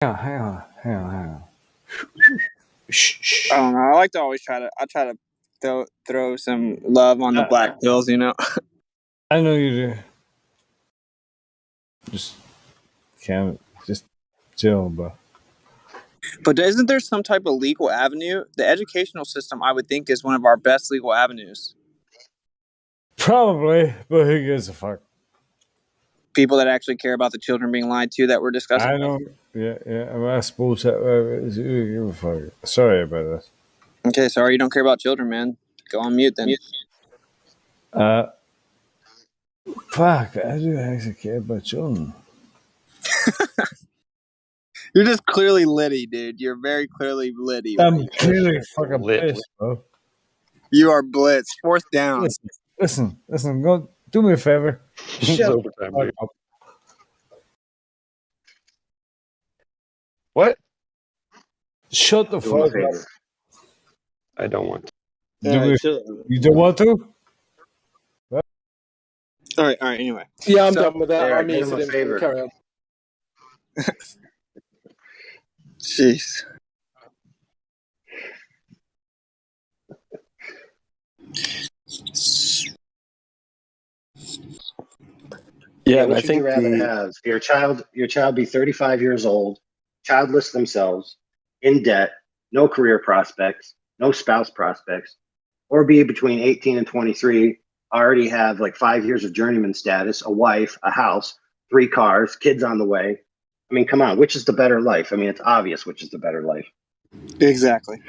Hang on. I don't know. I like to always try to throw some love on the black pills, you know. I know you do. Just chill, bro. But isn't there some type of legal avenue? The educational system, I would think, is one of our best legal avenues. Probably, but who gives a fuck? People that actually care about the children being lied to that we're discussing. I don't. Yeah. I mean, I suppose that who give a fuck. Sorry about this. Okay, sorry you don't care about children, man. Go on mute then. Fuck, I do actually care about children. You're just clearly litty, dude. You're very clearly litty. I'm clearly fucking pissed, bro. You are blitz. Fourth down. Listen. Go do me a favor. Shut overtime, dude. up. What? Shut the fuck up. I don't want to. You don't want to? All right. Anyway. Yeah, I'm done with that. Eric, I'm do him a muted. favor. Carry on. Jeez. Yeah, what would you rather have your child be 35 years old, childless themselves, in debt, no career prospects, no spouse prospects, or be between 18 and 23, already have like 5 years of journeyman status, a wife, a house, 3 cars, kids on the way? I mean, come on, which is the better life? I mean, it's obvious which is the better life. Exactly.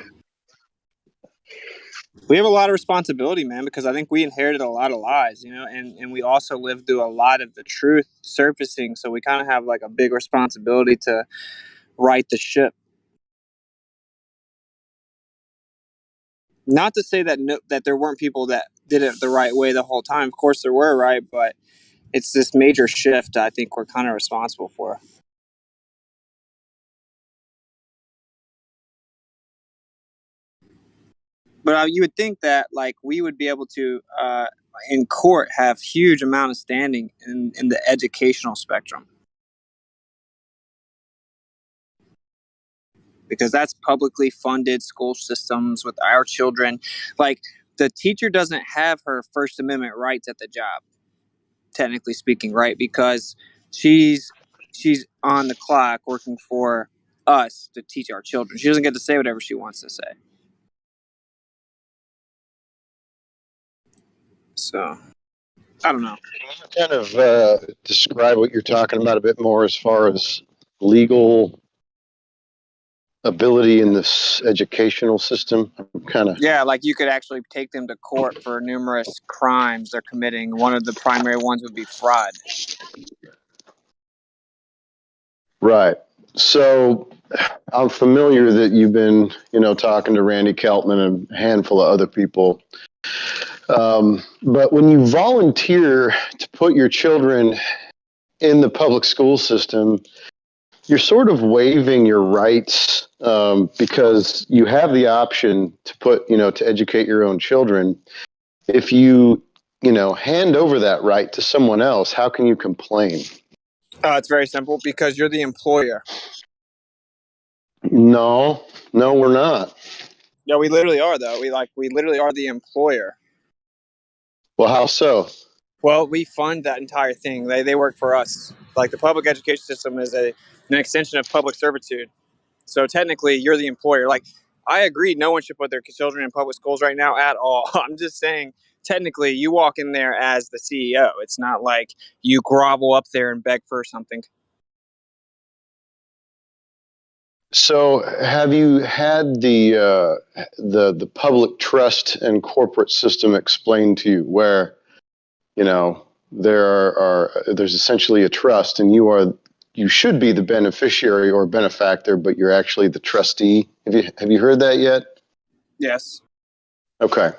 We have a lot of responsibility, man, because I think we inherited a lot of lies, you know, and we also lived through a lot of the truth surfacing. So we kind of have like a big responsibility to right the ship. Not to say that that there weren't people that did it the right way the whole time. Of course there were, right? But it's this major shift I think we're kind of responsible for. But you would think that like we would be able to, in court, have huge amount of standing in the educational spectrum. Because that's publicly funded school systems with our children. Like the teacher doesn't have her First Amendment rights at the job, technically speaking, right? Because she's on the clock working for us to teach our children. She doesn't get to say whatever she wants to say. So, I don't know. Can you kind of describe what you're talking about a bit more as far as legal ability in this educational system? Yeah, like you could actually take them to court for numerous crimes they're committing. One of the primary ones would be fraud. Right. So I'm familiar that you've been, talking to Randy Keltman and a handful of other people. But when you volunteer to put your children in the public school system, you're sort of waiving your rights because you have the option to to educate your own children. If you, hand over that right to someone else, how can you complain? It's very simple, because you're the employer. No, we're not. No, we literally are, though. We literally are the employer. Well, how so? Well, we fund that entire thing. They work for us. Like the public education system is an extension of public servitude. So technically, you're the employer. Like, I agree, no one should put their children in public schools right now at all. I'm just saying, technically, you walk in there as the CEO. It's not like you grovel up there and beg for something. So, have you had the public trust and corporate system explained to you, where there's essentially a trust, and you should be the beneficiary or benefactor, but you're actually the trustee? Have you heard that yet? Yes. Okay.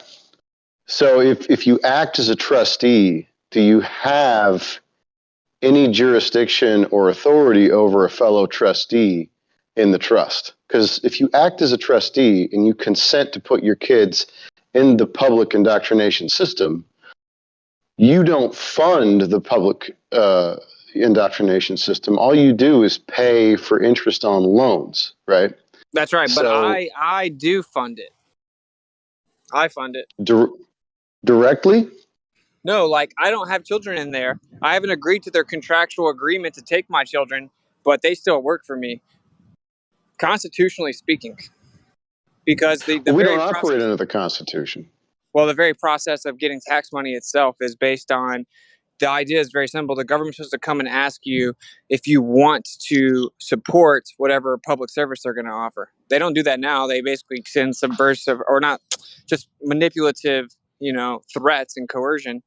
So if you act as a trustee, do you have any jurisdiction or authority over a fellow trustee in the trust? Because if you act as a trustee and you consent to put your kids in the public indoctrination system, you don't fund the public indoctrination system, all you do is pay for interest on loans, right? That's right. But So I do fund it. I fund it. directly? No, like I don't have children in there. I haven't agreed to their contractual agreement to take my children, but they still work for me, constitutionally speaking. Because the Well, we very don't operate process, under the Constitution. well, the very process of getting tax money itself is based on, the idea is very simple. The government's supposed to come and ask you if you want to support whatever public service they're going to offer. They don't do that now. They basically send subversive, or not, just manipulative, threats and coercion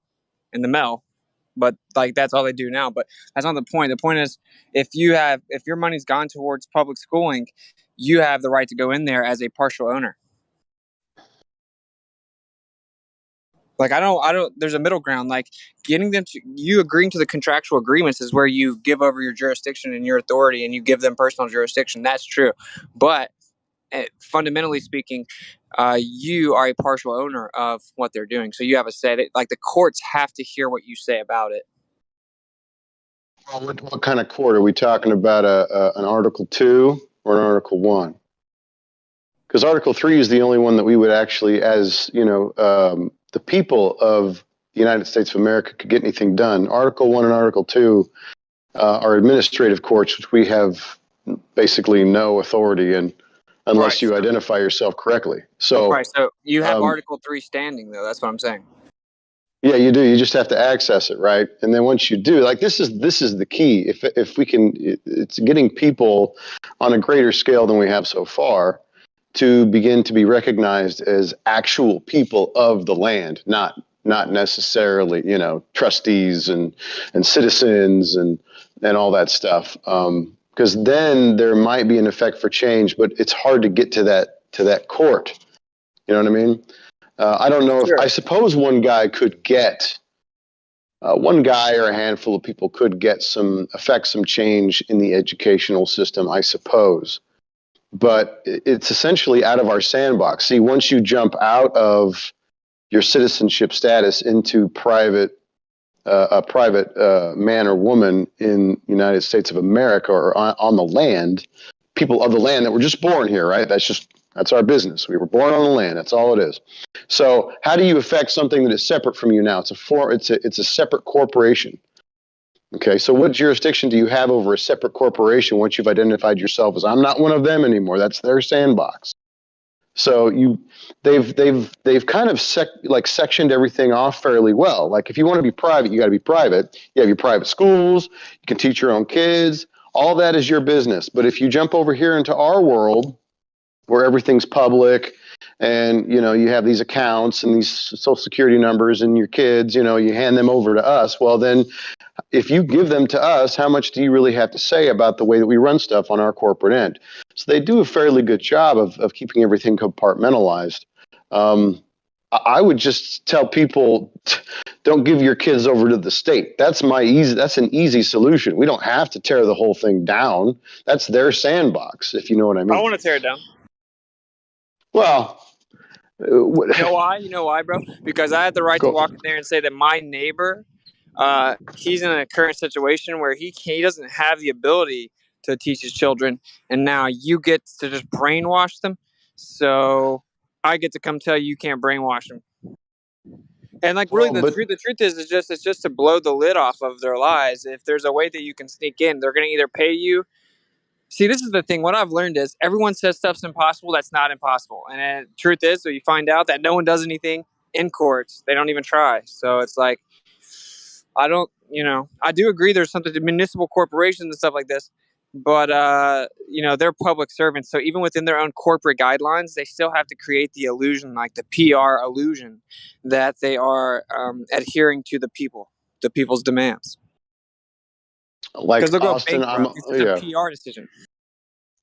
in the mail. But like that's all they do now. But that's not the point. The point is, if your money's gone towards public schooling, you have the right to go in there as a partial owner. Like I don't. There's a middle ground. Like getting them to, you agreeing to the contractual agreements is where you give over your jurisdiction and your authority, and you give them personal jurisdiction. That's true, but fundamentally speaking, you are a partial owner of what they're doing. So you have a say. Like the courts have to hear what you say about it. Well, what kind of court are we talking about? An Article 2 or an Article 1? Because Article 3 is the only one that we would actually, as the people of the United States of America, could get anything done. Article 1 and Article 2 are administrative courts, which we have basically no authority in unless you identify yourself correctly. So you have Article 3 standing, though. That's what I'm saying. Yeah, you do. You just have to access it, right? And then once you do, like this is the key. If we can, it's getting people on a greater scale than we have so far to begin to be recognized as actual people of the land, not necessarily, trustees and citizens and all that stuff. Because then there might be an effect for change, but it's hard to get to that court. You know what I mean? I don't know Sure. I suppose one guy or a handful of people could affect some change in the educational system, I suppose. But it's essentially out of our sandbox. See, once you jump out of your citizenship status into a private man or woman in the United States of America or on the land, people of the land that were just born here, right? That's our business. We were born on the land. That's all it is. So how do you affect something that is separate from you now? It's a separate corporation. Okay, so what jurisdiction do you have over a separate corporation once you've identified yourself as I'm not one of them anymore? That's their sandbox. So they've kind of sectioned everything off fairly well. Like if you want to be private, you got to be private. You have your private schools. You can teach your own kids. All that is your business. But if you jump over here into our world, where everything's public and, you have these accounts and these social security numbers and your kids, you hand them over to us. Well, then if you give them to us, how much do you really have to say about the way that we run stuff on our corporate end? So they do a fairly good job of keeping everything compartmentalized. I would just tell people, don't give your kids over to the state. That's an easy solution. We don't have to tear the whole thing down. That's their sandbox, if you know what I mean. I want to tear it down. Well, you know why? You know why, bro? Because I have the right to walk in there and say that my neighbor, he's in a current situation where he doesn't have the ability to teach his children, and now you get to just brainwash them. So I get to come tell you can't brainwash them. And like really, the truth is it's just to blow the lid off of their lives. If there's a way that you can sneak in, they're going to either pay you. See, this is the thing. What I've learned is everyone says stuff's impossible. That's not impossible. And the truth is, so you find out that no one does anything in courts. They don't even try. So it's like, I do agree there's something to municipal corporations and stuff like this. But, they're public servants. So even within their own corporate guidelines, they still have to create the illusion, like the PR illusion, that they are adhering to the people's demands. Like they'll go Austin, bankrupt. It's a PR decision.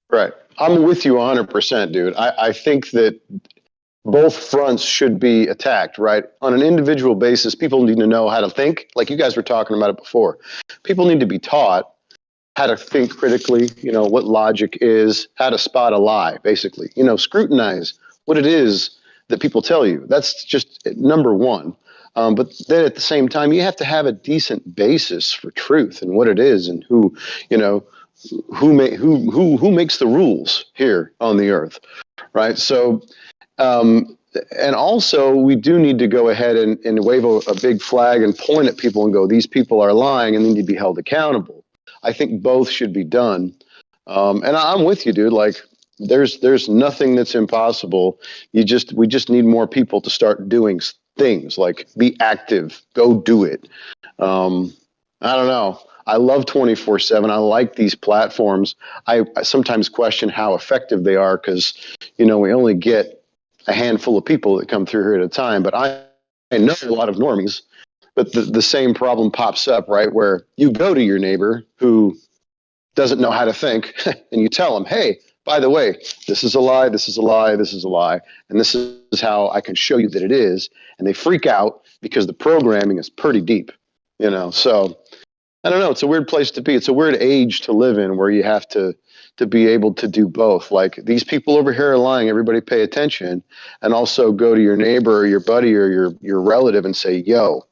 Right. I'm with you 100%, dude. I think that both fronts should be attacked, right? On an individual basis, people need to know how to think. Like you guys were talking about it before. People need to be taught how to think critically, what logic is, how to spot a lie, basically. Scrutinize what it is that people tell you. That's just number one. But then at the same time, you have to have a decent basis for truth and what it is and who, you know, who makes the rules here on the earth, right? So, and also we do need to go ahead and wave a big flag and point at people and go, these people are lying and they need to be held accountable. I think both should be done. And I'm with you, dude. Like, there's nothing that's impossible. We just need more people to start doing things, like be active, go do it. I don't know. I love 24/7. I like these platforms. I sometimes question how effective they are because, you know, we only get a handful of people that come through here at a time. But I know a lot of normies. But the same problem pops up, right? Where you go to your neighbor who doesn't know how to think, and you tell them, hey, by the way, this is a lie, this is a lie, this is a lie, and this is how I can show you that it is. And they freak out because the programming is pretty deep, you know. So I don't know. It's a weird place to be. It's a weird age to live in where you have to be able to do both. Like, these people over here are lying. Everybody pay attention, and also go to your neighbor or your buddy or your relative and say, yo,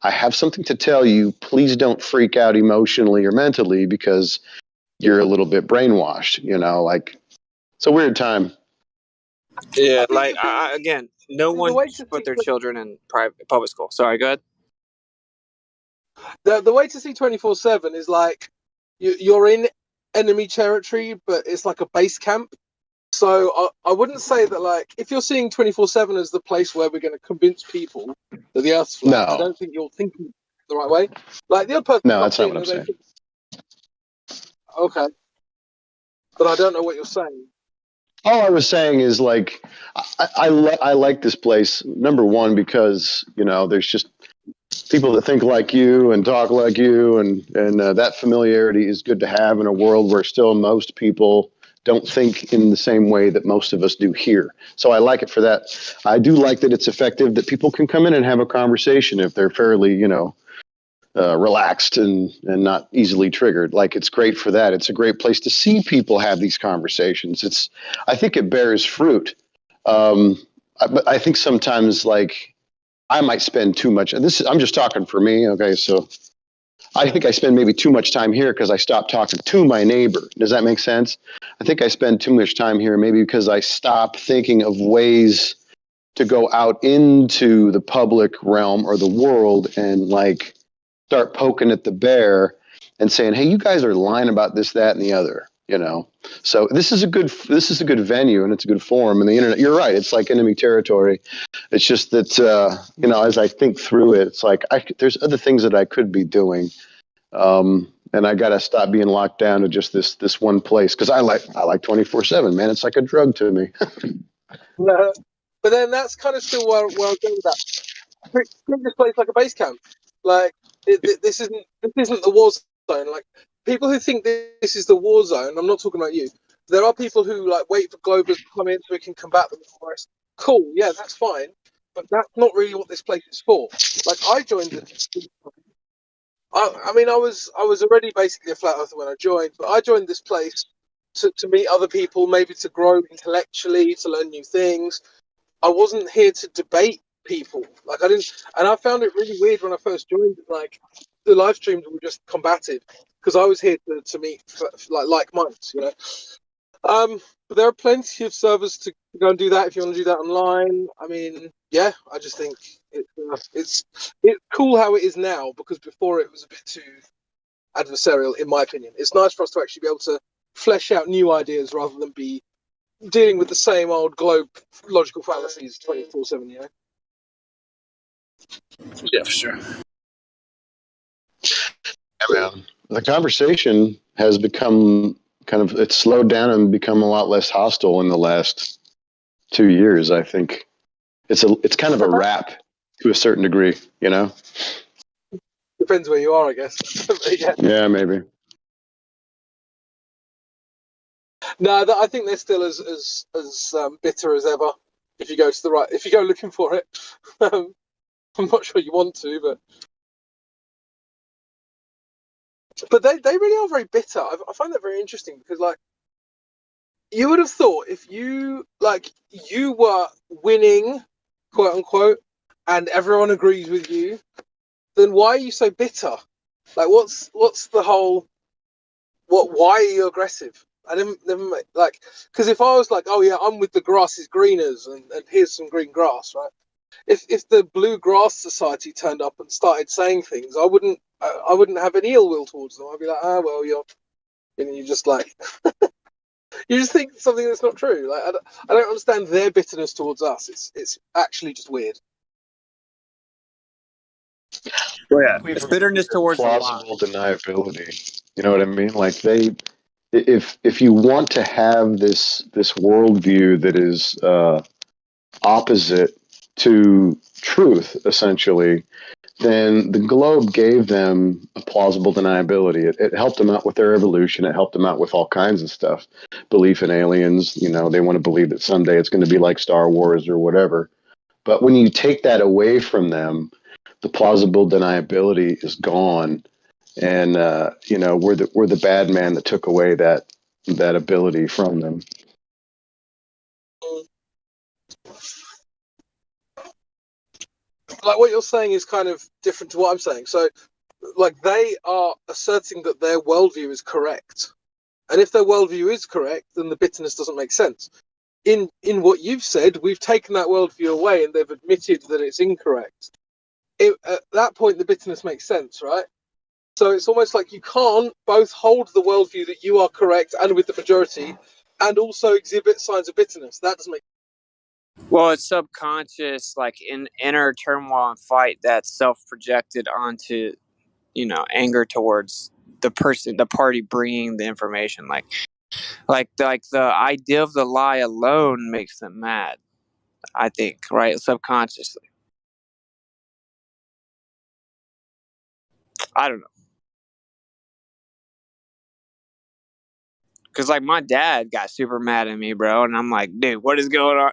I have something to tell you. Please don't freak out emotionally or mentally because you're a little bit brainwashed, you know, like, it's a weird time. Yeah, like again, no one should put their children in public school. Sorry, go ahead. The way to see 24/7 is like you're in enemy territory, but it's like a base camp. So I wouldn't say that, like, if you're seeing 24/7 as the place where we're going to convince people that the Earth's flat, I don't think you're thinking the right way. Like, the other person, no, that's not what I'm saying. Okay, but I don't know what you're saying. All I was saying is, like, I like this place. Number one, because, you know, there's just people that think like you and talk like you, and that familiarity is good to have in a world where still most people don't think in the same way that most of us do here. So I like it for that. I do like that it's effective, that people can come in and have a conversation if they're fairly, you know, relaxed and not easily triggered. Like, it's great for that. It's a great place to see people have these conversations. I think it bears fruit. But I think sometimes, like, I might spend too much. I'm just talking for me. Okay. So I think I spend maybe too much time here because I stopped talking to my neighbor. Does that make sense? I think I spend too much time here maybe because I stop thinking of ways to go out into the public realm or the world and, like, start poking at the bear and saying, hey, you guys are lying about this, that, and the other, you know? So this is a good venue, and it's a good forum. And the internet, you're right, it's like enemy territory. It's just that, you know, as I think through it, it's like, there's other things that I could be doing. And I got to stop being locked down to just this one place. Cause I like 24/7, man. It's like a drug to me. But then that's kind of still where I go with that. Treat this place like a base camp. Like, this isn't the war zone. Like, people who think this is the war zone, I'm not talking about you. There are people who, like, wait for Globers to come in so we can combat them for us. Cool, yeah, that's fine, but that's not really what this place is for. Like, I joined this. I mean, I was already basically a flat earther when I joined, but I joined this place to meet other people, maybe to grow intellectually, to learn new things. I wasn't here to debate people. Like, I didn't, and I found it really weird when I first joined. Like, the live streams were just combative because I was here to meet like minds, you know. But there are plenty of servers to go and do that if you want to do that online. I mean, yeah, I just think it's cool how it is now, because before it was a bit too adversarial, in my opinion. It's nice for us to actually be able to flesh out new ideas rather than be dealing with the same old globe logical fallacies 24/7, you know? Yeah, for sure. Yeah, man. The conversation has become it's slowed down and become a lot less hostile in the last 2 years. I think it's kind of a wrap to a certain degree, you know? Depends where you are, I guess. Yeah, maybe. No, I think they're still as bitter as ever. If you go looking for it, I'm not sure you want to, but they really are very bitter. I find that very interesting because, like, you would have thought if you were winning, quote unquote, and everyone agrees with you, then why are you so bitter? Like, what's the whole? Why are you aggressive? I didn't never like, because if I was like, oh yeah, I'm with the grass is greeners, and here's some green grass, right? If the Blue Grass Society turned up and started saying things, I wouldn't have any ill will towards them. I'd be like, well, you just like you just think something that's not true. Like I don't understand their bitterness towards us. It's actually just weird. Well, yeah, We've it's removed bitterness the towards the lie. plausible deniability. You know what I mean? Like if you want to have this worldview that is opposite to truth, essentially, then the globe gave them a plausible deniability. It helped them out with their evolution. It helped them out with all kinds of stuff. Belief in aliens. You know, they want to believe that someday it's going to be like Star Wars or whatever. But when you take that away from them, the plausible deniability is gone, and you know, we're the bad man that took away that ability from them. Like what you're saying is kind of different to what I'm saying. So, like they are asserting that their worldview is correct, and if their worldview is correct, then the bitterness doesn't make sense. In what you've said, we've taken that worldview away, and they've admitted that it's incorrect. At that point, the bitterness makes sense, right? So it's almost like you can't both hold the worldview that you are correct and with the majority, and also exhibit signs of bitterness. That doesn't make. Well, it's subconscious, like in inner turmoil and fight that's self-projected onto, anger towards the person, the party bringing the information. Like the idea of the lie alone makes them mad. I think, right, subconsciously. I don't know, because like my dad got super mad at me, bro, and I'm like, dude, what is going on?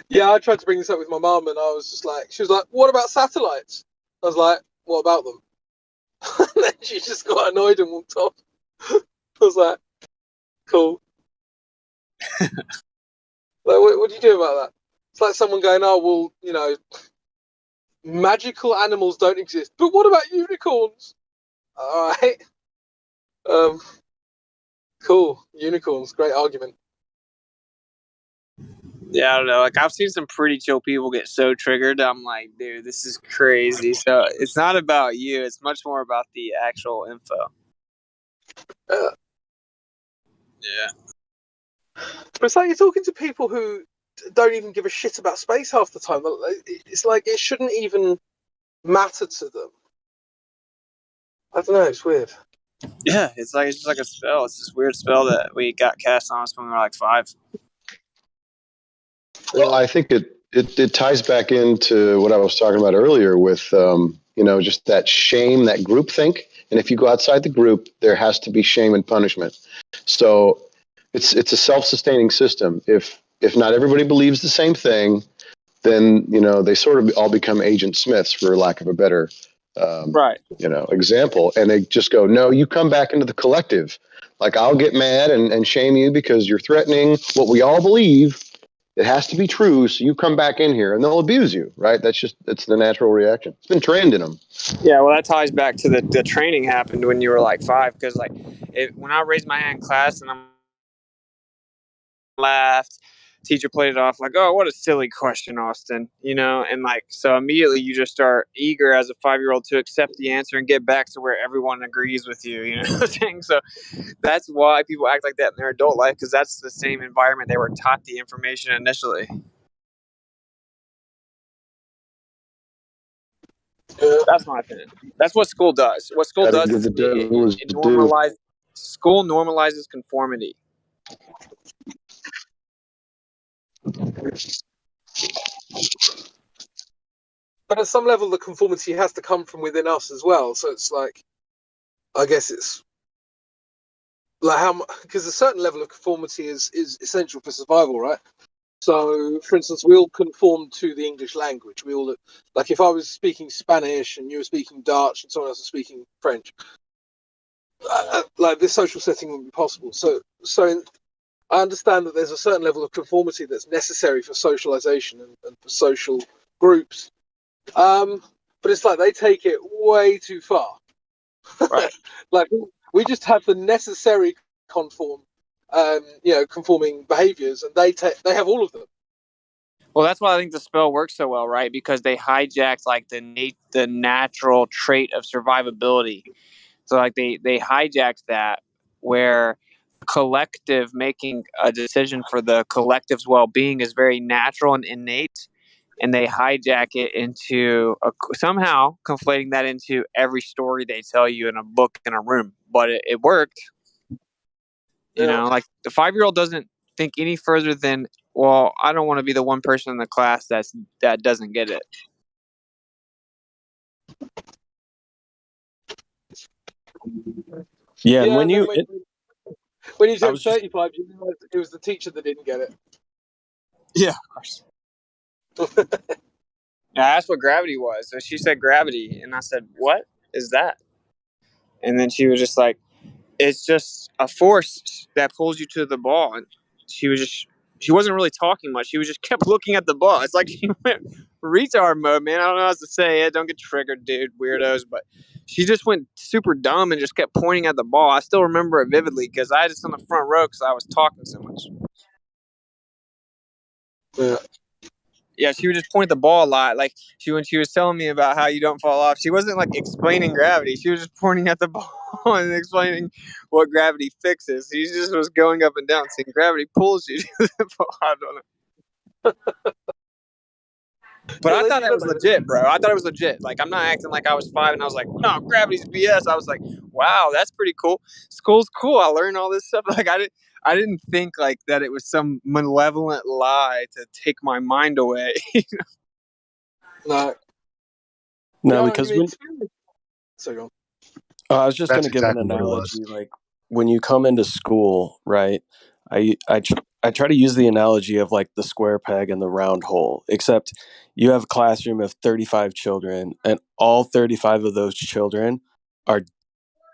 Yeah, I tried to bring this up with my mum, and I was just like, she was like, "What about satellites?" I was like, "What about them?" And then she just got annoyed and walked off. I was like, "Cool." Like, what do you do about that? It's like someone going, "Oh, well, magical animals don't exist." But what about unicorns? All right. Cool. Unicorns. Great argument. Yeah, I don't know. Like I've seen some pretty chill people get so triggered. I'm like, dude, this is crazy. So it's not about you. It's much more about the actual info. Yeah. But it's like you're talking to people who don't even give a shit about space half the time. It's like it shouldn't even matter to them. I don't know. It's weird. Yeah, it's just like a spell. It's this weird spell that we got cast on us when we were like 5. Well, I think it ties back into what I was talking about earlier with just that shame, that groupthink. And if you go outside the group, there has to be shame and punishment. So it's a self-sustaining system. If not everybody believes the same thing, then they sort of all become Agent Smiths, for lack of a better Right. example, and they just go, no, you come back into the collective. Like I'll get mad and shame you because you're threatening what we all believe. It has to be true, so you come back in here, and they'll abuse you, right? It's the natural reaction. It's been trained in them. Yeah, well, that ties back to the training happened when you were like 5, because like when I raised my hand in class and I'm laughed, teacher played it off like, oh, what a silly question, Austin, and like so immediately you just start eager as a 5-year-old to accept the answer and get back to where everyone agrees with you, you know what I'm saying? So that's why people act like that in their adult life, because that's the same environment they were taught the information initially. That's my opinion. That's what school does. What school Gotta does give is the devil his it due. normalizes conformity. But at some level, the conformity has to come from within us as well. So it's like, I guess it's like because a certain level of conformity is essential for survival, right? So, for instance, we all conform to the English language. We all, like, if I was speaking Spanish and you were speaking Dutch and someone else was speaking French, like this social setting wouldn't be possible. So I understand that there's a certain level of conformity that's necessary for socialization and for social groups. But it's like they take it way too far. Right. Like we just have the necessary conforming behaviors, and they have all of them. Well, that's why I think the spell works so well, right? Because they hijacked like the natural trait of survivability. So like they hijacked that, where collective making a decision for the collective's well-being is very natural and innate, and they hijack it into somehow conflating that into every story they tell you in a book in a room. But it worked. You Yeah. know, like the 5-year-old doesn't think any further than, well, I don't want to be the one person in the class that doesn't get it. Yeah, and Yeah, when and then you, when you I turn was just 35, you realize it was the teacher that didn't get it. Yeah, of course. I asked what gravity was. So she said gravity. And I said, what is that? And then she was just like, it's just a force that pulls you to the ball. And she wasn't really talking much. She was just kept looking at the ball. It's like she went retard mode, man. I don't know how else to say it. Don't get triggered, dude, weirdos. But she just went super dumb and just kept pointing at the ball. I still remember it vividly because I had just on the front row because I was talking so much. Yeah. Yeah, she would just point the ball a lot. Like when she was telling me about how you don't fall off, she wasn't like explaining gravity. She was just pointing at the ball and explaining what gravity fixes. She just was going up and down, saying gravity pulls you to the ball. I don't know. But I Well, thought that was legit, bro. I thought it was legit. Like I'm not acting like I was 5 and I was like, no, gravity's BS. I was like, wow, that's pretty cool. School's cool. I learned all this stuff. Like I didn't think like that it was some malevolent lie to take my mind away. No. no, Yeah, because you experience. So go on. I was just going That's to give an exactly what it was. analogy. Like when you come into school, right? I try to use the analogy of like the square peg and the round hole, except you have a classroom of 35 children, and all 35 of those children are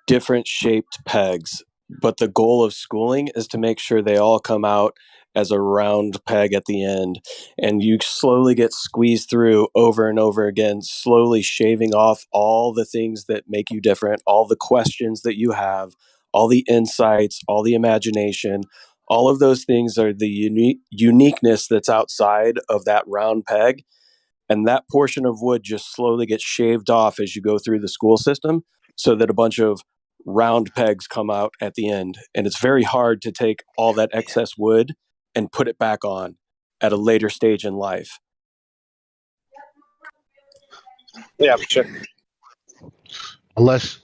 different shaped pegs. But the goal of schooling is to make sure they all come out as a round peg at the end. And you slowly get squeezed through over and over again, slowly shaving off all the things that make you different, all the questions that you have, all the insights, all the imagination. All of those things are the uniqueness that's outside of that round peg. And that portion of wood just slowly gets shaved off as you go through the school system so that a bunch of round pegs come out at the end. And it's very hard to take all that excess wood and put it back on at a later stage in life. Yeah, for sure. Unless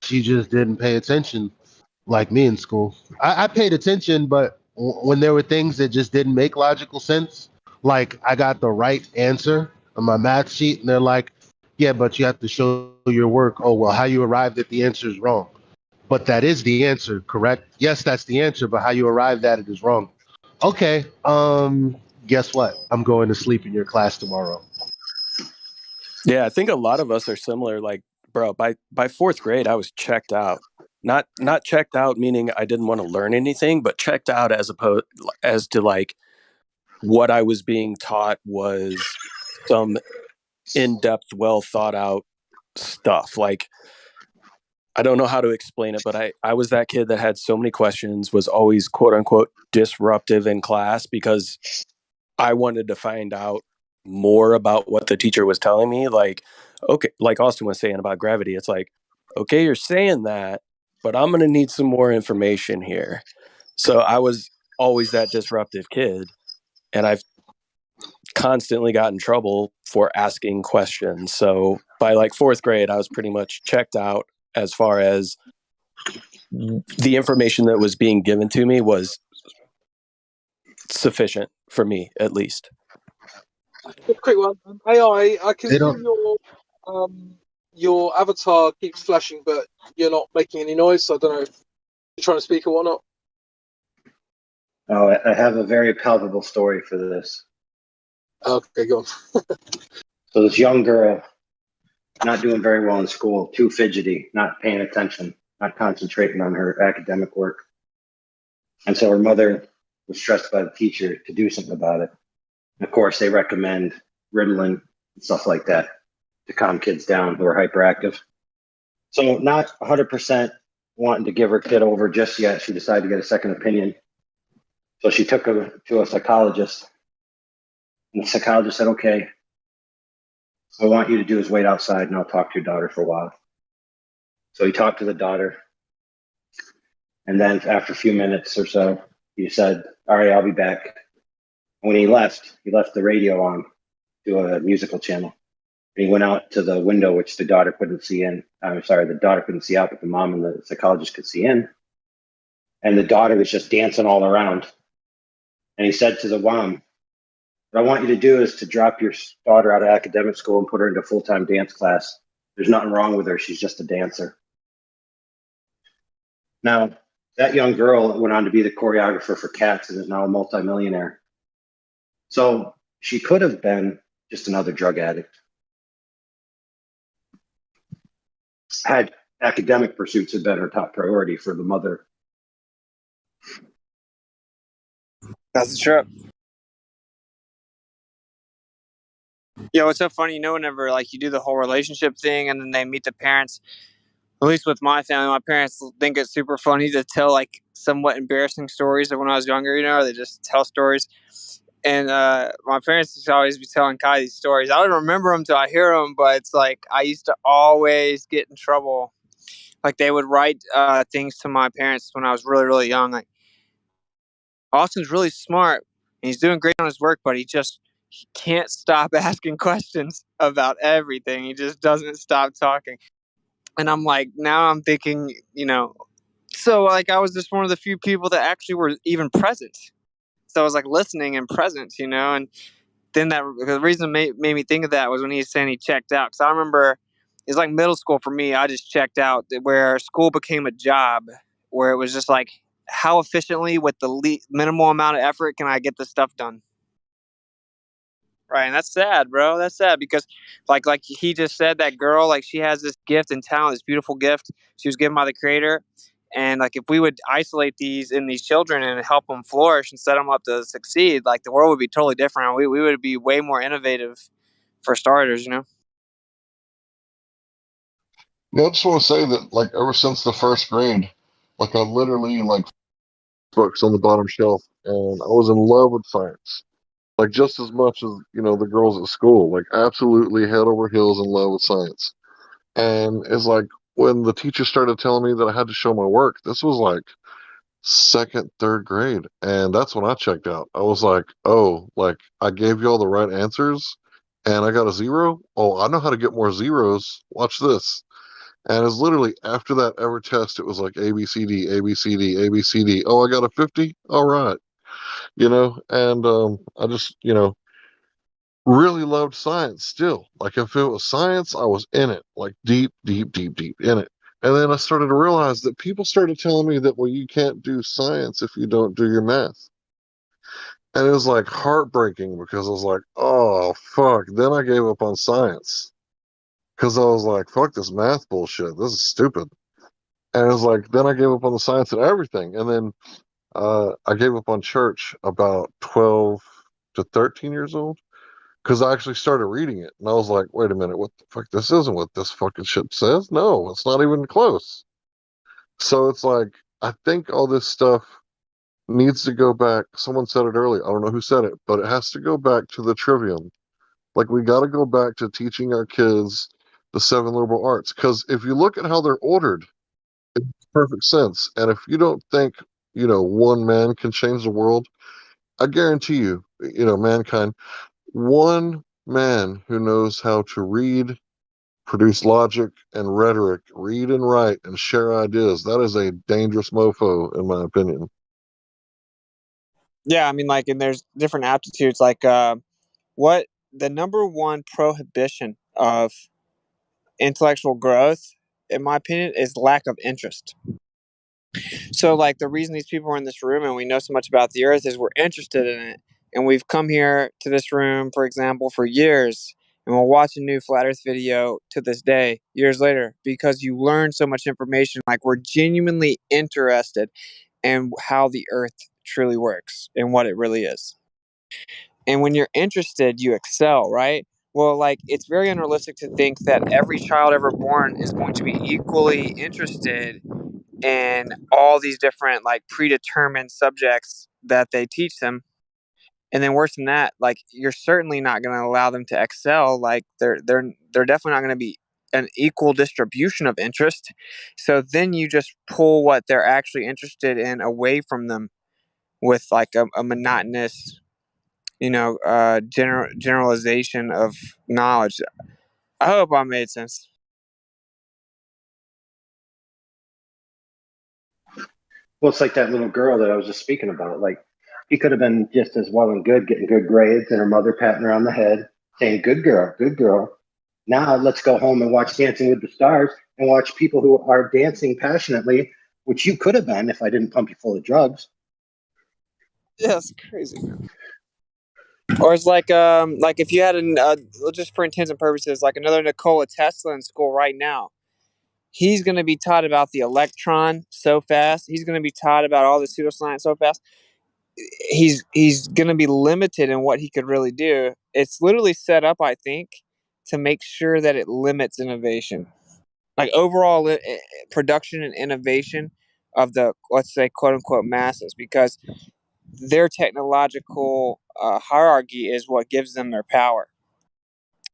you just didn't pay attention like me in school. I paid attention, but when there were things that just didn't make logical sense, like I got the right answer on my math sheet, and they're like, yeah, but you have to show your work. Oh, well, how you arrived at the answer is wrong. But that is the answer, correct? Yes, that's the answer, but how you arrived at it is wrong. Okay, guess what? I'm going to sleep in your class tomorrow. Yeah, I think a lot of us are similar. Like, bro, by fourth grade, I was checked out. Not checked out meaning I didn't want to learn anything, but checked out as to like what I was being taught was some in-depth, well thought out stuff. Like I don't know how to explain it, but I was that kid that had so many questions, was always quote unquote disruptive in class because I wanted to find out more about what the teacher was telling me. Like, okay, like Austin was saying about gravity, it's like, okay, you're saying that, but I'm going to need some more information here. So I was always that disruptive kid, and I've constantly got in trouble for asking questions. So by like fourth grade, I was pretty much checked out as far as the information that was being given to me was sufficient for me, at least. Quick one. AI, I can They see don't. your avatar keeps flashing, but you're not making any noise. So I don't know if you're trying to speak or whatnot. Oh, I have a very palpable story for this. Okay, go on. So this young girl, not doing very well in school, too fidgety, not paying attention, not concentrating on her academic work. And so her mother was stressed by the teacher to do something about it. And of course, they recommend Ritalin and stuff like that to calm kids down who are hyperactive. So not 100% wanting to give her kid over just yet. She decided to get a second opinion. So she took her to a psychologist. And the psychologist said, okay, what I want you to do is wait outside and I'll talk to your daughter for a while. So he talked to the daughter. And then after a few minutes or so, he said, all right, I'll be back. When he left the radio on to a musical channel. And he went out to the window, which the daughter couldn't see in. The daughter couldn't see out, but the mom and the psychologist could see in. And the daughter was just dancing all around. And he said to the mom, what I want you to do is to drop your daughter out of academic school and put her into full-time dance class. There's nothing wrong with her. She's just a dancer. Now, that young girl went on to be the choreographer for Cats and is now a multimillionaire. So she could have been just another drug addict. Had academic pursuits had been her top priority for the mother. That's the trip. Yeah, what's so funny, whenever like you do the whole relationship thing and then they meet the parents, at least with my family, my parents think it's super funny to tell like somewhat embarrassing stories of when I was younger, they just tell stories. And my parents used to always be telling Kai these stories. I don't remember them till I hear them, but it's like I used to always get in trouble. Like they would write things to my parents when I was really, really young. Like, Austin's really smart and he's doing great on his work, but he can't stop asking questions about everything. He just doesn't stop talking. And I'm like, now I'm thinking, so like I was just one of the few people that actually were even present. So I was like listening and present, and then the reason made me think of that was when he was saying he checked out. Because I remember it's like middle school for me. I just checked out where school became a job, where it was just like, how efficiently with the minimal amount of effort can I get this stuff done? Right, and that's sad, bro. That's sad because, like he just said, that girl, like she has this gift and talent, this beautiful gift she was given by the Creator, and like if we would isolate these children and help them flourish and set them up to succeed, like the world would be totally different. We would be way more innovative, for starters. Yeah, I just want to say that, like, ever since the first grade, like, I literally, like, books on the bottom shelf, and I was in love with science. Like, just as much as, the girls at school, like, absolutely head over heels in love with science. And it's like, when the teacher started telling me that I had to show my work, this was like second, third grade. And that's when I checked out. I was like, oh, like, I gave you all the right answers, and I got a zero? Oh, I know how to get more zeros. Watch this. And it's literally after that ever test, it was like A, B, C, D, A, B, C, D, A, B, C, D. Oh, I got a 50? All right. And I just, really loved science still. Like if it was science, I was in it, like deep, deep, deep, deep in it. And then I started to realize that people started telling me that, well, you can't do science if you don't do your math. And it was like heartbreaking because I was like, oh, fuck. Then I gave up on science because I was like, fuck this math bullshit. This is stupid. And it was like, then I gave up on the science and everything. And then I gave up on church about 12 to 13 years old because I actually started reading it. And I was like, wait a minute, what the fuck? This isn't what this fucking shit says. No, it's not even close. So it's like, I think all this stuff needs to go back. Someone said it earlier. I don't know who said it, but it has to go back to the trivium. Like, we got to go back to teaching our kids the seven liberal arts. Because if you look at how they're ordered, it makes perfect sense. And if you don't think, one man can change the world, I guarantee you, mankind, one man who knows how to read, produce logic and rhetoric, read and write, and share ideas, that is a dangerous mofo, in my opinion. Yeah, I mean, like, and there's different aptitudes. Like, what the number one prohibition of intellectual growth, in my opinion, is lack of interest. So, like, the reason these people are in this room and we know so much about the earth is we're interested in it. And we've come here to this room, for example, for years, and we'll watch a new flat earth video to this day, years later, because you learn so much information. Like, we're genuinely interested. and how the earth truly works and what it really is. And when you're interested, you excel, right? Well, like, it's very unrealistic to think that every child ever born is going to be equally interested in all these different, like, predetermined subjects that they teach them. And then worse than that, like, you're certainly not going to allow them to excel. Like, they're definitely not going to be an equal distribution of interest. So then you just pull what they're actually interested in away from them with, like, a monotonous, generalization of knowledge. I hope I made sense. Well, it's like that little girl that I was just speaking about. Like, she could have been just as well and good, getting good grades, and her mother patting her on the head, saying, "Good girl, good girl." Now let's go home and watch Dancing with the Stars and watch people who are dancing passionately, which you could have been if I didn't pump you full of drugs. Yeah, it's crazy. Or it's like if you had just for intents and purposes, like another Nikola Tesla in school right now. He's going to be taught about the electron so fast. He's going to be taught about all the pseudoscience so fast. He's going to be limited in what he could really do. It's literally set up, I think, to make sure that it limits innovation, like overall production and innovation of the, let's say, quote unquote masses, because their technological hierarchy is what gives them their power.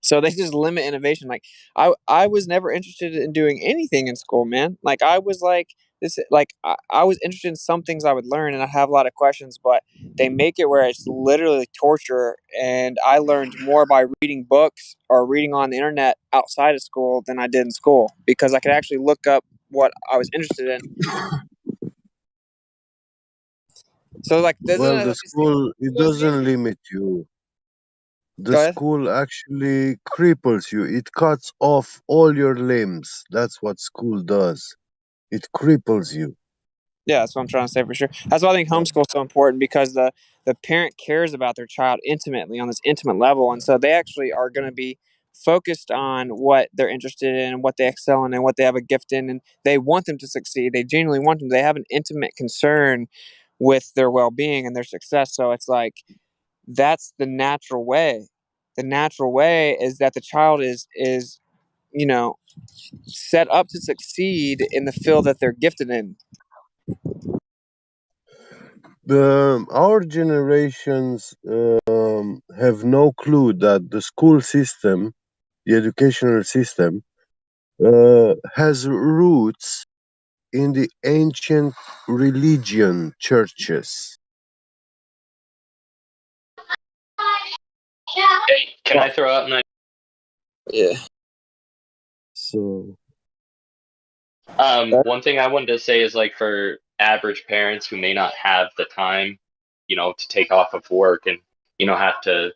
So they just limit innovation. Like, I was never interested in doing anything in school, man. Like, I was like this, like, I was interested in some things I would learn, and I have a lot of questions, but they make it where it's literally torture. And I learned more by reading books or reading on the internet outside of school than I did in school, because I could actually look up what I was interested in. So, like, Well, doesn't the it? school, it doesn't limit you. The Go ahead. school actually cripples you. It cuts off all your limbs. That's what school does. It cripples you. Yeah, that's what I'm trying to say for sure. That's why I think homeschool is so important, because the parent cares about their child intimately on this intimate level, and so they actually are going to be focused on what they're interested in, what they excel in, and what they have a gift in, and they want them to succeed. They genuinely want them. They have an intimate concern with their well-being and their success. So it's like, that's the natural way. The natural way is that the child is you know set up to succeed in the field that they're gifted in. Our generations have no clue that the school system, the educational system, has roots in the ancient religion churches. Hey, can I throw out an Yeah. So, one thing I wanted to say is, like, for average parents who may not have the time, to take off of work and, have to,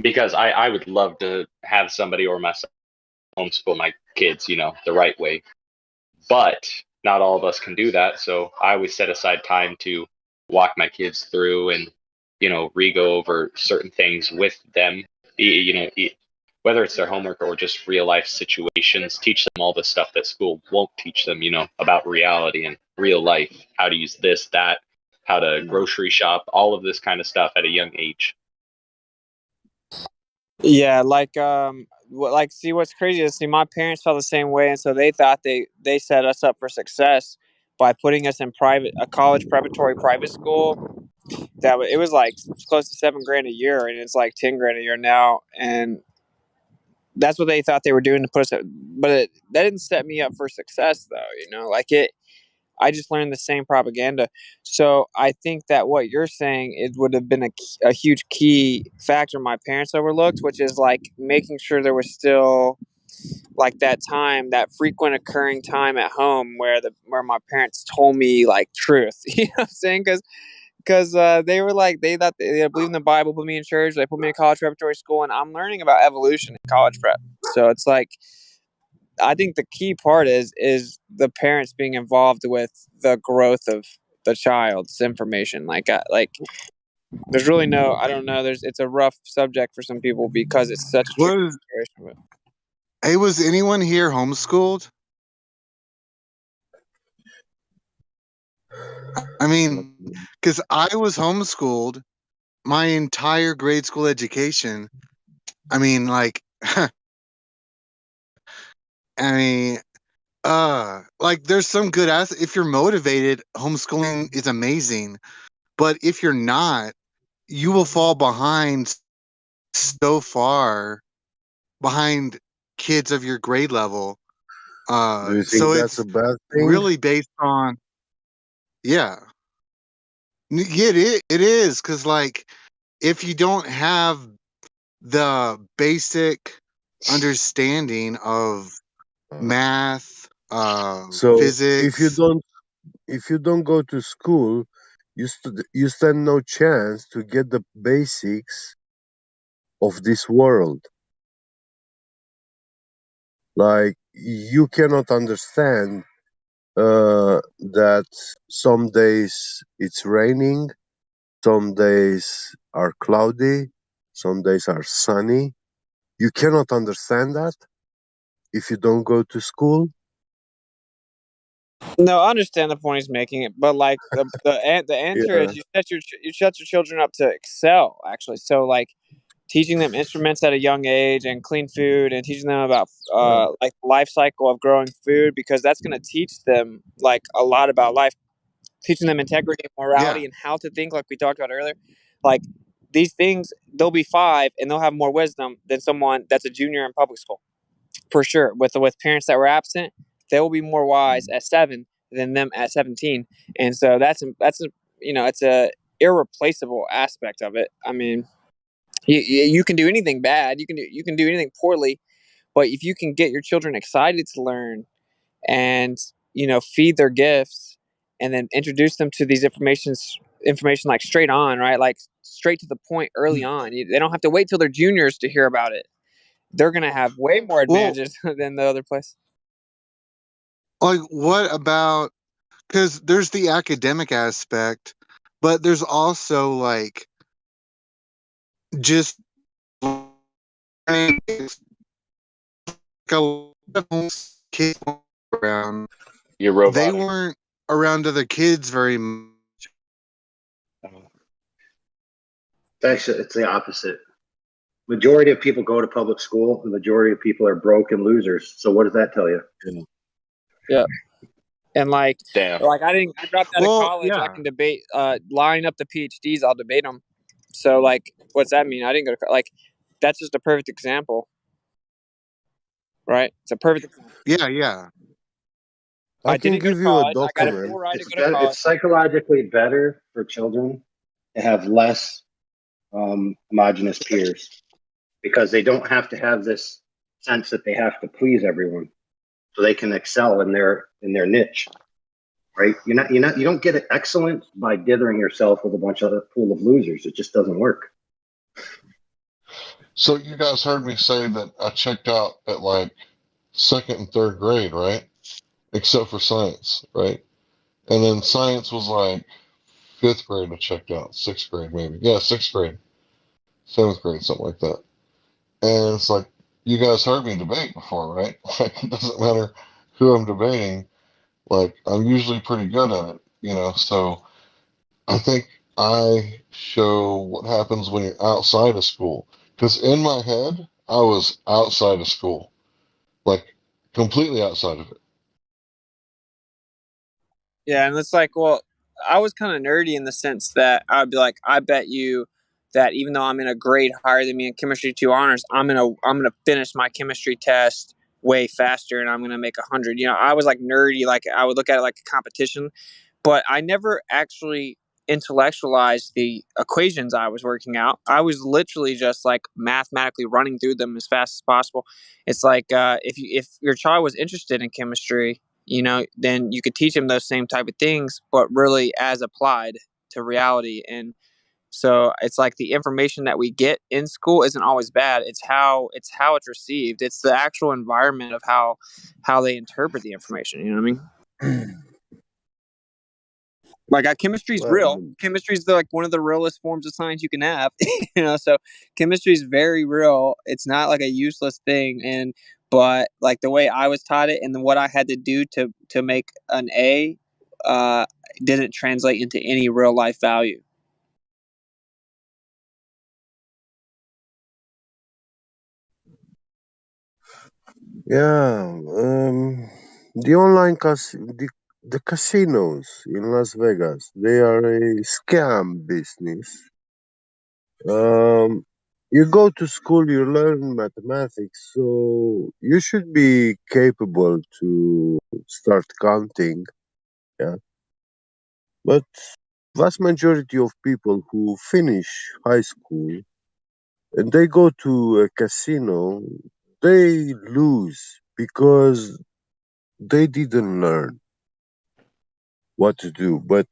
because I would love to have somebody or myself homeschool my kids, the right way. But not all of us can do that. So I always set aside time to walk my kids through and, re-go over certain things with them, whether it's their homework or just real life situations, teach them all the stuff that school won't teach them, about reality and real life, how to use this, that, how to grocery shop, all of this kind of stuff at a young age. Yeah, see, what's crazy is, see, my parents felt the same way, and so they thought they set us up for success by putting us in a college preparatory private school. It was like close to $7,000 a year, and it's like $10,000 a year now, and that's what they thought they were doing to put us up. But that didn't set me up for success, though. I just learned the same propaganda. So I think that what you're saying, it would have been a huge key factor my parents overlooked, which is like making sure there was still like that frequent occurring time at home where my parents told me like truth. You know what I'm saying? Because they were like, they thought they believed in the Bible, put me in church, they put me in college preparatory school, and I'm learning about evolution in college prep. So it's like, I think the key part is the parents being involved with the growth of the child's information. There's really I don't know. It's a rough subject for some people because it's such a tricky situation. Hey, was anyone here homeschooled? I mean, because I was homeschooled my entire grade school education. I mean, like, I mean, like there's some good if you're motivated, homeschooling is amazing. But if you're not, you will fall behind so far behind kids of your grade level. Do you think So that's a it's bad thing? really based on, yeah. Yeah, it is because like if you don't have the basic understanding of Uh, math, so physics, if you don't go to school, you stand no chance to get the basics of this world. Like you cannot understand that some days it's raining, some days are cloudy, some days are sunny. You cannot understand that if you don't go to school. No, I understand the point he's making, but like the answer Yeah, is you set your children up to excel actually. So like teaching them instruments at a young age and clean food and teaching them about yeah, like life cycle of growing food because that's going to teach them like a lot about life, teaching them integrity and yeah. morality and how to think like we talked about earlier. Like these things, they'll be 5 and they'll have more wisdom than someone that's a junior in public school for sure. With parents that were absent, they will be more wise at 7 than them at 17, and so that's a it's a irreplaceable aspect of it. I mean, you can do anything bad, you can do anything poorly, but if you can get your children excited to learn and feed their gifts and then introduce them to these information like straight on, right, like straight to the point early on. They don't have to wait till they're juniors to hear about it. They're gonna have way more Well, advantages than the other place. like what about because there's the academic aspect, but there's also like just learning a lot of kids around. You're They robotic. weren't around other kids very much. Actually, it's the opposite. Majority of people go to public school. The majority of people are broke and losers. So what does that tell you? Yeah. And Damn. I dropped out of Well, college. I yeah, can debate, line up the PhDs. I'll debate them. So like, what's that mean? I didn't go to like. That's just a perfect example, right? It's a perfect example. yeah. I I can didn't go to give you a college. I got a document. full ride to It's go to better. college. It's psychologically better for children to have less homogenous peers because they don't have to have this sense that they have to please everyone, so they can excel in their niche. Right? You don't get excellence by dithering yourself with a bunch of pool of losers. It just doesn't work. So you guys heard me say that I checked out at like second and third grade, right? Except for science, right? And then science was like fifth grade I checked out, sixth grade maybe. Yeah, sixth grade, seventh grade, something like that. And it's like you guys heard me debate before, right? Like it doesn't matter who I'm debating. Like I'm usually pretty good at it, So I think I show what happens when you're outside of school. Because in my head, I was outside of school, like completely outside of it. Yeah, and it's like, well, I was kind of nerdy in the sense that I would be like, I bet you that even though I'm in a grade higher than me in chemistry 2 honors, I'm gonna finish my chemistry test way faster, and I'm gonna make 100. I was like nerdy, like I would look at it like a competition, but I never actually intellectualized the equations I was working out. I was literally just like mathematically running through them as fast as possible. It's like if your child was interested in chemistry, then you could teach them those same type of things, but really as applied to reality. And so it's like the information that we get in school isn't always bad. It's how it's received. It's the actual environment of how they interpret the information. You know what I mean? Like chemistry is Well, real. Chemistry is like one of the realest forms of science you can have. So chemistry is very real. It's not like a useless thing. But like the way I was taught it, and then what I had to do to make an A didn't translate into any real life value. Yeah, the casinos in Las Vegas, they are a scam business. Um, you go to school, you learn mathematics, so you should be capable to start counting. Yeah, but vast majority of people who finish high school and they go to a casino, they lose because they didn't learn what to do. But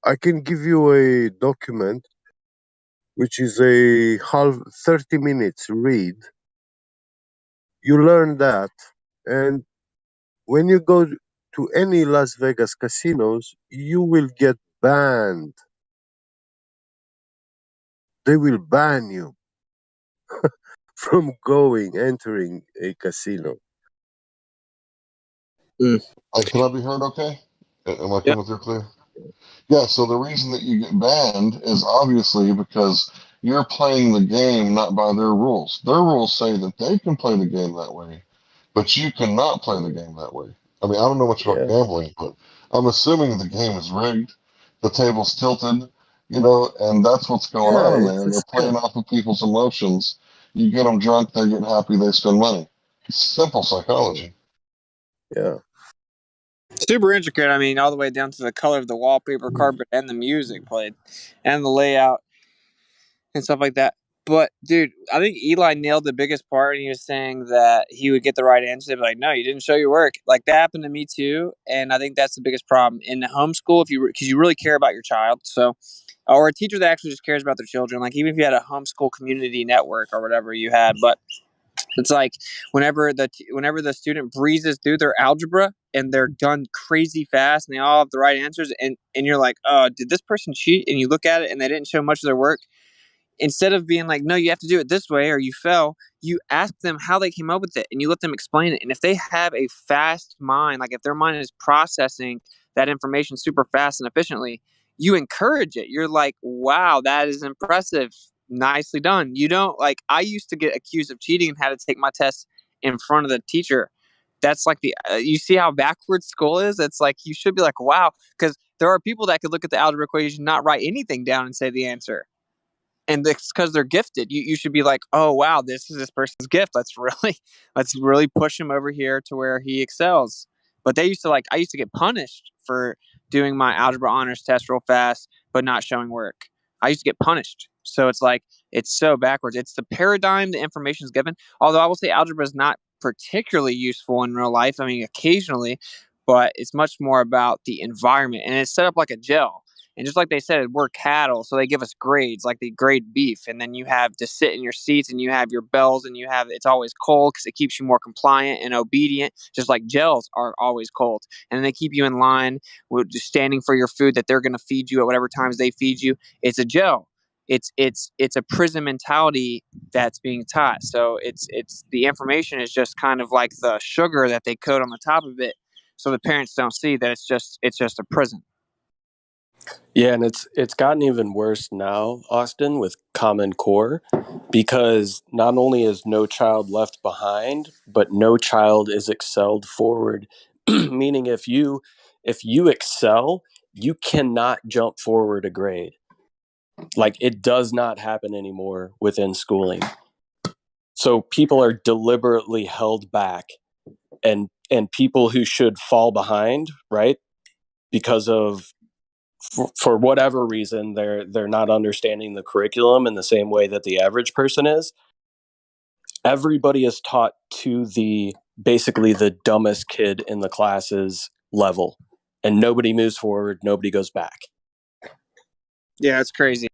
I can give you a document which is a half 30 minutes read. You learn that, and when you go to any Las Vegas casinos, you will get banned. They will ban you from entering a casino. Can I be heard okay? Am I Yep. coming through clear? Yeah, so the reason that you get banned is obviously because you're playing the game not by their rules. Their rules say that they can play the game that way, but you cannot play the game that way. I mean, I don't know much about Yeah, gambling, but I'm assuming the game is rigged, the table's tilted, you know, and that's what's going yeah, on in it's there. a And they're playing scam. off of people's emotions. You get them drunk, they get happy, they spend money. Simple psychology. Yeah. Super intricate. I mean, all the way down to the color of the wallpaper, carpet, and the music played, and the layout and stuff like that. But dude, I think Eli nailed the biggest part, and he was saying that he would get the right answer. They'd be like, "No, you didn't show your work." Like that happened to me too, and I think that's the biggest problem in homeschool. If you because you really care about your child, so or a teacher that actually just cares about their children. Like even if you had a homeschool community network or whatever you had, but it's like whenever the student breezes through their algebra and they're done crazy fast and they all have the right answers, and you're like, "Oh, did this person cheat?" And you look at it and they didn't show much of their work, instead of being like, no, you have to do it this way or you fell, you ask them how they came up with it and you let them explain it. And if they have a fast mind, like if their mind is processing that information super fast and efficiently, you encourage it. You're like, wow, that is impressive. Nicely done. You don't like, I used to get accused of cheating and had to take my test in front of the teacher. That's like you see how backwards school is? It's like, you should be like, wow, because there are people that could look at the algebra equation, not write anything down and say the answer, and it's because they're gifted. You should be like, oh wow, this is this person's gift. Let's really push him over here to where he excels. But they used to like I used to get punished for doing my algebra honors test real fast but not showing work. I used to get punished. So it's like it's so backwards. It's the paradigm the information is given. Although I will say algebra is not particularly useful in real life. I mean, occasionally, but it's much more about the environment, and it's set up like a gel. And just like they said, we're cattle, so they give us grades, like they grade beef. And then you have to sit in your seats, and you have your bells, and you have it's always cold because it keeps you more compliant and obedient. Just like gels are always cold, and then they keep you in line with just standing for your food that they're going to feed you at whatever times they feed you. It's a gel. It's a prison mentality that's being taught. So it's the information is just kind of like the sugar that they coat on the top of it, so the parents don't see that it's just a prison. Yeah, and it's gotten even worse now, Austin, with Common Core, because not only is no child left behind, but no child is excelled forward. Meaning if you excel, you cannot jump forward a grade. Like it does not happen anymore within schooling. So people are deliberately held back, and people who should fall behind, right? Because of for whatever reason they're not understanding the curriculum in the same way that the average person is. Everybody is taught to the basically the dumbest kid in the classes level, and nobody moves forward, nobody goes back. Yeah, it's crazy.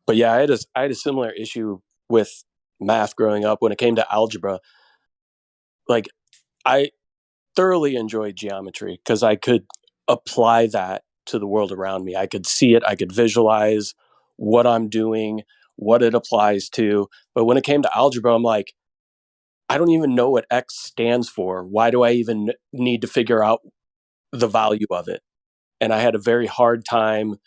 But yeah, I had a similar issue with math growing up when it came to algebra. Like I thoroughly enjoyed geometry because I could apply that to the world around me. I could see it, I could visualize what I'm doing, what it applies to. But when it came to algebra, I'm like, I don't even know what X stands for. Why do I even need to figure out the value of it? And I had a very hard time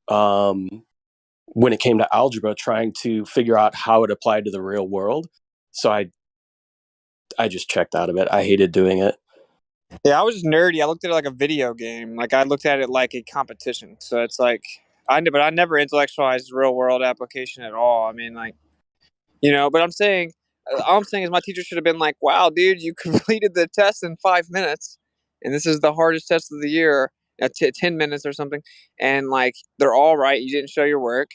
when it came to algebra trying to figure out how it applied to the real world. So I just checked out of it. I hated doing it. Yeah, I was just nerdy. I looked at it like a video game. Like I looked at it like a competition. So it's like but I never intellectualized real world application at all. I mean, like, but all I'm saying is my teacher should have been like, "Wow, dude, you completed the test in 5 minutes, and this is the hardest test of the year, 10 minutes or something." And like, they're all right. You didn't show your work.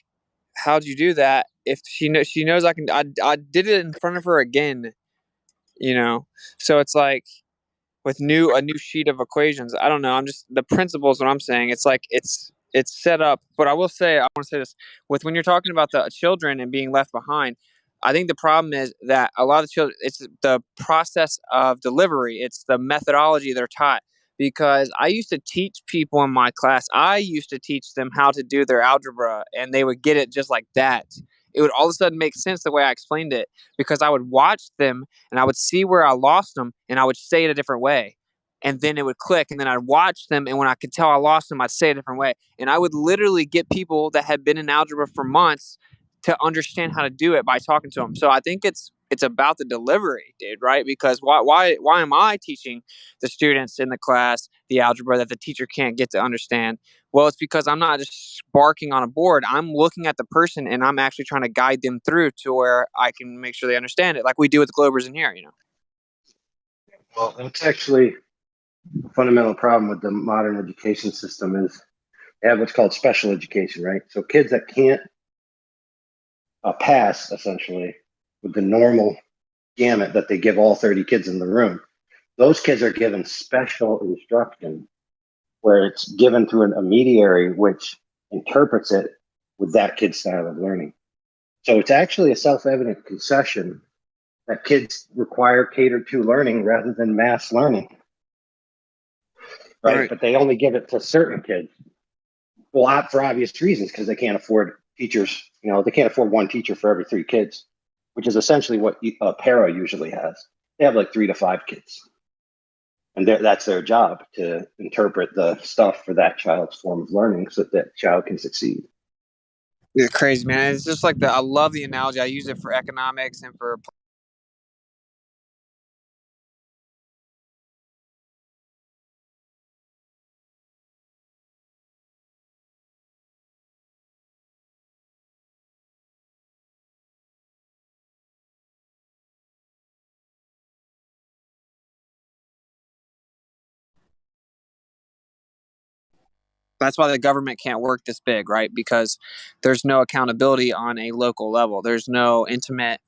How'd you do that? If she knows I can. I did it in front of her again. So it's like with a new sheet of equations. I don't know. I'm just the principles. What I'm saying, it's like it's set up. But I will say, I want to say this with when you're talking about the children and being left behind. I think the problem is that a lot of the children, it's the process of delivery. It's the methodology they're taught. Because I used to teach people in my class, I used to teach them how to do their algebra, and they would get it just like that. It would all of a sudden make sense the way I explained it because I would watch them and I would see where I lost them and I would say it a different way. And then it would click. And then I'd watch them. And when I could tell I lost them, I'd say it a different way. And I would literally get people that had been in algebra for months to understand how to do it by talking to them. So I think it's about the delivery, dude, right? Because why am I teaching the students in the class the algebra that the teacher can't get to understand? Well, it's because I'm not just barking on a board. I'm looking at the person and I'm actually trying to guide them through to where I can make sure they understand it, like we do with the Globers in here, Well, that's actually a fundamental problem with the modern education system is they have what's called special education, right? So kids that can't pass essentially with the normal gamut that they give all 30 kids in the room, those kids are given special instruction where it's given through an intermediary which interprets it with that kid's style of learning. So it's actually a self-evident concession that kids require catered to learning rather than mass learning. Right? But they only give it to certain kids. Well, for obvious reasons, because they can't afford teachers. They can't afford one teacher for every 3 kids, which is essentially what a para usually has. They have like 3 to 5 kids. And that's their job, to interpret the stuff for that child's form of learning so that child can succeed. It's crazy, man. It's just like I love the analogy. I use it for economics and for that's why the government can't work this big, right? Because there's no accountability on a local level. There's no intimate.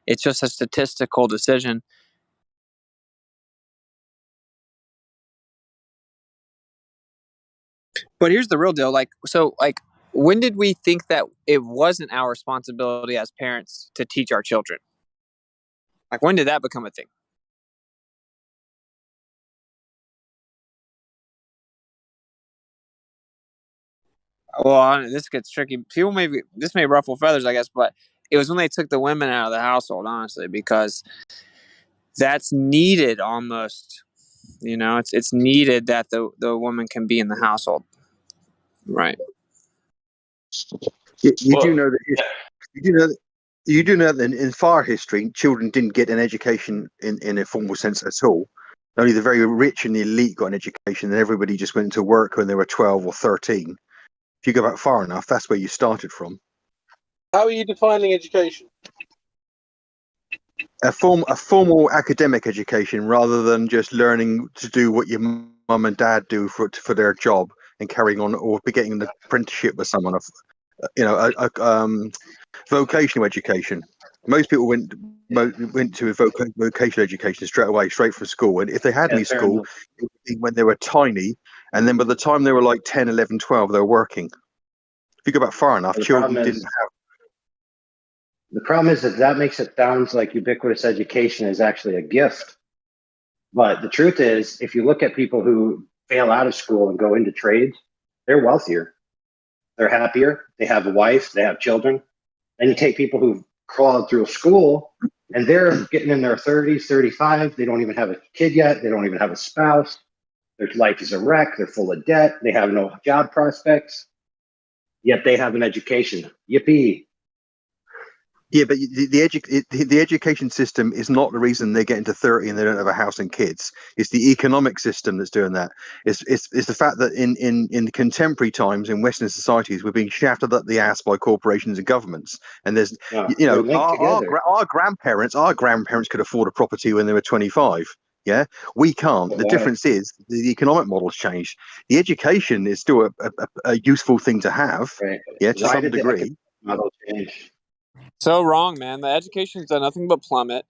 It's just a statistical decision. But here's the real deal. When did we think that it wasn't our responsibility as parents to teach our children? Like, when did that become a thing? Well, this gets tricky. This may ruffle feathers, I guess, but it was when they took the women out of the household, honestly, because that's needed almost. It's needed that the woman can be in the household, right? You do Well, know that you do know that in far history, children didn't get an education in a formal sense at all. Only the very rich and the elite got an education, and everybody just went to work when they were 12 or 13. If you go back far enough, that's where you started from. How are you defining education? A formal academic education, rather than just learning to do what your mum and dad do for their job and carrying on, or getting an apprenticeship with someone. Vocational education. Most people went to a vocational education straight from school, and if they had any school, it would be when they were tiny, and then by the time they were like 10, 11, 12, they were working. If you go back far enough, children didn't have. The problem is that makes it sound like ubiquitous education is actually a gift. But the truth is, if you look at people who fail out of school and go into trades, they're wealthier. They're happier. They have a wife. They have children. And you take people who crawling through school, and they're getting in their 30s, 35. They don't even have a kid yet. They don't even have a spouse. Their life is a wreck. They're full of debt. They have no job prospects, yet they have an education. Yippee. Yeah, but the education system is not the reason they get into 30 and they don't have a house and kids. It's the economic system that's doing that. It's the fact that in contemporary times in Western societies we're being shafted up the ass by corporations and governments. And there's They're linked together. our grandparents could afford a property when they were 25. Yeah, we can't. The difference is the economic model's changed. The education is still a useful thing to have. Right. Yeah, to some degree. Model change. So wrong, man. The education's done nothing but plummet.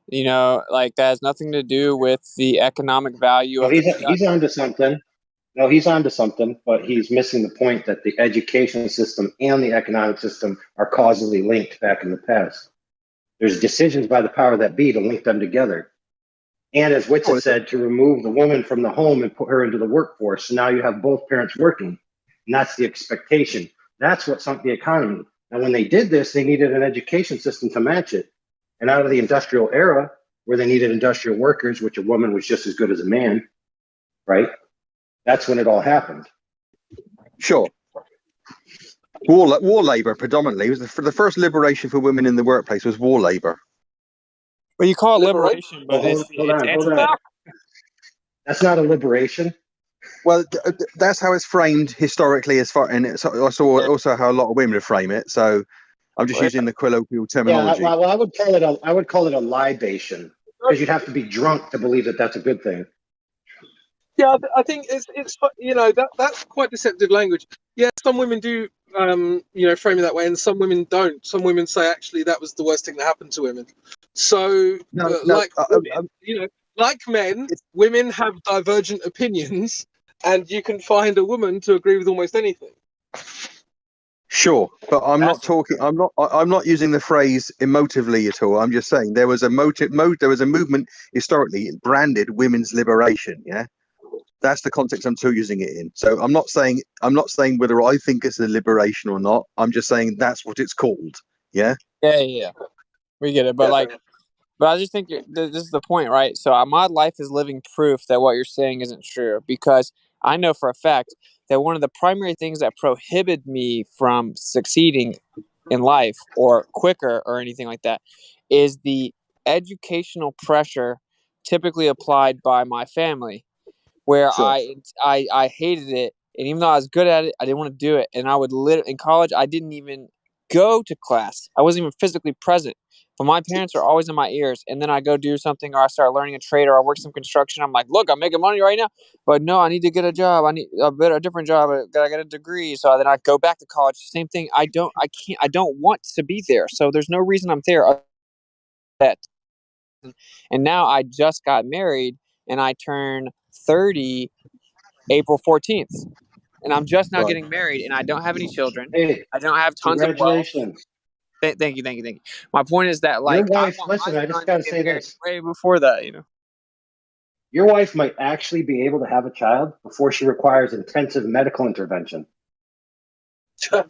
You know, like that has nothing to do with the economic value of the He's onto something. No, he's onto something, but he's missing the point that the education system and the economic system are causally linked back in the past. There's decisions by the power that be to link them together. And as Witz has said, to remove the woman from the home and put her into the workforce. So now you have both parents working. And that's the expectation. That's what sunk the economy. And when they did this, they needed an education system to match it. And out of the industrial era, where they needed industrial workers, which a woman was just as good as a man, right? That's when it all happened. Sure. War labor predominantly was the first liberation for women in the workplace was war labor. Well, you call it liberation, but it's anti-fal. That's not a liberation. Well, that's how it's framed historically, as far, and it's also how a lot of women frame it. So I'm just using the colloquial terminology. Yeah, well, I would call it a libation, because you'd have to be drunk to believe that that's a good thing. Yeah, I think it's you know, that's quite deceptive language. Yeah, some women do you know, frame it that way, and some women don't. Some women say actually that was the worst thing that happened to women. So you know, like men, women have divergent opinions, and you can find a woman to agree with almost anything. Sure, but I'm not using the phrase emotively at all. I'm just saying there was a there was a movement historically branded women's liberation. Yeah. That's the context I'm still using it in. So I'm not saying whether I think it's a liberation or not. I'm just saying that's what it's called. Yeah. Yeah. We get it, but but I just think this is the point, right? So my life is living proof that what you're saying isn't true, because I know for a fact that one of the primary things that prohibit me from succeeding in life or quicker or anything like that is the educational pressure typically applied by my family, where I hated it, and even though I was good at it, I didn't want to do it. And I would in college, I didn't even go to class. I wasn't even physically present. But my parents are always in my ears, and then I go do something, or I start learning a trade, or I work some construction. I'm like, look, I'm making money right now, but no, I need to get a job. I need a different job. I gotta get a degree. So then I go back to college. Same thing. I don't want to be there. So there's no reason I'm there. That. And now I just got married, and I turn 30 April 14th. And I'm just now getting married, and I don't have any children. Hey, I don't have tons of wealth. Thank you. My point is that, like, your wife, listen, I just got to say this. Way before that, you know. Your wife might actually be able to have a child before she requires intensive medical intervention. You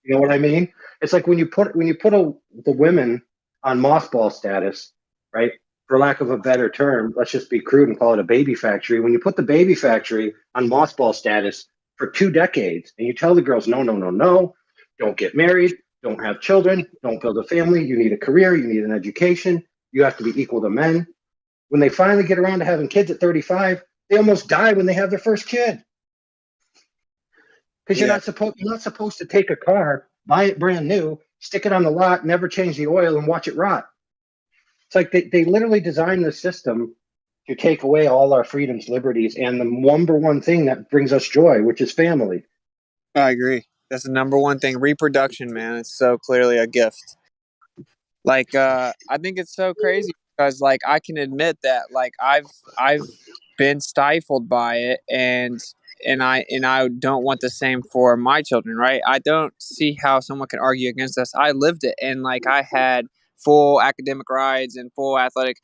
know what I mean? It's like when you put the women on mothball status, right? For lack of a better term, let's just be crude and call it a baby factory. When you put the baby factory on mothball status for 2 decades, and you tell the girls, no, don't get married, don't have children, don't build a family, you need a career, you need an education, you have to be equal to men. When they finally get around to having kids at 35, they almost die when they have their first kid. Because you're not supposed to take a car, buy it brand new, stick it on the lot, never change the oil, and watch it rot. It's like they literally designed the system to take away all our freedoms, liberties, and the number one thing that brings us joy, which is family. I agree. That's the number one thing. Reproduction, man. It's so clearly a gift. Like, I think it's so crazy because, like, I can admit that, like, I've been stifled by it, and I don't want the same for my children, right? I don't see how someone can argue against us. I lived it, and like I had full academic rides and full athletic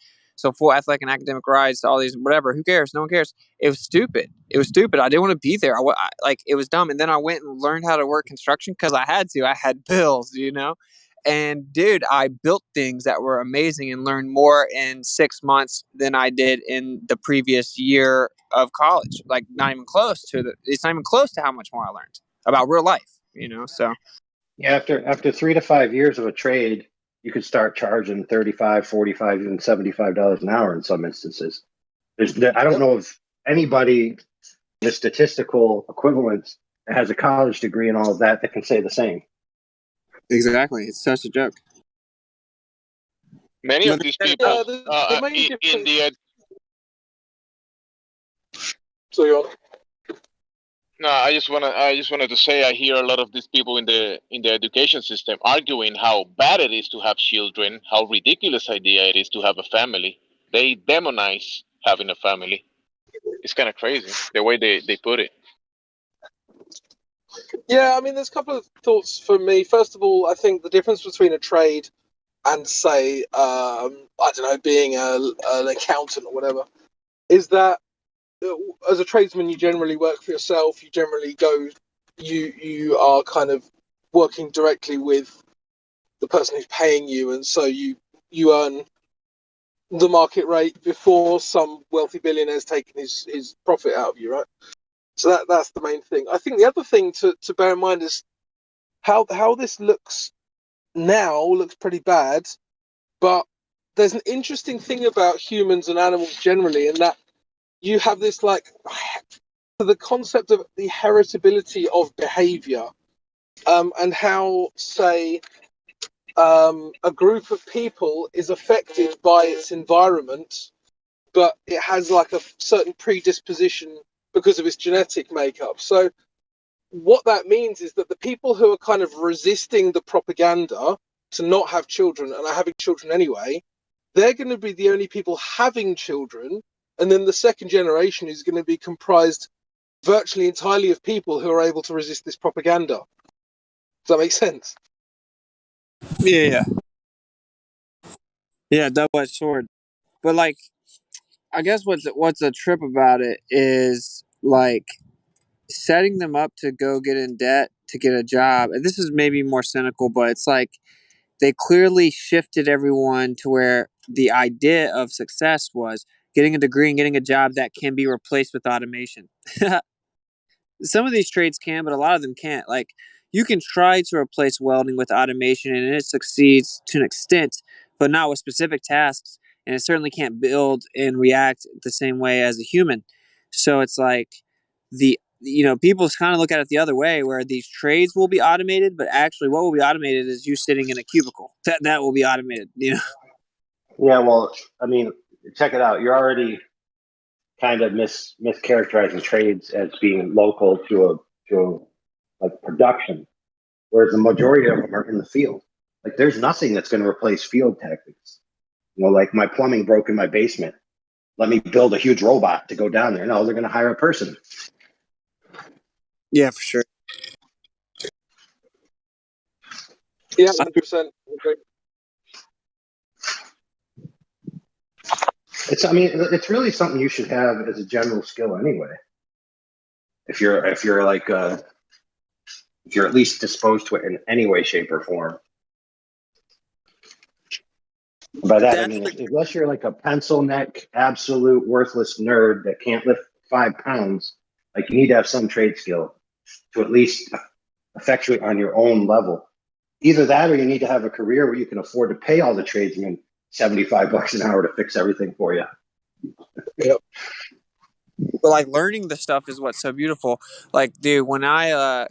and academic rides to all these whatever. Who cares? No one cares. It was stupid. I didn't want to be there. Like, it was dumb. And then I went and learned how to work construction because I had to. I had bills, you know. And dude, I built things that were amazing and learned more in 6 months than I did in the previous year of college. Like it's not even close to how much more I learned about real life, so. Yeah, after 3 to 5 years of a trade, you could start charging 35, 45, even $75 an hour in some instances. I don't know of anybody the statistical equivalence that has a college degree and all of that can say the same. Exactly. It's such a joke. Many of these people the main in the so you're no, I just wanted to say I hear a lot of these people in the education system arguing how bad it is to have children, how ridiculous idea it is to have a family. They demonize having a family. It's kind of crazy the way they put it. Yeah, I mean, there's a couple of thoughts for me. First of all, I think the difference between a trade and, say, I don't know, being an accountant or whatever, is that as a tradesman, you generally work for yourself. You generally you are kind of working directly with the person who's paying you, and so you earn the market rate before some wealthy billionaire's taking his profit out of you, right? So that's the main thing. I think the other thing to bear in mind is how this looks now looks pretty bad, but there's an interesting thing about humans and animals generally, in that you have this the concept of the heritability of behavior, and how, say, a group of people is affected by its environment, but it has like a certain predisposition because of its genetic makeup. So what that means is that the people who are kind of resisting the propaganda to not have children and are having children anyway, they're going to be the only people having children. And then the second generation is going to be comprised virtually entirely of people who are able to resist this propaganda. Does that make sense? Yeah. Yeah, double-edged sword. But like, I guess what's a trip about it is like setting them up to go get in debt to get a job. And this is maybe more cynical, but it's like they clearly shifted everyone to where the idea of success was getting a degree and getting a job that can be replaced with automation. Some of these trades can, but a lot of them can't. Like, you can try to replace welding with automation and it succeeds to an extent, but not with specific tasks. And it certainly can't build and react the same way as a human. So it's like people kind of look at it the other way, where these trades will be automated, but actually what will be automated is you sitting in a cubicle. That will be automated. Yeah, well, I mean, check it out. You're already kind of mischaracterizing trades as being local to like production, whereas the majority of them are in the field. Like, there's nothing that's going to replace field tactics. Like my plumbing broke in my basement. Let me build a huge robot to go down there. No, they're going to hire a person. Yeah, for sure. Yeah, 100%. It's really something you should have as a general skill anyway. If you're if you're at least disposed to it in any way, shape, or form. By that, I mean, unless you're like a pencil neck, absolute worthless nerd that can't lift 5 pounds, like, you need to have some trade skill to at least effectuate on your own level. Either that, or you need to have a career where you can afford to pay all the tradesmen $75 an hour to fix everything for you. Yep. But like, learning the stuff is what's so beautiful. Like, dude, when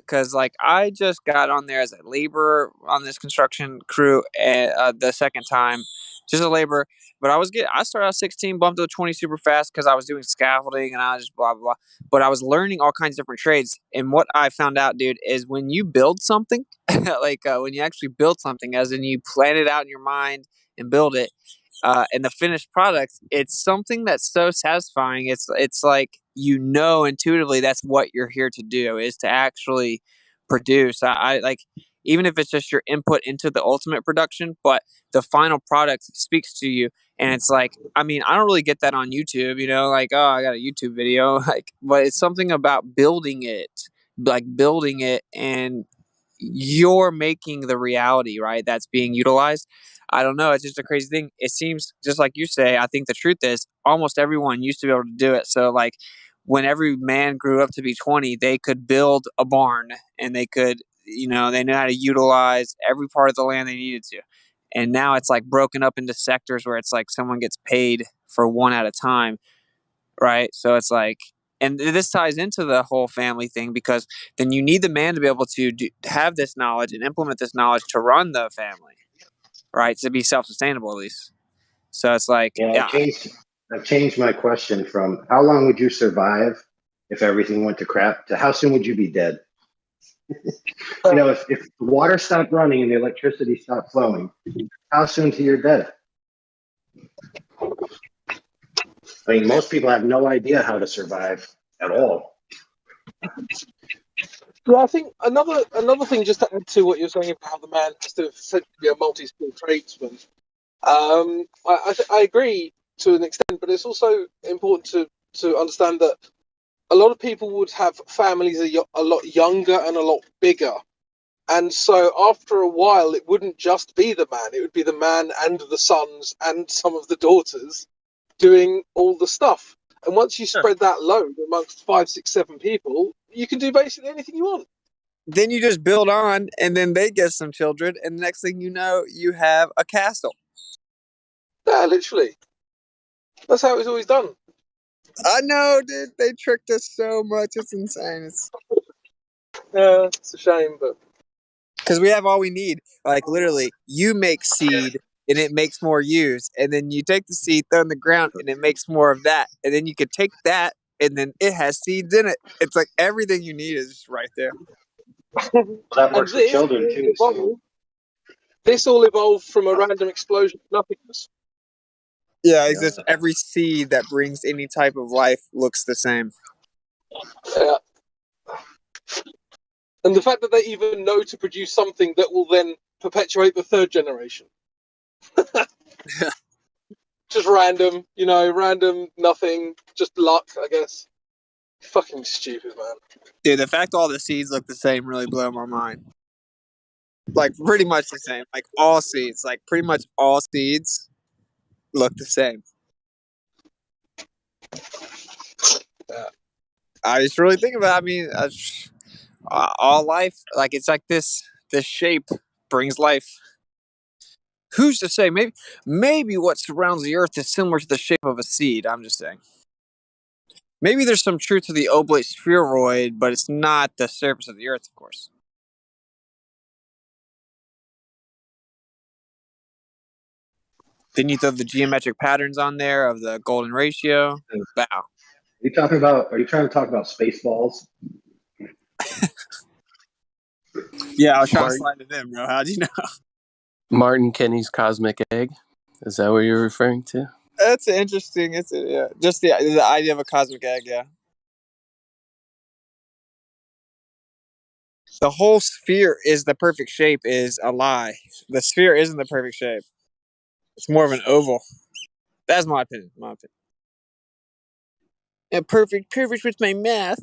cause like I just got on there as a laborer on this construction crew, and the second time, just a laborer. But I started out 16, bumped to 20 super fast because I was doing scaffolding and I just blah blah blah. But I was learning all kinds of different trades. And what I found out, dude, is when you build something, when you actually build something, as in you plan it out in your mind and build it, and the finished product, it's something that's so satisfying. It's like, intuitively that's what you're here to do, is to actually produce. I like, even if it's just your input into the ultimate production, but the final product speaks to you. And it's like, I mean, I don't really get that on YouTube, like, oh, I got a YouTube video, like, but it's something about building it, and you're making the reality, right, that's being utilized. I don't know. It's just a crazy thing. It seems just like you say. I think the truth is almost everyone used to be able to do it. So like when every man grew up to be 20, they could build a barn and they could, they knew how to utilize every part of the land they needed to. And now it's like broken up into sectors where it's like someone gets paid for one at a time, right? So it's like, and this ties into the whole family thing because then you need the man to be able to have this knowledge and implement this knowledge to run the family, right? To be self-sustainable at least. So it's like, Yeah, yeah, I've changed my question from how long would you survive if everything went to crap to how soon would you be dead? If the water stopped running and the electricity stopped flowing, how soon till you're dead? I mean, most people have no idea how to survive at all. Yeah, I think another thing, just to add to what you're saying about how the man has to essentially be a multi-skilled tradesman. I agree to an extent, but it's also important to understand that a lot of people would have families a lot younger and a lot bigger. And so after a while, it wouldn't just be the man. It would be the man and the sons and some of the daughters doing all the stuff. And once you spread that load amongst 5, 6, 7 people, you can do basically anything you want. Then you just build on and then they get some children. And the next thing you know, you have a castle. Yeah, literally. That's how it was always done. I know, dude. They tricked us so much. It's insane. It's a shame, but because we have all we need. Like literally, you make seed and it makes more ewes, and then you take the seed, throw in the ground, and it makes more of that, and then you could take that, and then it has seeds in it. It's like everything you need is just right there. Well, that works for children too. So. This all evolved from a random explosion of nothingness. Yeah, exactly. Every seed that brings any type of life looks the same. Yeah. And the fact that they even know to produce something that will then perpetuate the third generation. Just random, random, nothing, just luck, I guess. Fucking stupid, man. Dude, the fact all the seeds look the same really blew my mind. Like, pretty much the same. Like, all seeds. Like, pretty much all seeds look the same. Yeah. I just really think about it. I mean, all life, like, it's like this shape brings life. Who's to say? Maybe what surrounds the earth is similar to the shape of a seed. I'm just saying. Maybe there's some truth to the oblate spheroid, but it's not the surface of the earth, of course. Then you throw the geometric patterns on there of the golden ratio. Wow. Are you trying to talk about Spaceballs? Yeah, I was trying to slide it in, bro. How'd you know? Martin Kenny's cosmic egg. Is that what you're referring to? That's interesting. Just the idea of a cosmic egg. Yeah. The whole sphere is the perfect shape is a lie. The sphere isn't the perfect shape. It's more of an oval. That's my opinion. And perfect with my math.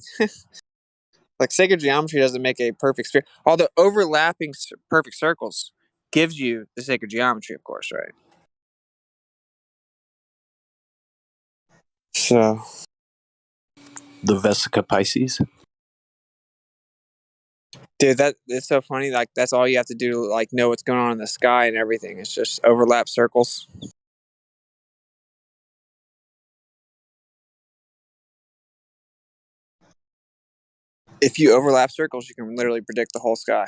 Like sacred geometry doesn't make a perfect sphere. Although overlapping perfect circles gives you the sacred geometry, of course, right? So The Vesica Pisces. dude, it's so funny. Like that's all you have to do to like know what's going on in the sky and everything. It's just overlap circles. If you overlap circles, you can literally predict the whole sky.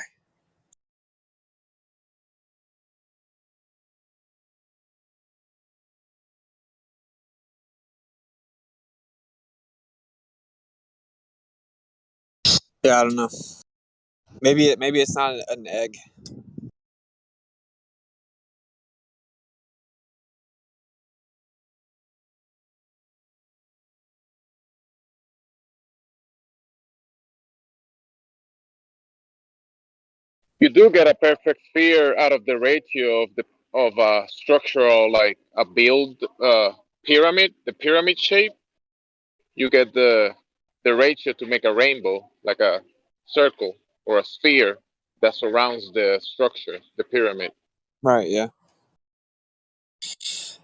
Yeah, I don't know. Maybe it's not an egg. You do get a perfect sphere out of the ratio of a structural, like a build pyramid, the pyramid shape. You get the ratio to make a rainbow, like a circle or a sphere that surrounds the structure, the pyramid. Right. Yeah.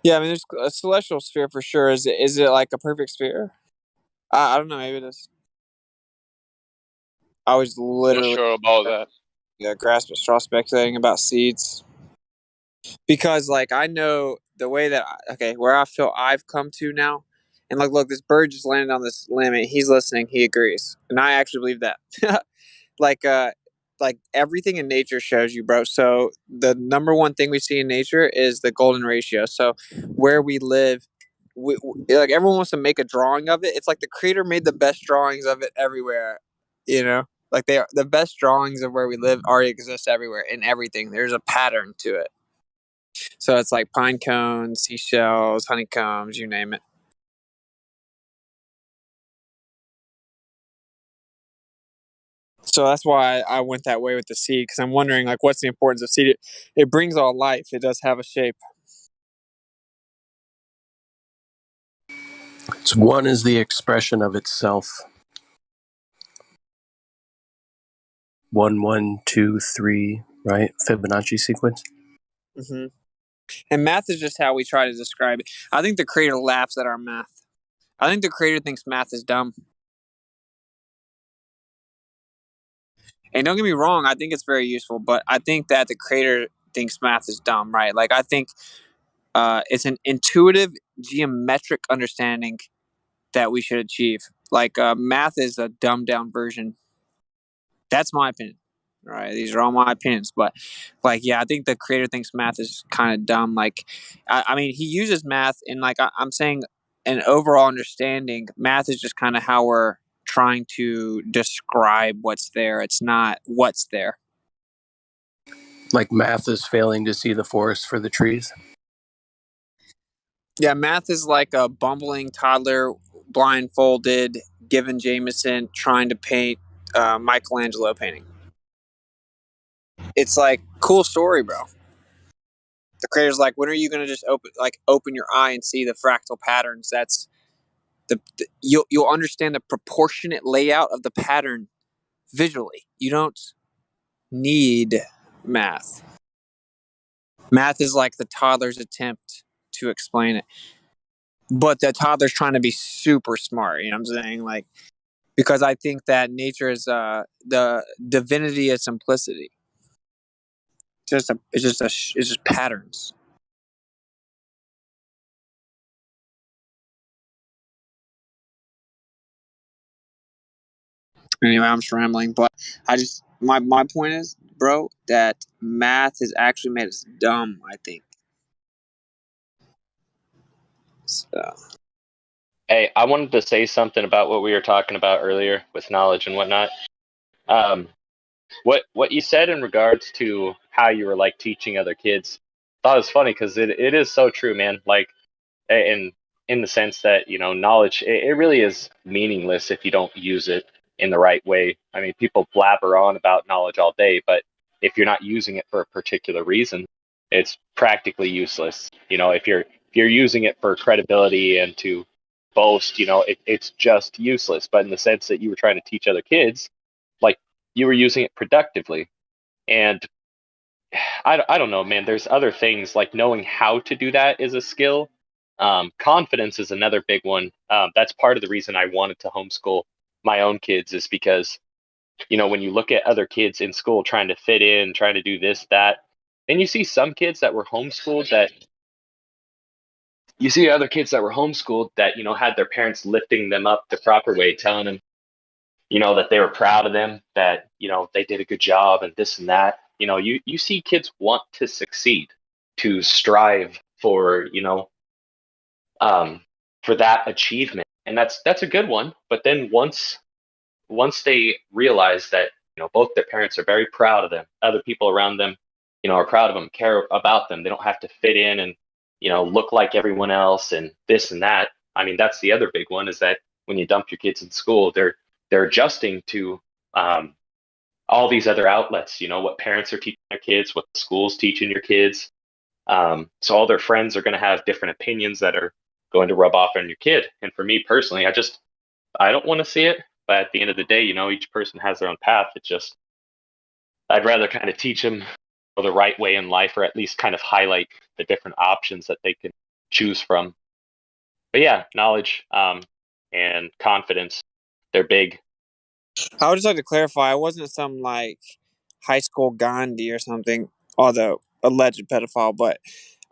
Yeah. I mean, there's a celestial sphere for sure. Is it like a perfect sphere? I don't know. Maybe it is. I was Not literally sure about that. grasp at straw speculating about seeds because, like, I know the way that where I feel I've come to now, and look, this bird just landed on this limb. And he's listening. He agrees, and I actually believe that. like uh like everything in nature shows you, bro. So the number one thing we see in nature is the golden ratio. So where we live, like everyone wants to make a drawing of it. It's like the creator made the best drawings of it everywhere, you know, like they are the best drawings of where we live already exist everywhere in everything. There's a pattern to it. So it's like pine cones, seashells, honeycombs, you name it. So that's why I went that way with the seed, because I'm wondering, like, what's the importance of seed? It brings all life. It does have a shape. It's one is the expression of itself. 1, 1, 2, 3, right? Fibonacci sequence. Mm-hmm. And math is just how we try to describe it. I think the creator laughs at our math. I think the creator thinks math is dumb. And don't get me wrong, I think it's very useful, but I think that the creator thinks math is dumb, right? Like, I think it's an intuitive geometric understanding that we should achieve. Like, math is a dumbed down version. That's my opinion. Right? These are all my opinions, but like, yeah, I think the creator thinks math is kind of dumb. Like, I mean, he uses math in, like, I'm saying, an overall understanding. Math is just kind of how we're trying to describe what's there. It's not what's there. Like math is failing to see the forest for the trees. Yeah, math is like a bumbling toddler, blindfolded, given Jameson, trying to paint Michelangelo painting. It's like, cool story, bro. The creator's like, when are you going to just open your eye and see the fractal patterns? That's you'll understand the proportionate layout of the pattern visually. You don't need math. Math is like the toddler's attempt to explain it, but the toddler's trying to be super smart. You know what I'm saying? Like, because I think that nature is the divinity of simplicity. It's just patterns. Anyway, I'm just rambling, but my point is, bro, that math has actually made us dumb, I think. So. Hey, I wanted to say something about what we were talking about earlier with knowledge and whatnot. What you said in regards to how you were like teaching other kids, I thought it was funny because it is so true, man. Like, in the sense that, you know, knowledge, it really is meaningless if you don't use it in the right way. I mean, people blabber on about knowledge all day, but if you're not using it for a particular reason, it's practically useless. You know, if you're using it for credibility and to boast, you know, it's just useless. But in the sense that you were trying to teach other kids, like, you were using it productively. And I don't know, man. There's other things like knowing how to do that is a skill. Confidence is another big one. That's part of the reason I wanted to homeschool my own kids, is because, you know, when you look at other kids in school trying to fit in, trying to do this, that, and you see some kids that were homeschooled that you see other kids that were homeschooled that, you know, had their parents lifting them up the proper way, telling them, you know, that they were proud of them, that, you know, they did a good job and this and that. You know, you see kids want to succeed, to strive for, you know, for that achievement. And that's a good one. But then once they realize that, you know, both their parents are very proud of them, other people around them, you know, are proud of them, care about them, they don't have to fit in and, you know, look like everyone else and this and that. I mean, that's the other big one, is that when you dump your kids in school, they're adjusting to um, all these other outlets. You know, what parents are teaching their kids, what the school's teaching your kids. So all their friends are going to have different opinions that are going to rub off on your kid. And for me personally, I don't want to see it. But at the end of the day, you know, each person has their own path. It's just, I'd rather kind of teach them the right way in life, or at least kind of highlight the different options that they can choose from. But yeah, knowledge and confidence, they're big. I would just like to clarify, I wasn't some like high school Gandhi or something, although alleged pedophile, but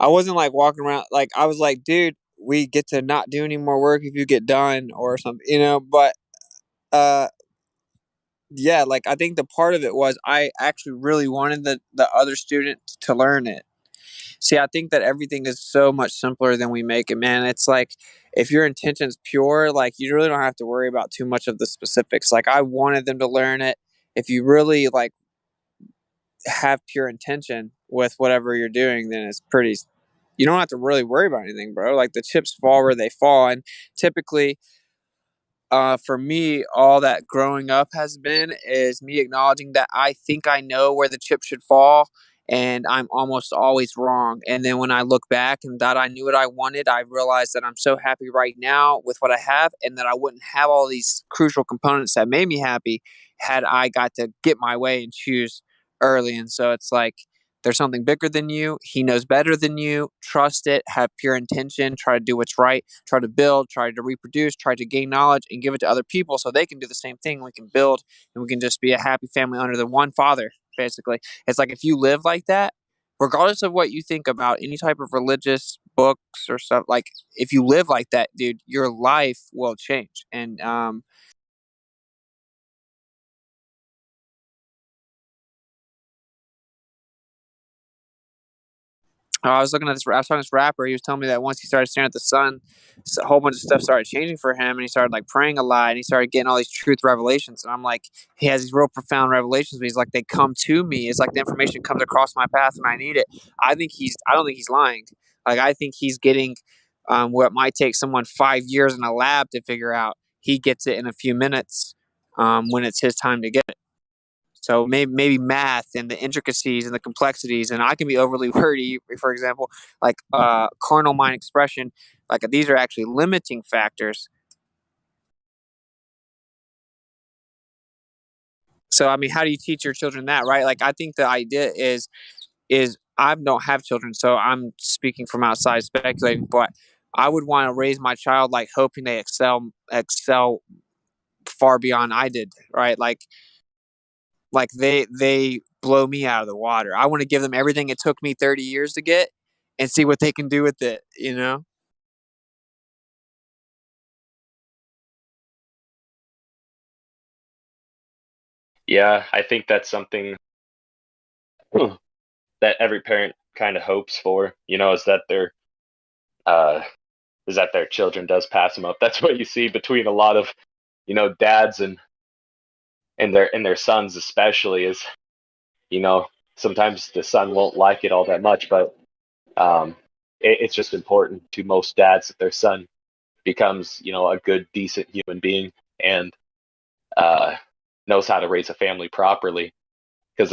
I wasn't like walking around like I was like, dude, we get to not do any more work if you get done or something, you know, but uh yeah, like I think the part of it was I actually really wanted the other students to learn it. See, I think that everything is so much simpler than we make it, man. It's like if your intention's pure, like you really don't have to worry about too much of the specifics. Like I wanted them to learn it. If you really like have pure intention with whatever you're doing, then it's pretty you don't have to really worry about anything, bro. Like the chips fall where they fall. And typically for me, all that growing up has been is me acknowledging that I think I know where the chip should fall, and I'm almost always wrong. And then when I look back and that I knew what I wanted, I realized that I'm so happy right now with what I have, and that I wouldn't have all these crucial components that made me happy had I got to get my way and choose early. And so it's like there's something bigger than you. He knows better than you. Trust it. Have pure intention. Try to do what's right. Try to build. Try to reproduce. Try to gain knowledge and give it to other people so they can do the same thing. We can build and we can just be a happy family under the one Father, basically. It's like if you live like that, regardless of what you think about any type of religious books or stuff, like if you live like that, dude, your life will change. And I was looking at this. I was talking to this rapper. He was telling me that once he started staring at the sun, a whole bunch of stuff started changing for him, and he started like praying a lot, and he started getting all these truth revelations. And I'm like, he has these real profound revelations, but he's like, they come to me. It's like the information comes across my path when I need it. I don't think he's lying. Like I think he's getting what might take someone 5 years in a lab to figure out. He gets it in a few minutes when it's his time to get it. So maybe math and the intricacies and the complexities, and I can be overly wordy. For example, like carnal mind expression, like these are actually limiting factors. So I mean, how do you teach your children that, right? Like I think the idea is I don't have children, so I'm speaking from outside speculating, but I would want to raise my child like hoping they excel far beyond I did, right? Like they blow me out of the water. I want to give them everything it took me 30 years to get and see what they can do with it, you know? Yeah, I think that's something that every parent kind of hopes for, uh, is that their children does pass them up. That's what you see between a lot of, dads and their sons, especially, is, you know, sometimes the son won't like it all that much, but um, it's just important to most dads that their son becomes, a good, decent human being and uh, knows how to raise a family properly. Because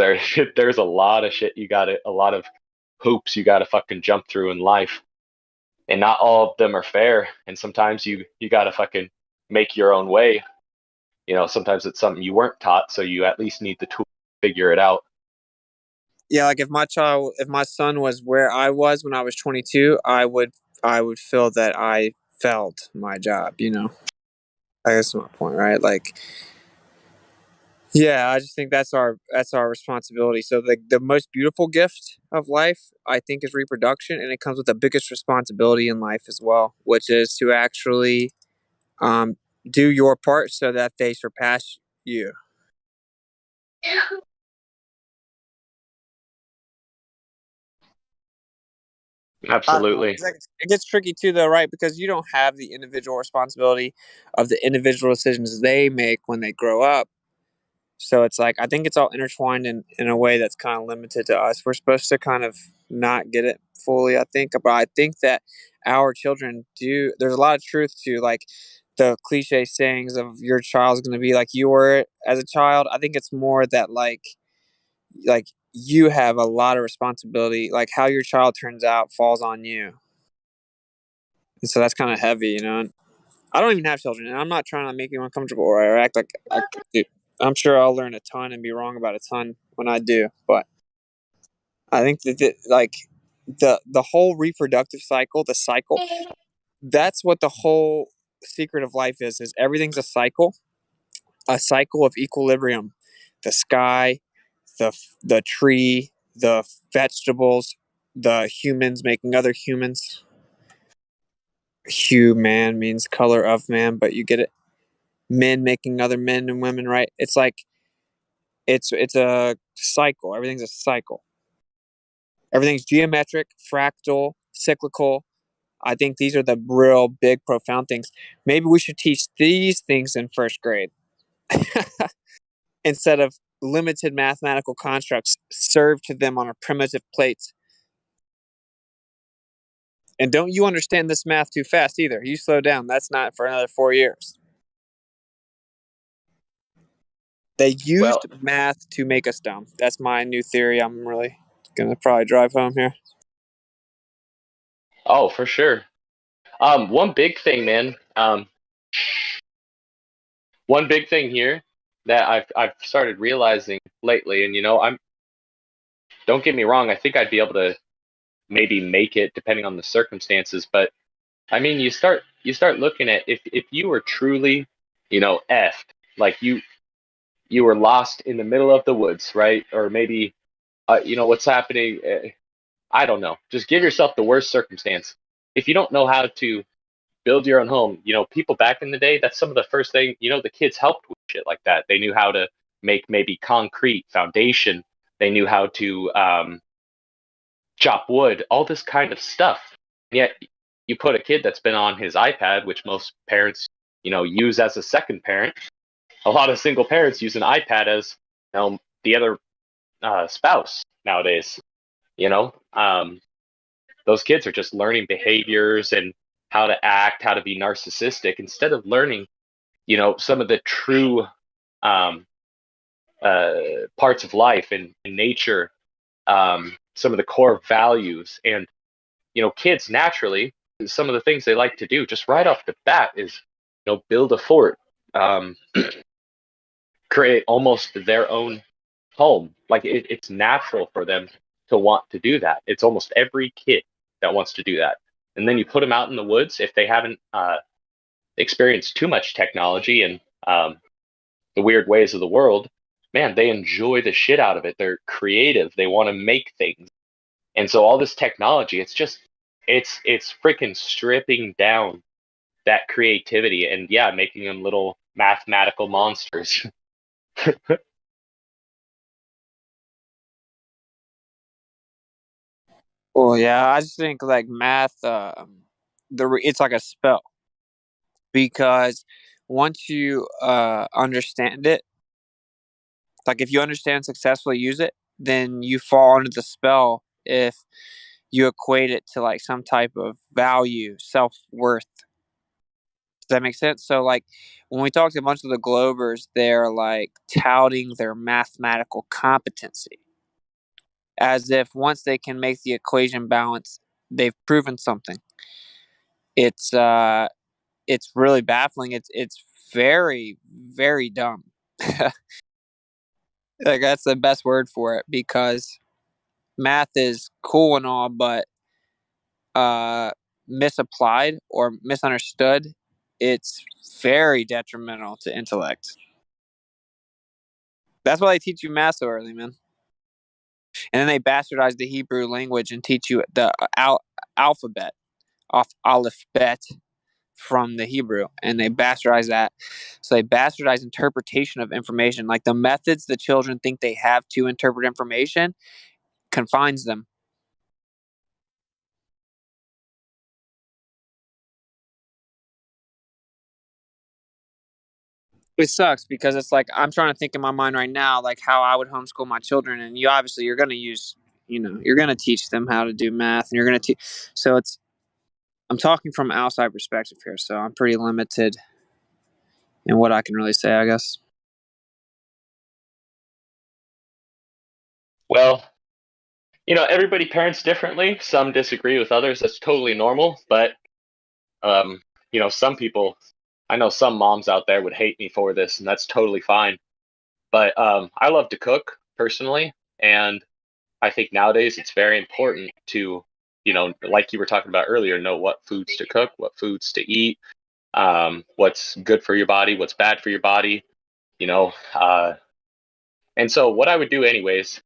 there's a lot of shit a lot of hoops you gotta fucking jump through in life, and not all of them are fair. And sometimes you gotta fucking make your own way. Sometimes it's something you weren't taught, so you at least need the tool to figure it out. Yeah, like if my son was where I was when I was 22, I would feel that I failed my job, you know. I guess that's my point, right? Like yeah, I just think that's our responsibility. So the most beautiful gift of life, I think, is reproduction, and it comes with the biggest responsibility in life as well, which is to actually um, do your part so that they surpass you. I don't know. Absolutely. It gets tricky too, though, right? Because you don't have the individual responsibility of the individual decisions they make when they grow up. So it's like I think it's all intertwined in a way that's kind of limited to us. We're supposed to kind of not get it fully, I think, but I think that our children do. There's a lot of truth to like the cliche sayings of your child's going to be like you were as a child. I think it's more that like you have a lot of responsibility. Like how your child turns out falls on you, and so that's kind of heavy, you know. I don't even have children, and I'm not trying to make you uncomfortable or act like dude, I'm sure I'll learn a ton and be wrong about a ton when I do. But I think that like the whole reproductive cycle, the cycle, that's what the whole secret of life is everything's a cycle of equilibrium. The sky, the the tree, the vegetables, the humans making other humans. Human means color of man, but you get it. Men making other men and women, right? It's like it's a cycle. Everything's a cycle. Everything's geometric, fractal, cyclical. I think these are the real big, profound things. Maybe we should teach these things in first grade instead of limited mathematical constructs served to them on a primitive plate. And don't you understand this math too fast either. You slow down. That's not for another 4 years. They Well, used math to make us dumb. That's my new theory. I'm really going to probably drive home here. oh, for sure. One big thing, man. One big thing here that I've started realizing lately, and I'm don't get me wrong, I think I'd be able to maybe make it depending on the circumstances, but I mean, you start looking at if you were truly, effed, like you were lost in the middle of the woods, right? Or maybe what's happening, I don't know. Just give yourself the worst circumstance. If you don't know how to build your own home, people back in the day, that's some of the first thing, the kids helped with shit like that. They knew how to make maybe concrete foundation. They knew how to chop wood, all this kind of stuff. Yet you put a kid that's been on his iPad, which most parents, use as a second parent. A lot of single parents use an iPad as, the other spouse nowadays. You know, those kids are just learning behaviors and how to act, how to be narcissistic, instead of learning, some of the true um, parts of life and nature, some of the core values. And kids naturally, some of the things they like to do just right off the bat is, build a fort, um, create almost their own home. Like it's natural for them to want to do that. It's almost every kid that wants to do that. And then you put them out in the woods if they haven't experienced too much technology and the weird ways of the world. Man, they enjoy the shit out of it. They're creative. They want to make things. And so all this technology, it's freaking stripping down that creativity and yeah, making them little mathematical monsters. Well, yeah, I just think like math, it's like a spell because once you understand it, like if you understand successfully use it, then you fall under the spell if you equate it to like some type of value, self worth. Does that make sense? So like when we talk to a bunch of the Globers, they're like touting their mathematical competency as if once they can make the equation balance, they've proven something. It's it's really baffling. It's very very dumb. Like that's the best word for it because math is cool and all, but uh, misapplied or misunderstood, it's very detrimental to intellect. That's why they teach you math so early, man. And then they bastardize the Hebrew language and teach you the alphabet, off aleph bet from the Hebrew, and they bastardize that. So they bastardize interpretation of information. Like the methods the children think they have to interpret information confines them. It sucks because it's like I'm trying to think in my mind right now, like how I would homeschool my children, and you're going to use, you're going to teach them how to do math, and you're going to teach. So I'm talking from outside perspective here, so I'm pretty limited in what I can really say, I guess. Well, everybody parents differently. Some disagree with others. That's totally normal. But, um, some people, I know some moms out there would hate me for this, and that's totally fine. But I love to cook. personally. And I think nowadays it's very important to, like you were talking about earlier, know what foods to cook, what foods to eat, what's good for your body, what's bad for your body, you know. And so what I would do anyways,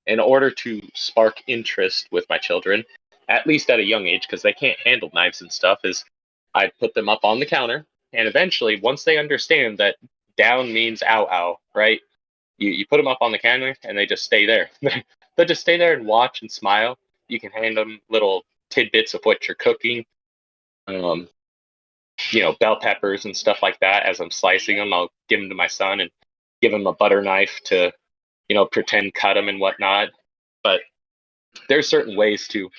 in order to spark interest with my children, at least at a young age, because they can't handle knives and stuff, is I'd put them up on the counter. And eventually, once they understand that down means ow ow, right? You put them up on the counter and they just stay there. They'll just stay there and watch and smile. You can hand them little tidbits of what you're cooking, um, bell peppers and stuff like that. As I'm slicing them, I'll give them to my son and give him a butter knife to, pretend cut them and whatnot. But there's certain ways to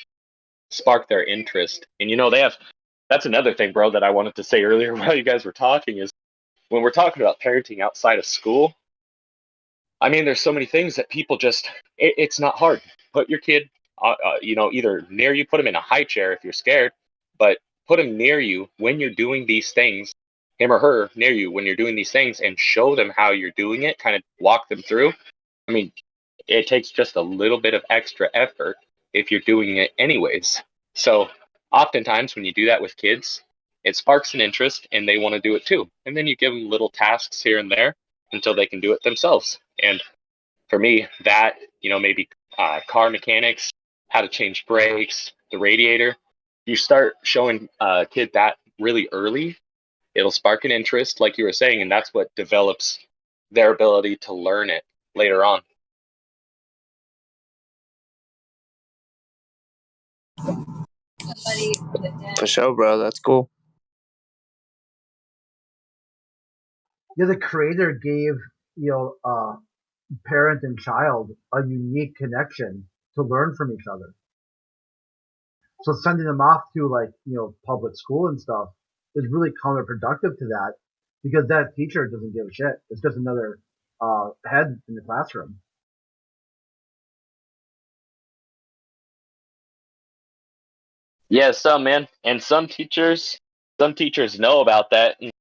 spark their interest. And, that's another thing, bro, that I wanted to say earlier while you guys were talking is when we're talking about parenting outside of school, I mean, there's so many things that people just, it's not hard. Put your kid, either near you, put him in a high chair if you're scared, but put him near you when you're doing these things, him or her near you when you're doing these things, and show them how you're doing it, kind of walk them through. I mean, it takes just a little bit of extra effort if you're doing it anyways. So oftentimes when you do that with kids, it sparks an interest and they want to do it too. And then you give them little tasks here and there until they can do it themselves. And for me, that, maybe car mechanics, how to change brakes, the radiator, you start showing a kid that really early, it'll spark an interest, like you were saying, and that's what develops their ability to learn it later on. For sure, bro. That's cool. Yeah, the creator gave parent and child a unique connection to learn from each other. So sending them off to public school and stuff is really counterproductive to that because that teacher doesn't give a shit. It's just another head in the classroom. Yeah, some man, and some teachers know about that. And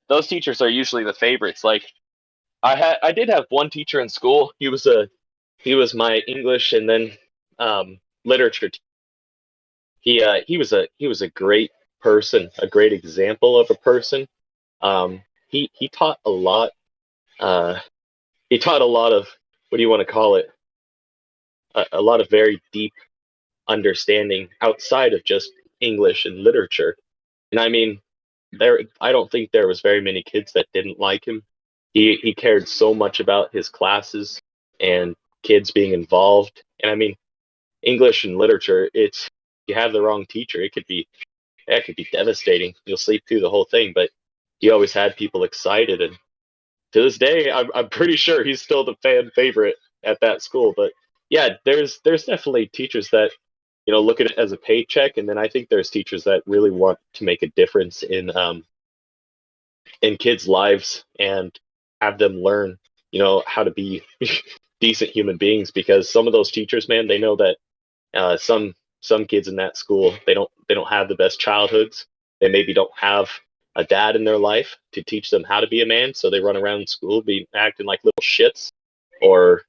those teachers are usually the favorites. Like I did have one teacher in school. He was my English and then literature teacher. He was a great person, a great example of a person. He taught a lot. He taught a lot of, what do you want to call it? A lot of very deep understanding outside of just English and literature. And I mean, I don't think there was very many kids that didn't like him. He cared so much about his classes and kids being involved. And I mean, English and literature, you have the wrong teacher, that could be devastating. You'll sleep through the whole thing, but he always had people excited. And to this day, I'm pretty sure he's still the fan favorite at that school. But yeah, there's definitely teachers that look at it as a paycheck, and then I think there's teachers that really want to make a difference in kids' lives and have them learn, how to be decent human beings. Because some of those teachers, man, they know that some kids in that school, they don't have the best childhoods. They maybe don't have a dad in their life to teach them how to be a man, so they run around school acting like little shits. Or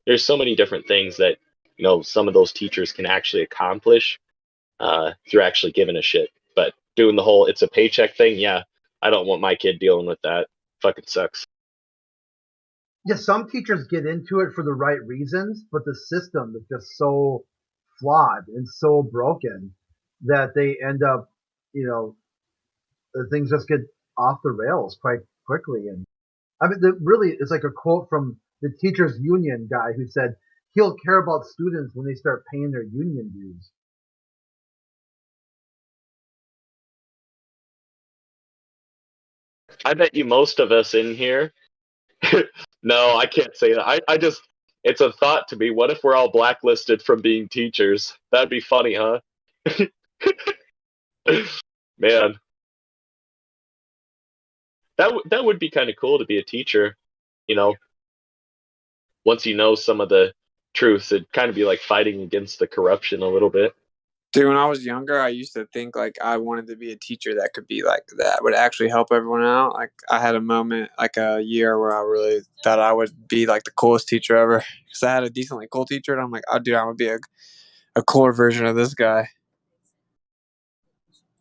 there's so many different things that some of those teachers can actually accomplish through actually giving a shit. But doing the whole it's a paycheck thing, yeah, I don't want my kid dealing with that. Fucking sucks. Yeah, some teachers get into it for the right reasons, but the system is just so flawed and so broken that they end up, things just get off the rails quite quickly. And I mean, really, it's like a quote from the teachers union guy who said he'll care about students when they start paying their union dues. I bet you most of us in here. No, I can't say that. I just, it's a thought to me. What if we're all blacklisted from being teachers? That'd be funny, huh? Man, that would be kind of cool to be a teacher. You know, once you know some of the truths, it'd kind of be like fighting against the corruption a little bit. Dude, when I was younger, I used to think like I wanted to be a teacher that could be like that would actually help everyone out. Like I had a moment, like a year, where I really thought I would be like the coolest teacher ever because I had a decently cool teacher, and I'm like, oh, dude, I would be a cooler version of this guy.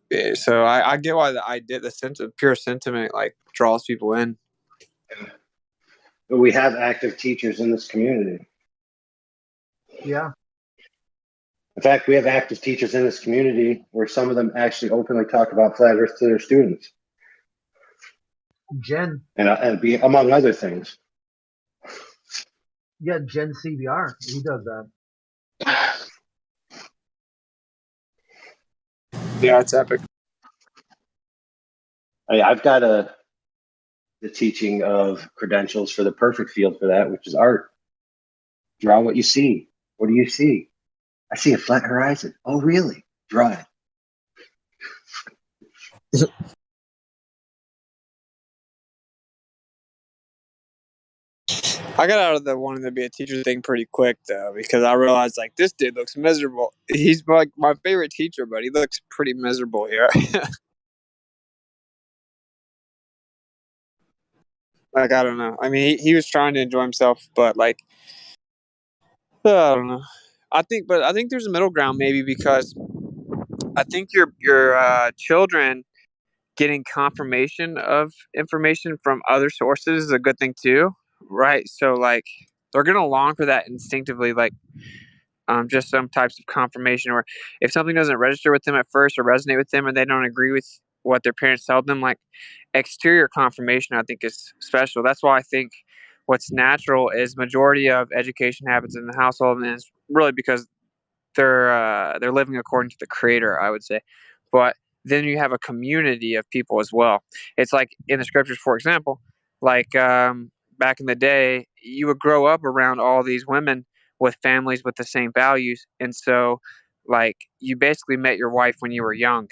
Yeah, so I get why I did the sense of pure sentiment like draws people in. But we have active teachers in this community. Yeah. In fact, we have active teachers in this community where some of them actually openly talk about flat Earth to their students. Jen. And be among other things. Yeah, Jen CBR. He does that. Yeah, it's epic. I've got the teaching of credentials for the perfect field for that, which is art. Draw what you see. What do you see? I see a flat horizon. Oh, really? Draw it. I got out of the wanting to be a teacher thing pretty quick though, because I realized like this dude looks miserable. He's like my favorite teacher, but he looks pretty miserable here. Like I don't know. I mean, he was trying to enjoy himself, but like I don't know. I think there's a middle ground maybe because I think your children getting confirmation of information from other sources is a good thing too, right? So like they're gonna long for that instinctively, like just some types of confirmation, or if something doesn't register with them at first or resonate with them, and they don't agree with what their parents tell them, like exterior confirmation, I think is special. That's why I think what's natural is majority of education happens in the household, and it's really because they're living according to the creator, I would say. But then you have a community of people as well. It's like in the scriptures, for example, like back in the day, you would grow up around all these women with families with the same values, and so like you basically met your wife when you were young.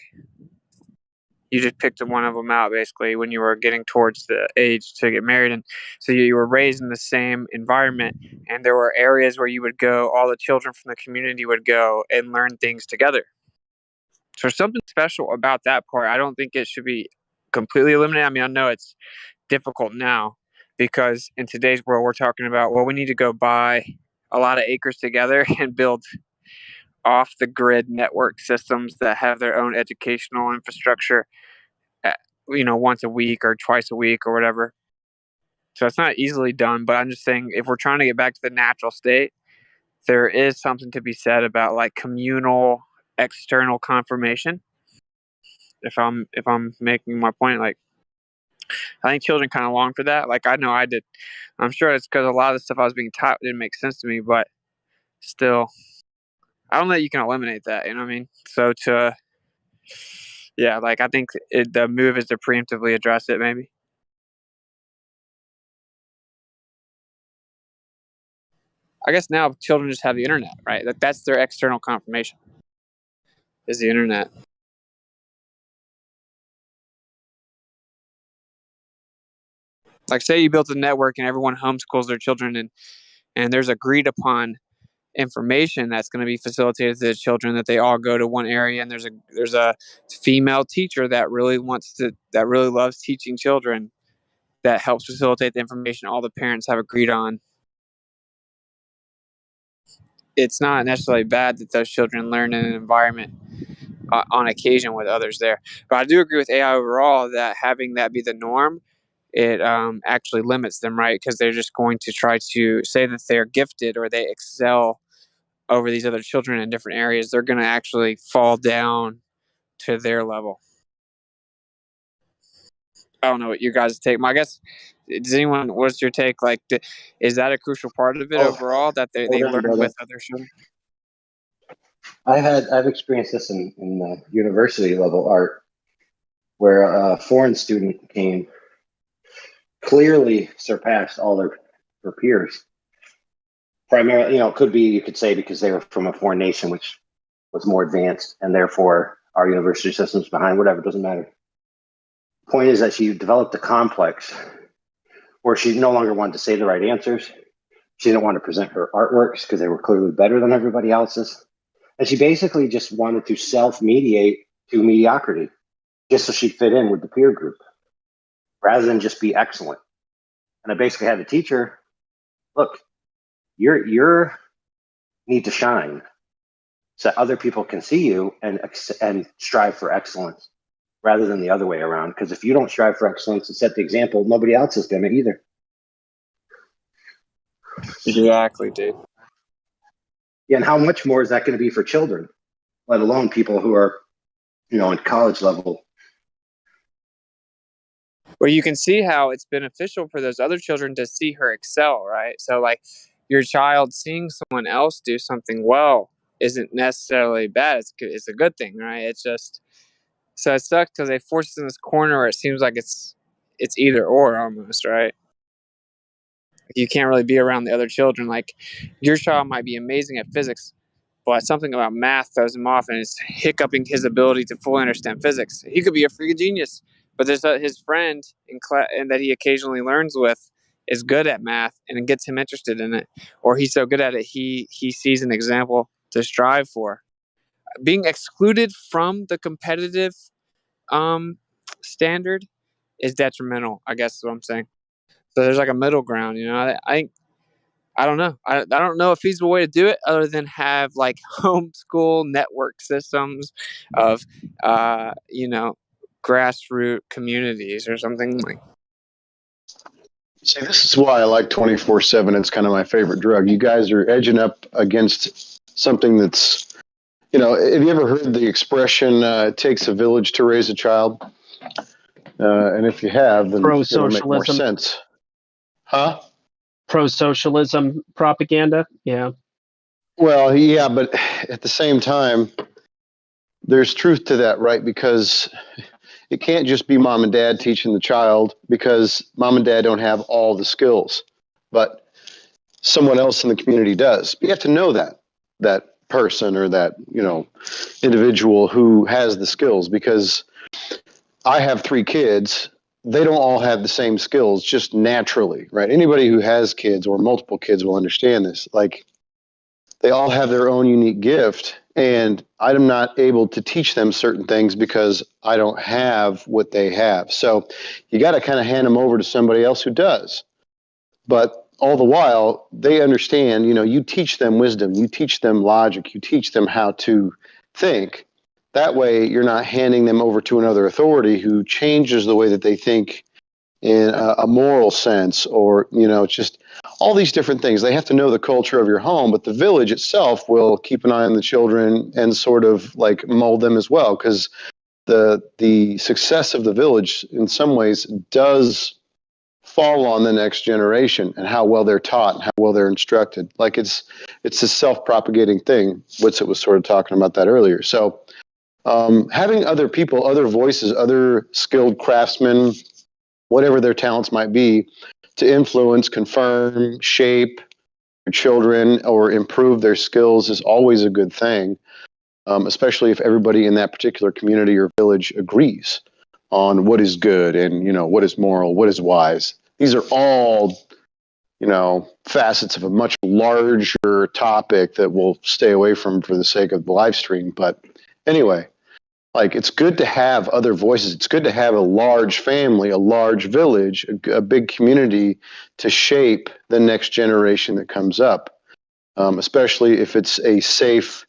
You just picked one of them out basically when you were getting towards the age to get married, and so you were raised in the same environment, and there were areas where you would go, all the children from the community would go and learn things together. So there's something special about that part. I don't think it should be completely eliminated. I mean, I know it's difficult now because in today's world we're talking about, well, we need to go buy a lot of acres together and build off the grid network systems that have their own educational infrastructure, once a week or twice a week or whatever. So it's not easily done, but I'm just saying if we're trying to get back to the natural state, there is something to be said about like communal external confirmation. If I'm making my point, like I think children kind of long for that. Like I know I did. I'm sure it's because a lot of the stuff I was being taught didn't make sense to me, but still, I don't know that you can eliminate that. You know what I mean? So yeah, like I think the move is to preemptively address it. Maybe. I guess now children just have the internet, right? Like that's their external confirmation. Is the internet. Like say you built a network and everyone homeschools their children, and there's agreed upon information that's going to be facilitated to the children, that they all go to one area, and there's a female teacher that really loves teaching children, that helps facilitate the information all the parents have agreed on. It's not necessarily bad that those children learn in an environment on occasion with others there. But I do agree with AI overall that having that be the norm, it actually limits them, right? Because they're just going to try to say that they're gifted or they excel over these other children in different areas. They're going to actually fall down to their level. I don't know what you guys take. I guess, what's your take? Like, is that a crucial part of it overall, that they Hold on, learn brother. with other children? I've experienced this in university level art, where a foreign student came, clearly surpassed all their peers. Primarily, it could be, you could say, because they were from a foreign nation, which was more advanced, and therefore our university system's behind. Whatever, doesn't matter. Point is that she developed a complex where she no longer wanted to say the right answers. She didn't want to present her artworks because they were clearly better than everybody else's. And she basically just wanted to self-mediate to mediocrity, just so she'd fit in with the peer group, rather than just be excellent. And I basically had to teach her, look, you're need to shine so other people can see you and strive for excellence rather than the other way around. Because if you don't strive for excellence and set the example, nobody else is going to either. Exactly, dude. Yeah, and how much more is that going to be for children, let alone people who are, in college level? Well, you can see how it's beneficial for those other children to see her excel, right? So, like, your child seeing someone else do something well isn't necessarily bad. It's a good thing, right? It's just, so it sucks because they force us in this corner where it seems like it's either or almost, right? You can't really be around the other children. Like, your child might be amazing at physics, but something about math throws him off and it's hiccuping his ability to fully understand physics. He could be a freaking genius, but there's his friend in class and that he occasionally learns with is good at math and it gets him interested in it, or he's so good at it he sees an example to strive for. Being excluded from the competitive standard is detrimental, I guess is what I'm saying. So there's like a middle ground, I don't know. I don't know a feasible way to do it other than have like homeschool network systems of, grassroots communities or something like. See, this is why I like 24/7. It's kind of my favorite drug. You guys are edging up against something that's, have you ever heard the expression, it takes a village to raise a child? And if you have, then it'll make more sense. Huh? Pro-socialism propaganda. Yeah. Well, yeah, but at the same time, there's truth to that, right? Because it can't just be mom and dad teaching the child because mom and dad don't have all the skills, but someone else in the community does. You have to know that person or that, individual who has the skills, because I have 3 kids. They don't all have the same skills just naturally, right? Anybody who has kids or multiple kids will understand this. Like, they all have their own unique gift, and I'm not able to teach them certain things because I don't have what they have. So you got to kind of hand them over to somebody else who does. But all the while, they understand, you teach them wisdom, you teach them logic, you teach them how to think. That way, you're not handing them over to another authority who changes the way that they think in a moral sense, or, just all these different things. They have to know the culture of your home, but the village itself will keep an eye on the children and sort of like mold them as well, because the success of the village in some ways does fall on the next generation and how well they're taught and how well they're instructed. Like, it's a self-propagating thing. Witsit was sort of talking about that earlier. So having other people, other voices, other skilled craftsmen, whatever their talents might be, to influence, confirm, shape your children or improve their skills is always a good thing, especially if everybody in that particular community or village agrees on what is good and, what is moral, what is wise. These are all, facets of a much larger topic that we'll stay away from for the sake of the live stream. But anyway, like, it's good to have other voices. It's good to have a large family, a large village, a big community to shape the next generation that comes up, especially if it's a safe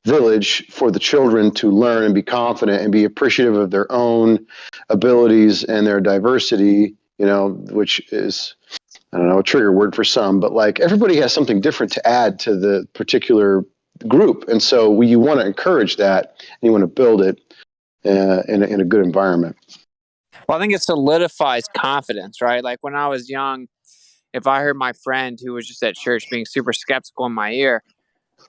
village for the children to learn and be confident and be appreciative of their own abilities and their diversity, which is, I don't know, a trigger word for some, but like, everybody has something different to add to the particular group. And so you want to encourage that, and you want to build it in a good environment. Well, I think it solidifies confidence, right? Like, when I was young, if I heard my friend who was just at church being super skeptical in my ear,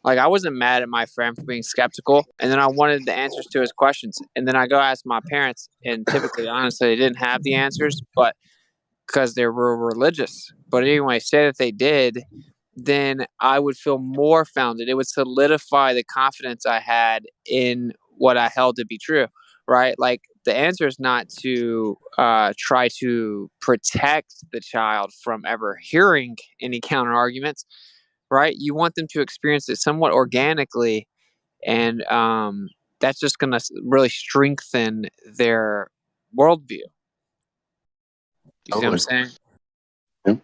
like, I wasn't mad at my friend for being skeptical, and then I wanted the answers to his questions. And then I go ask my parents, and typically, honestly, they didn't have the answers, but because they were religious. But anyway, say that they did, then I would feel more founded. It would solidify the confidence I had in what I held to be true, right? Like, the answer is not to try to protect the child from ever hearing any counter arguments, right? You want them to experience it somewhat organically and that's just going to really strengthen their worldview. You see what I'm saying? Yeah.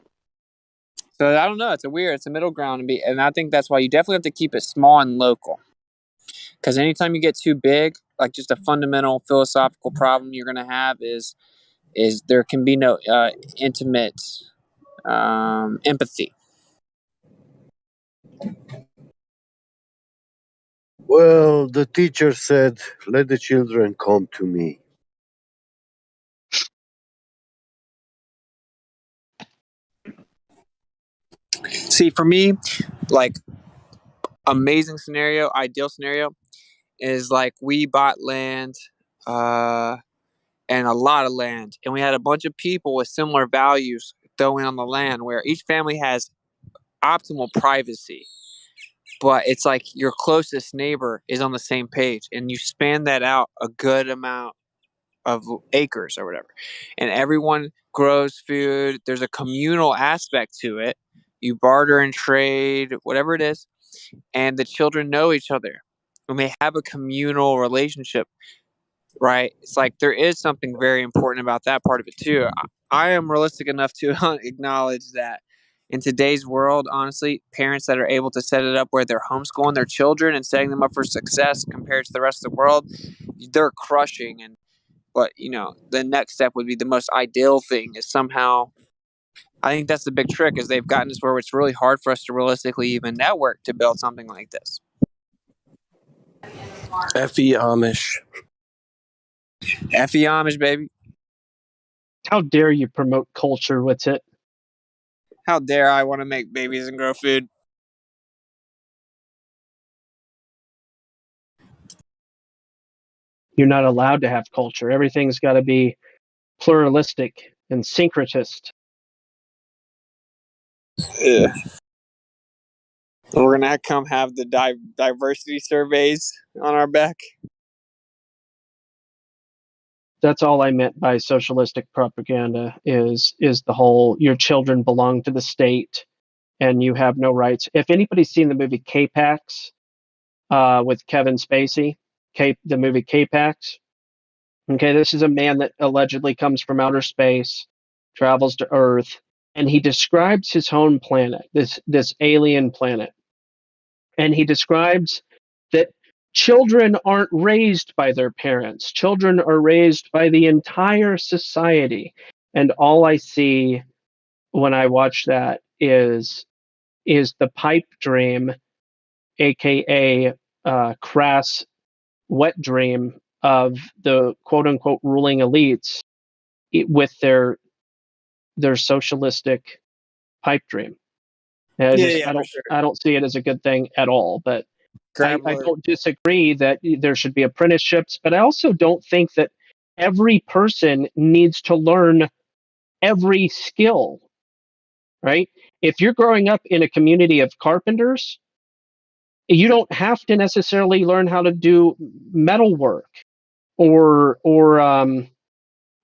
So I don't know. It's a middle ground, and I think that's why you definitely have to keep it small and local. Because anytime you get too big, like just a fundamental philosophical problem you're going to have is there can be no intimate empathy. Well, the teacher said, let the children come to me. See, for me, like amazing scenario, ideal scenario is like we bought land and a lot of land, and we had a bunch of people with similar values throw in on the land where each family has optimal privacy, but it's like your closest neighbor is on the same page, and you span that out a good amount of acres or whatever, and everyone grows food. There's a communal aspect to it. You barter and trade, whatever it is, and the children know each other and they have a communal relationship, right? It's like there is something very important about that part of it too. I am realistic enough to acknowledge that in today's world, honestly, parents that are able to set it up where they're homeschooling their children and setting them up for success compared to the rest of the world, they're crushing. And but the next step would be the most ideal thing is somehow. I think that's the big trick is they've gotten us where it's really hard for us to realistically even network to build something like this. F.E. Amish. F.E. Amish, baby. How dare you promote culture with it? How dare I want to make babies and grow food? You're not allowed to have culture. Everything's got to be pluralistic and syncretist. Yeah. We're gonna come have the diversity surveys on our back. That's all I meant by socialistic propaganda is the whole your children belong to the state and you have no rights. If anybody's seen the movie K-Pax with Kevin Spacey, the movie K-Pax, okay, this is a man that allegedly comes from outer space, travels to Earth, and he describes his home planet, this alien planet, and he describes that children aren't raised by their parents. Children are raised by the entire society. And all I see when I watch that is the pipe dream, aka crass wet dream of the quote unquote ruling elites with their socialistic pipe dream. And Yeah, for sure. I don't see it as a good thing at all. But I Grab don't disagree that there should be apprenticeships, but I also don't think that every person needs to learn every skill, right? If you're growing up in a community of carpenters, you don't have to necessarily learn how to do metal work or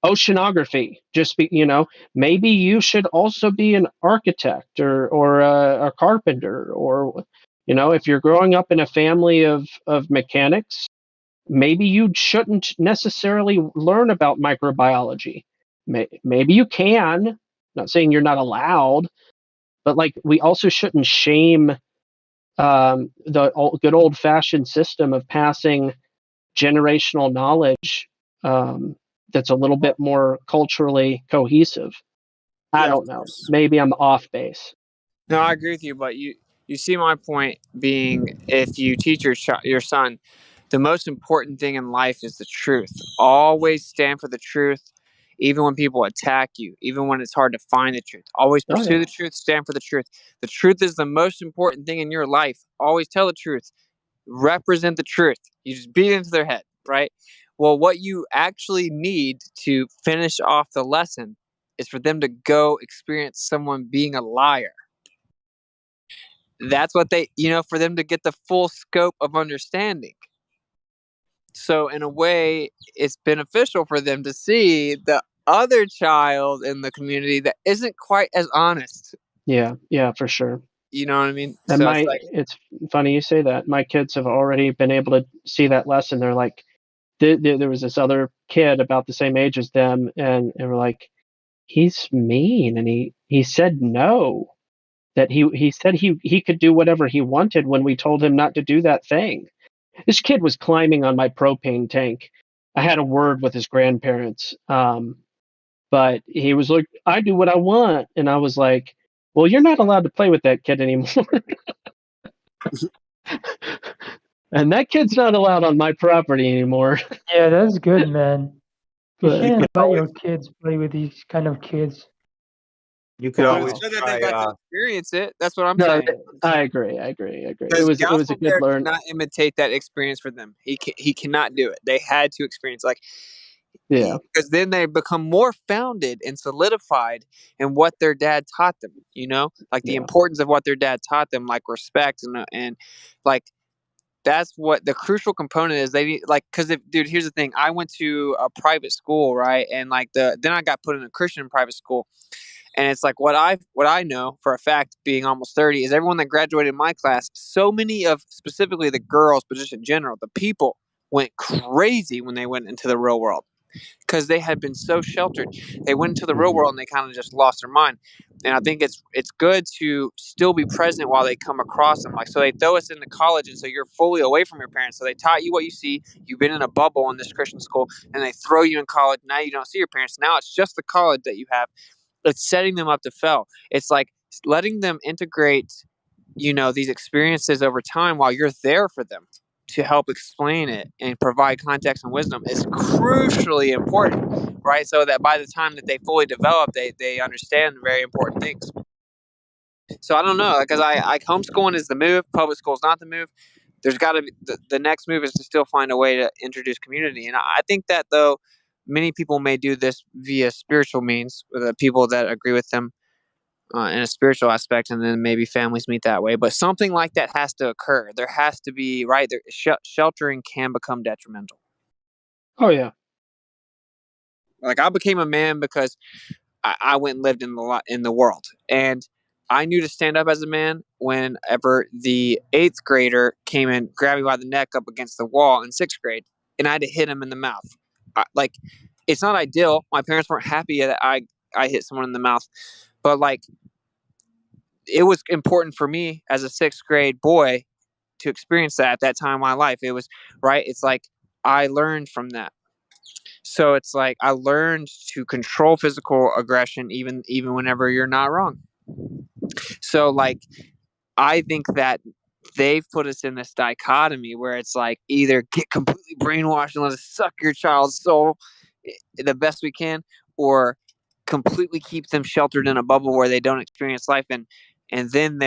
oceanography. Just maybe you should also be an architect or a carpenter, or if you're growing up in a family of mechanics, maybe you shouldn't necessarily learn about microbiology. Maybe you can. I'm not saying you're not allowed, but like we also shouldn't shame the good old fashioned system of passing generational knowledge that's a little bit more culturally cohesive. I Yeah, of don't know. course. Maybe I'm off base. No, I agree with you, but you see my point being if you teach your son, the most important thing in life is the truth. Always stand for the truth, even when people attack you, even when it's hard to find the truth. Always pursue the truth, stand for the truth. The truth is the most important thing in your life. Always tell the truth. Represent the truth. You just beat it into their head, right? Well, what you actually need to finish off the lesson is for them to go experience someone being a liar. That's what for them to get the full scope of understanding. So in a way, it's beneficial for them to see the other child in the community that isn't quite as honest. Yeah, for sure. You know what I mean? And So it's like, it's funny you say that. My kids have already been able to see that lesson. They're like, there was this other kid about the same age as them, and we're like, he's mean, and he said no. That he said he could do whatever he wanted when we told him not to do that thing. This kid was climbing on my propane tank. I had a word with his grandparents, but he was like, I do what I want, and I was like, well, you're not allowed to play with that kid anymore. And that kid's not allowed on my property anymore. Yeah, that's good, man. You But shouldn't let your kids play with these kind of kids. You could but always it's good that they try. got to experience it. That's what I'm no, saying. I agree. It Because was a Gospel good Bear learn. cannot imitate that experience for them. He cannot do it. They had to experience like, Yeah, because then they become more founded and solidified in what their dad taught them. You know, like the yeah. importance of what their dad taught them, like respect and like that's what the crucial component is. They need, like, because if, dude, here's the thing. I went to a private school, right, and like then I got put in a Christian private school. And it's like what I know for a fact, being almost 30, is everyone that graduated in my class, so many of specifically the girls, but just in general, the people went crazy when they went into the real world because they had been so sheltered. They went into the real world and they kind of just lost their mind. And I think it's good to still be present while they come across them. Like, so they throw us into college, and so you're fully away from your parents. So they taught you what you see. You've been in a bubble in this Christian school, and they throw you in college. Now you don't see your parents. Now it's just the college that you have. It's setting them up to fail. It's like letting them integrate, these experiences over time while you're there for them to help explain it and provide context and wisdom is crucially important, right? So that by the time that they fully develop, they understand very important things. So I don't know, because I homeschooling is the move, public school is not the move. There's got to be the next move is to still find a way to introduce community, and I think that though many people may do this via spiritual means, with the people that agree with them in a spiritual aspect, and then maybe families meet that way. But something like that has to occur. There has to be, right? Sheltering can become detrimental. Oh yeah. Like I became a man because I went and lived in the world, and I knew to stand up as a man whenever the 8th grader came and grabbed me by the neck up against the wall in 6th grade, and I had to hit him in the mouth. Like, it's not ideal. My parents weren't happy that I hit someone in the mouth, but like, it was important for me as a 6th grade boy to experience that at that time in my life. It was right. It's like I learned from that. So it's like I learned to control physical aggression even whenever you're not wrong. So like I think that they've put us in this dichotomy where it's like either get completely brainwashed and let us suck your child's soul the best we can, or completely keep them sheltered in a bubble where they don't experience life, and then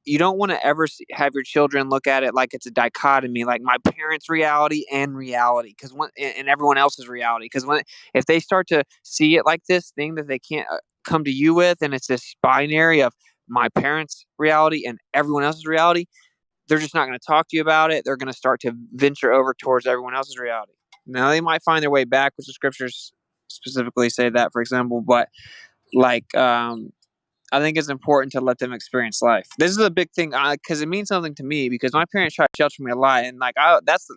you don't want to ever have your children look at it like it's a dichotomy, like my parents' reality and reality, because and everyone else's reality. Because if they start to see it like this thing that they can't come to you with, and it's this binary of my parents' reality and everyone else's reality, they're just not going to talk to you about it. They're going to start to venture over towards everyone else's reality. Now they might find their way back, which the scriptures specifically say that, for example, but like I think it's important to let them experience life. This is a big thing because it means something to me, because my parents tried to shelter me a lot, and like that's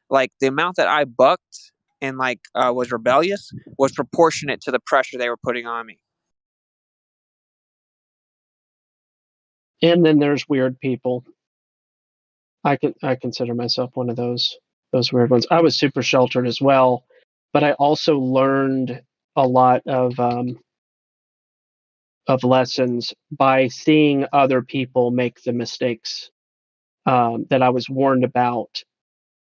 like the amount that I bucked and like was rebellious was proportionate to the pressure they were putting on me. And then there's weird people. I consider myself one of those weird ones. I was super sheltered as well, but I also learned a lot of lessons by seeing other people make the mistakes that I was warned about.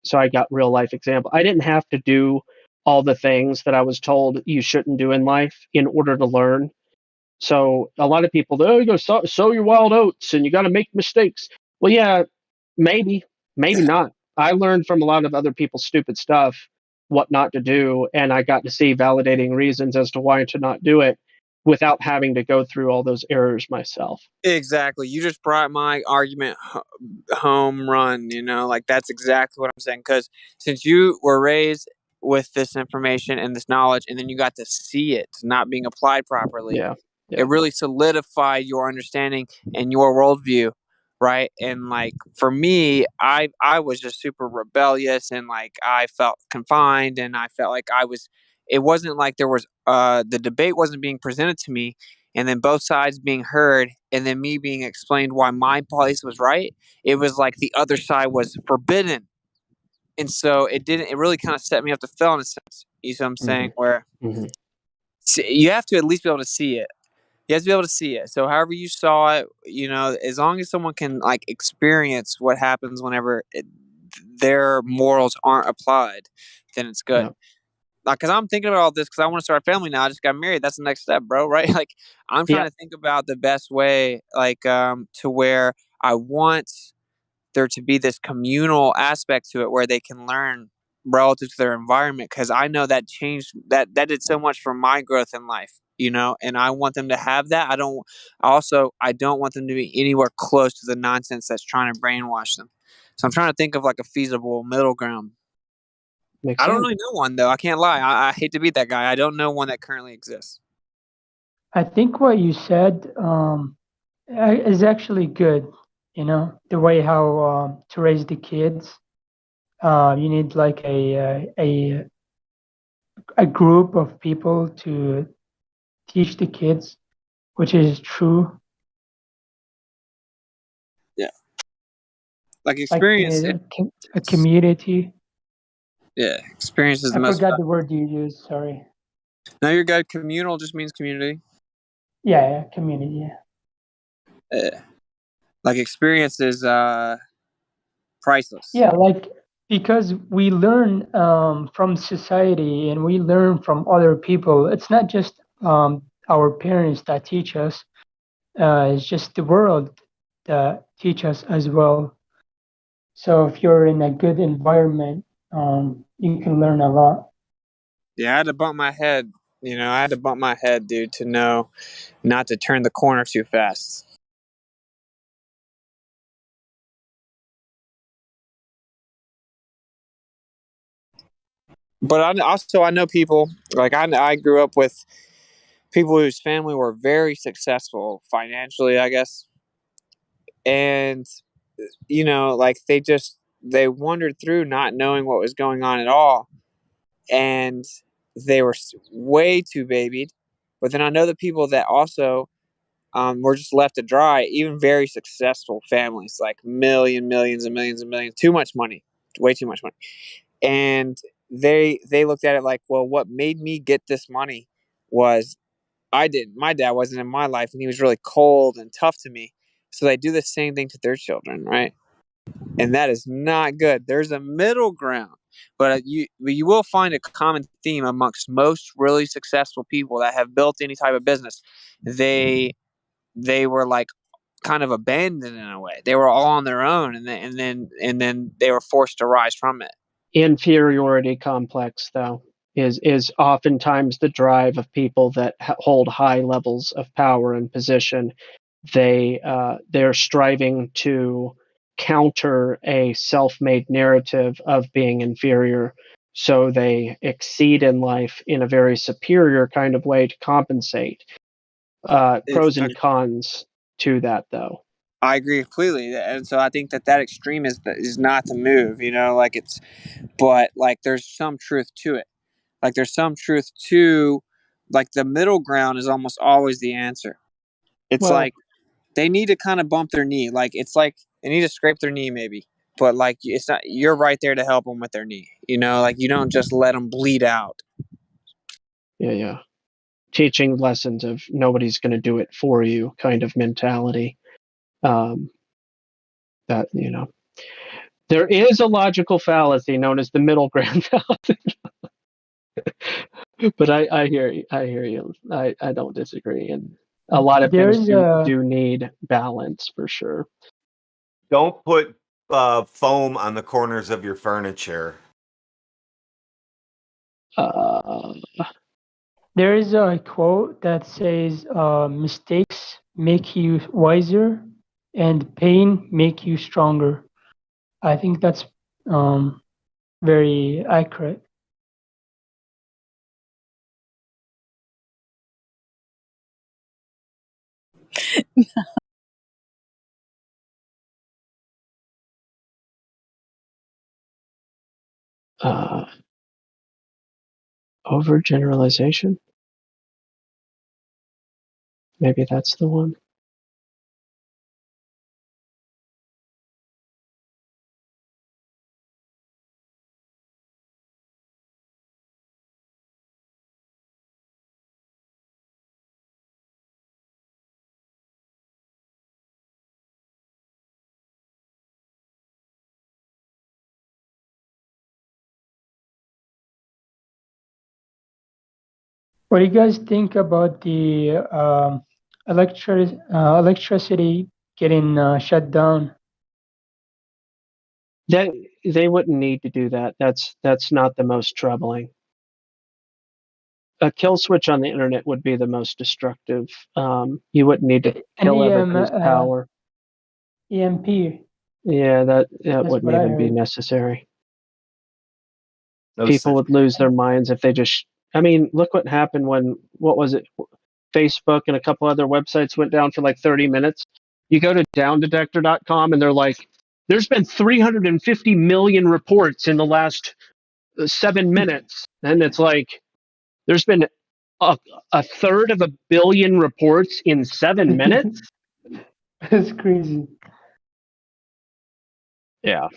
So I got real life example. I didn't have to do all the things that I was told you shouldn't do in life in order to learn. So a lot of people, you go sow your wild oats and you got to make mistakes. Well, yeah, maybe not. I learned from a lot of other people's stupid stuff what not to do, and I got to see validating reasons as to why to not do it without having to go through all those errors myself. Exactly. You just brought my argument home run, like that's exactly what I'm saying. Because since you were raised with this information and this knowledge, and then you got to see it not being applied properly, Yeah. It really solidified your understanding and your worldview, right? And like for me, I was just super rebellious, and like I felt confined, and I felt like I was. It wasn't like there was the debate wasn't being presented to me, and then both sides being heard, and then me being explained why my place was right. It was like the other side was forbidden, and so it didn't. It really kind of set me up to fail in a sense. You see what I'm saying? Where you have to at least be able to see it. You have to be able to see it. So however you saw it, as long as someone can like experience what happens whenever their morals aren't applied, then it's good. Yeah. Like, cause I'm thinking about all this because I want to start a family now. I just got married. That's the next step, bro. Right? Like, I'm trying to think about the best way, like, to where I want there to be this communal aspect to it where they can learn relative to their environment, because I know that changed that did so much for my growth in life, and I want them to have that. I don't want them to be anywhere close to the nonsense that's trying to brainwash them. So I'm trying to think of like a feasible middle ground. Makes I don't sense. really know one though. I can't lie. I hate to be that guy. I don't know one that currently exists. I think what you said is actually good. The way how to raise the kids. You need like a group of people to teach the kids, which is true. Yeah. Like Like experience. a community. Yeah. Experience is the I most. forgot the word you used. Sorry. No, you're good. Communal just means community. Yeah, community. Yeah. Like experience is priceless. Yeah, like because we learn from society and we learn from other people. It's not just our parents that teach us. It's just the world that teach us as well. So if you're in a good environment, you can learn a lot. Yeah, I had to bump my head. I had to bump my head, dude, to know not to turn the corner too fast. But I know people, like I grew up with people whose family were very successful financially, I guess. And, like they wandered through not knowing what was going on at all. And they were way too babied. But then I know the people that also were just left to dry, even very successful families, like millions and millions and millions, too much money, way too much money. And they looked at it like, well, what made me get this money was my dad wasn't in my life, and he was really cold and tough to me. So they do the same thing to their children, right? And that is not good. There's a middle ground, but you will find a common theme amongst most really successful people that have built any type of business. They were like kind of abandoned in a way. They were all on their own, and then they were forced to rise from it. Inferiority complex, though, is oftentimes the drive of people that hold high levels of power and position. They're striving to counter a self-made narrative of being inferior, so they exceed in life in a very superior kind of way to compensate. Pros and cons to that, though. I agree completely, and so I think that extreme is not the move. But like there's some truth to it. Like there's some truth to, like the middle ground is almost always the answer. It's like they need to kind of bump their knee. Like it's like they need to scrape their knee maybe, but like it's not. You're right there to help them with their knee. Like you don't just let them bleed out. Yeah. Teaching lessons of nobody's going to do it for you kind of mentality. That there is a logical fallacy known as the middle ground fallacy. But I hear you. I don't disagree, and a lot of things do need balance for sure. Don't put foam on the corners of your furniture. There is a quote that says, "Mistakes make you wiser, and pain make you stronger." I think that's very accurate. Overgeneralization? Maybe that's the one. What do you guys think about the electricity getting shut down? They wouldn't need to do that. That's not the most troubling. A kill switch on the internet would be the most destructive. You wouldn't need to An kill everybody's power. EMP. Yeah, that That's wouldn't what I even be heard. necessary. No People such would lose their minds if they just. I mean, look what happened when what was it? Facebook and a couple other websites went down for like 30 minutes. You go to downdetector.com and they're like, there's been 350 million reports in the last 7 minutes. And it's like, there's been a third of a billion reports in 7 minutes. That's crazy. Yeah.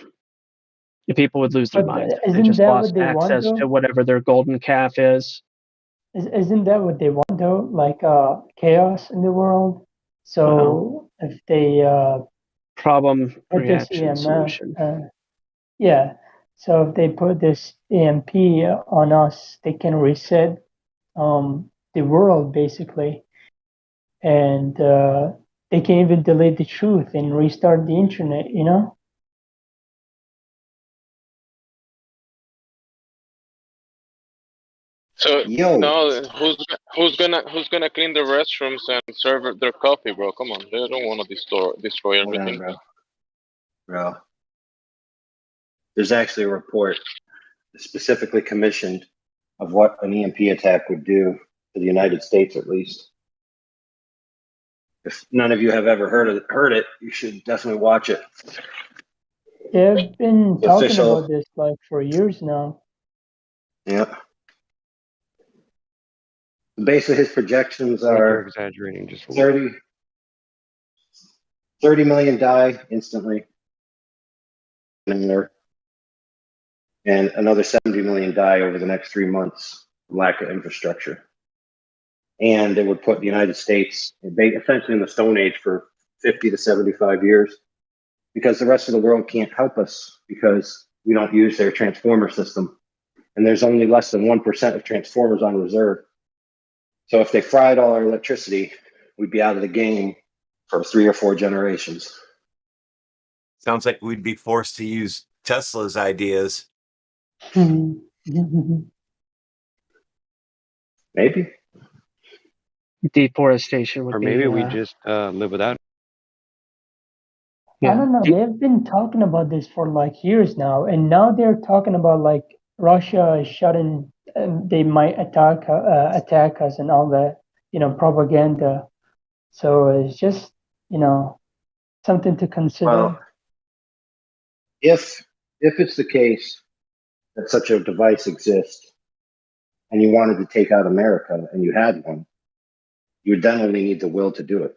People would lose their But minds if they isn't just that lost what they want access to though? whatever their golden calf is. Isn't that what they want though? Like chaos in the world. So if they problem put this reaction solution. yeah. So if they put this EMP on us, they can reset the world basically, and they can even delete the truth and restart the internet. You know. So Yo, now, who's gonna clean the restrooms and serve their coffee, bro? Come on, they don't want to destroy Hold on, everything. bro. There's actually a report specifically commissioned of what an EMP attack would do to the United States, at least. If none of you have ever heard it, you should definitely watch it. They've been The talking official, about this like for years now. yeah. Basically, his projections I think they're are exaggerating just a little. 30 million die instantly in there, and another 70 million die over the next 3 months from lack of infrastructure. And it would put the United States essentially in the Stone Age for 50 to 75 years, because the rest of the world can't help us because we don't use their transformer system. And there's only less than 1% of transformers on reserve. So if they fried all our electricity, we'd be out of the game for 3 or 4 generations. Sounds like we'd be forced to use Tesla's ideas. Maybe. Deforestation would Or be. maybe we just live without. I don't know. They've been talking about this for like years now, and now they're talking about like Russia is shutting, and they might attack us and all that, propaganda. So it's just, something to consider. Well, if it's the case that such a device exists and you wanted to take out America and you had one, you would then only need the will to do it,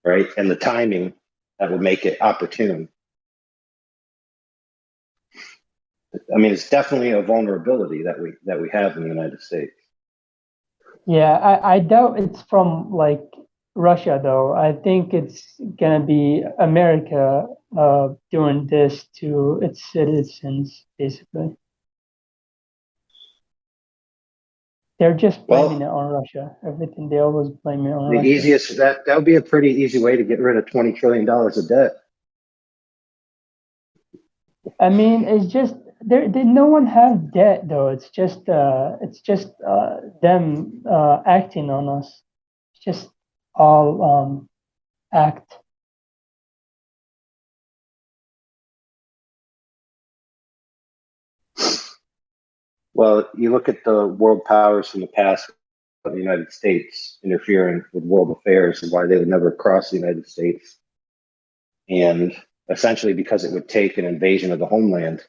right? And the timing that would make it opportune. I mean, it's definitely a vulnerability that we have in the United States. Yeah, I doubt it's from like Russia though. I think it's gonna be America doing this to its citizens, basically. They're just blaming it on Russia. Everything they always blame it on The Russia. easiest that would be a pretty easy way to get rid of $20 trillion of debt. I mean, it's just no one has debt though. It's just them acting on us. It's just all act. Well, you look at the world powers from the past, the United States interfering with world affairs and why they would never cross the United States. And essentially because it would take an invasion of the homeland.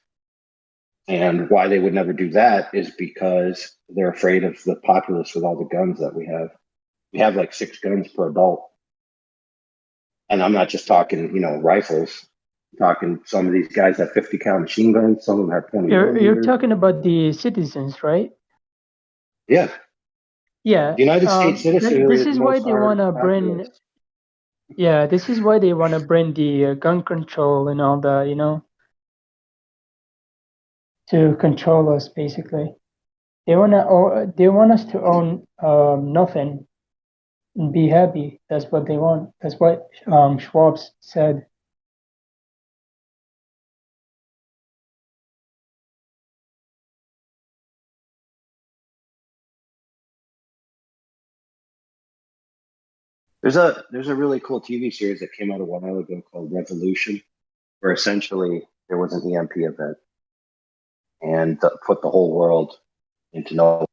And why they would never do that is because they're afraid of the populace with all the guns that we have. We have like 6 guns per adult. And I'm not just talking, rifles. I'm talking some of these guys have 50 cal machine guns. Some of them have 20 You're millimeters. talking about the citizens, right? Yeah. Yeah. The United States citizenry This is is the why most they want to bring. Yeah, this is why they want to bring the gun control and all that, to control us. Basically, they want us to own nothing and be happy. That's what they want. That's what Schwab said. There's a really cool TV series that came out a while ago called Revolution, where essentially there was an EMP event and put the whole world into no.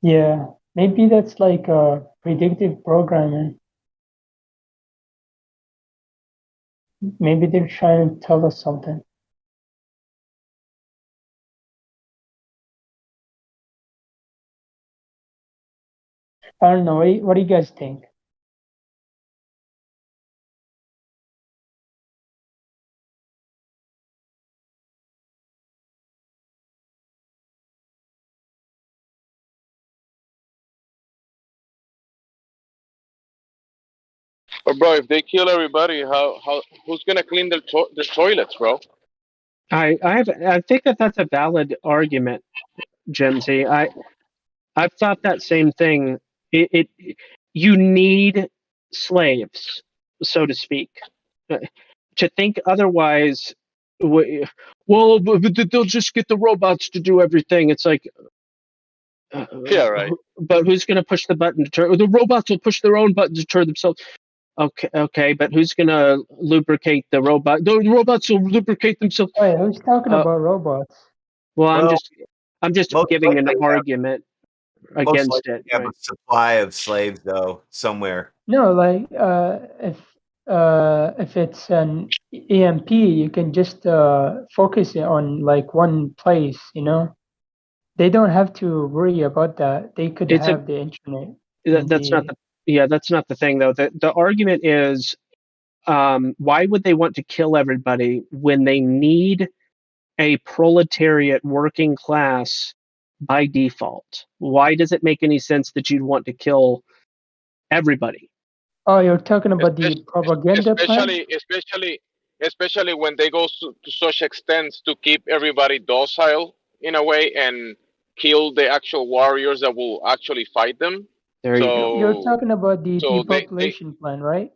Yeah, maybe that's like predictive programming. Maybe they're trying to tell us something. I don't know. What do you guys think? But bro, if they kill everybody, who's gonna clean their toilets, bro? I think that's a valid argument, Jimsy. I've thought that same thing. You need slaves, so to speak. To think otherwise, well, but they'll just get the robots to do everything. It's like, Yeah, right. but who's going to push the button to turn? The robots will push their own button to turn themselves. Okay, but who's going to lubricate the robot? The robots will lubricate themselves. Wait, who's talking about robots? Well, I'm Well, just most giving an likely argument most against likely it. have Right? a supply of slaves though somewhere. No, like if it's an EMP, you can just focus it on like one place, They don't have to worry about that. They could It's a have the internet in that's not the. that's not the thing though. The argument is, why would they want to kill everybody when they need a proletariat working class by default? Why does it make any sense that you'd want to kill everybody? Oh, you're talking about the propaganda plan? Especially when they go to such extents to keep everybody docile in a way and kill the actual warriors that will actually fight them. There you go. You're So talking about the they depopulation plan, right?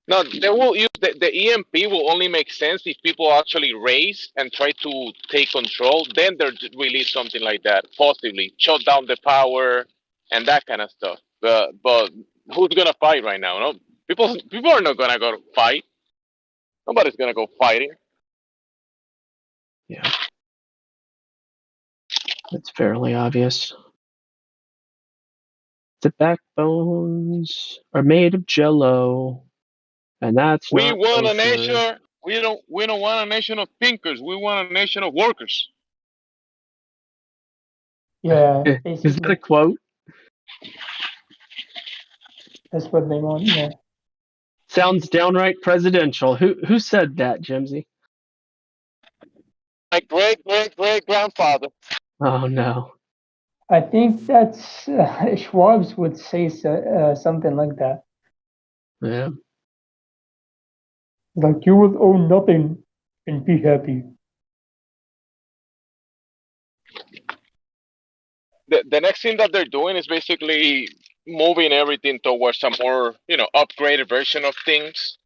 no, they will use the EMP will only make sense if people actually race and try to take control. Then they'll release something like that, possibly shut down the power and that kind of stuff. But who's gonna fight right now? No, people are not gonna go fight. Nobody's gonna go fighting. Yeah, that's fairly obvious. The backbones are made of jello, and that's We not want a kosher. nation. We don't want a nation of thinkers. We want a nation of workers. Yeah, Is that a basically, quote? that's what they want. Yeah. Sounds downright presidential. Who said that, Jimsy? My great grandfather. Oh no. I think that's Schwab's would say something like that. Yeah. Like you will own nothing and be happy. The next thing that they're doing is basically moving everything towards a more upgraded version of things.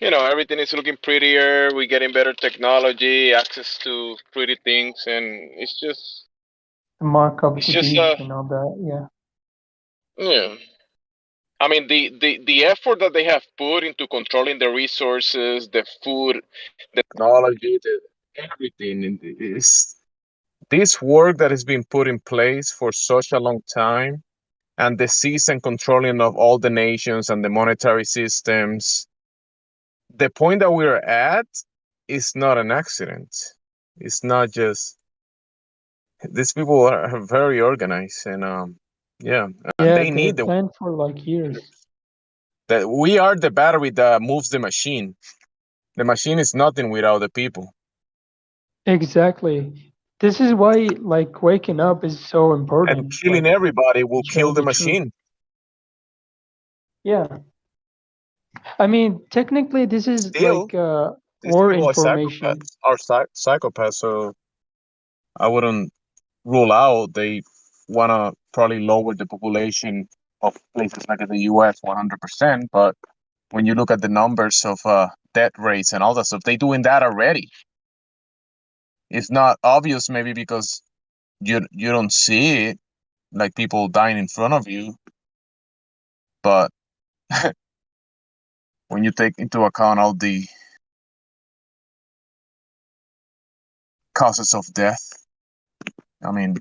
Everything is looking prettier. We're getting better technology, access to pretty things, and The mark of it's the just beast and all that. Yeah. yeah. I mean the effort that they have put into controlling the resources, the food, the technology, everything is this work that has been put in place for such a long time, and the seas and controlling of all the nations and the monetary systems, the point that we're at is not an accident. It's not just these people are very organized, and yeah, and Yeah, they they need the planned for like years. that we are the battery that moves the machine. The machine is nothing without the people. Exactly. This is why like waking up is so And important. killing Like everybody will kill showing the the truth. machine. Yeah. I mean, technically, this is Still, like these war people are information. psychopaths. Are psychopaths. So I wouldn't rule out they want to probably lower the population of places like in the U.S. 100%. But when you look at the numbers of death rates and all that stuff, they doing that already. It's not obvious, maybe because you don't see it, like people dying in front of you. But when you take into account all the causes of death, I mean,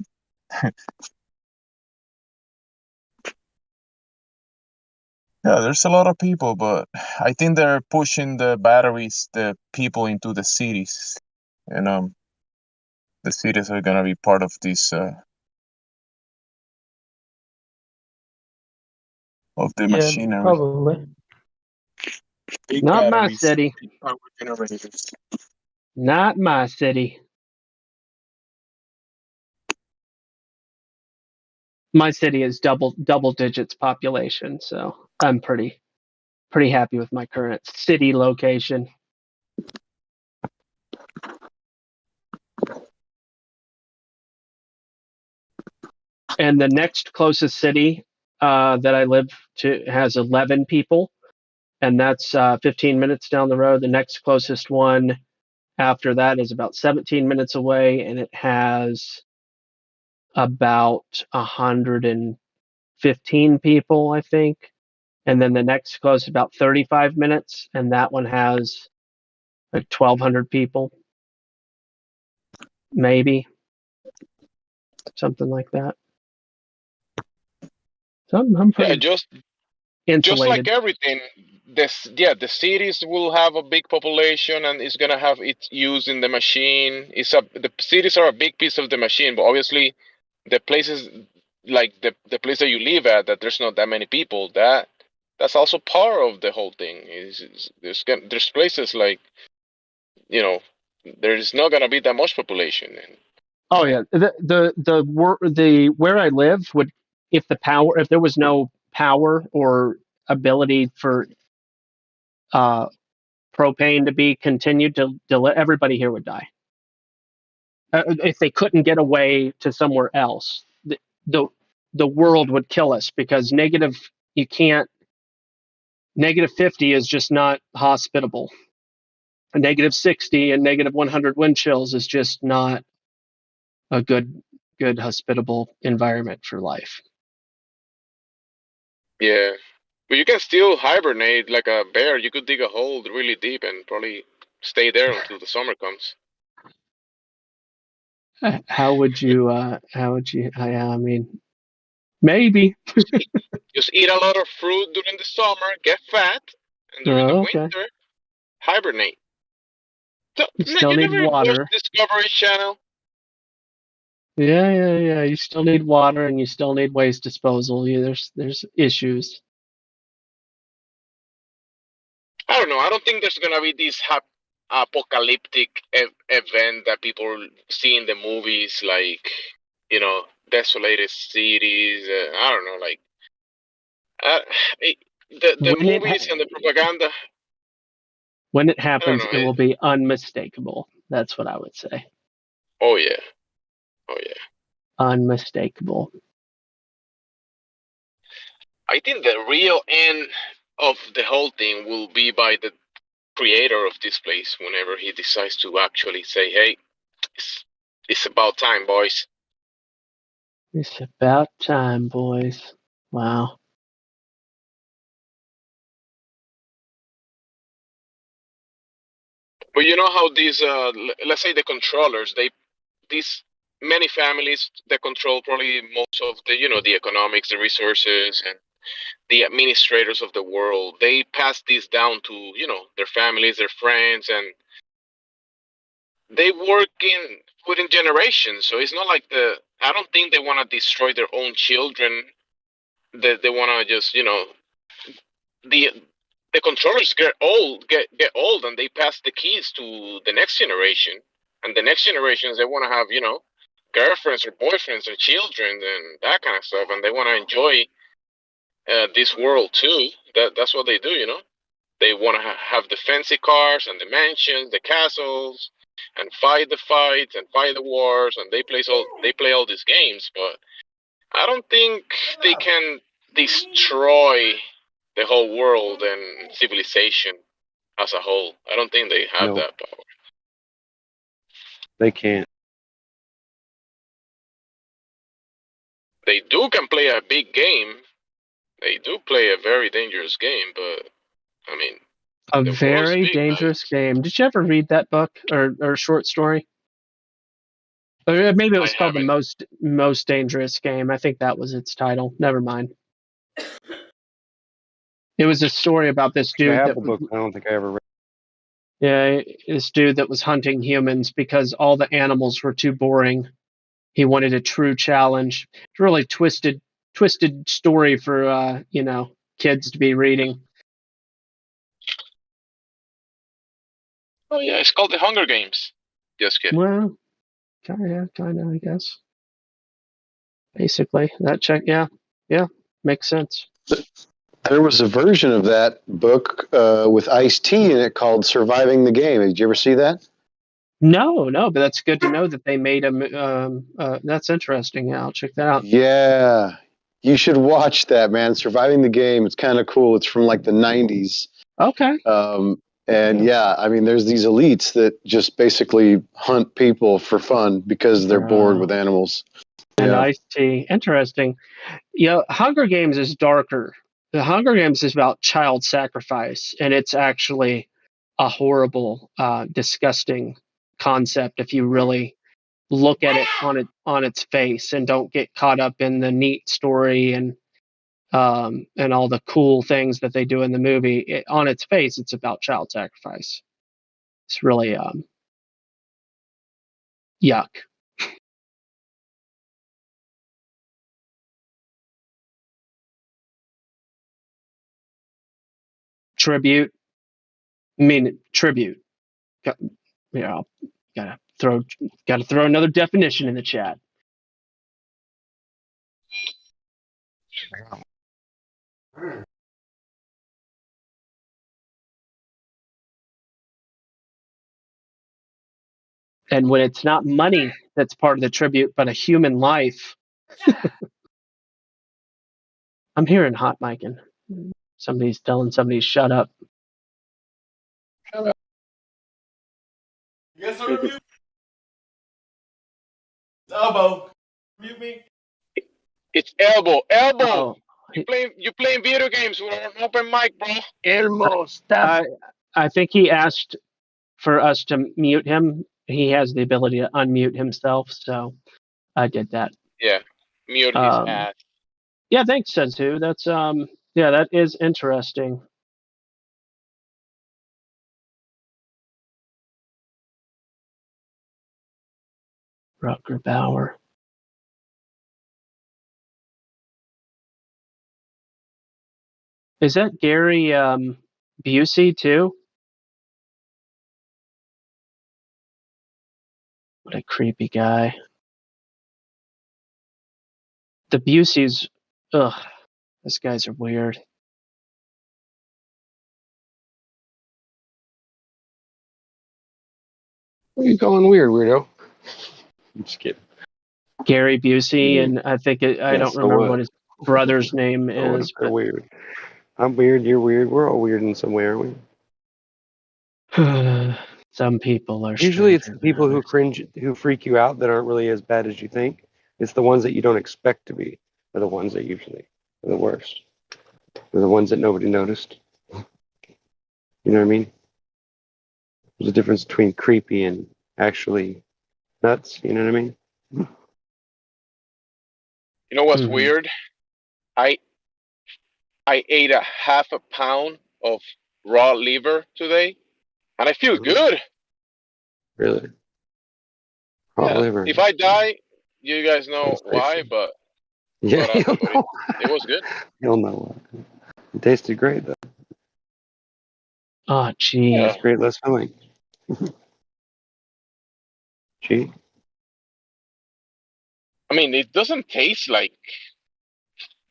yeah, there's a lot of people, but I think they're pushing the batteries, the people into the cities, and the cities are gonna be part of this of the Yeah, machinery. probably. Big Not my batteries, city. big power generators. Not my city. My city is double digits population, so I'm pretty happy with my current city location. And the next closest city that I live to has 11 people, and that's 15 minutes down the road. The next closest one after that is about 17 minutes away, and it has about 115 people, I think. And then the next closest about 35 minutes, and that one has like 1,200 people, maybe something like that. So I'm Yeah, pretty just like insulated. everything, the cities will have a big population and it's gonna have its use in the machine. The cities are a big piece of the machine, but obviously the places like the place that you live at, that there's not that many people, that's also part of the whole thing. There's places like, you know, there's not gonna be that much population. Oh yeah, the where I live would, if there was no power or ability for uh, propane to be continued to everybody here would die. If they couldn't get away to somewhere else, the the world would kill us, because you can't -50 is just not hospitable. A -60 and -100 wind chills is just not a good hospitable environment for life. Yeah, but you can still hibernate like a bear. You could dig a hole really deep and probably stay there until the summer comes. How would you? I mean, maybe. Just eat a lot of fruit during the summer, get fat, and during the Oh, okay. winter, hibernate. So, You no, still you need never watched water. Discovery Channel? Yeah. You still need water, and you still need waste disposal. There's issues. I don't know. I don't think there's gonna be this apocalyptic event that people see in the movies, like, desolated cities. I don't know, like uh, it, the When it movies and the propaganda. I don't happens, know. it will be unmistakable. That's what I would say. Oh yeah, oh yeah. Unmistakable. I think the real end of the whole thing will be by the creator of this place whenever he decides to actually say, "Hey, it's, it's about time, boys." It's about time, boys. Wow. But you know how these, let's say the controllers, these many families that control probably most of the the economics, the resources, and the administrators of the world, they pass this down to their families, their friends, and they work in within generations. So it's not like I don't think they want to destroy their own children. That they want to just the the controllers get old, and they pass the keys to the next generation, and the next generations they want to have girlfriends or boyfriends or children and that kind of stuff, and they want to enjoy this world too. That's what they do. They want to have the fancy cars and the mansions, the castles, and fight the fights and fight the wars, and they play all these games. But I don't think they can destroy the whole world and civilization as a whole. I don't think they have that power. They can't. They can play a big game. They do play a very dangerous game, but I mean, a the world's very big, dangerous game. Did you ever read that book or short story? Or maybe it I was called haven't. the most dangerous game. I think that was its title. Never mind. It was a story about this I dude have that the book. I don't think I ever read. yeah, this dude that was hunting humans because all the animals were too boring. He wanted a true challenge. It's really twisted story for kids to be reading. Oh yeah, it's called the Hunger Games. Just kidding. Well, kind of, I guess. Basically, that check. Yeah, makes sense. There was a version of that book with Ice-T in it called "Surviving the Game." Did you ever see that? No, but that's good to know that they made that's interesting. Yeah, I'll check that out. Yeah, you should watch that, man. "Surviving the Game." It's kind of cool. It's from like the '90s. Okay. And yeah, I mean, there's these elites that just basically hunt people for fun because they're bored with animals. And Ice-T, interesting. Hunger Games is darker. The Hunger Games is about child sacrifice, and it's actually a horrible, disgusting concept if you really look at it on its face and don't get caught up in the neat story and all the cool things that they do in the movie. On its face, it's about child sacrifice. It's really yuck. Tribute. Yeah, gotta throw another definition in the chat. And when it's not money that's part of the tribute, but a human life. I'm hearing hot micing. Somebody's telling somebody shut up. Shut up. Yes, sir. Mute. Elbow. Mute me. It's elbow. Oh. You playing video games with an open mic, bro. Elmo, stop. I think he asked for us to mute him. He has the ability to unmute himself, so I did that. Yeah, mute his ass. Yeah, thanks, Sensu. That's that is interesting. Rucker Bauer. Is that Gary Busey too? What a creepy guy. The Buseys, these guys are weird. What are you calling weird, weirdo? I'm just kidding. Gary Busey, and I think I don't remember what his brother's name is. But weird. I'm weird. You're weird. We're all weird in some way, aren't we? Some people are. Usually, it's the people who cringe, who freak you out, that aren't really as bad as you think. It's the ones that you don't expect to be, are the ones that usually are the worst. They're the ones that nobody noticed. You know what I mean? There's a difference between creepy and actually nuts. You know what I mean? You know what's Mhm. weird? I ate a half a pound of raw liver today, and I feel good. Really? Raw Yeah. liver. If I die, you guys know Sounds why, tasty. but Yeah, you'll but know. it was good. You'll know. It tasted great though. Oh, gee. Yeah. It's great, less filling. Gee, I mean, it doesn't taste like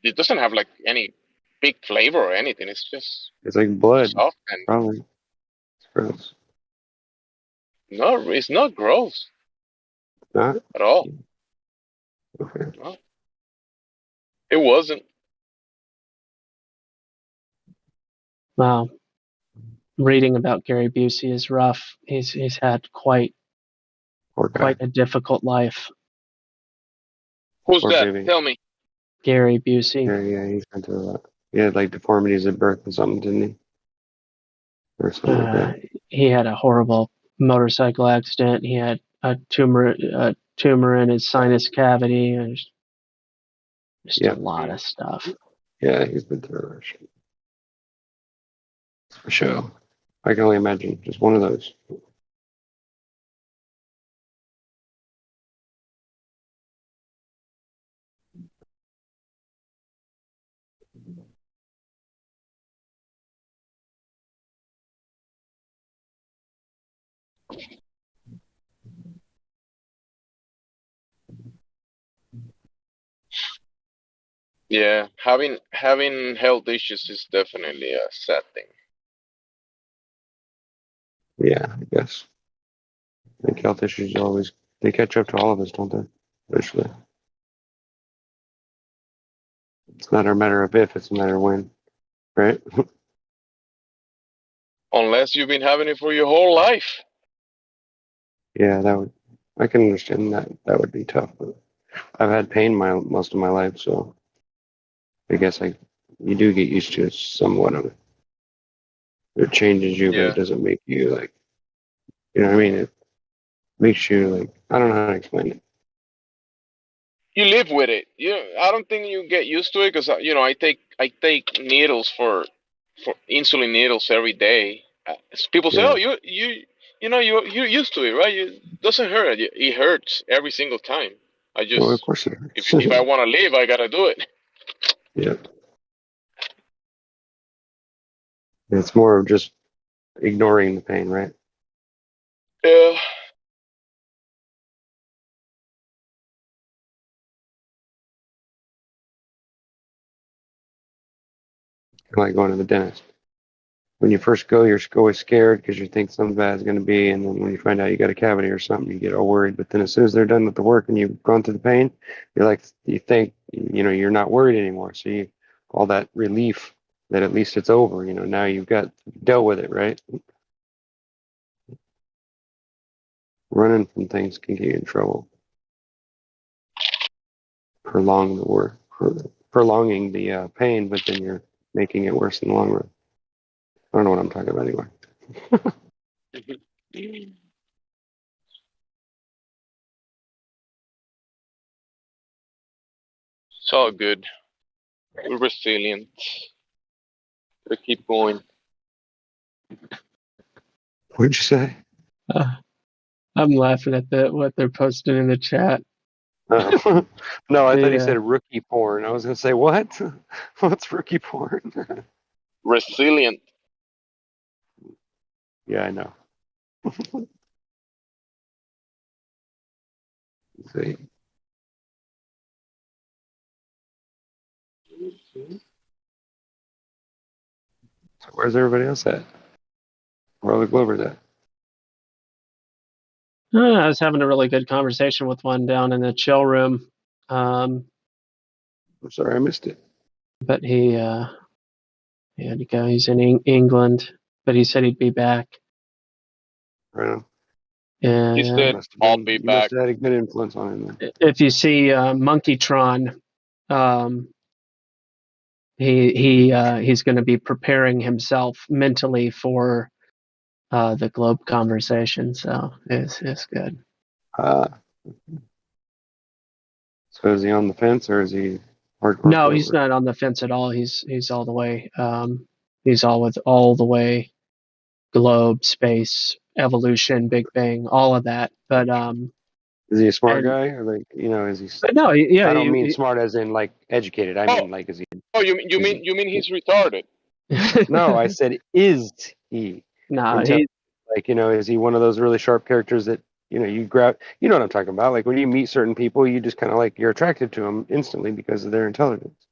it doesn't have like any big flavor or anything. It's just it's like blood. soft and Probably. It's gross. no, it's not gross Not? at all. Okay. No, it wasn't. Wow. Reading about Gary Busey is rough. He's had Poor guy. quite a difficult life. Who's Poor that? baby. Tell me. Gary Busey. Yeah, he's been through a lot. He had like deformities at birth or something, didn't he? Or something like that. He had a horrible motorcycle accident. He had a tumor in his sinus cavity. There's just a Yeah. lot of stuff. Yeah, he's been through a lot. For sure. I can only imagine. Just one of those. Yeah, having health issues is definitely a sad thing. Yeah, I guess. I think health issues always they catch up to all of us, don't they? Eventually. It's not a matter of if, it's a matter of when. Right? Unless you've been having it for your whole life. Yeah, that would I can understand that. That would be tough. But I've had pain most of my life, so I guess you do get used to somewhat of it. It changes you, but it Yeah. doesn't make you like you know what I mean? It makes you like I don't know how to explain it. You live with it. I don't think you get used to it because I take needles for insulin needles every day. People say, Yeah. "Oh, you're used to it, right? It doesn't hurt. It hurts every single time. I Well, of just course it if hurts. if I want to live, I gotta do it." Yeah. It's more of just ignoring the pain, right? Yeah. Like going to the dentist. When you first go, you're always scared because you think something bad is going to be, and then when you find out you got a cavity or something, you get all worried. But then as soon as they're done with the work and you've gone through the pain, you think, you're not worried anymore. So all that relief that at least it's over. Now you've got dealt with it, right? Running from things can get you in trouble. Prolong the work, prolonging the pain, but then you're making it worse in the long run. I don't know what I'm talking about anyway. It's all good. We're resilient. We keep going. What'd you say? I'm laughing at what they're posting in the chat. No, I thought he Yeah. said rookie porn. I was going to say, what? What's rookie porn? Resilient. Yeah, I know. See. So where's everybody else at? Where are the Glovers at? I was having a really good conversation with one down in the chill room. I'm sorry, I missed it. But he had to go. He's in England, but he said he'd be back. Right on. He said, And "I'll be You must back." have had a good influence on him then. if you see Monkeytron, he's going to be preparing himself mentally for the Globe conversation. So it's good. So is he on the fence or is he hardcore? No, he's not on the fence at all. He's all the way. He's all the way. Globe, space, evolution, Big Bang, all of that. But is he a smart guy or like is he? But no, yeah. I don't mean smart as in like educated. I mean like is he? Oh, you mean he's retarded? No, I said is he? Nah, he. Like is he one of those really sharp characters that you grab? You know what I'm talking about? Like when you meet certain people, you just kind of like you're attracted to them instantly because of their intelligence.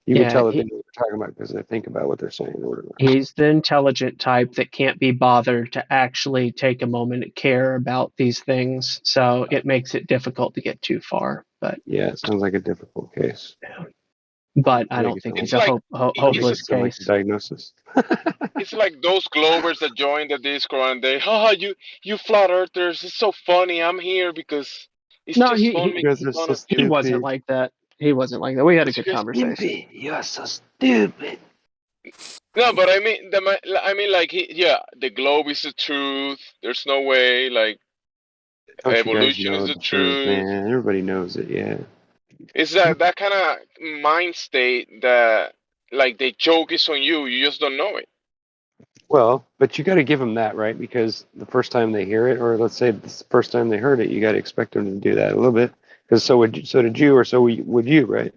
You can tell that they know what they're talking about because they think about what they're saying or whatever. He's the intelligent type that can't be bothered to actually take a moment to care about these things. So it makes it difficult to get too far. But yeah, it sounds like a difficult case. But I don't think it's a hopeless case. Diagnosis. It's like those Glovers that join the Discord and they, you flat earthers, it's so funny. I'm here because it's just fun making fun of you. He wasn't like that. He wasn't like that. We had a good conversation. You're so stupid. No, but I mean, like, the globe is the truth. There's no way, like, evolution is the truth. Man, everybody knows it. Yeah. It's that kind of mind state that, like, the joke is on you. You just don't know it. Well, but you got to give them that, right? Because the first time they hear it, or let's say the first time they heard it, you got to expect them to do that a little bit. Because so did you, or so would you, right?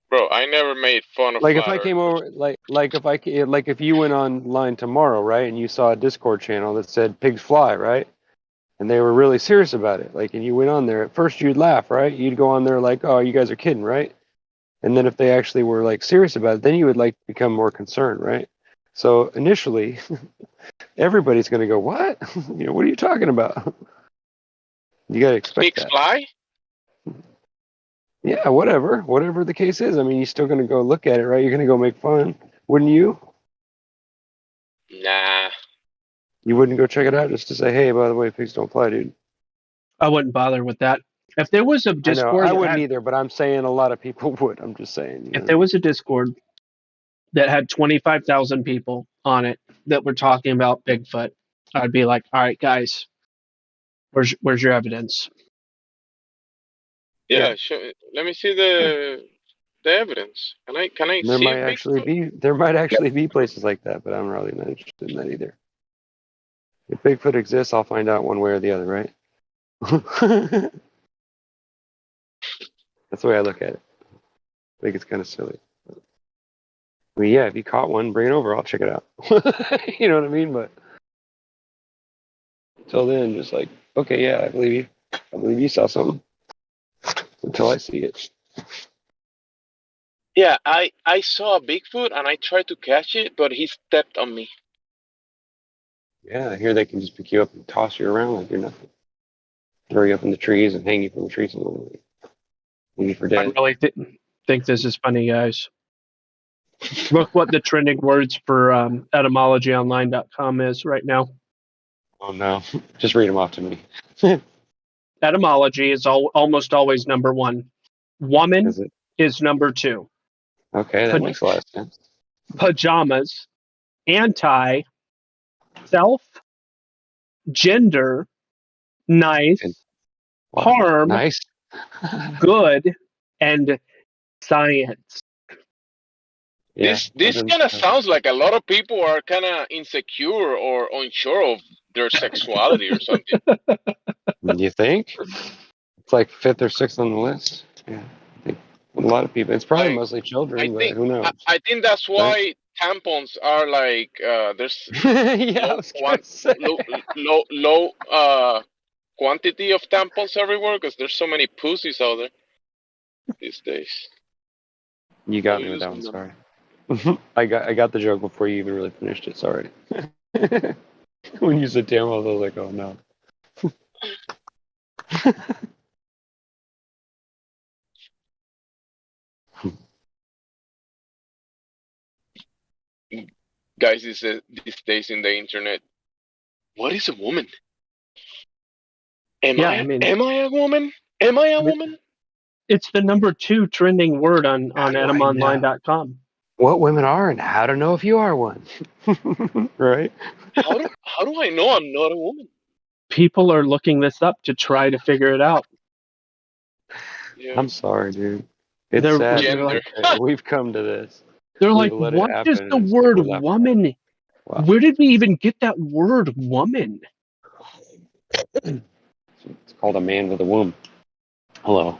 Bro, I never made fun of. Like if I came over, if you went online tomorrow, right, and you saw a Discord channel that said "pigs fly," right, and they were really serious about it, like, and you went on there, at first you'd laugh, right? You'd go on there like, "Oh, you guys are kidding," right? And then if they actually were like serious about it, then you would like become more concerned, right? So initially, everybody's going to go, "What? What are you talking about?" You got to expect pigs fly. Yeah, whatever the case is. I mean, you're still going to go look at it, right? You're going to go make fun, wouldn't you? Nah. You wouldn't go check it out just to say, "Hey, by the way, pigs don't fly, dude." I wouldn't bother with that. If there was a Discord, I wouldn't either, but I'm saying a lot of people would. I'm just saying. If there was a Discord that had 25,000 people on it that were talking about Bigfoot, I'd be like, "All right, guys, where's your evidence?" Yeah. Let me see the evidence. Can I There see might actually be places like that, but I'm really not interested in that either. If Bigfoot exists, I'll find out one way or the other, right? That's the way I look at it. I think it's kind of silly. I mean, yeah, if you caught one, bring it over. I'll check it out. You know what I mean? But until then, just like, okay, yeah, I believe you. I believe you saw something. Until I see it. Yeah, I saw a Bigfoot and I tried to catch it, but he stepped on me. Yeah, I hear they can just pick you up and toss you around like you're nothing. Throw you up in the trees and hang you from the trees and leave you for dead. I really think this is funny, guys. Look what the trending words for etymologyonline.com is right now. Oh no, just read them off to me. Etymology is almost always number one. Woman is number two. Okay, that makes a lot of sense. Pajamas, anti, self, gender, nice, harm, nice, good, and science. Yeah, this kind of sounds like a lot of people are kind of insecure or unsure of their sexuality or something. You think? It's like 5th or 6th on the list. Yeah, I think a lot of people. It's probably mostly children, but who knows? I think that's why tampons are like there's low quantity of tampons everywhere because there's so many pussies out there these days. You got me with that one. Sorry. I got the joke before you even really finished it. Sorry. When you said tampons, I was like, oh no. Guys, these days in the internet, what is a woman? Am I a woman? Am I a woman? It's the number 2 trending word on etymonline.com. What women are and how to know if you are one. Right? How do I know I'm not a woman? People are looking this up to try to figure it out. Yeah. I'm sorry, dude. It's They're sad. Gender. like We've come to this. they're We've like, let it what does happen, the and word people laugh about it. woman? Wow. Where did we even get that word woman? It's called a man with a womb. Hello.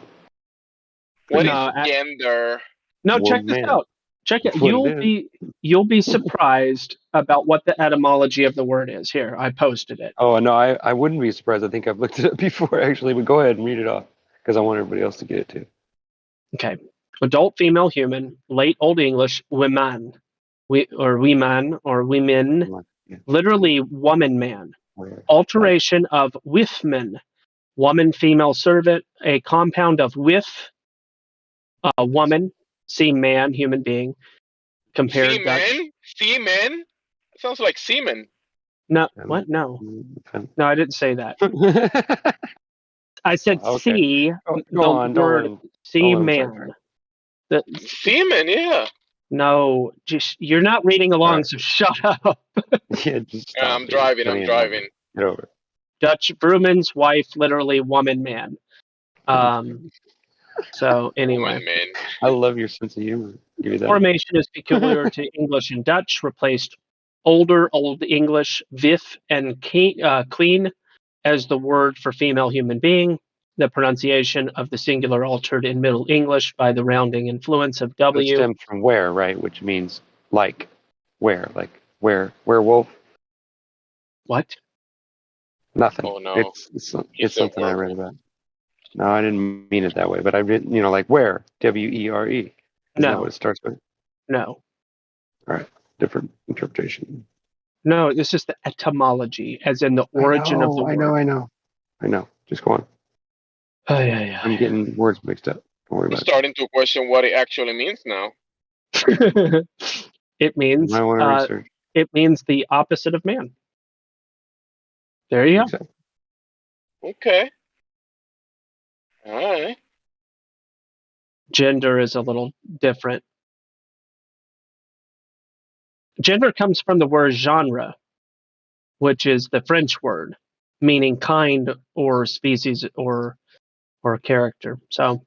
What No, is gender? no. Check Womb this man. out. Check it. That's what it is. You'll be surprised about what the etymology of the word is. Here, I posted it. Oh, no, I wouldn't be surprised. I think I've looked it up before, actually. But go ahead and read it off, because I want everybody else to get it too. Okay. Adult female human, late Old English, woman, weman or women, Yeah. literally woman man. Right. Alteration of withman, woman female servant, a compound of with, woman, see man, human being, compared Dutch. Seaman? Seaman? Sounds like semen. No, what? No. No, I didn't say that. I said Okay. see Go the on. word see Don't let him man. sidetrack. Semen, yeah. No, just you're not reading along, so shut up. Yeah, just stop. I'm driving. I'm driving. Get over it. Dutch Vrooman's wife, literally woman man. So anyway, Woman, man. I love your sense of humor. Give you that. formation is peculiar to English and Dutch. Replaced older Old English vif and clean as the word for female human being. The pronunciation of the singular altered in Middle English by the rounding influence of It W. stems from where, right? Which means like werewolf. What? Nothing. Oh no. It's He said something I read werewolf. about. No, I didn't mean it that way, but I did. Like where, WERE. Isn't that what No, it starts with? no, All right, different interpretation. no. This is the etymology, as in the origin of the word. I know. Just go on. I'm getting words mixed up. Don't worry I'm about it. starting to question what it actually means now. It means I want to research. it means the opposite of man. There you go. Exactly. Okay. All right. Gender is a little different. Gender comes from the word genre, which is the French word meaning kind or species or character. So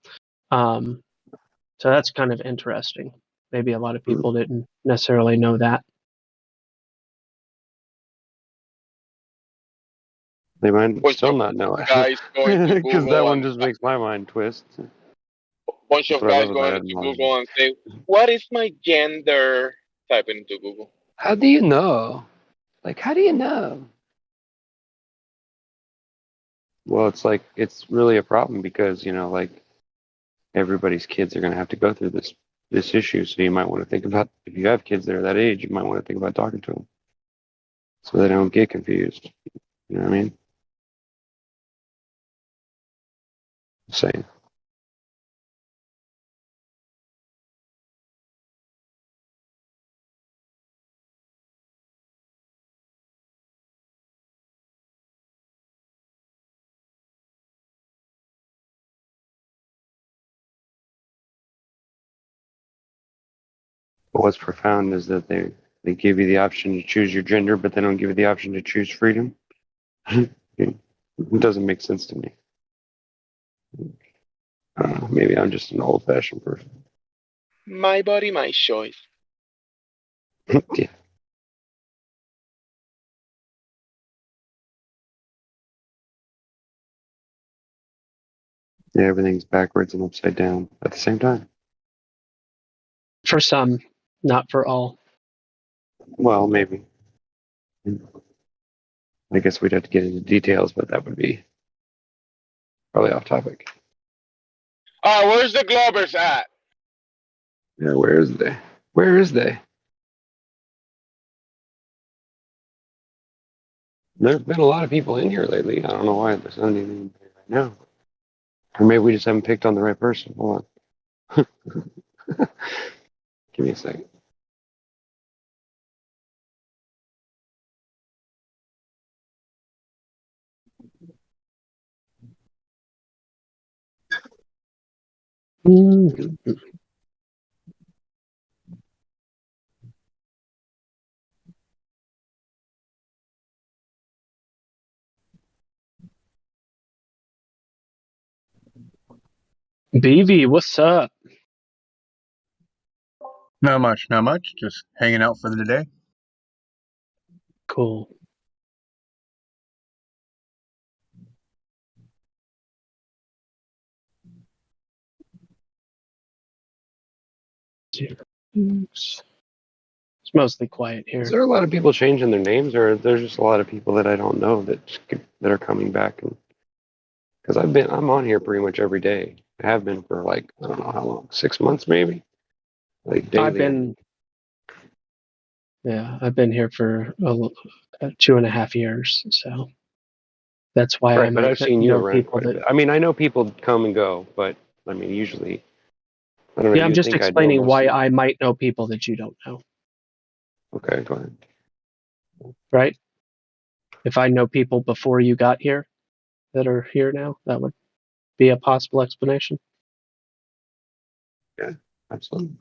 that's kind of interesting. Maybe a lot of people didn't necessarily know that. They might Bunch still of not know it guys going to because that Google one and just makes my mind twist. bunch That's of what I guys love about going into etymology. Google and say, "What is my gender?" Type it into Google. How do you know? Like, how do you know? Well, it's really a problem because like everybody's kids are going to have to go through this issue. So you might want to think about, if you have kids that are that age, you might want to think about talking to them so they don't get confused. You know what I mean? Saying. But what's profound is that they give you the option to choose your gender, but they don't give you the option to choose freedom. It doesn't make sense to me. I don't know. Maybe I'm just an old-fashioned person. My body, my choice. Yeah. Yeah, everything's backwards and upside down at the same time. For some, not for all. Well, maybe. I guess we'd have to get into details, but that would be probably off topic. Where's the Globbers at? Yeah, where is they? Where is they? There's been a lot of people in here lately. I don't know why there's not anything here right now. Or maybe we just haven't picked on the right person. Hold on. Give me a second. BV, what's up? Not much, not much. Just hanging out for the day. Cool. It's mostly quiet here. Is there a lot of people changing their names, or there's just a lot of people that I don't know that are coming back? Because I'm on here pretty much every day. I have been for like, I don't know how long, 6 months maybe. Like daily. I've been here for 2.5 years, so that's why Right, I but might I've seen you know around people quite a that. bit. I mean, I know people come and go, but I mean, usually, I don't know. Yeah, I'm You would just think I'd know explaining most why of them. I might know people that you don't know. Okay, go ahead. Right? If I know people before you got here that are here now, that would be a possible explanation. Yeah, absolutely.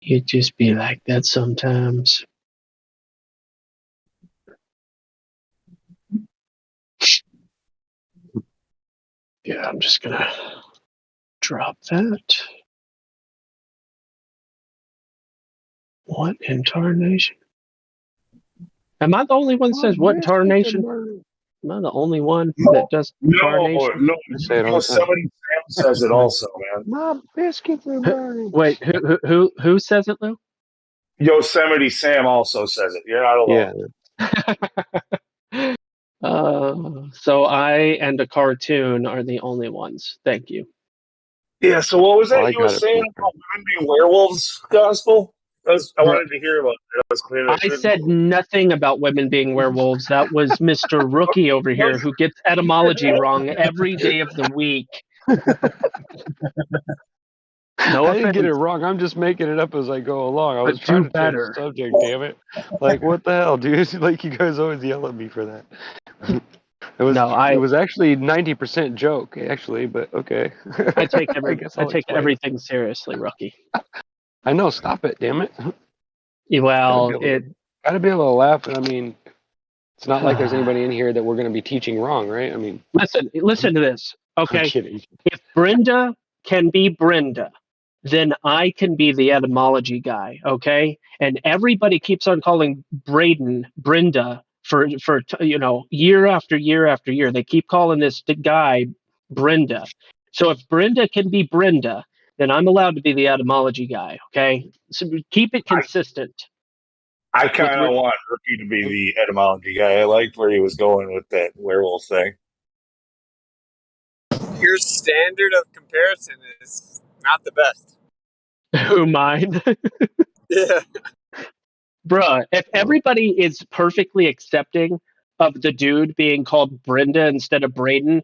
You'd just be like that sometimes. Yeah, I'm just gonna drop that. What in tarnation? Am I the only one that says what in tarnation? Am I the only one that does tarnation? I say it all the time. Somebody says it also, man. My biscuits are burning. Wait, who says it, Lou? Yosemite Sam also says it. You're not alone. Yeah. So I and a cartoon are the only ones. Thank you. Yeah, so what was that I you were got it. saying about women being werewolves, Gospel? I wanted to hear about it. I was clearing I said nothing about women being werewolves. That was Mr. Rookie over here who gets etymology wrong every day of the week. No I didn't get it offense. wrong. I'm just making it up as I go along. I But was trying do to change better. the subject, damn it. Like, what the hell, dude? Like, you guys always yell at me for that. It was actually 90% joke, actually, but okay. I take I guess I'll explain everything seriously, Rookie. I know, stop it, damn it. Well, gotta be able to laugh. I mean, it's not like there's anybody in here that we're going to be teaching wrong, right? I mean, listen to this, okay? I'm kidding. If Brenda can be Brenda, then I can be the etymology guy, okay? And everybody keeps on calling Braden Brenda for year after year after year. They keep calling this guy Brenda. So if Brenda can be Brenda, then I'm allowed to be the etymology guy, okay? So keep it consistent. I kind of want Rookie to be the etymology guy. I liked where he was going with that werewolf thing. Your standard of comparison is not the best. Who, mine? Yeah. Bruh, if everybody is perfectly accepting of the dude being called Brenda instead of Braden,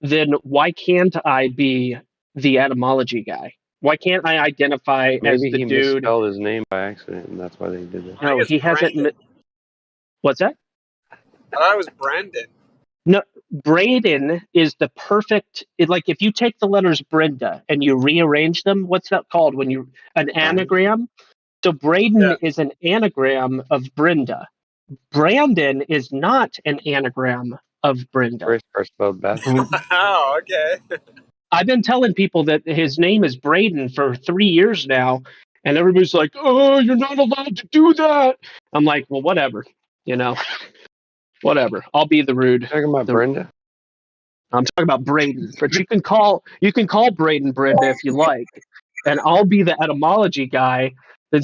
then why can't I be the etymology guy? Why can't I identify as Maybe the he dude? misspelled his name by accident, and that's why they did that. No, he hasn't. What's that? I thought it was Brendan. No, Braden is the perfect. Like if you take the letters Brenda and you rearrange them, what's that called? When you an anagram. So Braden is an anagram of Brenda. Brandon is not an anagram of Brenda. Race car spelled backwards. Oh, okay. I've been telling people that his name is Braden for 3 years now, and everybody's like, "Oh, you're not allowed to do that." I'm like, "Well, whatever, whatever. I'll be the rude." Talking about Brenda. I'm talking about Braden, but you can call Braden Brenda if you like, and I'll be the etymology guy. You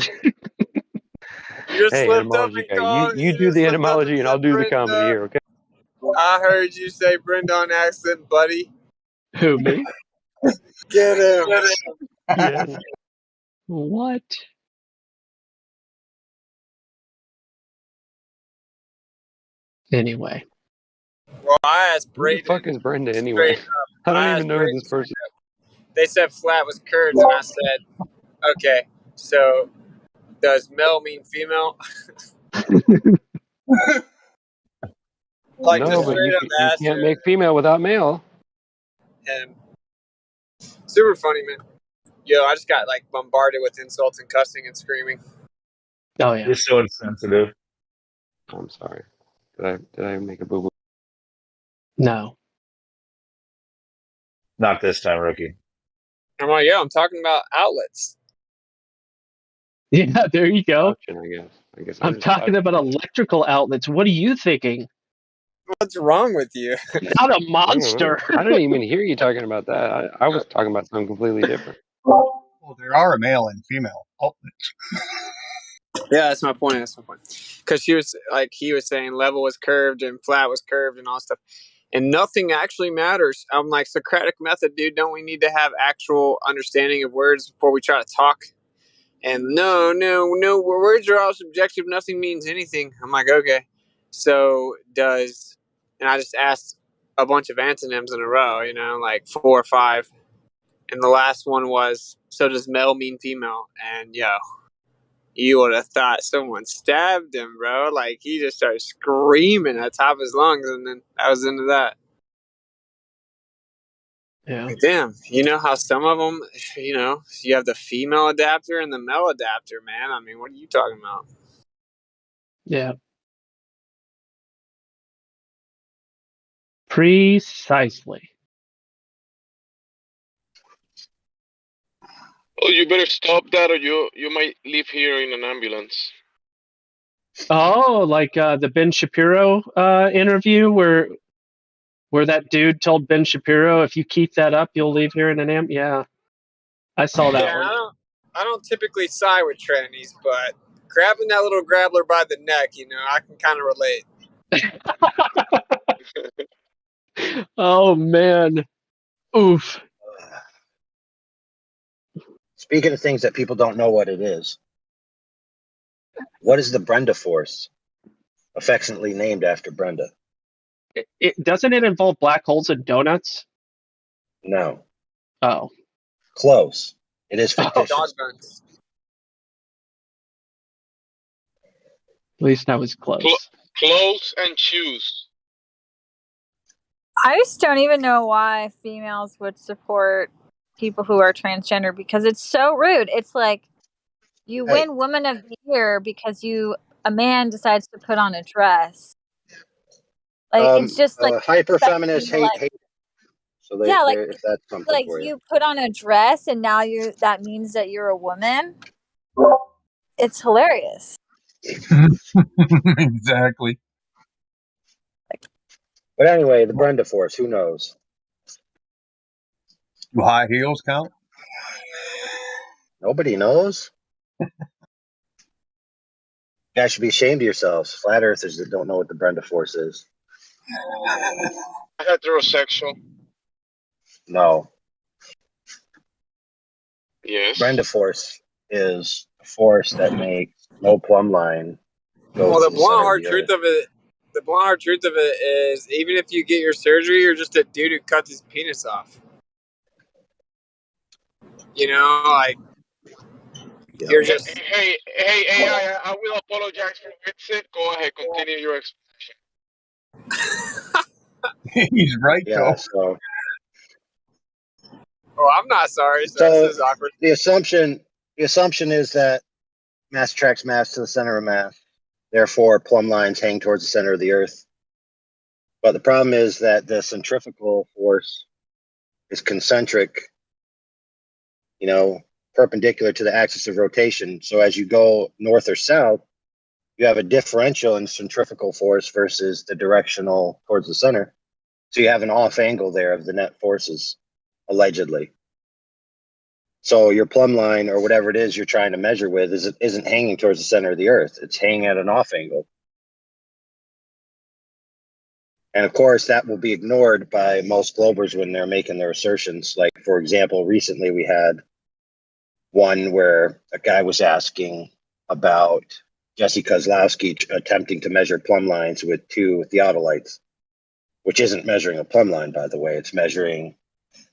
Hey, slipped up etymology and guy. called. You do the etymology, and I'll do the comedy here, okay? I heard you say Brenda on accent, buddy. Who, me? Get him. Yes. What? Anyway. Well, I asked Who the Braden. fuck is Brenda anyway? I don't even know who this person is. They said flat was curds, and I said, okay, so does male mean female? Like No, just but straight up you asked can't make female without male. him. Super funny, man. Yo, I just got like bombarded with insults and cussing and screaming. Oh yeah. You're so insensitive. I'm sorry. Did I make a boo boo? No. Not this time, Rookie. I'm like, yeah, I'm talking about outlets. Yeah, there you go. Option, I guess I'm talking about electrical outlets. What are you thinking? What's wrong with you? Not a monster. I don't even hear you talking about that. I was talking about something completely different. Well, there are a male and female outlets. Yeah, that's my point. Because he was saying level was curved and flat was curved and all stuff, and nothing actually matters. I'm like, Socratic method, dude. Don't we need to have actual understanding of words before we try to talk? And no, words are all subjective. Nothing means anything. I'm like, okay. So and I just asked a bunch of antonyms in a row, like 4 or 5. And the last one was, so does male mean female? And you would have thought someone stabbed him, bro. Like, he just started screaming at the top of his lungs, and then I was into that. Yeah. Like, damn, you know how some of them, you have the female adapter and the male adapter, man. I mean, what are you talking about? Yeah. Precisely. Well, you better stop that, or you might leave here in an ambulance. Oh, like the Ben Shapiro interview where that dude told Ben Shapiro, if you keep that up, you'll leave here in an amp. Yeah, I saw that one. I don't typically side with trannies, but grabbing that little grabbler by the neck, I can kind of relate. Oh man, oof. Speaking of things that people don't know what it is, what is the Brenda force, affectionately named after Brenda? Doesn't it involve black holes and donuts? No. Oh. Close. It is fictitious. Dog guns. At least I was close. Close and choose. I just don't even know why females would support people who are transgender, because it's so rude. It's like you win Woman of the Year because a man decides to put on a dress. Like, it's just like hyper feminists hate. So if that's something like for you. You put on a dress and now that means that you're a woman. It's hilarious. Exactly. But anyway, the Brenda force, who knows? Do high heels count? Nobody knows. You guys should be ashamed of yourselves. Flat earthers that don't know what the Brenda force is. Heterosexual. No. Yes. Brenda force is a force that makes no plumb line go to the blunt center hard of the truth earth. of it. The blunt hard truth of it is, even if you get your surgery, you're just a dude who cuts his penis off. You're just. Hey, AI, I will apologize for Vincent. Go ahead, continue your explanation. He's right, though. So. Oh, I'm not sorry. So this is awkward. The assumption is that mass attracts mass to the center of mass. Therefore, plumb lines hang towards the center of the earth. But the problem is that the centrifugal force is concentric, perpendicular to the axis of rotation. So as you go north or south, you have a differential in centrifugal force versus the directional towards the center. So you have an off angle there of the net forces, allegedly. So your plumb line, or whatever it is you're trying to measure with, isn't hanging towards the center of the earth. It's hanging at an off angle. And of course, that will be ignored by most globers when they're making their assertions. Like, for example, recently we had one where a guy was asking about Jesse Kozlowski attempting to measure plumb lines with 2 theodolites, which isn't measuring a plumb line, by the way. It's measuring,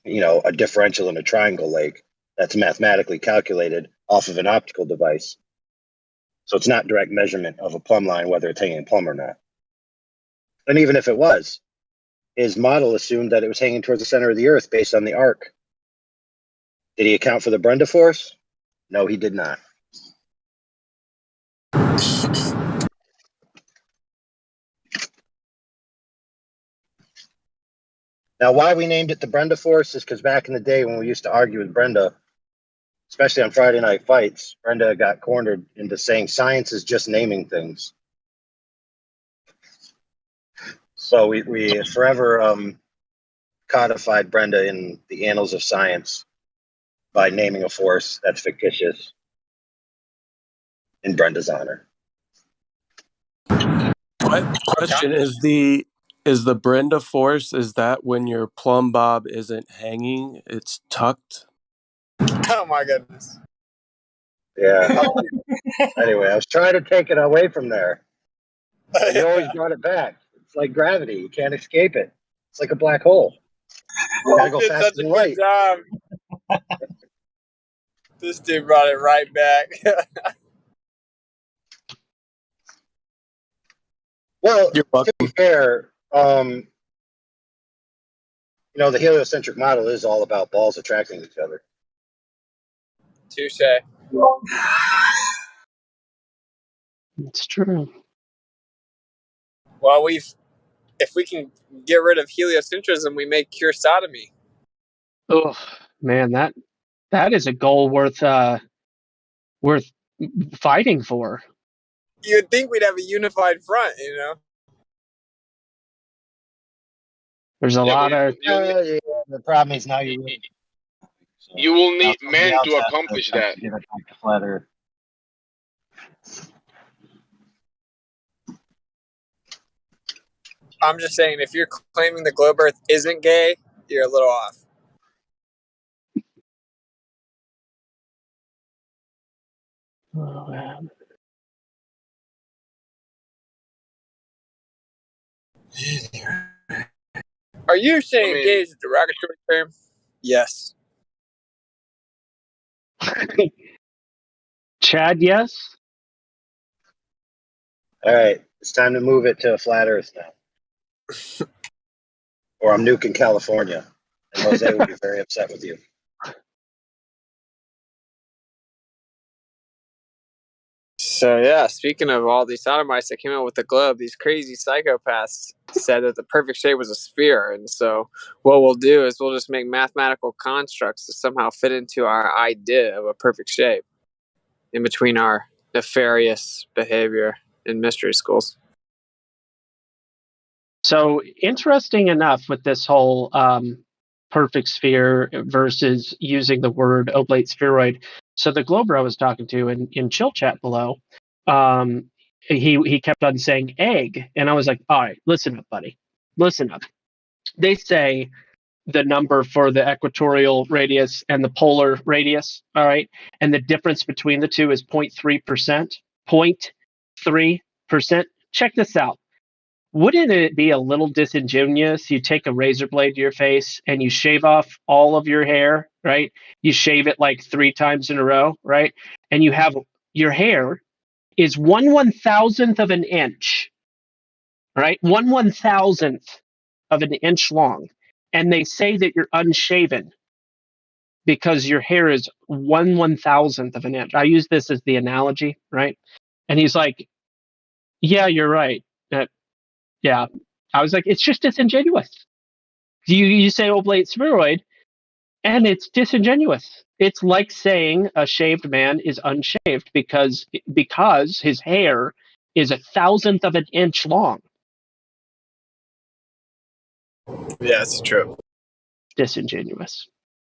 a differential in a triangle lake that's mathematically calculated off of an optical device. So it's not direct measurement of a plumb line, whether it's hanging plumb or not. And even if it was, his model assumed that it was hanging towards the center of the earth based on the arc. Did he account for the Brenda force? No, he did not. Now, why we named it the Brenda Force is because back in the day when we used to argue with Brenda, especially on Friday night fights, Brenda got cornered into saying science is just naming things. So we forever codified Brenda in the annals of science by naming a force that's fictitious in Brenda's honor. Question is the Brenda Force, is that when your plumb bob isn't hanging, it's tucked? Oh my goodness. Yeah. Anyway, I was trying to take it away from there. But you always brought it back. It's like gravity. You can't escape it. It's like a black hole. You gotta go did faster such a than good light. job. This dude brought it right back. Well, You're welcome. to be fair, the heliocentric model is all about balls attracting each other. Touche. It's true. Well, if we can get rid of heliocentrism, we may cure sodomy. Oh man, that is a goal worth fighting for. You'd think we'd have a unified front, you know. There's a lot of. Yeah, the problem is now you will need men to accomplish that. To get it back to flat Earth. I'm just saying, if you're claiming the globe Earth isn't gay, you're a little off. Oh man. Are you saying gay is a derogatory term? Yes. Chad, yes? All right, it's time to move it to a flat Earth now. Or I'm nuking California. And Jose will be very upset with you. So yeah, speaking of all these sodomites that came out with the globe, these crazy psychopaths said that the perfect shape was a sphere, and so what we'll do is we'll just make mathematical constructs to somehow fit into our idea of a perfect shape in between our nefarious behavior in mystery schools. So interesting enough with this whole perfect sphere versus using the word oblate spheroid. So the Glober I was talking to in chill chat below, he kept on saying egg, and I was like, all right, listen up, buddy, listen up. They say the number for the equatorial radius and the polar radius, all right, and the difference between the two is 0.3%. 0.3%. Check this out. Wouldn't it be a little disingenuous? You take a razor blade to your face and you shave off all of your hair, right? You shave it like 3 times in a row, right? And you have your hair is 1/1000th of an inch, right? 1/1000th of an inch long. And they say that you're unshaven because your hair is 1/1000th of an inch. I use this as the analogy, right? And he's like, yeah, you're right. Yeah. I was like, it's just disingenuous. You say oblate spheroid, and it's disingenuous. It's like saying a shaved man is unshaved because his hair is 1/1000th of an inch long. Yeah, it's true. Disingenuous.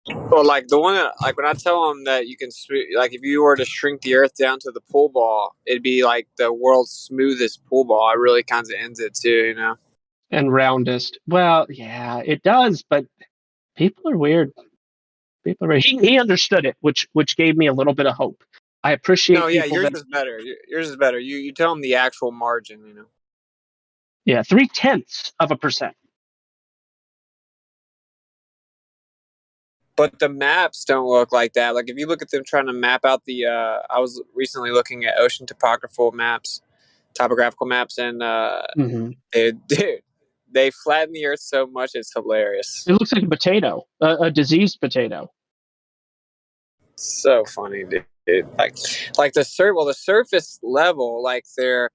Well, like the one that, like when I tell them that you can, like if you were to shrink the Earth down to the pool ball, it'd be like the world's smoothest pool ball. It really kind of ends it too, you know. And roundest. Well, yeah, it does, but people are weird. People are weird. He understood it, which gave me a little bit of hope. I appreciate No, yeah, people yours that. is better. Yours is better. You tell them the actual margin, you know. Yeah, 0.3%. But the maps don't look like that. Like if you look at them trying to map out the, I was recently looking at ocean topographical maps, and dude, they flatten the Earth so much it's hilarious. It looks like a potato, a diseased potato. So funny, dude. Like the surface level, like their,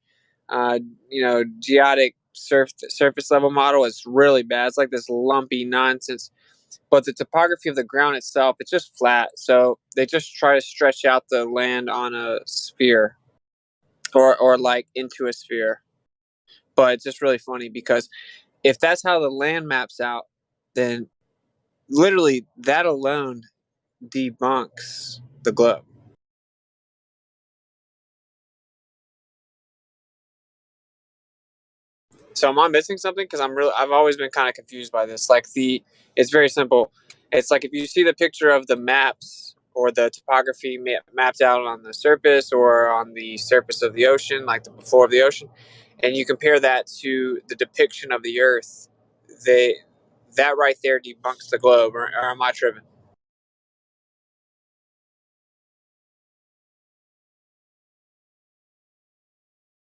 geotic surface level model is really bad. It's like this lumpy nonsense. But the topography of the ground itself, it's just flat. So they just try to stretch out the land on a sphere, or like into a sphere. But it's just really funny because if that's how the land maps out, then literally that alone debunks the globe. So am I missing something? Because I've always been kind of confused by this. It's very simple. It's like if you see the picture of the maps or the topography mapped out on the surface or on the surface of the ocean, like the floor of the ocean, and you compare that to the depiction of the Earth, that right there debunks the globe. Or am I tripping?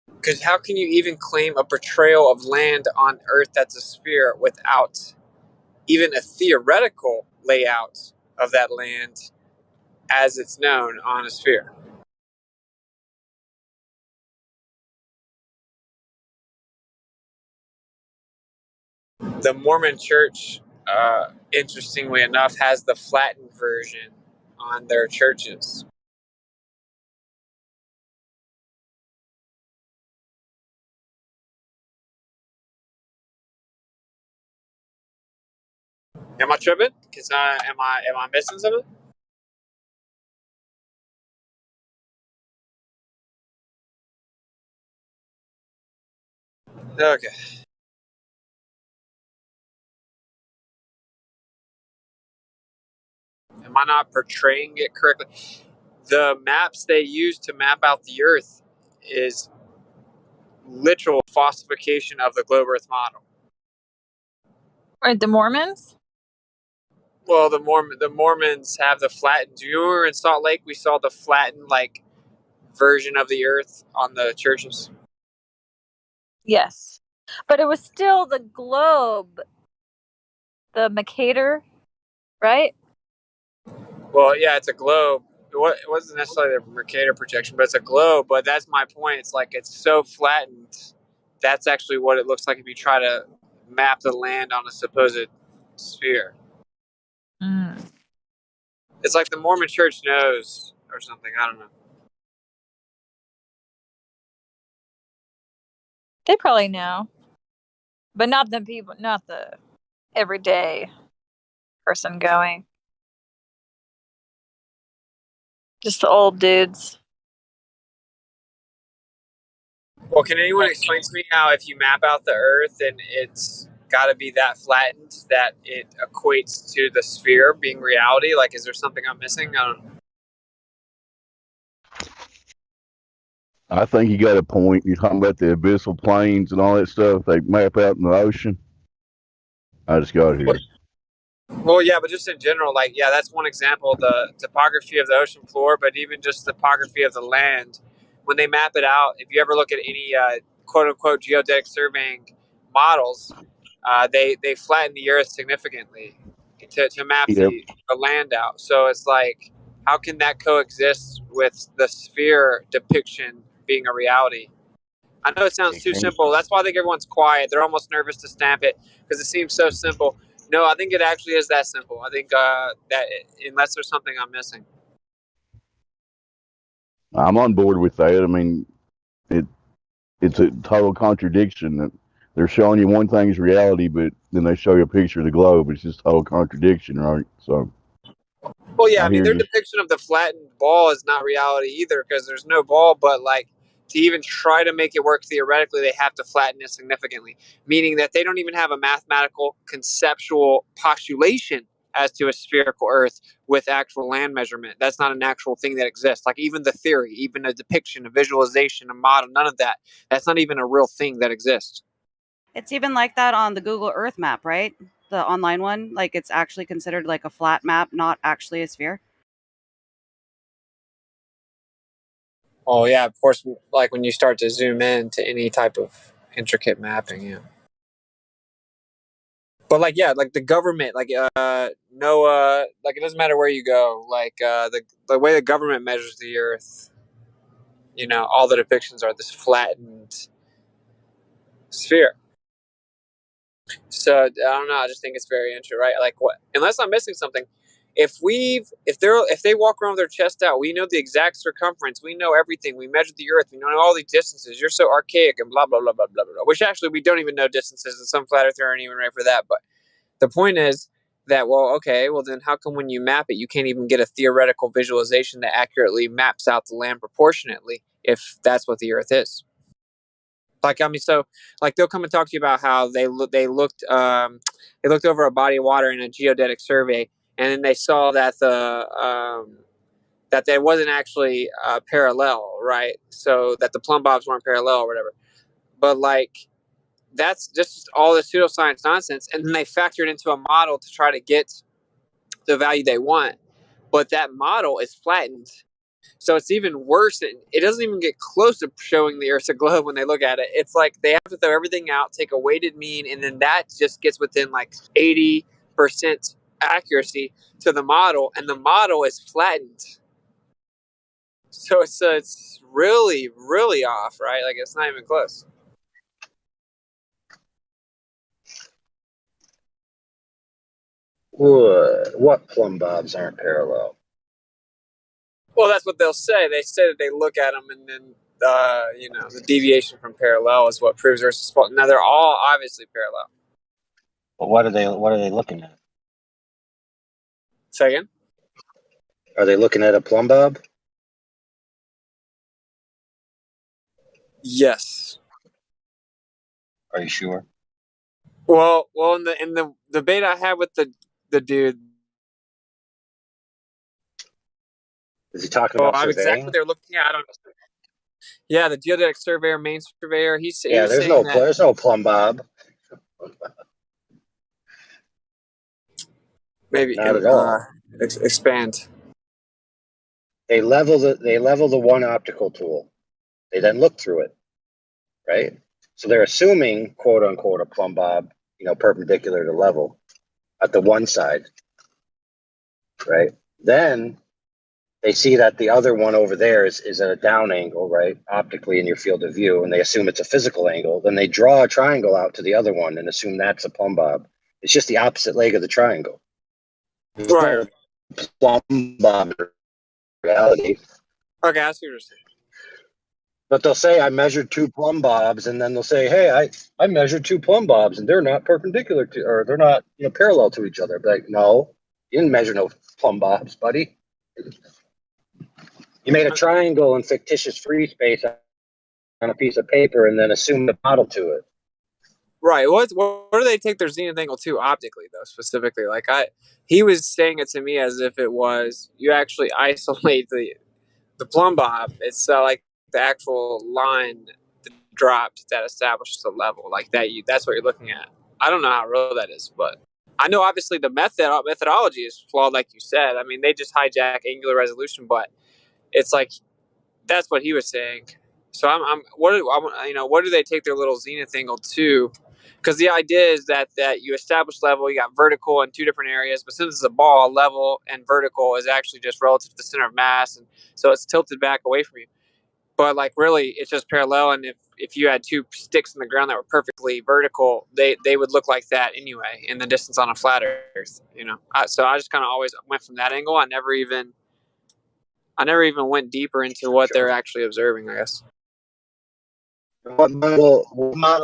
Because how can you even claim a portrayal of land on Earth that's a sphere without even a theoretical layout of that land as it's known on a sphere? The Mormon Church, interestingly enough, has the flattened version on their churches. Am I tripping? Am I missing something? Okay. Am I not portraying it correctly? The maps they use to map out the Earth is literal falsification of the globe Earth model. Right, the Mormons? Well, the Mormons have the flattened. Do you remember in Salt Lake we saw the flattened version of the Earth on the churches? Yes. But it was still the globe, the Mercator, right? Well, yeah, it's a globe. It wasn't necessarily the Mercator projection, but it's a globe. But that's my point. It's like it's so flattened. That's actually what it looks like if you try to map the land on a supposed sphere. Mm. It's like the Mormon Church knows or something. I don't know. They probably know. But not the everyday person going. Just the old dudes. Well, can anyone explain to me how if you map out the Earth and it's got to be that flattened that it equates to the sphere being reality? Like, is there something I'm missing? I don't know. I think you got a point. You're talking about the abyssal plains and all that stuff they map out in the ocean. I just got here. Well, yeah, but just in general, that's one example, the topography of the ocean floor, but even just the topography of the land. When they map it out, if you ever look at any quote unquote geodetic surveying models, they flatten the earth significantly to map Yep. the land out. So it's like, how can that coexist with the sphere depiction being a reality? I know it sounds too simple. That's why I think everyone's quiet. They're almost nervous to stamp it because it seems so simple. No, I think it actually is that simple. I think that unless there's something I'm missing. I'm on board with that. I mean, it's a total contradiction that they're showing you one thing's reality, but then they show you a picture of the globe. It's just total contradiction, right? So, Well, yeah, I mean, hear their you. depiction of the flattened ball is not reality either because there's no ball, but to even try to make it work theoretically, they have to flatten it significantly, meaning that they don't even have a mathematical conceptual postulation as to a spherical Earth with actual land measurement. That's not an actual thing that exists. Like even the theory, even a depiction, a visualization, a model, none of that. That's not even a real thing that exists. It's even like that on the Google Earth map, right? The online one, like it's actually considered like a flat map, not actually a sphere. Oh yeah, of course. Like when you start to zoom in to any type of intricate mapping, yeah. But like the government, NOAA, like it doesn't matter where you go. The way the government measures the Earth, all the depictions are this flattened sphere. So I don't know. I just think it's very interesting, right? Like, what? Unless I'm missing something, if they walk around with their chest out, we know the exact circumference. We know everything. We measured the Earth. We know all these distances. You're so archaic and blah blah blah blah blah blah. Which actually we don't even know distances, and some flat earthers aren't even right for that. But the point is that, well, okay, well then how come when you map it, you can't even get a theoretical visualization that accurately maps out the land proportionately if that's what the Earth is? Like, I mean, so like they'll come and talk to you about how they looked over a body of water in a geodetic survey, and then they saw that that there wasn't actually parallel, right? So that the plumb bobs weren't parallel or whatever. But like that's just all the pseudoscience nonsense, and then they factor it into a model to try to get the value they want. But that model is flattened. So it's even worse. It doesn't even get close to showing the Earth's a globe when they look at it. It's like they have to throw everything out, take a weighted mean, and then that just gets within like 80% accuracy to the model, and the model is flattened. So it's really, really off, right? Like it's not even close. What plumb bobs aren't parallel? Well, that's what they'll say. They say that they look at them, and then the deviation from parallel is what proves Earth's fault. Now they're all obviously parallel. But what are they looking at? Say again? Are they looking at a plumb bob? Yes. Are you sure? Well, in the debate I had with the dude, is he talking about surveying? Exactly what they're looking at. I don't know. Yeah, the geodetic surveyor, main surveyor. He was there's saying there's no plumb bob. Maybe not at all. Expand. They level the one optical tool. They then look through it, right? So they're assuming, quote unquote, a plumb bob, perpendicular to level at the one side, right? Then they see that the other one over there is at a down angle, right, optically in your field of view, and they assume it's a physical angle. Then they draw a triangle out to the other one and assume that's a plumb bob. It's just the opposite leg of the triangle. There's right. No plumb bob in reality. Okay, I see what you're saying. But they'll say I measured two plumb bobs, and then they'll say, hey, I measured two plumb bobs, and they're not perpendicular to, or they're not parallel to each other. But like, no, you didn't measure no plumb bobs, buddy. You made a triangle in fictitious free space on a piece of paper, and then assumed a model to it. Right. What do they take their zenith angle to optically, though, specifically? Like he was saying it to me as if it was you actually isolate the plumb bob. It's like the actual line dropped that establishes the level, like that's what you're looking at. I don't know how real that is, but I know obviously the methodology is flawed, like you said. I mean, they just hijack angular resolution, but it's like that's what he was saying. So what do they take their little zenith angle to? Because the idea is that you establish level, you got vertical in two different areas, but since it's a ball, level and vertical is actually just relative to the center of mass, and so it's tilted back away from you. But like really, it's just parallel. And if you had two sticks in the ground that were perfectly vertical, they would look like that anyway in the distance on a flat Earth. So I just kind of always went from that angle. I never even went deeper into what they're actually observing, I guess. What model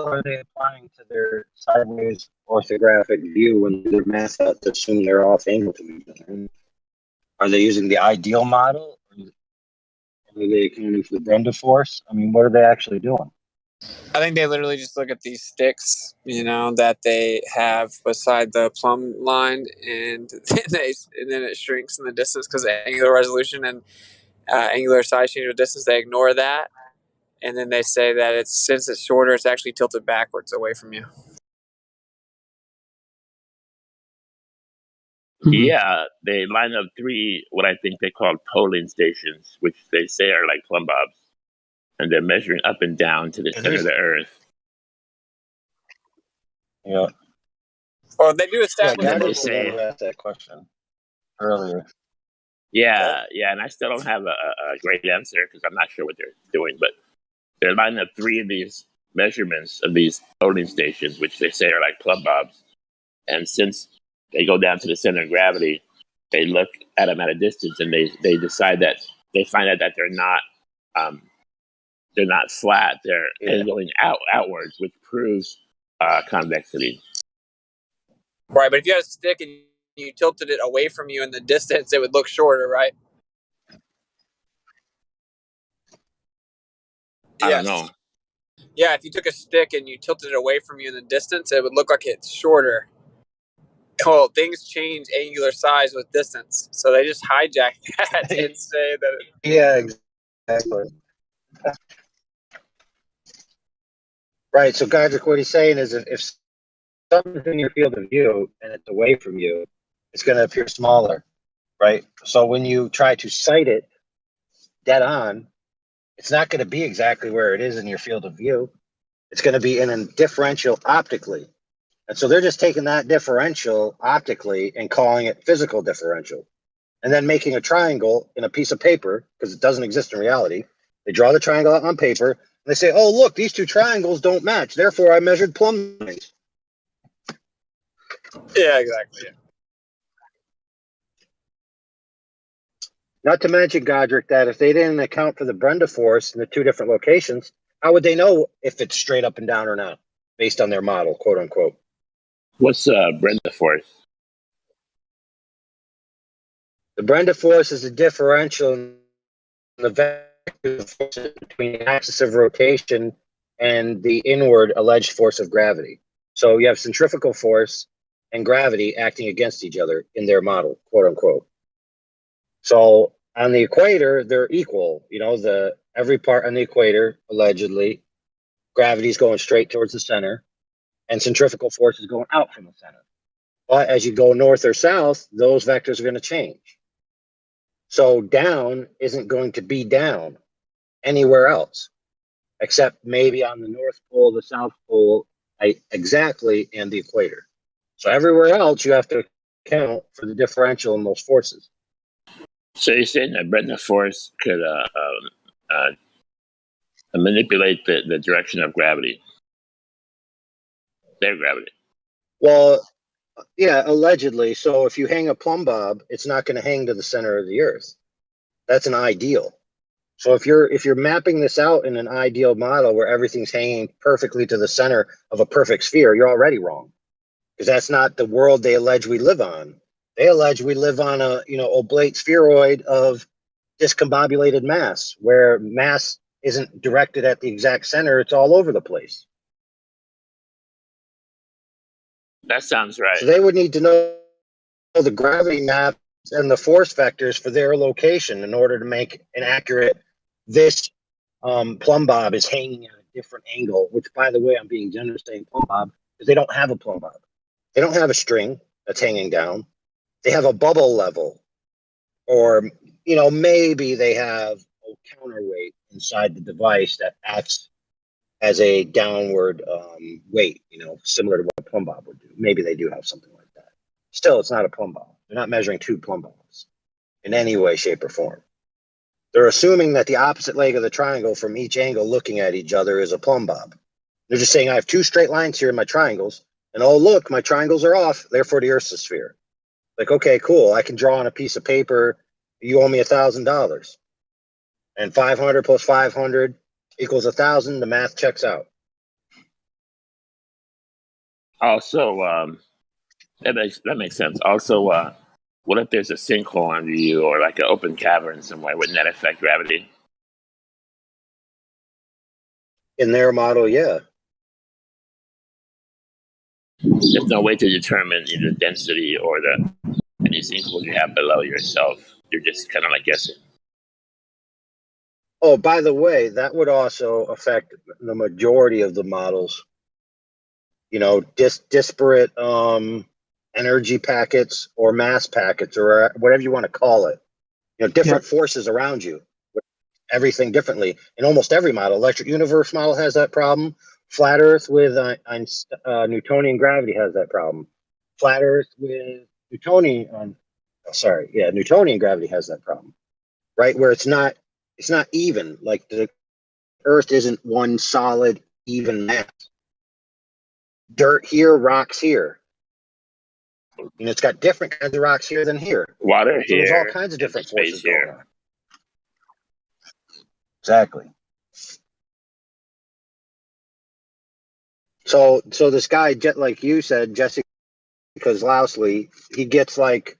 are they applying to their sideways orthographic view when they're math out to assume they're off angle to each other? Are they using the ideal model? Or are they accounting for the Brenda force? I mean, what are they actually doing? I think they literally just look at these sticks, that they have beside the plumb line, and then it shrinks in the distance because of angular resolution and angular size change with distance. They ignore that, and then they say that since it's shorter, it's actually tilted backwards away from you. Yeah, they line up three, what I think they call polling stations, which they say are like plumb bobs, and they're measuring up and down to the center of the Earth. Yeah. Well, they do establish. And then they say, asked that question earlier. Yeah, and I still don't have a great answer because I'm not sure what they're doing, but they're lining up three of these measurements of these loading stations, which they say are like plumb bobs. And since they go down to the center of gravity, they look at them at a distance, and they decide that they find out that they're not flat; they're angling outwards, which proves convexity. Right, but if you had a stick and you tilted it away from you in the distance, it would look shorter, right? I don't know. Yeah, if you took a stick and you tilted it away from you in the distance, it would look like it's shorter. Well, things change angular size with distance, so they just hijack that and say that. Yeah, exactly. Right. So, Godric, what he's saying is if something's in your field of view and it's away from you, it's going to appear smaller, right? So when you try to sight it dead on, it's not going to be exactly where it is in your field of view. It's going to be in a differential optically. And so they're just taking that differential optically and calling it physical differential, and then making a triangle in a piece of paper because it doesn't exist in reality. They draw the triangle out on paper and they say, oh, look, these two triangles don't match. Therefore, I measured plumb lines. Yeah, exactly. Yeah. Not to mention, Godric, that if they didn't account for the Brenda force in the two different locations, how would they know if it's straight up and down or not, based on their model, quote unquote? What's Brenda force? The Brenda force is a differential in the vector forces between the axis of rotation and the inward alleged force of gravity. So you have centrifugal force and gravity acting against each other in their model, quote unquote. So on the equator, they're equal. You know, every part on the equator, allegedly, gravity's going straight towards the center, and centrifugal force is going out from the center. But as you go north or south, those vectors are going to change. So down isn't going to be down anywhere else, except maybe on the North Pole, the South Pole, exactly, and the equator. So everywhere else, you have to account for the differential in those forces. So you're saying that Brenda force could manipulate the direction of gravity, their gravity? Well, yeah, allegedly. So if you hang a plumb bob, it's not going to hang to the center of the Earth. That's an ideal. So if you're mapping this out in an ideal model where everything's hanging perfectly to the center of a perfect sphere, you're already wrong, because that's not the world they allege we live on. They allege we live on a oblate spheroid of discombobulated mass, where mass isn't directed at the exact center; it's all over the place. That sounds right. So they would need to know the gravity maps and the force vectors for their location in order to make an accurate. This plumb bob is hanging at a different angle, which, by the way, I'm being generous saying plumb bob, because they don't have a plumb bob. They don't have a string that's hanging down. They have a bubble level, or maybe they have a counterweight inside the device that acts as a downward weight, similar to what a plumb bob would do. Maybe they do have something like that. Still, it's not a plumb bob. They're not measuring two plumb bobs in any way, shape, or form. They're assuming that the opposite leg of the triangle from each angle looking at each other is a plumb bob. They're just saying, I have two straight lines here in my triangles, and oh, look, my triangles are off, therefore the Earth's a sphere. Like, okay, cool, I can draw on a piece of paper, you owe me $1,000. And 500 plus 500 equals 1,000, the math checks out. Also, that makes sense. Also, what if there's a sinkhole under you or like an open cavern somewhere? Wouldn't that affect gravity? In their model, yeah. There's no way to determine the density or any sinkholes you have below yourself. You're just kind of like guessing. Oh, by the way, that would also affect the majority of the models. Disparate energy packets or mass packets or whatever you want to call it. Different forces around you, everything differently. In almost every model, electric universe model has that problem. Flat Earth with Newtonian gravity has that problem. Flat Earth with Newtonian gravity has that problem, right? Where it's not even, like the Earth isn't one solid even mass. Dirt here, rocks here. It's got different kinds of rocks here than here. Water So there's all here, kinds of empty different forces space going here. on. Exactly. So this guy, like you said, Jesse Kozlowski, he gets like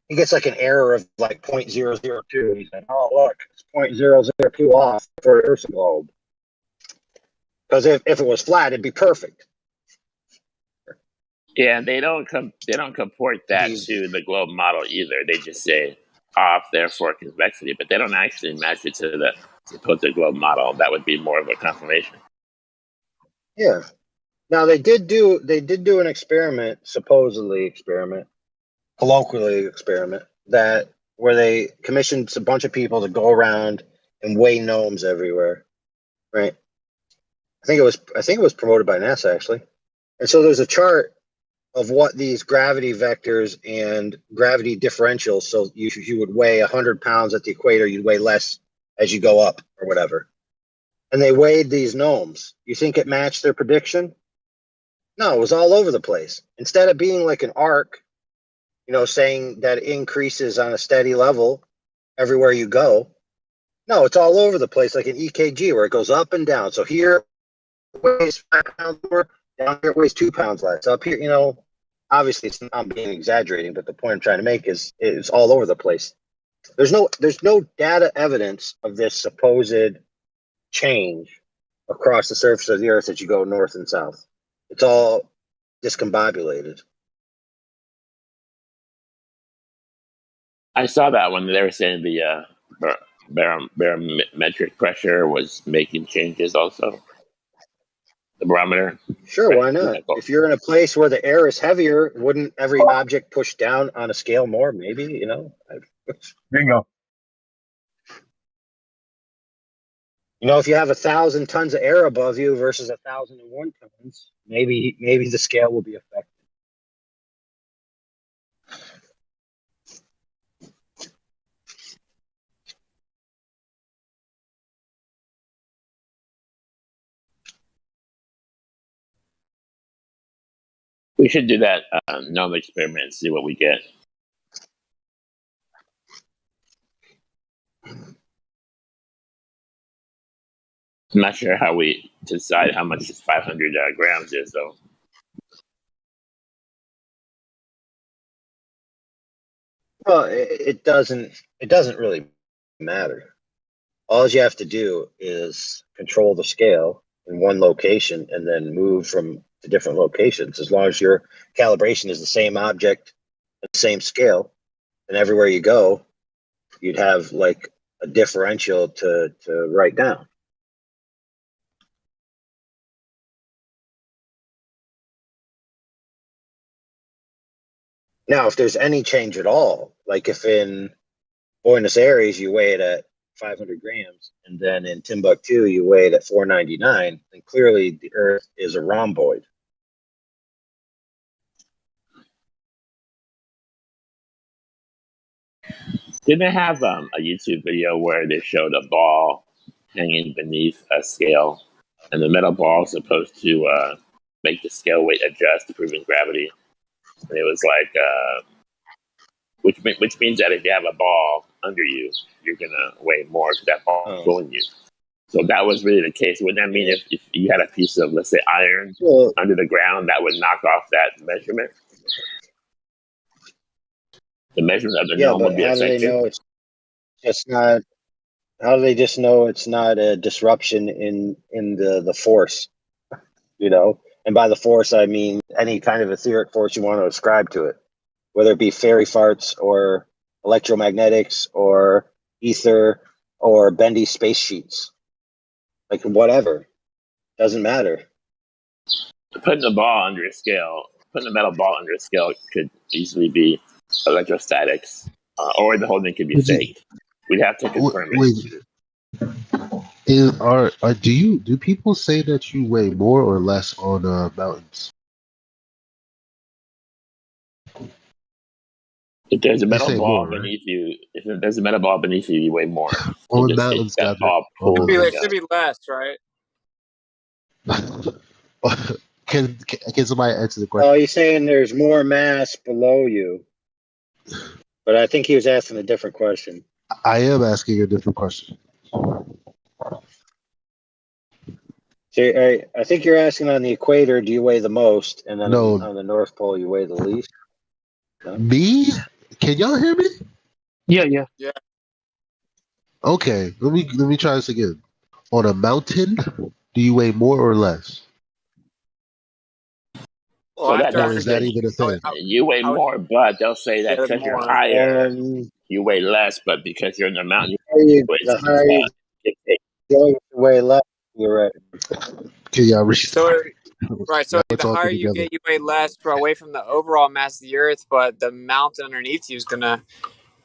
an error of like 0.002. He said, "Oh, look, it's 0.002 off for an Earth globe." Because if it was flat, it'd be perfect. Yeah, they don't comport that to the globe model either. They just say off, therefore convexity, but they don't actually match it to the supposed globe model. That would be more of a confirmation. Yeah. Now they did do an experiment, colloquially experiment, that where they commissioned a bunch of people to go around and weigh gnomes everywhere. Right. I think it was promoted by NASA actually. And so there's a chart of what these gravity vectors and gravity differentials. So you would weigh 100 pounds at the equator, you'd weigh less as you go up or whatever. And they weighed these gnomes. You think it matched their prediction? No, it was all over the place. Instead of being like an arc, saying that it increases on a steady level everywhere you go. No, it's all over the place, like an EKG where it goes up and down. So here it weighs 5 pounds more, down here it weighs 2 pounds less. Up here, obviously I'm being exaggerating, but the point I'm trying to make is it's all over the place. There's no data evidence of this supposed change across the surface of the Earth as you go north and south. It's all discombobulated. I saw that when they were saying the barometric pressure was making changes also. The barometer. Sure, why not? If you're in a place where the air is heavier, wouldn't every object push down on a scale more? Maybe, Bingo. If you have 1,000 tons of air above you versus 1,001 tons, maybe the scale will be affected. We should do that gnome experiment and see what we get. I'm not sure how we decide how much 500 grams is, though. Well, it doesn't really matter. All you have to do is control the scale in one location and then move from to different locations. As long as your calibration is the same object at the same scale, and everywhere you go, you'd have like a differential to write down. Now, if there's any change at all, like if in Buenos Aires you weigh it at 500 grams, and then in Timbuktu you weigh it at 499, then clearly the Earth is a rhomboid. Didn't they have a YouTube video where they showed a ball hanging beneath a scale, and the metal ball is supposed to make the scale weight adjust, proving gravity? And it was like, which means that if you have a ball under you, you're gonna weigh more because that ball is pulling you. So that was really the case. Would that mean if you had a piece of, let's say, iron under the ground, that would knock off that measurement? The measurement of the gnome would be how do they affected. know it's just not? How do they just know it's not a disruption in the force? And by the force I mean any kind of etheric force you want to ascribe to it, whether it be fairy farts or electromagnetics or ether or bendy space sheets, like whatever, doesn't matter. Putting the ball under a scale, putting a metal ball under a scale could easily be electrostatics, or the whole thing could be faked. We'd have to confirm it. Do people say that you weigh more or less on mountains? If there's a metal ball beneath you, you weigh more. On mountains, that ball pulls It should be less, right? Can somebody answer the question? Oh, he's saying there's more mass below you, but I think he was asking a different question. I am asking a different question. So I think you're asking on the equator, do you weigh the most, and then No, on the North Pole, you weigh the least? No? me? Can y'all hear me? Yeah. Yeah. Okay, let me try this again. On a mountain, do you weigh more or less? Well, So that after Or that's is because that even a thing? you weigh I would more, but they'll say that get because you're more. higher, you weigh less, but because you're in the mountain, you weigh The higher you it's go, you weigh less. You're right. Can y'all So restart? right, so Y'all the talking higher you together. get, you weigh less away from the overall mass of the Earth, but the mountain underneath you is gonna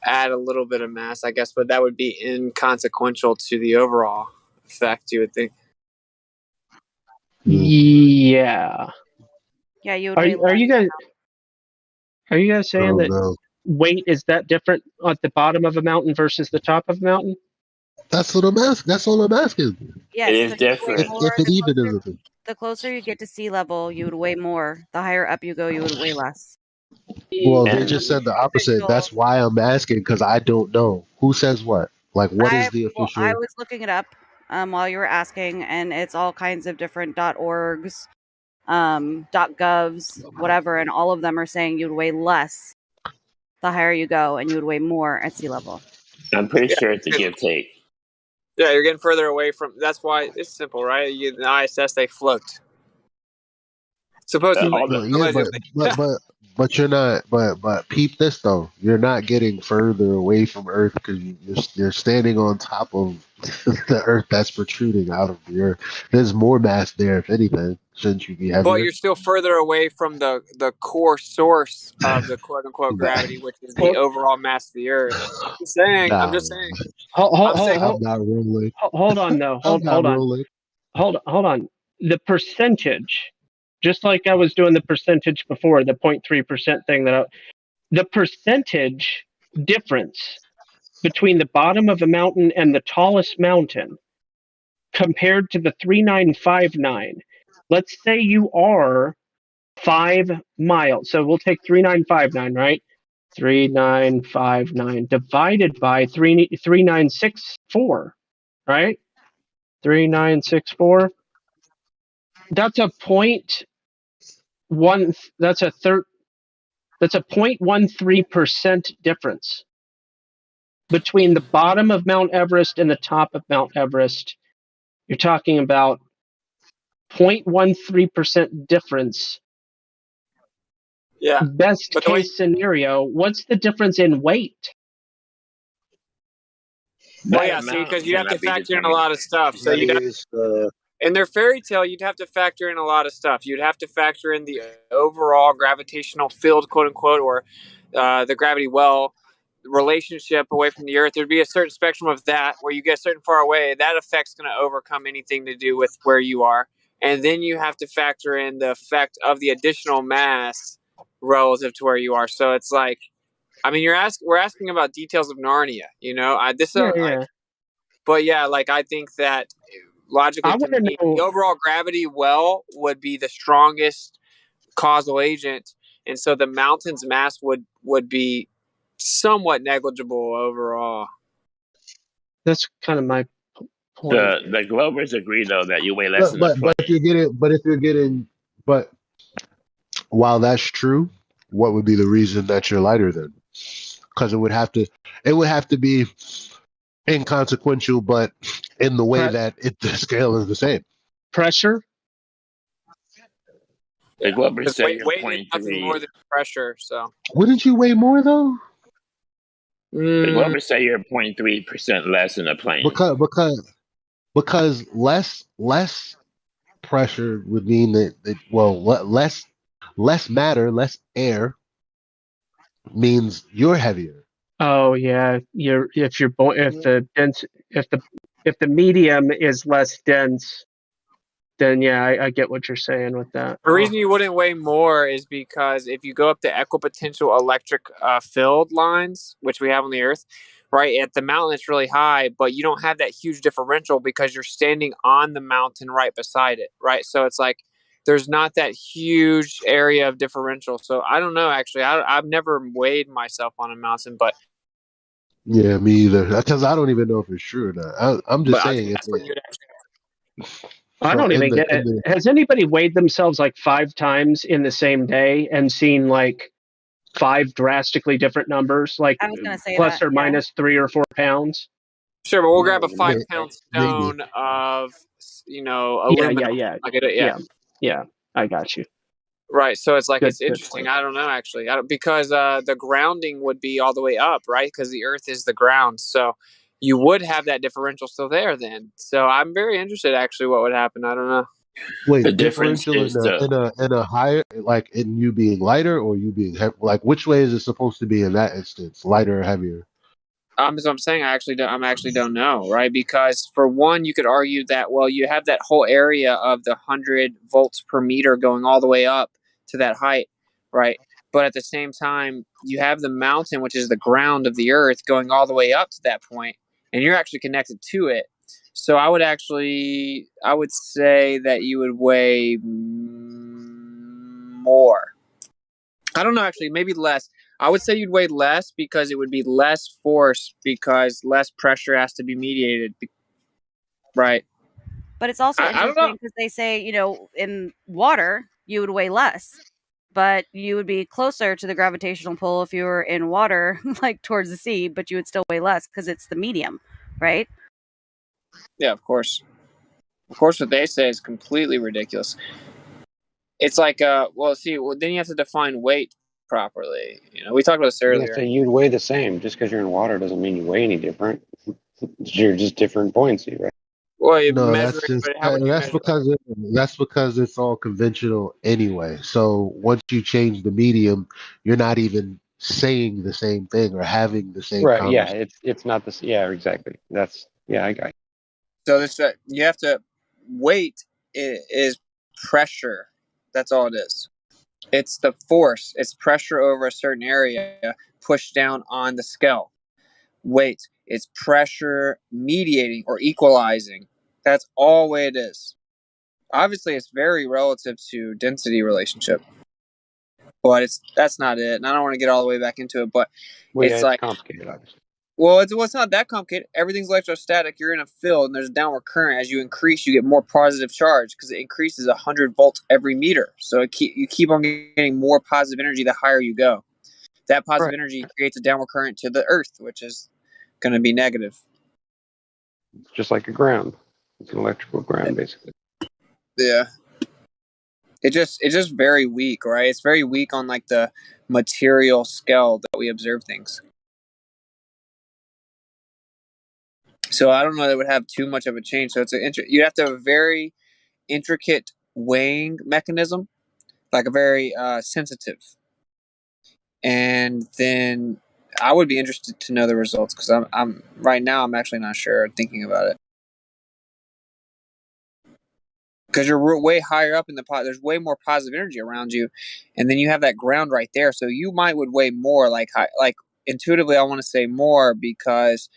add a little bit of mass, I guess, but that would be inconsequential to the overall effect, you would think. Yeah. Yeah, you would Are weigh are less. you guys saying Oh that no, weight is that different at the bottom of a mountain versus the top of a mountain? that's what I'm asking. That's all I'm asking. it Yes, is so you would weigh If different. more if it even is a thing. the closer you get to sea level, you would weigh more. The higher up you go, you would weigh less. Well, they And just said the opposite. Official. That's why I'm asking because I don't know who says what. Like, what is the I official? was looking it up while you were asking, and it's all kinds of different .orgs, .govs, whatever, and all of them are saying you'd weigh less the higher you go, and you would weigh more at sea level. I'm pretty Yeah, sure it's a give take. yeah, you're getting further away from. That's why it's simple, right? The ISS they float supposedly, All the Yeah, allegedly. but you're not. But peep this though. You're not getting further away from Earth because you're standing on top of the Earth that's protruding out of the Earth. There's more mass there, if anything. Shouldn't you be But heavier? you're still further away from the core source of the quote unquote Nah, gravity, which is the Hold, overall mass of the Earth. I'm saying. I'm nah, just saying. hold, hold, I'm saying. I'm hold, not rolling. hold on though. I'm Hold not hold on. rolling. Hold on. The percentage, just like I was doing the percentage before, the 0.3% thing the percentage difference between the bottom of a mountain and the tallest mountain compared to the 3959. Let's say you are 5 miles. So we'll take 3959, right? 3959 divided by 3964, right? 3964. That's a point one. That's a 0.13% difference between the bottom of Mount Everest and the top of Mount Everest. You're talking about 0.13% difference. Yeah, Best but the way. case scenario, what's the difference in weight? Well, that yeah. See, amount because you'd have to cannot be factor in a determined. lot of stuff. So That you'd have. is In their fairy tale, you'd have to factor in a lot of stuff. You'd have to factor in the overall gravitational field, quote unquote, or the gravity well relationship away from the Earth. There'd be a certain spectrum of that where you get certain far away. That effect's going to overcome anything to do with where you are. And then you have to factor in the effect of the additional mass relative to where you are. So it's like, I mean, we're asking about details of Narnia, you know. Yeah. But yeah, like I think that I logically to want to me, the know. overall gravity well would be the strongest causal agent, and so the mountain's mass would be somewhat negligible overall. That's kind of my point. The Glovers agree though that you weigh less But than a but but if plane. you're getting but while that's true, what would be the reason that you're lighter then? Because it would have to be inconsequential, but in the way Pre- that the scale is the same. pressure. The Yeah, Glovers because say you're weight is point nothing more three. than pressure. So Wouldn't you weigh more though? The mm, Glovers say you're 0.3% less than a plane. Because less pressure would mean that less matter, less air means you're heavier. Oh yeah, if the medium is less dense, then yeah, I get what you're saying with that. the reason you wouldn't weigh more is because if you go up to equipotential electric field lines, which we have on the Earth, right? At the mountain, it's really high, but you don't have that huge differential because you're standing on the mountain right beside it, right? So it's like there's not that huge area of differential. So I don't know, actually. I've never weighed myself on a mountain, but Yeah, me either. Because I don't even know if it's true or not. I'm just I saying think if that's what it you'd actually. I from don't even get in it. the Has anybody weighed themselves like 5 times in the same day and seen like 5 drastically different numbers, like I was gonna say plus that. or Yeah. minus 3 or 4 pounds? Sure, but we'll grab No, a no. 5 pound maybe. stone of, Yeah, aluminum. Yeah. yeah. I got you. Right. So it's like, Good, it's good interesting. point. I don't know, actually. Because the grounding would be all the way up, right? Because the earth is the ground. So you would have that differential still there then. So I'm very interested, actually, what would happen. I don't know. The Wait, difference differential is the in a higher, like in you being lighter or you being like which way is it supposed to be in that instance, lighter or heavier? So I'm saying I actually don't know, right? Because for one, you could argue that, well, you have that whole area of the 100 volts per meter going all the way up to that height, right? But at the same time, you have the mountain, which is the ground of the earth, going all the way up to that point, and you're actually connected to it. So I would say that you would weigh more. I don't know, actually, maybe less. I would say you'd weigh less because it would be less force because less pressure has to be mediated, right? But it's also I don't know. interesting because they say, in water, you would weigh less, but you would be closer to the gravitational pull if you were in water, like towards the sea, but you would still weigh less because it's the medium, right? Yeah, of course. Of course, what they say is completely ridiculous. It's like, then you have to define weight properly. We talked about this Yeah, earlier. so you'd weigh the same. Just because you're in water doesn't mean you weigh any different. You're just different buoyancy, right? Well, you No, measure that's it, just but how would you measure it? that's because it's all conventional anyway. So once you change the medium, you're not even saying the same thing or having the same Right. Yeah. conversation. It's not this. Yeah. Exactly. That's. Yeah. I got you. So you have to weight is pressure. That's all it is. It's the force. It's pressure over a certain area pushed down on the scale. Weight. It's pressure mediating or equalizing. That's all way it is. Obviously, it's very relative to density relationship, but that's not it. And I don't want to get all the way back into it, but Well, yeah. it's It's like, complicated, obviously. well, it's not that complicated. Everything's electrostatic. You're in a field, and there's a downward current. As you increase, you get more positive charge because it increases 100 volts every meter. So you keep on getting more positive energy the higher you go. That positive Right. energy creates a downward current to the earth, which is going to be negative. It's just like a ground. It's an electrical ground, basically. Yeah. It's just very weak, right? It's very weak on like the material scale that we observe things. So I don't know that it would have too much of a change. So you'd have to have a very intricate weighing mechanism, like a very sensitive. And then I would be interested to know the results because I'm right now I'm actually not sure. Thinking about it. Because you're way higher up in the pot, there's way more positive energy around you, and then you have that ground right there. So you would weigh more. Like intuitively, I want to say more because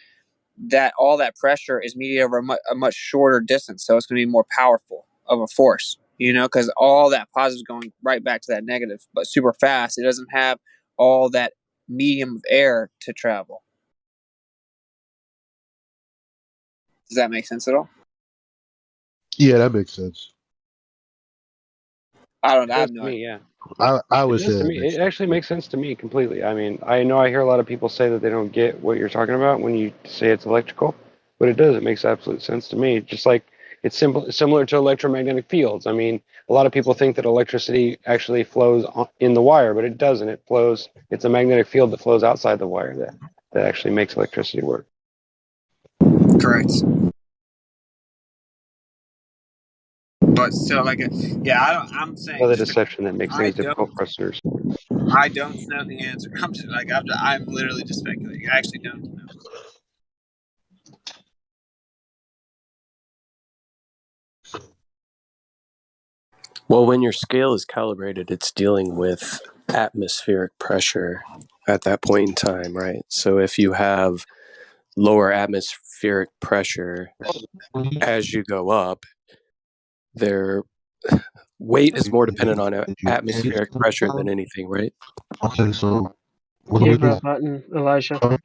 that all that pressure is mediated over a much shorter distance, so it's going to be more powerful of a force. Because all that positive is going right back to that negative, but super fast. It doesn't have all that medium of air to travel. Does that make sense at all? Yeah, that makes sense. I It have does no to idea. me. Yeah. I It would say does to that me. makes It sense. actually makes sense to me completely. I mean, I know I hear a lot of people say that they don't get what you're talking about when you say it's electrical, but it does. It makes absolute sense to me. Just like it's similar to electromagnetic fields. I mean, a lot of people think that electricity actually flows in the wire, but it doesn't. It flows. It's a magnetic field that flows outside the wire that actually makes electricity work. Correct. But still, I'm saying Another just to, deception that makes I things don't difficult for us to understand. I don't know the answer. I'm literally just speculating. I actually don't know. Well, when your scale is calibrated, it's dealing with atmospheric pressure at that point in time, right? So if you have lower atmospheric pressure as you go up, their weight is more dependent on atmospheric pressure than anything, right? Okay, so You're roboting, Elijah.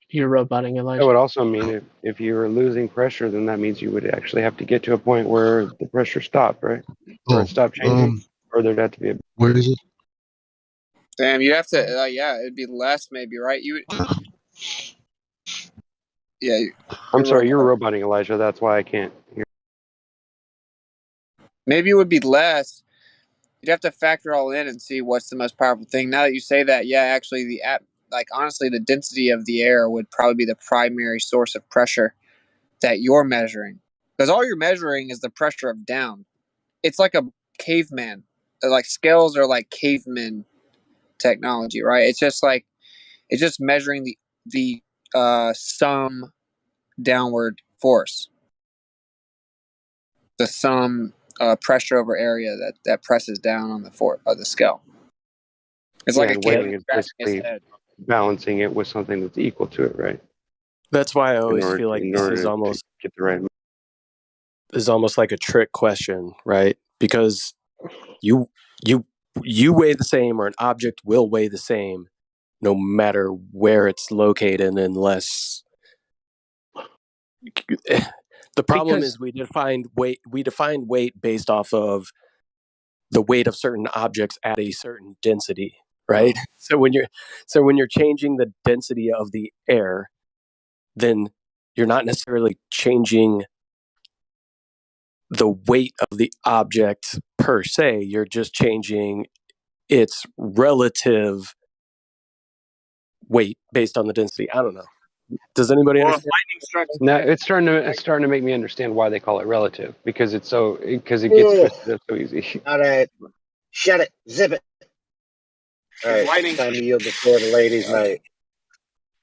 You're roboting, Elijah. That would also mean if you were losing pressure, then that means you would actually have to get to a point where the pressure stopped, right? Or it stopped changing, or there'd have to be a. Where is it? Damn, you'd have to. Yeah, it'd be less, maybe, right? You. Yeah. I'm sorry, you're roboting, Elijah. That's why I can't hear. Maybe it would be less. You'd have to factor it all in and see what's the most powerful thing. Now that you say that, yeah, actually, honestly, the density of the air would probably be the primary source of pressure that you're measuring, because all you're measuring is the pressure of down. It's like a caveman. Like scales are like caveman technology, right? It's just measuring the sum downward force, the sum pressure over area that presses down on the scale. It's like a weighting is scratching his basically head. balancing it with something that's equal to it, right? That's why I always feel like this is almost get the right. Is almost like a trick question, right? Because you weigh the same, or an object will weigh the same, no matter where it's located, unless the problem is we define weight based off of the weight of certain objects at a certain density, right? So when you're changing the density of the air, then you're not necessarily changing the weight of the object per se. You're just changing its relative weight based on the density. I don't know. Does anybody understand? No, it's starting to make me understand why they call it relative, because it gets twisted up so easy. All right, shut it, zip it. All right, it's time to yield the floor to ladies' night.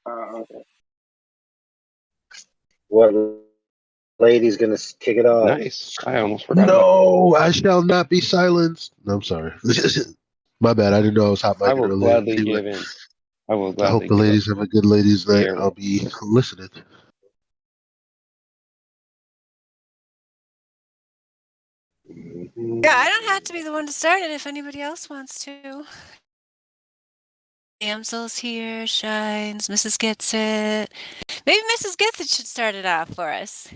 Okay. What lady's gonna kick it off? Nice. I almost forgot. No, I shall not be silenced. No, I'm sorry. My bad. I didn't know I was hot micing I will earlier. gladly give in. I will I gladly. hope the ladies have a good ladies' night. Yeah. I'll be listening. Yeah, I don't have to be the one to start it if anybody else wants to. Damsel's here, Shines, Mrs. Gets It. Maybe Mrs. Gets It should start it off for us.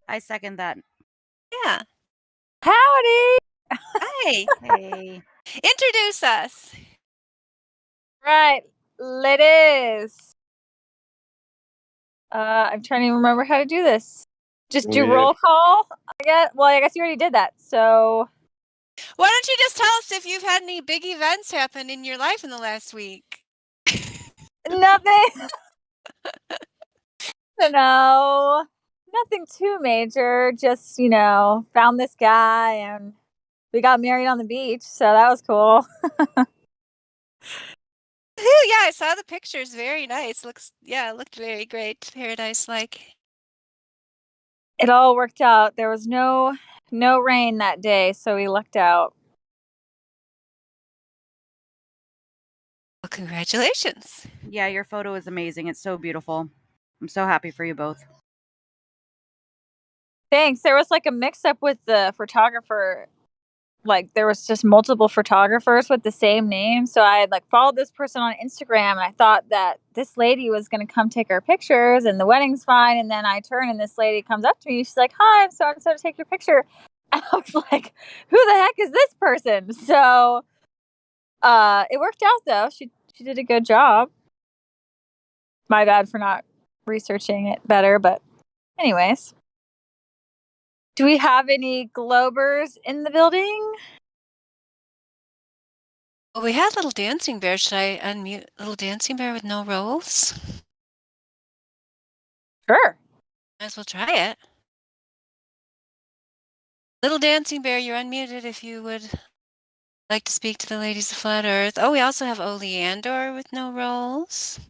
I second that. Yeah. Howdy! Hi. Hey. Introduce us. Right, ladies. I'm trying to remember how to do this. Just do roll call. I guess you already did that. So, why don't you just tell us if you've had any big events happen in your life in the last week? Nothing. No, nothing too major. Just found this guy and we got married on the beach, so that was cool. Yeah, I saw the pictures. Very nice. It looked very great. Paradise-like. It all worked out. There was no rain that day, so we lucked out. Well, congratulations. Yeah, your photo is amazing. It's so beautiful. I'm so happy for you both. Thanks. There was like a mix-up with the photographer. Like there was just multiple photographers with the same name. So I had followed this person on Instagram and I thought that this lady was going to come take our pictures and the wedding's fine. And then I turn and this lady comes up to me. She's like, "Hi, I'm so-and-so to take your picture." And I was like, "Who the heck is this person?" So it worked out though. She did a good job. My bad for not researching it better, but anyways. Do we have any Globers in the building? Well, we had Little Dancing Bear. Should I unmute Little Dancing Bear with no rolls? Sure. Might as well try it. Little Dancing Bear, you're unmuted if you would like to speak to the ladies of Flat Earth. Oh, we also have Oleandor with no rolls.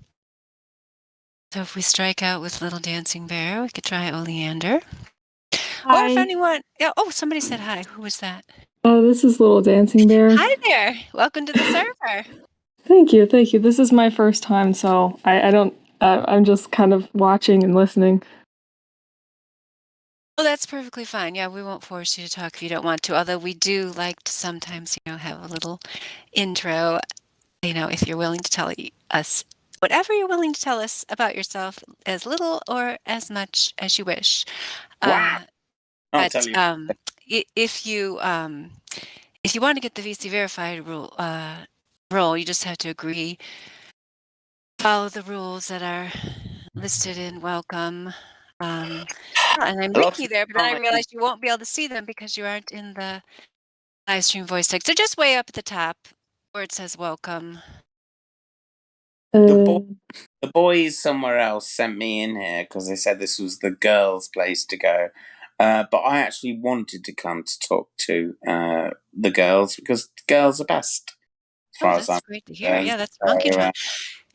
So if we strike out with Little Dancing Bear, we could try Oleander. Hi. Or if anyone... Yeah, somebody said hi. Who was that? Oh, this is Little Dancing Bear. Hi there. Welcome to the server. Thank you. This is my first time, so I don't I'm just kind of watching and listening. Well, that's perfectly fine. Yeah, we won't force you to talk if you don't want to, although we do like to sometimes, have a little intro, if you're willing to tell us whatever you're willing to tell us about yourself, as little or as much as you wish. Wow. I'll But tell you. if you want to get the VC verified role, you just have to agree, follow the rules that are listed in welcome. And I'm with you there, but then I realized you won't be able to see them because you aren't in the live stream voice text. So just way up at the top where it says welcome. The boys somewhere else sent me in here because they said this was the girls' place to go. But I actually wanted to come to talk to the girls because the girls are best. As far as That's great to hear. Yeah, that's Monkey Tron.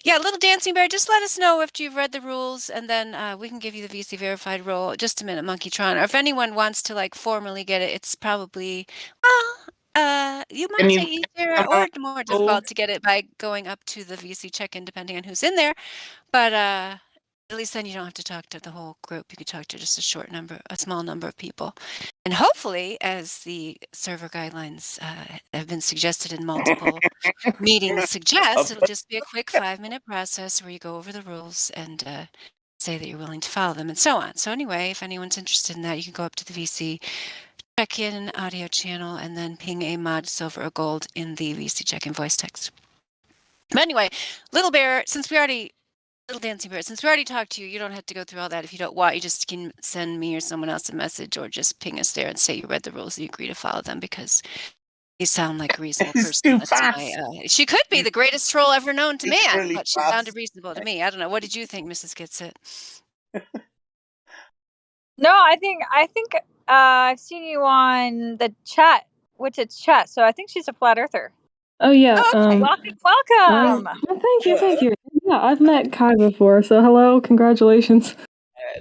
Yeah, Little Dancing Bear, just let us know after you've read the rules, and then we can give you the VC verified role. Just a minute, Monkey Tron. Or if anyone wants to formally get it, it's probably you might say easier or more difficult to get it by going up to the VC check-in, depending on who's in there. But at least then you don't have to talk to the whole group. You could talk to just a small number of people. And hopefully, as the server guidelines have been suggested in multiple meetings suggest, it'll just be a quick 5-minute process where you go over the rules and say that you're willing to follow them and so on. So anyway, if anyone's interested in that, you can go up to the VC check-in audio channel and then ping a mod, silver, or gold in the VC check-in voice text. But anyway, Little Dancing Bear, since we already talked to you, you don't have to go through all that if you don't want. You just can send me or someone else a message or just ping us there and say you read the rules and you agree to follow them because you sound like a reasonable person. She could be the greatest troll ever known to man, really but she sounded reasonable to me. I don't know. What did you think, Mrs. Gitsit? No, I think I've seen you on the chat, which it's chat. So I think she's a flat earther. Oh yeah. Okay. Welcome. Thank you. Yeah, I've met Kai before, so hello, congratulations.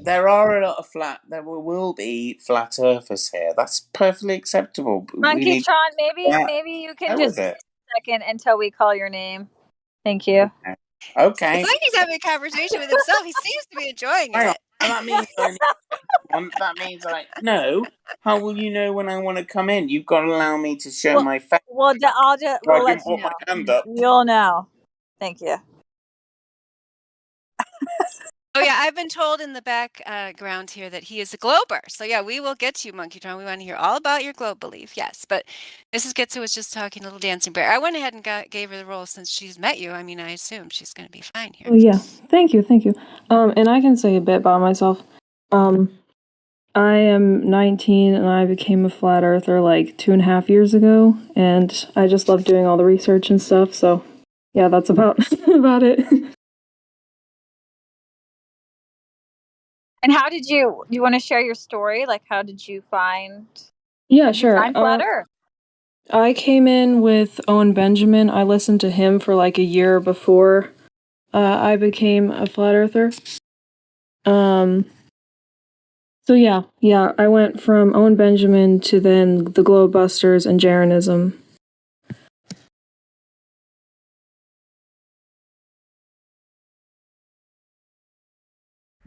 There are a lot of there will be flat earthers here. That's perfectly acceptable. Monkey Tron, maybe you can just take a second until we call your name. Thank you. Okay. It's like he's having a conversation with himself. He seems to be enjoying it. That means no. How will you know when I want to come in? You've got to allow me to show my face. We'll let you know. You'll know. Thank you. Oh yeah, I've been told in the background here that he is a glober. So yeah, we will get to you, Monkey Tron. We want to hear all about your globe belief. Yes, but Mrs. Gitsu was just talking Little Dancing Bear. I went ahead and gave her the role since she's met you. I mean, I assume she's going to be fine here. Oh yeah, thank you. And I can say a bit about myself. I am 19 and I became a flat earther like 2.5 years ago, and I just love doing all the research and stuff. So yeah, that's about it. And how did you want to share your story? Like, how did you find? Yeah, sure. Flat Earth? I came in with Owen Benjamin. I listened to him for like a year before I became a flat earther. So yeah, I went from Owen Benjamin to then the Globebusters and Jeranism.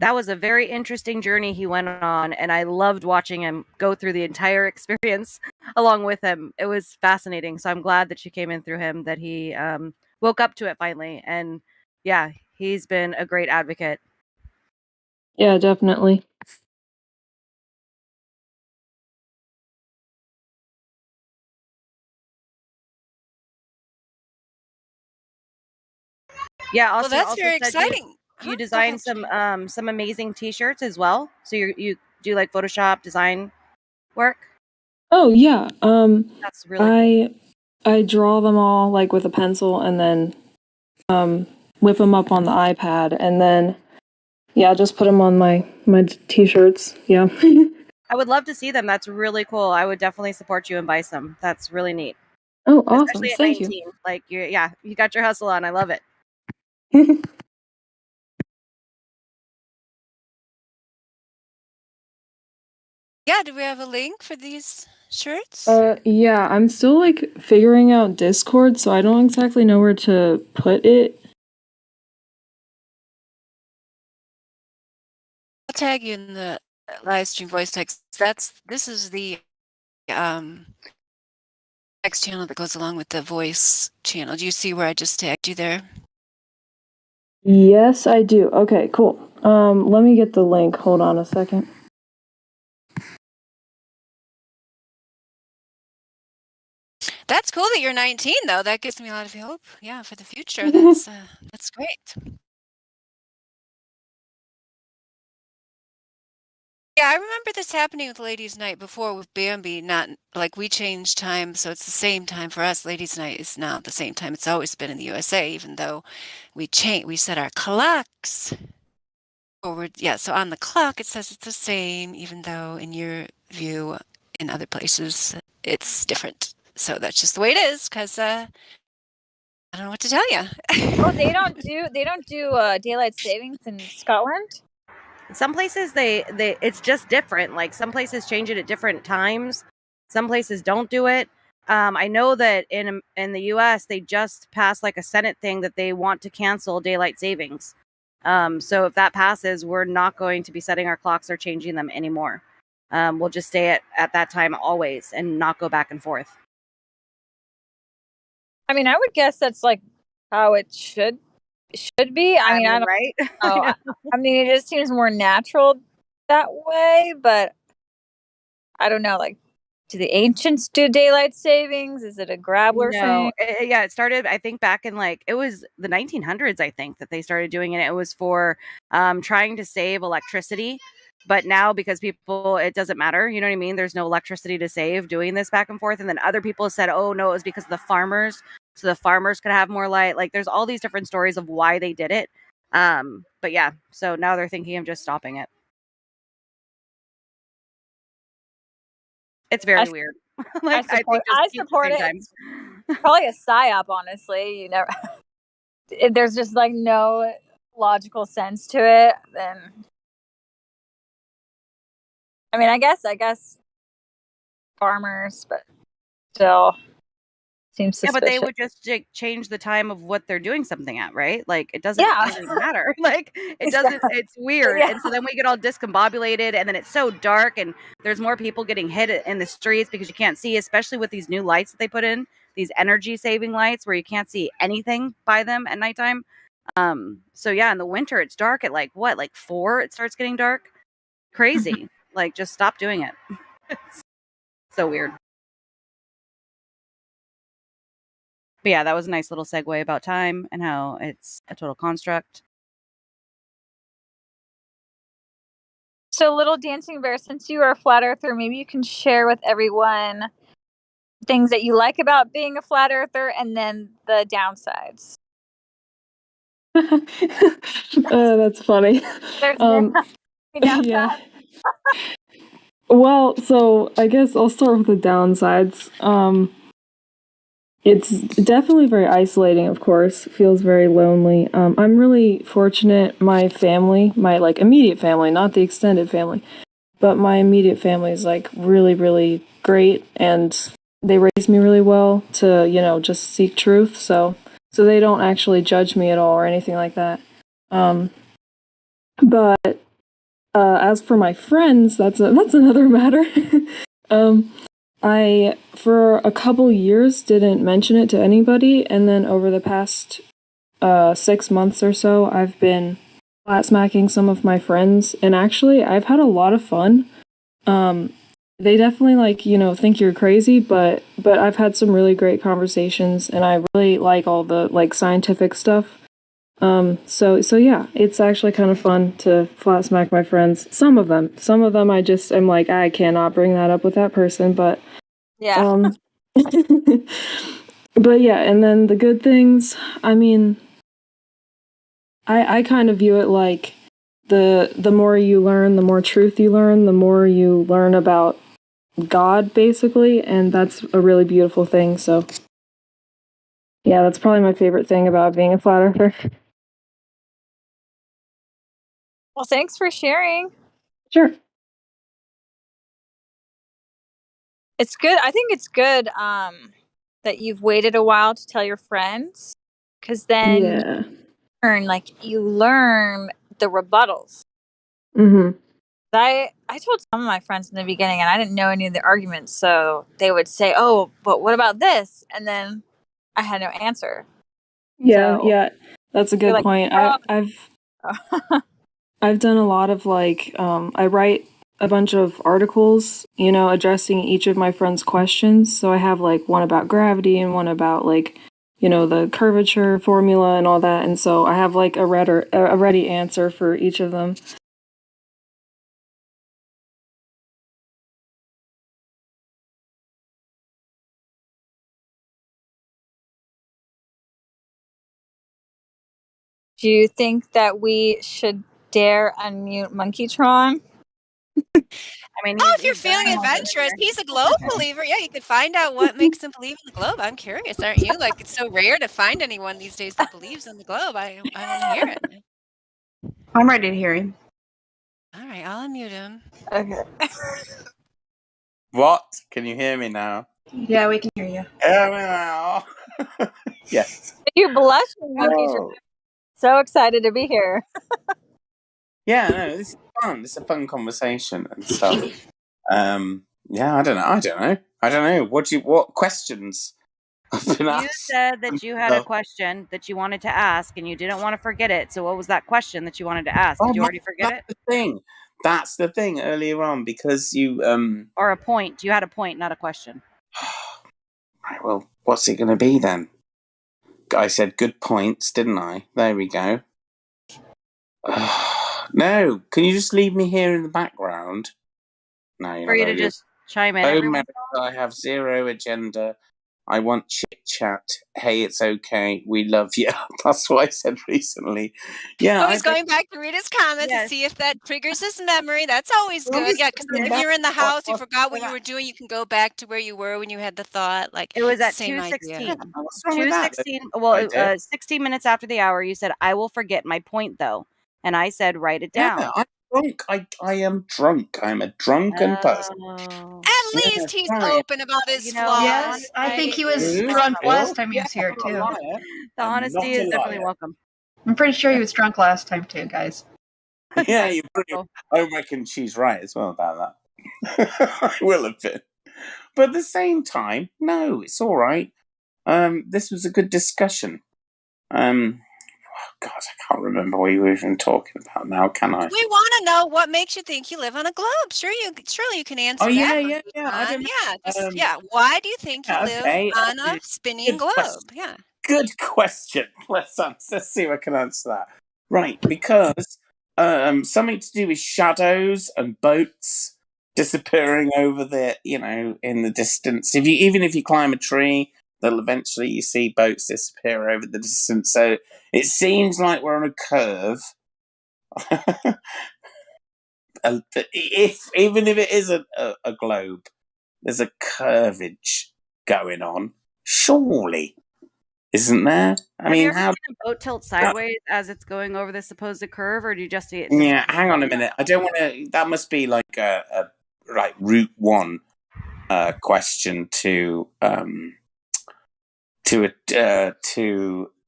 That was a very interesting journey he went on, and I loved watching him go through the entire experience along with him. It was fascinating. So I'm glad that you came in through him, that he woke up to it finally. And yeah, he's been a great advocate. Yeah, definitely. Yeah, well, that's very exciting. You designed some amazing T-shirts as well. So you do like Photoshop design work? Oh yeah. That's really cool. I draw them all like with a pencil and then whip them up on the iPad and then just put them on my T-shirts. Yeah. I would love to see them. That's really cool. I would definitely support you and buy some. That's really neat. Oh, awesome! Especially at Thank 19. Like you got your hustle on. I love it. Yeah, do we have a link for these shirts? Yeah, I'm still like figuring out Discord, so I don't exactly know where to put it. tag you in the live stream voice text. This is the text channel that goes along with the voice channel. Do you see where I just tagged you there? Yes, I do. Okay, cool. Let me get the link. Hold on a second. That's cool that you're 19, though. That gives me a lot of hope. Yeah, for the future. That's great. Yeah, I remember this happening with Ladies' Night before with Bambi. Not like we changed time, so it's the same time for us. Ladies' Night is now the same time it's always been in the USA, even though we set our clocks forward. Yeah, so on the clock it says it's the same, even though in your view, in other places, it's different. So that's just the way it is, because I don't know what to tell you. Oh, they don't do daylight savings in Scotland? Some places they it's just different. Like some places change it at different times. Some places don't do it. I know that in the U.S. they just passed like a Senate thing that they want to cancel daylight savings. So if that passes, we're not going to be setting our clocks or changing them anymore. We'll just stay at that time always and not go back and forth. I mean, I would guess that's like how it should be. I mean, I don't right? know. I mean, it just seems more natural that way, but I don't know. Like, do the ancients do daylight savings? Is it a Grabler No, thing? yeah, it started, I think, back in like it was the 1900s. I think that they started doing it. It was for trying to save electricity, but now because people, it doesn't matter. You know what I mean? There's no electricity to save doing this back and forth. And then other people said, "Oh no, it was because of the farmers, so the farmers could have more light." Like, there's all these different stories of why they did it. But yeah, so now they're thinking of just stopping it. It's very weird. Like, I support it. Probably a psyop, honestly. You know, if there's just like no logical sense to it, then I mean, I guess farmers, but still seems Yeah, suspicious. but they would just change the time of what they're doing something at, right? Like, it doesn't really matter. Like, it doesn't, it's weird. Yeah. And so then we get all discombobulated, and then it's so dark, and there's more people getting hit in the streets because you can't see, especially with these new lights that they put in, these energy saving lights where you can't see anything by them at nighttime. So yeah, in the winter, it's dark at like 4, it starts getting dark. Crazy. Like, just stop doing it. It's so weird. But yeah, that was a nice little segue about time and how it's a total construct. So, Little Dancing Bear, since you are a flat earther, maybe you can share with everyone things that you like about being a flat earther and then the downsides. That's funny. There's no downside. Yeah. Well, so I guess I'll start with the downsides. It's definitely very isolating, of course. Feels very lonely. I'm really fortunate. My family, my like immediate family, not the extended family, but my immediate family is like really, really great, and they raised me really well to, just seek truth. So they don't actually judge me at all or anything like that. But as for my friends, that's another matter. I, for a couple years, didn't mention it to anybody, and then over the past 6 months or so, I've been flat smacking some of my friends, and actually, I've had a lot of fun. They definitely, think you're crazy, but I've had some really great conversations, and I really like all the, scientific stuff. So yeah, it's actually kind of fun to flat smack my friends. Some of them I just am like, I cannot bring that up with that person, but yeah. But yeah, and then the good things, I mean, I kind of view it like the more you learn, the more truth you learn, the more you learn about God, basically, and that's a really beautiful thing. So yeah, that's probably my favorite thing about being a flat earther. Well, thanks for sharing. Sure. It's good. I think it's good that you've waited a while to tell your friends, because then you learn the rebuttals. Mm-hmm. I told some of my friends in the beginning, and I didn't know any of the arguments, so they would say, "Oh, but what about this?" And then I had no answer. Yeah, that's a You're good like, point. "Oh." I've done a lot of I write a bunch of articles, addressing each of my friends' questions. So I have one about gravity and one about the curvature formula and all that. And so I have a ready answer for each of them. Do you think that we should dare unmute Monkeytron? I mean, if you're feeling adventurous, he's a globe believer. Yeah, you could find out what makes him believe in the globe. I'm curious, aren't you? It's so rare to find anyone these days that believes in the globe. I want to hear it. I'm ready to hear him. All right, I'll unmute him. Okay. What? Can you hear me now? Yeah, we can hear you. Yes. You blushing, Monkeytron. So excited to be here. Yeah, no, this is fun. This is a fun conversation and stuff. Yeah, I don't know. What questions have been You asked? said that you had a question that you wanted to ask, and you didn't want to forget it. So, what was that question that you wanted to ask? Did you already forget it? That's the thing earlier on, because you Or a point. You had a point, not a question. Right, well, what's it going to be then? I said good points, didn't I? There we go. No, can you just leave me here in the background? No, you're For you to just chime in. Oh, America, I have zero agenda. I want chit chat. Hey, it's okay. We love you. That's what I said recently. Yeah. Oh, he's going back to read his comments to see if that triggers his memory. That's always good. Yeah, because if you're in the house, you forgot what you were doing, you can go back to where you were when you had the thought. It was at same 2:16. idea. 2:16. Well, 16 minutes after the hour, you said, "I will forget my point, though," and I said, "Write it down." Yeah, I'm drunk. I am drunk. I'm a drunken person. At least he's open about his flaws. Yes, I think he was drunk last time he was here too. The honesty is definitely welcome. I'm pretty sure he was drunk last time too, guys. Yeah, I reckon she's right as well about that. I will have been. But at the same time, no, it's all right. This was a good discussion. God, I can't remember what you were even talking about now, can I? We want to know what makes you think you live on a globe. Surely you can answer that. Yeah. I don't know. Why do you think you live on a spinning globe? Question. Yeah. Good question. Let's see if I can answer that. Right, because something to do with shadows and boats disappearing over in the distance. Even if you climb a tree, they'll eventually you see boats disappear over the distance. So it seems like we're on a curve. Even if it is a globe, there's a curvage going on. Surely, isn't there? Have you ever seen a boat tilt sideways as it's going over the supposed curve, or do you just see it? Yeah, hang on a minute. I don't want to. That must be like a Route 1 question to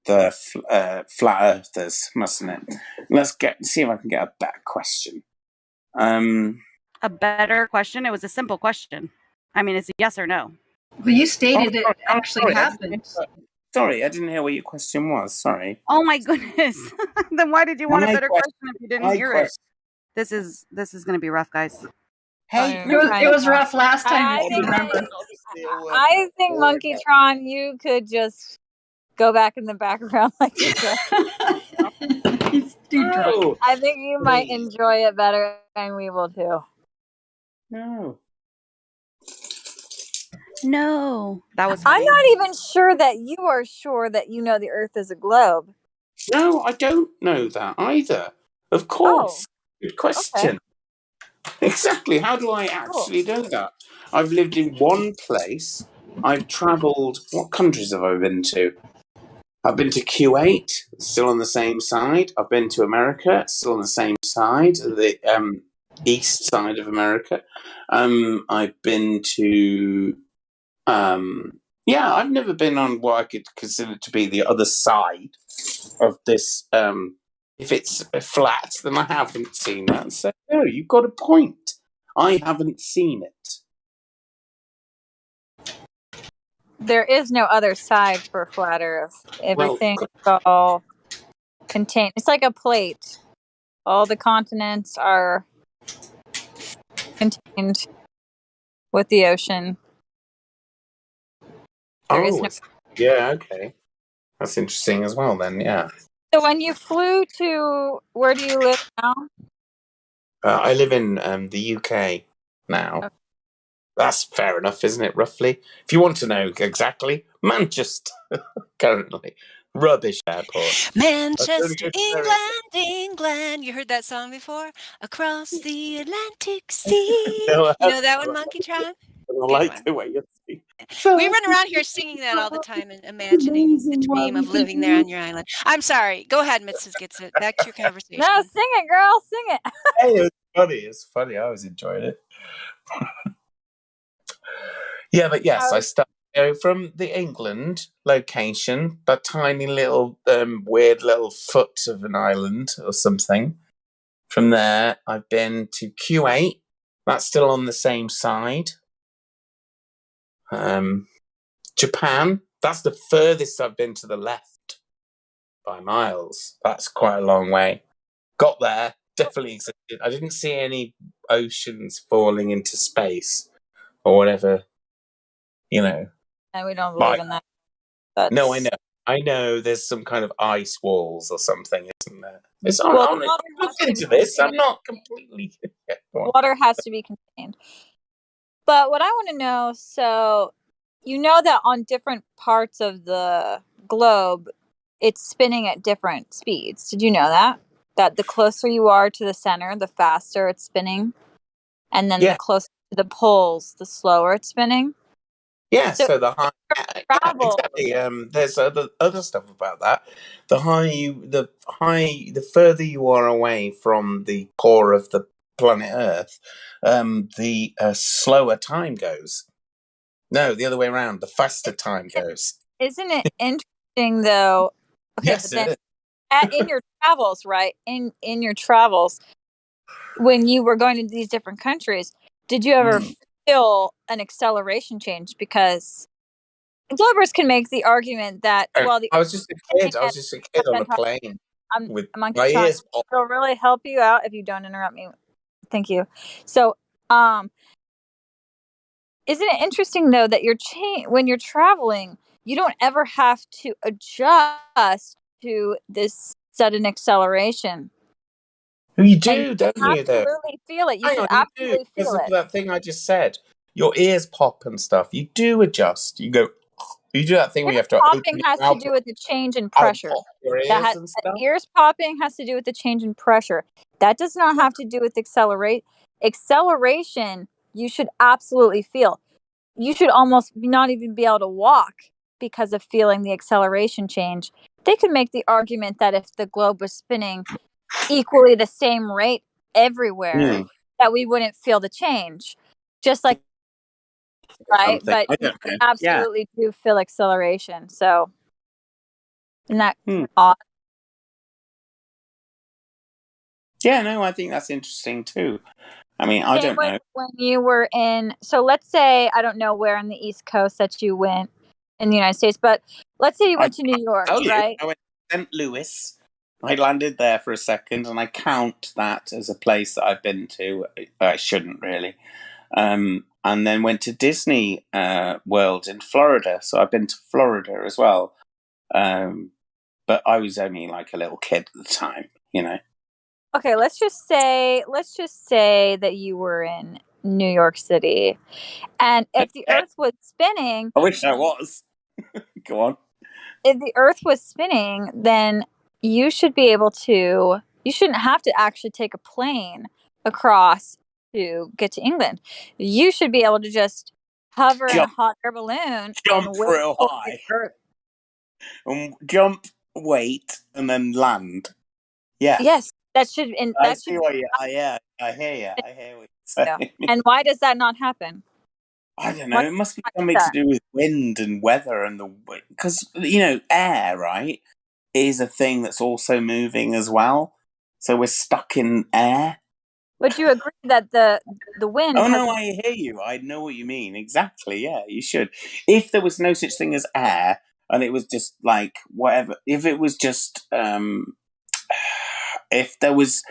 the flat earthers, mustn't it? Let's see if I can get a better question. A better question? It was a simple question. I mean, it's a yes or no. Well, you stated it actually happened. Sorry, I didn't hear what your question was. Sorry. Oh my goodness! Then why did you want a better question if you didn't hear it? This is going to be rough, guys. Hey, it was rough last time. I think Monkeytron, you could just go back in the background like you said. He's too drunk. I think you might enjoy it better, and we will too. No, that was. I'm not even sure that you are sure that you know the Earth is a globe. No, I don't know that either. Of course. Good question. Okay. Exactly. How do I actually know that? I've lived in one place. I've travelled. What countries have I been to? I've been to Kuwait, still on the same side. I've been to America, still on the same side, the east side of America. I've been to. I've never been on what I could consider to be the other side of this If it's flat, then I haven't seen that. So, no, you've got a point. I haven't seen it. There is no other side for flat Earth. Everything is all contained. It's like a plate. All the continents are contained with the ocean. There is no. Yeah, okay. That's interesting as well, then, yeah. So when you flew to, where do you live now? I live in the UK now. Okay. That's fair enough, isn't it, roughly? If you want to know exactly, Manchester, currently. Rubbish airport. Manchester, England. You heard that song before? Across the Atlantic Sea. No, you know that one, Monkey Tribe? I like the way you sing. We run around here singing that all the time and imagining the dream of living there on your island. I'm sorry. Go ahead, Mrs. Gets It. Back to your conversation. No, sing it, girl. Sing it. Hey, it was funny. It's funny. I always enjoyed it. Yeah, but yes, I started from the England location, that tiny little weird little foot of an island or something. From there, I've been to Kuwait. That's still on the same side. Japan. That's the furthest I've been to the left by miles. That's quite a long way. Got there. Definitely existed. I didn't see any oceans falling into space or whatever. You know. And we don't believe in that. That's... No, I know. There's some kind of ice walls or something, isn't there? Look into this. I'm not completely. Water has to be contained. But what I want to know, so you know that on different parts of the globe, it's spinning at different speeds. Did you know that? That the closer you are to the center, the faster it's spinning. And then the closer to the poles, the slower it's spinning. Yeah, so the high, exactly. There's other stuff about that. The further you are away from the core of the planet Earth, the slower time goes. No, the other way around. The faster time goes. Isn't it interesting, though? Okay, yes, but then in your travels, right? In your travels, when you were going to these different countries, did you ever feel an acceleration change? Because Globbers can make the argument that, well, I was just a kid. I was just a kid on a plane with my ears popped. It'll really help you out if you don't interrupt me. Thank you. So, isn't it interesting though that when you're traveling, you don't ever have to adjust to this sudden acceleration? You do, don't you? Though, absolutely feel it. You should absolutely feel it. That thing I just said. Your ears pop and stuff. You do adjust. You go. You do that thing where you have to open popping has to do with the change in pressure. Ears popping has to do with the change in pressure. That does not have to do with acceleration. You should absolutely feel. You should almost not even be able to walk because of feeling the acceleration change. They could make the argument that if the globe was spinning equally the same rate everywhere, that we wouldn't feel the change. Just like right, but you absolutely do feel acceleration. So, isn't that odd? Yeah, no, I think that's interesting too. I mean, I don't know. When you were so let's say, I don't know where on the East Coast that you went in the United States, but let's say you went to New York, right? I went to St. Louis. I landed there for a second, and I count that as a place that I've been to. I shouldn't really. And then went to Disney World in Florida. So I've been to Florida as well. But I was only like a little kid at the time, you know. Okay, let's just say that you were in New York City. And if the Earth was spinning... I wish I was. Go on. If the Earth was spinning, then you should be able to... You shouldn't have to actually take a plane across to get to England. You should be able to just hover in a hot air balloon, jump real high, jump, wait, and then land. Yeah. Yes, that should. I see what you. I hear you. I hear what you're saying. And why does that not happen? I don't know. It must be something to do with wind and weather and because air, right? is a thing that's also moving as well. So we're stuck in air. Would you agree that the wind? Oh no, I hear you. I know what you mean. Exactly. Yeah, you should. If there was no such thing as air, and it was just like whatever. If it was just, if there was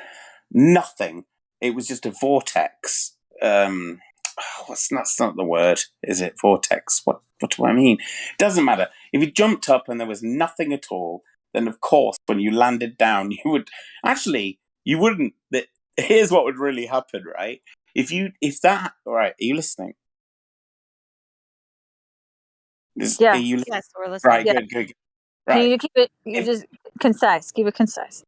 nothing, it was just a vortex. That's not the word, is it? Vortex. What do I mean? Doesn't matter. If you jumped up and there was nothing at all, then of course when you landed down, you wouldn't. Here's what would really happen, right? All right, are you listening? Yes, we're listening. Right, Yeah. good. Can Right. you keep it? Just concise. Keep it concise.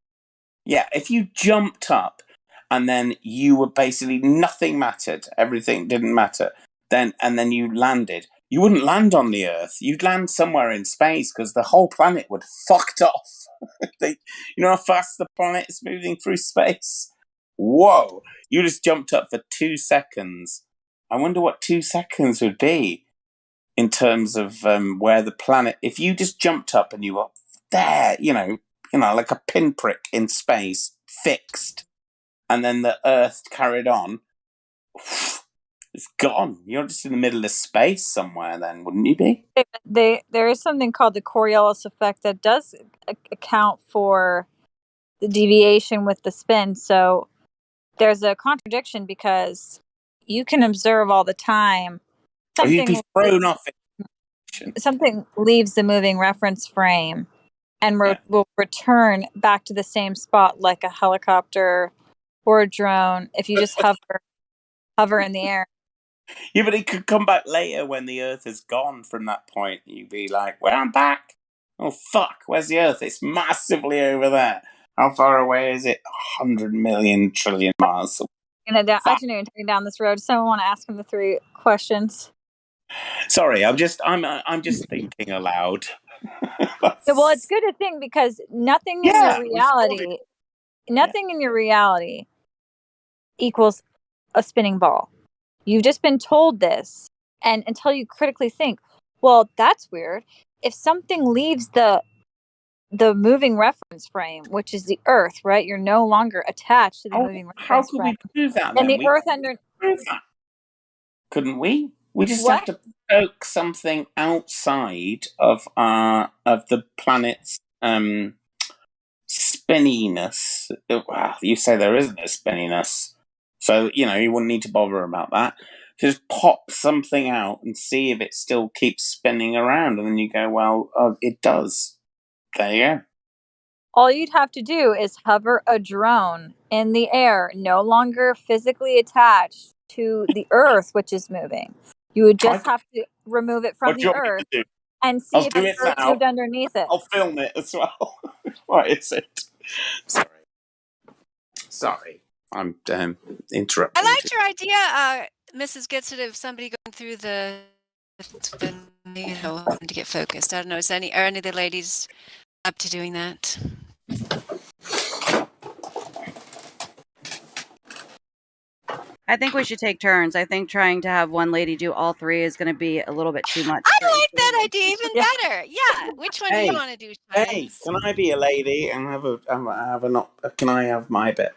Yeah, if you jumped up and then you were basically nothing mattered, everything didn't matter, and then you landed, you wouldn't land on the Earth. You'd land somewhere in space because the whole planet would fucked off. You know how fast the planet is moving through space? Whoa! You just jumped up for 2 seconds. I wonder what 2 seconds would be in terms of where the planet. If you just jumped up and you were there, like a pinprick in space, fixed, and then the Earth carried on, it's gone. You're just in the middle of space somewhere then, wouldn't you be? There is something called the Coriolis effect that does account for the deviation with the spin. So there's a contradiction because you can observe all the time You'd be thrown off. Something leaves the moving reference frame and will return back to the same spot like a helicopter or a drone if you just hover in the air. Yeah, but it could come back later when the Earth is gone from that point. You'd be like, well, I'm back. Oh, fuck, where's the Earth? It's massively over there. How far away is it? 100 million trillion miles. Afternoon, taking down this road. Someone want to ask him the 3 questions? Sorry, I'm just thinking aloud. Well, it's good to think because nothing in your reality, in your reality equals a spinning ball. You've just been told this, and until you critically think, well, that's weird. If something leaves the moving reference frame, which is the Earth, right? You're no longer attached to the moving reference frame. How could we prove that? And the Earth under. Couldn't we? We just have to poke something outside of the planet's spinniness. Well, you say there isn't a spinniness, so you wouldn't need to bother about that. Just pop something out and see if it still keeps spinning around, and then you go, well, it does. There you go. All you'd have to do is hover a drone in the air, no longer physically attached to the Earth, which is moving. You would just have to remove it from the Earth and see if the Earth moved underneath it. I'll film it as well. What is it? Sorry. I'm interrupting. I liked your idea, Mrs. Gets it, of somebody going through the to get focused. I don't know. Are any of the ladies up to doing that? I think we should take turns. I think trying to have one lady do all 3 is going to be a little bit too much. I like that idea even better. Yeah. Which one do you want to do? Hey, can I be a lady and can I have my bit?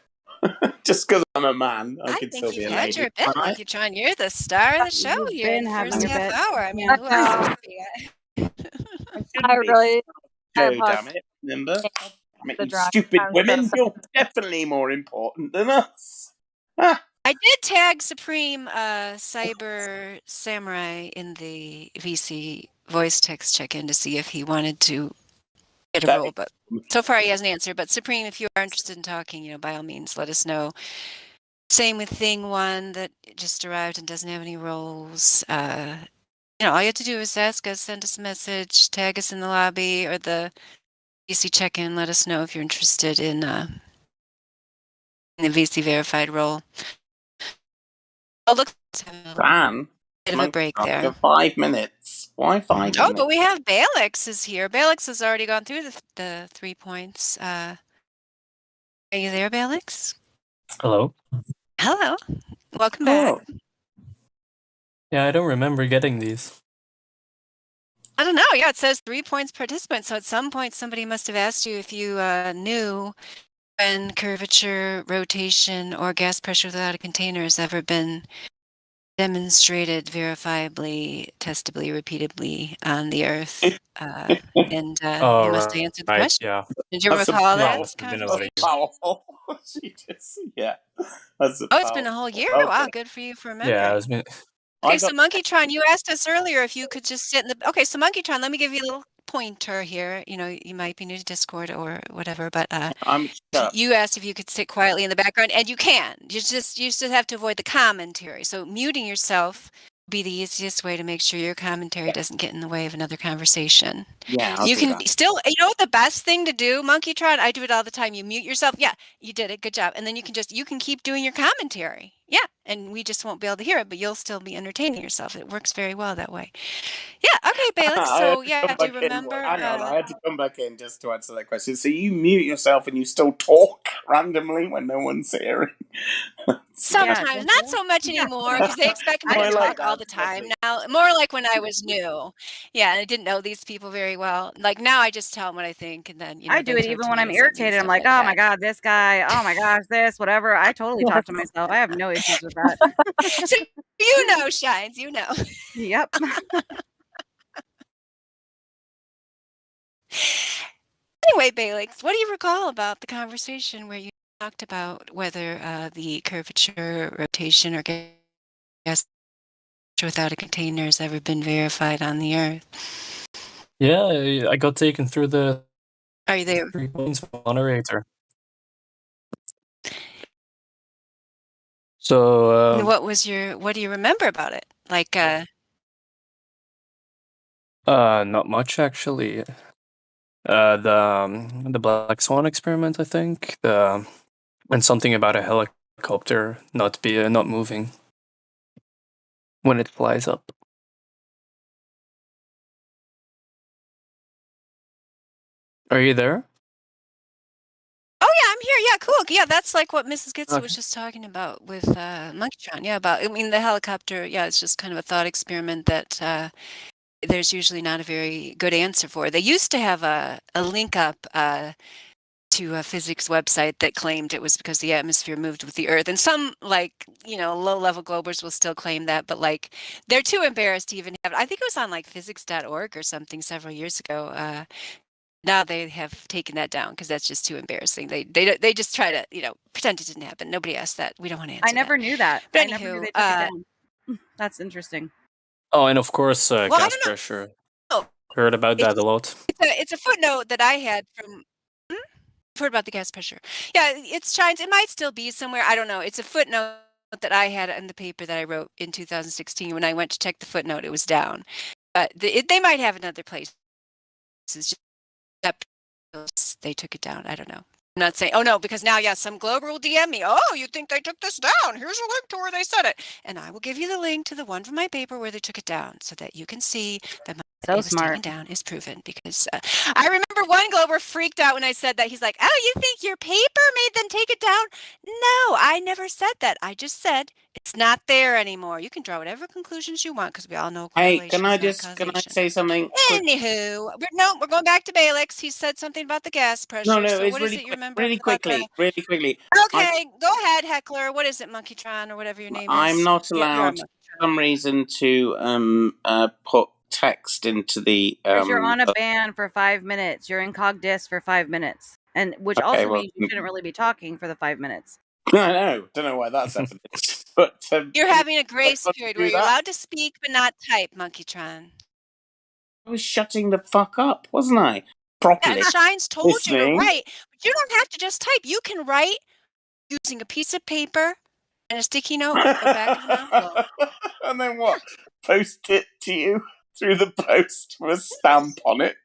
Just because I'm a man, I could still be a lady. Your bit, like you're trying. You're the star of the show here in the first half hour. I mean, who else would be? I really. Joe, damn it! Remember? I mean, you stupid women, you're definitely more important than us. I did tag Supreme Cyber Samurai in the VC voice text check-in to see if he wanted to get a role, but so far he hasn't answered. But Supreme, if you are interested in talking, by all means, let us know. Same with Thing One that just arrived and doesn't have any roles. All you have to do is ask us, send us a message, tag us in the lobby or the VC check-in. Let us know if you're interested in the VC verified role. Oh, look, Dan, bit of a break there. 5 minutes. Why 5 minutes? Oh, but we have Balix is here. Balix has already gone through the 3 points. Are you there, Balix? Hello. Hello. Welcome back. Yeah, I don't remember getting these. I don't know. Yeah, it says 3 points participant. So at some point, somebody must have asked you if you knew when curvature, rotation, or gas pressure without a container has ever been demonstrated verifiably, testably, repeatedly on the Earth. And you must have answered the right. question. Yeah. Did you That's a recall that It's been about a conversation? year. powerful. Yeah. That's a Oh, it's been a powerful. whole year? Okay. Wow, good for you for Yeah, remembering. it's been. Okay, I so got. Monkeytron, you asked us earlier if you could just sit in the. Okay, so Monkeytron, let me give you a little pointer here. You know, you might be new to Discord or whatever, but I'm shut. you asked if you could sit quietly in the background, and you can. You just have to avoid the commentary. So muting yourself would be the easiest way to make sure your commentary doesn't get in the way of another conversation. Yeah, I'll You do can that. still, you know what the best thing to do, Monkeytron? I do it all the time. You mute yourself. Yeah, you did it. Good job. And then you can keep doing your commentary. Yeah. And we just won't be able to hear it, but you'll still be entertaining yourself. It works very well that way. Yeah. Okay, Balix. I had So to yeah, come do you back in. remember? Hang on, I had to come back in just to answer that question. So you mute yourself and you still talk randomly when no one's hearing? Sometimes, not so much anymore, because they expect me I to like talk all that. the time now. More like when I was new. Yeah, and I didn't know these people very well. Like now, I just tell them what I think, and then I do they it talk even to when me I'm or send me irritated. I'm stuff like, like oh my that. god, this guy. Oh my gosh, this whatever. I totally talk to myself. I have no issues with that. So you know, Shines, you know. Yep. Anyway, Balix, what do you recall about the conversation where you talked about whether the curvature, rotation, or gas without a container has ever been verified on the Earth? Yeah, I got taken through the. Are you there? 3 points moderator. So. What do you remember about it? Like, Not much actually. The Black Swan experiment, I think. And something about a helicopter not moving when it flies up. Are you there? Oh yeah, I'm here. Yeah, cool. Yeah, that's like what Mrs. Gitsu Okay. was just talking about with Monkeytron. Yeah, I mean the helicopter. Yeah, it's just kind of a thought experiment that there's usually not a very good answer for. They used to have a link up to a physics website that claimed it was because the atmosphere moved with the Earth, and some low-level globers will still claim that, but like they're too embarrassed to even have it. I think it was on like physics.org or something several years ago. Now they have taken that down because that's just too embarrassing. They just try to pretend it didn't happen. Nobody asked that. We don't want to answer. I never knew that. But I never knew they took it down. That's interesting. Oh, and of course, Well, gas pressure. Heard about that a lot. It's a footnote that I had from. Heard about the gas pressure. Yeah, it shines. It might still be somewhere. I don't know. It's a footnote that I had in the paper that I wrote in 2016. When I went to check the footnote, it was down. But they might have it in other places. Just they took it down. I don't know. I'm not saying, oh no, because now, some Glober will DM me. Oh, you think they took this down? Here's a link to where they said it. And I will give you the link to the one from my paper where they took it down so that you can see that it was taken down is proven. Because I remember one Glober freaked out when I said that. He's like, oh, you think your paper made them take it down? No, I never said that. I just said it's not there anymore. You can draw whatever conclusions you want because we all know correlation Hey, is can not I say something? Anywho, we're going back to Balix. He said something about the gas pressure. No, so it's what is it you remember really about quickly. Okay, go ahead, Heckler. What is it, Monkeytron or whatever your name is? I'm not You're allowed for some reason to put text into the. Because you're on a ban for 5 minutes. You're in cog dis for 5 minutes, and which also means you shouldn't really be talking for the 5 minutes. I know. Don't know why that's happening. But you're having a grace period where you're allowed to speak but not type, Monkeytron. I was shutting the fuck up, wasn't I? Properly. Yeah, Shines told you to write, but you don't have to just type. You can write using a piece of paper and a sticky note or back of an envelope. And then what? Post it to you through the post with a stamp on it.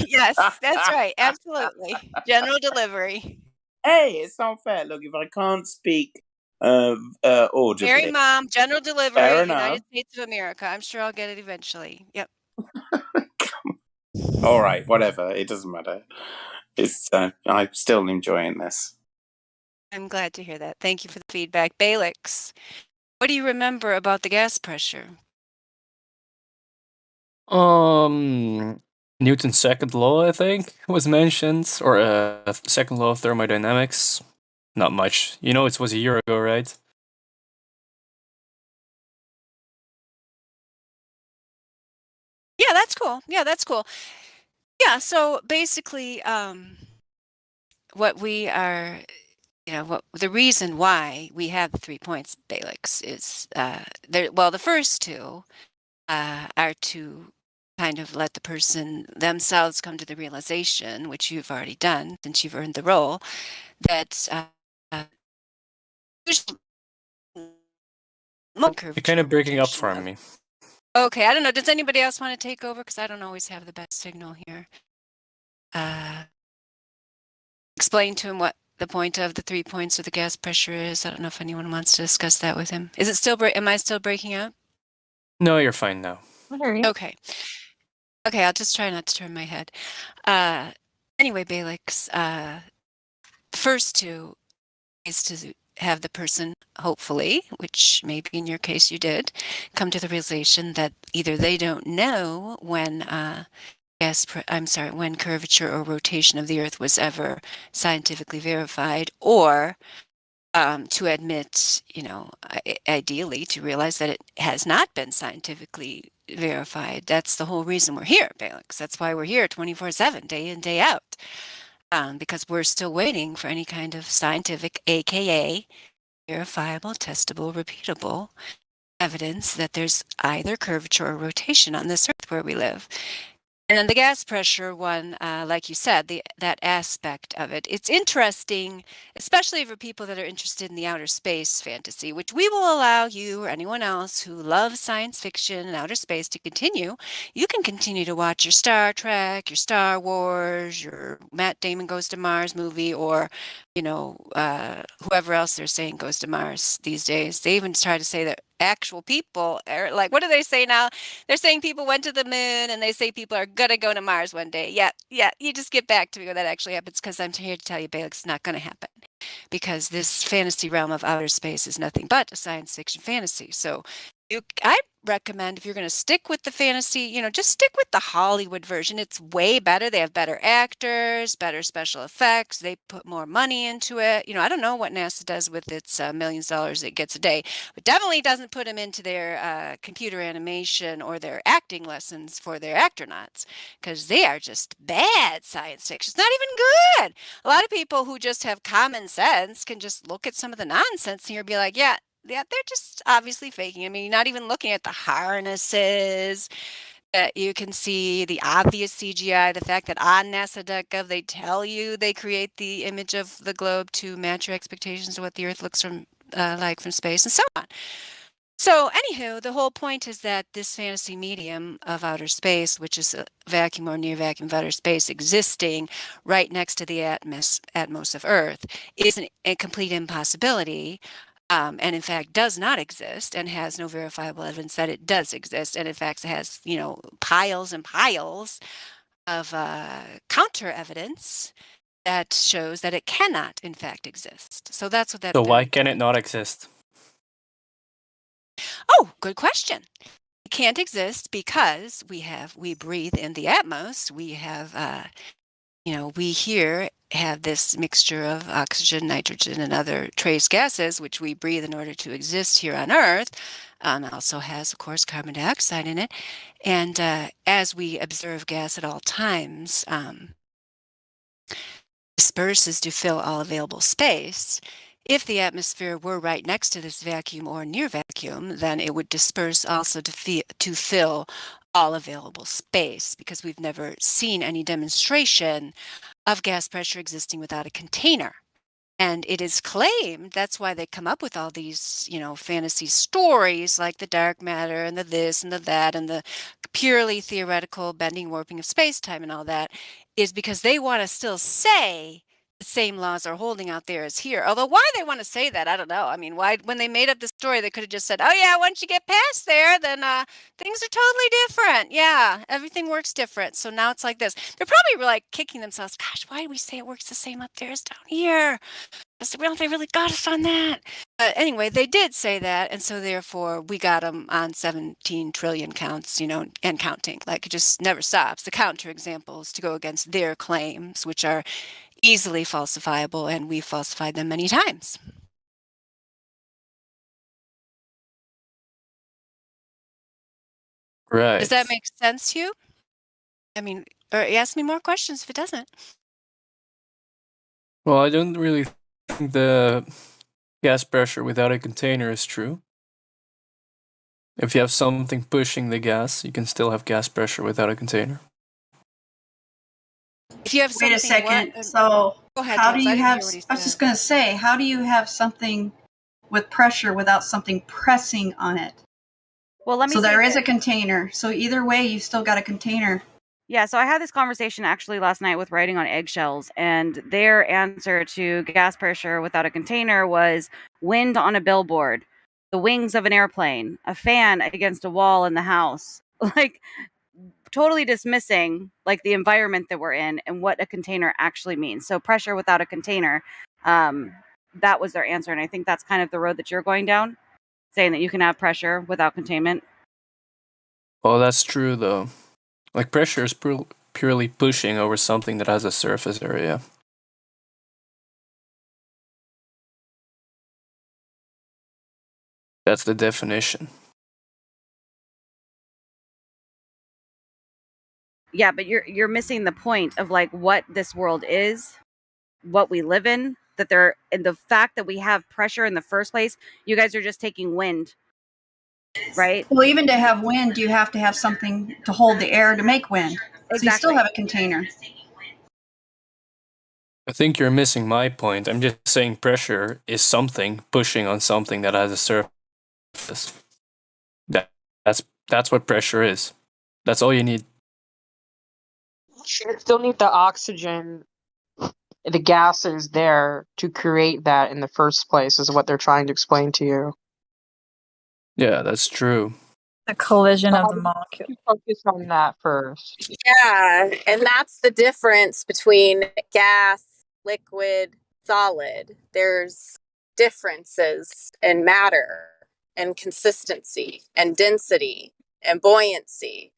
Yes, that's right. Absolutely. General delivery. Hey, it's not fair. Look, if I can't speak audibly. Mary Mom, general delivery, United States of America. I'm sure I'll get it eventually. Yep. All right, whatever. It doesn't matter. It's I'm still enjoying this. I'm glad to hear that. Thank you for the feedback. Balix, what do you remember about the gas pressure? Newton's second law, I think, was mentioned, or second law of thermodynamics. Not much. You know, it was a year ago, right? Yeah, that's cool. Yeah, that's cool. Yeah, so basically, what we are, what the reason why we have the 3 points, Balix, is the first two are to kind of let the person themselves come to the realization, which you've already done since you've earned the role, that You're kind of breaking up for me. Okay, I don't know. Does anybody else want to take over? Because I don't always have the best signal here. Explain to him what the point of the 3 points of the gas pressure is. I don't know if anyone wants to discuss that with him. Is it still am I still breaking up? No, you're fine now. Okay. Okay, I'll just try not to turn my head. Anyway, Balix, the first two is to have the person, hopefully, which maybe in your case you did, come to the realization that either they don't know when when curvature or rotation of the Earth was ever scientifically verified, or to admit, ideally to realize that it has not been scientifically verified. That's the whole reason we're here, Balix. That's why we're here 24/7, day in, day out, because we're still waiting for any kind of scientific, aka verifiable, testable, repeatable evidence that there's either curvature or rotation on this Earth where we live. And then the gas pressure one, like you said, that aspect of it, it's interesting, especially for people that are interested in the outer space fantasy, which we will allow you or anyone else who loves science fiction and outer space to continue. You can continue to watch your Star Trek, your Star Wars, your Matt Damon Goes to Mars movie, or, whoever else they're saying goes to Mars these days. They even try to say that actual people are like, what do they say now? They're saying people went to the moon, and they say people are going to go to Mars one day. Yeah, you just get back to me when that actually happens, because I'm here to tell you, Balix, it's not going to happen, because this fantasy realm of outer space is nothing but a science fiction fantasy. So I recommend, if you're going to stick with the fantasy, just stick with the Hollywood version. It's way better. They have better actors, better special effects. They put more money into it. I don't know what NASA does with its millions of dollars it gets a day, but definitely doesn't put them into their computer animation or their acting lessons for their astronauts, because they are just bad science fiction. It's not even good. A lot of people who just have common sense can just look at some of the nonsense here and be like, yeah, they're just obviously faking. I mean, you're not even looking at the harnesses that you can see, the obvious CGI, the fact that on NASA.gov they tell you they create the image of the globe to match your expectations of what the Earth looks like from space, and so on. So, anywho, the whole point is that this fantasy medium of outer space, which is a vacuum or near vacuum of outer space existing right next to the atmos of Earth, is a complete impossibility. And in fact does not exist, and has no verifiable evidence that it does exist, and in fact has piles and piles of counter evidence that shows that it cannot in fact exist. So that's what that. So why can it not exist? Oh, good question. It can't exist because we breathe in the atmos. We have we here have this mixture of oxygen, nitrogen, and other trace gases, which we breathe in order to exist here on Earth. Also has, of course, carbon dioxide in it. And as we observe gas at all times, disperses to fill all available space. If the atmosphere were right next to this vacuum or near vacuum, then it would disperse also to fill all available space, because we've never seen any demonstration of gas pressure existing without a container. And it is claimed, that's why they come up with all these, fantasy stories like the dark matter and the this and the that and the purely theoretical bending, warping of space-time and all that, is because they want to still say the same laws are holding out there as here. Although why they want to say that, I don't know. I mean, why when they made up the story, they could have just said, "Oh yeah, once you get past there, then things are totally different. Yeah, everything works different." So now it's like this. They're probably like kicking themselves. Gosh, why do we say it works the same up there as down here? They really got us on that. But anyway, they did say that, and so therefore we got them on 17 trillion counts, and counting. Like it just never stops. The counterexamples to go against their claims, which are easily falsifiable, and we've falsified them many times. Right. Does that make sense to you? I mean, or ask me more questions if it doesn't. Well, I don't really think the gas pressure without a container is true. If you have something pushing the gas, you can still have gas pressure without a container. If you have Wait a second. So go ahead, how do Tubbs. you I didn't have? hear what he I was said. just going to say, how do you have something with pressure without something pressing on it? Well, let me. So say there is this. a container. So either way, you still got a container. Yeah, so I had this conversation actually last night with Writing on Eggshells, and their answer to gas pressure without a container was wind on a billboard, the wings of an airplane, a fan against a wall in the house. Like totally dismissing like the environment that we're in and what a container actually means. So pressure without a container, that was their answer, and I think that's kind of the road that you're going down, saying that you can have pressure without containment. Well, that's true though. Like pressure is purely pushing over something that has a surface area. That's the definition. Yeah, but you're missing the point of like what this world is, what we live in, that there, and the fact that we have pressure in the first place. You guys are just taking wind, right? Well, even to have wind, you have to have something to hold the air to make wind. Exactly. So you still have a container. I think you're missing my point. I'm just saying pressure is something pushing on something that has a surface. That's what pressure is. That's all you need. You still need the oxygen, the gases there to create that in the first place, is what they're trying to explain to you. Yeah, that's true. The collision of How the do molecule. you focus on that first? Yeah, and that's the difference between gas, liquid, solid. There's differences in matter and consistency and density and buoyancy.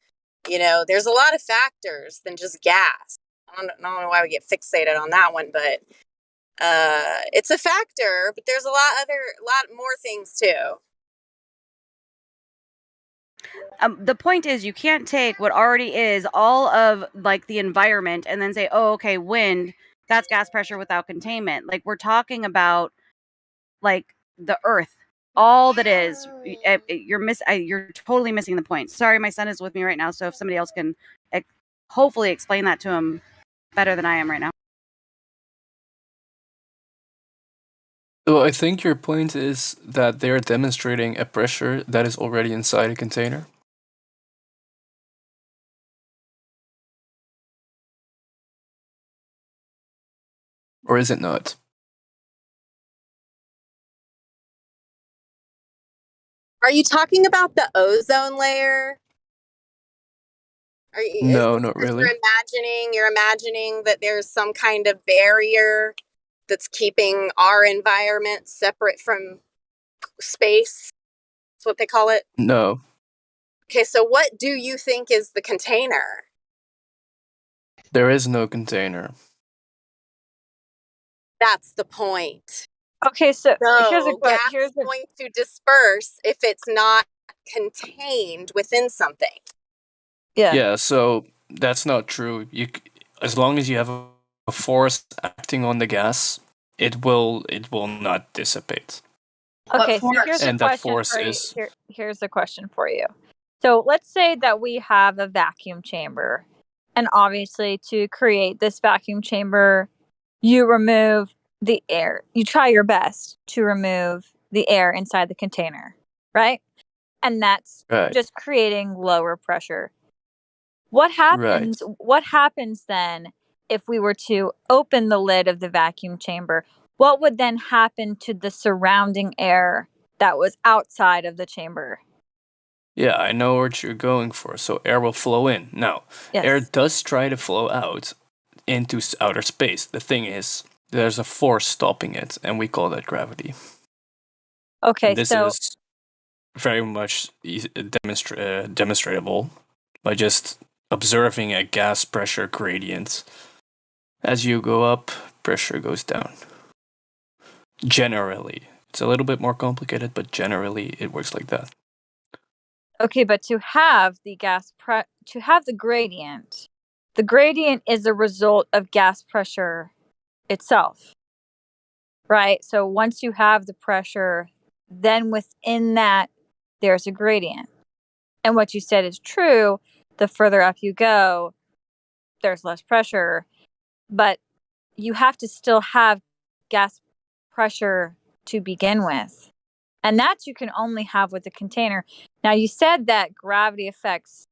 There's a lot of factors than just gas. I don't know why we get fixated on that one, but it's a factor, but there's a lot more things too. The point is, you can't take what already is all of like the environment and then say, oh, okay, wind, that's gas pressure without containment. Like we're talking about like the earth, all that is. You're totally missing the point. Sorry, my son is with me right now, so if somebody else can hopefully explain that to him better than I am right now. Well, I think your point is that they're demonstrating a pressure that is already inside a container. Or is it not? Are you talking about the ozone layer? No, not really. You're imagining that there's some kind of barrier that's keeping our environment separate from space. That's what they call it? No. Okay, so what do you think is the container? There is no container. That's the point. Okay, so here's a gas is going to disperse if it's not contained within something. Yeah, so that's not true. As long as you have a force acting on the gas, it will not dissipate. Okay, so here's And a that question force for you. is Here's a question for you. So let's say that we have a vacuum chamber, and obviously to create this vacuum chamber, you remove the air. You try your best to remove the air inside the container, right? And that's Right. just creating lower pressure. What happens then if we were to open the lid of the vacuum chamber, what would then happen to the surrounding air that was outside of the chamber? Yeah, I know what you're going for. So air will flow in. Now, air Yes. does try to flow out into outer space. The thing is, there's a force stopping it, and we call that gravity. Okay, And this so is very much demonstrable by just observing a gas pressure gradient. As you go up, pressure goes down. Generally. It's a little bit more complicated, but generally it works like that. okay, but to have the to have the gradient is a result of gas pressure itself. Right? So once you have the pressure, then within that there's a gradient. And what you said is true. The further up you go, there's less pressure, but you have to still have gas pressure to begin with. And that you can only have with the container. Now, you said that gravity affects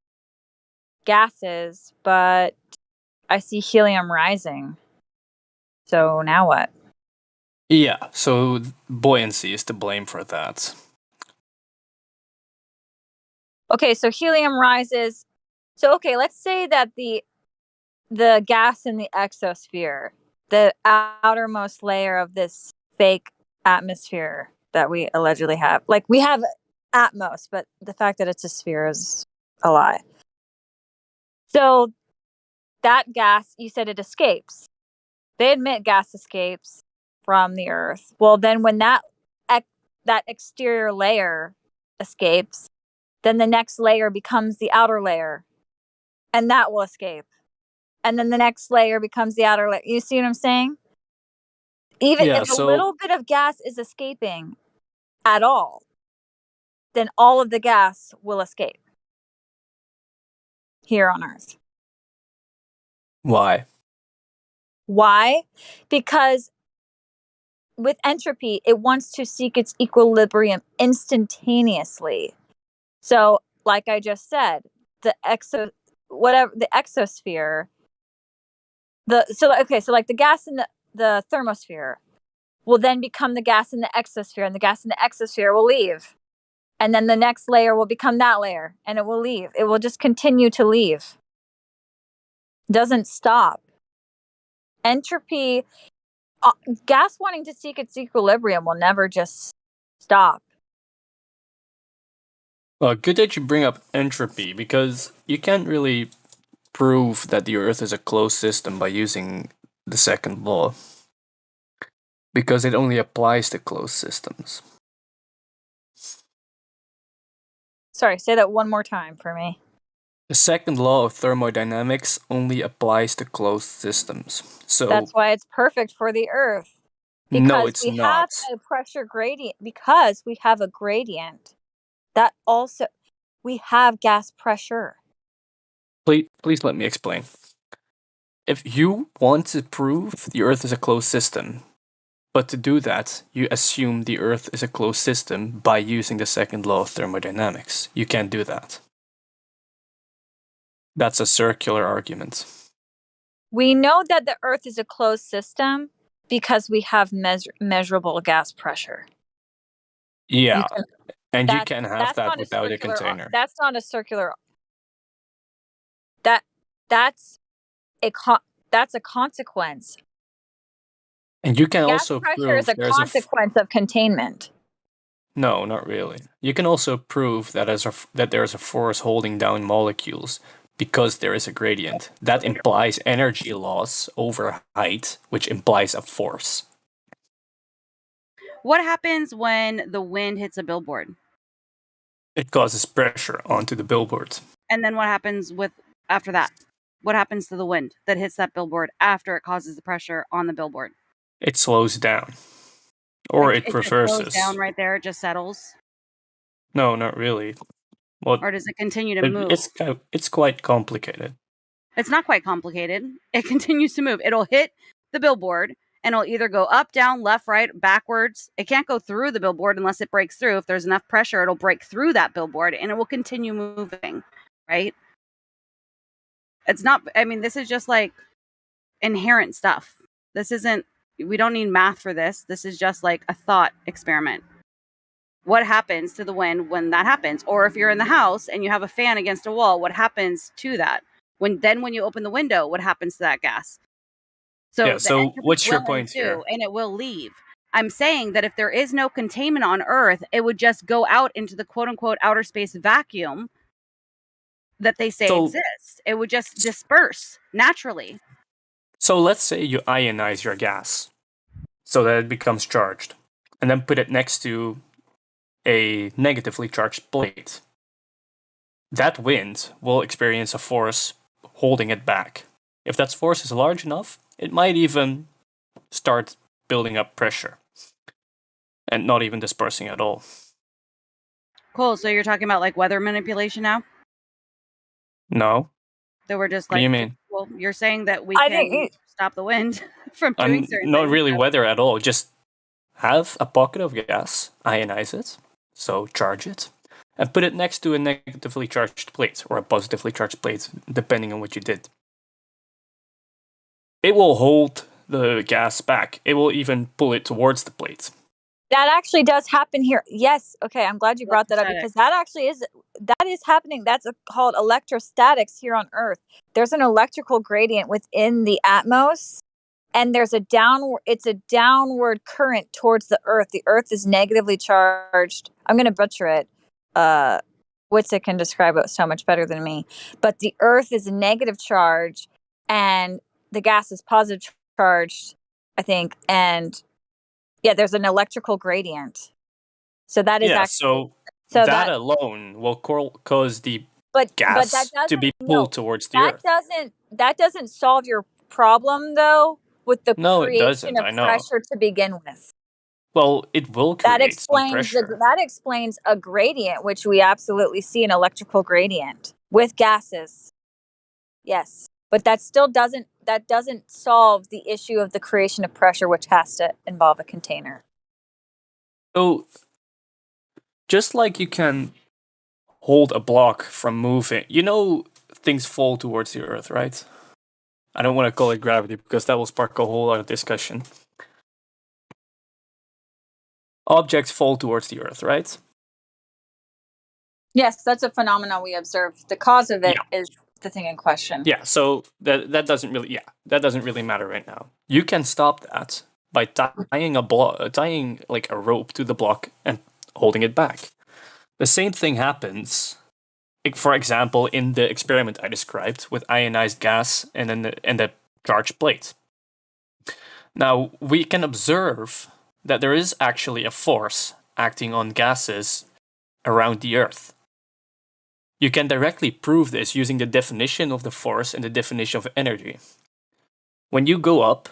gases, but I see helium rising. So now what? Yeah, so buoyancy is to blame for that. Okay, so helium rises. So okay, let's say that the gas in the exosphere, the outermost layer of this fake atmosphere that we allegedly have. Like, we have atmos, but the fact that it's a sphere is a lie. So that gas, you said it escapes. They admit gas escapes from the Earth. Well, then when that exterior layer escapes, then the next layer becomes the outer layer, and that will escape. And then the next layer becomes the outer layer. You see what I'm saying? Even Yeah, if a so little bit of gas is escaping at all, then all of the gas will escape here on Earth. why? Why? Because with entropy, it wants to seek its equilibrium instantaneously. So, like I just said, the exosphere, so like the gas in the thermosphere will then become the gas in the exosphere, and the gas in the exosphere will leave. And then the next layer will become that layer, and it will leave. It will just continue to leave. Doesn't stop. Entropy, gas wanting to seek its equilibrium will never just stop. Well, good that you bring up entropy, because you can't really prove that the Earth is a closed system by using the second law, because it only applies to closed systems. Sorry, say that one more time for me. The second law of thermodynamics only applies to closed systems. So That's why it's perfect for the Earth. no, Because it's we not. have a pressure gradient. Because we have a gradient. That also, we have gas pressure. Please let me explain. If you want to prove the Earth is a closed system, but to do that, you assume the Earth is a closed system by using the second law of thermodynamics. You can't do that. That's a circular argument. We know that the Earth is a closed system because we have measurable gas pressure. Yeah, and you can have that's that not without a circular. container. That's not a circular. That's a consequence. And you can Gas also pressure is prove a there's a consequence of containment. no, not really. You can also prove that there is a force holding down molecules because there is a gradient. That implies energy loss over height, which implies a force. What happens when the wind hits a billboard? It causes pressure onto the billboard. And then what happens after that? What happens to the wind that hits that billboard after it causes the pressure on the billboard? It slows down. Or it just slows reverses. down right there. It just settles. No, not really. Well, or does it continue to move? It's quite complicated. It's not quite complicated. It continues to move. It'll hit the billboard and it'll either go up, down, left, right, backwards. It can't go through the billboard unless it breaks through. If there's enough pressure, it'll break through that billboard and it will continue moving, right? It's not, I mean, this is just like, inherent stuff. We don't need math for this. This is just like a thought experiment. What happens to the wind when that happens? Or if you're in the house and you have a fan against a wall, what happens to that? When you open the window, what happens to that gas? So what's your point here? And it will leave. I'm saying that if there is no containment on Earth, it would just go out into the quote unquote outer space vacuum that they say exists. It would just disperse naturally. So let's say you ionize your gas so that it becomes charged, and then put it next to a negatively charged plate. That wind will experience a force holding it back. If that force is large enough, it might even start building up pressure and not even dispersing at all. Cool. So you're talking about like weather manipulation now? No. So we're just What do you mean? Well, you're saying that we can stop the wind from doing certain not things. really weather at all. Just have a pocket of gas, ionize it, so charge it, and put it next to a negatively charged plate or a positively charged plate, depending on what you did. It will hold the gas back. It will even pull it towards the plate. That actually does happen here. Yes. Okay. I'm glad you brought that up because that is happening. That's called electrostatics here on Earth. There's an electrical gradient within the atmos, and there's it's a downward current towards the Earth. The Earth is negatively charged. I'm going to butcher it. Witzik can describe it so much better than me. But the Earth is a negative charge, and the gas is positive charged, I think. And yeah, there's an electrical gradient. So that is so that alone will cause the gas to be pulled towards the Earth. That doesn't solve your problem though with the No, it creation doesn't. of I know. pressure to begin with. Well, it will create some pressure. That explains a gradient, which we absolutely see an electrical gradient with gases. Yes. But that doesn't solve the issue of the creation of pressure, which has to involve a container. So, just like you can hold a block from moving, things fall towards the Earth, right? I don't want to call it gravity because that will spark a whole lot of discussion. Objects fall towards the Earth, right? Yes, that's a phenomenon we observe. The cause of it is the thing in question. Yeah, so that doesn't really matter right now. You can stop that by tying like a rope to the block and holding it back. The same thing happens, for example, in the experiment I described with ionized gas and the charged plate. Now, we can observe that there is actually a force acting on gases around the Earth. You can directly prove this using the definition of the force and the definition of energy. When you go up,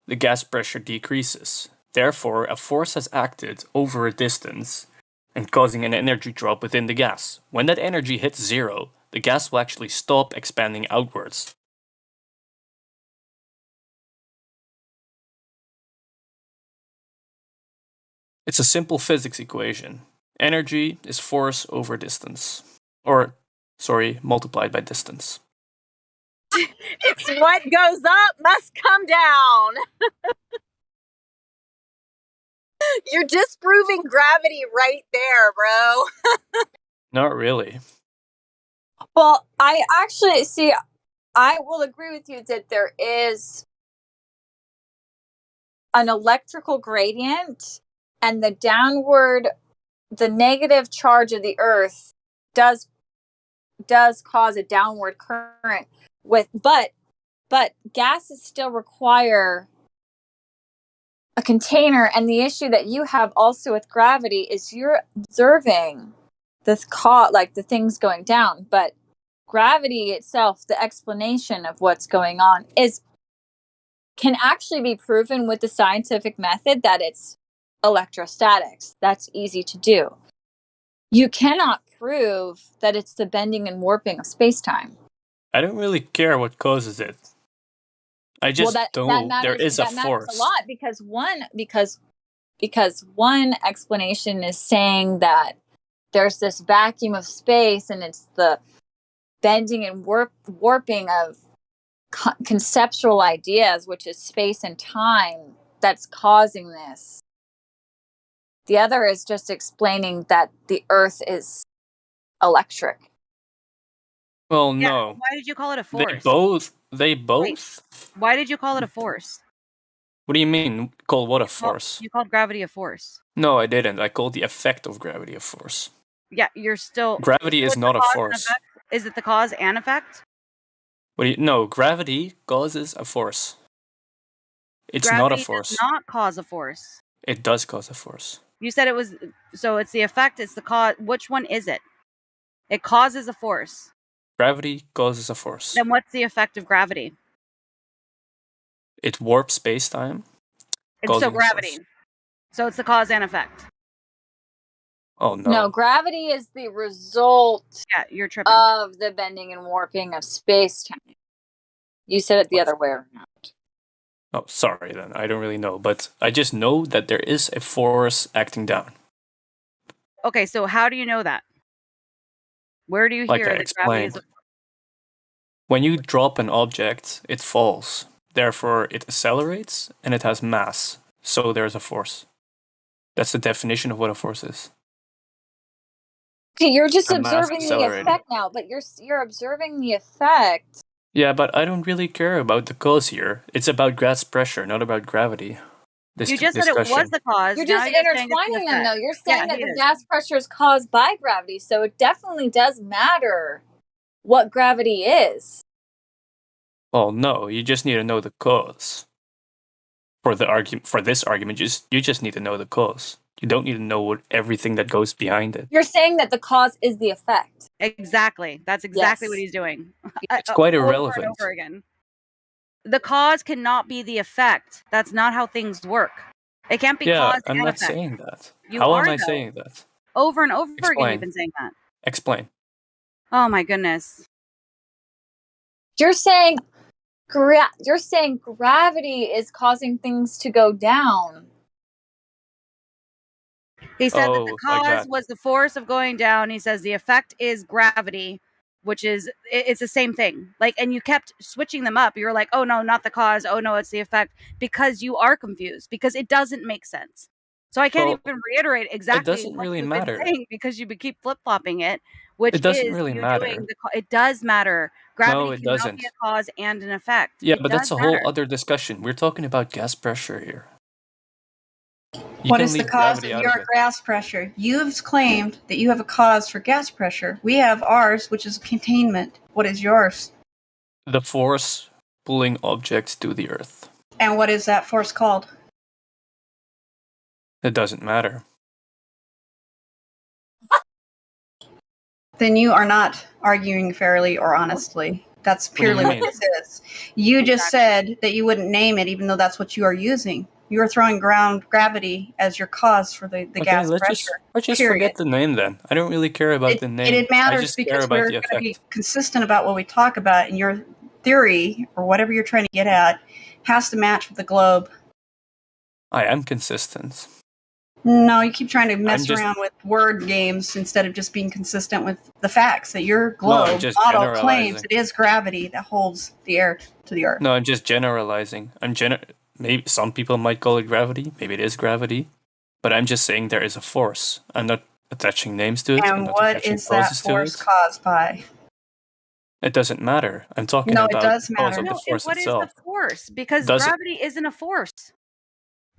the gas pressure decreases. Therefore, a force has acted over a distance and causing an energy drop within the gas. When that energy hits zero, the gas will actually stop expanding outwards. It's a simple physics equation. Energy is force over distance. Multiplied by distance. It's what goes up must come down. You're disproving gravity right there, bro. Not really. Well, I will agree with you that there is an electrical gradient, and the negative charge of the Earth does cause a downward current but gases still require a container, and the issue that you have also with gravity is you're observing the things going down, but gravity itself, the explanation of what's going on can actually be proven with the scientific method that it's electrostatics. That's easy to do. You cannot prove that it's the bending and warping of space-time. I don't really care what causes it. I just know there is a force. That matters a lot because one explanation is saying that there's this vacuum of space and it's the bending and warping of conceptual ideas, which is space and time, that's causing this. The other is just explaining that the Earth is electric. Well, Yeah. no. Why did you call it a force? They both? Why did you call it a force? What do you mean, call what a force? You called gravity a force. No, I didn't. I called the effect of gravity a force. Yeah, you're still... Gravity is not a force. Is it the cause and effect? No, gravity causes a force. It's not a Gravity force. does not cause a force. It does cause a force. You said it was... So it's the effect, it's the cause. Which one is it? It causes a force. Gravity causes a force. Then what's the effect of gravity? It warps space-time. So gravity. So it's the cause and effect. Oh, no. No, gravity is the result you're tripping. of the bending and warping of space-time. You said it the other way around. Oh, sorry then. I don't really know. But I just know that there is a force acting down. Okay, so how do you know that? Where do you Like hear I that gravity is explained. When you drop an object, it falls. Therefore, it accelerates and it has mass. So there's a force. That's the definition of what a force is. Okay, you're just A mass observing the accelerating. effect now, but you're observing the effect. Yeah, but I don't really care about the cause here. It's about gas pressure, not about gravity. This You just said it was the cause. You're now just you're saying it's the intertwining them, effect. though. You're saying Yeah, that he the is. gas pressure is caused by gravity, so it definitely does matter what gravity is. Well, no, you just need to know the cause. For this argument, you just need to know the cause. You don't need to know everything that goes behind it. You're saying that the cause is the effect. Exactly. That's exactly what he's doing. It's quite Over irrelevant. and over again. The cause cannot be the effect. That's not how things work. It can't be Yeah, cause I'm and not effect. saying that. You How are, am I though. saying that? Over and over again, Explain. you've been saying that. Explain. Oh my goodness. You're saying gravity is causing things to go down. He said that the like cause that. was the force of going down. He says the effect is gravity, which is it's the same thing. Like, and you kept switching them up. You were like, oh no, not the cause. Oh no, it's the effect, because you are confused, because it doesn't make sense. So I can't even reiterate exactly doesn't what really you've matter. been saying, because you keep flip flopping it, which It doesn't is really you matter. doing it does matter. Gravity No, it cannot doesn't. be a cause and an effect. Yeah, it but that's does a whole matter. other discussion. We're talking about gas pressure here. You What can is the leave cause gravity of out your of it. gas pressure? You've claimed that you have a cause for gas pressure. We have ours, which is containment. What is yours? The force pulling objects to the earth. And what is that force called? It doesn't matter. Then you are not arguing fairly or honestly. That's What do you purely what mean? this is. You just said that you wouldn't name it, even though that's what you are using. You are throwing gravity as your cause for the gas pressure. Let's just period. forget the name then. I don't really care about the name. It I matters just care because about we're the going to effect. be consistent about what we talk about, and your theory, or whatever you're trying to get at, has to match with the globe. I am consistent. No, you keep trying to mess around with word games instead of just being consistent with the facts that your globe model claims it is gravity that holds the air to the earth. No, I'm just generalizing. Maybe some people might call it gravity. Maybe it is gravity. But I'm just saying there is a force. I'm not attaching names to it. I'm And not what attaching is that causes to force it. caused by? It doesn't matter. I'm talking No, about it does the cause matter. of the No, and force what is itself. the force? Because Does it- gravity isn't a force.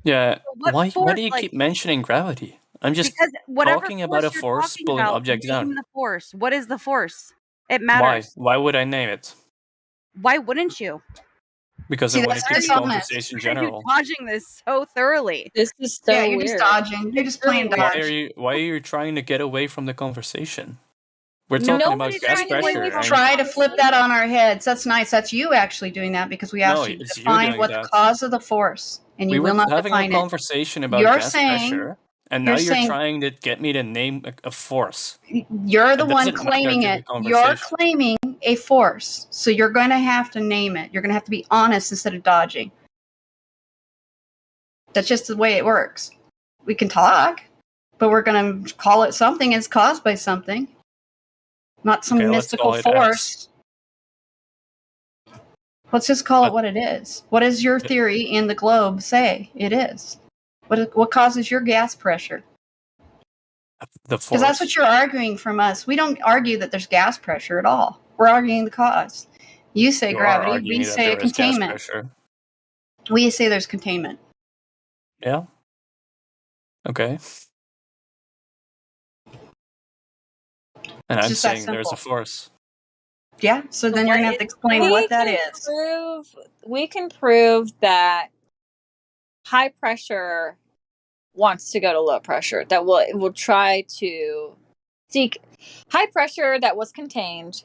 Yeah. What Why force, do you like- keep mentioning gravity? I'm just Because whatever talking force about a you're force talking pulling about, objects name down. the force. What is the force? It Why? matters. Why would I name it? Why wouldn't you? Because See, I want to that's keep the dishonest. conversation Why are you general. dodging this so thoroughly? This is so Yeah, you're weird. just dodging. You're just playing Why dodge. are you trying to get away from the conversation? We're talking about Nobody's gas trying to get away pressure. from And Try to flip that on our heads. That's nice. That's you actually doing that, because we asked No, you to it's you define doing what that. the cause of the force, and we you were will not having a define it. conversation about You're gas saying- pressure, and now you're you're saying- trying to get me to name a force. You're the It one doesn't matter claiming to the it. You're conversation. claiming a force, so you're going to have to name it. You're going to have to be honest instead of dodging. That's just the way it works. We can talk, but we're going to call it something as caused by something, not some Okay, let's mystical call it force. Let's just call it what it is. What does your theory in the globe say it is? What causes your gas pressure? The Because that's what you're arguing from us. We don't argue that there's gas pressure at all. We're arguing the cause. You say You are gravity. arguing We that say a there is gas containment. pressure. We say there's containment. Yeah. Okay. And It's I'm just that saying there's a simple. force. Yeah. So then you're gonna have to explain what that is. We can prove that high pressure wants to go to low pressure. That will try to seek high pressure that was contained.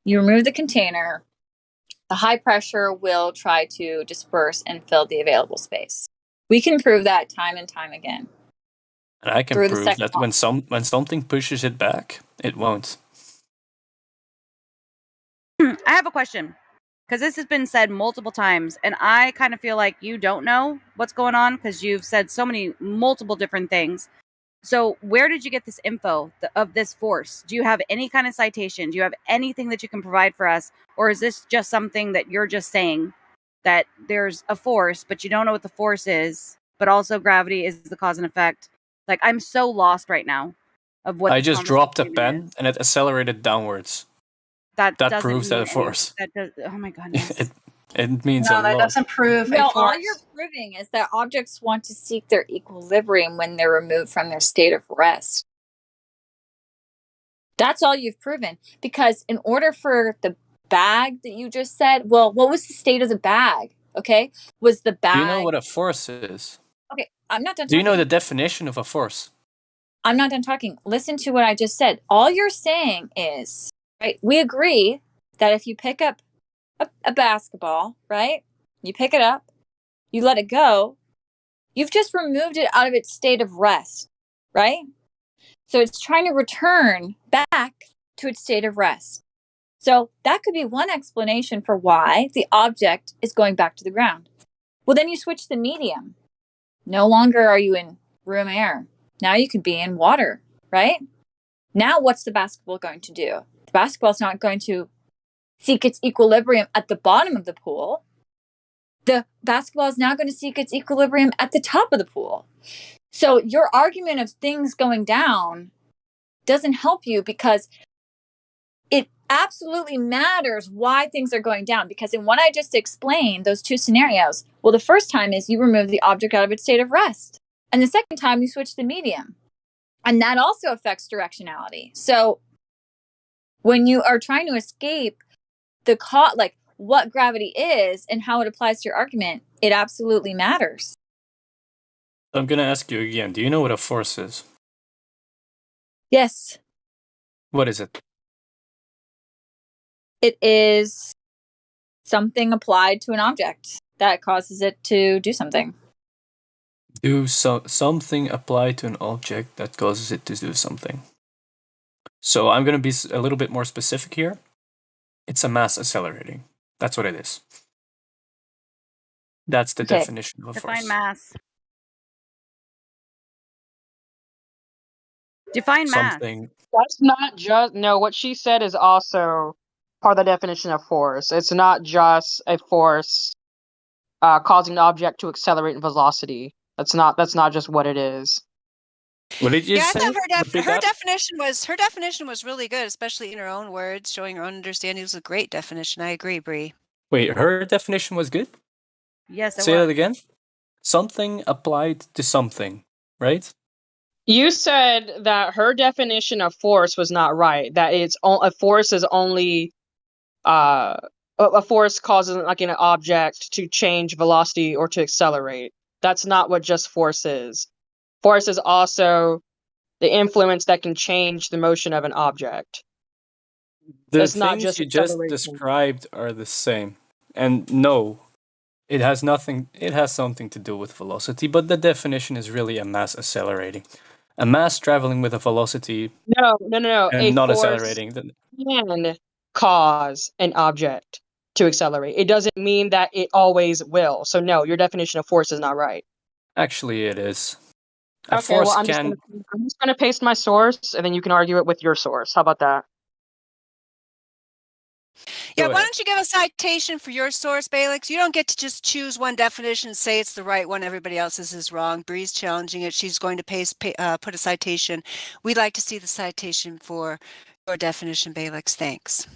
You remove the container. The high pressure will try to disperse and fill the available space. We can prove that time and time again. And I can prove that when something pushes it back, it won't. I have a question, because this has been said multiple times, and I kind of feel like you don't know what's going on because you've said so many multiple different things. So where did you get this info of this force? Do you have any kind of citation? Do you have anything that you can provide for us? Or is this just something that you're just saying that there's a force, but you don't know what the force is, but also gravity is the cause and effect? Like, I'm so lost right now of what I this just dropped a conversation pen and it accelerated downwards. That proves that a force. Oh my goodness. It means No, a that lot. doesn't prove No, a force. all you're proving is that objects want to seek their equilibrium when they're removed from their state of rest. That's all you've proven. Because in order for the bag that you just said, well, what was the state of the bag? Okay? Was the bag... Do you know what a force is? Okay, I'm not done Do you know talking. the definition of a force? I'm not done talking. Listen to what I just said. All you're saying is, right, we agree that if you pick up a basketball, right, you pick it up, you let it go, you've just removed it out of its state of rest, right? So it's trying to return back to its state of rest. So that could be one explanation for why the object is going back to the ground. Well, then you switch the medium. No longer are you in room air. Now you could be in water, right? Now what's the basketball going to do? The basketball's not going to seek its equilibrium at the bottom of the pool. The basketball is now going to seek its equilibrium at the top of the pool. So your argument of things going down doesn't help you, because it absolutely matters why things are going down. Because in what I just explained, those two scenarios, well, the first time is you remove the object out of its state of rest. And the second time you switch the medium. And that also affects directionality. So when you are trying to escape the like what gravity is and how it applies to your argument, it absolutely matters. I'm going to ask you again. Do you know what a force is? Yes. What is it? It is something applied to an object that causes it to do something. Something applied to an object that causes it to do something. So I'm going to be a little bit more specific here. It's a mass accelerating. That's what it is. That's the definition of a force. Define mass. Define mass. That's not just... No, what she said is also part of the definition of force. It's not just a force causing the object to accelerate in velocity. That's not just what it is. What did you say? I thought her definition was really good, especially in her own words, showing her own understanding. It was a great definition. I agree, Bree. Wait, her definition was good? Yes, Say that again. Something applied to something, right? You said that her definition of force was not right. That a force is only a force causes like an object to change velocity or to accelerate. That's not what just force is. Force is also the influence that can change the motion of an object. The things you just described are the same. And no, it has something to do with velocity, but the definition is really a mass accelerating. A mass traveling with a velocity. No. And not accelerating. Can cause an object to accelerate. It doesn't mean that it always will. So no, your definition of force is not right. Actually, it is. I'm just going to paste my source, and then you can argue it with your source. How about that? Yeah, Go why ahead. don't you give a citation for your source, Balix? You don't get to just choose one definition and say it's the right one. Everybody else's is wrong. Bree's challenging it. She's going to put a citation. We'd like to see the citation for your definition, Balix. Thanks.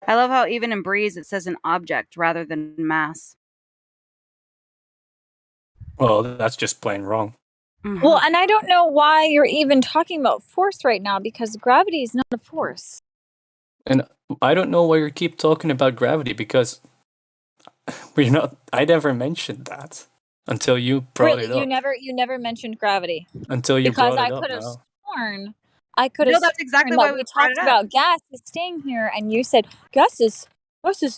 I love how even in Breeze it says an object rather than mass. Well, that's just plain wrong. Well, and I don't know why you're even talking about force right now, because gravity is not a force. And I don't know why you keep talking about gravity, because I never mentioned that until you brought it up. You never mentioned gravity. Until you because brought it I up could have now. sworn that's exactly why we talked about gases staying here, and you said gases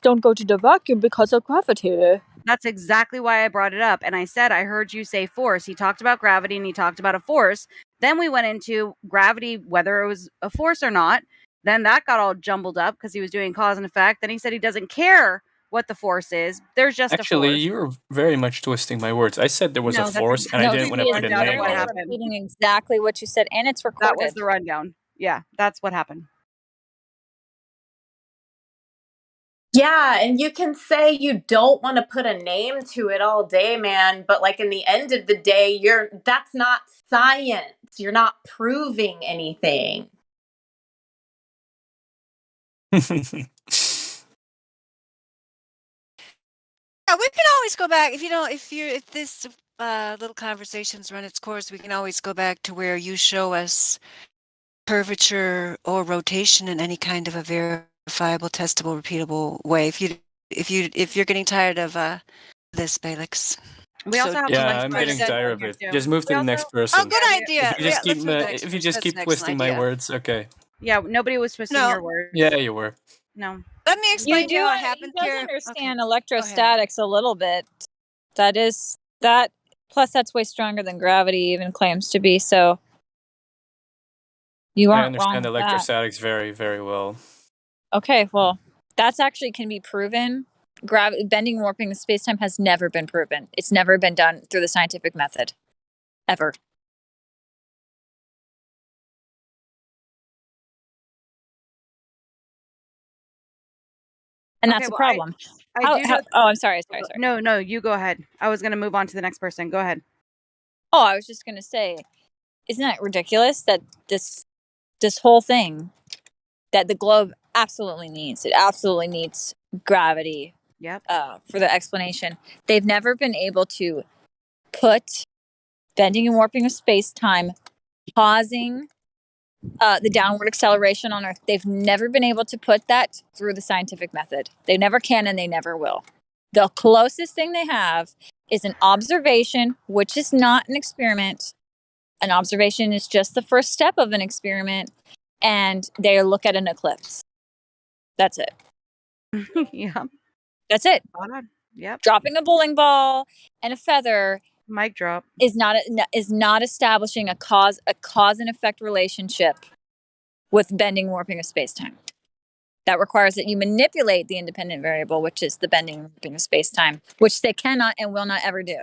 don't go to the vacuum because of gravity. That's exactly why I brought it up. And I said, I heard you say force. He talked about gravity and he talked about a force. Then we went into gravity, whether it was a force or not. Then that got all jumbled up because he was doing cause and effect. Then he said he doesn't care what the force is. There's just Actually, a force. you were very much twisting my words. I said there was a force, and I didn't want to put a name on it. Repeating exactly what you said, and it's recorded. That was the rundown. Yeah, that's what happened. Yeah, and you can say you don't want to put a name to it all day, man, but like in the end of the day, that's not science. You're not proving anything. Yeah, we can always go back if this little conversation's run its course, we can always go back to where you show us curvature or rotation in any kind of a verifiable, testable, repeatable way. If you're getting tired of this, Balix. We also have I'm getting tired of it. Just move to the next person. Oh, good idea. If you just keep twisting my words, okay. Yeah, nobody was twisting your words. Yeah, you were. No. Let me explain to you how it happened You here. understand electrostatics a little bit. Plus that's way stronger than gravity even claims to be, so you aren't wrong. I understand electrostatics very, very well. Okay, well, that's actually can be proven. Bending and warping of space-time has never been proven. It's never been done through the scientific method. Ever. And that's a problem. I'm sorry. No, you go ahead. I was going to move on to the next person. Go ahead. Oh, I was just going to say, isn't that ridiculous that this whole thing that the globe absolutely needs? It absolutely needs gravity. Yep. For the explanation. They've never been able to put bending and warping of space-time causing the downward acceleration on Earth. They've never been able to put that through the scientific method. They never can and they never will. The closest thing they have is an observation, which is not an experiment. An observation is just the first step of an experiment, and they look at an eclipse. That's it. Yeah. That's it. Yep. Dropping a bowling ball and a feather. Mic drop. Is not establishing a cause and effect relationship with bending and warping of space-time. That requires that you manipulate the independent variable, which is the bending and warping of space-time, which they cannot and will not ever do.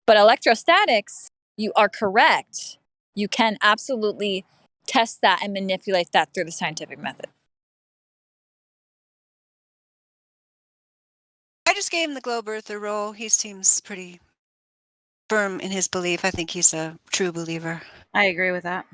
But electrostatics, you are correct. You can absolutely test that and manipulate that through the scientific method. I just gave him the globe earther role. He seems pretty firm in his belief. I think he's a true believer. I agree with that.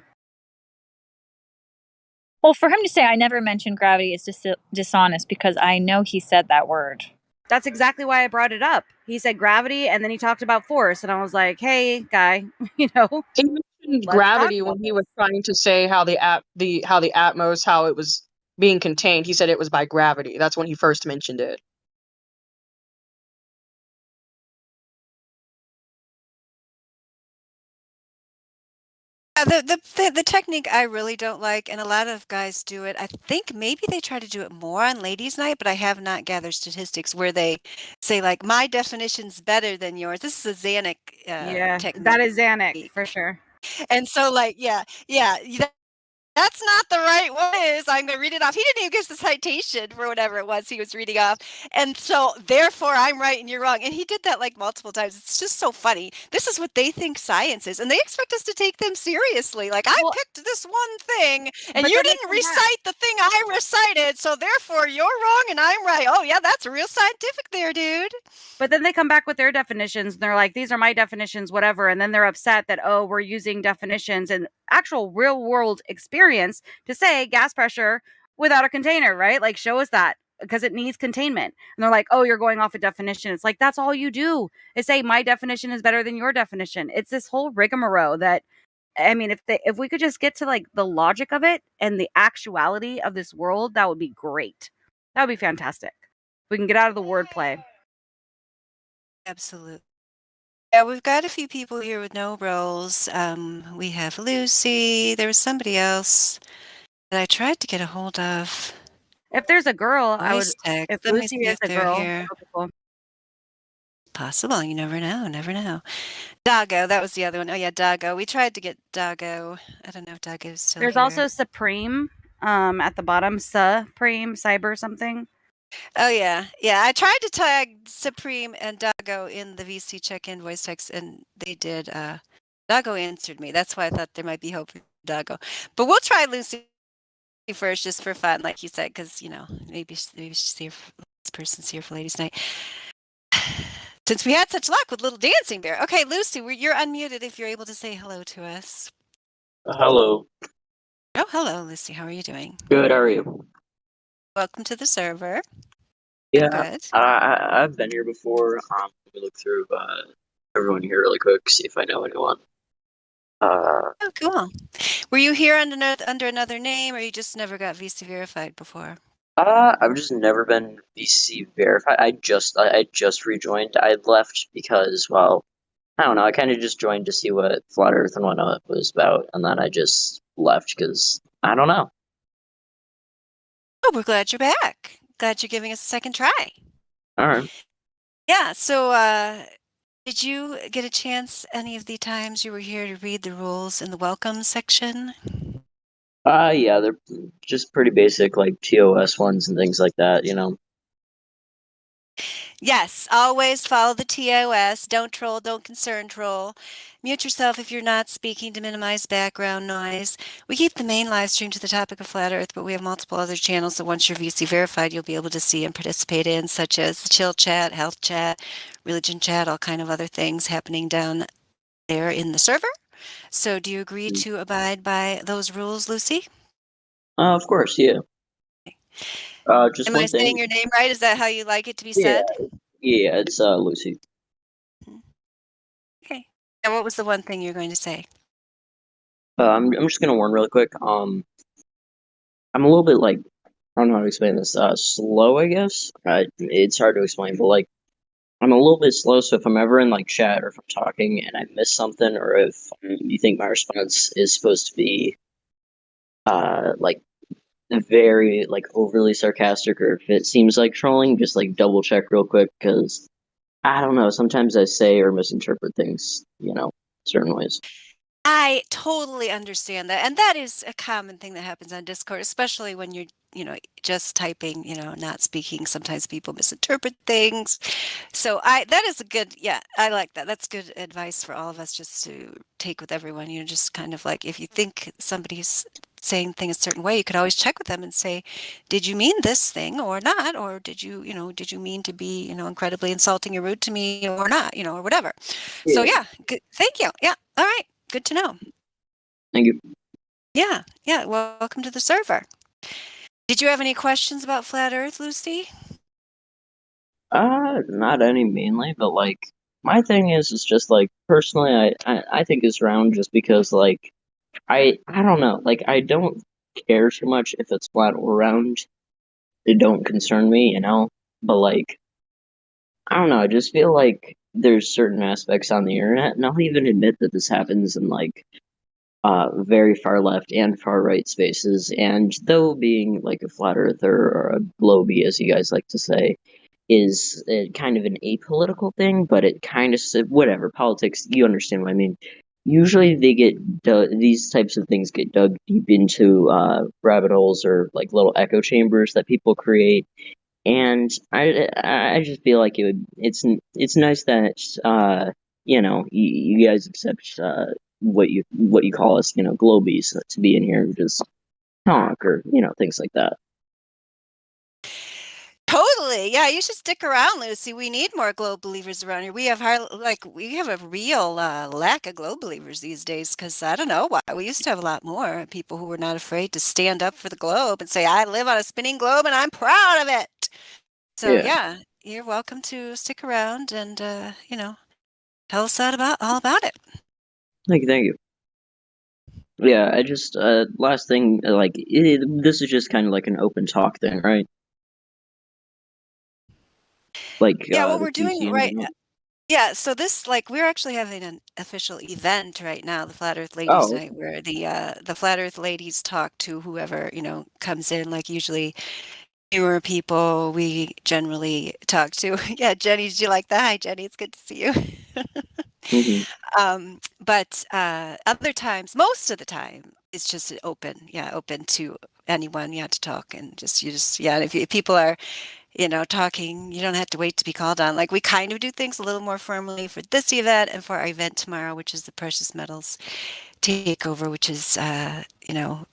Well, for him to say I never mentioned gravity is dishonest, because I know he said that word. That's exactly why I brought it up. He said gravity, and then he talked about force, and I was like, "Hey, guy, He mentioned gravity when he was trying to say how the Atmos, how it was being contained. He said it was by gravity. That's when he first mentioned it. The technique I really don't like, and a lot of guys do it. I think maybe they try to do it more on ladies' night, but I have not gathered statistics where they say like my definition's better than yours. This is a Xanax Yeah, technique. that is Xanax for sure. And so, like, yeah, that's not the right one. I'm going to read it off. He didn't even give us the citation for whatever it was he was reading off. And so, therefore, I'm right and you're wrong. And he did that like multiple times. It's just so funny. This is what they think science is. And they expect us to take them seriously. Like, I picked this one thing and you didn't recite the thing I recited. So, therefore, you're wrong and I'm right. Oh, yeah, that's real scientific there, dude. But then they come back with their definitions and they're like, these are my definitions, whatever. And then they're upset that, oh, we're using definitions and actual real world experience to say gas pressure without a container, right? Like, show us that because it needs containment. And they're like, oh, you're going off a definition. It's like, that's all you do is say my definition is better than your definition. It's this whole rigmarole that, I mean, if we could just get to like the logic of it and the actuality of this world, that would be great. That would be fantastic. We can get out of the wordplay. Absolutely. Yeah, we've got a few people here with no roles. We have Lucy. There was somebody else that I tried to get a hold of. If there's a girl, I would. Voice text. If Let me Lucy see is if a they're girl, here. that'd be cool. Possible. You never know. Never know. Doggo. That was the other one. Oh, yeah, Doggo. We tried to get Doggo. I don't know if Doggo's still There's here. also Supreme at the bottom. Supreme, Cyber something. Oh, yeah. Yeah, I tried to tag Supreme and Doggo in the VC check-in voice text, and they did. Doggo answered me. That's why I thought there might be hope for Doggo. But we'll try Lucy first just for fun, like you said, because, you know, maybe she's here for, this person's here for Ladies' Night. Since we had such luck with Little Dancing Bear. Okay, Lucy, you're unmuted if you're able to say hello to us. Hello. Oh, hello, Lucy. How are you doing? Good, how are you? Welcome to the server. Yeah, Good. I've been here before. Let me look through everyone here really quick, see if I know anyone. Oh, cool. Were you here under another name, or you just never got VC verified before? I've just never been VC verified. I just rejoined. I left because, well, I don't know. I kind of just joined to see what Flat Earth and whatnot was about, and then I just left because I don't know. Oh, we're glad you're back. Glad you're giving us a second try. All right. Yeah. So, did you get a chance any of the times you were here to read the rules in the welcome section? Yeah, they're just pretty basic, like TOS ones and things like that, you know. Yes, always follow the TOS. Don't troll, don't concern troll. Mute yourself if you're not speaking to minimize background noise. We keep the main live stream to the topic of Flat Earth, but we have multiple other channels that once you're VC verified, you'll be able to see and participate in, such as the chill chat, health chat, religion chat, all kind of other things happening down there in the server. So do you agree to abide by those rules, Lucy? Of course, yeah. Just Am one I thing. saying your name right? Is that how you like it to be said? Yeah, it's Lucy. Okay. And what was the one thing you're going to say? I'm just gonna warn really quick. I'm a little bit like, I don't know how to explain this. Slow, I guess. It's hard to explain, but like, I'm a little bit slow. So if I'm ever in like chat or if I'm talking and I miss something, or if you think my response is supposed to be, like very like overly sarcastic, or if it seems like trolling, just like double check real quick, because I don't know, sometimes I say or misinterpret things, you know, certain ways. I totally understand that. And that is a common thing that happens on Discord, especially when you're, just typing, not speaking. Sometimes people misinterpret things. So that is a good, yeah, I like that. That's good advice for all of us just to take with everyone. Just kind of like, if you think somebody's saying things a certain way, you could always check with them and say, did you mean this thing or not? Or did you mean to be, incredibly insulting or rude to me or not, or whatever. Yeah. So yeah, good. Thank you. Yeah. All right. Good to know. Thank you. Yeah. Yeah. Welcome to the server. Did you have any questions about Flat Earth, Lucy? Not any mainly, but like my thing is just like personally, I think it's round just because like I don't know, like I don't care too much if it's flat or round. It don't concern me, you know. But like I don't know, I just feel like there's certain aspects on the internet, and I'll even admit that this happens in like very far left and far right spaces. And though being like a flat earther or a globey, as you guys like to say, is kind of an apolitical thing, but it kind of whatever politics. You understand what I mean. Usually, they get these types of things get dug deep into rabbit holes or like little echo chambers that people create. And I just feel like it's nice that you guys accept what you call us, globies, to be in here and just talk or things like that. Totally. Yeah, you should stick around, Lucy. We need more globe believers around here. We have we have a real lack of globe believers these days because I don't know why. We used to have a lot more people who were not afraid to stand up for the globe and say, "I live on a spinning globe and I'm proud of it." So yeah, you're welcome to stick around and tell us all about it. Thank you. Yeah, I just last thing, this is just kind of like an open talk thing, right? Like Yeah, what the we're doing PC right. and Yeah, so this we're actually having an official event right now, the Flat Earth Ladies oh, Night, where the Flat Earth ladies talk to whoever, comes in, like usually newer people we generally talk to. Yeah, Jenny, did you like that? Hi, Jenny, it's good to see you. mhm. But other times, most of the time, it's just open to anyone, to talk and yeah. If people are talking, you don't have to wait to be called on. Like we kind of do things a little more formally for this event and for our event tomorrow, which is the Precious Metals Takeover, which is,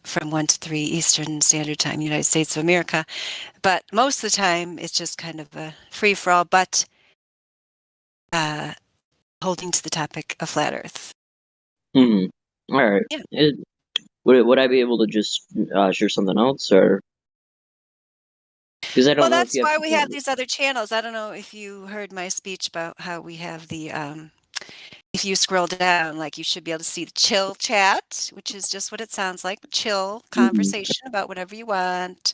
from 1 to 3 Eastern Standard Time, United States of America. But most of the time, it's just kind of a free for all, but holding to the topic of flat Earth. All right. Yeah. Would I be able to just share something else, or because I don't Well, know if that's you have why we have something. these other channels. I don't know if you heard my speech about how we have the if you scroll down, like you should be able to see the chill chat, which is just what it sounds like, chill Mhm. conversation about whatever you want.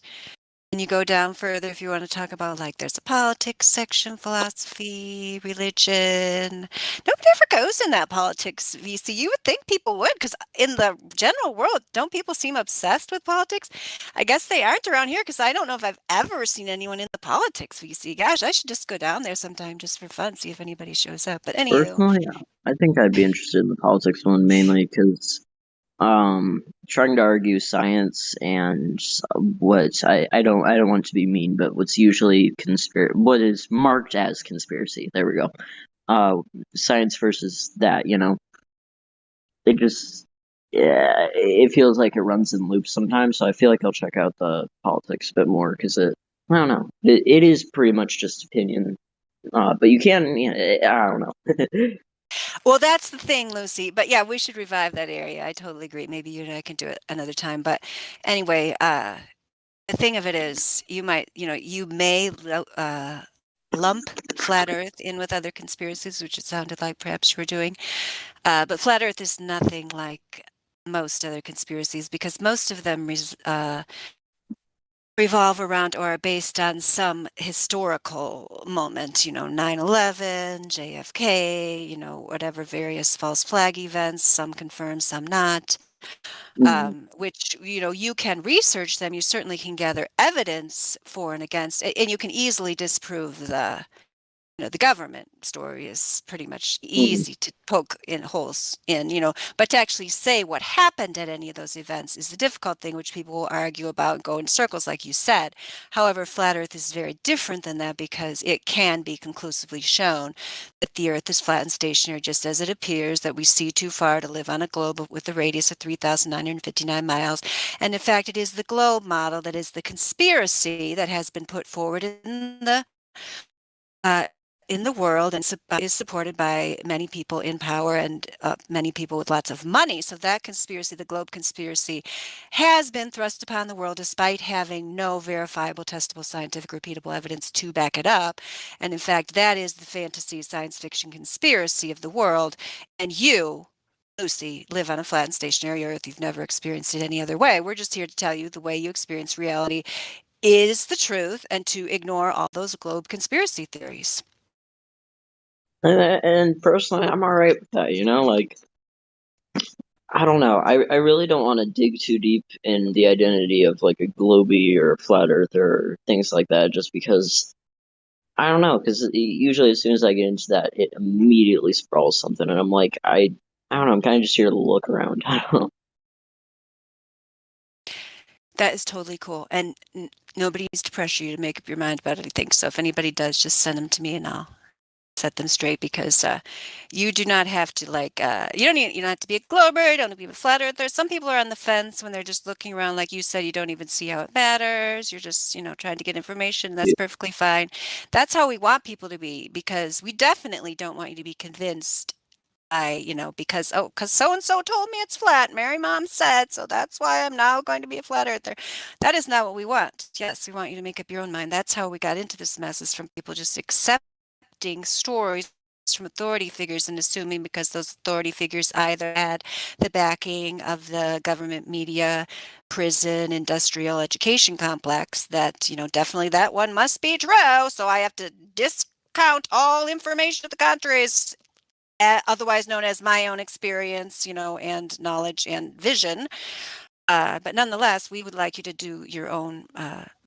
And you go down further if you want to talk about there's a politics section, philosophy, religion. Nobody ever goes in that politics VC. You would think people would, because in the general world, don't people seem obsessed with politics? I guess they aren't around here because I don't know if I've ever seen anyone in the politics VC. Gosh, I should just go down there sometime just for fun, see if anybody shows up. But anywho. Personally, I think I'd be interested in the politics one mainly because trying to argue science and what I don't want to be mean, but what's usually what is marked as conspiracy. There we go. Science versus that, it just it feels like it runs in loops sometimes. So I feel like I'll check out the politics a bit more because I don't know. It is pretty much just opinion. But you can, I don't know. Well, that's the thing, Lucy. But yeah, we should revive that area. I totally agree. Maybe you and I can do it another time. But anyway, the thing of it is, you may lump flat Earth in with other conspiracies, which it sounded like perhaps you were doing. But flat Earth is nothing like most other conspiracies because most of them revolve around or are based on some historical moment, 9/11, JFK, whatever various false flag events, some confirmed, some not, which, you can research them. You certainly can gather evidence for and against, and you can easily disprove the government story is pretty much Mhm. easy to poke in holes in, but to actually say what happened at any of those events is the difficult thing, which people will argue about and go in circles, like you said. However, flat Earth is very different than that because it can be conclusively shown that the Earth is flat and stationary, just as it appears, that we see too far to live on a globe with a radius of 3,959 miles. And in fact, it is the globe model that is the conspiracy that has been put forward in the world and is supported by many people in power and many people with lots of money. So that conspiracy, the globe conspiracy, has been thrust upon the world despite having no verifiable, testable, scientific, repeatable evidence to back it up. And in fact, that is the fantasy science fiction conspiracy of the world. And you, Lucy, live on a flat and stationary Earth. You've never experienced it any other way. We're just here to tell you the way you experience reality is the truth and to ignore all those globe conspiracy theories. And personally, I'm all right with that. Like I don't know. I really don't want to dig too deep in the identity of like a globie or a flat earther or things like that, just because I don't know. Because usually as soon as I get into that, it immediately sprawls something, and I'm like, I don't know. I'm kind of just here to look around. I don't know. That is totally cool, and nobody needs to pressure you to make up your mind about anything. So if anybody does, just send them to me, and I'll set them straight. Because you do not have to you don't have to be a glober. You don't have to be a flat earther. Some people are on the fence when they're just looking around, like you said. You don't even see how it matters. You're just trying to get information. That's perfectly fine. That's how we want people to be, because we definitely don't want you to be convinced because so and so told me it's flat. Mary Mom said, so that's why I'm now going to be a flat earther. That is not what we want. Yes, we want you to make up your own mind. That's how we got into this mess, is from people just accepting stories from authority figures and assuming because those authority figures either had the backing of the government, media, prison, industrial education complex, that definitely that one must be true, so I have to discount all information to the contrary, otherwise known as my own experience, and knowledge and vision. But nonetheless, we would like you to do your own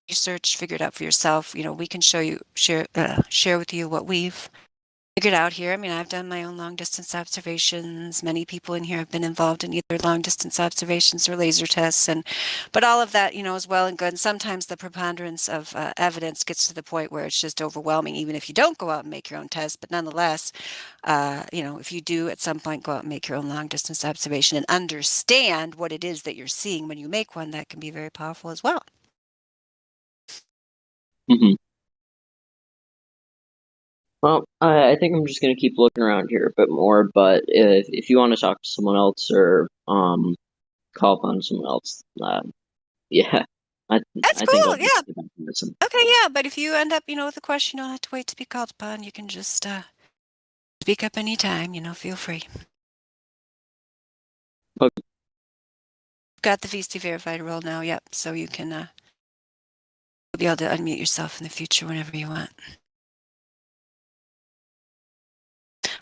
research, figure it out for yourself. We can share with you what we've figured out here. I mean, I've done my own long distance observations. Many people in here have been involved in either long distance observations or laser tests, but all of that, is well and good. And sometimes the preponderance of evidence gets to the point where it's just overwhelming, even if you don't go out and make your own test. But nonetheless, if you do at some point go out and make your own long distance observation and understand what it is that you're seeing when you make one, that can be very powerful as well. Mm-hmm. Well, I think I'm just gonna keep looking around here a bit more, but if you want to talk to someone else or call upon someone else, yeah, That's I think cool. I'll just Yeah. listen. Okay. Yeah. But if you end up, with a question, you don't have to wait to be called upon. You can just speak up anytime. Feel free. Okay. Got the VC verified role now. Yep. So you can be able to unmute yourself in the future whenever you want.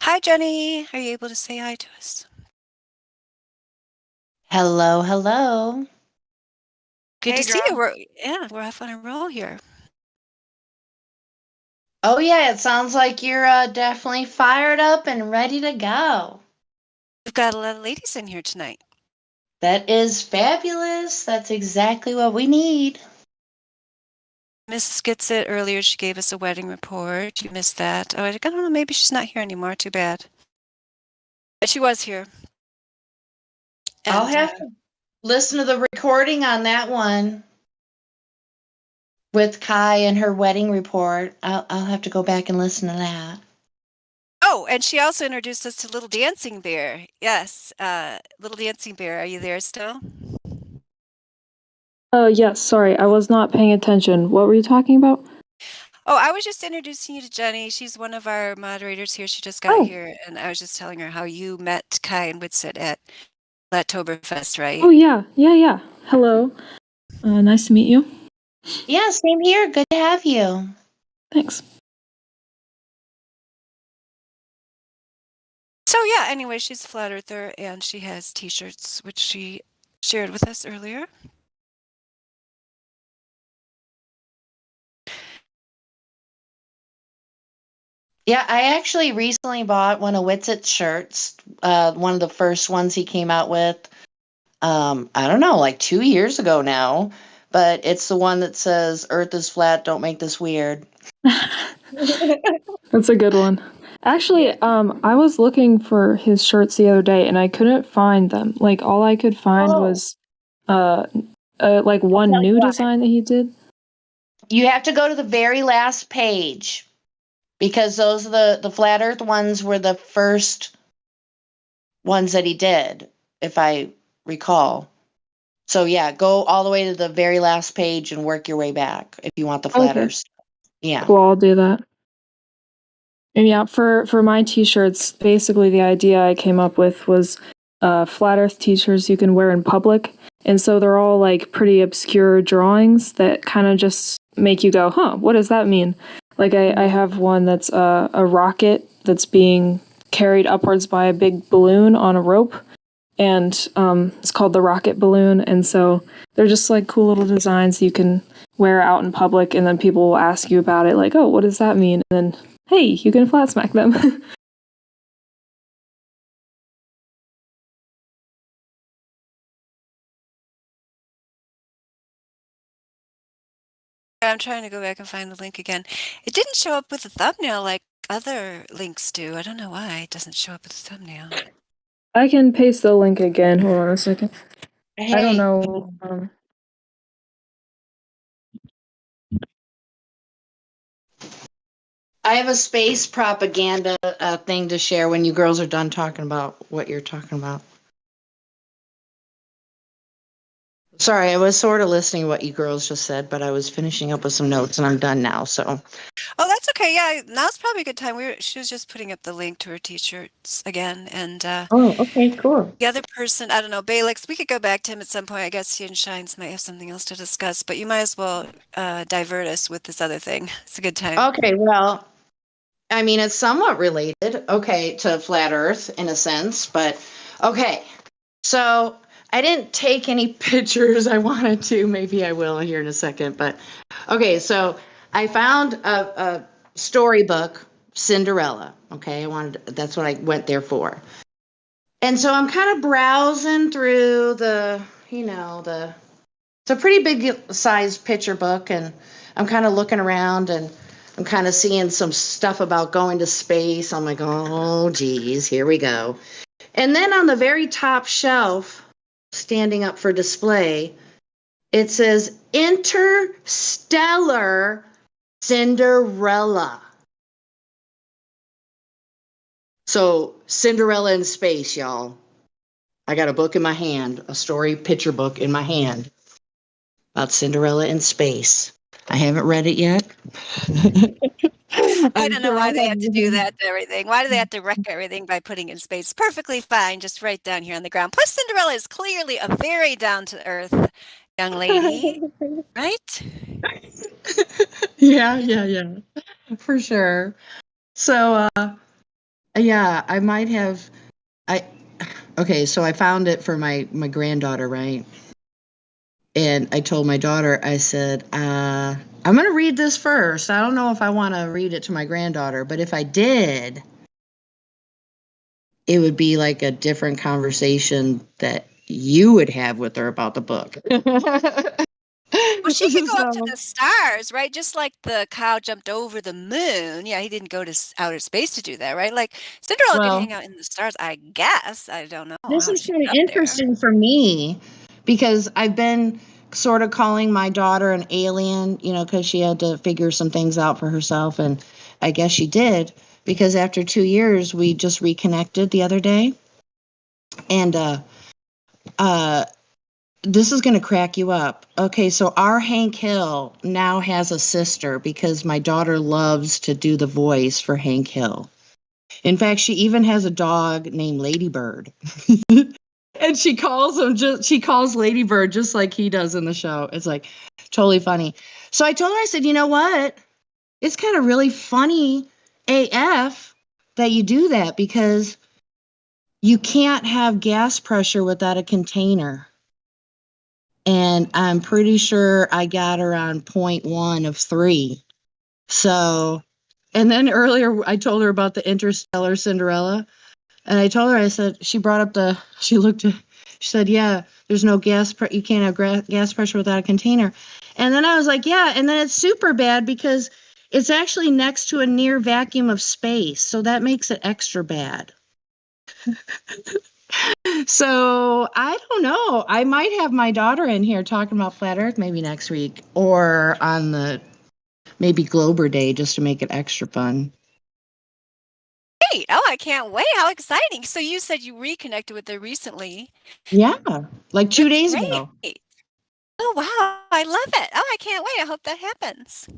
Hi, Jenny. Are you able to say hi to us? Hello, hello. Good Hey, to see you. John. We're off on a roll here. Oh yeah, it sounds like you're definitely fired up and ready to go. We've got a lot of ladies in here tonight. That is fabulous. That's exactly what we need. Mrs. gets it earlier. She gave us a wedding report. You missed that. Oh, I don't know. Maybe she's not here anymore. Too bad. But she was here. And, I'll have to listen to the recording on that one with Kai and her wedding report. I'll have to go back and listen to that. Oh, and she also introduced us to Little Dancing Bear. Yes, Little Dancing Bear. Are you there still? Yes, sorry, I was not paying attention. What were you talking about? Oh, I was just introducing you to Jenny. She's one of our moderators here. She just got here, and I was just telling her how you met Kai and Whitsit at Oktoberfest, right? Oh, yeah. Hello. Nice to meet you. Yeah, same here. Good to have you. Thanks. So yeah, anyway, she's a flat earther, and she has t-shirts, which she shared with us earlier. Yeah, I actually recently bought one of Whitsit's shirts, one of the first ones he came out with. I don't know, like 2 years ago now, but it's the one that says Earth is flat, don't make this weird. That's a good one. Actually, I was looking for his shirts the other day and I couldn't find them. Like all I could find was like one new design that he did. You have to go to the very last page because those are the flat earth ones were the first ones that he did, if I recall. So yeah, go all the way to the very last page and work your way back if you want the flat Okay. earth stuff. Yeah. Cool, I'll do that. And yeah, for my t-shirts, basically the idea I came up with was flat earth t-shirts you can wear in public. And so they're all like pretty obscure drawings that kind of just make you go, huh, what does that mean? Like I have one that's a rocket that's being carried upwards by a big balloon on a rope. and it's called the rocket balloon. And so they're just like cool little designs you can wear out in public, and then people will ask you about it, like, oh, what does that mean? And then, hey, you can flat smack them. I'm trying to go back and find the link again. It didn't show up with the thumbnail like other links do. I don't know why it doesn't show up with the thumbnail. I can paste the link again. Hold on a second. Hey. I don't know. I have a space propaganda thing to share when you girls are done talking about what you're talking about. Sorry, I was sort of listening to what you girls just said, but I was finishing up with some notes, and I'm done now. So. Oh, that's okay. Yeah, now's probably a good time. She was just putting up the link to her t-shirts again, and oh, okay, cool. The other person, I don't know, Balix. We could go back to him at some point. I guess he and Shines might have something else to discuss, but you might as well divert us with this other thing. It's a good time. Okay, well, I mean, it's somewhat related, okay, to Flat Earth in a sense, but okay. So I didn't take any pictures. I wanted to. Maybe I will here in a second. But okay, so I found a storybook, Cinderella. Okay, that's what I went there for. And so I'm kind of browsing through it's a pretty big size picture book, and I'm kind of looking around, and I'm kind of seeing some stuff about going to space. I'm like, oh, geez, here we go. And then on the very top shelf, standing up for display, it says Interstellar Cinderella. So Cinderella in space, y'all. I got a book in my hand, a story picture book in my hand about Cinderella in space. I haven't read it yet. I don't know why they have to do that to everything. Why do they have to wreck everything by putting it in space? Perfectly fine, just right down here on the ground. Plus, Cinderella is clearly a very down-to-earth young lady, right? Yeah, for sure. So, yeah, I might have. Okay, so I found it for my granddaughter, right? And I told my daughter, I said, I'm going to read this first. I don't know if I want to read it to my granddaughter, but if I did, it would be like a different conversation that you would have with her about the book. Well, she could go up to the stars, right? Just like the cow jumped over the moon. Yeah, he didn't go to outer space to do that, right? Like Cinderella could hang out in the stars, I guess. I don't know. This is kind of interesting for me because I've been sort of calling my daughter an alien, because she had to figure some things out for herself. And I guess she did, because after 2 years, we just reconnected the other day. And this is going to crack you up. Okay, so our Hank Hill now has a sister because my daughter loves to do the voice for Hank Hill. In fact, she even has a dog named Ladybird. And she calls Ladybird just like he does in the show. It's like totally funny. So I told her, I said, you know what? It's kind of really funny AF that you do that, because you can't have gas pressure without a container. And I'm pretty sure I got her on 0.1 of 3. So, and then earlier I told her about the Interstellar Cinderella. And I told her, I said, she said, yeah, there's no you can't have gas pressure without a container. And then I was like, yeah, and then it's super bad because it's actually next to a near vacuum of space. So that makes it extra bad. So I don't know. I might have my daughter in here talking about Flat Earth maybe next week, or on the maybe Glober Day, just to make it extra fun. Great. Oh, I can't wait. How exciting. So you said you reconnected with her recently. Yeah, like 2 days ago. Oh, wow. I love it. Oh, I can't wait. I hope that happens.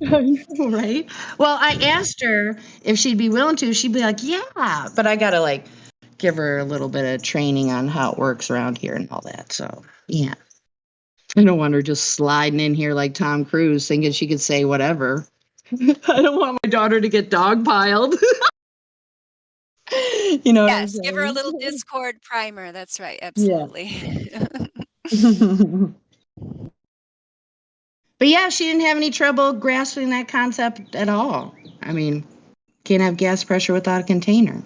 Right? Well, I asked her if she'd be willing to. She'd be like, yeah. But I got to give her a little bit of training on how it works around here and all that. So, yeah. I don't want her just sliding in here like Tom Cruise thinking she could say whatever. I don't want my daughter to get dogpiled. You know what I'm Yes, give her a little saying? Discord primer. That's right. Yeah. Absolutely. But yeah, she didn't have any trouble grasping that concept at all. I mean, can't have gas pressure without a container.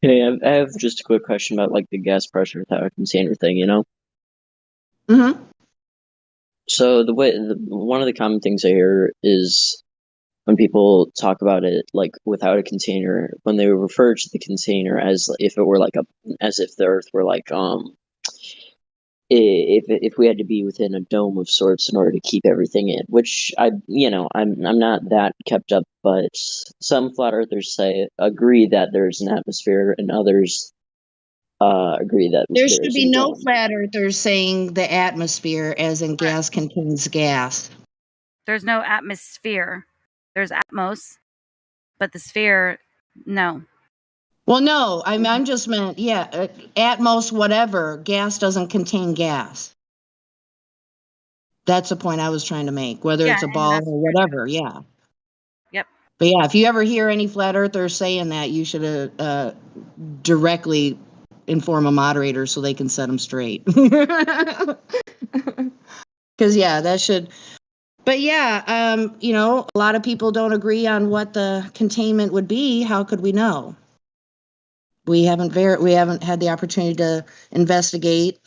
Hey, I have just a quick question about like the gas pressure without a container thing, you know? Mm-hmm. So one of the common things I hear is when people talk about it like without a container, when they refer to the container as if it were like as if the Earth were like if we had to be within a dome of sorts in order to keep everything in, which I'm not that kept up, but some flat earthers agree that there's an atmosphere, and others agree that There should there's a be no dome. flat earthers saying the atmosphere as in gas contains gas. There's no atmosphere. There's atmos, but the sphere, no. Well, no, I'm just meant, atmos, whatever. Gas doesn't contain gas. That's the point I was trying to make, whether Yeah, it's a and ball that's or whatever, yeah. Yep. But yeah, if you ever hear any flat earthers saying that, you should directly inform a moderator so they can set them straight. Because yeah, that should. But yeah, a lot of people don't agree on what the containment would be. How could we know? We haven't had the opportunity to investigate,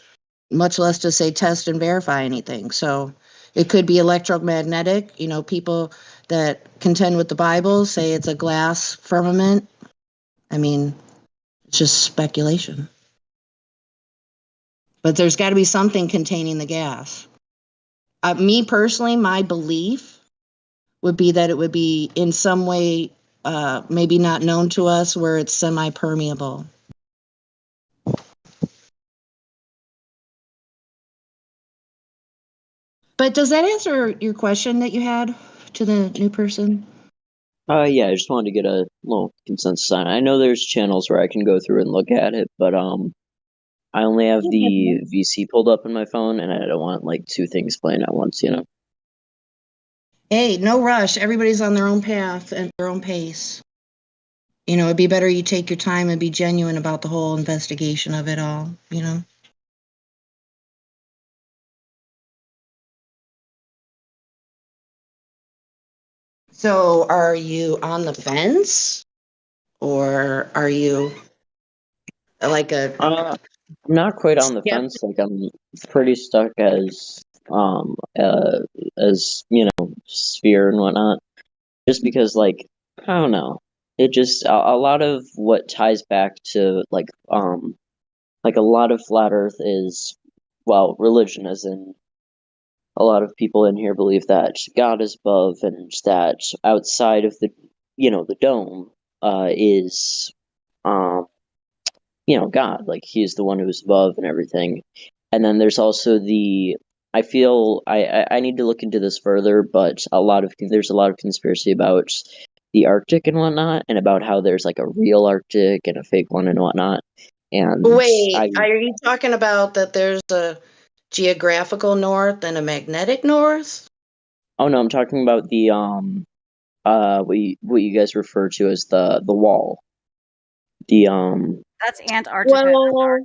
much less to say test and verify anything. So it could be electromagnetic. People that contend with the Bible say it's a glass firmament. I mean, it's just speculation. But there's got to be something containing the gas. Me personally, my belief would be that it would be in some way maybe not known to us, where it's semi-permeable. But does that answer your question that you had to the new person? Yeah, I just wanted to get a little consensus on it. I know there's channels where I can go through and look at it, but I only have the VC pulled up on my phone, and I don't want like two things playing at once, you know? Hey, no rush. Everybody's on their own path and their own pace. It'd be better you take your time and be genuine about the whole investigation of it all. So are you on the fence? Or are you like Not quite on the fence. Like I'm pretty stuck as sphere and whatnot. Just because I don't know. It just a lot of what ties back to like a lot of flat Earth is religion, as in a lot of people in here believe that God is above, and that outside of the dome is God, like he's the one who's above and everything. And then there's also I feel I need to look into this further, but there's a lot of conspiracy about the Arctic and whatnot, and about how there's like a real Arctic and a fake one and whatnot. And Wait, are you talking about that there's a geographical north and a magnetic north? oh no, I'm talking about the what you guys refer to as the wall. That's Antarctica. Well,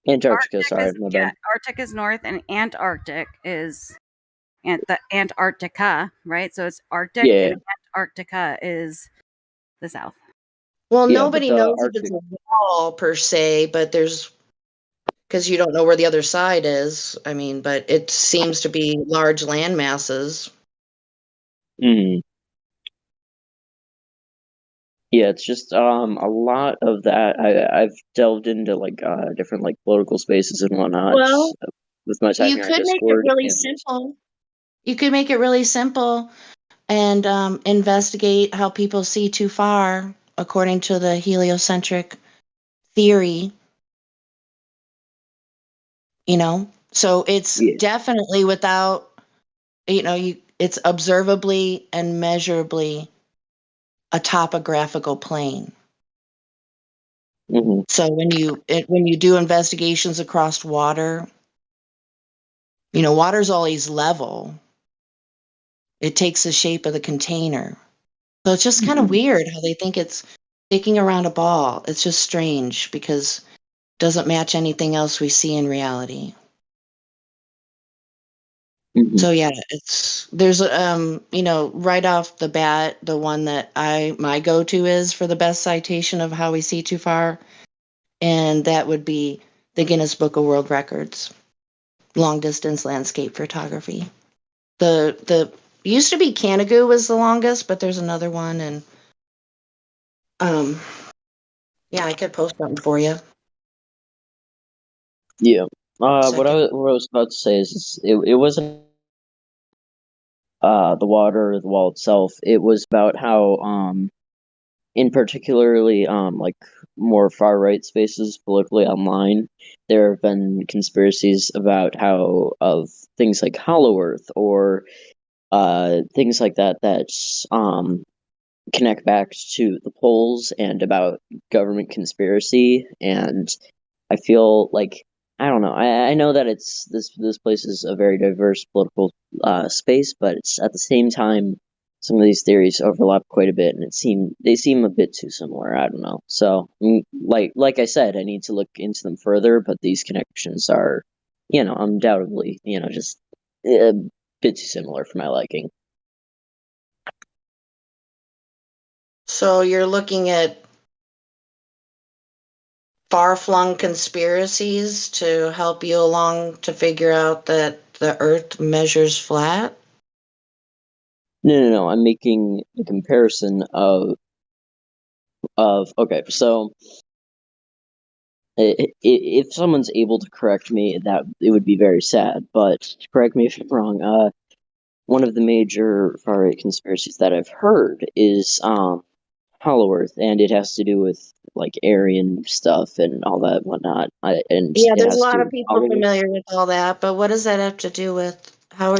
Antarctica, sorry, my bad. Arctic is north and Antarctic is the Antarctica, right? So it's Arctic Yeah. and Antarctica is the south. Well, Yeah, nobody but the knows if it's a wall per se, but because you don't know where the other side is. I mean, but it seems to be large land masses. Mhm. Yeah, it's just a lot of that. I've delved into different political spaces and whatnot Well, with my time you here on could make it Discord. really And simple. You could make it really simple and investigate how people see too far according to the heliocentric theory. So it's definitely without, it's observably and measurably a topographical plane. Mhm. So when you do investigations across water, water's always level. It takes the shape of the container. So it's just kind of weird how they think it's sticking around a ball. It's just strange because it doesn't match anything else we see in reality. So yeah, there's right off the bat, the one that my go-to is for the best citation of how we see too far, and that would be the Guinness Book of World Records, long distance landscape photography. The used to be Canigou was the longest, but there's another one, and yeah, I could post something for you. Yeah. What I was about to say is it wasn't the water or the wall itself. It was about how in particularly like more far right spaces politically online, there have been conspiracies about how of things like Hollow Earth or things like that connect back to the polls and about government conspiracy. And I feel like I don't know. I know that it's this place is a very diverse political space, but it's at the same time some of these theories overlap quite a bit, and they seem a bit too similar. I don't know. So like I said, I need to look into them further, but these connections are, undoubtedly, just a bit too similar for my liking. So you're looking at far-flung conspiracies to help you along to figure out that the Earth measures flat? No. I'm making a comparison of okay. So if someone's able to correct me, that it would be very sad. But correct me if I'm wrong. One of the major far right conspiracies that I've heard is Hollow Earth, and it has to do with like Aryan stuff and all that whatnot. And Yeah, it there's a has to lot do of with people Hollow Earth. familiar with all that, but what does that have to do with how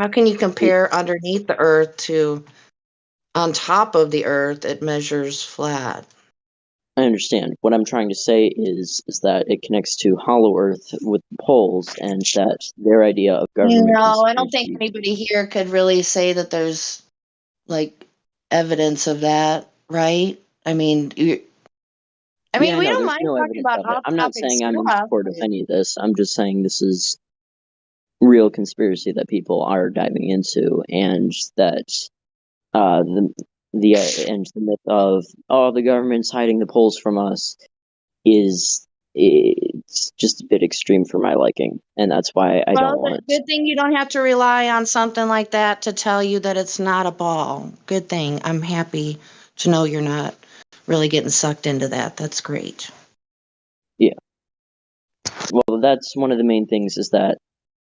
can you compare underneath the Earth to on top of the Earth it measures flat? I understand. What I'm trying to say is that it connects to Hollow Earth with the poles, and that their idea of government No, I don't think conspiracy. anybody here could really say that there's like evidence of that, right? I mean, Yeah, we no, don't there's mind no talking evidence about of it. I'm not off-topic saying I'm in stuff. support of any of this. I'm just saying this is real conspiracy that people are diving into, and that uh, the and the myth of the government's hiding the polls from us is it's just a bit extreme for my liking, and that's why I don't Well, want. good thing you don't have to rely on something like that to tell you that it's not a ball. Good thing. I'm happy to know you're not really getting sucked into that. That's great. Yeah, well, that's one of the main things is that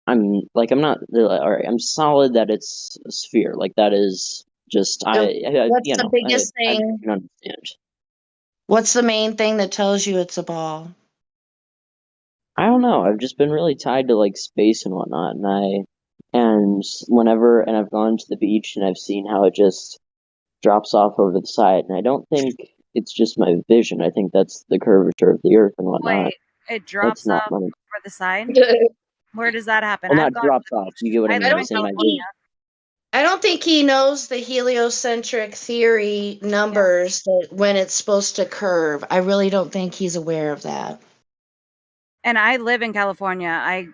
I'm not all right. I'm solid that it's a sphere. Like that is just So what's the biggest I thing? can understand. What's the main thing that tells you it's a ball? I don't know. I've just been really tied to like space and whatnot, and I've gone to the beach and I've seen how it just drops off over the side, and I don't think it's just my vision. I think that's the curvature of the Earth and whatnot. Wait, it That's drops not off my over the side? Where does that happen? well, I've not gone to drops the off. You beach. get what I I mean? live I'm in saying my California. I don't think he knows the heliocentric theory numbers that when it's supposed to curve. I really don't think he's aware of that. And I live in California. I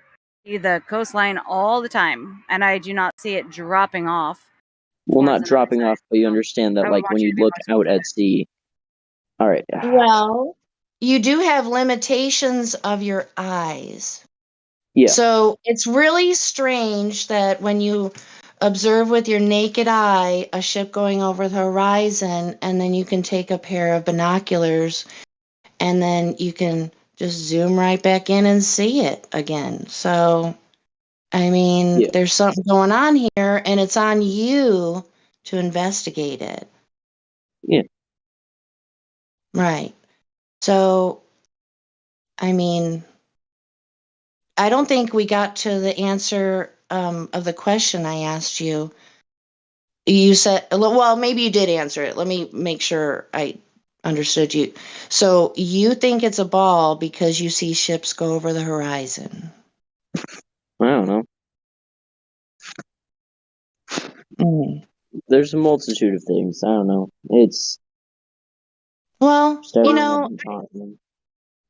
see the coastline all the time, and I do not see it dropping off. well, not dropping off, but you understand that I would like want when you you to be look more out at specific. sea. All right. Well, you do have limitations of your eyes. Yeah. So it's really strange that when you observe with your naked eye a ship going over the horizon, and then you can take a pair of binoculars and then you can just zoom right back in and see it again. So, I mean, Yeah. there's something going on here, and it's on you to investigate it. Yeah. Right. So, I mean, I don't think we got to the answer of the question I asked you. You said, well, maybe you did answer it. Let me make sure I understood you. So you think it's a ball because you see ships go over the horizon? I don't know. there's a multitude of things. I don't know. It's Well, starting.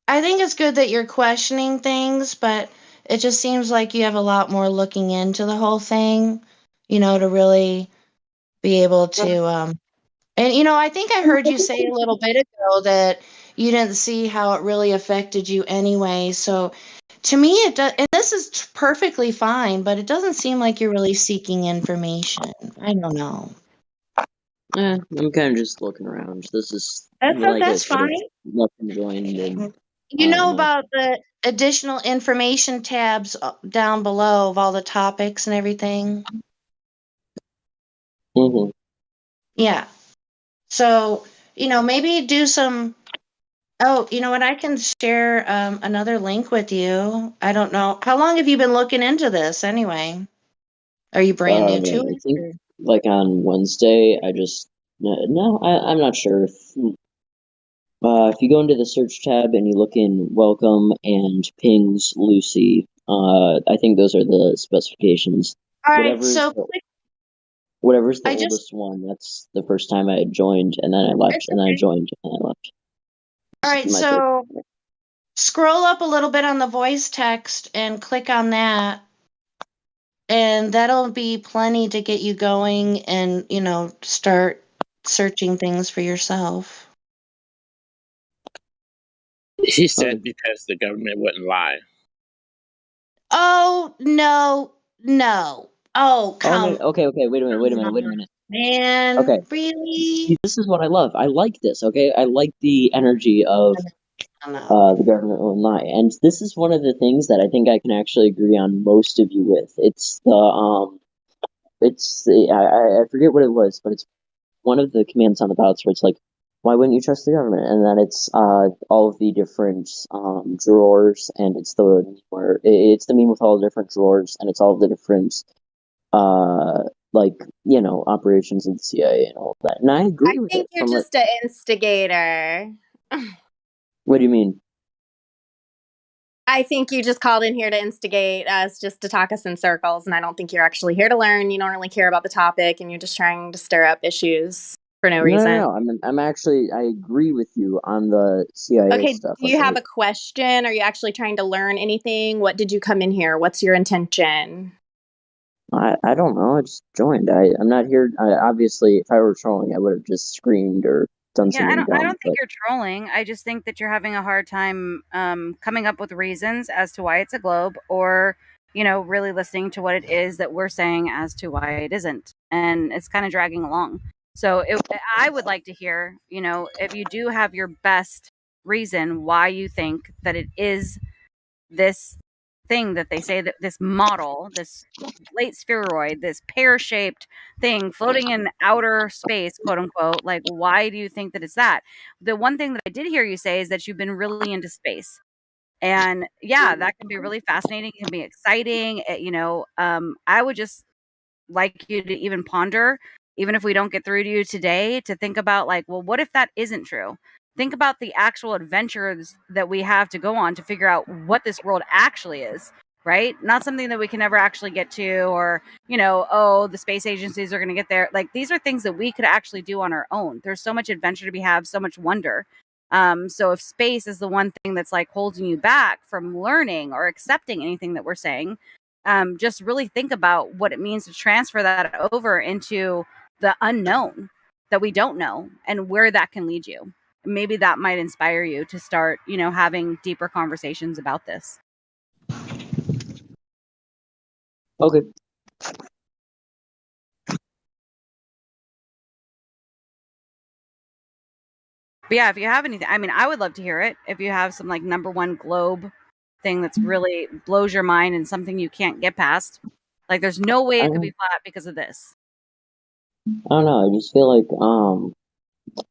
I think it's good that you're questioning things, but it just seems like you have a lot more looking into the whole thing, to really be able to. And I think I heard you say a little bit ago that you didn't see how it really affected you anyway. So to me, it does, and this is perfectly fine, but it doesn't seem like you're really seeking information. I don't know. I'm kind of just looking around. This is That's I said, fine. nothing joined, and You know about the additional information tabs down below of all the topics and everything? Mm-hmm. Yeah. So, maybe do some. Oh, you know what? I can share another link with you. I don't know. How long have you been looking into this anyway? Are you brand new to I it? think on Wednesday, I just no, I'm not sure if you go into the search tab and you look in welcome and pings Lucy, I think those are the specifications. All right. So Whatever's the I just oldest one, that's the first time I had joined, and then I left, it's and then I okay. joined, and I left. All This right. is my third. So scroll up a little bit on the voice text and click on that. And that'll be plenty to get you going and, start searching things for yourself. She said because the government wouldn't lie. Oh, no. Oh, come no, okay, wait a minute. man. Okay. Really? See, this is what I love. I like this, okay? I like the energy of the government will lie. And this is one of the things that I think I can actually agree on most of you with. It's I forget what it was, but it's one of the commands on the ballots where it's like, why wouldn't you trust the government? And then it's all of the different drawers, and it's the meme with all the different drawers, and it's all of the different operations of the CIA and all of that. And I agree with think it. you're just an instigator. What do you mean? I think you just called in here to instigate us, just to talk us in circles, and I don't think you're actually here to learn. You don't really care about the topic, and you're just trying to stir up issues for no reason. No. I'm actually, I agree with you on the CIA stuff. Do you have a question? Are you actually trying to learn anything? What did you come in here? What's your intention? I don't know. I just joined. I'm not here. Obviously, if I were trolling, I would have just screamed or done something dumb. I don't think you're trolling. I just think that you're having a hard time coming up with reasons as to why it's a globe, or really listening to what it is that we're saying as to why it isn't, and it's kind of dragging along. So I would like to hear, if you do have your best reason why you think that it is this thing that they say, that this model, this late spheroid, this pear-shaped thing floating in outer space, quote unquote, like, why do you think that it's that? The one thing that I did hear you say is that you've been really into space. And yeah, that can be really fascinating. It can be exciting. I would just like you to even ponder, even if we don't get through to you today, to think about, like, well, what if that isn't true? Think about the actual adventures that we have to go on to figure out what this world actually is, right? Not something that we can never actually get to, or, the space agencies are going to get there. Like, these are things that we could actually do on our own. There's so much adventure to be had, so much wonder. So if space is the one thing that's like holding you back from learning or accepting anything that we're saying, just really think about what it means to transfer that over into the unknown that we don't know, and where that can lead you. Maybe that might inspire you to start, having deeper conversations about this. Okay. But yeah, if you have anything, I would love to hear it. If you have some like number one globe thing that's really blows your mind and something you can't get past, like there's no way it could be flat because of this. I don't know. I just feel like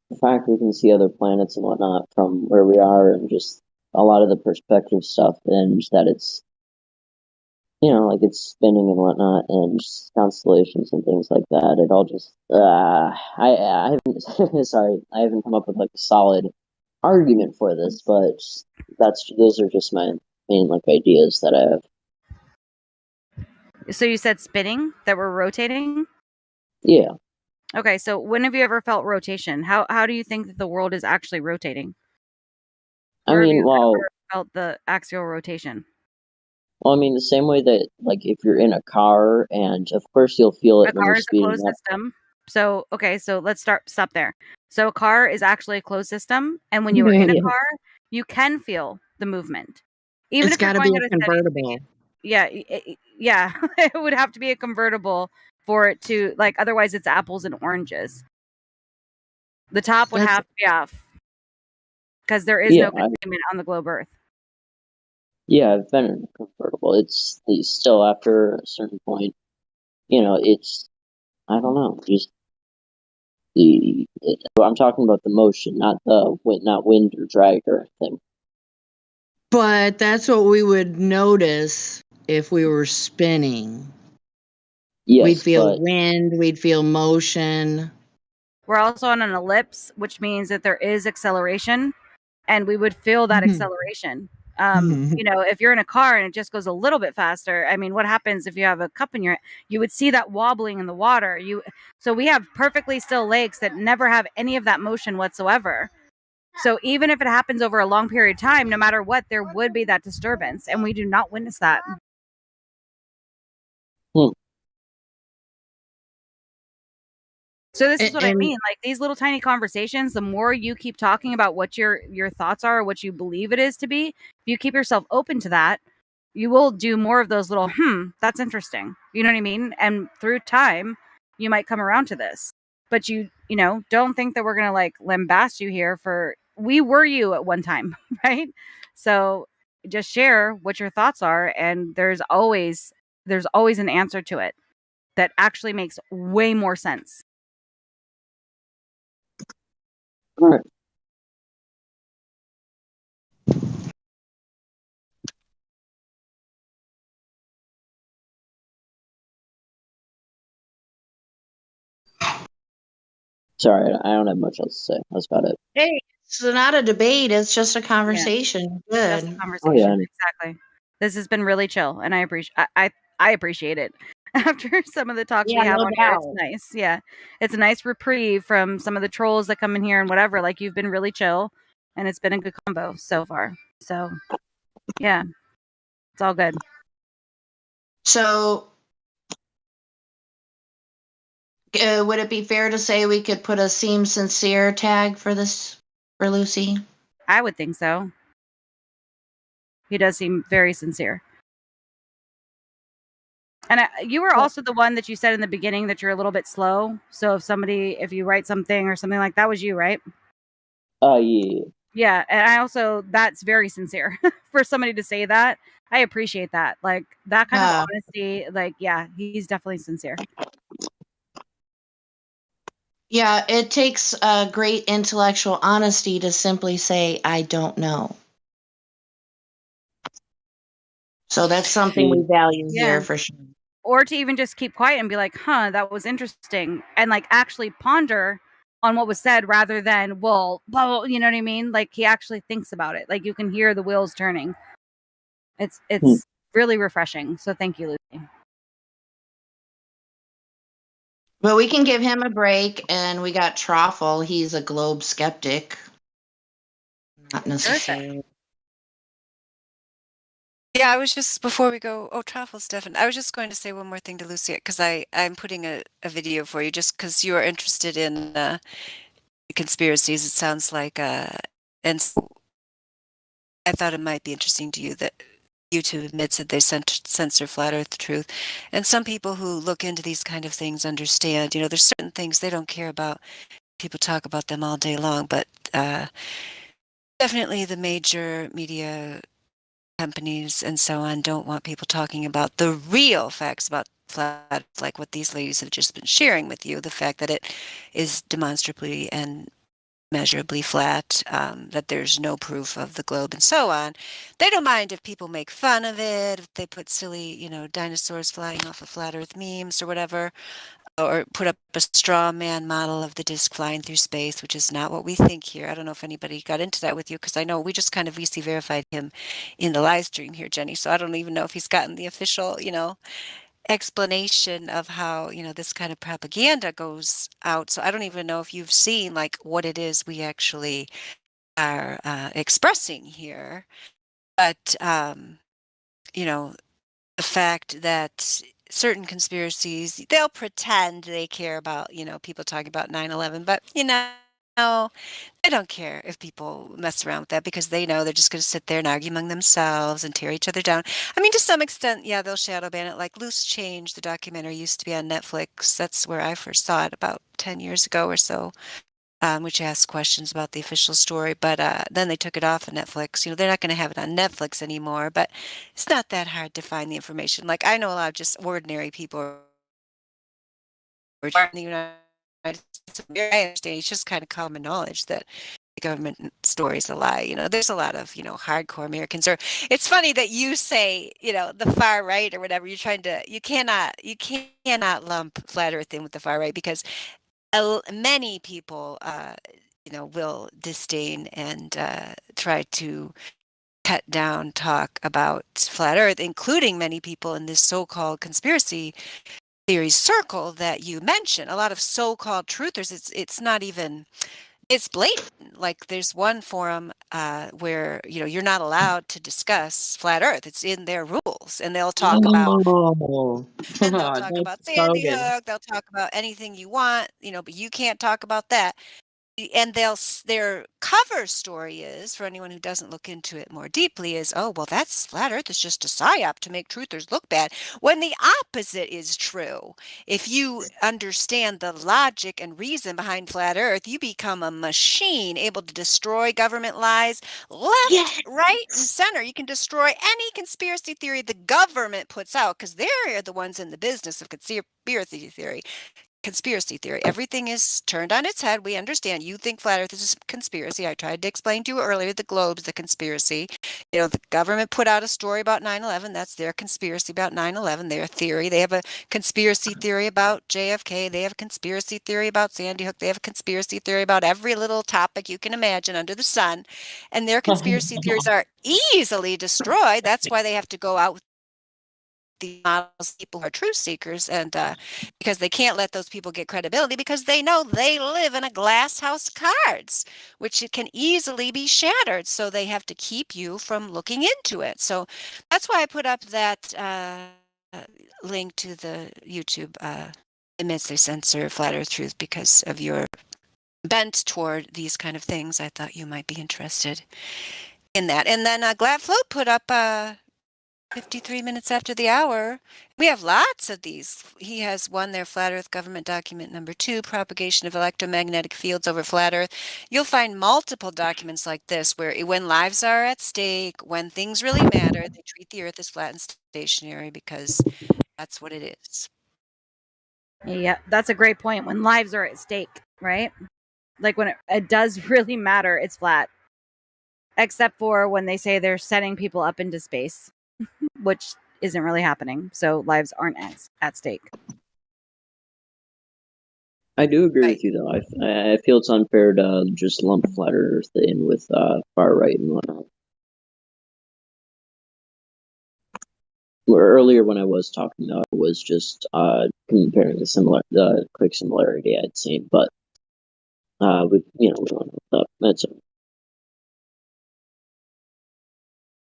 the fact we can see other planets and whatnot from where we are, and just a lot of the perspective stuff, and that it's like it's spinning and whatnot, and just constellations and things like that. It all just I haven't sorry, I haven't come up with like a solid argument for this, but those are just my main like ideas that I have. So you said spinning, that we're rotating? Yeah. Okay, so when have you ever felt rotation? How do you think that the world is actually rotating? I Where have mean, you well, ever felt the axial rotation? well, I mean, the same way that, like, if you're in a car, and of course you'll feel A it when you're car is a speeding closed up. system. So, okay, so let's stop there. So a car is actually a closed system, and when you are in a Yeah. car, you can feel the movement. Even It's if you're got to be going at a a steady convertible. yeah, yeah, it would have to be a convertible for it to like otherwise it's apples and oranges. The top would That's have to be off because there is Yeah, no containment on the globe Earth. yeah, I've been in a convertible. It's still after a certain point, it's I don't know, just I'm talking about the motion, not not wind or drag or anything. But that's what we would notice if we were spinning. We'd Yes, feel but wind, we'd feel motion. We're also on an ellipse, which means that there is acceleration, and we would feel that acceleration. If you're in a car and it just goes a little bit faster, I mean, what happens if you have a cup in your? You would see that wobbling in the water. So we have perfectly still lakes that never have any of that motion whatsoever. So even if it happens over a long period of time, no matter what, there would be that disturbance, and we do not witness that. Hmm. So this is what I And mean. Like these little tiny conversations, the more you keep talking about what your thoughts are, what you believe it is to be, if you keep yourself open to that, you will do more of those little, that's interesting. You know what I mean? And through time, you might come around to this. But don't think that we're gonna like lambast you here for we were you at one time, right? So just share what your thoughts are, and there's always an answer to it that actually makes way more sense. all right. Sorry, I don't have much else to say. That's about it. Hey, it's not a debate. It's just a Yeah. conversation. Just a Good. Oh conversation. yeah, Exactly. This has been really chill, and I appreciate. I appreciate it. After some of the talks we Yeah, have no on here, it's doubt. nice. Yeah, it's a nice reprieve from some of the trolls that come in here and whatever. Like you've been really chill, and it's been a good combo so far. So, yeah, it's all good. So, would it be fair to say we could put a seem sincere tag for this for Lucy? I would think so. He does seem very sincere. And you were also the one that you said in the beginning that you're a little bit slow. So if you write something or something like that, was you, right? yeah. Yeah, and that's very sincere for somebody to say that. I appreciate that. Like that kind of honesty, like yeah, he's definitely sincere. Yeah, it takes great intellectual honesty to simply say, I don't know. So that's something we value Yeah. here for sure. Or to even just keep quiet and be like, huh, that was interesting. And like actually ponder on what was said rather than, well, blah, blah, you know what I mean? Like he actually thinks about it. Like you can hear the wheels turning. It's really refreshing. So thank you, Lucy. But we can give him a break, and we got Troffle. He's a globe skeptic. Not necessarily. Yeah, I was just before we go. Oh, travel, Stefan. I was just going to say one more thing to Lucy because I'm putting a video for you just because you are interested in conspiracies. It sounds like, and so I thought it might be interesting to you that YouTube admits that they censor flat Earth truth, and some people who look into these kind of things understand. There's certain things they don't care about. People talk about them all day long, but definitely the major media companies and so on don't want people talking about the real facts about flat, like what these ladies have just been sharing with you, the fact that it is demonstrably and measurably flat, that there's no proof of the globe and so on. They don't mind if people make fun of it, if they put silly, dinosaurs flying off of flat earth memes or whatever, or put up a straw man model of the disk flying through space, which is not what we think here. I don't know if anybody got into that with you, because I know we just kind of VC verified him in the live stream here, Jenny. So I don't even know if he's gotten the official, explanation of how, this kind of propaganda goes out. So I don't even know if you've seen like what it is we actually are expressing here. But, the fact that certain conspiracies, they'll pretend they care about, people talking about 9/11, but, they don't care if people mess around with that because they know they're just going to sit there and argue among themselves and tear each other down. I mean, to some extent, yeah, they'll shadow ban it. Like Loose Change, the documentary used to be on Netflix. That's where I first saw it about 10 years ago or so, which asked questions about the official story. But then they took it off of Netflix. They're not going to have it on Netflix anymore, but it's not that hard to find the information. Like I know a lot of just ordinary people in the United States. I understand it's just kind of common knowledge that the government story is a lie. There's a lot of, hardcore Americans. Or it's funny that you say, the far right or whatever. You cannot lump flat Earth in with the far right because many people, will disdain and try to cut down talk about flat Earth, including many people in this so-called conspiracy theory circle that you mentioned. A lot of so-called truthers. It's not even. It's blatant. Like there's one forum where you're not allowed to discuss flat Earth. It's in their rules, and they'll talk about. Oh, And they'll talk about that's Sandy bogus. Hook. They'll talk about anything you want, but you can't talk about that. And their cover story is, for anyone who doesn't look into it more deeply, is, oh, well, that's flat Earth is just a psyop to make truthers look bad. When the opposite is true. If you understand the logic and reason behind flat Earth, you become a machine able to destroy government lies left, right, and center. You can destroy any conspiracy theory the government puts out because they're the ones in the business of conspiracy theory. Everything is turned on its head. We understand. You think flat Earth is a conspiracy. I tried to explain to you earlier the globe's the conspiracy. The government put out a story about 9/11. That's their conspiracy about 9/11, their theory. They have a conspiracy theory about JFK. They have a conspiracy theory about Sandy Hook. They have a conspiracy theory about every little topic you can imagine under the sun. And their conspiracy theories are easily destroyed. That's why they have to go out with the models, people who are truth seekers, and because they can't let those people get credibility because they know they live in a glass house of cards, which it can easily be shattered. So they have to keep you from looking into it. So that's why I put up that link to the YouTube immensely censor flat Earth truth because of your bent toward these kind of things. I thought you might be interested in that. And then Gladfloat put up 53 minutes after the hour. We have lots of these. He has one there, Flat Earth Government Document number 2, Propagation of Electromagnetic Fields over Flat Earth. You'll find multiple documents like this where when lives are at stake, when things really matter, they treat the Earth as flat and stationary because that's what it is. Yeah, that's a great point. When lives are at stake, right? Like when it does really matter, it's flat. Except for when they say they're sending people up into space, which isn't really happening. So lives aren't at stake. I do agree with you, though. I feel it's unfair to just lump flat Earth in with far right and whatnot. Where earlier when I was talking, though, I was just comparing the quick similarity I'd seen, but we don't know that. That's all.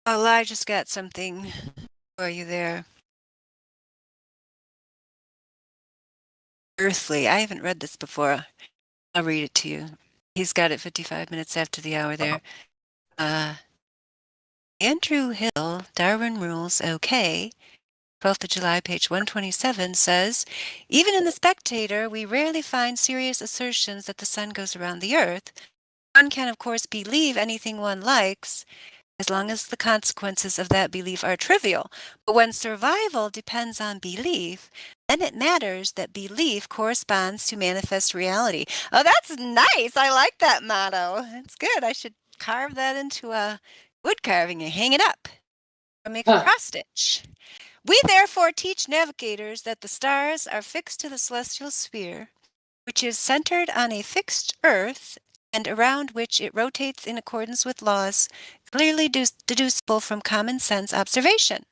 Oh, I just got something for you there. Earthly. I haven't read this before. I'll read it to you. He's got it 55 minutes after the hour there. Andrew Hill, Darwin Rules, OK, 12th of July, page 127, says, even in The Spectator, we rarely find serious assertions that the sun goes around the Earth. One can, of course, believe anything one likes, as long as the consequences of that belief are trivial. But when survival depends on belief, then it matters that belief corresponds to manifest reality. Oh, that's nice. I like that motto. It's good. I should carve that into a wood carving and hang it up or make a cross stitch. We therefore teach navigators that the stars are fixed to the celestial sphere, which is centered on a fixed earth and around which it rotates in accordance with laws clearly deducible from common sense observation.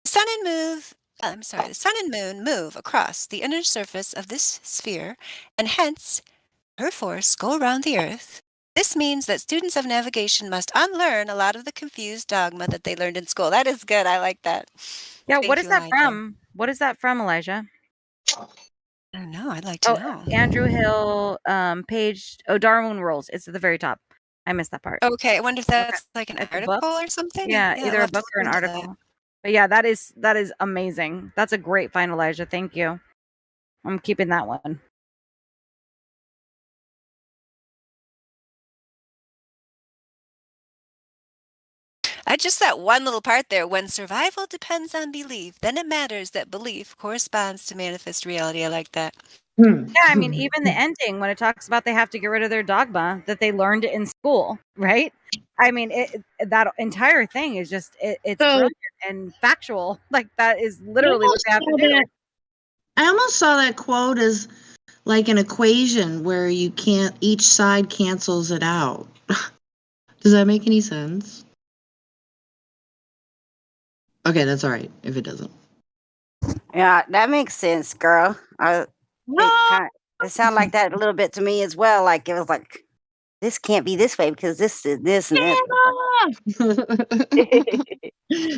The sun and I'm sorry, the sun and moon move across the inner surface of this sphere, and hence her force go around the Earth. This means that students of navigation must unlearn a lot of the confused dogma that they learned in school. That is good. I like that. Yeah, Thank what is you, that Elijah. from? What is that from, Elijah? I don't know. I'd like to know. Andrew Hill, page. Oh, Darwin Rules. It's at the very top. I missed that part. Okay, I wonder if that's like an It's a article book. or something. Yeah, I'll either a have to book or an look into that. article. But yeah, that is amazing. That's a great find, Elijah. Thank you. I'm keeping that one. I just that one little part there. When survival depends on belief, then it matters that belief corresponds to manifest reality. I like that. Yeah, I mean, even the ending when it talks about they have to get rid of their dogma that they learned in school, right? I mean, that entire thing is just it's So- brilliant and factual. Like that is I literally what almost they have to saw do. that- I almost saw that quote as like an equation where you can't, each side cancels it out. Does that make any sense? Okay, that's all right if it doesn't. Yeah, that makes sense, girl. It sounded like that a little bit to me as well. Like it was like this can't be this way because this is this and this.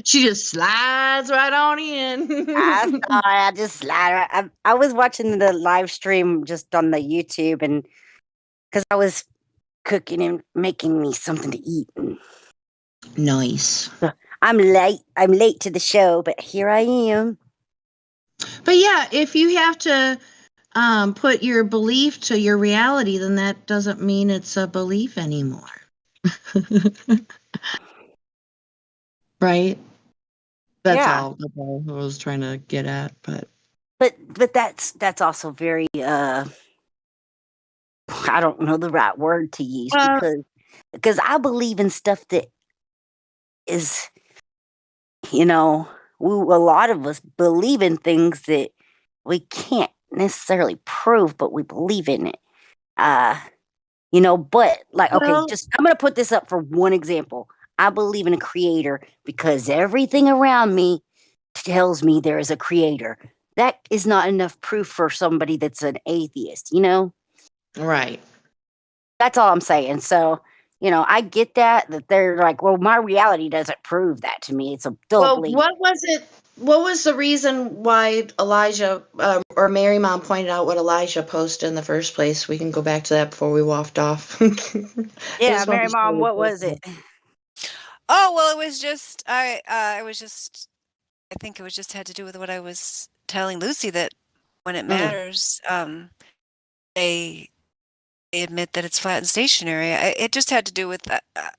She just slides right on in. I just slide. I was watching the live stream just on the YouTube, and because I was cooking and making me something to eat. Nice. I'm late. I'm late to the show, but here I am. But yeah, if you have to put your belief to your reality, then that doesn't mean it's a belief anymore. Right? That's Yeah. all I was trying to get at, but that's also very I don't know the right word to use because I believe in stuff that is, a lot of us believe in things that we can't necessarily prove, but we believe in it. But like, okay, I'm going to put this up for one example. I believe in a creator because everything around me tells me there is a creator. That is not enough proof for somebody that's an atheist, Right. That's all I'm saying. So, I get that they're like, well, my reality doesn't prove that to me. It's a belief. What was it? What was the reason why Elijah or Mary Mom pointed out what Elijah posted in the first place? We can go back to that before we waft off. Yeah, Mary Mom, what was it? Oh well, it was just I think it was just had to do with what I was telling Lucy that when it matters, they admit that it's flat and stationary. It just had to do with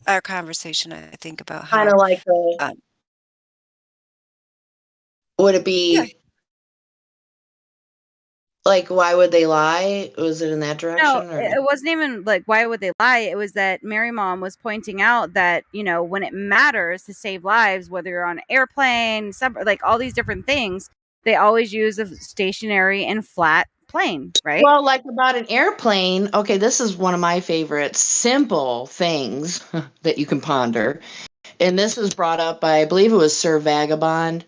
our conversation. I think about how Kind of like the. Would it be like why would they lie? Was it in that direction? No, it wasn't even like why would they lie? It was that Mary Mom was pointing out that when it matters to save lives, whether you're on an airplane, like all these different things, they always use a stationary and flat plane, right? Well, like about an airplane. Okay, this is one of my favorite simple things that you can ponder, and this was brought up by I believe it was Sir Vagabond.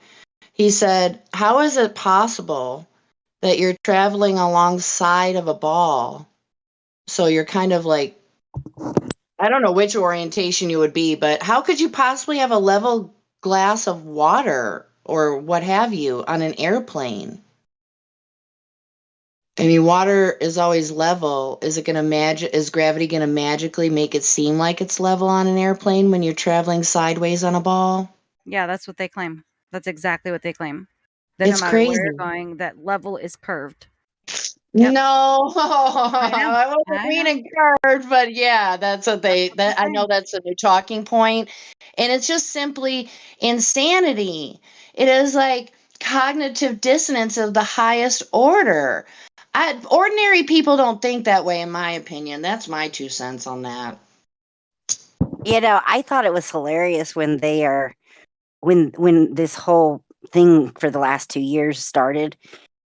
He said, "How is it possible that you're traveling alongside of a ball? So you're kind of like, I don't know which orientation you would be, but how could you possibly have a level glass of water or what have you on an airplane? I mean, water is always level. Is gravity going to magically make it seem like it's level on an airplane when you're traveling sideways on a ball?" Yeah, that's what they claim. That's exactly what they claim. That It's no matter crazy. where you're going, that level is curved. Yep. No, I wasn't meaning curved, but yeah, that's what I know that's a new talking point. And it's just simply insanity. It is like cognitive dissonance of the highest order. Ordinary people don't think that way, in my opinion. That's my 2 cents on that. I thought it was hilarious when when this whole thing for the last 2 years started.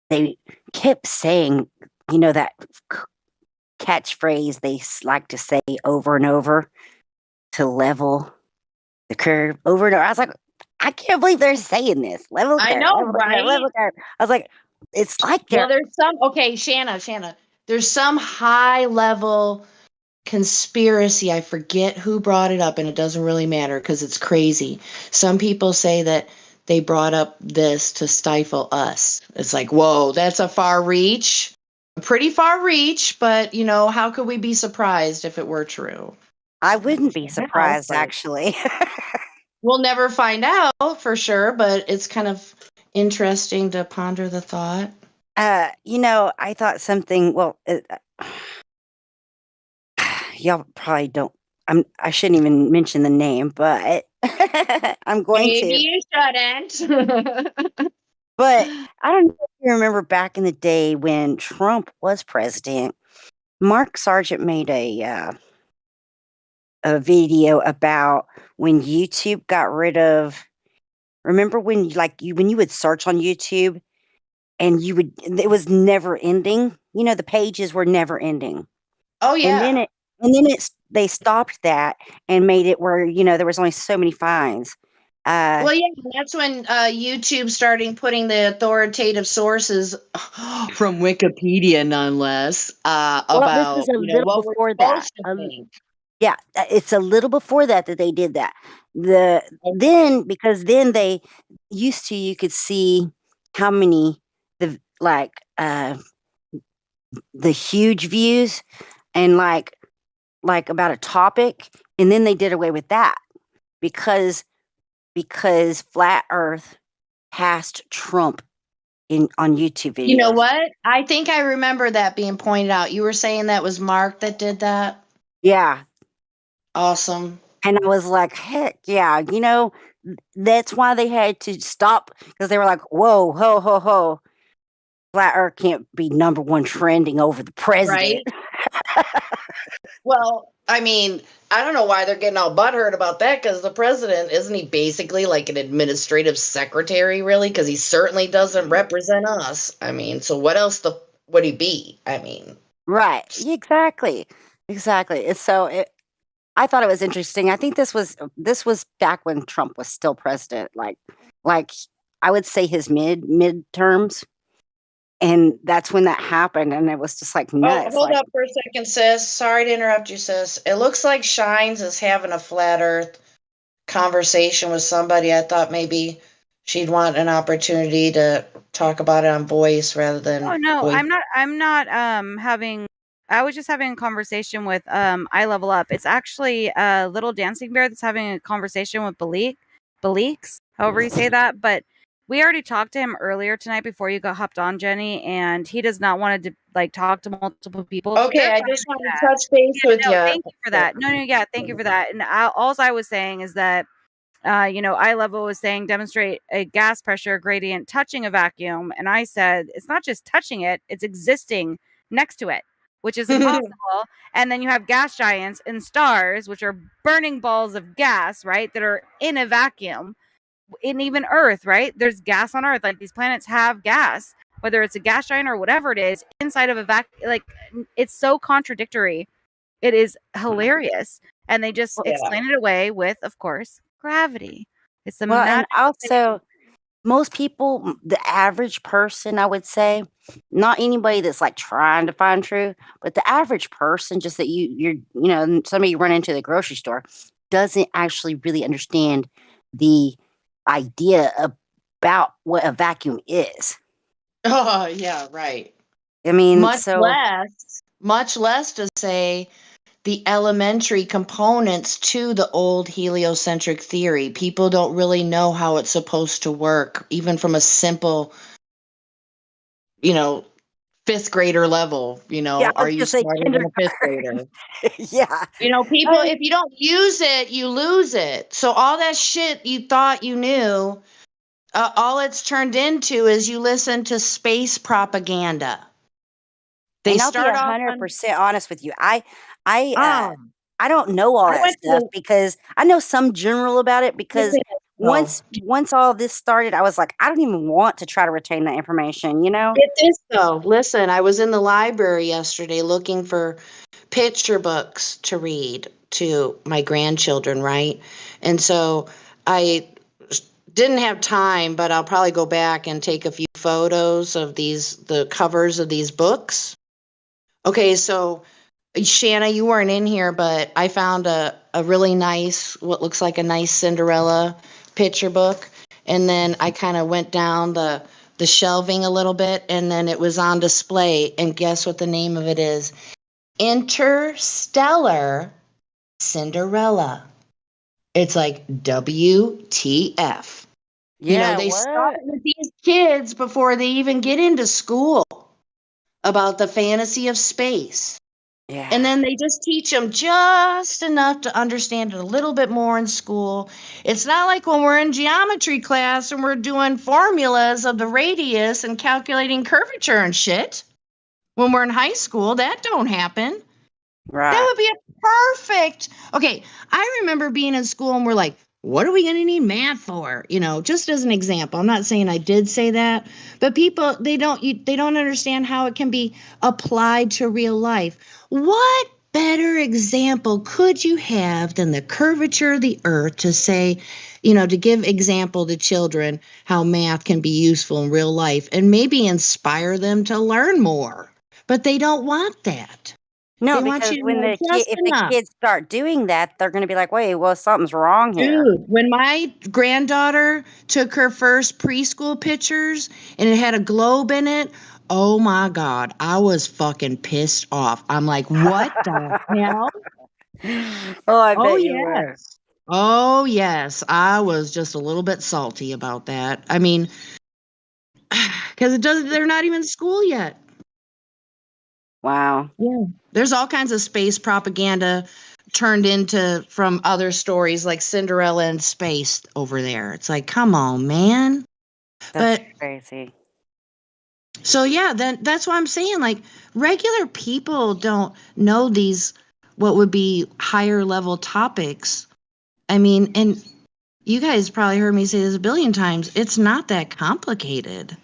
They kept saying, that catchphrase they like to say over and over to level the curve over and over. I was like, I can't believe they're saying this. Let me look I at it. know, Let me look at it. Let me right? look at it. I was like, it's like Well, they're there's some. Okay, Shanna. There's some high level conspiracy. I forget who brought it up, and it doesn't really matter because it's crazy. Some people say that they brought up this to stifle us. It's like, whoa, that's a far reach, a pretty far reach, but how could we be surprised if it were true? I wouldn't be Yeah, surprised, but actually. we'll never find out for sure, but it's kind of interesting to ponder the thought. I thought something. Well, y'all probably don't. I shouldn't even mention the name, but I'm going Maybe to. you shouldn't. But I don't know if you remember back in the day when Trump was president. Mark Sargent made a video about when YouTube got rid of. Remember when when you would search on YouTube and it was never ending. The pages were never ending. Oh And then yeah. they stopped that and made it where there was only so many fines. Well, yeah, that's when YouTube started putting the authoritative sources from Wikipedia, none less, Well, this about is a little what we're before that. supposed to think. Yeah, it's a little before that they did that. Okay. Because then they used to you could see how many the the huge views and about a topic, and then they did away with that because flat Earth passed Trump on YouTube You know videos. what? I think I remember that being pointed out. You were saying that was Mark that did that? Yeah, Awesome. and I was like, heck yeah, that's why they had to stop because they were like, whoa, ho, ho, ho. Flat Earth can't be number one trending over the president. Right? Well, I mean, I don't know why they're getting all butthurt about that because the president, isn't he basically like an administrative secretary, really? Because he certainly doesn't represent us. I mean, so what else would he be? I mean, Right. Exactly. Exactly. And so I thought it was interesting. I think this was back when Trump was still president, like I would say his midterms, and that's when that happened, and it was just like oh, nuts. hold Like, up for a second, sis. Sorry to interrupt you, sis. It looks like Shines is having a flat earth conversation with somebody. I thought maybe she'd want an opportunity to talk about it on voice rather Oh than no, voice. I'm not having I was just having a conversation with I Level Up. It's actually a little dancing bear that's having a conversation with Baleeks, however you say that, but we already talked to him earlier tonight before you got hopped on, Jenny, and he does not want to talk to multiple people. So Okay, they're I fine just with wanted to that. touch base Yeah, with no, you. thank you for that. No, yeah, thank you for that. And all I was saying is that I Level was saying demonstrate a gas pressure gradient touching a vacuum. And I said, it's not just touching it, it's existing next to it, which is impossible. And then you have gas giants and stars, which are burning balls of gas, right? That are in a vacuum. In even Earth, right? There's gas on Earth. Like these planets have gas, whether it's a gas giant or whatever it is, inside of a vacuum. Like it's so contradictory. It is hilarious. And they just Yeah. explain it away with, of course, gravity. It's the well, and magic also most people, the average person, I would say, not anybody that's like trying to find truth, but the average person, just that somebody you run into the grocery store, doesn't actually really understand the idea about what a vacuum is. Oh, yeah, right. I mean, Much less to say the elementary components to the old heliocentric theory. People don't really know how it's supposed to work, even from a simple, fifth grader level. yeah, I Are was you gonna say smarter than a fifth grader? yeah. People, if you don't use it, you lose it. So all that shit you thought you knew, all it's turned into is you listen to space propaganda. They And I'll be start off on 100% honest with you. I don't know all I that went stuff to because I know some general about it because oh. once all this started, I was like, I don't even want to try to retain that information, you know? It is though. Listen, I was in the library yesterday looking for picture books to read to my grandchildren, right? And so I didn't have time, but I'll probably go back and take a few photos of the covers of these books. Okay, so Shanna, you weren't in here, but I found a really nice, what looks like a nice Cinderella picture book. And then I kind of went down the shelving a little bit, and then it was on display. And guess what the name of it is? Interstellar Cinderella. It's like WTF. Yeah, They start what? with these kids before they even get into school about the fantasy of space. Yeah. And then they just teach them just enough to understand it a little bit more in school. It's not like when we're in geometry class and we're doing formulas of the radius and calculating curvature and shit. When we're in high school, that don't happen. Right. That would be a perfect. Okay, I remember being in school and we're like, what are we going to need math for? Just as an example. I'm not saying I did say that, but people they don't understand how it can be applied to real life. What better example could you have than the curvature of the earth to say, to give example to children how math can be useful in real life and maybe inspire them to learn more. But they don't want that. No, They want because you to when know just if the enough. kids start doing that, they're going to be like, "Wait, well, something's wrong here." Dude, when my granddaughter took her first preschool pictures and it had a globe in it, oh my God, I was fucking pissed off. I'm like, what the hell? Oh, I Oh, bet you were. yes. Oh, yes. I was just a little bit salty about that. I mean, because they're not even in school yet. Wow. Yeah. There's all kinds of space propaganda turned into from other stories like Cinderella in space over there. It's like, come on, man. That's But crazy. so yeah, that's why I'm saying like regular people don't know these what would be higher level topics. I mean, and you guys probably heard me say this a billion times. It's not that complicated.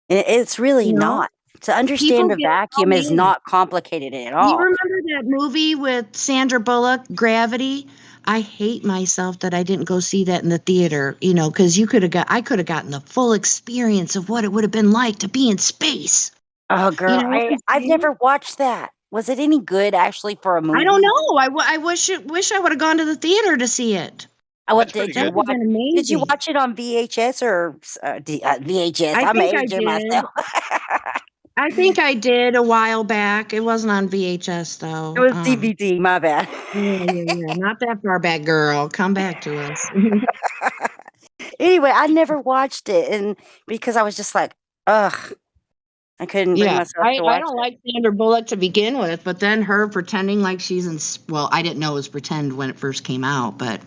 It's really You know? not. To understand People a get oh vacuum is man. not complicated at You all. remember that movie with Sandra Bullock, Gravity? I hate myself that I didn't go see that in the theater, because I could have gotten the full experience of what it would have been like to be in space. Oh, girl, What I'm I've saying? never watched that. Was it any good actually for a I don't movie? know. I wish I would have gone to the theater to see it. What That did you would have watch? been Did you amazing. watch it on VHS or VHS? I I'm think I aging did. myself. I think I did a while back. It wasn't on VHS It though. was DVD. My bad. Yeah. Not that far back, girl. Come back to us. Anyway, I never watched it, and because I was just like, ugh, I couldn't bring Yeah, myself I to I watch don't it. like Sandra Bullock to begin with, but then her pretending like she's well, I didn't know it was pretend when it first came out, but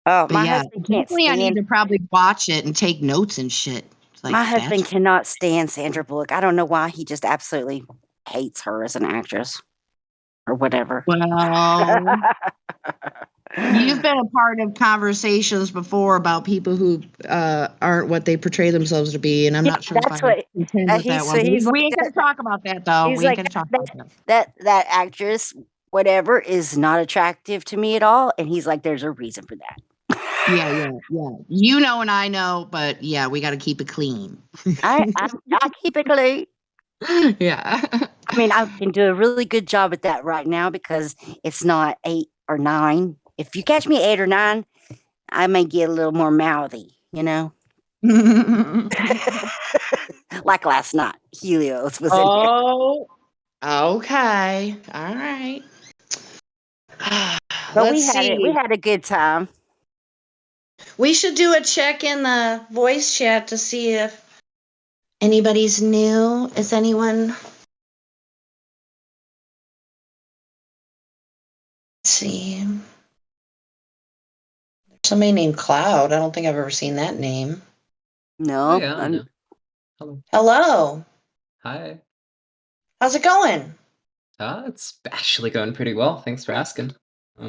Oh, my yeah, husband can't definitely I need stand. to probably watch it and take notes and shit. It's like My husband that's cannot stand Sandra Bullock. I don't know why. He just absolutely hates her as an actress or whatever. well, you've been a part of conversations before about people who aren't what they portray themselves to be, and I'm Yeah, not sure if I that's what contend with that one. But he's we like ain't gonna talk about that though. he's We ain't like gonna talk that about that. that actress, whatever, is not attractive to me at all. And he's like, there's a reason for that. Yeah. You know and I know, but yeah, we got to keep it clean. I keep it clean. Yeah. I mean, I can do a really good job at that right now because it's not 8 or 9. If you catch me 8 or 9, I may get a little more mouthy, like last night. Helios was in here. Oh, okay. All right. But Let's we see. had a good time. We should do a check in the voice chat to see if anybody's new. Is anyone? Let's see. Somebody named Cloud. I don't think I've ever seen that name. No. Oh, yeah, I know. Hello. Hello. Hi. How's it going? It's actually going pretty well. Thanks for asking.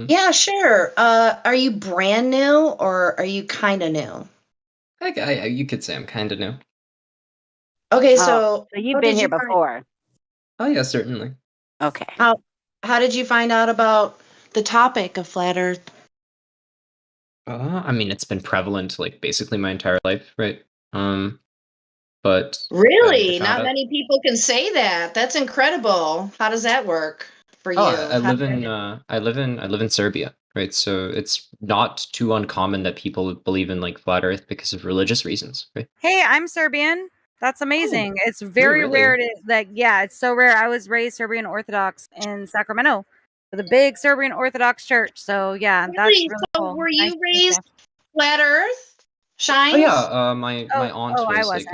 Yeah, sure. Are you brand new or are you kind of new? You could say I'm kind of new. Okay, Oh, so so you've how been did here you find? before. Oh, yeah, certainly. Okay. How did you find out about the topic of flat Earth? I mean, it's been prevalent like basically my entire life, right? But I Really? found Not out. many people can say that. That's incredible. How does that work for Oh, you? I live in I live in Serbia, right? So it's not too uncommon that people believe in like flat Earth because of religious reasons, right? Hey, I'm Serbian. That's amazing. It's very really? rare to like. Yeah, it's so rare. I was raised Serbian Orthodox in Sacramento with a big Serbian Orthodox church. So yeah, that's Really? really So cool. were Nice you to meet you. raised flat Earth? Oh yeah, Shines? my aunt I was wasn't.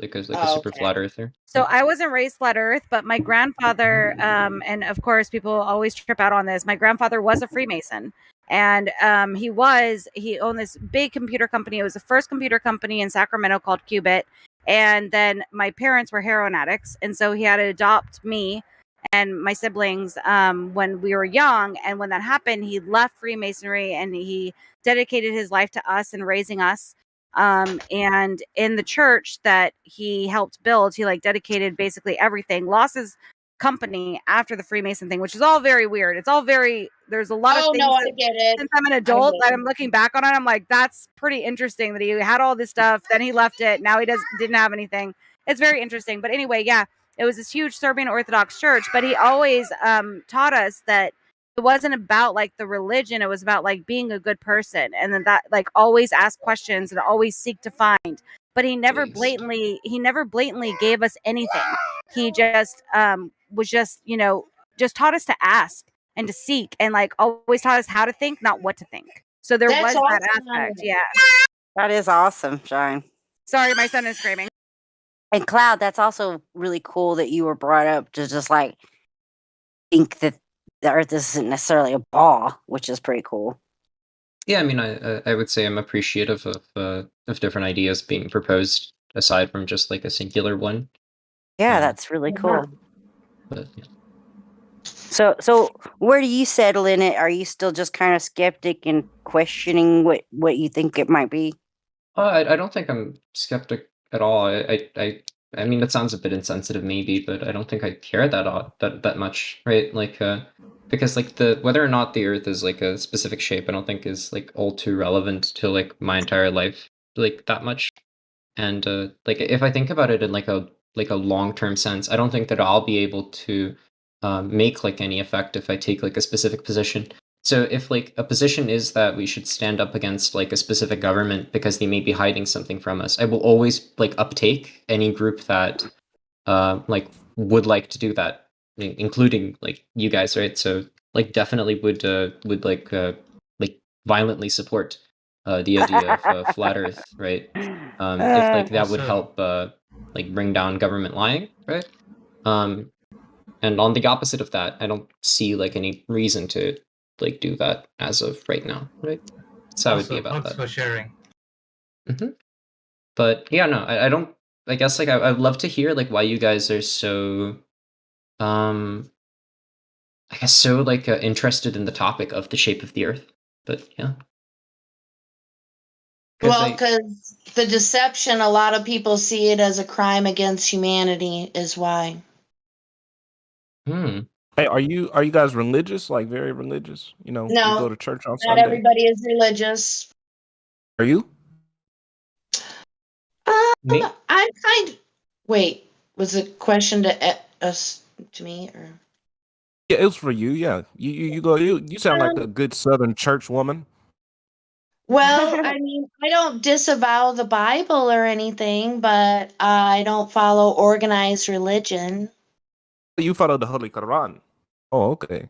like a Oh, super flat okay. earther. So I wasn't raised flat Earth, but my grandfather, and of course people always trip out on this. My grandfather was a Freemason, and he owned this big computer company. It was the first computer company in Sacramento called Qubit. And then my parents were heroin addicts, and so he had to adopt me and my siblings when we were young. And when that happened, he left Freemasonry and he dedicated his life to us and raising us. And in the church that he helped build, he like dedicated basically everything, lost his company after the Freemason thing, which is all very weird. It's all very, there's a lot of Oh no, things I that, get it. since I'm an I adult, that get it. I'm looking back on it, I'm like, that's pretty interesting that he had all this stuff, then he left it, now he didn't have anything. It's very interesting. But anyway, yeah, it was this huge Serbian Orthodox church, but he always taught us that it wasn't about like the religion, it was about like being a good person, and then that like always ask questions and always seek to find. But he never blatantly gave us anything. He just was just, just taught us to ask and to seek, and like always taught us how to think, not what to think. So there That's was that awesome. aspect. Yeah. That is awesome, Shine. Sorry, my son is screaming. And Cloud, that's also really cool that you were brought up to just like think that the Earth isn't necessarily a ball, which is pretty cool. Yeah, I mean, I would say I'm appreciative of different ideas being proposed aside from just like a singular one. Yeah, that's really cool. But yeah. So where do you settle in it? Are you still just kind of skeptic and questioning what you think it might be? I don't think I'm skeptic at all. I mean, it sounds a bit insensitive, maybe, but I don't think I care that much, right? Like, because like whether or not the Earth is like a specific shape, I don't think is like all too relevant to like my entire life, like that much. And like if I think about it in like a long-term sense, I don't think that I'll be able to make like any effect if I take like a specific position. So if like a position is that we should stand up against like a specific government because they may be hiding something from us, I will always like uptake any group that like would like to do that, including like you guys, right? So like definitely would like violently support the idea of flat Earth, right? If like that would help like bring down government lying, right? And on the opposite of that, I don't see like any reason to like do that as of right now, right? So I would be about Thanks that. for sharing. But yeah, no, I don't. I guess like I'd love to hear like why you guys are so, I guess so like interested in the topic of the shape of the Earth. But yeah. Well, because the deception, a lot of people see it as a crime against humanity, is why. Hey, are you guys religious? Like very religious? You know, you No, go to church on not Sunday. everybody is religious. Are you? I'm kind. Wait, was the question to us to me or? Yeah, it was for you. Yeah, you sound like a good Southern church woman. Well, I mean, I don't disavow the Bible or anything, but I don't follow organized religion. You follow the Holy Quran. Oh, okay.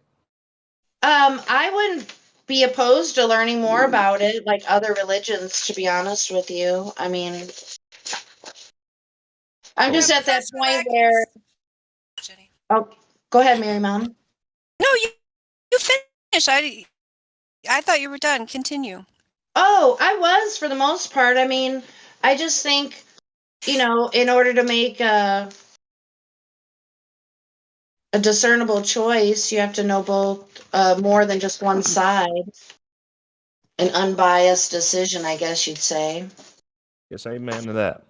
I wouldn't be opposed to learning more about it, like other religions, to be honest with you. I mean, I'm just at that point where. Oh, go ahead, Mary Mom. No, you finished. I thought you were done. Continue. Oh, I was for the most part. I mean, I just think, in order to make a discernible choice, you have to know both, more than just one side. An unbiased decision, I guess you'd say. Yes, amen to that.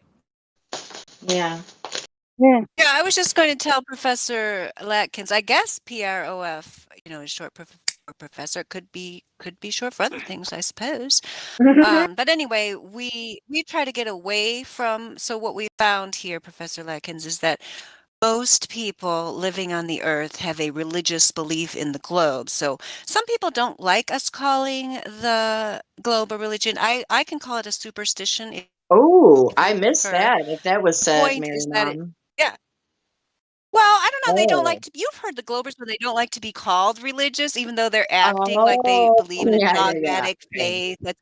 Yeah. Yeah, I was just going to tell Professor Latkins, I guess PROF, is short professor. It could be short for other things, I suppose. But anyway, we try to get away from. So what we found here, Professor Latkins, is that most people living on the earth have a religious belief in the globe. So some people don't like us calling the globe a religion. I can call it a superstition. Oh, I missed that. If that was The said, point Mary is that Mom. yeah. Well, I don't know. They don't like Oh. to. You've heard the Globers where they don't like to be called religious, even though they're acting like they Oh, believe in a yeah. dogmatic faith that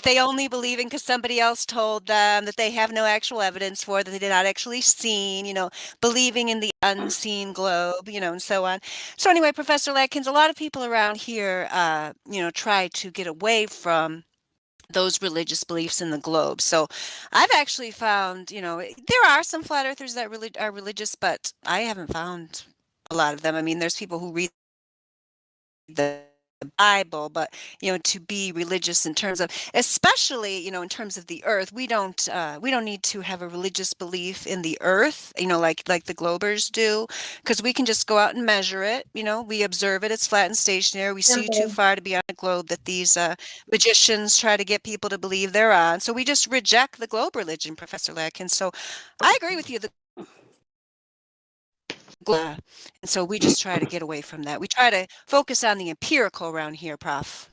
they only believe in because somebody else told them, that they have no actual evidence for, that they did not actually seen. Believing in the unseen globe, and so on. So anyway, Professor Latkins, a lot of people around here, try to get away from those religious beliefs in the globe. So I've actually found, there are some flat earthers that really are religious, but I haven't found a lot of them. I mean, there's people who read the Bible, but to be religious in terms of, especially in terms of the earth, we don't need to have a religious belief in the earth, like the Globers do, because we can just go out and measure it. We observe it; it's flat and stationary. We see too far to be on a globe that these magicians try to get people to believe they're on. So we just reject the globe religion, Professor Latkins. So I agree with you. And so we just try to get away from that. We try to focus on the empirical around here, Prof.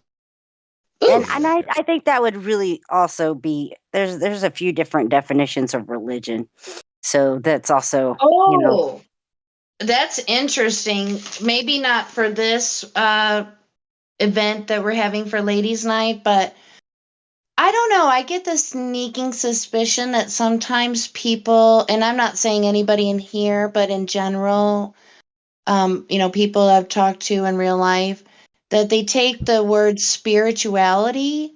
And I think that would really also be there's a few different definitions of religion. So that's also Oh, that's interesting. Maybe not for this event that we're having for Ladies' Night, but I don't know. I get the sneaking suspicion that sometimes people, and I'm not saying anybody in here, but in general, people I've talked to in real life, that they take the word spirituality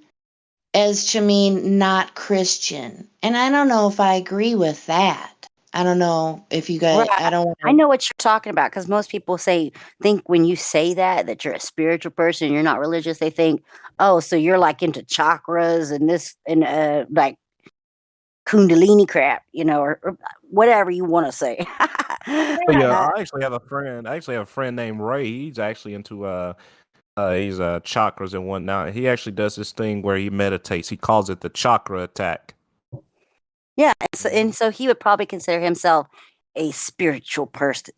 as to mean not Christian. And I don't know if I agree with that. I don't know if you guys, Right. I know what you're talking about because most people think when you say that you're a spiritual person, you're not religious. They think, oh, so you're like into chakras and this and like Kundalini crap, or whatever you want to say. But yeah, I actually have a friend named Ray. He's actually into he's chakras and whatnot. He actually does this thing where he meditates. He calls it the chakra attack. Yeah, and so he would probably consider himself a spiritual person.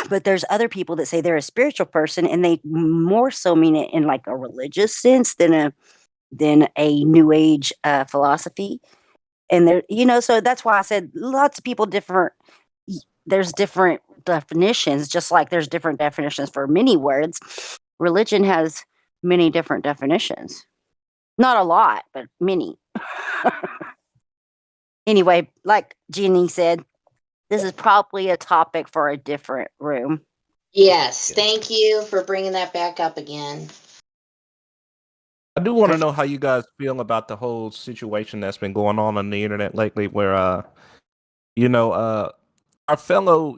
But there's other people that say they're a spiritual person, and they more so mean it in like a religious sense than a new age philosophy. And there, so that's why I said lots of people different. There's different definitions, just like there's different definitions for many words. Religion has many different definitions. Not a lot, but many. Anyway, like Jeannie said, this is probably a topic for a different room. Yes, thank you for bringing that back up again. I do want to know how you guys feel about the whole situation that's been going on the internet lately, where our fellow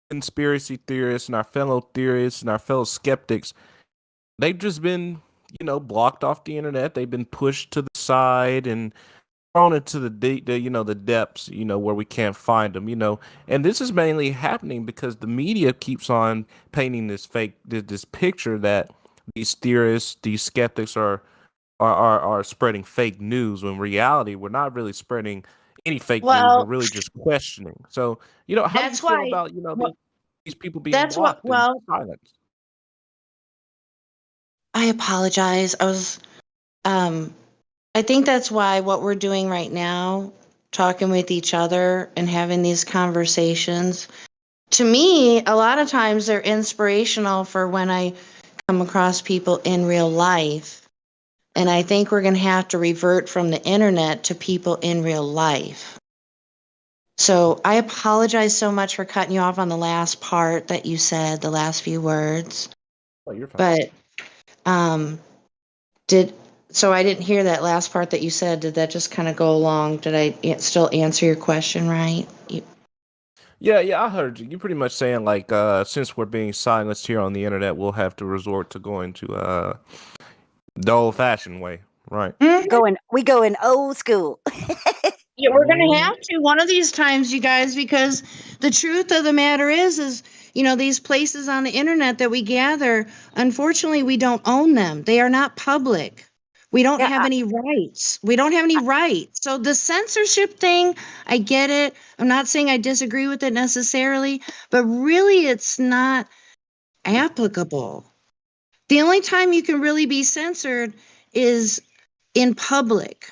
conspiracy theorists and our fellow theorists and our fellow skeptics, they've just been, blocked off the internet. They've been pushed to the side and thrown into the depths, where we can't find them, and this is mainly happening because the media keeps on painting this picture that these theorists, these skeptics are spreading fake news, when in reality we're not really spreading any fake news. We're really just questioning. So, how do you feel about, these people being blocked and silenced? I apologize. I think that's why what we're doing right now, talking with each other and having these conversations, to me, a lot of times they're inspirational for when I come across people in real life. And I think we're going to have to revert from the internet to people in real life. So I apologize so much for cutting you off on the last part that you said, the last few words. Oh, you're fine. But so I didn't hear that last part that you said. Did that just kind of go along? Did I still answer your question right? Yeah, I heard you. You're pretty much saying like, since we're being silenced here on the internet, we'll have to resort to going to the old-fashioned way, right? We go in old school. Yeah, we're gonna have to one of these times, you guys, because the truth of the matter is these places on the internet that we gather, unfortunately, we don't own them. They are not public. We don't have any rights. We don't have any rights. So the censorship thing, I get it. I'm not saying I disagree with it necessarily, but really it's not applicable. The only time you can really be censored is in public.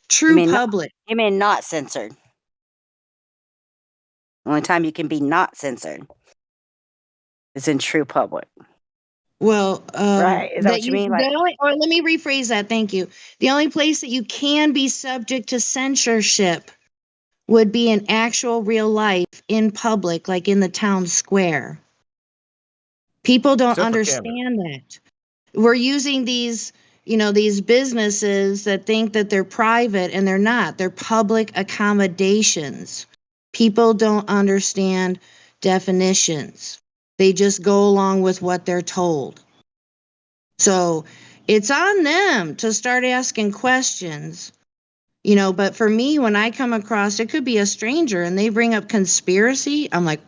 True public. You mean not censored? The only time you can be not censored is in true public. Well, right? Is that what you mean? Like, or let me rephrase that. Thank you. The only place that you can be subject to censorship would be in actual real life in public, like in the town square. People don't understand that. We're using these, these businesses that think that they're private and they're not. They're public accommodations. People don't understand definitions. They just go along with what they're told. So it's on them to start asking questions, but for me, when I come across, it could be a stranger and they bring up conspiracy. I'm like,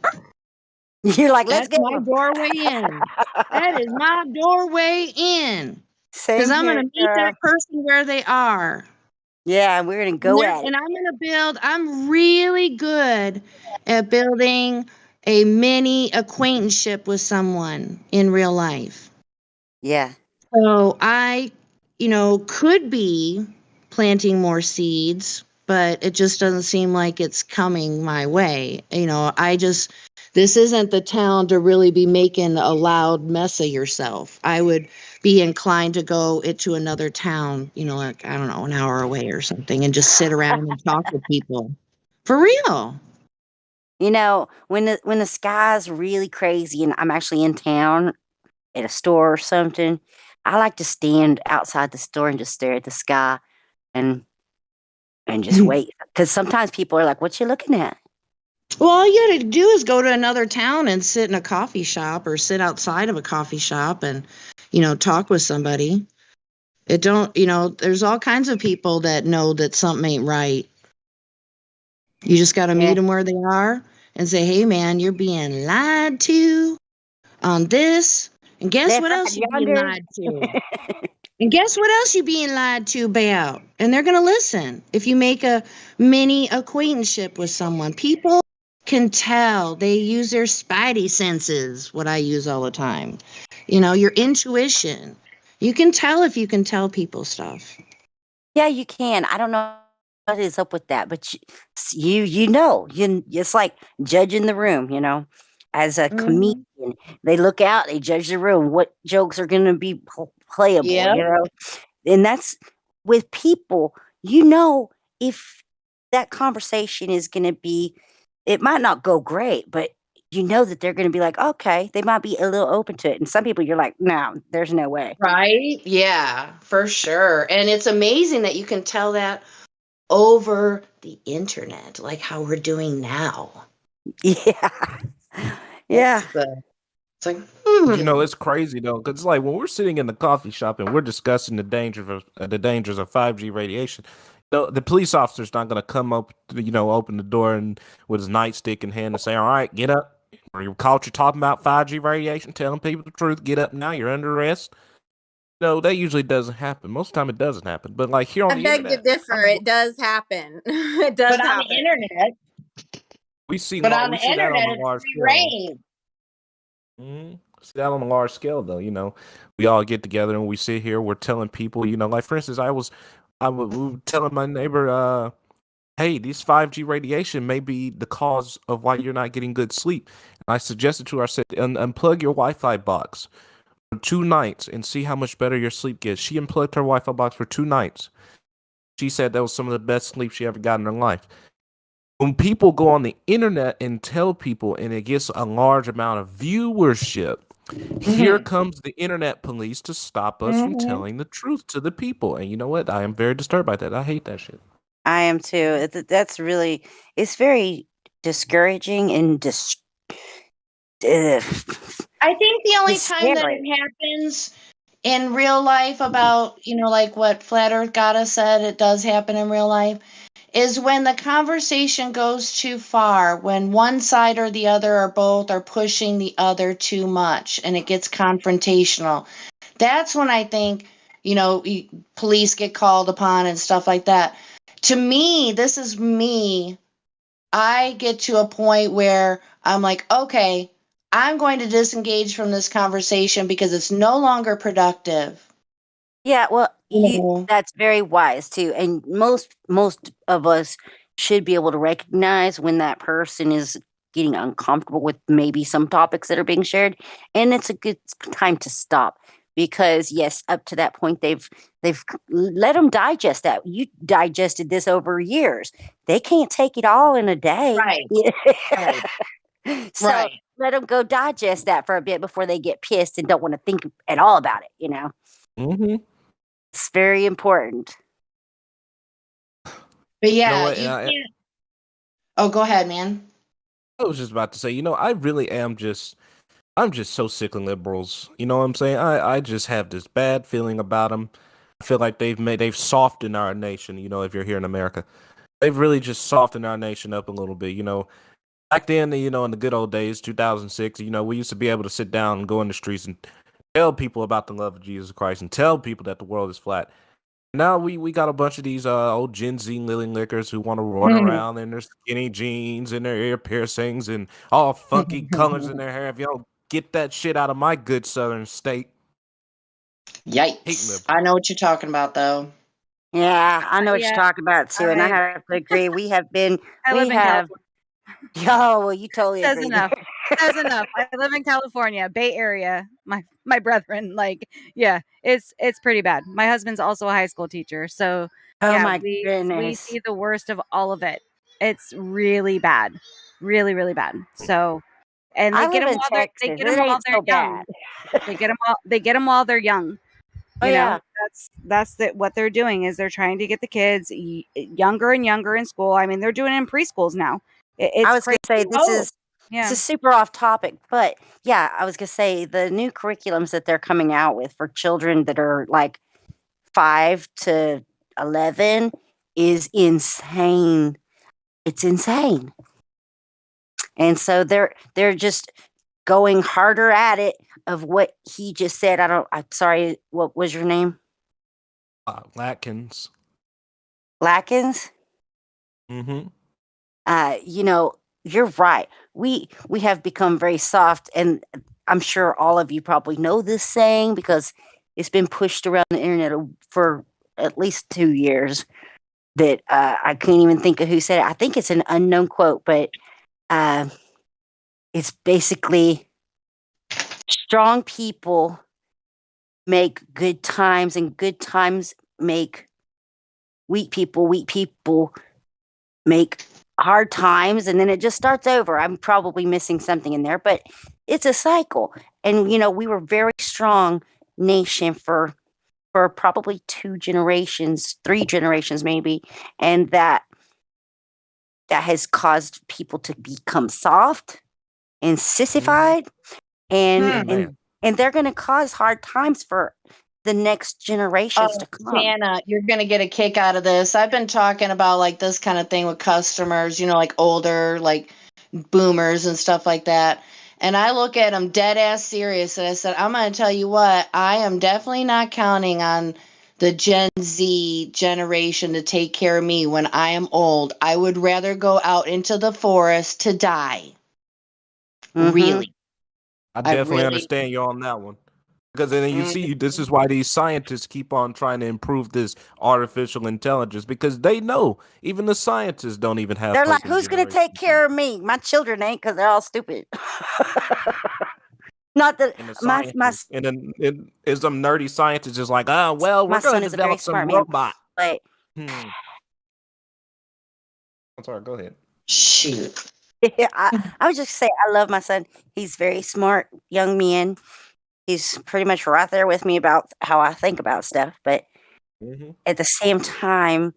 you're like, let's that's go. my doorway in. That is my doorway in. Because I'm going to meet that person where they are. Yeah, we're going to go at it. And I'm really good at building a mini acquaintanceship with someone in real life. Yeah. So I, could be planting more seeds, but it just doesn't seem like it's coming my way. This isn't the town to really be making a loud mess of yourself. I would be inclined to go into another town, like, I don't know, an hour away or something, and just sit around and talk to people. For real. When the sky's really crazy and I'm actually in town at a store or something, I like to stand outside the store and just stare at the sky and just wait. Because sometimes people are like, what you looking at? Well, all you got to do is go to another town and sit in a coffee shop or sit outside of a coffee shop and, talk with somebody. There's all kinds of people that know that something ain't right. You just got to meet them where they are and say, hey, man, you're being lied to on this. And guess what else you're being lied to? And guess what else you're being lied to about? And they're going to listen. If you make a mini acquaintanceship with someone, people can tell. They use their spidey senses, what I use all the time. Your intuition. You can tell if you can tell people stuff. Yeah, you can. I don't know what is up with that, but it's like judging the room, as a comedian. They look out, they judge the room, what jokes are going to be playable, and that's with people, if that conversation is going to be, it might not go great, but that they're going to be like, okay, they might be a little open to it. And some people you're like, no, there's no way. Right? Yeah, for sure. And it's amazing that you can tell that over the internet, like how we're doing now. Yeah. Yeah. It's like, It's crazy though, because it's like when we're sitting in the coffee shop and we're discussing the dangers of 5G radiation. The police officer's not going to come up, open the door and with his nightstick in hand and say, "All right, get up. We're caught you talking about 5G radiation, telling people the truth. Get up now. You're under arrest." No, that usually doesn't happen. Most of the time, it doesn't happen. But like here on I the beg internet, to differ. It does happen. It does but happen. on the internet, we see that on a large scale. See that on a large scale, though. We all get together and we sit here. We're telling people, like for instance, I was telling my neighbor, hey, this 5G radiation may be the cause of why you're not getting good sleep. And I suggested to her, I said, unplug your Wi-Fi box for 2 nights and see how much better your sleep gets. She unplugged her Wi-Fi box for 2 nights. She said that was some of the best sleep she ever got in her life. When people go on the internet and tell people and it gets a large amount of viewership, here comes the internet police to stop us from telling the truth to the people. And you know what? I am very disturbed by that. I hate that shit. I am too. That's really, it's very discouraging and I think the only time that it happens in real life about, like what Flat Earth Goddess said, it does happen in real life, is when the conversation goes too far, when one side or the other or both are pushing the other too much and it gets confrontational. That's when I think, police get called upon and stuff like that. To me, this is me. I get to a point where I'm like, okay, I'm going to disengage from this conversation because it's no longer productive. Yeah, well, You that's very wise too. And most of us should be able to recognize when that person is getting uncomfortable with maybe some topics that are being shared, and it's a good time to stop because yes, up to that point they've let them digest that. You digested this over years. They can't take it all in a day. Right. Right. So Right. let them go digest that for a bit before they get pissed and don't want to think at all about it, Mm-hmm. It's very important. But You know yeah, what? you can't. Oh, go ahead, man. I was just about to say, I really am I'm just so sick of liberals. You know what I'm saying? I just have this bad feeling about them. I feel like they've softened our nation. If you're here in America, they've really just softened our nation up a little bit. Back then, in the good old days, 2006, we used to be able to sit down and go in the streets and tell people about the love of Jesus Christ and tell people that the world is flat. Now we got a bunch of these old Gen Z lily lickers who want to run around in their skinny jeans and their ear piercings and all funky colors in their hair. If you don't get that shit out of my good southern state. Yikes. I know what you're talking about, though. Yeah, I know what Yeah, you're talking about too, and I have to agree. We have been, I live in California. Oh, well, you totally Says agree. enough. Says enough. I live in California, Bay Area. My brethren, yeah, it's pretty bad. My husband's also a high school teacher, so Oh yeah, my we goodness. see the worst of all of it. It's really bad, really really bad. So, and I they get live them in while Texas. they get It them while ain't they're so young. bad. They get them while they're young. Oh yeah. That's what they're doing is they're trying to get the kids younger and younger in school. I mean, they're doing it in preschools now. It's I was crazy. gonna say this Yeah. is super off topic, but yeah, I was gonna say the new curriculums that they're coming out with for children that are like 5 to 11 is insane. It's insane. And so they're just going harder at it of what he just said. I'm sorry, what was your name? Latkins. Latkins? Mm-hmm. You're right. We have become very soft, and I'm sure all of you probably know this saying because it's been pushed around the internet for at least 2 years. That I can't even think of who said it. I think it's an unknown quote, but it's basically strong people make good times, and good times make weak people. Weak people make hard times, and then it just starts over. I'm probably missing something in there, but it's a cycle. And we were very strong nation for probably 2 generations, 3 generations maybe, and that has caused people to become soft and sissified, and they're going to cause hard times for the next generations to come. Santa, you're going to get a kick out of this. I've been talking about like this kind of thing with customers, like older, like boomers and stuff like that. And I look at them dead ass serious. And I said, I'm going to tell you what, I am definitely not counting on the Gen Z generation to take care of me when I am old. I would rather go out into the forest to die. Mm-hmm. Really. I definitely understand you on that one. Because then you see, this is why these scientists keep on trying to improve this artificial intelligence, because they know even the scientists don't even have. They're like, who's going to take care of me? My children ain't, because they're all stupid. Not that my and then is some nerdy scientist just like, well, we're going to develop some robot. But I'm sorry, go ahead. Shoot. I would just say I love my son. He's very smart young man. He's pretty much right there with me about how I think about stuff, but at the same time,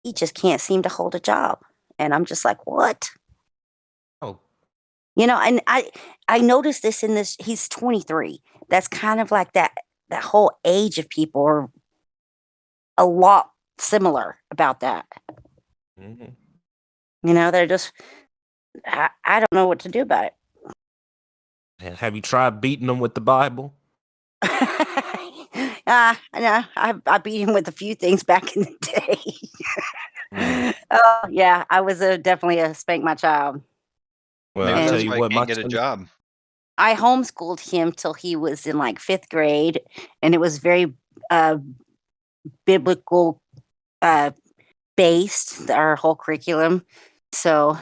he just can't seem to hold a job, and I'm just like, what? Oh, and I noticed this in this. He's 23. That's kind of like that whole age of people are a lot similar about that. You know, they're just. I don't know what to do about it. And have you tried beating them with the Bible? I beat him with a few things back in the day. Oh yeah, I was definitely a spank my child. Well, Maybe I'll tell that's you why what, he my can't get a son, job. I homeschooled him till he was in like 5th grade, and it was very biblical based, our whole curriculum. So,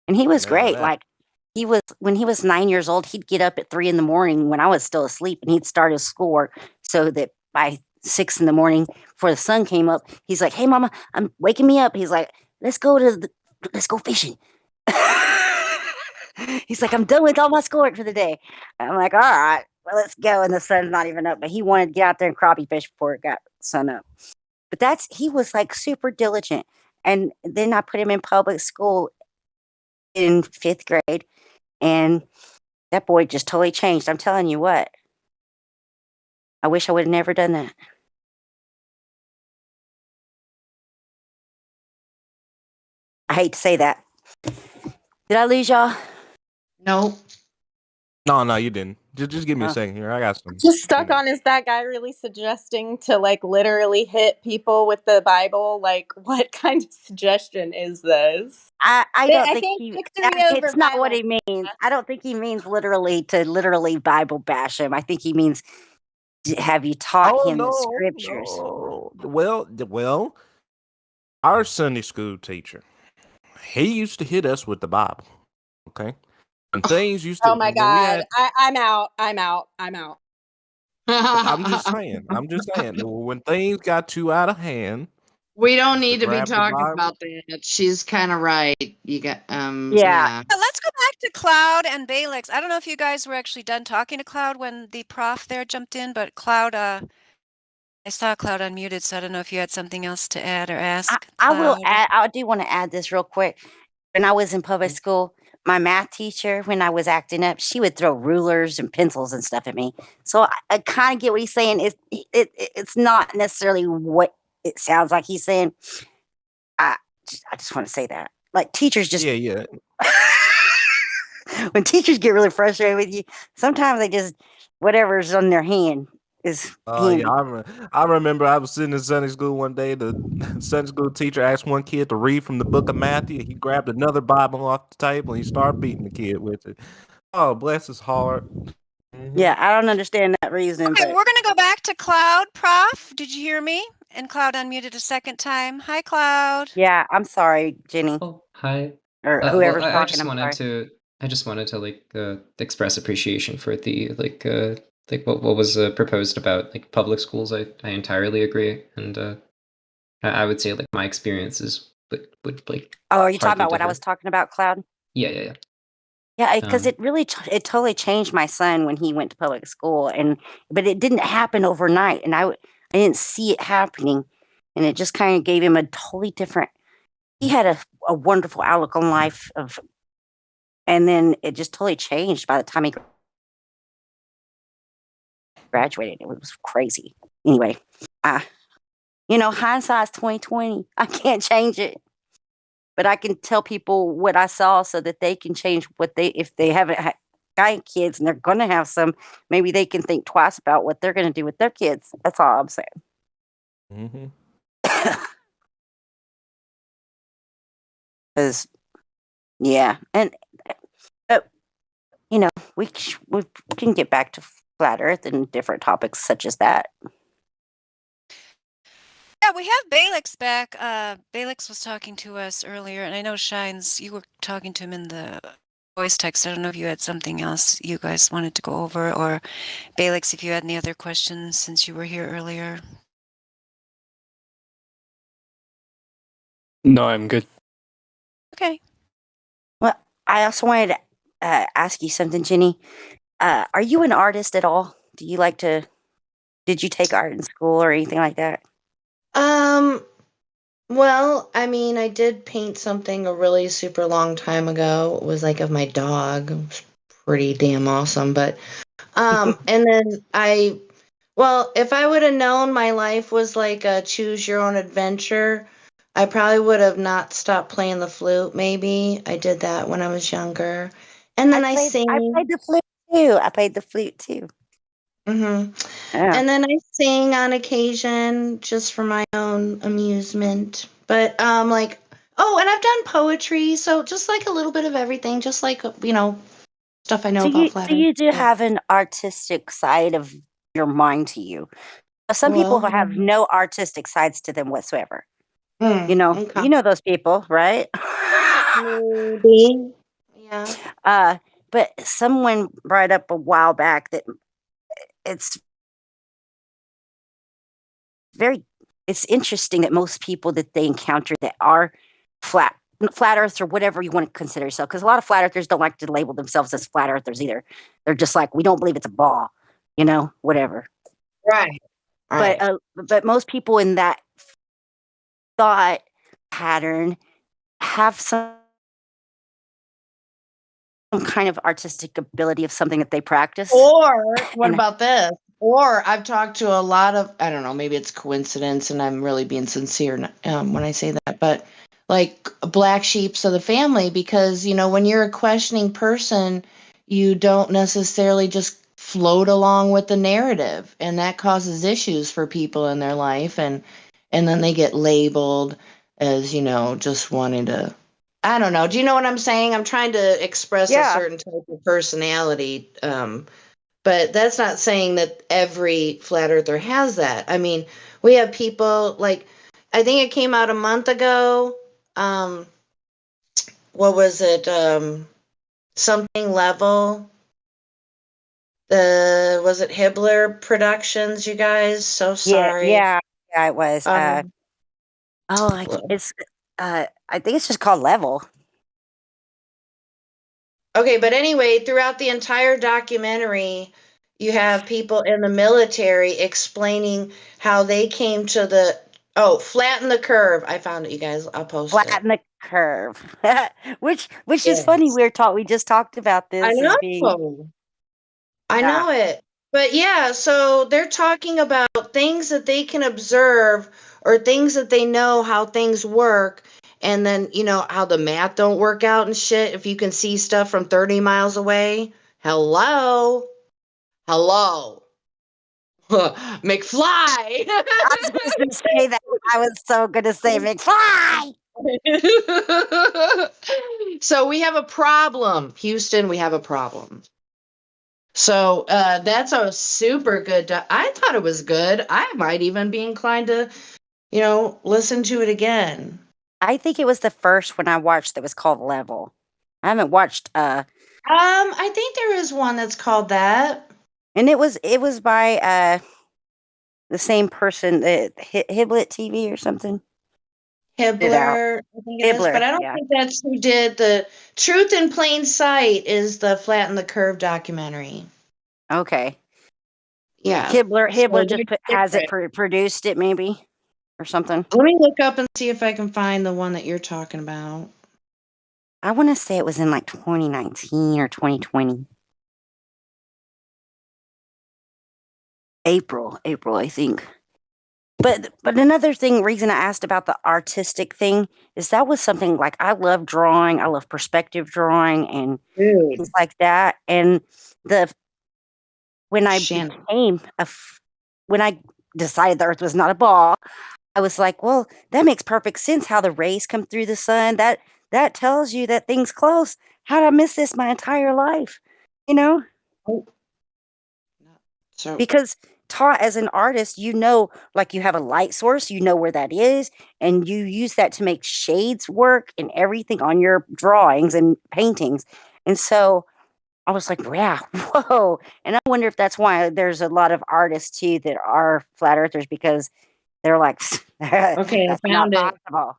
and he was imagine great. that. Like when he was 9 years old, he'd get up at 3 in the morning when I was still asleep, and he'd start his schoolwork so that by 6 in the morning, before the sun came up, he's like, "Hey, mama, I'm waking me up." He's like, let's go fishing." He's like, "I'm done with all my schoolwork for the day." And I'm like, "All right, well, let's go." And the sun's not even up, but he wanted to get out there and crappie fish before it got sun up. But he was like super diligent. And then I put him in public school in 5th grade, and that boy just totally changed. I'm telling you what. I wish I would have never done that. I hate to say that. Did I lose y'all? Nope. No, you didn't. Just give me a second here. I got some. Just stuck on, is that guy really suggesting to like literally hit people with the Bible? Like, what kind of suggestion is this? I don't I think think he. victory over It's not what he violence. means. I don't think he means literally Bible bash him. I think he means, have you taught Oh him the no, scriptures? no. Well, our Sunday school teacher, he used to hit us with the Bible. Okay, and things used to Oh my when we God. had. I'm out. I'm out. I'm out. I'm just saying. When things got too out of hand, We don't used to need to be grab the talking Bible. about that. She's kind of right. You got Yeah. Let's go back to Cloud and Balix. I don't know if you guys were actually done talking to Cloud when the prof there jumped in, but Cloud, I saw Cloud unmuted, so I don't know if you had something else to add or ask. I will Cloud. add. I do want to add this real quick. When I was in public school, my math teacher, when I was acting up, she would throw rulers and pencils and stuff at me. So I kind of get what he's saying. It's not necessarily what it sounds like he's saying. I just want to say that, like, teachers just Yeah. when teachers get really frustrated with you, sometimes they just whatever's on their hand is handy. Yeah, I remember I was sitting in Sunday school one day. The Sunday school teacher asked one kid to read from the book of Matthew. He grabbed another Bible off the table and he started beating the kid with it. Oh, bless his heart. Yeah, I don't understand that reason, Okay, but we're going to go back to Cloud. Prof, did you hear me? And Cloud unmuted a second time. Hi, Cloud. yeah, I'm sorry, Jenny. Oh, hi. Or Well, whoever's I talking, just I'm wanted sorry. to. I just wanted to express appreciation for the what was proposed about like public schools. I entirely agree, and I would say like my experiences would like. Oh, are you talking hardly about what I differ. was talking about, Cloud? Yeah. Yeah, because it really it totally changed my son when he went to public school, but it didn't happen overnight, and I didn't see it happening, and it just kind of gave him a totally different. He had a wonderful outlook on life and then it just totally changed by the time he graduated. It was crazy. Anyway, hindsight's 2020. I can't change it, but I can tell people what I saw so that they can change if they haven't got kids and they're going to have some, maybe they can think twice about what they're going to do with their kids. That's all I'm saying. Mm-hmm. Because, yeah, and we can get back to flat Earth and different topics such as that. Yeah, we have Balix back. Balix was talking to us earlier, and I know Shines, you were talking to him in the voice text. I don't know if you had something else you guys wanted to go over, or Balix, if you had any other questions since you were here earlier. No, I'm good. Okay. Well, I also wanted to ask you something, Jenny. Are you an artist at all? Did you take art in school or anything like that? Well, I mean, I did paint something a really super long time ago. It was like of my dog. It was pretty damn awesome. But, and then if I would have known my life was like a choose your own adventure, I probably would have not stopped playing the flute. Maybe I did that when I was younger, and then I I sing. played the flute too. I played the flute too. Hmm. Yeah. And then I sing on occasion just for my own amusement. But like, oh, and I've done poetry, so just like a little bit of everything, just like stuff I know about flat So Earth. you do have an artistic side of your mind to you. Some people Well, who have no artistic sides to them whatsoever. okay. You know those people, right? Maybe. Yeah. But someone brought up a while back that it's very it's interesting that most people that they encounter that are flat earths or whatever you want to consider yourself, because a lot of flat earthers don't like to label themselves as flat earthers either. They're just like, we don't believe it's a ball, whatever. Right. Right. But most people in that thought pattern have some kind of artistic ability of something that they practice. Or what And about this? Or I've talked to a lot of, I don't know, maybe it's coincidence and I'm really being sincere when I say that, but like black sheeps of the family, because, when you're a questioning person, you don't necessarily just float along with the narrative, and that causes issues for people in their life, and then they get labeled as, just wanting to, I don't know. Do you know what I'm saying? I'm trying to express a yeah, certain type of personality. But that's not saying that every flat earther has that. I mean, we have people like, I think it came out a month ago. Um, what was it? Something level. Was it Hibbler Productions? You guys, so sorry. yeah, it was. Um, It's I think it's just called Level. okay, but anyway, throughout the entire documentary, you have people in the military explaining how they came to flatten the curve. I found it, you guys. I'll post it. Flatten the curve. which is funny. Yes. We just talked about I this as being know. I yeah. know it. But yeah, so they're talking about things that they can observe or things that they know how things work, and then, how the math don't work out and shit if you can see stuff from 30 miles away. Hello. Hello. McFly. I was just gonna say that. I was so gonna say McFly. So we have a problem. Houston, we have a problem. So that's a super good. I thought it was good. I might even be inclined to, listen to it again. I think it was the first one I watched that was called Level. I haven't watched I think there is one that's called that. and it was by the same person that Hiblet TV or something. It out. Hibbler, I think it is, but Hibbler, I don't yeah. think that's who did the Truth in Plain Sight is the Flatten the Curve documentary. Okay. Yeah. So Hibbler they're just has it different. produced it maybe or something. Let me look up and see if I can find the one that you're talking about. I want to say it was in like 2019 or 2020. April, I think. But another reason I asked about the artistic thing is that was something like I love drawing, I love perspective drawing and things Dude. like that. And the when I Shannon. became when I decided the Earth was not a ball, I was like, well, that makes perfect sense. How the rays come through the sun that tells you that thing's close. How did I miss this my entire life? You know, Oh, so because taught as an artist, like you have a light source, you know where that is, and you use that to make shades work and everything on your drawings and paintings. And so I was like, yeah, whoa. And I wonder if that's why there's a lot of artists too that are flat earthers because they're like, okay, that's I not found it. possible.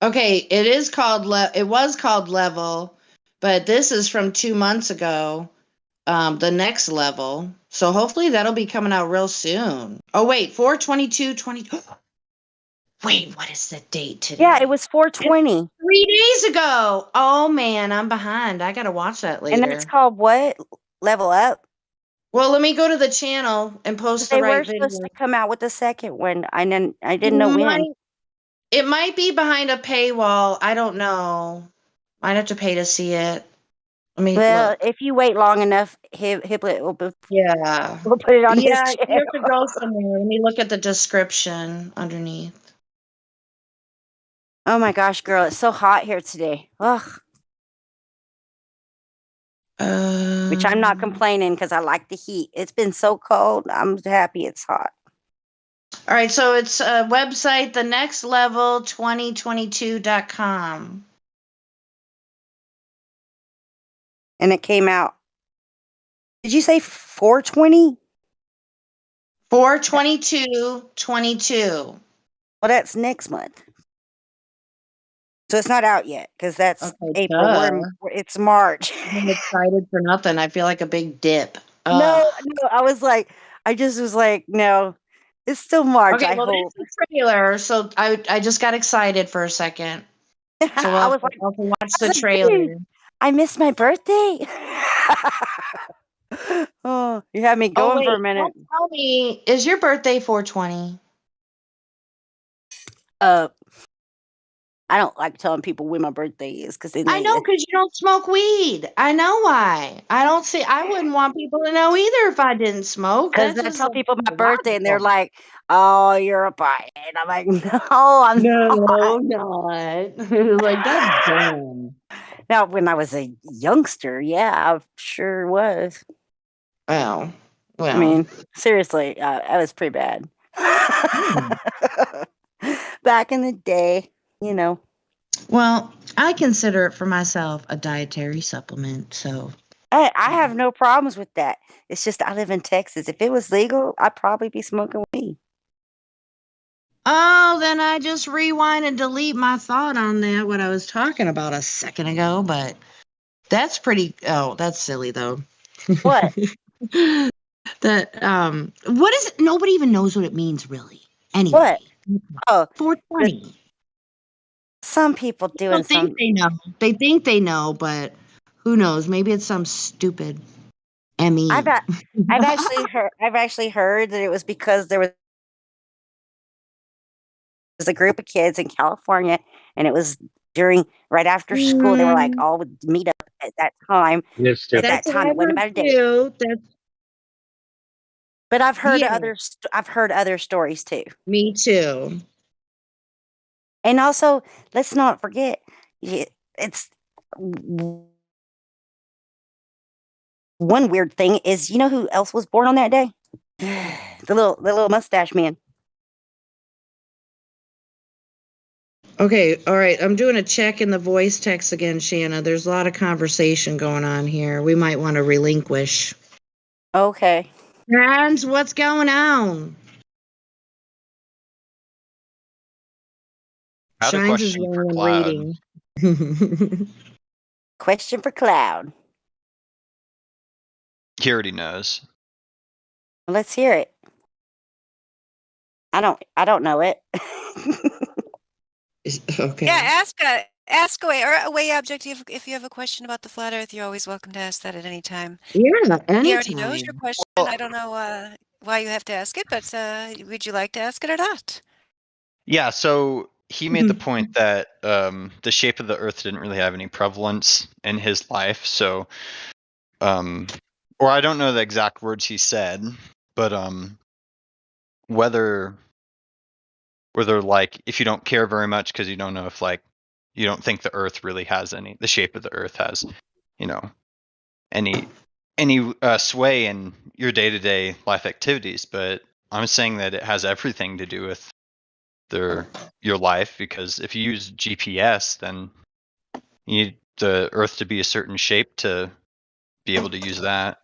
Okay, it was called Level, but this is from 2 months ago. The next level. So hopefully that'll be coming out real soon. Oh wait, 4/22/20. Wait, what is the date today? Yeah, it was It's 420. 3 days ago. Oh man, I'm behind. I gotta watch that And that's later. called what? Level Up? Well, let me go to the channel and post the They right were supposed video. to come out with the second one. I didn't He know might when. It might be behind a paywall. I don't know. Might have to pay to see it. Let me Well, look. if you wait long enough, Hiblet Yeah. will put it on his Yeah, you channel. have to go somewhere. Let me look at the description underneath. Oh my gosh, girl, it's so hot here today. Ugh. Which I'm not complaining because I like the heat. It's been so cold. I'm happy it's hot. All right, so it's a website, thenextlevel2022.com. And it came out. Did you say 420? 4/22/22. Well, that's next month. So it's not out yet because that's Okay, April. It's March. I'm excited for nothing. I feel like a big dip. No, I was like, I just was like, no, it's still March. Okay, I well, hope. there's the trailer, so I just got excited for a second. So I I'll was like, watch the I was like, trailer. dude, I missed my birthday. Oh, you had me going for a minute. Don't tell me, is your birthday 4/20? I don't like telling people when my birthday is because then I know, because you don't smoke weed. I know why. I wouldn't want people to know either if I didn't smoke. Because That's I just tell people my birthday and they're illogical. like, "Oh, you're a bite." And I'm like, "No, I'm No, not." not. Like, that's dumb. Now, when I was a youngster, yeah, I sure was. Well, I mean, seriously, that was pretty bad. Back in the day, you know. Well, I consider it for myself a dietary supplement, so. I have no problems with that. It's just I live in Texas. If it was legal, I'd probably be smoking weed. Oh, then I just rewind and delete my thought on that, what I was talking about a second ago, but that's that's silly though. What? That what is it? Nobody even knows what it means really. Anyway. What? Oh, 4/20. Some people doing some. They know. They think they know, but who knows? Maybe it's some stupid ME. I've actually heard that it was because there was a group of kids in California, and it was right after school. They were like all would meet up at that time. Yes, At that time, it wasn't about a date. But I've heard other stories too. Me too. And also, let's not forget, it's one weird thing is, you know who else was born on that day? The little mustache man. Okay, all right. I'm doing a check in the voice text again, Shanna. There's a lot of conversation going on here. We might want to relinquish. Okay. Friends, what's going on? I have a Shines is question for long Cloud. reading. Question for Cloud. He already knows. Let's hear it. I don't know it. Okay. Yeah, ask away or away object if you have a question about the flat Earth. You're always welcome to ask that at any time. Yeah, He already knows anytime. your question. I don't know why you have to ask it, but would you like to ask it or not? Yeah, so he made the point that the shape of the Earth didn't really have any prevalence in his life. So, or I don't know the exact words he said, but whether like if you don't care very much because you don't know if like you don't think the Earth really has the shape of the Earth has, you know, any sway in your day-to-day life activities, but I'm saying that it has everything to do with your life, because if you use GPS, then you need the Earth to be a certain shape to be able to use that.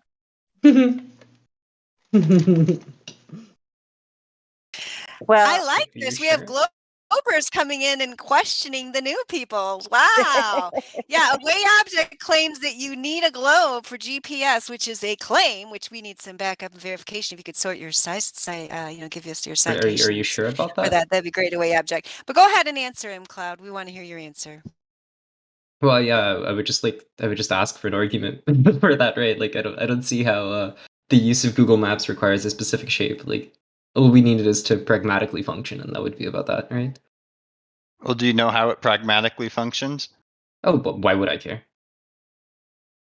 Well, I like this. We have Globers coming in and questioning the new people. Wow. Yeah, a way object claims that you need a globe for GPS, which is a claim, which we need some backup and verification. If you could sort your give us your citations. Are you sure about For that? that'd be great. A way object. But go ahead and answer him, Cloud. We want to hear your answer. Well, yeah, I would just ask for an argument for that, right? Like, I don't see how the use of Google Maps requires a specific shape. Like, all we needed is to pragmatically function, and that would be about that, right? Well, do you know how it pragmatically functions? Oh, but why would I care?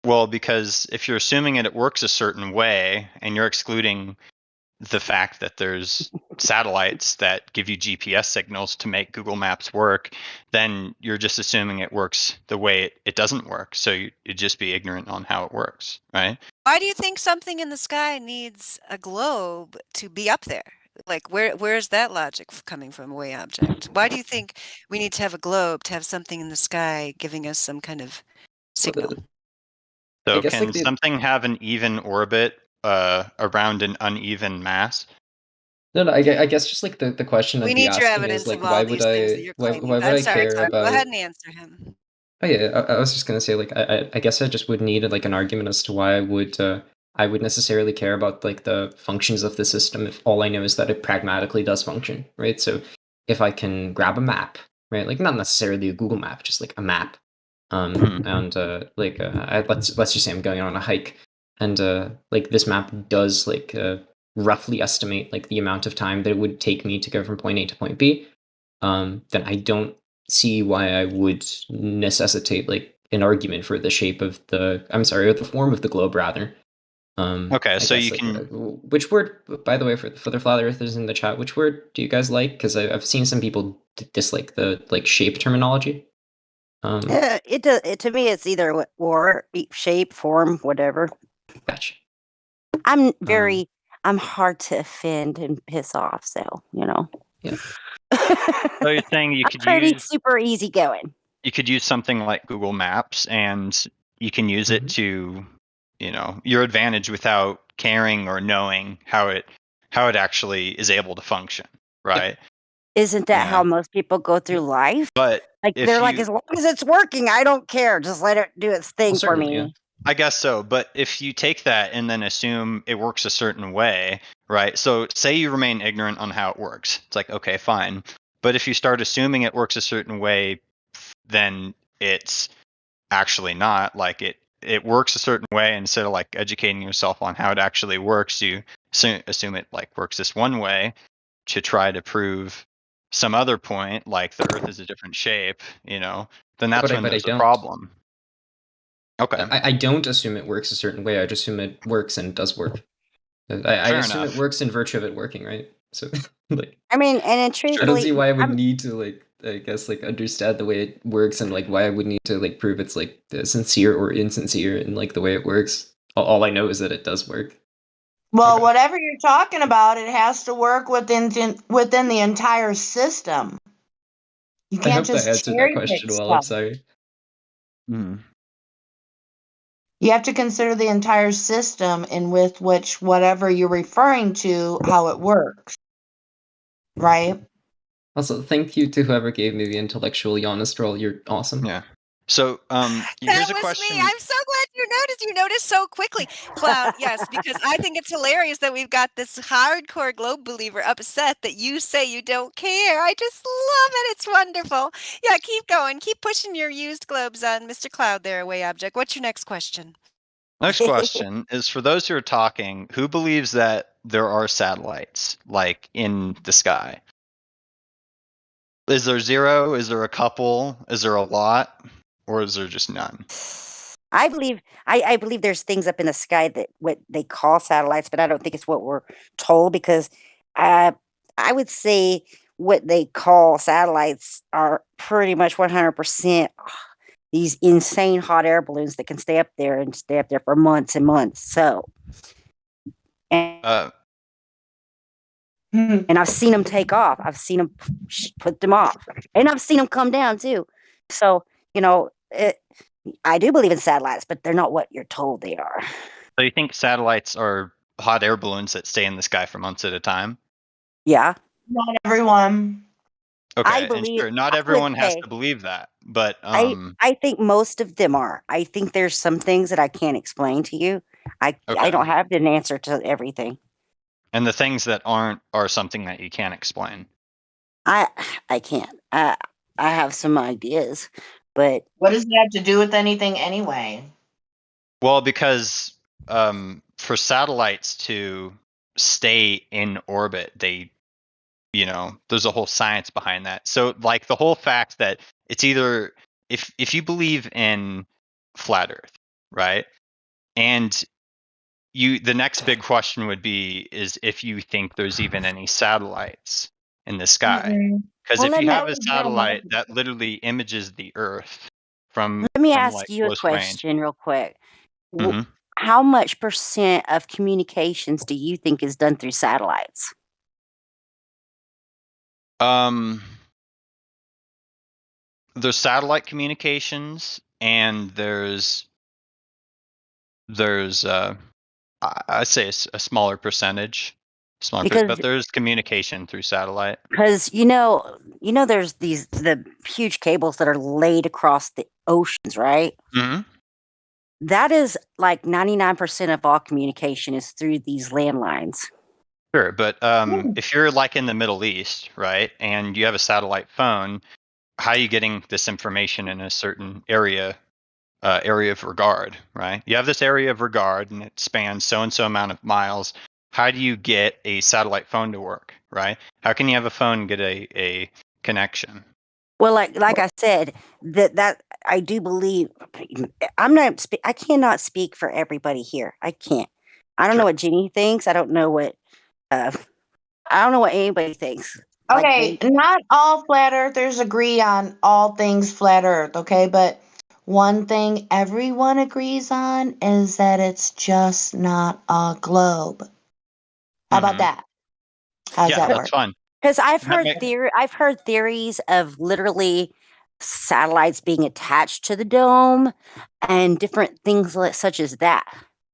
Well, because if you're assuming it works a certain way, and you're excluding the fact that there's satellites that give you GPS signals to make Google Maps work, then you're just assuming it works the way it doesn't work. So you'd just be ignorant on how it works, right? Why do you think something in the sky needs a globe to be up there? Like, where's that logic coming from, way object? Why do you think we need to have a globe to have something in the sky giving us some kind of signal? So guess, can like, the- something have an even orbit around an uneven mass? No, I guess just like the question We I'd be need your asking is evidence like, of all these things that you're claiming. why would I'm I sorry, care Cloud. Go about? ahead and answer him. Oh yeah, I was just gonna say like I guess I just would need like an argument as to why I would necessarily care about like the functions of the system if all I know is that it pragmatically does function, right? So if I can grab a map, right, like not necessarily a Google map, just like a map, and let's just say I'm going on a hike, and like this map does like roughly estimate like the amount of time that it would take me to go from point A to point B, then I don't see why I would necessitate like an argument for the shape of the or the form of the globe rather. Okay, so you like, can. Which word, by the way, for the flat earthers in the chat, which word do you guys like? Because I've seen some people dislike the like shape terminology. To me, it's either or shape, form, whatever. Gotcha. I'm I'm hard to offend and piss off, so you know. Yeah. So you're saying you could pretty use super easy going. you could use something like Google Maps, and you can use it to, your advantage without caring or knowing how it actually is able to function, right? Isn't that Yeah. how most people go through life? But like if they're like, you- as long as it's working, I don't care. Just let it do its thing for me. I guess so, but if you take that and then assume it works a certain way, right? So say you remain ignorant on how it works. It's like, okay, fine. But if you start assuming it works a certain way, then it's actually not. Like it works a certain way, instead of like educating yourself on how it actually works, you assume it like works this one way to try to prove some other point, like the Earth is a different shape, then that's when there's a problem. Okay. I don't assume it works a certain way. I just assume it works and it does work. I assume it works in virtue of it working, right? So, like, I mean, and I don't see why I would need to like, I guess, like understand the way it works, and like why I would need to like prove it's like sincere or insincere in like the way it works. All I know is that it does work. Well, whatever you're talking about, it has to work within the entire system. You I can't hope just I answered that cherry question pick well. I'm stuff. sorry. You have to consider the entire system in with which whatever you're referring to, how it works. Right? Also, thank you to whoever gave me the intellectual yawn stroll. You're awesome. Yeah. So, here's a question. Me. I'm so glad you noticed. You noticed so quickly, Cloud. Yes, because I think it's hilarious that we've got this hardcore globe believer upset that you say you don't care. I just love it. It's wonderful. Yeah, keep going. Keep pushing your used globes on Mr. Cloud there, Way Object. What's your next question? Next question is for those who are talking, who believes that there are satellites, like, in the sky? Is there zero? Is there a couple? Is there a lot? Or is there just none? I believe there's things up in the sky that what they call satellites, but I don't think it's what we're told, because I would say what they call satellites are pretty much 100% these insane hot air balloons that can stay up there for months and months. So, and I've seen them take off. I've seen them put them off, and I've seen them come down too. So, I do believe in satellites, but they're not what you're told they are. So you think satellites are hot air balloons that stay in the sky for months at a time? Yeah. Not everyone. Okay, and sure, not everyone has to believe that, but I think most of them are. I think there's some things that I can't explain to you. I don't have an answer to everything. And the things that aren't are something that you can't explain. I can't. I have some ideas, but what does it have to do with anything anyway? Well, because for satellites to stay in orbit, they there's a whole science behind that. So like the whole fact that it's either if you believe in flat Earth, right? And the next big question would be is if you think there's even any satellites in the sky. Because if you have a satellite that literally images the Earth from Let me ask like you a close range. question real quick. Mhm. How much % of communications do you think is done through satellites? There's satellite communications and there's I'd say a smaller percentage, Because but there's communication through satellite. Because there's the huge cables that are laid across the oceans, right? Mhm. That is like 99% of all communication is through these landlines. Sure, but if you're like in the Middle East, right, and you have a satellite phone, how are you getting this information in a certain area of regard, right? You have this area of regard, and it spans so and so amount of miles. How do you get a satellite phone to work, right? How can you have a phone get a connection? Well, like I said, that I do believe. I cannot speak for everybody here. I can't. I don't know what Jenny thinks. I don't know what anybody thinks. Okay, not all flat earthers agree on all things flat earth, okay? But one thing everyone agrees on is that it's just not a globe. How about that? How's that that's work? fun. Because I've heard theories of literally satellites being attached to the dome and different things such as that.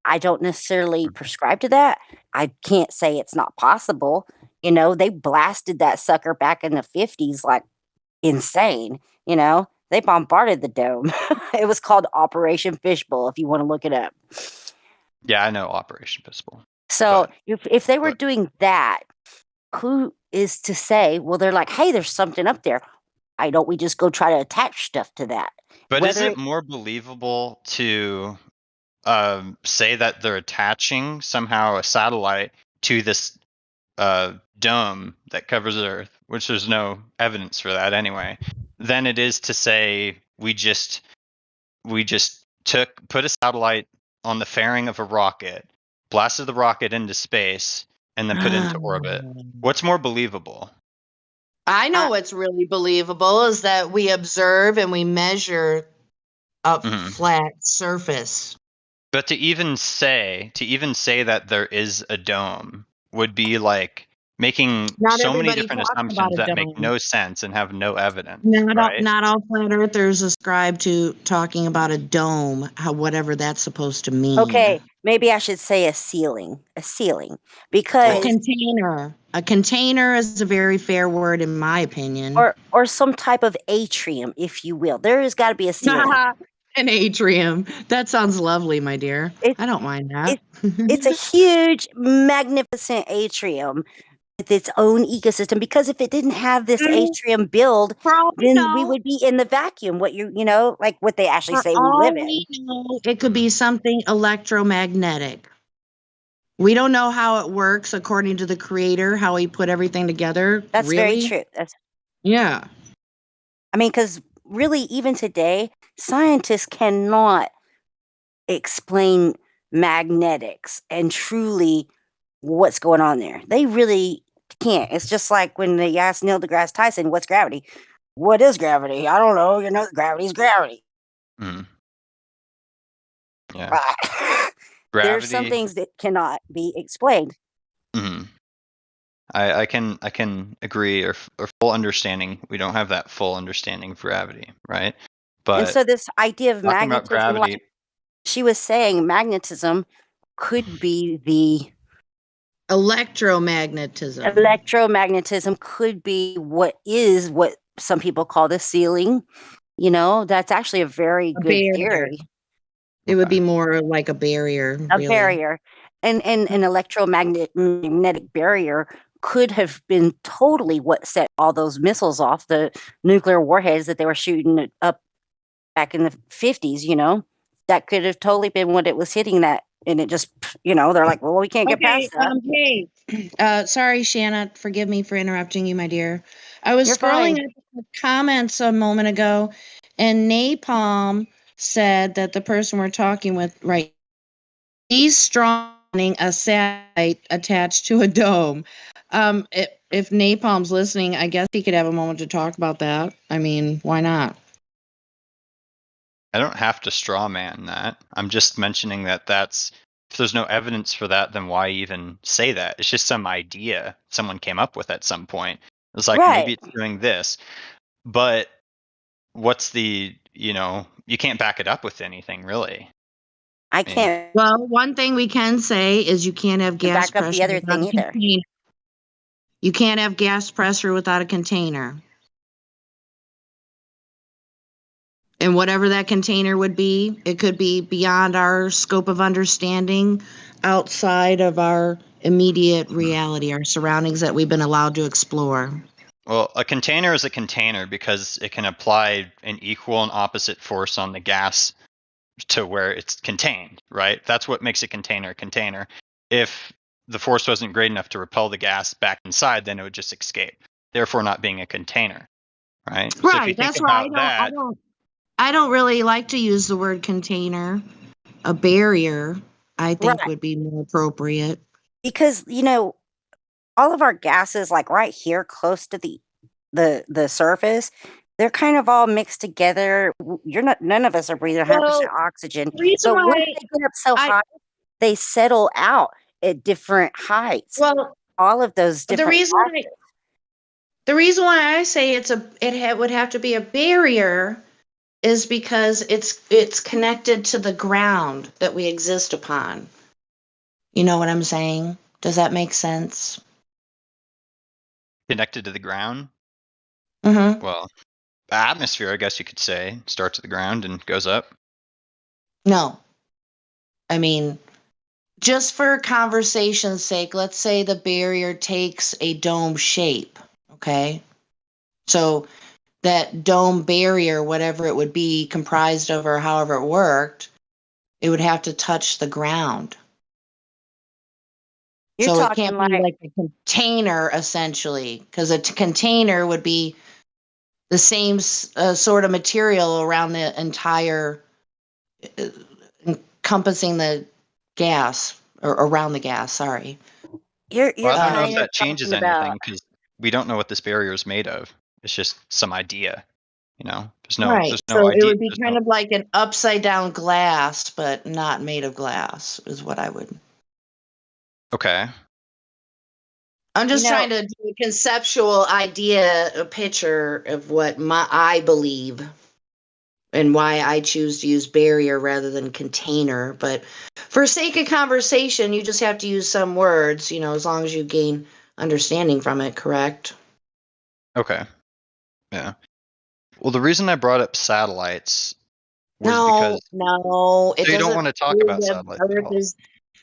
I don't necessarily prescribe to that. I can't say it's not possible. They blasted that sucker back in the 50s like insane. They bombarded the dome. It was called Operation Fishbowl, if you want to look it up. Yeah, I know Operation Fishbowl. So if they were doing that, who is to say, well, they're like, hey, there's something up there. Why don't we just go try to attach stuff to that? But is it more believable to say that they're attaching somehow a satellite to this dome that covers Earth, which there's no evidence for that anyway, than it is to say we just put a satellite on the fairing of a rocket, blasted the rocket into space, and then put it into orbit? What's more believable? I know what's really believable is that we observe and we measure a flat surface. But to even say that there is a dome would be like making Not so many everybody different talks about assumptions a that make dome. no sense and have no evidence, Not right? not all flat earthers ascribe to talking about a dome, whatever that's supposed to mean. Okay, maybe I should say a ceiling, because A container is a very fair word in my opinion. or some type of atrium, if you will. There has got to be a ceiling. An atrium. That sounds lovely, my dear. I don't mind that. It's a huge, magnificent atrium with its own ecosystem. Because if it didn't have this atrium build, then we would be in the vacuum. Like what they actually say we live in. It could be something electromagnetic. We don't know how it works according to the creator, how he put everything together. That's very true. Yeah. I mean, because really, even today, scientists cannot explain magnetics and truly what's going on there. They really can't. It's just like when they asked Neil deGrasse Tyson, what's gravity? What is gravity? I don't know. Gravity's gravity. Yeah. There's some things that cannot be explained. I can agree or full understanding. We don't have that full understanding of gravity, right? But and so this idea of talking about magnetism, gravity, like she was saying, magnetism could be the electromagnetism. Electromagnetism could be what some people call the ceiling. That's actually a very good theory. It would be more like a barrier. Barrier. And an electromagnetic barrier could have been totally what set all those missiles off, the nuclear warheads that they were shooting up back in the 50s, That could have totally been what it was hitting at, and it just, they're like, well, we can't get Okay, past that. hey, sorry, Shanna. Forgive me for interrupting you, my dear. I was You're scrolling fine. at the comments a moment ago, and Napalm said that the person we're talking with, right, he's stronging a satellite attached to a dome. If Napalm's listening, I guess he could have a moment to talk about that. I mean, why not? I don't have to straw man that. I'm just mentioning that if there's no evidence for that, then why even say that? It's just some idea someone came up with at some point. It's like, maybe it's doing this, but what's you can't back it up with anything, really. I can't. Well, one thing we can say is you can't have gas back up the pressure other without thing a either. container. You can't have gas pressure without a container. And whatever that container would be, it could be beyond our scope of understanding, outside of our immediate reality, our surroundings that we've been allowed to explore. Well, a container is a container because it can apply an equal and opposite force on the gas to where it's contained, right? That's what makes a container a container. If the force wasn't great enough to repel the gas back inside, then it would just escape, therefore not being a container, right? So if you Right. think That's why about I don't really like to use the word container. A barrier, I think, Right. would be more appropriate. Because, all of our gases, like right here close to the surface, they're kind of all mixed together. None of us are breathing 100% Well, oxygen. the reason But once why they get up so high, they settle out at different heights. Well, All of those the different reason why I say would have to be a barrier is because it's connected to the ground that we exist upon. You know what I'm saying? Does that make sense? connected to the ground, Mm-hmm. well, the atmosphere, I guess you could say, starts at the ground and goes up. No. I mean, just for conversation's sake, let's say the barrier takes a dome shape, okay? So that dome barrier, whatever it would be comprised of or however it worked, it would have to touch the ground. You're So it talking can't be like a container, essentially, because a container would be the same sort of material around the entire, uh, encompassing the gas, or around the gas, sorry. You're Well, I don't know if kind of that changes talking about. anything because we don't know what this barrier is made of. It's just some idea, There's no Right. So it idea. would be kind of like an upside down glass, but not made of glass, is what I would. Okay. I'm just trying to do a conceptual idea, a picture of what I believe and why I choose to use barrier rather than container. But for sake of conversation, you just have to use some words, as long as you gain understanding from it, correct? Okay. Yeah. Well, the reason I brought up satellites was No, because it so you don't doesn't want to talk prove about that satellites at Earth all. is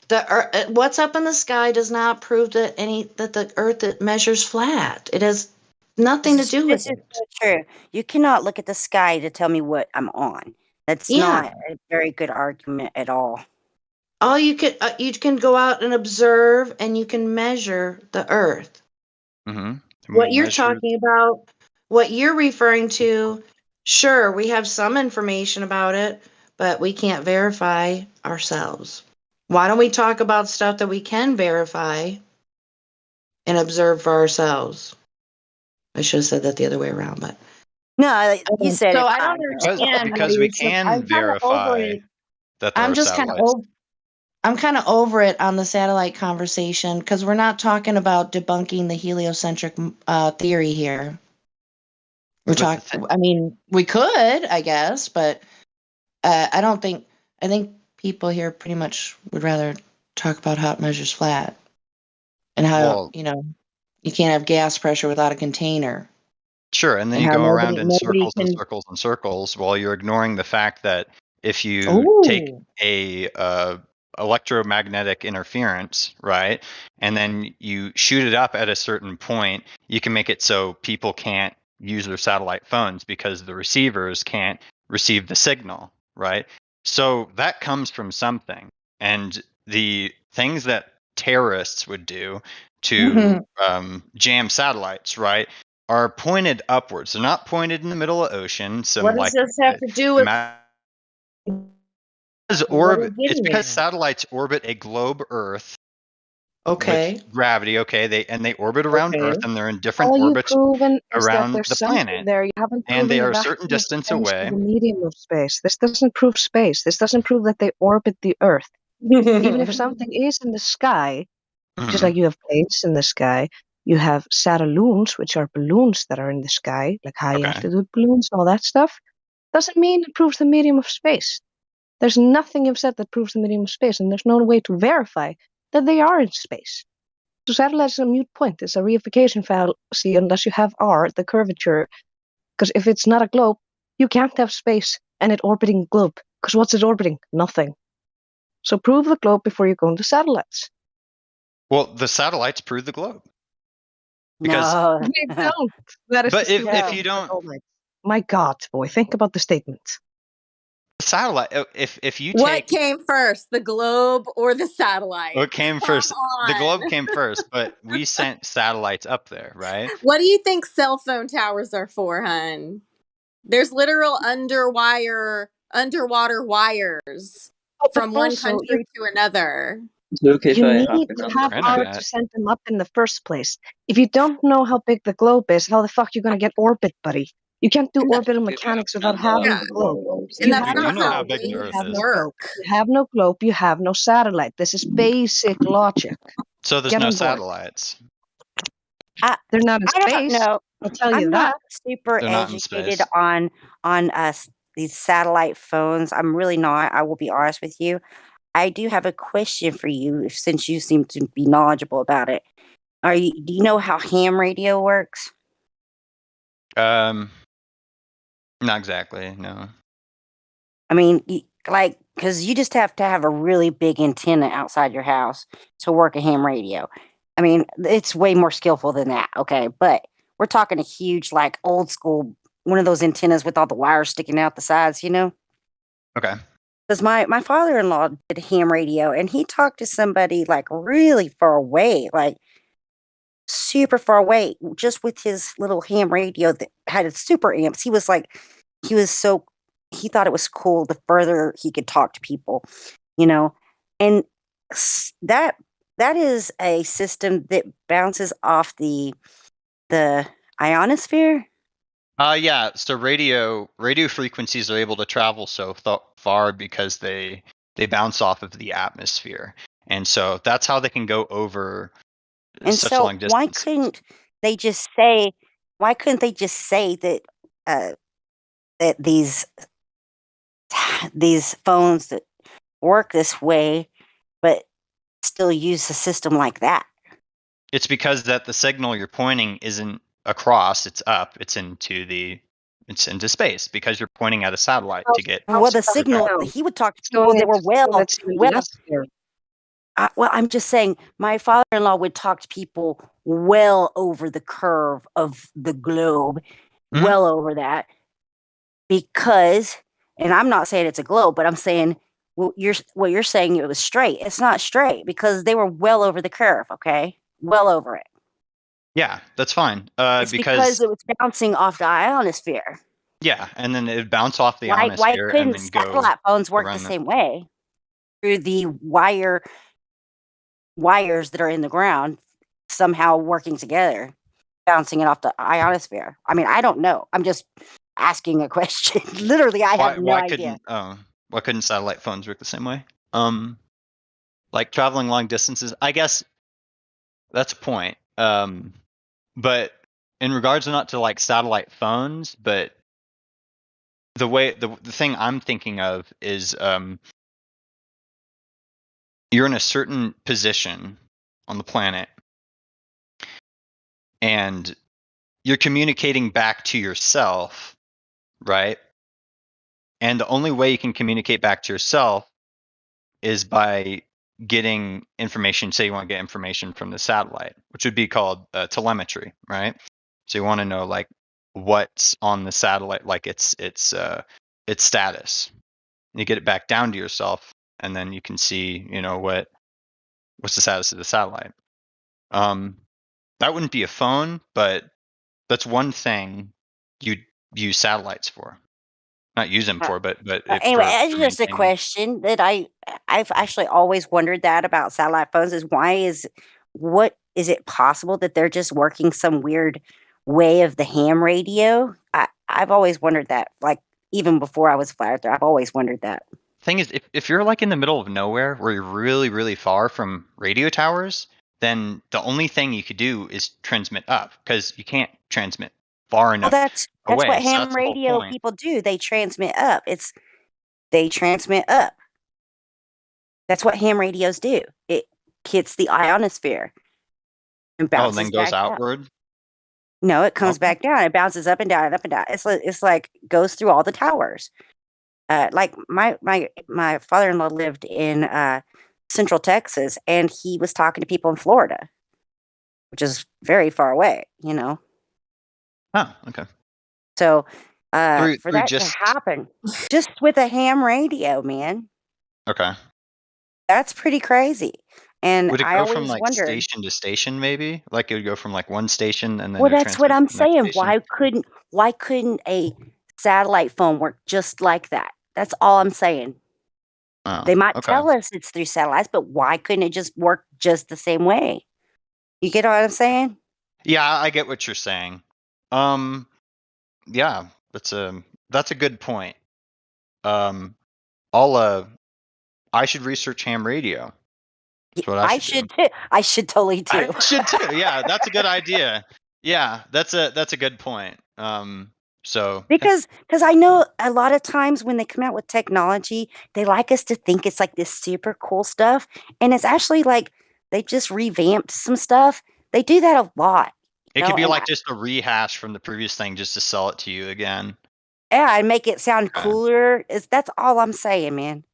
the Earth. What's up in the sky does not prove that the Earth that measures flat. It has nothing to do with This is it. so true. You cannot look at the sky to tell me what I'm on. That's Yeah. not a very good argument at all. All you can go out and observe, and you can measure the Earth. Mm-hmm. What you're talking about, what you're referring to, sure, we have some information about it, but we can't verify ourselves. Why don't we talk about stuff that we can verify and observe for ourselves? I should have said that the other way around, but no, you said so it I don't fine. understand how because we you. can I'm kind of over verify it. that there I'm are just kind of satellites. I'm kind of over it on the satellite conversation because we're not talking about debunking the heliocentric theory here. We're talking. I mean, we could, I guess, but I don't think. I think people here pretty much would rather talk about how it measures flat and how Well, you can't have gas pressure without a container. Sure, and then And you how go around in nobody circles and can. circles and circles while you're ignoring the fact that if you take Oh, a electromagnetic interference, right, and then you shoot it up at a certain point, you can make it so people can't use their satellite phones because the receivers can't receive the signal, right? So that comes from something. And the things that terrorists would do to jam satellites, right, are pointed upwards. They're not pointed in the middle of the ocean. What does this have to do with what are you it's getting because at? satellites orbit a globe Earth Okay. with gravity. Okay, they orbit around Okay. Earth, and they're in different All you've orbits proven is that around there's the something planet, there. You haven't and they proven are the a certain vacuum of distance space or away. the medium of space. This doesn't prove space. This doesn't prove that they orbit the Earth. Even if something is in the sky, just Mhm. like you have planes in the sky, you have satelloons, which are balloons that are in the sky, like high Okay. altitude balloons, all that stuff. Doesn't mean it proves the medium of space. There's nothing you've said that proves the medium of space, and there's no way to verify that they are in space. So satellites is a mute point. It's a reification fallacy unless you have R, the curvature. Because if it's not a globe, you can't have space and it orbiting globe. Because what's it orbiting? Nothing. So prove the globe before you go into satellites. Well, the satellites prove the globe. Because No. They don't. That is But the if stupidest you thing. don't Oh my God, boy, think about the statement. satellite, if you What take came first, the globe or the satellite? what came Come first, the globe on. came first, but we sent satellites up there, right? What do you think cell phone towers are for, hun? There's literal underwater wires from one Also, country to another. Is it okay if you I need hop in to on have that? R to send them up in the first place. If you don't know how big the globe is, how the fuck you gonna get orbit, buddy? You can't do orbital mechanics without having the globe. And You that's have We no do not know how how globe. big the You Earth have is. no globe. work. You have no globe. You have no satellite. This is basic logic. So there's Get no on board. satellites. They're not in I don't space. know. I'll tell you I'm that. not super They're not in educated space. on these satellite phones. I'm really not. I will be honest with you. I do have a question for you, since you seem to be knowledgeable about it. Do you know how ham radio works? Not exactly, no. I mean, because you just have to have a really big antenna outside your house to work a ham radio. I mean, it's way more skillful than that, okay? But we're talking a huge, like old school, one of those antennas with all the wires sticking out the sides, you know? Okay. Because my father-in-law did ham radio, and he talked to somebody like really far away, like super far away, just with his little ham radio that had its super amps. He was like, he was so, he thought it was cool the further he could talk to people, you know? And that is a system that bounces off the ionosphere. Yeah. So radio frequencies are able to travel so far because they bounce off of the atmosphere, and so that's how they can go over And such so long distances. they just say, why couldn't they just say that that these phones that work this way, but still use a system like that? It's because that the signal you're pointing isn't across; it's up. It's into space because you're pointing at a satellite to get. Well, the signal, he would talk to people that were well, I'm just saying, my father-in-law would talk to people well over the curve of the globe, well over that, because, and I'm not saying it's a globe, but I'm saying what you're saying it was straight. It's not straight because they were well over the curve. Okay, well over it. Yeah, that's fine. It's because it was bouncing off the ionosphere. Yeah, and then it'd bounce off the Why ionosphere and couldn't then go satellite phones work the around the. same way through the wires that are in the ground somehow working together, bouncing it off the ionosphere? I mean, I don't know. I'm just asking a question. Literally, I have no idea. Why couldn't satellite phones work the same way? Like traveling long distances. I guess that's a point. But in regards not to like satellite phones, but the thing I'm thinking of is you're in a certain position on the planet and you're communicating back to yourself, right? And the only way you can communicate back to yourself is by getting information. Say you want to get information from the satellite, which would be called telemetry, right? So you want to know like what's on the satellite, like its status. you get it back down to yourself, and then you can see, what's the status of the satellite. That wouldn't be a phone, but that's one thing you'd use satellites for. Not use them for, but Anyway, for it's just a maintaining. question that I've actually always wondered that about satellite phones is what is it possible that they're just working some weird way of the ham radio? I've always wondered that, like even before I was a flat earther, I've always wondered that. Thing is, if you're like in the middle of nowhere where you're really, really far from radio towers, then the only thing you could do is transmit up, because you can't transmit far Well, enough that's what away. So ham that's the whole radio point. people do. They transmit up. They transmit up. That's what ham radios do. It hits the ionosphere and Oh, and then bounces goes back down. outward. No, it comes Okay. back down. It bounces up and down and up and down. It's like goes through all the towers. Like my father-in-law lived in Central Texas, and he was talking to people in Florida, which is very far away. Oh, okay. So Through for that to happen, just with a ham radio, man, okay. that's pretty crazy. And Would it I go from always like wondered. station to station, maybe? Like it would go from like one station and then Well, it that's what transmits I'm to the next saying. station? Why couldn't a satellite phone work just like that? That's all I'm saying. Oh, They might okay. tell us it's through satellites, but why couldn't it just work just the same way? You get what I'm saying? Yeah, I get what you're saying. Yeah, that's a good point. I should research ham radio. That's what I I should do. should too. I should totally I too. should too. Yeah, that's a good idea. Yeah, that's a good point. So Because I know a lot of times when they come out with technology, they like us to think it's like this super cool stuff, and it's actually like they just revamped some stuff. They do that a lot, it could be and like just a rehash from the previous thing just to sell it to you again. yeah, and make it sound Okay. cooler. That's all I'm saying, man.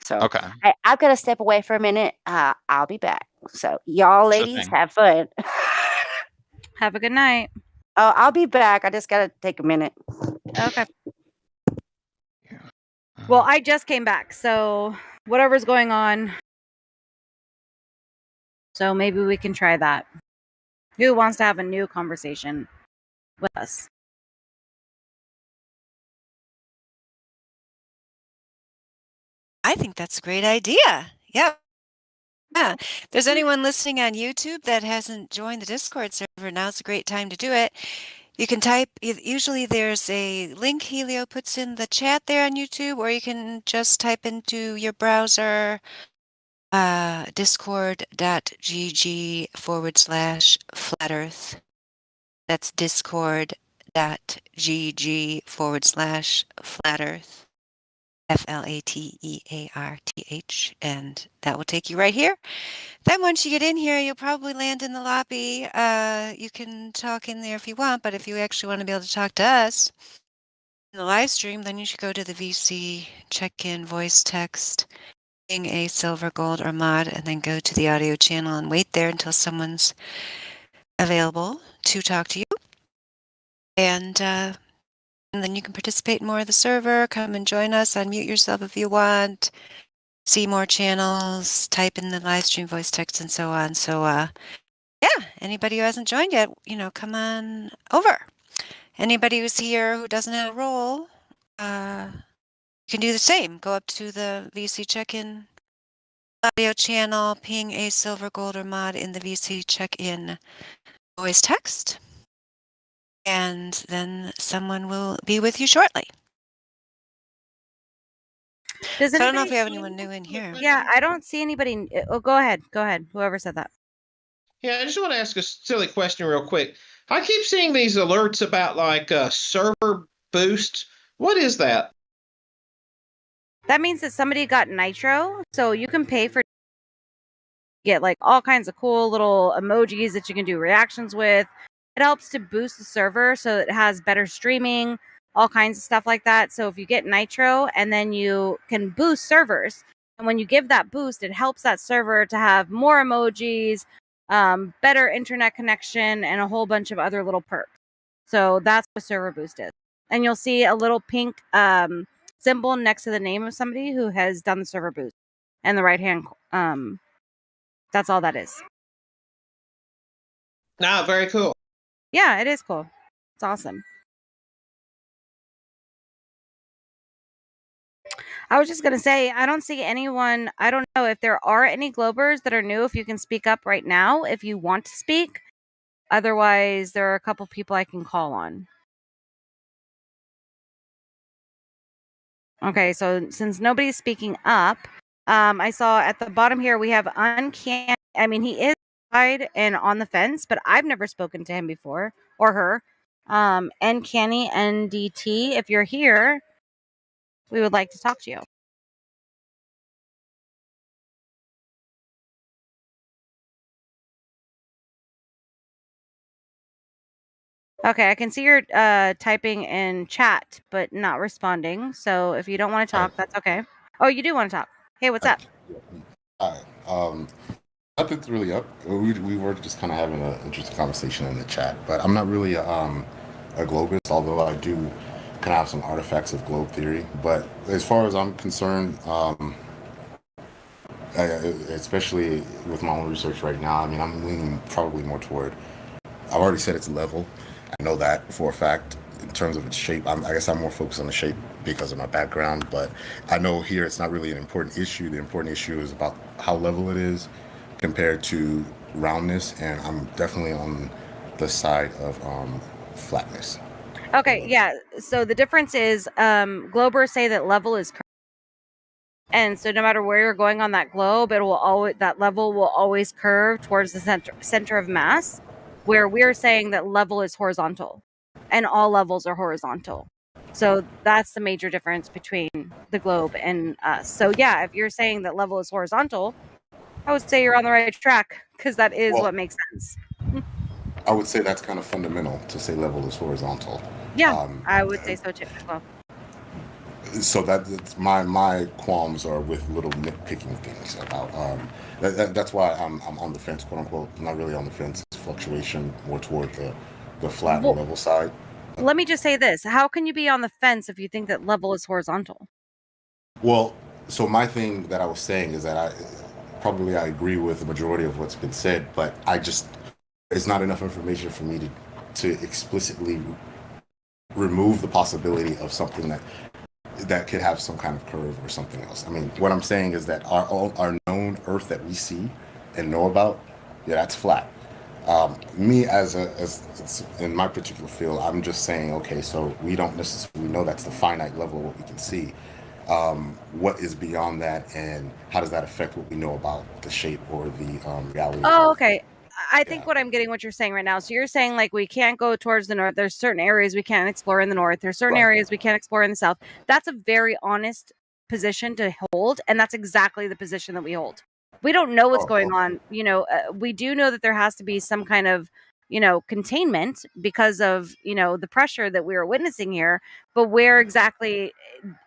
So Okay. I've got to step away for a minute. I'll be back. So y'all Sure ladies thing. have fun. Have a good night. Oh, I'll be back. I just got to take a minute. Okay. Well, I just came back, so whatever's going on. So maybe we can try that. Who wants to have a new conversation with us? I think that's a great idea. Yeah. Yeah. If there's anyone listening on YouTube that hasn't joined the Discord server, now's a great time to do it. You can type, usually there's a link Helio puts in the chat there on YouTube, or you can just type into your browser discord.gg/flat earth. That's discord.gg/flat earth. FLATEARTH, and that will take you right here. Then once you get in here, you'll probably land in the lobby. You can talk in there if you want, but if you actually want to be able to talk to us in the live stream, then you should go to the VC check-in voice text, being a silver, gold, or mod, and then go to the audio channel and wait there until someone's available to talk to you. And then you can participate in more of the server, come and join us, unmute yourself if you want, see more channels, type in the live stream voice text, and so on. So, yeah, anybody who hasn't joined yet, come on over. Anybody who's here who doesn't have a role, you can do the same. Go up to the VC check-in audio channel, ping a silver, gold, or mod in the VC check-in voice text, and then someone will be with you shortly. Does So I don't know if anybody we have see- anyone new in here. Yeah, I don't see anybody. Oh, go ahead. Go ahead. Whoever said that. Yeah, I just want to ask a silly question real quick. I keep seeing these alerts about like server boost. What is that? That means that somebody got nitro, so you can pay for get like all kinds of cool little emojis that you can do reactions with. It helps to boost the server so it has better streaming, all kinds of stuff like that. So if you get nitro and then you can boost servers, and when you give that boost, it helps that server to have more emojis, better internet connection, and a whole bunch of other little perks. So that's what server boost is. And you'll see a little pink symbol next to the name of somebody who has done the server boost, and the right hand. That's all that is. No, very cool. Yeah, it is cool. It's awesome. I was just going to say, I don't see anyone. I don't know if there are any Globers that are new. If you can speak up right now, if you want to speak. Otherwise, there are a couple people I can call on. Okay, so since nobody's speaking up, I saw at the bottom here we have Uncanny. I mean, he is outside and on the fence, but I've never spoken to him before or her. Uncanny NDT, if you're here, we would like to talk to you. Okay, I can see you're typing in chat, but not responding. So if you don't want to talk, that's okay. Oh, you do want to talk. Hey, what's up? Hi. Nothing's really up. We were just kind of having an interesting conversation in the chat, but I'm not really a globist, although I do kind of have some artifacts of globe theory. But as far as I'm concerned, especially with my own research right now, I mean, I'm leaning probably more toward, I've already said it's level. I know that for a fact. In terms of its shape, I guess I'm more focused on the shape because of my background, but I know here it's not really an important issue. The important issue is about how level it is compared to roundness, and I'm definitely on the side of flatness. Okay, yeah. So the difference is Globers say that level is curved. And so no matter where you're going on that globe, it will always, that level will always curve towards the center of mass, where we're saying that level is horizontal and all levels are horizontal. So that's the major difference between the globe and us. So yeah, if you're saying that level is horizontal, I would say you're on the right track, because that is what makes sense. I would say that's kind of fundamental to say level is horizontal. Yeah, I would say so too as well. So that's my qualms are with little nitpicking things about that's why I'm on the fence, quote unquote. Not really on the fence. It's fluctuation more toward the flat or level side. Let me just say this: how can you be on the fence if you think that level is horizontal? Well, so my thing that I was saying is that I agree with the majority of what's been said, but it's not enough information for me to explicitly remove the possibility of something that could have some kind of curve or something else. I mean, what I'm saying is that our known Earth that we see and know about, yeah, that's flat. Me as in my particular field, I'm just saying, okay, so we don't necessarily know that's the finite level of what we can see. What is beyond that, and how does that affect what we know about the shape or the reality? Oh, okay. I think what I'm getting what you're saying right now. So you're saying like we can't go towards the north. There's certain areas we can't explore in the north. There's certain areas we can't explore in the south. That's a very honest position to hold, and that's exactly the position that we hold. We don't know what's going on. You know, we do know that there has to be some kind of, containment because of, the pressure that we are witnessing here. But where exactly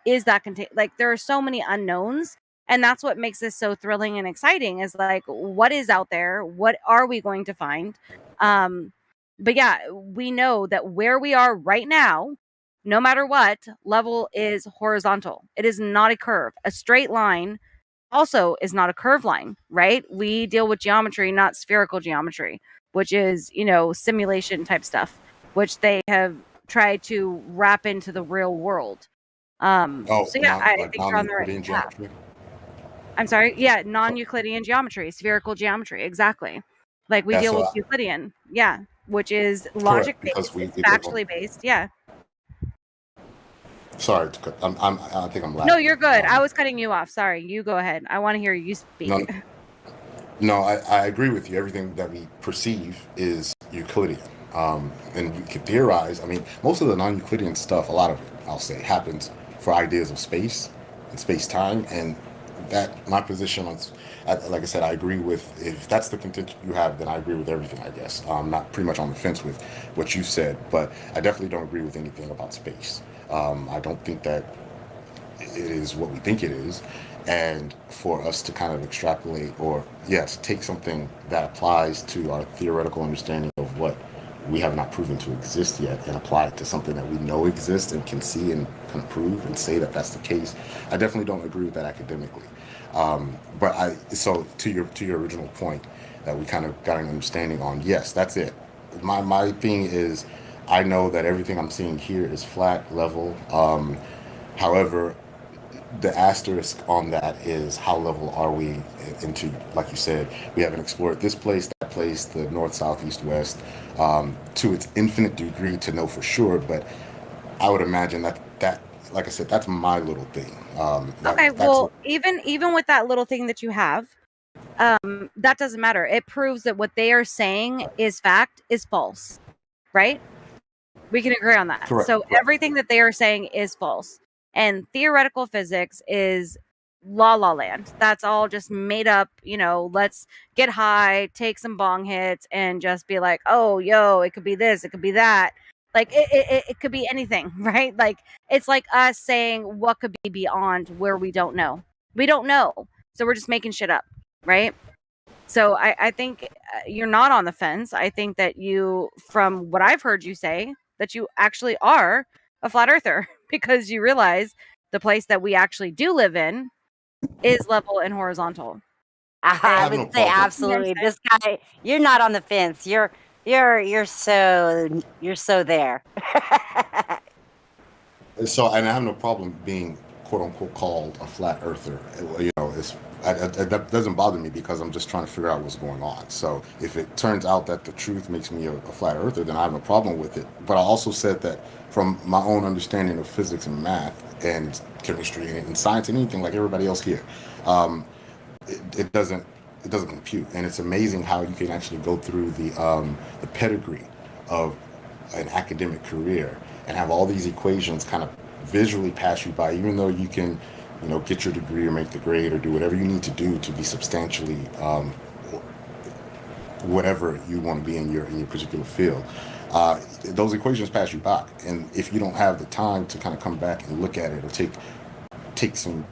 is that contain? Like, there are so many unknowns. And that's what makes this so thrilling and exciting is like, what is out there? What are we going to find? But yeah, we know that where we are right now, no matter what, level is horizontal. It is not a curve. A straight line also is not a curved line, right? We deal with geometry, not spherical geometry, which is, simulation type stuff, which they have tried to wrap into the real world. So yeah, I think you're on the right path. I'm sorry. Yeah, non-Euclidean geometry, spherical geometry, exactly. Like we deal with Euclidean, which is logic based, it's factually based. Yeah. Sorry, I think I'm laughing. No, you're good. I was cutting you off. Sorry. You go ahead. I want to hear you speak. No, I agree with you. Everything that we perceive is Euclidean. And we can theorize. I mean, most of the non-Euclidean stuff, a lot of it, I'll say, happens for ideas of space and space-time. And that, my position on, like I said, I agree with, if that's the contention you have, then I agree with everything, I guess. I'm not pretty much on the fence with what you said, but I definitely don't agree with anything about space. I don't think that it is what we think it is. And for us to kind of extrapolate or, yes, take something that applies to our theoretical understanding of what we have not proven to exist yet and apply it to something that we know exists and can see and can prove and say that that's the case. I definitely don't agree with that academically. So to your original point that we kind of got an understanding on, yes, that's it. My thing is, I know that everything I'm seeing here is flat, level. However, the asterisk on that is how level are we into, like you said, we haven't explored this place, that place, the north, south, east, west, to its infinite degree to know for sure. But I would imagine that like I said, that's my little thing. Okay, well, even with that little thing that you have, that doesn't matter. It proves that what they are saying is fact is false, right? We can agree on that. Correct. So everything that they are saying is false. And theoretical physics is la la land. That's all just made up, let's get high, take some bong hits, and just be like, oh, yo, it could be this, it could be that. Like, it could be anything, right? Like, it's like us saying what could be beyond where we don't know. We don't know. So we're just making shit up, right? So I think you're not on the fence. I think that you, from what I've heard you say, that you actually are a flat earther because you realize the place that we actually do live in is level and horizontal. I would say absolutely. This guy, you're not on the fence. You're so there. So, and I have no problem being quote unquote called a flat earther. That doesn't bother me because I'm just trying to figure out what's going on. So if it turns out that the truth makes me a flat earther, then I have no problem with it. But I also said that from my own understanding of physics and math and chemistry and science and anything like everybody else here, it doesn't compute. And it's amazing how you can actually go through the pedigree of an academic career and have all these equations kind of visually pass you by, even though you can, get your degree or make the grade or do whatever you need to do to be substantially whatever you want to be in your particular field. Those equations pass you by, and if you don't have the time to kind of come back and look at it or take some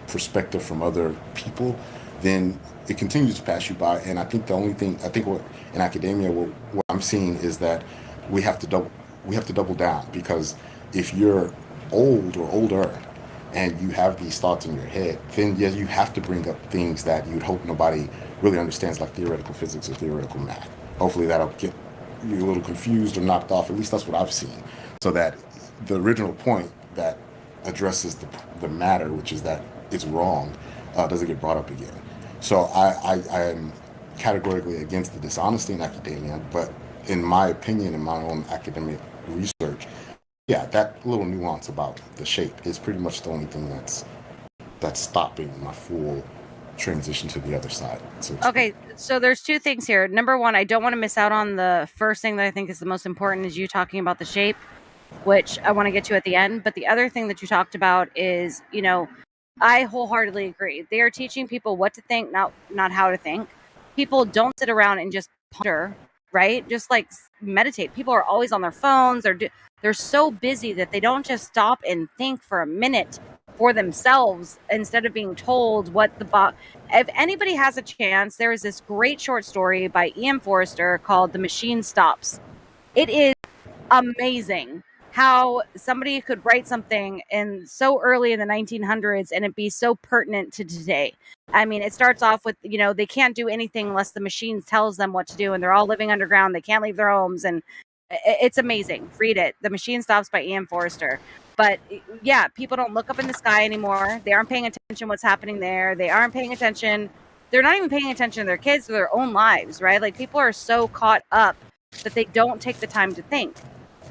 perspective from other people, then it continues to pass you by. And I think what in academia, what I'm seeing is that we have to double down, because if you're old or older and you have these thoughts in your head, then yes, you have to bring up things that you'd hope nobody really understands, like theoretical physics or theoretical math. Hopefully that'll get you a little confused or knocked off. At least that's what I've seen. So that the original point that addresses the matter, which is that it's wrong, doesn't get brought up again. So I am categorically against the dishonesty in academia, but in my opinion, in my own academic research, yeah, that little nuance about the shape is pretty much the only thing that's stopping my full transition to the other side. Okay, so there's two things here. Number one, I don't want to miss out on the first thing that I think is the most important, is you talking about the shape, which I want to get to at the end. But the other thing that you talked about is, I wholeheartedly agree. They are teaching people what to think, not how to think. People don't sit around and just ponder, right? Just like meditate. People are always on their phones. They're so busy that they don't just stop and think for a minute for themselves instead of being told what if anybody has a chance, there is this great short story by Ian Forster called The Machine Stops. It is amazing how somebody could write something in so early in the 1900s and it be so pertinent to today. I mean, it starts off with, they can't do anything unless the machine tells them what to do, and they're all living underground. They can't leave their homes, and it's amazing. Read it. The Machine Stops by Ian Forster. But yeah, people don't look up in the sky anymore. They aren't paying attention to what's happening there. They aren't paying attention. They're not even paying attention to their kids or their own lives, right? Like, people are so caught up that they don't take the time to think.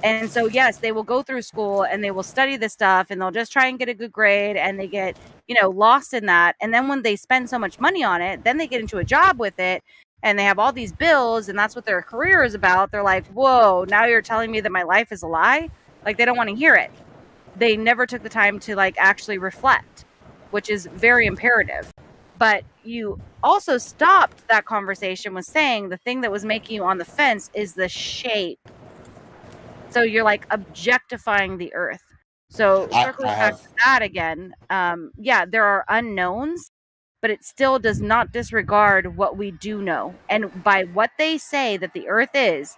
And so, yes, they will go through school and they will study this stuff and they'll just try and get a good grade, and they get, lost in that. And then when they spend so much money on it, then they get into a job with it and they have all these bills, and that's what their career is about. They're like, whoa, now you're telling me that my life is a lie? Like, they don't want to hear it. They never took the time to actually reflect, which is very imperative. But you also stopped that conversation with saying the thing that was making you on the fence is the shape. So you're objectifying the earth. So circling back to that again, there are unknowns, but it still does not disregard what we do know. And by what they say that the earth is,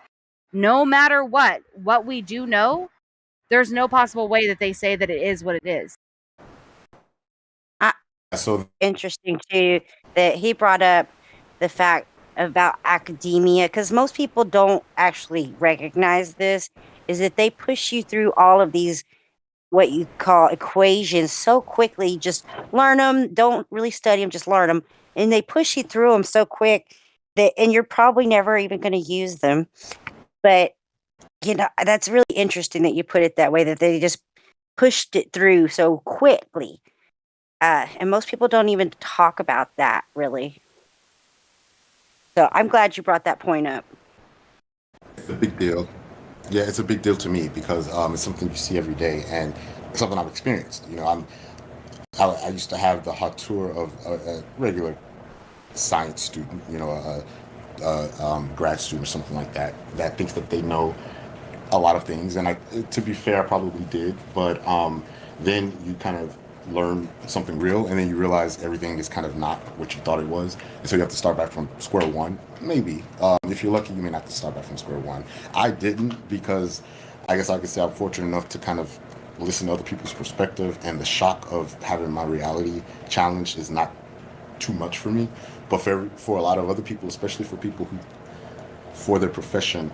no matter what we do know, there's no possible way that they say that it is what it is. So interesting too that he brought up the fact about academia, because most people don't actually recognize this, is that they push you through all of these what you call equations so quickly. Just learn them, don't really study them, just learn them, and they push you through them so quick that, and you're probably never even going to use them. But that's really interesting that you put it that way, that they just pushed it through so quickly. And most people don't even talk about that, really. So I'm glad you brought that point up. It's a big deal. Yeah, it's a big deal to me because it's something you see every day, and it's something I've experienced. I used to have the hauteur of a regular science student, a grad student or something like that, that thinks that they know a lot of things. And to be fair, I probably did, but then you kind of learn something real, and then you realize everything is kind of not what you thought it was, and so you have to start back from square one. Maybe if you're lucky, you may not have to start back from square one. I didn't, because I guess I could say I'm fortunate enough to kind of listen to other people's perspective, and the shock of having my reality challenged is not too much for me. But for a lot of other people, especially for people who, for their profession,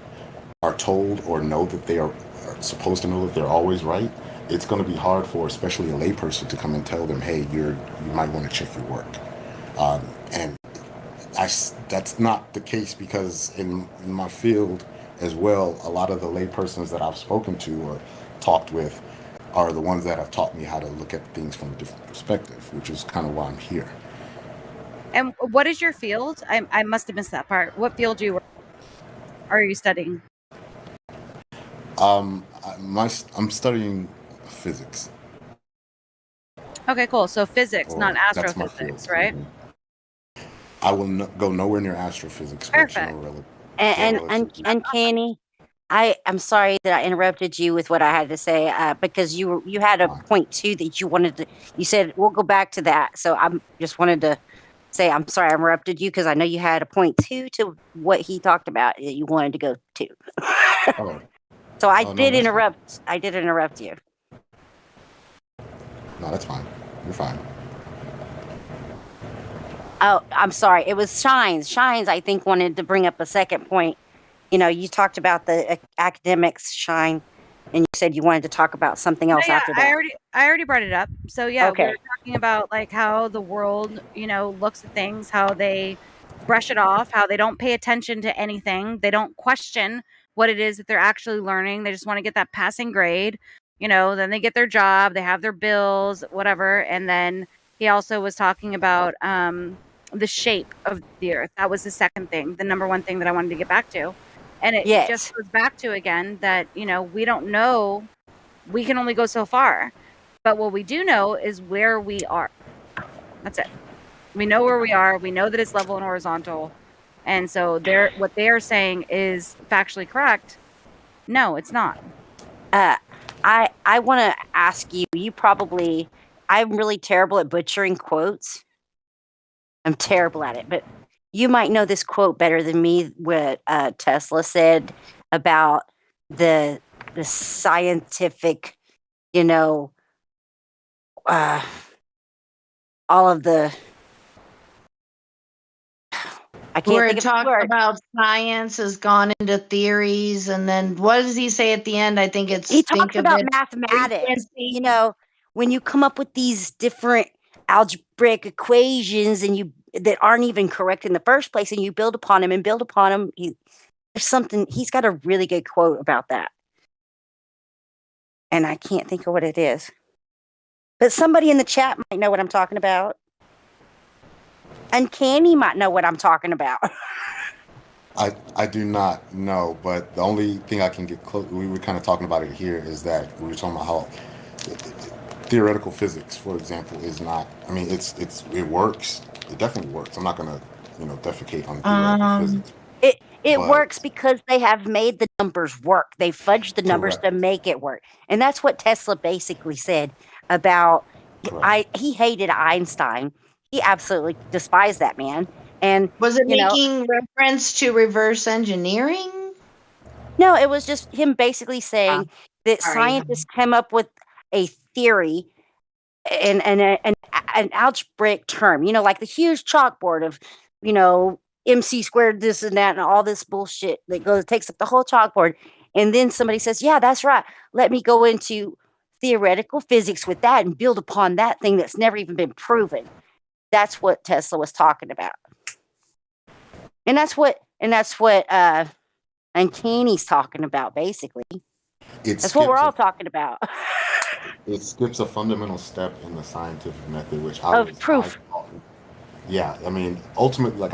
are told or know that they are supposed to know that they're always right, it's going to be hard for especially a layperson to come and tell them, hey, you might want to check your work. And that's not the case, because in my field as well, a lot of the laypersons that I've spoken to or talked with are the ones that have taught me how to look at things from a different perspective, which is kind of why I'm here. And what is your field? I must have missed that part. What field are you studying? I'm studying physics. Okay, cool. So physics, not That's my astrophysics, field. right? I will go nowhere near astrophysics. Perfect. And Uncanny, I'm sorry that I interrupted you with what I had to say, because you had a point too that you wanted to. You said we'll go back to that, so I just wanted to say I'm sorry I interrupted you, because I know you had a point too to what he talked about that you wanted to go to. So I did interrupt. I did interrupt you. No, that's fine. You're fine. Oh, I'm sorry. It was Shines. Shines, I think, wanted to bring up a second point. You talked about the academics, Shine, and you said you wanted to talk about something else after that. I already brought it up. So yeah, Okay. we were talking about like how the world, looks at things, how they brush it off, how they don't pay attention to anything. They don't question what it is that they're actually learning. They just want to get that passing grade. Then they get their job, they have their bills, whatever. And then he also was talking about the shape of the earth. That was the second thing, the number one thing that I wanted to get back to. And it just goes back to, again, that, we don't know. We can only go so far. But what we do know is where we are. That's it. We know where we are. We know that it's level and horizontal. And so what they are saying is factually correct. No, it's not. I want to ask you, I'm really terrible at butchering quotes. I'm terrible at it, but you might know this quote better than me, what Tesla said about the scientific, all of the, I can't Where think it of the talks word. about science has gone into theories, and then what does he say at the end? I think it's He think talks of about it mathematics. frequency. When you come up with these different algebraic equations and that aren't even correct in the first place, and you build upon them and build upon them. There's something. He's got a really good quote about that, and I can't think of what it is. But somebody in the chat might know what I'm talking about. Uncanny might know what I'm talking about. I do not know, but the only thing I can get close, we were kind of talking about it here, is that we were talking about how theoretical physics, for example, is not, I mean, it works. It definitely works. I'm not going to, defecate on theoretical physics. It works because they have made the numbers work. They fudged the numbers to make it work. And that's what Tesla basically said about, he hated Einstein. He absolutely despised that man. And was it making reference to reverse engineering? No, it was just him basically saying that sorry. scientists came up with a theory and an algebraic term, like the huge chalkboard of, MC squared this and that and all this bullshit that takes up the whole chalkboard. And then somebody says, yeah, that's right. Let me go into theoretical physics with that and build upon that thing that's never even been proven. That's what Tesla was talking about. And that's what Uncanny's talking about, basically. That's what we're all talking about. It skips a fundamental step in the scientific method, which proof. Yeah, I mean, ultimately,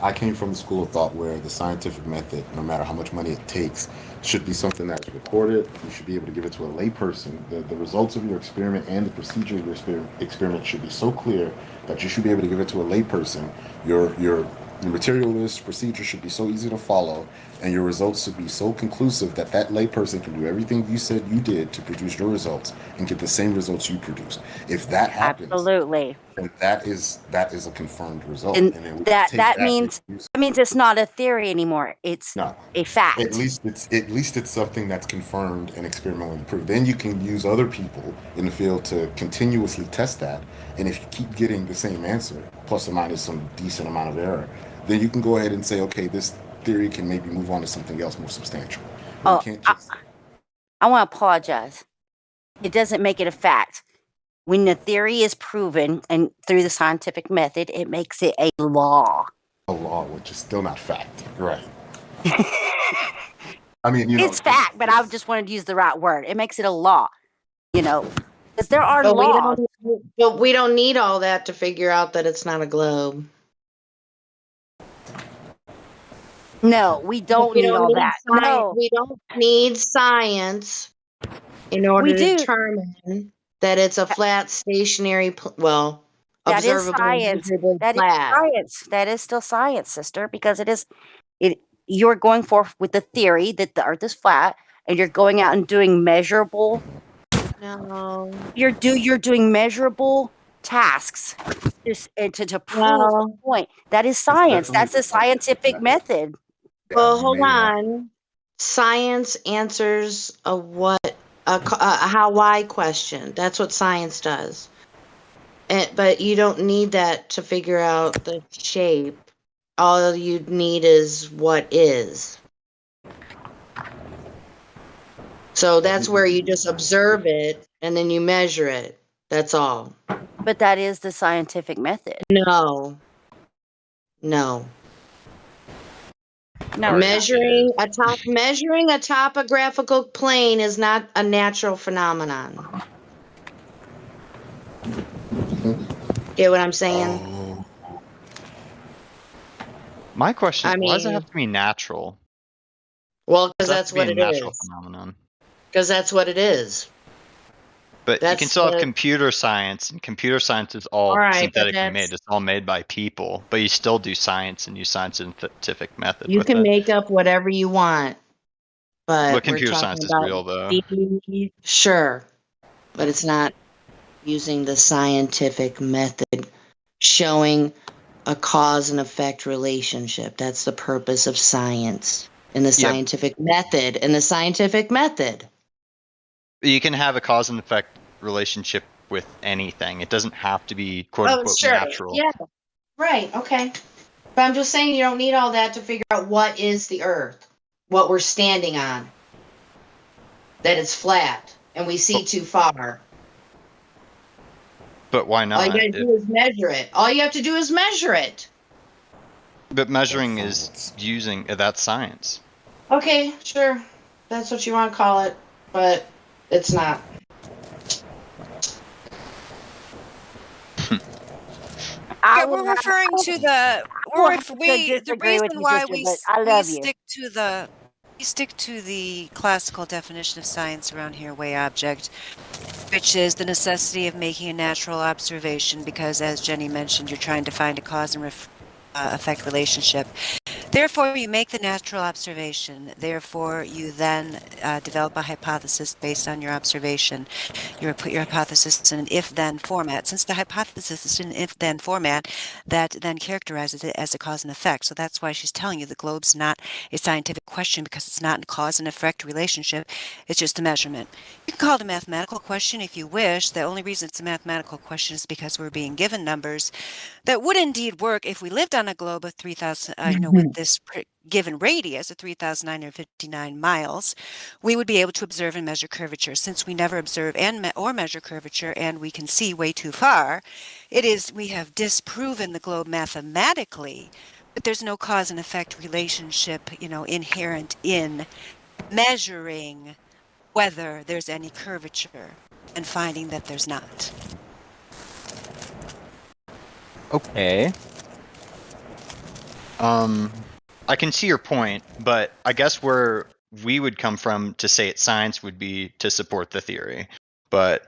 I came from the school of thought where the scientific method, no matter how much money it takes, should be something that's recorded. You should be able to give it to a layperson. The results of your experiment and the procedure of your experiment should be so clear that you should be able to give it to a layperson. Your material list procedure should be so easy to follow, and your results should be so conclusive that layperson can do everything you said you did to produce your results and get the same results you produced. If that happens, absolutely, then that is a confirmed result. And then that means it's not a theory anymore. It's a fact. At least it's something that's confirmed and experimentally proved. Then you can use other people in the field to continuously test that. And if you keep getting the same answer, plus or minus some decent amount of error, then you can go ahead and say, okay, this theory can maybe move on to something else more substantial. I want to apologize. It doesn't make it a fact. When the theory is proven and through the scientific method, it makes it a law. A law, which is still not fact, right? I mean, it's fact, but I just wanted to use the right word. It makes it a law, because there are laws. But we don't need all that to figure out that it's not a globe. No, we don't need all that. No, we don't need science in order to determine that it's a flat, stationary. That is science. That is science. That is still science, sister, because it is. You're going forth with the theory that the Earth is flat, and you're going out and doing measurable. No, you're doing measurable tasks to prove a point. That is science. That's a scientific method. Well, hold on. Science answers a how-why question. That's what science does. But you don't need that to figure out the shape. All you need is what is. So that's where you just observe it and then you measure it. That's all. But that is the scientific method. No. Measuring a topographical plane is not a natural phenomenon. Get what I'm saying? My question is, why does it have to be natural? Well, because that's what it is. Phenomenon. Because that's what it is. But you can still have computer science, and computer science is all synthetically made. It's all made by people, but you still do science and use scientific method. You can make up whatever you want, but computer science is real, though. Sure, but it's not using the scientific method, showing a cause and effect relationship. That's the purpose of science in the scientific method. You can have a cause and effect relationship with anything. It doesn't have to be quote unquote natural. Yeah. Right. Okay. But I'm just saying you don't need all that to figure out what is the Earth, what we're standing on, that it's flat and we see too far. But why not? All you gotta do is measure it. All you have to do is measure it. But measuring is using that's science. Okay, sure. That's what you want to call it, but it's not. We're referring to the reason why we stick to the classical definition of science around here, way object, which is the necessity of making a natural observation, because as Jenny mentioned, you're trying to find a cause and effect relationship. Therefore, you make the natural observation. Therefore, you then develop a hypothesis based on your observation. You put your hypothesis in an if-then format. Since the hypothesis is in an if-then format, that then characterizes it as a cause and effect. So that's why she's telling you the globe's not a scientific question, because it's not a cause and effect relationship. It's just a measurement. You can call it a mathematical question if you wish. The only reason it's a mathematical question is because we're being given numbers that would indeed work if we lived on a globe of 3,000, with this given radius of 3,959 miles. We would be able to observe and measure curvature. Since we never observe or measure curvature, and we can see way too far, we have disproven the globe mathematically, but there's no cause and effect relationship, inherent in measuring whether there's any curvature and finding that there's not. Okay. I can see your point, but I guess where we would come from to say it's science would be to support the theory. But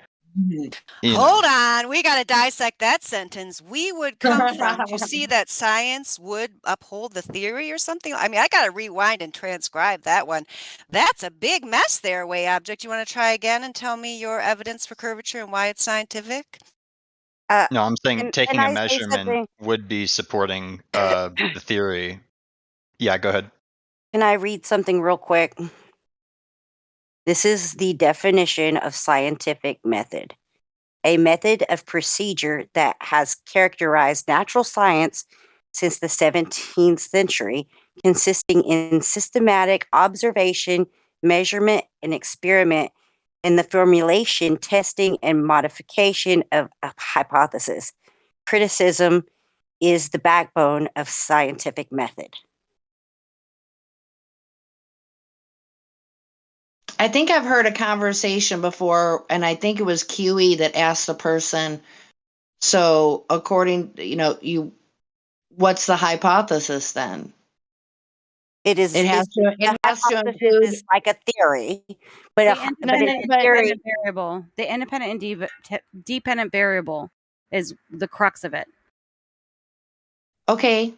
Hold on, we got to dissect that sentence. We would come from to see that science would uphold the theory or something. I mean, I got to rewind and transcribe that one. That's a big mess there, Way Object. You want to try again and tell me your evidence for curvature and why it's scientific? No, I'm saying taking a I say measurement something? would be supporting the theory. Yeah, go ahead. Can I read something real quick? This is the definition of scientific method. A method of procedure that has characterized natural science since the 17th century, consisting in systematic observation, measurement, and experiment in the formulation, testing, and modification of a hypothesis. Criticism is the backbone of scientific method. I think I've heard a conversation before, and I think it was QE that asked the person, so according, what's the hypothesis then? It has to hypothesis include is like a theory, but The it's a theory. independent variable. The independent and dependent variable is the crux of it. Okay.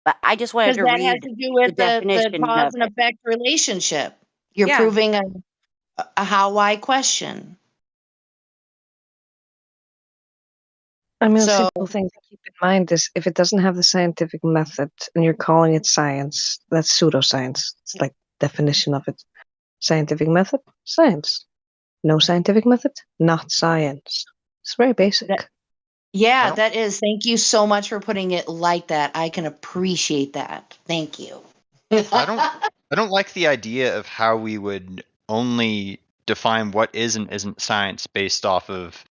But I just wanted to Because that read has to do with the the definition cause of and it. effect relationship. You're Yeah. proving a how-why question. I mean, a So- simple thing to keep in mind is if it doesn't have the scientific method and you're calling it science, that's pseudoscience. It's like definition of it. Scientific method, science. No scientific method, not science. It's very basic. Yeah, that is. Thank you so much for putting it like that. I can appreciate that. Thank you. I don't like the idea of how we would only define what is and isn't science based off of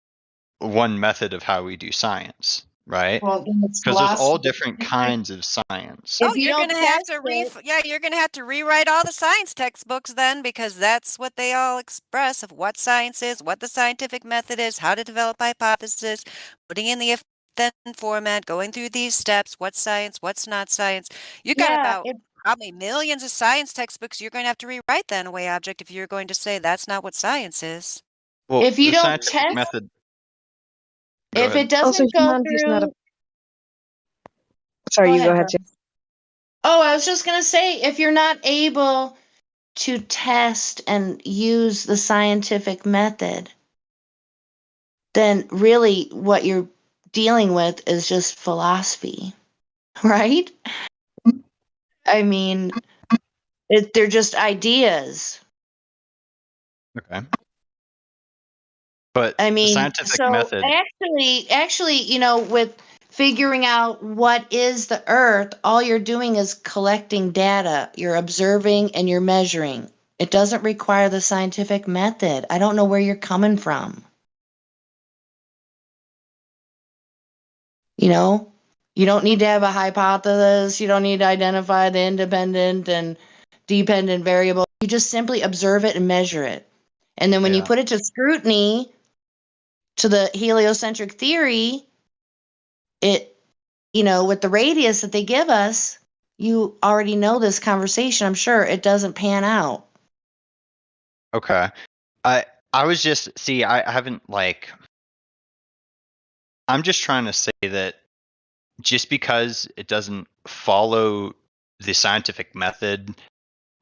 one method of how we do science, right? Well, then it's Because there's all philosophy. different kinds of science. If you you're don't gonna have test to you're gonna have to rewrite all the science textbooks then, because that's what they all express of what science is, what the scientific method is, how to develop hypothesis, putting in the if-then format, going through these steps, what's science, what's not science. You got about probably millions of science textbooks you're going to have to rewrite then, Way Object, if you're going to say that's not what science is. Well, if you the don't scientific test, method. if it doesn't Also, go humanity is not through. Sorry, you go ahead, Jess. Oh, I was just gonna say, if you're not able to test and use the scientific method, then really what you're dealing with is just philosophy, right? I mean, they're just ideas. Okay. But I mean, the scientific so method. actually, with figuring out what is the Earth, all you're doing is collecting data. You're observing and you're measuring. It doesn't require the scientific method. I don't know where you're coming from. You don't need to have a hypothesis. You don't need to identify the independent and dependent variable. You just simply observe it and measure it. And then when you put it to scrutiny, to the heliocentric theory, with the radius that they give us, you already know this conversation. I'm sure it doesn't pan out. Okay. I was just I haven't I'm just trying to say that just because it doesn't follow the scientific method,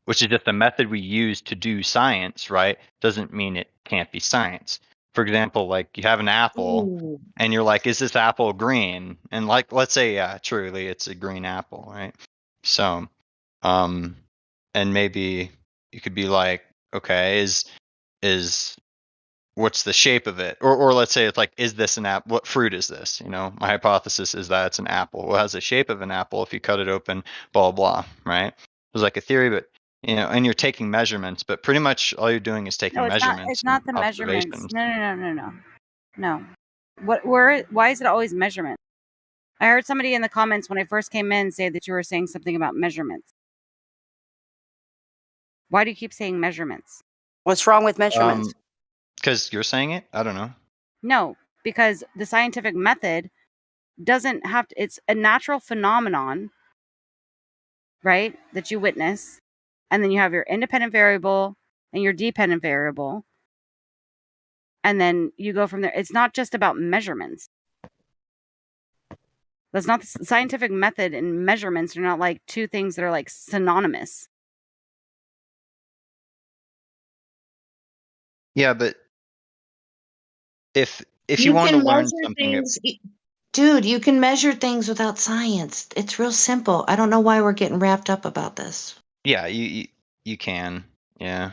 which is just a method we use to do science, right, doesn't mean it can't be science. For example, like you have an apple Ooh. and you're like, is this apple green? And like, let's say, yeah, truly it's a green apple, right? So, and maybe you could be like, okay, is what's the shape of it? Or let's say it's like, is this an apple? What fruit is this? You know, my hypothesis is that it's an apple. Well, it has the shape of an apple if you cut it open, blah, blah, right? There's like a theory, but, you know, and you're taking measurements, but pretty much all you're doing is taking No, it's not. measurements It's and not the measurements. observations. No. What? Where? Why is it always measurement? I heard somebody in the comments when I first came in say that you were saying something about measurements. Why do you keep saying measurements? What's wrong with measurements? Because you're saying it? I don't know. No, because the scientific method doesn't have to, it's a natural phenomenon, right? That you witness. And then you have your independent variable and your dependent variable. And then you go from there. It's not just about measurements. That's not the scientific method, and measurements are not like two things that are like synonymous. Yeah, but if you You want to can learn measure something, things, dude. You can measure things without science. It's real simple. I don't know why we're getting wrapped up about this. yeah, you can, yeah.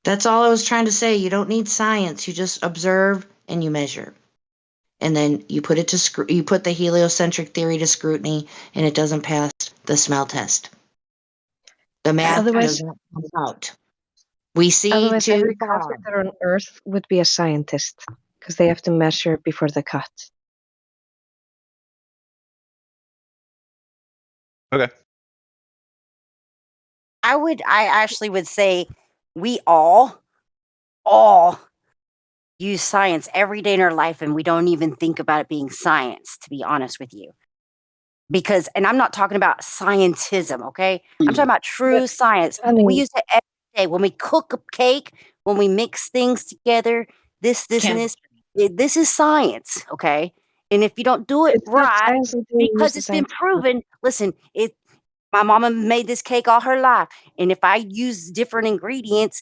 That's all I was trying to say. You don't need science. You just observe and you measure, and then you put it to you put the heliocentric theory to scrutiny, and it doesn't pass the smell test. The math Otherwise, does not come out. We see otherwise too every far. carpenter on Earth would be a scientist because they have to measure before they cut. Okay. I actually would say we all use science every day in our life, and we don't even think about it being science, to be honest with you. Because, and I'm not talking about scientism, okay? I'm talking about true science. We use it every day when we cook a cake, when we mix things together. This, and this. This is science, okay? And if you don't do it It's not right, science until you use because the it's been scientific proven. Listen, my mama made this cake all her life, and if I use different ingredients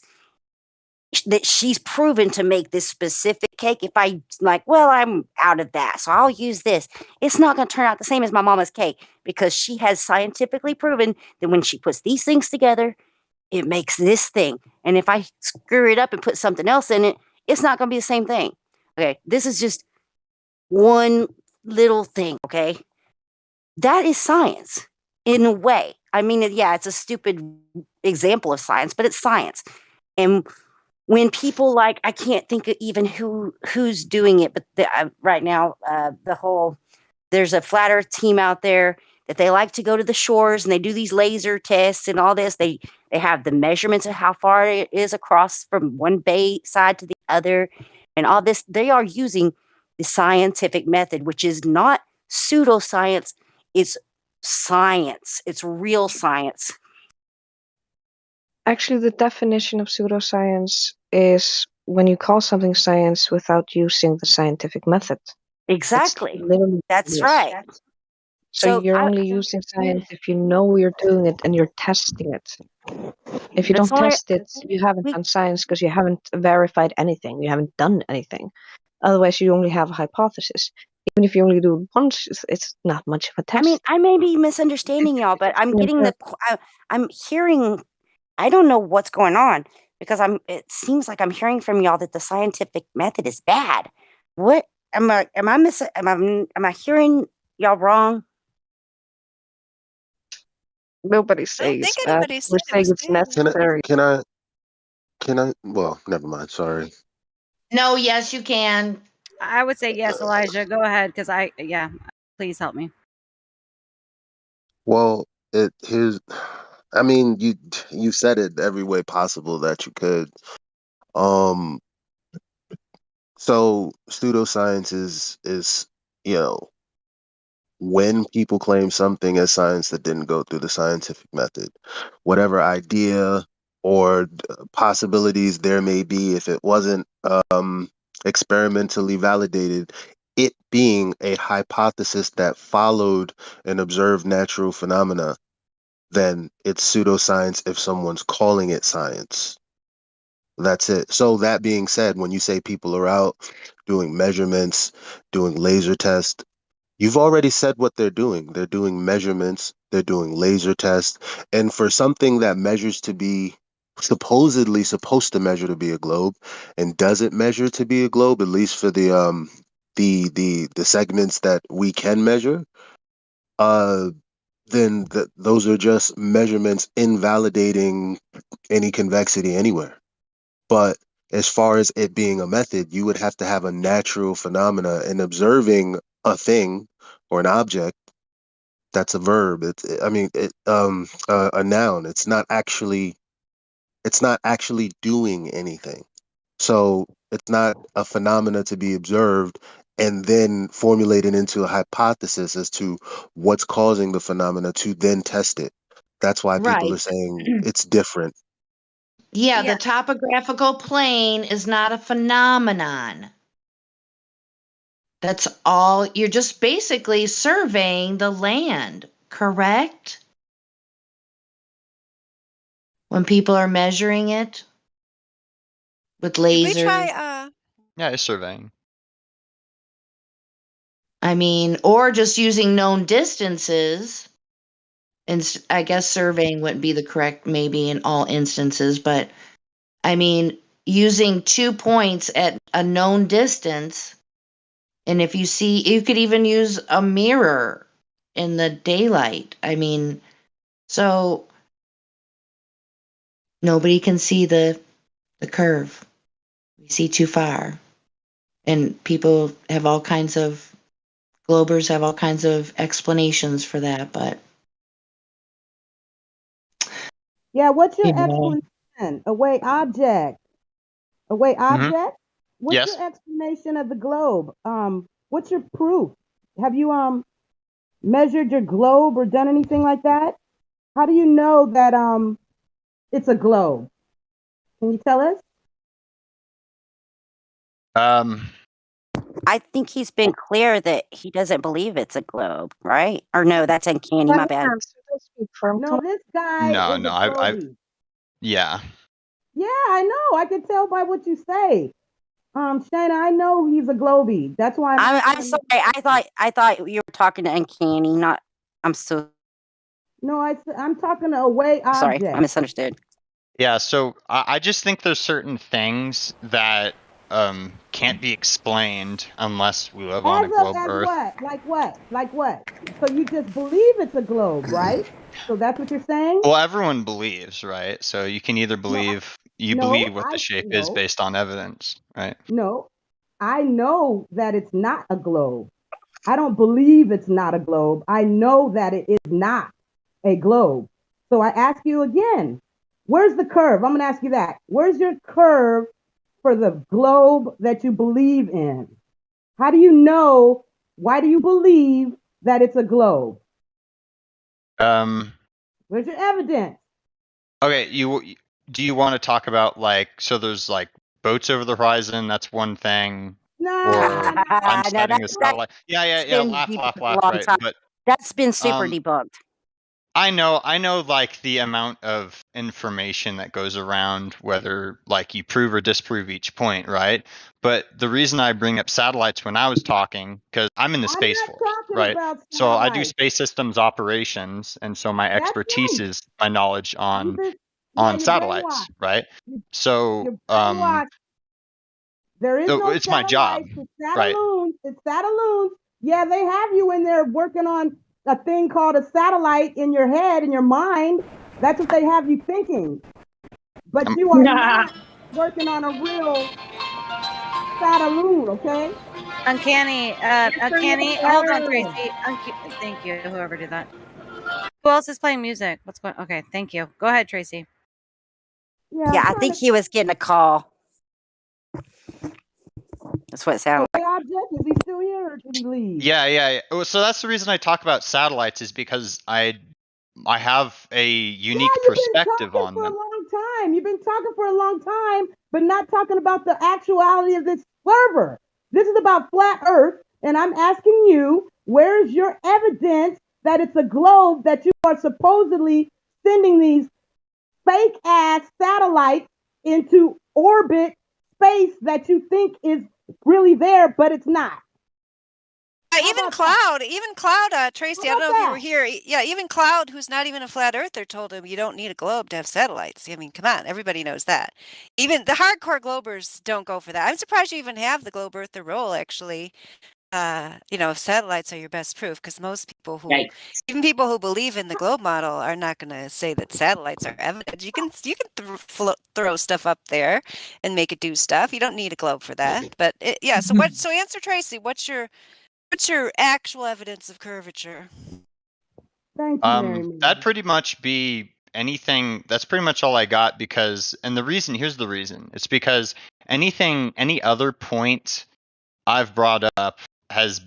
that she's proven to make this specific cake, if I like, well, I'm out of that, so I'll use this, it's not going to turn out the same as my mama's cake, because she has scientifically proven that when she puts these things together, it makes this thing. And if I screw it up and put something else in it, it's not going to be the same thing. Okay, this is just one little thing. Okay, that is science in a way. I mean, yeah, it's a stupid example of science, but it's science. And when people like, I can't think of even who's doing it, but right now, there's a flat Earth team out there that they like to go to the shores and they do these laser tests and all this. They have the measurements of how far it is across from one bay side to the other, and all this. They are using the scientific method, which is not pseudoscience. It's science. It's real science. Actually, the definition of pseudoscience is when you call something science without using the scientific method. Exactly. That's right. So you're only using science if you know you're doing it and you're testing it. If you don't test it, you haven't done science because you haven't verified anything. You haven't done anything. Otherwise, you only have a hypothesis. Even if you only do it once, it's not much of a test. I mean, I may be misunderstanding y'all, but I'm getting I'm hearing, I don't know what's going on, because it seems like I'm hearing from y'all that the scientific method is bad. What am I hearing y'all wrong? Nobody's saying it's bad. We're saying it's necessary. Can I? Well, never mind. Sorry. No, yes, you can. I would say yes, Elijah. Go ahead, because please help me. Well, here's. I mean, you said it every way possible that you could. So pseudoscience is when people claim something as science that didn't go through the scientific method, whatever idea or possibilities there may be, if it wasn't experimentally validated, it being a hypothesis that followed an observed natural phenomena, then it's pseudoscience if someone's calling it science. That's it. So that being said, when you say people are out doing measurements, doing laser tests, you've already said what they're doing. They're doing measurements, they're doing laser tests, and for something that measures to be supposedly supposed to measure to be a globe and doesn't measure to be a globe, at least for the segments that we can measure, uh then those are just measurements invalidating any convexity anywhere. But as far as it being a method, you would have to have a natural phenomena, and observing a thing or an object, that's a verb. A noun. It's not actually doing anything. So it's not a phenomena to be observed and then formulated into a hypothesis as to what's causing the phenomena to then test it. That's why people Right. are saying it's different. Yeah, the topographical plane is not a phenomenon. That's all. You're just basically surveying the land, correct? When people are measuring it with Did we lasers. try Yeah, it's surveying. I mean, or just using known distances. And I guess surveying wouldn't be the correct maybe in all instances, but I mean, using 2 points at a known distance. And if you see, you could even use a mirror in the daylight. I mean, so nobody can see the curve. We see too far. And people have all kinds of, globers have all kinds of explanations for that, but. Yeah, what's your Yeah. explanation? Away object. Away object? What's Yes. your explanation of the globe? What's your proof? Have you measured your globe or done anything like that? How do you know that it's a globe? Can you tell us? I think he's been clear that he doesn't believe it's a globe, right? Or no, that's uncanny. My bad. No, this guy No, is no, a I've globie. yeah. Yeah, I know. I can tell by what you say. Shana, I know he's a globie. That's why I'm sorry. I thought you were talking to uncanny. Not. I'm so No, I'm talking to away sorry. object. I misunderstood. Yeah, so I just think there's certain things that can't be explained unless we live on a globe As Earth. what? Like what? Like what? So you just believe it's a globe, right? So that's what you're saying? Well, everyone believes, right? So you can either believe believe what the shape is based on evidence, right? No, I know that it's not a globe. I don't believe it's not a globe. I know that it is not a globe. So I ask you again, where's the curve? I'm going to ask you that. Where's your curve for the globe that you believe in? How do you know? Why do you believe that it's a globe? Where's your evidence? Okay, do you want to talk about so there's boats over the horizon, that's one thing. No, or I'm No, studying a satellite. Yeah, been laugh, debunked a laugh, long right? time. But That's been super um debunked. I know the amount of information that goes around whether you prove or disprove each point, right? But the reason I bring up satellites when I was talking, because I'm in the Space Force, right? So I do space systems operations, and so my expertise is my knowledge on you're satellites, brainwashed. right? So You're brainwashed. There is so no it's my job, satellites. It's right? sataloons. It's sataloons. Yeah, they have you in there working on a thing called a satellite in your head, in your mind. That's what they have you thinking. But you are not working on a real sataloon, okay? Uncanny. Uncanny. Hold on, Tracy. Thank you, whoever did that. Who else is playing music? What's going? Okay, thank you. Go ahead, Tracy. Yeah, I think he was getting a call. That's what it sounded like. Object, is he still here or did he leave? Yeah. So that's the reason I talk about satellites, is because I have a unique perspective on For a them. long time. You've been talking for a long time, but not talking about the actuality of this server. This is about flat Earth. And I'm asking you, where is your evidence that it's a globe that you are supposedly sending these fake ass satellites into orbit space that you think is really there, but it's not? Even Cloud, Tracy, I don't know if you were here. Yeah, even Cloud, who's not even a flat earther, told him you don't need a globe to have satellites. I mean, come on, everybody knows that. Even the hardcore globers don't go for that. I'm surprised you even have the globe earther role, actually. If satellites are your best proof, because most people even people who believe in the globe model are not going to say that satellites are evidence. You can throw stuff up there and make it do stuff. You don't need a globe for that. But yeah, so answer Tracy. What's your actual evidence of curvature? Thank you, That'd pretty much be anything. That's pretty much all I got because, and here's the reason. It's because any other point I've brought up it's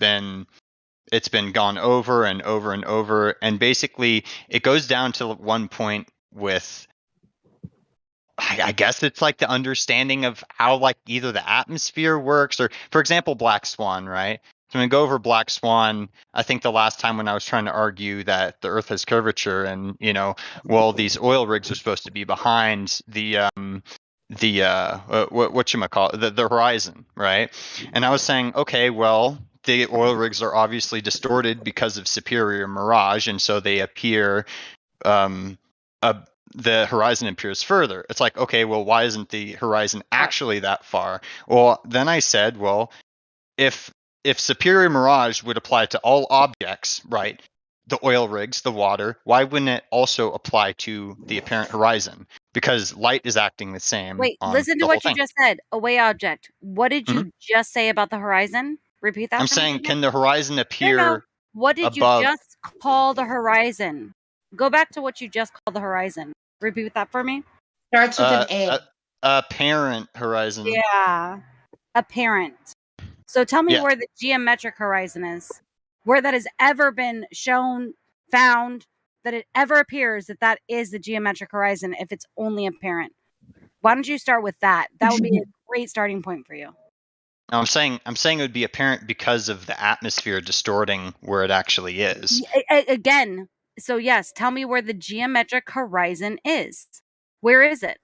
been gone over and over and over, and basically it goes down to one point with, I guess it's like the understanding of how like either the atmosphere works or, for example, Black Swan, right? So when we go over Black Swan, I think the last time when I was trying to argue that the Earth has curvature and, these oil rigs are supposed to be behind the whatchamacallit, the horizon, right? And I was saying, okay, well, the oil rigs are obviously distorted because of superior mirage, and so they appear the horizon appears further. It's like, okay, well, why isn't the horizon actually that far? Well, then I said, well, if superior mirage would apply to all objects, right? The oil rigs, the water, why wouldn't it also apply to the apparent horizon? Because light is acting the same. Wait, on listen to the what whole you thing. just said. Away object. What did you just say about the horizon? Repeat that. I'm for me saying, again. can the horizon appear No. What did above? you just call the horizon? Go back to what you just called the horizon. Repeat that for me. Starts with an A. Apparent horizon. Yeah. Apparent. So tell me Yeah. where the geometric horizon is. Where that has ever been shown, found, that it ever appears that is the geometric horizon if it's only apparent. Why don't you start with that? That would be a great starting point for you. No, I'm saying it would be apparent because of the atmosphere distorting where it actually is. Again, so yes, tell me where the geometric horizon is. Where is it?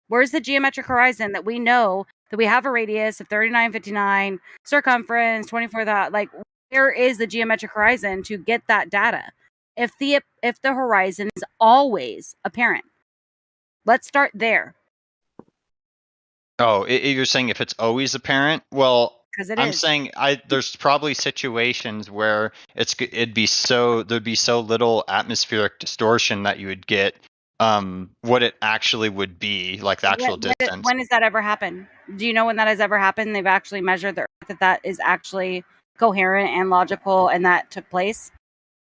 Where's the geometric horizon that we know that we have a radius of 3959, circumference 24,000? Like, where is the geometric horizon to get that data? If the horizon is always apparent, let's start there. Oh, you're saying if it's always apparent? Well, 'Cause it I'm is. saying there's probably situations where there'd be so little atmospheric distortion that you would get what it actually would be, like the actual distance. When has that ever happened? Do you know when that has ever happened? They've actually measured the Earth that is actually coherent and logical, and that took place.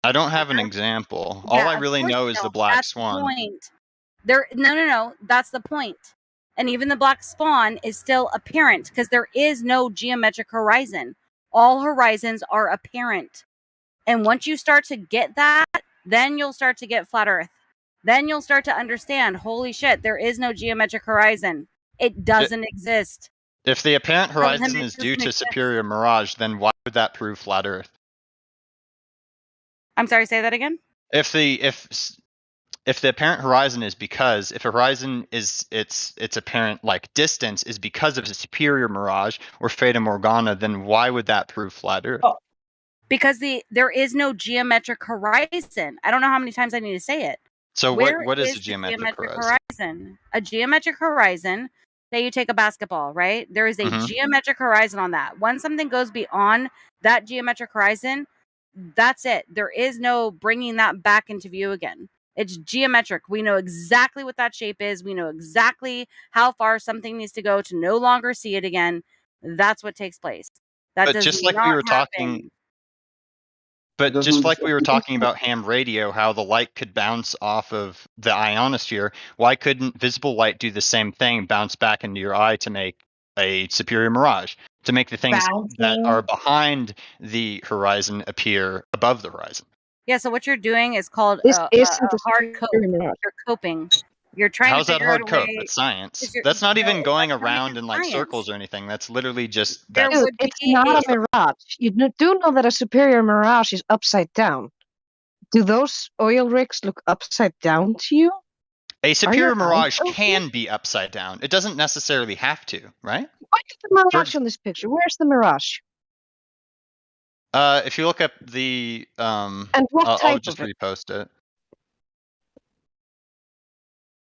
I don't have an example. Yeah, All I of really course know you is the don't. Black That's Swan. the point. No. That's the point. And even the Black Swan is still apparent because there is no geometric horizon. All horizons are apparent. And once you start to get that, then you'll start to get flat Earth. Then you'll start to understand, holy shit, there is no geometric horizon. It doesn't exist. If the apparent Tell him horizon it is due doesn't to exist. superior mirage, then why would that prove flat Earth? I'm sorry, say that again? If the apparent horizon is because if a horizon is its apparent like distance is because of a superior mirage or Fata Morgana, then why would that prove flat Earth? Because there is no geometric horizon. I don't know how many times I need to say it. So what is a the geometric horizon? A geometric horizon, say you take a basketball, right? There is a geometric horizon on that. Once something goes beyond that geometric horizon, that's it. There is no bringing that back into view again. It's geometric. We know exactly what that shape is. We know exactly how far something needs to go to no longer see it again. That's what takes place. That But does just like not we were happen. talking But just like we were talking about ham radio, how the light could bounce off of the ionosphere, why couldn't visible light do the same thing, bounce back into your eye to make a superior mirage, to make the things that are behind the horizon appear above the horizon? Yeah, so what you're doing is called This a isn't a hard cope. superior mirage. You're coping. You're trying How's to that figure out hard a code? way. That's science. You're, That's not no, even going that's not around even in like science. circles or anything. That's literally just There that's. would It's be not a a mirage. You do know that a superior mirage is upside down. Do those oil rigs look upside down to you? A Are superior your eyes mirage open? can be upside down. It doesn't necessarily have to, right? Look at the mirage on this picture. Where's the mirage? If you look up the And what I'll type just of it? repost it.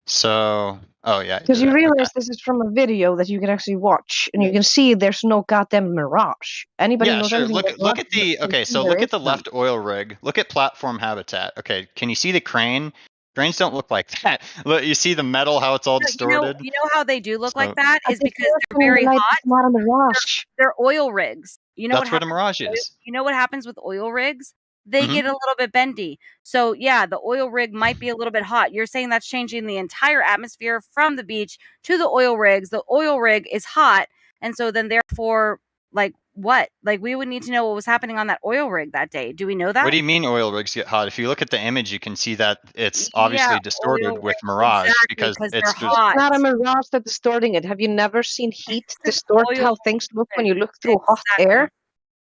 So, oh yeah, Because you did it. realize Okay. this is from a video that you can actually watch, and you can see there's no goddamn mirage. Anybody Yeah, knows sure. anything Look about look at mirage the can okay. see So there look is at the none. left oil rig. Look at platform habitat. Okay, can you see the crane? Cranes don't look like that. Look, you see the metal, how it's all distorted. You know how they do look like So that A is because they're distortion in the very night hot. is not a mirage. They're oil rigs. You know what that's what a happens? mirage is. You know what happens with oil rigs? They Mhm. get a little bit bendy. So yeah, the oil rig might be a little bit hot. You're saying that's changing the entire atmosphere from the beach to the oil rigs. The oil rig is hot, and so then therefore, like what? Like we would need to know what was happening on that oil rig that day. Do we know that? What do you mean oil rigs get hot? If you look at the image, you can see that it's Yeah, obviously oil distorted with rigs, mirage exactly, because because it's they're just hot. It's not a mirage that's distorting it. Have you never seen heat distort oil how things look when you look through hot air?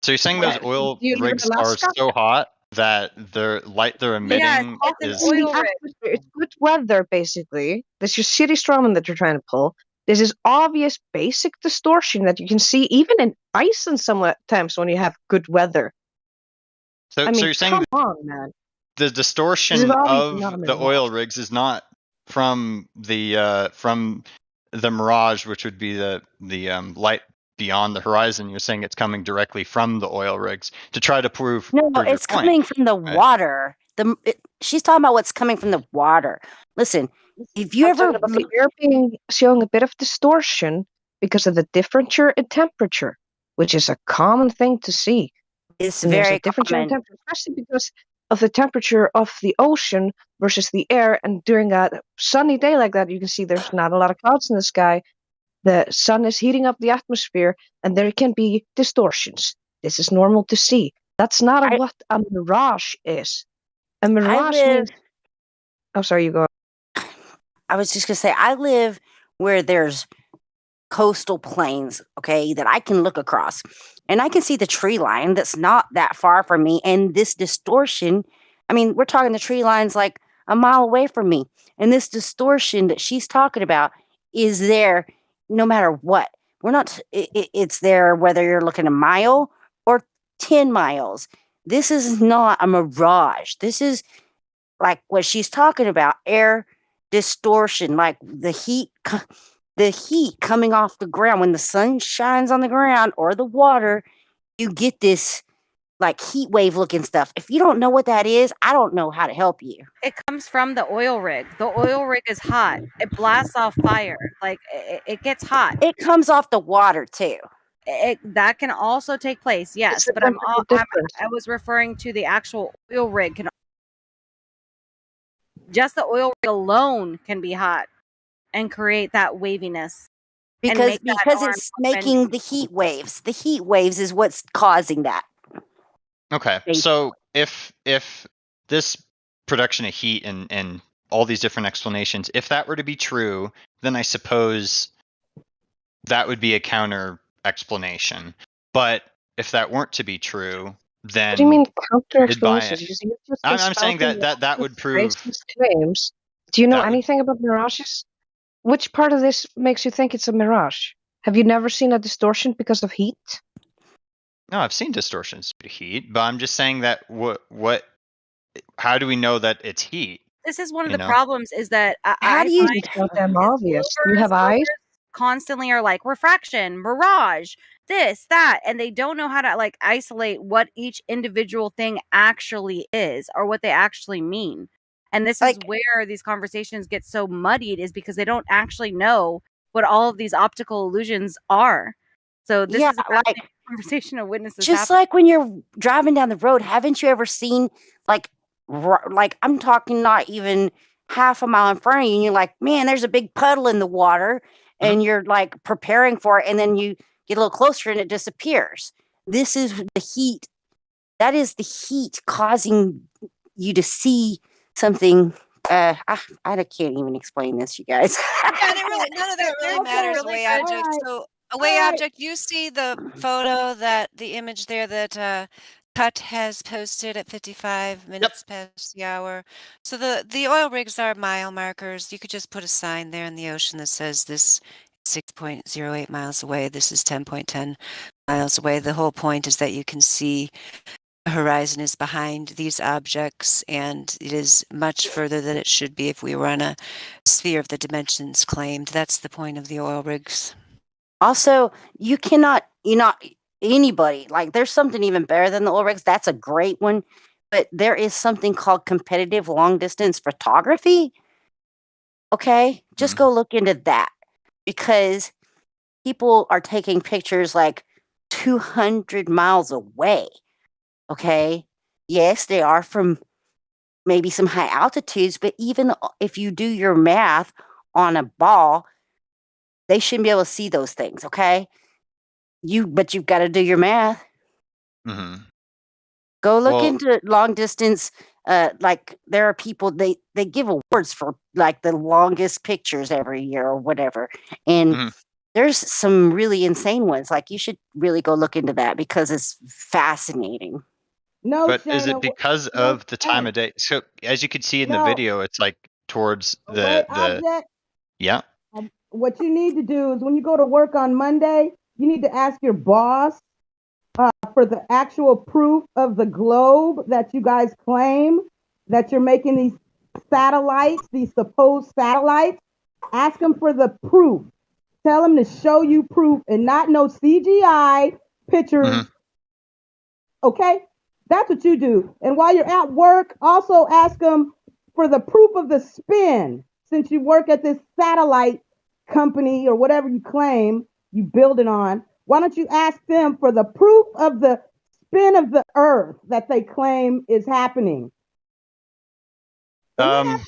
So you're saying those Do oil you live in rigs are Alaska? so hot that the light they're Yes, emitting it's an is In the oil rig. atmosphere, it's good weather, basically. This is shitty Strawman that you're trying to pull. This is obvious basic distortion that you can see even in ice and sometimes when you have good weather. so I mean, you're saying come on, man. the This is distortion obviously not of a the mirage. oil rigs is not from the mirage, which would be the light beyond the horizon. You're saying it's coming directly from the oil rigs to try to prove No, your it's point. coming from the Right. water. She's talking about what's coming from the water. Listen, if you I'm ever talking about the air showing a bit of distortion because of the difference in temperature, which is a common thing to see. It's And there's a very difference in common. temperature, especially because of the temperature of the ocean versus the air. And during a sunny day like that, you can see there's not a lot of clouds in the sky. The sun is heating up the atmosphere, and there can be distortions. This is normal to see. That's not what a mirage is. A mirage means. Oh, sorry, you go. I was just gonna say, I live where there's coastal plains, okay, that I can look across. And I can see the tree line that's not that far from me. And this distortion, I mean, we're talking the tree line's like a mile away from me. And this distortion that she's talking about is there no matter what. We're not, it's there whether you're looking a mile or 10 miles. This is not a mirage. This is like what she's talking about, air distortion, like the heat coming off the ground when the sun shines on the ground or the water, you get this like heat wave looking stuff. If you don't know what that is, I don't know how to help you. It comes from the oil rig. The oil rig is hot. It blasts off fire. Like it gets hot. It comes off the water too. That can also take place, yes. a But temperature difference. I was referring to the actual oil rig. Just the oil rig alone can be hot and create that waviness. Because it's making the heat waves. The heat waves is what's causing that. Okay, so if this production of heat and all these different explanations, if that were to be true, then I suppose that would be a counter explanation. But if that weren't to be true, then What do you mean counter I'd buy it. explanations? I'm saying that would prove. Claims. Do you know that would- anything about mirages? Which part of this makes you think it's a mirage? Have you never seen a distortion because of heat? No, I've seen distortions due to heat, but I'm just saying that how do we know that it's heat? This is one of You the know? problems is that How do you? It's so damn obvious. You have eyes. Constantly are like refraction, mirage, this, that, and they don't know how to like isolate what each individual thing actually is or what they actually mean. And this is where these conversations get so muddied, is because they don't actually know what all of these optical illusions are. So this is a fascinating conversation of witnesses. Just like when you're driving down the road, haven't you ever seen like I'm talking not even half a mile in front of you, and you're like, man, there's a big puddle in the water, and you're like preparing for it, and then you get a little closer and it disappears. This is the heat. That is the heat causing you to see something I can't even explain this, you guys. None of that really matters. Away object. So away object. You see the photo the image there that Cut has posted at 55 minutes past the hour. So the oil rigs are mile markers. You could just put a sign there in the ocean that says this 6.08 miles away. This is 10.10 miles away. The whole point is that you can see the horizon is behind these objects, and it is much further than it should be if we were on a sphere of the dimensions claimed. That's the point of the oil rigs. Also, you cannot, anybody, like there's something even better than the oil rigs. That's a great one. But there is something called competitive long distance photography. Okay. Just go look into that, because people are taking pictures like 200 miles away. Okay. Yes, they are from maybe some high altitudes, but even if you do your math on a ball, they shouldn't be able to see those things. Okay. But you've got to do your math. Mm-hmm. Go look into long distance. Like there are people, they give awards for like the longest pictures every year or whatever. And there's some really insane ones. Like you should really go look into that because it's fascinating. No, But Shayna, is it because of the time of day? So as you can see in the video, it's like towards the object. Yeah. What you need to do is when you go to work on Monday, you need to ask your boss for the actual proof of the globe that you guys claim that you're making these satellites, these supposed satellites. Ask them for the proof. Tell them to show you proof and not no CGI pictures. Okay? That's what you do. And while you're at work, also ask them for the proof of the spin. Since you work at this satellite company or whatever you claim you build it on, why don't you ask them for the proof of the spin of the earth that they claim is happening? I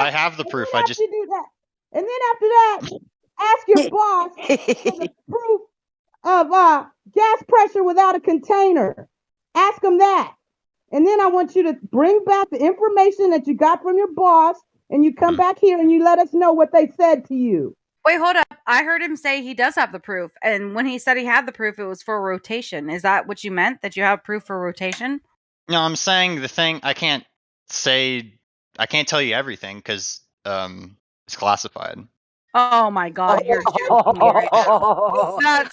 have the proof. I just do that. And then after that, ask your boss for the proof of gas pressure without a container. Ask them that. And then I want you to bring back the information that you got from your boss, and you come back here and you let us know what they said to you. Wait, hold up. I heard him say he does have the proof. And when he said he had the proof, it was for rotation. Is that what you meant? That you have proof for rotation? No, I'm saying the thing I can't tell you everything because it's classified. Oh my God, you're joking me right now. That's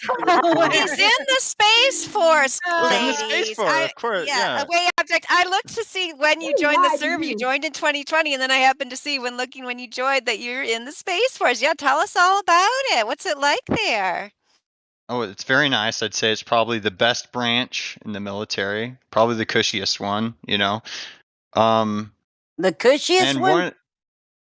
He's in the Space Force, ladies. In the Space Force, of course. Yeah. Away object. I looked to see when you joined the server. You joined in 2020, and then I happened to see when you joined that you're in the Space Force. Yeah, tell us all about it. What's it like there? Oh, it's very nice. I'd say it's probably the best branch in the military. Probably the cushiest one, The cushiest one?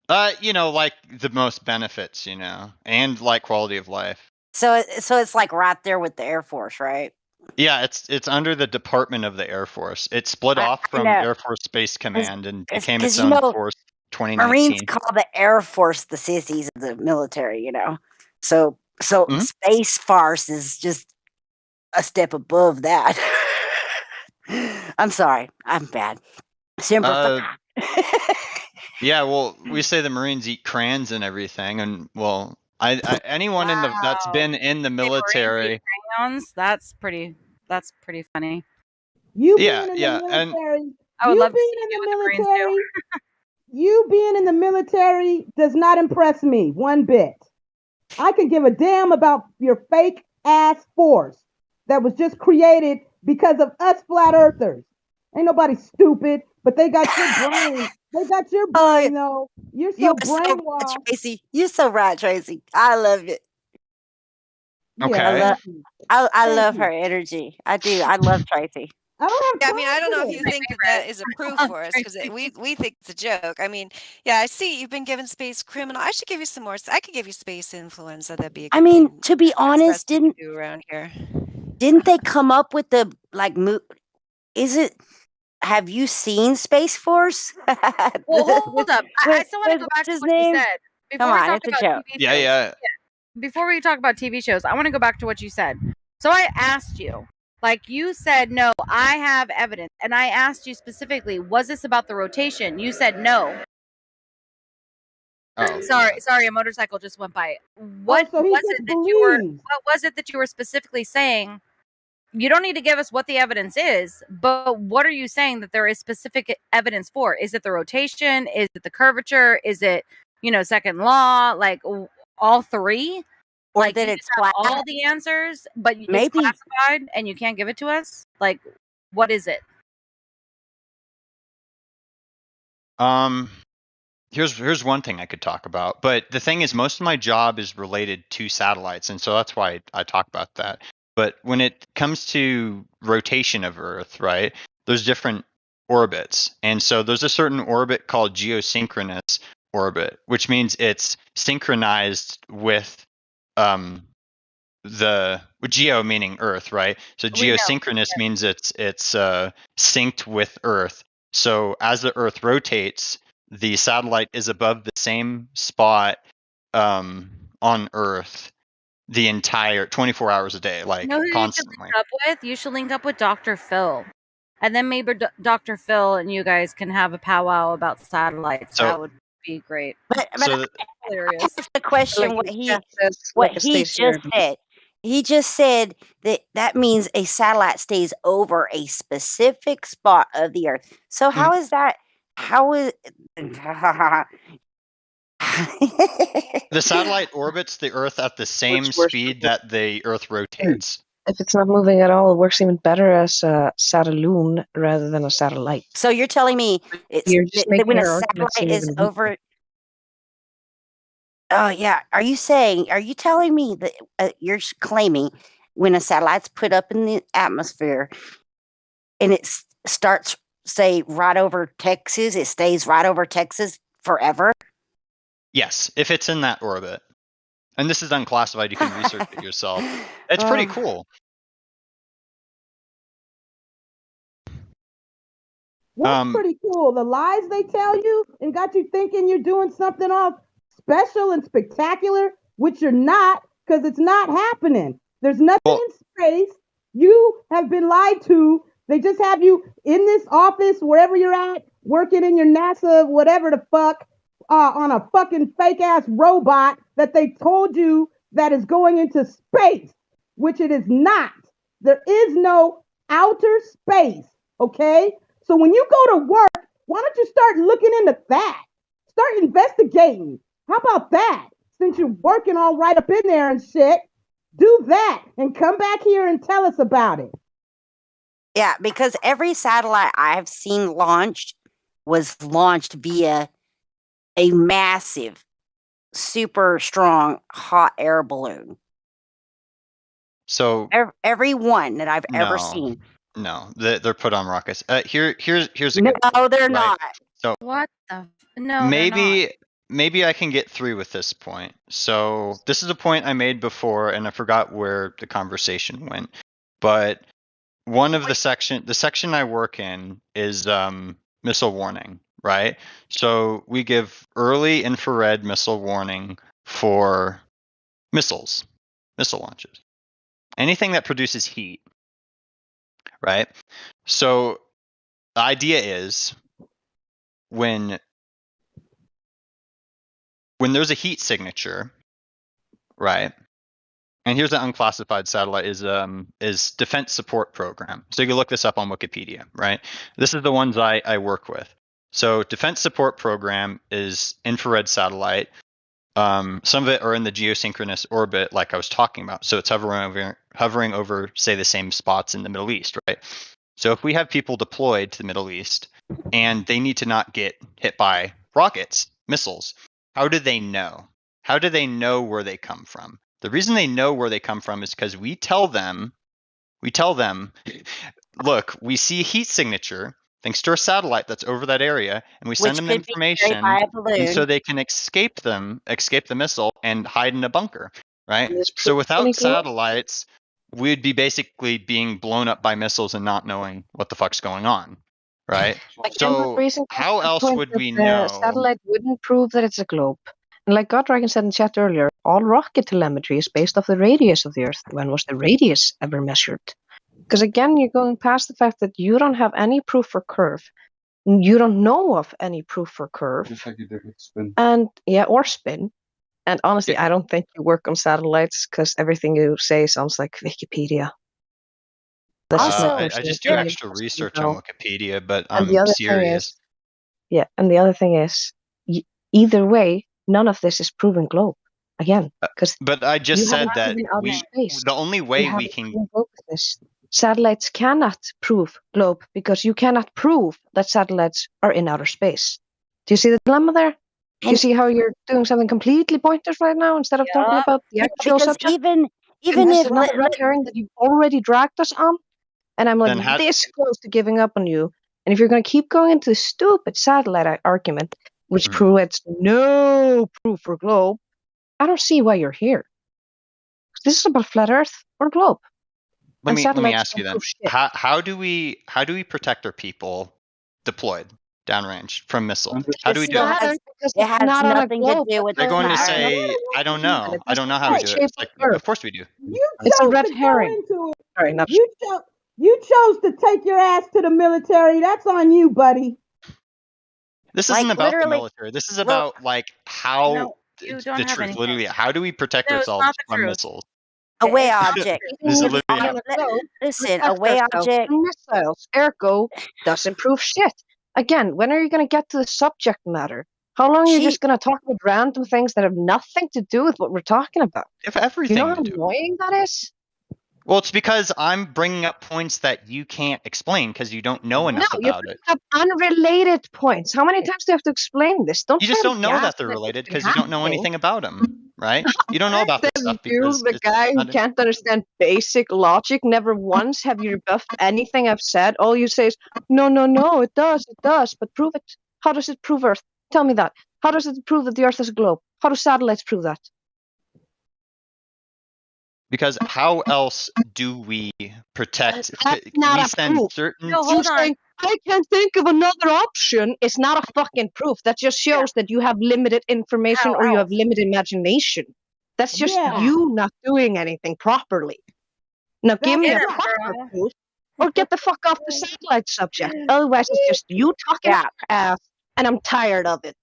Like the most benefits, and like quality of life. So it's like right there with the Air Force, right? Yeah, it's under the Department of the Air Force. It split off from Air Force Space Command and became its own force 2019. Marines call the Air Force the sissies of the military, So Space Farce is just a step above that. I'm sorry. I'm bad. Yeah, well, we say the Marines eat crayons and everything, and anyone that's been in the military. Crayons? That's pretty funny. You being in the military. I would love to see in the military. You being in the military does not impress me one bit. I could give a damn about your fake ass force that was just created because of us flat earthers. Ain't nobody stupid, but they got your brain. They got your brain, though. You're so brainwashed. So Tracy. You're so right, Tracy. I love it. Okay. I love her energy. I do. I love Tracy. I don't have. I mean, I don't know if you think that is a proof for us because we think it's a joke. I mean, yeah, I see you've been given space criminal. I should give you some more. I could give you space influenza. That'd be. To be honest, do around here. Didn't they come up with the Is it? Have you seen Space Force? Well, hold up. I still want to go back to what you said. Come on, it's a joke. Yeah. Before we talk about TV shows, I want to go back to what you said. So I asked you, like you said, no, I have evidence. And I asked you specifically, was this about the rotation? You said no. Oh, Sorry, a motorcycle just went by. What so he was just it that you were? believes. What was it that you were specifically saying? You don't need to give us what the evidence is, but what are you saying that there is specific evidence for? Is it the rotation? Is it the curvature? Is it, second law? Like all three? Or Like that you it's just have flat. all the answers, but it's Maybe. classified and you can't give it to us? Like, what is it? Here's one thing I could talk about, but the thing is, most of my job is related to satellites, and so that's why I talk about that. But when it comes to rotation of Earth, right, there's different orbits, and so there's a certain orbit called geosynchronous orbit, which means it's synchronized with the geo meaning Earth, right? So We know. geosynchronous means it's synced with Earth. So as the Earth rotates, the satellite is above the same spot on Earth the entire 24 hours a day, like You know who you should constantly. link up with? You should link up with Dr. Phil. And then maybe Dr. Phil and you guys can have a powwow about satellites. So- that would be great. But So hilarious. That's the question. Like What if he Jeff says, what like a he stationary just said. He just said that means a satellite stays over a specific spot of the Earth. So how is that? How is the satellite orbits the Earth at the same Which works speed that the Earth rotates. If it's not moving at all, it works even better as a satelloon rather than a satellite. So you're telling me it's You're just that making when a your argument seem satellite is even weaker. over? Oh yeah. Are you telling me that you're claiming when a satellite's put up in the atmosphere and it starts, say, right over Texas, it stays right over Texas forever? Yes, if it's in that orbit. And this is unclassified, you can research it yourself. It's pretty cool. What's pretty cool? The lies they tell you and got you thinking you're doing something all special and spectacular, which you're not, because it's not happening. There's nothing in space. You have been lied to. They just have you in this office, wherever you're at, working in your NASA, whatever the fuck, on a fucking fake ass robot that they told you that is going into space, which it is not. There is no outer space, okay? So when you go to work, why don't you start looking into that? Start investigating. How about that? Since you're working all right up in there and shit, do that and come back here and tell us about it. Yeah, because every satellite I've seen launched was launched via a massive, super strong hot air balloon. So every one that I've ever no, seen. no, they're put on rockets. Here's a No, good point, they're right? not. So What the? No, they're not. maybe I can get through with this point. So this is a point I made before, and I forgot where the conversation went. But one of the section I work in is missile warning, right? So we give early infrared missile warning for missile launches, anything that produces heat, right? So the idea is when there's a heat signature, right? And here's an unclassified satellite is Defense Support Program. So you can look this up on Wikipedia, right? This is the ones I work with. So Defense Support Program is infrared satellite. Some of it are in the geosynchronous orbit, like I was talking about. So it's hovering over, say, the same spots in the Middle East, right? So if we have people deployed to the Middle East and they need to not get hit by rockets, missiles, how do they know? How do they know where they come from? The reason they know where they come from is because we tell them, look, we see a heat signature thanks to our satellite that's over that area, and we send them information, and so they can escape the missile, and hide in a bunker, right? So without satellites, we'd be basically being blown up by missiles and not knowing what the fuck's going on, right? So how else would we know? Satellite wouldn't prove that it's a globe. And like Goddragon said in chat earlier, all rocket telemetry is based off the radius of the Earth. When was the radius ever measured? Because again, you're going past the fact that you don't have any proof for curve. You don't know of any proof for curve. Just like you did with spin. And or spin. And honestly, I don't think you work on satellites because everything you say sounds like Wikipedia. Also, I just do extra research on Wikipedia, but And the I'm other serious. and the other thing is, either way, none of this is proven globe. Again, because But I just said that the only way we can. Satellites cannot prove globe because you cannot prove that satellites are in outer space. Do you see the dilemma there? Do you see how you're doing something completely pointless right now instead of talking about the actual because subject? even this if is another red herring that you've already dragged us on, and I'm like this close to giving up on you. And if you're going to keep going into the stupid satellite argument, which provides no proof for globe, I don't see why you're here. This is about flat Earth or globe. Let me ask you then. How do we protect our people deployed downrange from missiles? How do we do it? It has nothing to do with They're the going to flat say, Earth. I don't know. I don't know how we do it. It's like, of course we do. It's a red herring. Sorry, not You chose to take your ass to the military. That's on you, buddy. This isn't about the military. This is about like how you the don't have truth. anything. Literally, how do we protect No, it's ourselves not the from truth. missiles? Away object. This is literally Listen, away object. Missiles, ergo, doesn't prove shit. Again, when are you going to get to the subject matter? How long are you just going to talk about random things that have nothing to do with what we're talking about? If everything you know to how do. annoying that is? Well, it's because I'm bringing up points that you can't explain because you don't know enough No, you about it. have unrelated points. How many times do you have to explain this? Don't You just try to don't know gas that they're it. related It's because you don't know happening. anything about them, right? You don't know about this stuff You, because the guy who can't understand basic logic, never once have you rebuffed anything I've said. All you say is, no, it does, but prove it. How does it prove Earth? Tell me that. How does it prove that the Earth is a globe? How do satellites prove that? Because how else do we protect? That's not we a send proof. certain. No, You hold on. saying, I can't think of another option. It's not a fucking proof. That just shows that you have limited information or you have limited imagination. That's just you not doing anything properly. Now give me a proper proof or get the fuck off the satellite subject. Otherwise it's just you talking out ass and I'm tired of it.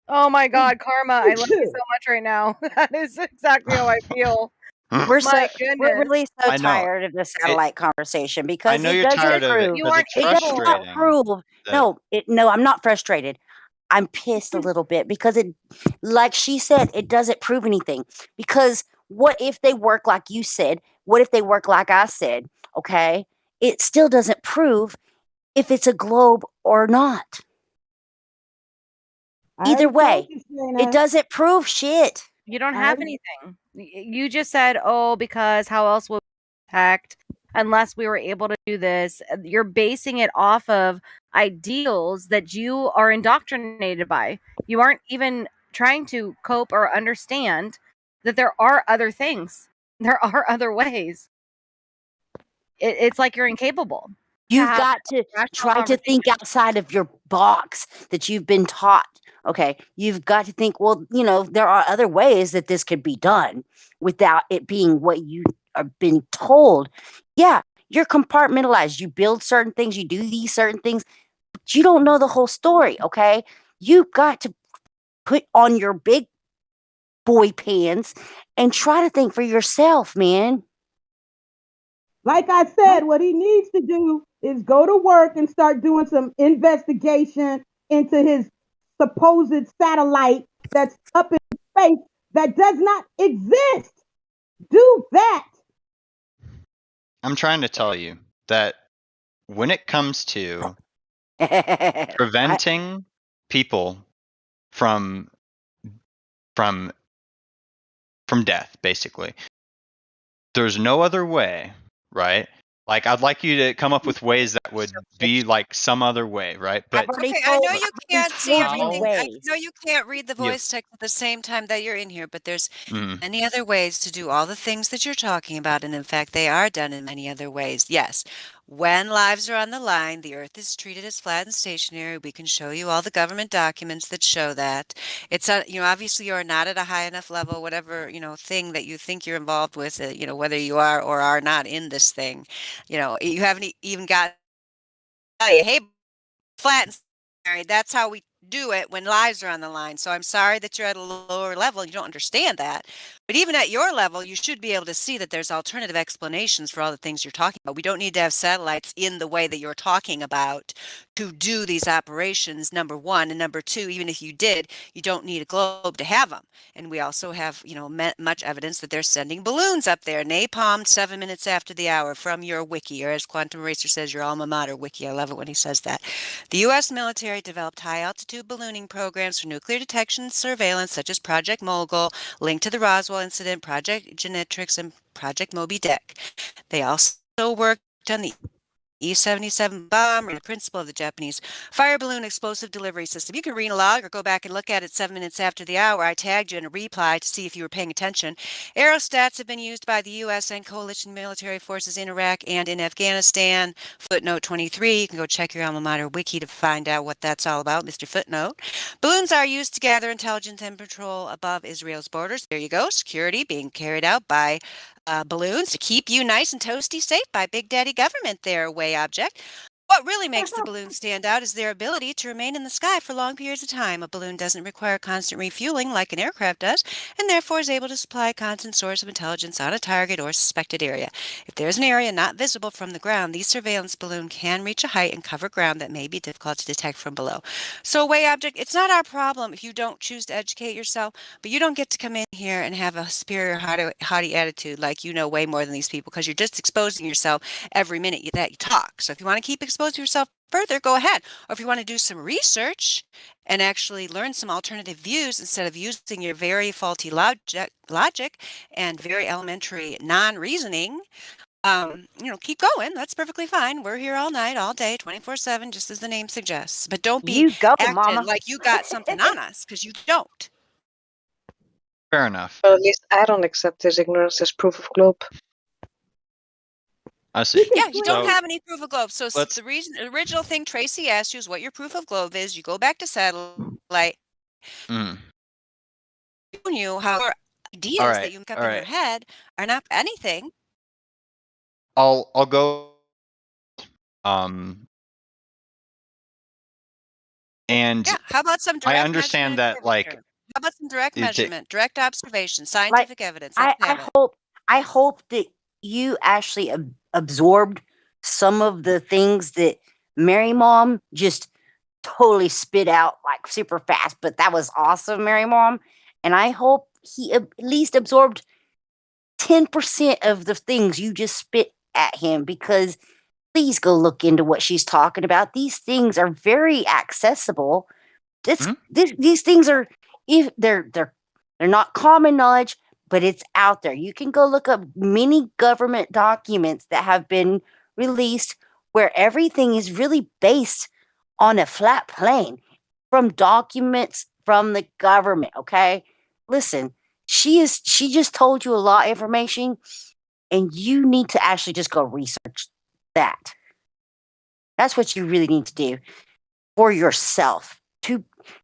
Oh my God, Karma, I love you so much right now. That is exactly how I feel. We're goodness. really so I know. tired of the satellite conversation because I know it you're doesn't tired of it prove. because it's It does not frustrating. prove. that- No, I'm not frustrated. I'm pissed a little bit because it, like she said, it doesn't prove anything. Because what if they work like you said? What if they work like I said? Okay, it still doesn't prove if it's a globe or not. Either way, it doesn't prove shit. You don't have anything. You just said, oh, because how else would we protect unless we were able to do this? You're basing it off of ideals that you are indoctrinated by. You aren't even trying to cope or understand that there are other things. There are other ways. It's like you're incapable. You've got to try to think outside of your box that you've been taught. Okay, you've got to think, well, there are other ways that this could be done without it being what you are being told. Yeah, you're compartmentalized. You build certain things, you do these certain things, but you don't know the whole story, okay? You've got to put on your big boy pants and try to think for yourself, man. Like I said, what he needs to do is go to work and start doing some investigation into his supposed satellite that's up in space that does not exist. Do that. I'm trying to tell you that when it comes to preventing people from death, basically, there's no other way, right? Like, I'd like you to come up with ways that would be like some other way, right? But Okay, I know you can't see everything. I ways. know you can't read the Yeah. voice text at the same time that you're in here, but there's Mhm. many other ways to do all the things that you're talking about, and in fact, they are done in many other ways. Yes, when lives are on the line, the Earth is treated as flat and stationary. We can show you all the government documents that show that. It's obviously you're not at a high enough level, whatever thing that you think you're involved with, whether you are or are not in this thing. You haven't even got hey, flat and That's how we do it when lives are on the line. So I'm sorry that you're at a lower level and you don't understand that. But even at your level, you should be able to see that there's alternative explanations for all the things you're talking about. We don't need to have satellites in the way that you're talking about to do these operations, number one. And number two, even if you did, you don't need a globe to have them. And we also have, much evidence that they're sending balloons up there, napalmed 7 minutes after the hour from your wiki, or as Quantum Racer says, your alma mater wiki. I love it when he says that. The U.S. military developed high-altitude ballooning programs for nuclear detection and surveillance, such as Project Mogul, linked to the Roswell incident, Project Genetrix, and Project Moby Dick. They also worked on the E-77 bomb, or the principle of the Japanese fire balloon explosive delivery system. You can read a log or go back and look at it 7 minutes after the hour. I tagged you in a reply to see if you were paying attention. Aerostats have been used by the U.S. and coalition military forces in Iraq and in Afghanistan. Footnote 23. You can go check your alma mater wiki to find out what that's all about, Mr. Footnote. Balloons are used to gather intelligence and patrol above Israel's borders. There you go. Security being carried out by balloons to keep you nice and toasty safe by Big Daddy government there, way object. What really makes the balloon stand out is their ability to remain in the sky for long periods of time. A balloon doesn't require constant refueling like an aircraft does, and therefore is able to supply a constant source of intelligence on a target or suspected area. If there's an area not visible from the ground, these surveillance balloon can reach a height and cover ground that may be difficult to detect from below. So, way object, it's not our problem if you don't choose to educate yourself, but you don't get to come in here and have a superior haughty attitude like you know way more than these people, because you're just exposing yourself every minute that you talk. So if you want to keep exposing yourself further, go ahead. Or if you want to do some research and actually learn some alternative views instead of using your very faulty logic and very elementary non-reasoning, keep going. That's perfectly fine. We're here all night, all day, 24/7, just as the name suggests. But don't be You go, acting Mama. like you got something on us, because you don't. Fair enough. Well, at least I don't accept his ignorance as proof of globe. I see. Yeah, you don't So have any proof of globe. So let's- the original thing Tracy asked you is what your proof of globe is. You go back to satellite. Mm. You how your ideas All that right, you make up all in your right. head are not anything. I'll go. And Yeah, how about some direct I understand measurement that, like, How about some direct it- measurement, direct observation, scientific evidence? I, Let's I have it. hope that you actually absorbed some of the things that Mary Mom just totally spit out like super fast. But that was awesome, Mary Mom, and I hope he at least absorbed 10% of the things you just spit at him, because please go look into what she's talking about. These things are very accessible. These things are, if they're not common knowledge, but it's out there. You can go look up many government documents that have been released where everything is really based on a flat plane from documents from the government. Okay, listen, she just told you a lot of information, and you need to actually just go research that. That's what you really need to do for yourself.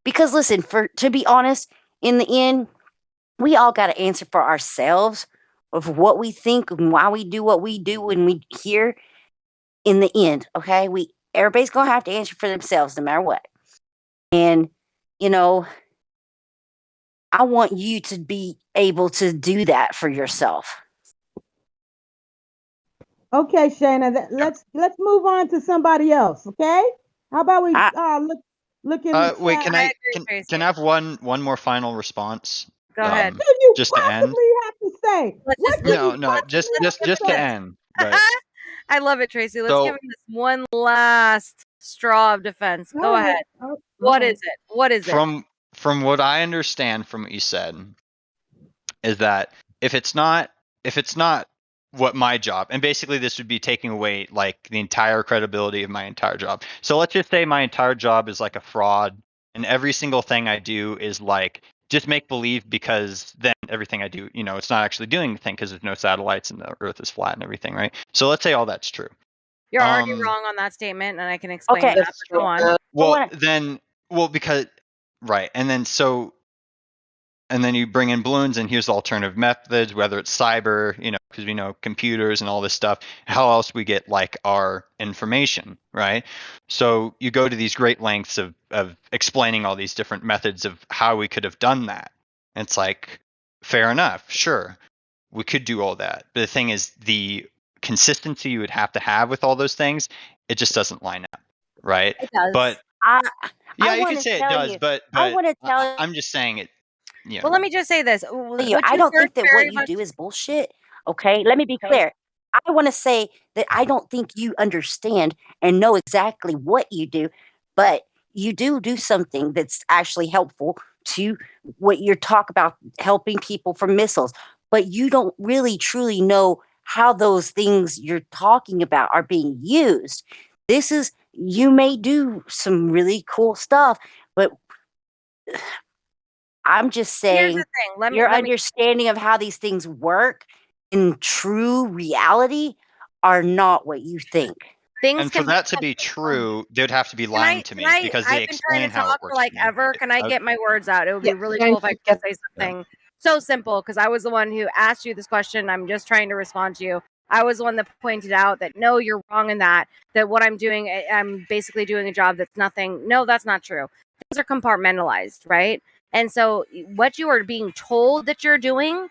Because listen, to be honest, in the end, we all got to answer for ourselves of what we think and why we do what we do when we hear. In the end, okay, everybody's gonna have to answer for themselves no matter what. And I want you to be able to do that for yourself. Okay, Shayna, let's move on to somebody else. Okay, how about we look in the wait, chat? can I have one more final response? Go ahead. What do you Just to end. possibly have to say? What do you No, just to end. Right. I love it, Tracy. Let's So- give him this one last straw of defense. Go ahead. What is it? What is it? From what I understand from what you said, is that if it's not what my job, and basically this would be taking away like the entire credibility of my entire job. So let's just say my entire job is like a fraud, and every single thing I do is like just make believe, because then everything I do, it's not actually doing anything because there's no satellites and the Earth is flat and everything, right? So let's say all that's true. You're already wrong on that statement, and I can explain that. But go on. Because right, and then so and then you bring in balloons, and here's alternative methods, whether it's cyber, because we know computers and all this stuff. How else we get like our information, right? So you go to these great lengths of explaining all these different methods of how we could have done that. And it's like, fair enough, sure, we could do all that. But the thing is, the consistency you would have to have with all those things, it just doesn't line up, right? It does. But I you wanna could say it tell does, you- but I want to tell I'm just saying it. Well, let me just say this. you, I don't think that what you do is bullshit. Okay, let me be clear. I want to say that I don't think you understand and know exactly what you do, but you do something that's actually helpful to what you're talk about helping people from missiles. But you don't really truly know how those things you're talking about are being used. You may do some really cool stuff, but I'm just Here's saying the thing. Let me your understanding of how these things work in true reality are not what you think. Things And for that to be true, they'd have to be lying to me because they I've been trying explain to how talk it works. for like to me. ever. Can I get my words out? It would be really Yeah, cool if I you could say something so simple, because I was the one who asked you this question. I'm just trying to respond to you. I was the one that pointed out that no, you're wrong in that what I'm doing, I'm basically doing a job that's nothing. No, that's not true. Things are compartmentalized, right? And so what you are being told that you're doing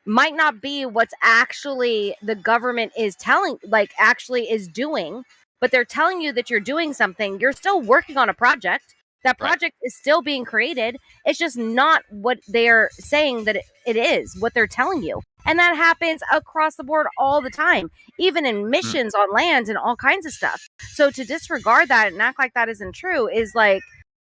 might not be what's actually the government is telling, like actually is doing, but they're telling you that you're doing something. You're still working on a project. That project is still being created. It's just not what they're saying that it is, what they're telling you. And that happens across the board all the time, even in missions on land and all kinds of stuff. So to disregard that and act like that isn't true is like,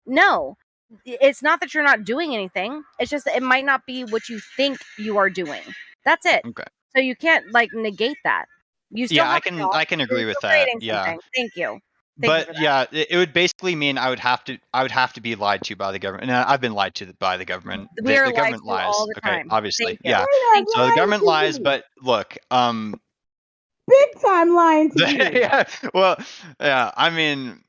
no, it's not that you're not doing anything. It's just that it might not be what you think you are doing. That's it. Okay. So you can't like negate that. You still Yeah, have I can agree with that. creating Yeah. something. Thank you. Thank you for But that. yeah, it would basically mean I would have to be lied to by the government. And I've been lied to by the government. We are The lied government to lies. all the Okay, time. obviously. Thank you. Yeah. Thank So the you. government lies, but look, Big time lying to you. yeah. Well, yeah, I mean,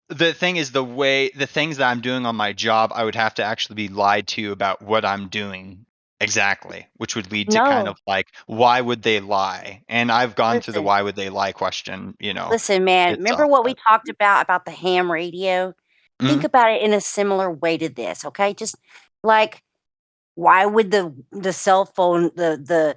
the thing is, the things that I'm doing on my job, I would have to actually be lied to about what I'm doing exactly, which would lead to kind No. of like, why would they lie? And I've gone through the Listen. why would they lie question, Listen, man, it's remember what we talked about the ham radio? Think Mhm. about it in a similar way to this, okay? Just like why would the cell phone the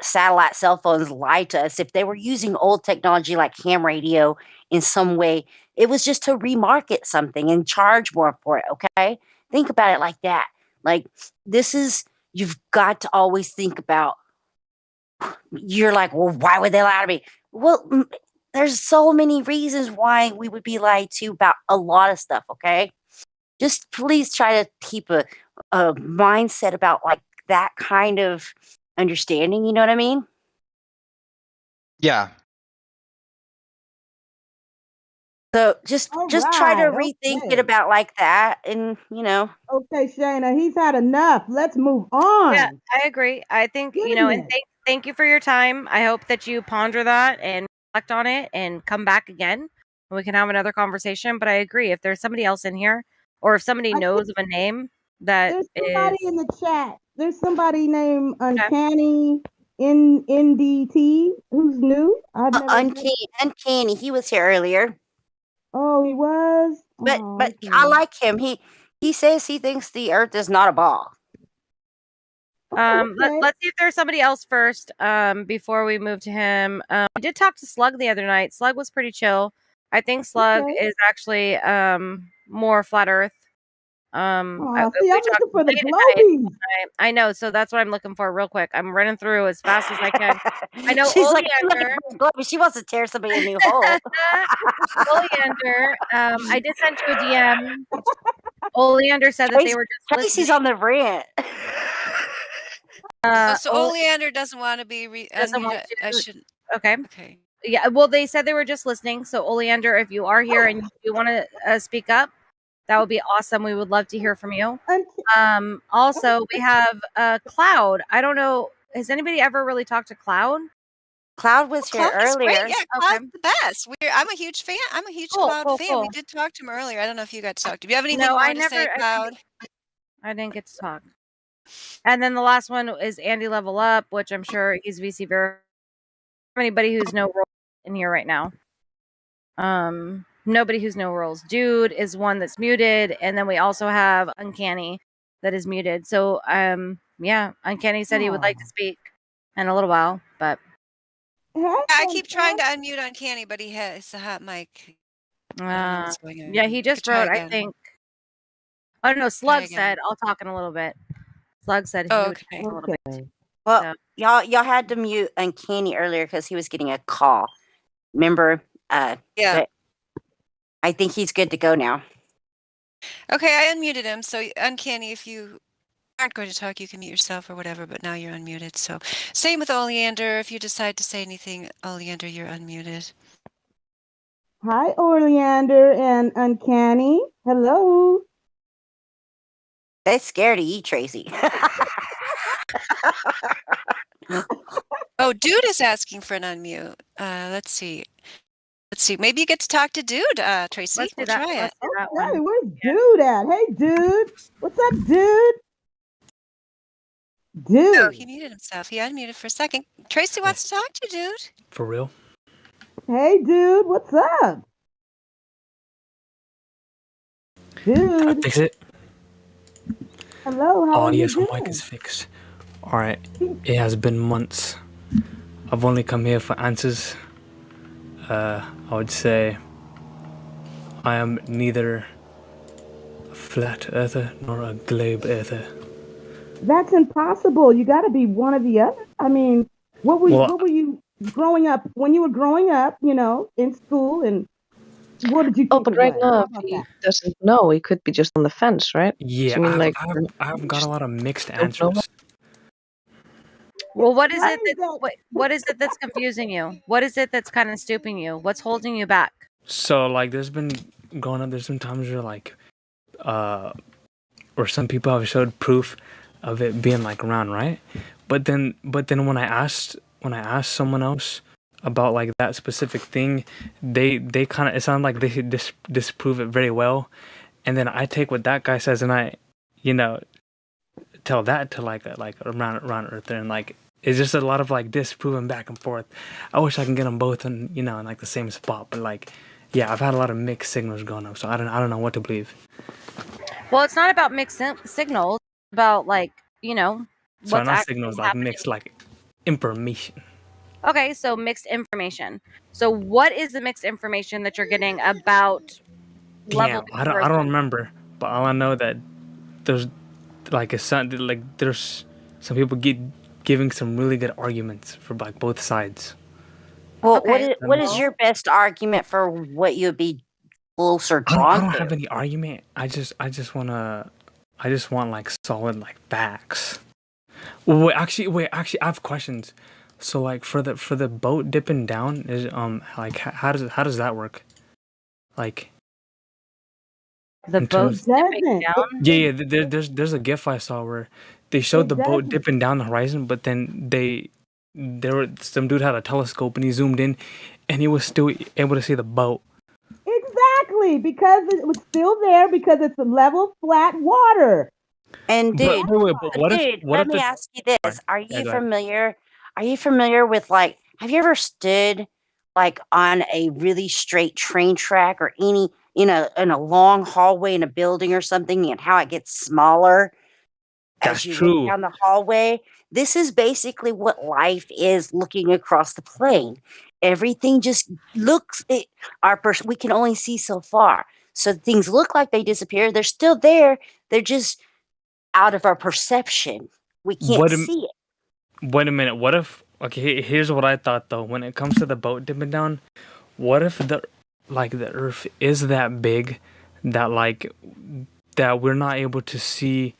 satellite cell phones lie to us if they were using old technology like ham radio in some way? It was just to remarket something and charge more for it, okay? Think about it like that. Like you've got to always think about you're like, well, why would they lie to me? Well, there's so many reasons why we would be lied to about a lot of stuff, okay? Just please try to keep a mindset about like that kind of understanding, you know what I mean? Yeah. So just try to right, rethink it okay. about like that and, Okay, Shayna, he's had enough. Let's move on. Yeah, I agree. I think, and Goodness. thank you for your time. I hope that you ponder that and reflect on it and come back again and we can have another conversation. But I agree. If there's somebody else in here or if somebody knows of a name that There's somebody is in the chat. There's somebody named Uncanny in NDT who's new. I've never Uncanny. He was here earlier. Oh, he was? But Oh, okay. I like him. He says he thinks the earth is not a ball. Let's see if there's somebody else first before we move to him. I did talk to Slug the other night. Slug was pretty chill. I think Slug is actually more flat earth. See, I'm we looking talked for the late at night. globies. I know, so that's what I'm looking for real quick. I'm running through as fast as I can. I know She's like, Oleander. she wants to tear somebody a new hole. Oleander, I did send you a DM. Oleander said that they were just Tracy's listening. on the rant. So Oleander doesn't want to be doesn't want unmuted. to. I should. Okay. Okay. Yeah, well, they said they were just listening. So, Oleander, if you are here and you do want to speak up, that would be awesome. We would love to hear from you. Also, we have Cloud. I don't know. Has anybody ever really talked to Cloud? Cloud was here Cloud is earlier. great. Yeah, Cloud's the best. I'm a huge fan. I'm a huge Cloud fan. Cool. We did talk to him earlier. I don't know if you got to talk to him. Do you have anything No, more I to never. say, Cloud? I didn't get to talk. And then the last one is Andy Level Up, which I'm sure he's VC verified. Anybody who's no role in here right now. Nobody who's no roles. Dude is one that's muted, and then we also have Uncanny that is muted. So yeah, Uncanny said he would like to speak in a little while, but I keep trying to unmute Uncanny, but he has a hot mic. I don't know what's going on. yeah, he just wrote, I think. Oh no, Slug again. said, I'll talk in a little bit. Slug said he would talk in a little bit. Well, y'all had to mute Uncanny earlier because he was getting a call. Remember? Yeah. But I think he's good to go now. Okay, I unmuted him. So Uncanny, if you aren't going to talk, you can mute yourself or whatever, but now you're unmuted. So same with Oleander. If you decide to say anything, Oleander, you're unmuted. Hi, Oleander and Uncanny. Hello. They're scared of you, Tracy. Oh, Dude is asking for an unmute. Let's see. Maybe you get to talk to Dude, Tracy. We'll try it. Hey, where's Dude at? Hey, Dude. What's up, Dude? Dude. Oh, he muted himself. He unmuted for a second. Tracy wants to talk to you, Dude. For real? Hey, Dude. What's up? Dude. Fix it. Hello, how are you yes, doing? mic is fixed. Alright, it has been months. I've only come here for answers. I would say I am neither a flat earther nor a globe earther. That's impossible. You got to be one or the other. I mean, what were you growing up? When you were growing up, in school, and what did you think? Oh, but right now he doesn't know. He could be just on the fence, right? Yeah, So you mean, I've got a lot of mixed answers. Well, what is it that's confusing you? What is it that's kind of stooping you? What's holding you back? So there's been times where or some people have showed proof of it being around, right? But then when I asked someone else about that specific thing, they kind of, it sounded like they disprove it very well, and then I take what that guy says and I tell that to a round earther, and it's just a lot of disproving back and forth. I wish I can get them both in in the same spot, but yeah, I've had a lot of mixed signals going up, so I don't know what to believe. Well, it's not about mixed signals. It's about So what's not signals, mixed information. Okay, so mixed information. So what is the mixed information that you're getting about level? Damn, I don't remember, but all I know that there's there's some people giving some really good arguments for both sides. Well, what is your best argument for what you'd be closer drawn to? I don't have any argument. I just want solid facts. Wait, actually, I have questions. So for the boat dipping down is how does that work? The boat dipping down? Yeah. There's a GIF I saw where they showed the boat dipping down the horizon, but then some dude had a telescope and he zoomed in, and he was still able to see the boat. Exactly, because it was still there because it's a level flat water. And dude, let me ask you this: Are you familiar? Are you familiar with have you ever stood on a really straight train track or any in a long hallway in a building or something, and how it gets smaller as you look down the hallway? This is basically what life is looking across the plane. Everything just looks we can only see so far. So things look like they disappear. They're still there. They're just out of our perception. We can't see it. Wait a minute. What if? Okay, here's what I thought though. When it comes to the boat dipping down, what if the Earth is that big that that we're not able to see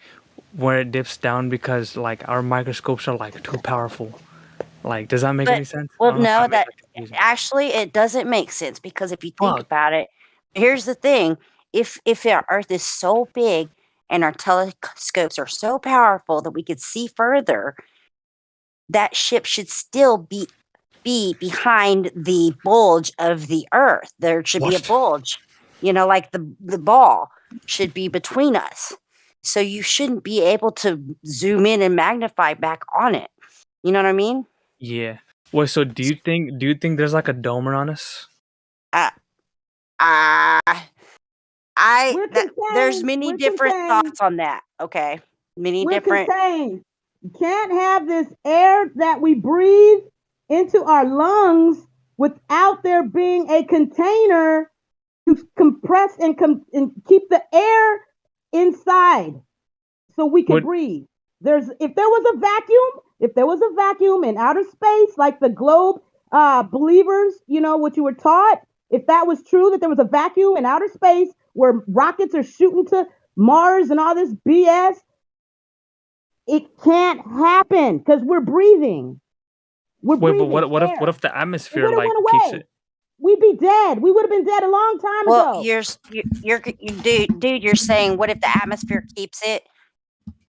where it dips down because our microscopes are too powerful? Does that make any sense? Well, no, that actually it doesn't make sense, because if you think about it, here's the thing: if our Earth is so big and our telescopes are so powerful that we could see further, that ship should still be behind the bulge of the Earth. There should be a bulge, the ball should be between us. So you shouldn't be able to zoom in and magnify back on it. You know what I mean? Yeah. Wait, so do you think there's like a dome around us? There's many different thoughts on that. Okay. Many We're different. contained. You can't have this air that we breathe into our lungs without there being a container to compress and keep the air inside so we can breathe. If there was a vacuum in outer space, like the globe believers, what you were taught, if that was true, that there was a vacuum in outer space where rockets are shooting to Mars and all this BS, it can't happen because we're breathing. Wait, but what if the atmosphere keeps it? We'd be dead. We would have been dead a long time ago. Dude, you're saying, what if the atmosphere keeps it?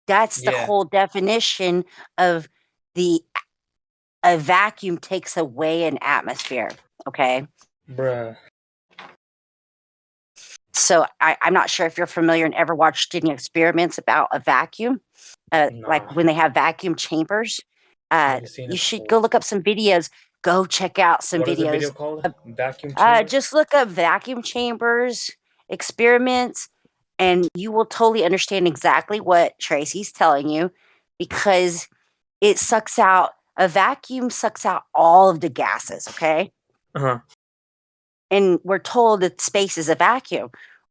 That's the whole definition of a vacuum takes away an atmosphere. Okay. Bruh. So I'm not sure if you're familiar and ever watched any experiments about a vacuum, like when they have vacuum chambers. You should go look up some videos. Go check out some videos. What is the video called? Vacuum chamber? Just look up vacuum chambers experiments, and you will totally understand exactly what Tracy's telling you, because it sucks out. A vacuum sucks out all of the gases. Okay. Uh-huh. And we're told that space is a vacuum.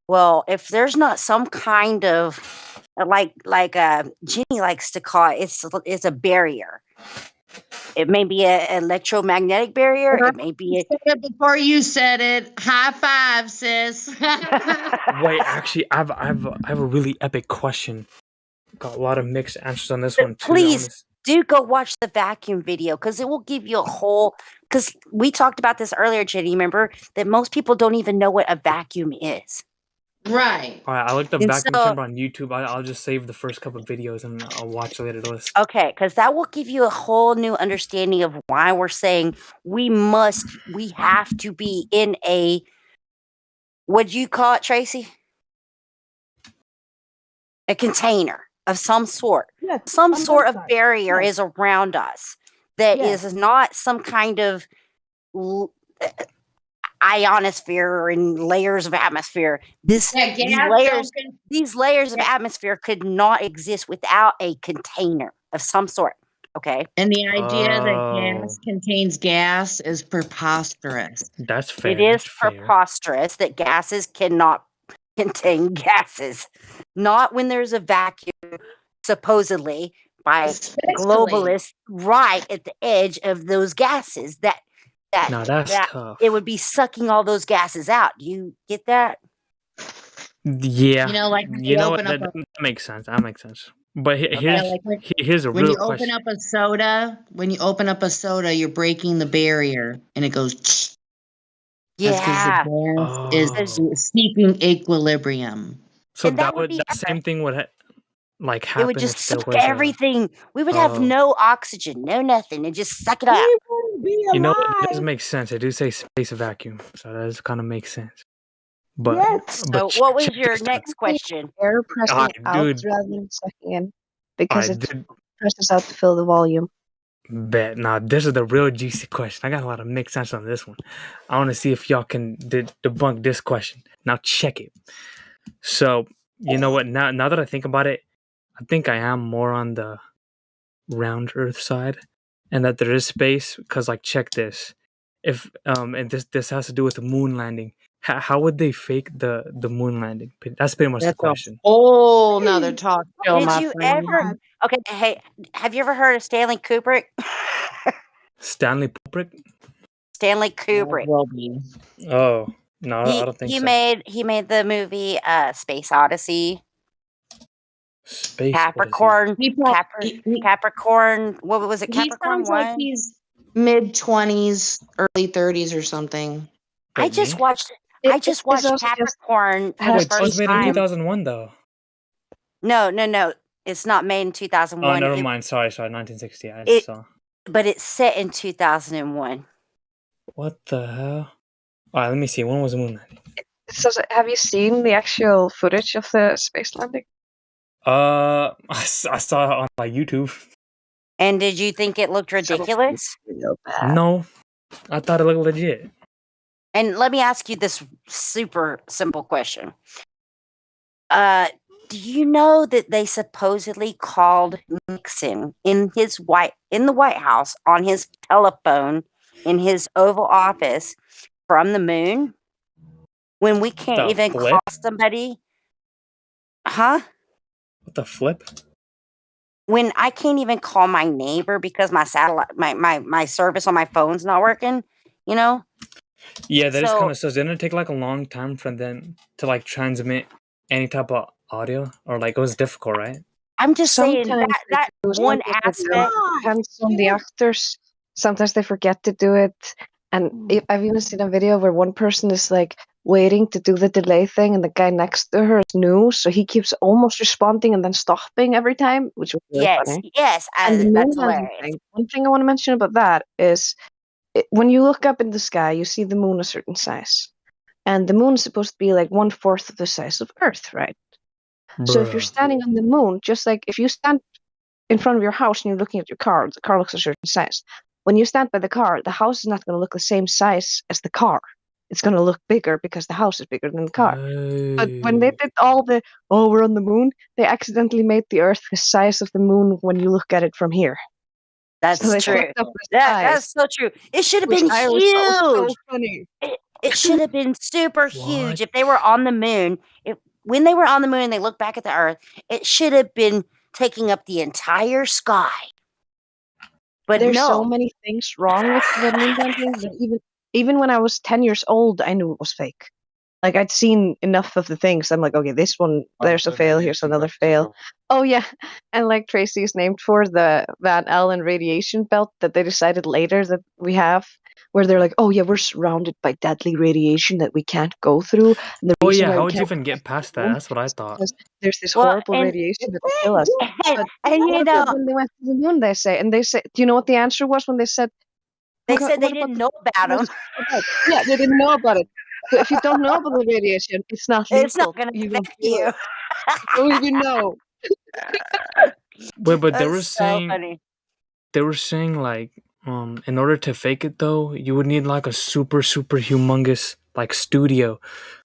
Well, if there's not some kind of like Ginny likes to call it, it's a barrier. It may be an electromagnetic barrier. It may be before you said it. High five, sis. Wait, actually, I have a really epic question. Got a lot of mixed answers on this one too. Please do go watch the vacuum video, because it will give you a whole. Because we talked about this earlier, Jenny. Remember that most people don't even know what a vacuum is. Right. All right, I looked up vacuum chamber on YouTube. I'll just save the first couple of videos and I'll watch later list. Okay, because that will give you a whole new understanding of why we're saying we have to be in a, what do you call it, Tracy? A container of some sort. Yes, some sort of barrier is around us that is not some kind of ionosphere and layers of atmosphere. These layers of atmosphere could not exist without a container of some sort. Okay. And the idea that gas contains gas is preposterous. That's fair. It is preposterous that gases cannot contain gases. Not when there's a vacuum, supposedly by globalists, right at the edge of those gases. That's tough. It would be sucking all those gases out. You get that? Yeah. That makes sense. That makes sense. But here's a real question. When you open up a soda, you're breaking the barrier, and it goes. Yeah. Because the gas is seeking equilibrium. So that same thing would happen. It would just suck everything. We would have no oxygen, no nothing, and just suck it up. We wouldn't be alive. It does make sense. I do say space vacuum, so that does kind of make sense. But yes. So, what was your next question? Air pressing out rather than sucking in, because it presses out to fill the volume. Bet. Now, this is the real juicy question. I got a lot of mixed answers on this one. I want to see if y'all can debunk this question. Now, check it. So, you know what? Now that I think about it, I think I am more on the round Earth side, and that there is space. Because, check this. If and this has to do with the moon landing. How would they fake the moon landing? That's pretty much the question. Now they're talking. Did you ever? Okay, hey, have you ever heard of Stanley Kubrick? Stanley Kubrick. Stanley Kubrick. Oh no, I don't think so. He made the movie Space Odyssey. Space Capricorn. Capricorn. What was it? Capricorn. He sounds like he's mid-20s, early 30s, or something. I just watched Capricorn. It was made in 2001, though. No. It's not made in 2001. Oh, never mind. Sorry. 1960. I saw. But it's set in 2001. What the hell? All right, let me see. When was the moon landing? So, have you seen the actual footage of the space landing? I saw it on my YouTube. And did you think it looked ridiculous? No, I thought it looked legit. And let me ask you this super simple question. Do you know that they supposedly called Nixon in the White House on his telephone in his Oval Office from the moon? When we can't The even flip? call somebody, huh? What the flip? When I can't even call my neighbor because my satellite, my service on my phone's not working, you know? Yeah, that is So kind of sus. Didn't it take like a long time for them to like transmit any type of audio, or like it was difficult, right? I'm just saying Sometimes that they do, one sometimes they don't. aspect. It depends on the actors. Sometimes they forget to do it. And I've even seen a video where one person is like waiting to do the delay thing, and the guy next to her is new, so he keeps almost responding and then stopping every time, which was really Yes, funny. yes, And the moon that's landing hilarious. thing, one thing I want to mention about that is when you look up in the sky, you see the moon a certain size. And the moon is supposed to be like 1/4 of the size of Earth, right? So if you're Bruh. standing on the moon, just like if you stand in front of your house and you're looking at your car, the car looks a certain size. When you stand by the car, the house is not going to look the same size as the car. It's going to look bigger because the house is bigger than the car. But when they did all the, oh, we're on the moon, they accidentally made the Earth the size of the moon when you look at it from here. That's So they true. fucked up the That's size, so true. It should have which been I always thought was so huge. funny. It should have been super huge if they were on the moon. When they were on the moon and they looked back at the Earth, it should have been taking up the entire sky. But There's so no. many things wrong with the moon landing that even when I was 10 years old, I knew it was fake. Like I'd seen enough of the things. I'm like, okay, this one, there's a fail. Here's another fail. Oh yeah, and like Tracy is named for the Van Allen radiation belt that they decided later that we have, where they're like, oh yeah, we're surrounded by deadly radiation that we can't go through. And the Oh reason yeah, why how we would you can't even get past that? That's what I thought. because there's this Well, horrible radiation that will kill us. But and you what know, about when they went to the moon? They say, do you know what the answer was when they said? they What said they about didn't the know about them. Yeah, they didn't know about it. So if you don't know about the radiation, it's not It's not lethal. going to You don't affect feel you. it. Don't even know. Wait, but That's so funny. they were saying like in order to fake it though, you would need like a super humongous like studio,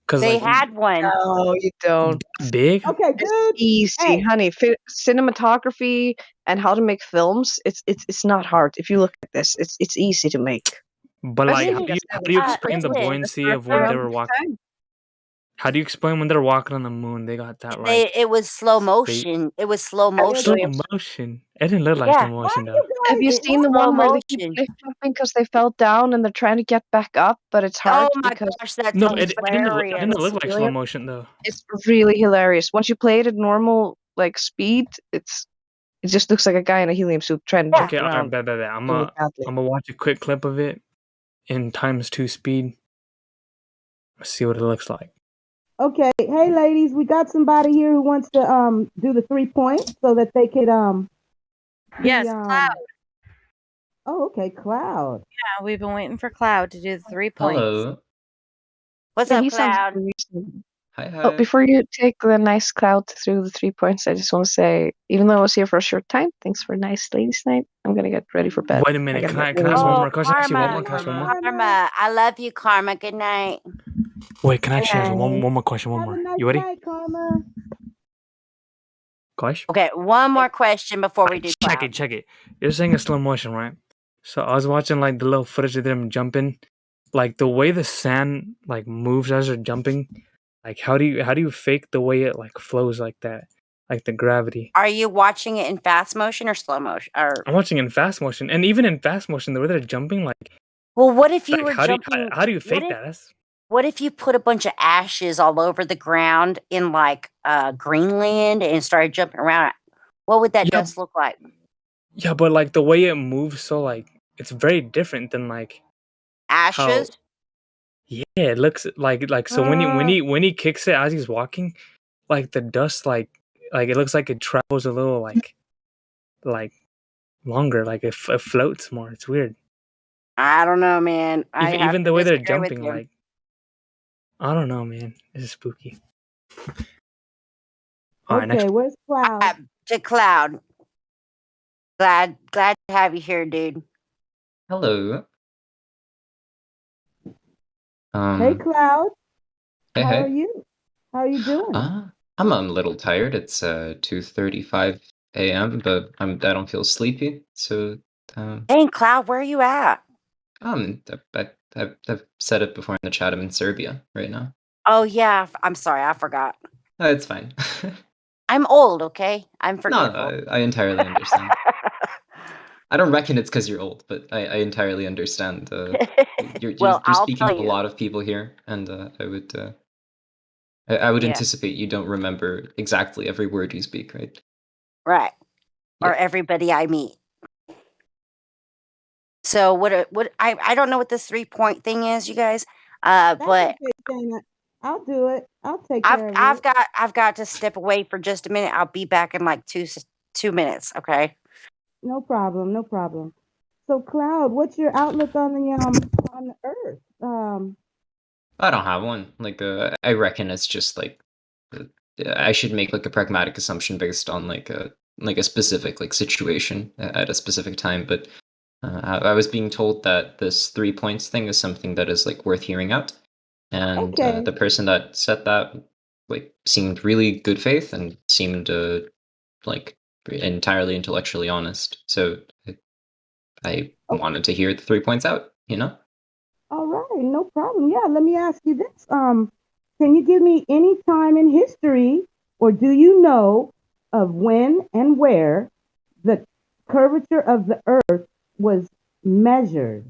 because They like had one. No, you don't. big. Okay, dude. Easy, Hey. honey. Cinematography and how to make films. It's not hard. If you look at this, it's easy to make. But like, Especially how do you explain the listen, buoyancy of when they were walking? How do you explain when they're walking on the moon? They got that like it was slow motion. It was slow slow motion. motion. It didn't look like Yeah. slow motion though. Have you It's seen the slow one where they keep motion. flip flopping because they fell down and they're trying to get back up, but it's hard Oh my because gosh, that No, thing's it didn't hilarious. look like slow motion though. It's really hilarious. Once you play it at normal like speed, it just looks like a guy in a helium suit trying to jump Okay, alright, around. bet. I'm really gonna badly. watch a quick clip of it in ×2 speed. Let's see what it looks like. Okay, hey ladies, we got somebody here who wants to do the 3 points so that they could Yes, Cloud. Oh, okay, Cloud. Yeah, we've been waiting for Cloud to do the 3 points. Hello. What's Yeah, up, he sounds Cloud? reasonable. Hi, Oh, hi. before you take the nice Cloud through the 3 points, I just want to say, even though I was here for a short time, thanks for a nice ladies' night. I'm gonna get ready for bed. Wait a minute, gotta can get I ask one Oh, more question? Actually, one more Karma. question. One more. Karma. I love you, Karma. Good night. Wait, can I actually ask Good one night. more question? One Have a more. nice You ready? night, Karma. Gosh. Okay, one more question before we do Cloud. Check it. You're saying it's slow motion, right? So I was watching like the little footage of them jumping, like the way the sand like moves as they're jumping. Like how do you fake the way it like flows like that, like the gravity? Are you watching it in fast motion or slow motion? Or I'm watching in fast motion, and even in fast motion, the way they're jumping, like well, what if you were how jumping? do you fake that? What if you put a bunch of ashes all over the ground in like Greenland and started jumping around? What would that dust look like? Yeah, but like the way it moves, so like it's very different than like Ashes? Yeah, it looks like so when he kicks it as he's walking, like the dust like it looks like it travels a little like longer, like it floats more. It's weird. I don't know, man. I have Even to the way they're disagree with jumping, you. like I don't know, man. This is spooky. All right, next. Okay, where's Cloud? To Cloud. Glad to have you here, dude. Hello. Hey, Cloud. Hey, How hey. are you? How are you doing? I'm a little tired. It's 2:35 a.m., but I don't feel sleepy. So Hey, Cloud, where are you at? I've said it before in the chat. I'm in Serbia right now. Oh yeah, I'm sorry, I forgot. It's fine. I'm old, okay? I'm No, forgetful. I entirely understand. I don't reckon it's because you're old, but I entirely understand. You're I'll speaking tell to a you. lot of people here, and I would Yeah. anticipate you don't remember exactly every word you speak, right? Right. Or Yeah. everybody I meet. So what I don't know what this 3-point thing is, you guys. That's But okay, Shayna. I'll do it. I'll take care of it. I've got to step away for just a minute. I'll be back in like 2 minutes, okay? No problem. No problem. So, Cloud, what's your outlook on the Earth? I don't have one. Like, I reckon it's just like I should make like a pragmatic assumption based on like a specific like situation at a specific time. But I was being told that this 3 points thing is something that is like worth hearing out, and Okay. the person that said that like seemed really good faith and seemed like entirely intellectually honest. So I wanted to hear the 3 points out. You know. All right, no problem. Yeah, let me ask you this. Can you give me any time in history, or do you know of when and where the curvature of the Earth was measured?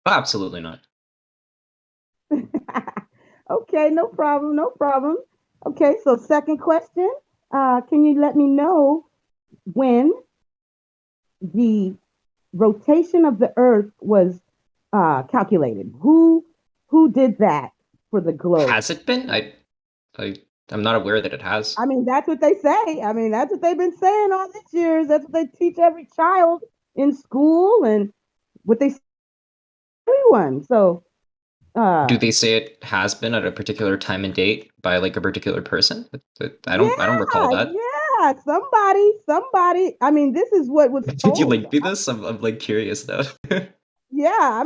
Absolutely not. Okay, no problem, no problem. Okay, so second question. Can you let me know when the rotation of the Earth was calculated? Who did that for the globe? Has it been? I'm not aware that it has. I mean, that's what they say. I mean, that's what they've been saying all these years. That's what they teach every child in school and what they everyone. So, Do they say it has been at a particular time and date by like a particular person? I don't recall that. yeah, somebody. I mean, this is what was Did you told. link me this? I'm like curious though. Yeah,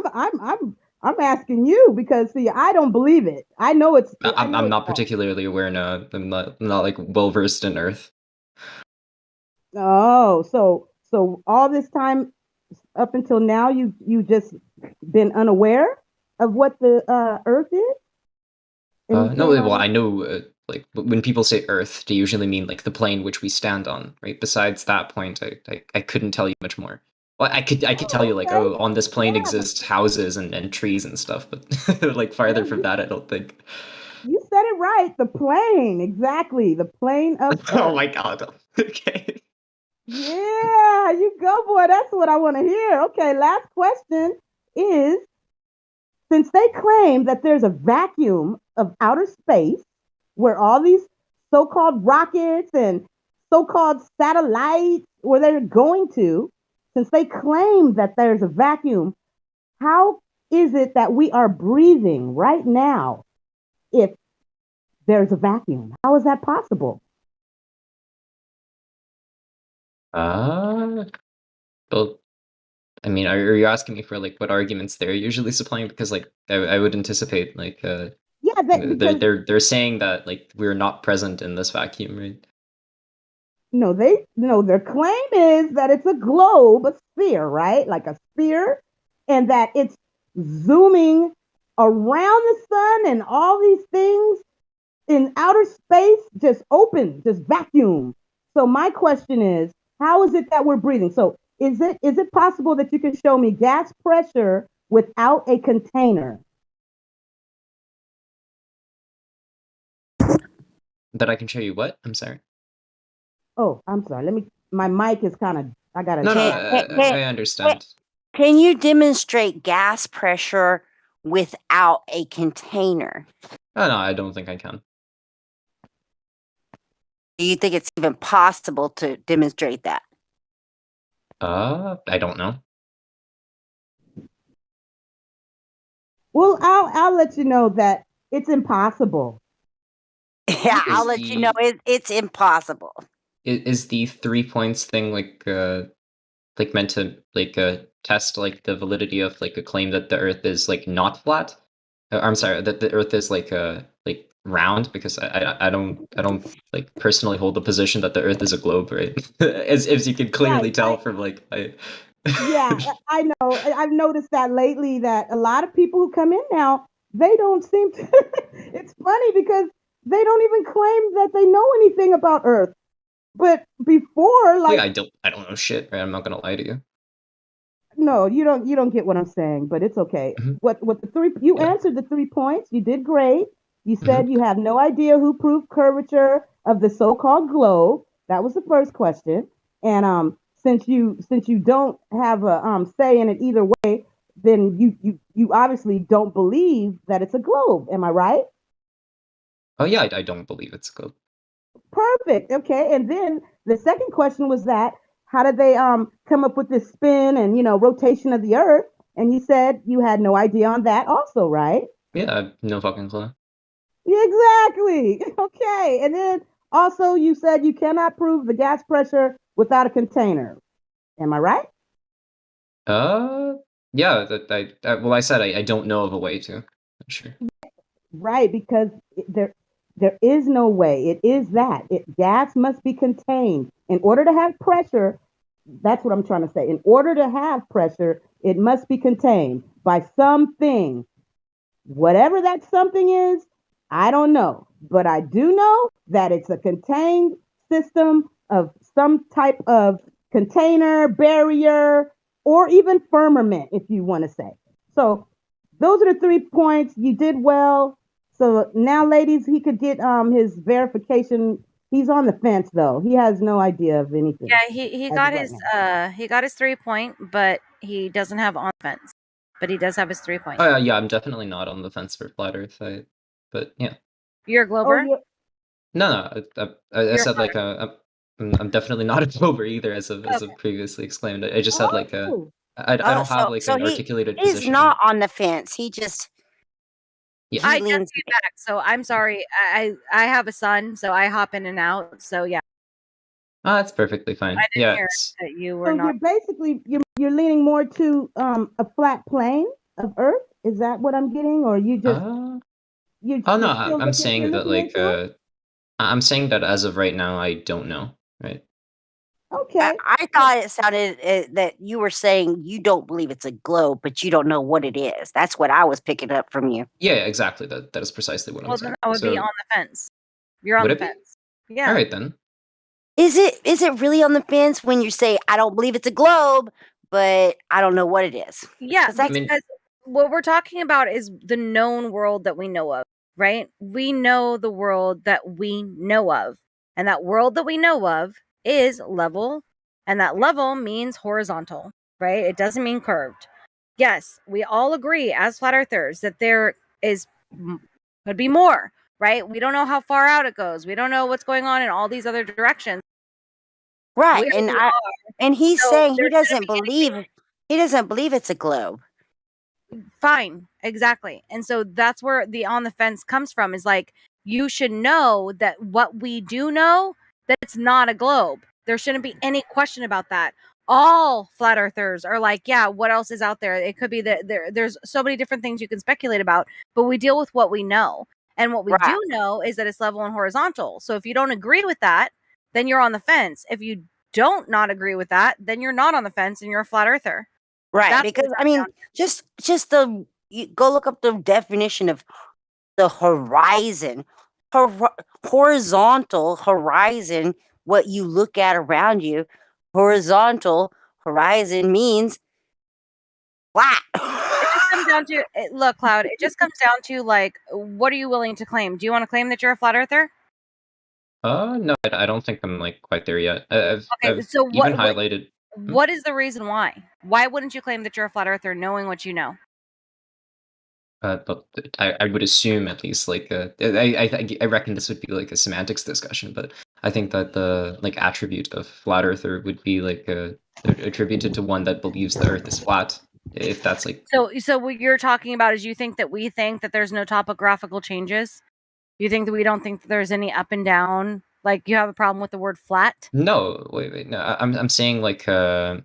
I'm asking you because see, I don't believe it. I know it's. I know I'm it's not false. particularly aware. No, I'm not like well versed in Earth. Oh, so all this time up until now, you just been unaware of what the Earth is, and you No, came well, out. I know like when people say Earth, they usually mean like the plane which we stand on, right? Besides that point, I couldn't tell you much more. Well, I could tell you like, oh, on this plane exists houses and trees and stuff, but like farther from that, I don't think. You said it right. The plane, exactly. The plane of Oh Earth. my god. Okay. Yeah, you go, boy. That's what I want to hear. Okay, last question is since they claim that there's a vacuum of outer space where all these so-called rockets and so-called satellites where they're going to, since they claim that there's a vacuum, how is it that we are breathing right now if there's a vacuum? How is that possible? Well, I mean, are you asking me for like what arguments they're usually supplying? Because like I would anticipate like Yeah, because they're saying that like we're not present in this vacuum, right? no, their claim is that it's a globe, a sphere, right? Like a sphere, and that it's zooming around the sun and all these things in outer space just open, just vacuum. So my question is, how is it that we're breathing? So is it possible that you can show me gas pressure without a container? That I can show you what? I'm sorry. Oh, I'm sorry. My mic is kind of, I got to. No, I understand. Can you demonstrate gas pressure without a container? Oh, no, I don't think I can. Do you think it's even possible to demonstrate that? I don't know. Well, I'll let you know that it's impossible. Yeah, I'll let you know. It's impossible. Is the 3 points thing like meant to test like the validity of like a claim that the Earth is like not flat? I'm sorry, that the Earth is like round, because I don't like personally hold the position that the Earth is a globe, right? as you can clearly tell from like Yeah, I know. I've noticed that lately that a lot of people who come in now, they don't seem to. It's funny because they don't even claim that they know anything about Earth. But before, like, I don't know shit, right? I'm not gonna lie to you. no, you don't get what I'm saying, but it's okay. What the three you answered the 3 points. You did great. You said you have no idea who proved curvature of the so-called globe. That was the first question. And since you don't have a say in it either way, then you obviously don't believe that it's a globe. Am I right? Oh yeah, I don't believe it's a globe. Perfect. Okay. And then the second question was that how did they come up with this spin and rotation of the Earth? And you said you had no idea on that also, right? Yeah, I have no fucking clue. Exactly. Okay. And then also you said you cannot prove the gas pressure without a container. Am I right? Yeah. I said I don't know of a way to. Sure. Right, because there is no way. It is that gas must be contained in order to have pressure. That's what I'm trying to say. In order to have pressure, it must be contained by something. Whatever that something is, I don't know. But I do know that it's a contained system of some type of container, barrier, or even firmament, if you want to say. So those are the 3 points. You did well. So now, ladies, he could get his verification. He's on the fence though. He has no idea of anything. Yeah, he got his 3 point, but he doesn't have on fence. But he does have his 3 point. Oh yeah, I'm definitely not on the fence for flat Earth. But yeah. You're a glober? No, I said like I'm definitely not a glober either, as I've previously exclaimed. I just had like I don't have like an articulated he's position. not on the fence. He just I just came back, so I'm sorry. I have a son, so I hop in and out. So yeah. Oh, that's perfectly fine. I didn't Yeah. hear that you were So not. you're basically you're leaning more to a flat plane of Earth. Is that what I'm getting, or you just you? Oh no, you're still I'm saying you're that looking into it? I'm saying that as of right now, I don't know. Right. Okay. I thought it sounded that you were saying you don't believe it's a globe, but you don't know what it is. That's what I was picking up from you. Yeah, exactly. That is precisely what I'm Well, saying. then I would be on the fence. You're on Would the it be? fence. Yeah. All right then. Is it really on the fence when you say I don't believe it's a globe, but I don't know what it is? Yeah, That's because what we're talking about is the known world that we know of, right? We know the world that we know of. And that world that we know of is level. And that level means horizontal, right? It doesn't mean curved. Yes, we all agree as flat earthers that there could be more, right? We don't know how far out it goes. We don't know what's going on in all these other directions. right. And he's So saying there he doesn't believe it's a globe. Fine, exactly. And so that's where the on the fence comes from, is like, you should know that what we do know, that it's not a globe. There shouldn't be any question about that. All flat earthers are like, yeah, what else is out there? It could be that there's so many different things you can speculate about, but we deal with what we know. And what we do know is that it's level and horizontal. So if you don't agree with that, then you're on the fence. If you don't not agree with that, then you're not on the fence and you're a flat earther. Right, That's because I mean, just you go look up the definition of the horizon, horizontal horizon. What you look at around you, horizontal horizon means flat. It just comes down to look, Cloud. It just comes down to like, what are you willing to claim? Do you want to claim that you're a flat earther? No, I don't think I'm like quite there yet. Okay, I've so even highlighted. what is the reason why? Why wouldn't you claim that you're a flat earther, knowing what you know? But I would assume at least like I reckon this would be like a semantics discussion, but I think that the like attribute of flat earther would be like attributed to one that believes the Earth is flat. If that's like So what you're talking about is you think that we think that there's no topographical changes? You think that we don't think that there's any up and down? Like you have a problem with the word flat? No, wait. No, I'm saying a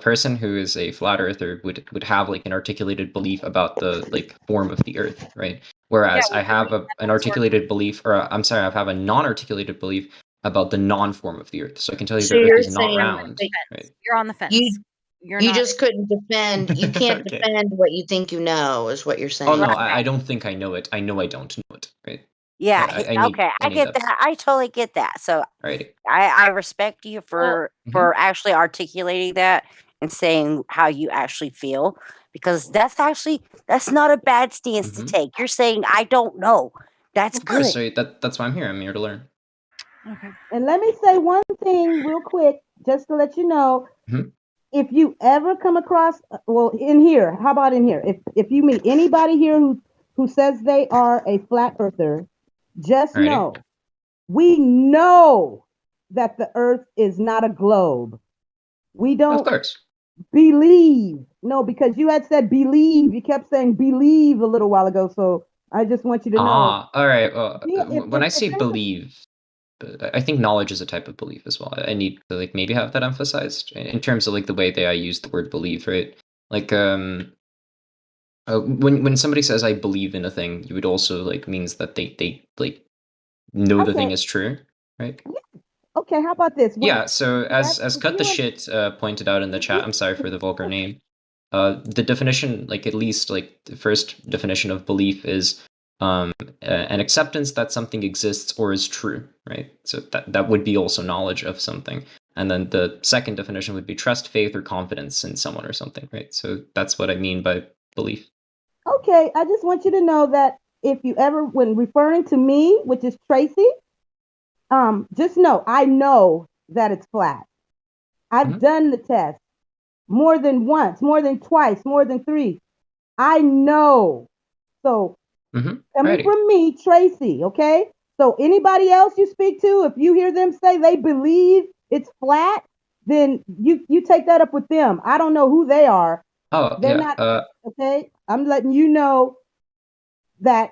person who is a flat earther would have like an articulated belief about the like form of the Earth, right? Whereas I have an articulated belief, or I'm sorry, I have a non-articulated belief about the non-form of the Earth. So I can tell you So the Earth you're is not saying round, right? You're on the fence. You're you not. just couldn't defend. You can't Okay. defend what you think you know, is what you're saying. Oh no, I don't think I know it. I know I don't know it, right? Yeah. I need Okay. I get that. that. I totally get that. So Right. I respect you for Mhm. actually articulating that and saying how you actually feel, because that's not a bad stance to take. You're saying I don't know. That's Of course, good. so that's why I'm here. I'm here to learn. Okay. And let me say one thing real quick, just to let you know. Mhm. If you ever come across, well, in here, how about in here? If you meet anybody here who says they are a flat earther, just Alrighty. know we know that the earth is not a globe. We don't Of course. believe. No, because you had said believe. You kept saying believe a little while ago. So I just want you to know. All right. Well, If when I say believe, I think knowledge is a type of belief as well. I need to like maybe have that emphasized in terms of like the way that I use the word believe, right? Like when somebody says I believe in a thing, you would also like means that they like know the thing Okay. is true, right? Okay, how about this? Yeah, so as If Cut the you Shit pointed out in the chat, I'm sorry for the vulgar name. The definition, like at least like the first definition of belief is an acceptance that something exists or is true, right? So that would be also knowledge of something. And then the second definition would be trust, faith, or confidence in someone or something, right? So that's what I mean by belief. Okay, I just want you to know that if you ever, when referring to me, which is Tracy, just know I know that it's flat. I've done the test more than once, more than twice, more than three. I know. So coming from me, Tracy, okay? So anybody else you speak to, if you hear them say they believe it's flat, then you take that up with them. I don't know who they are. Oh, They're yeah. not okay. I'm letting you know that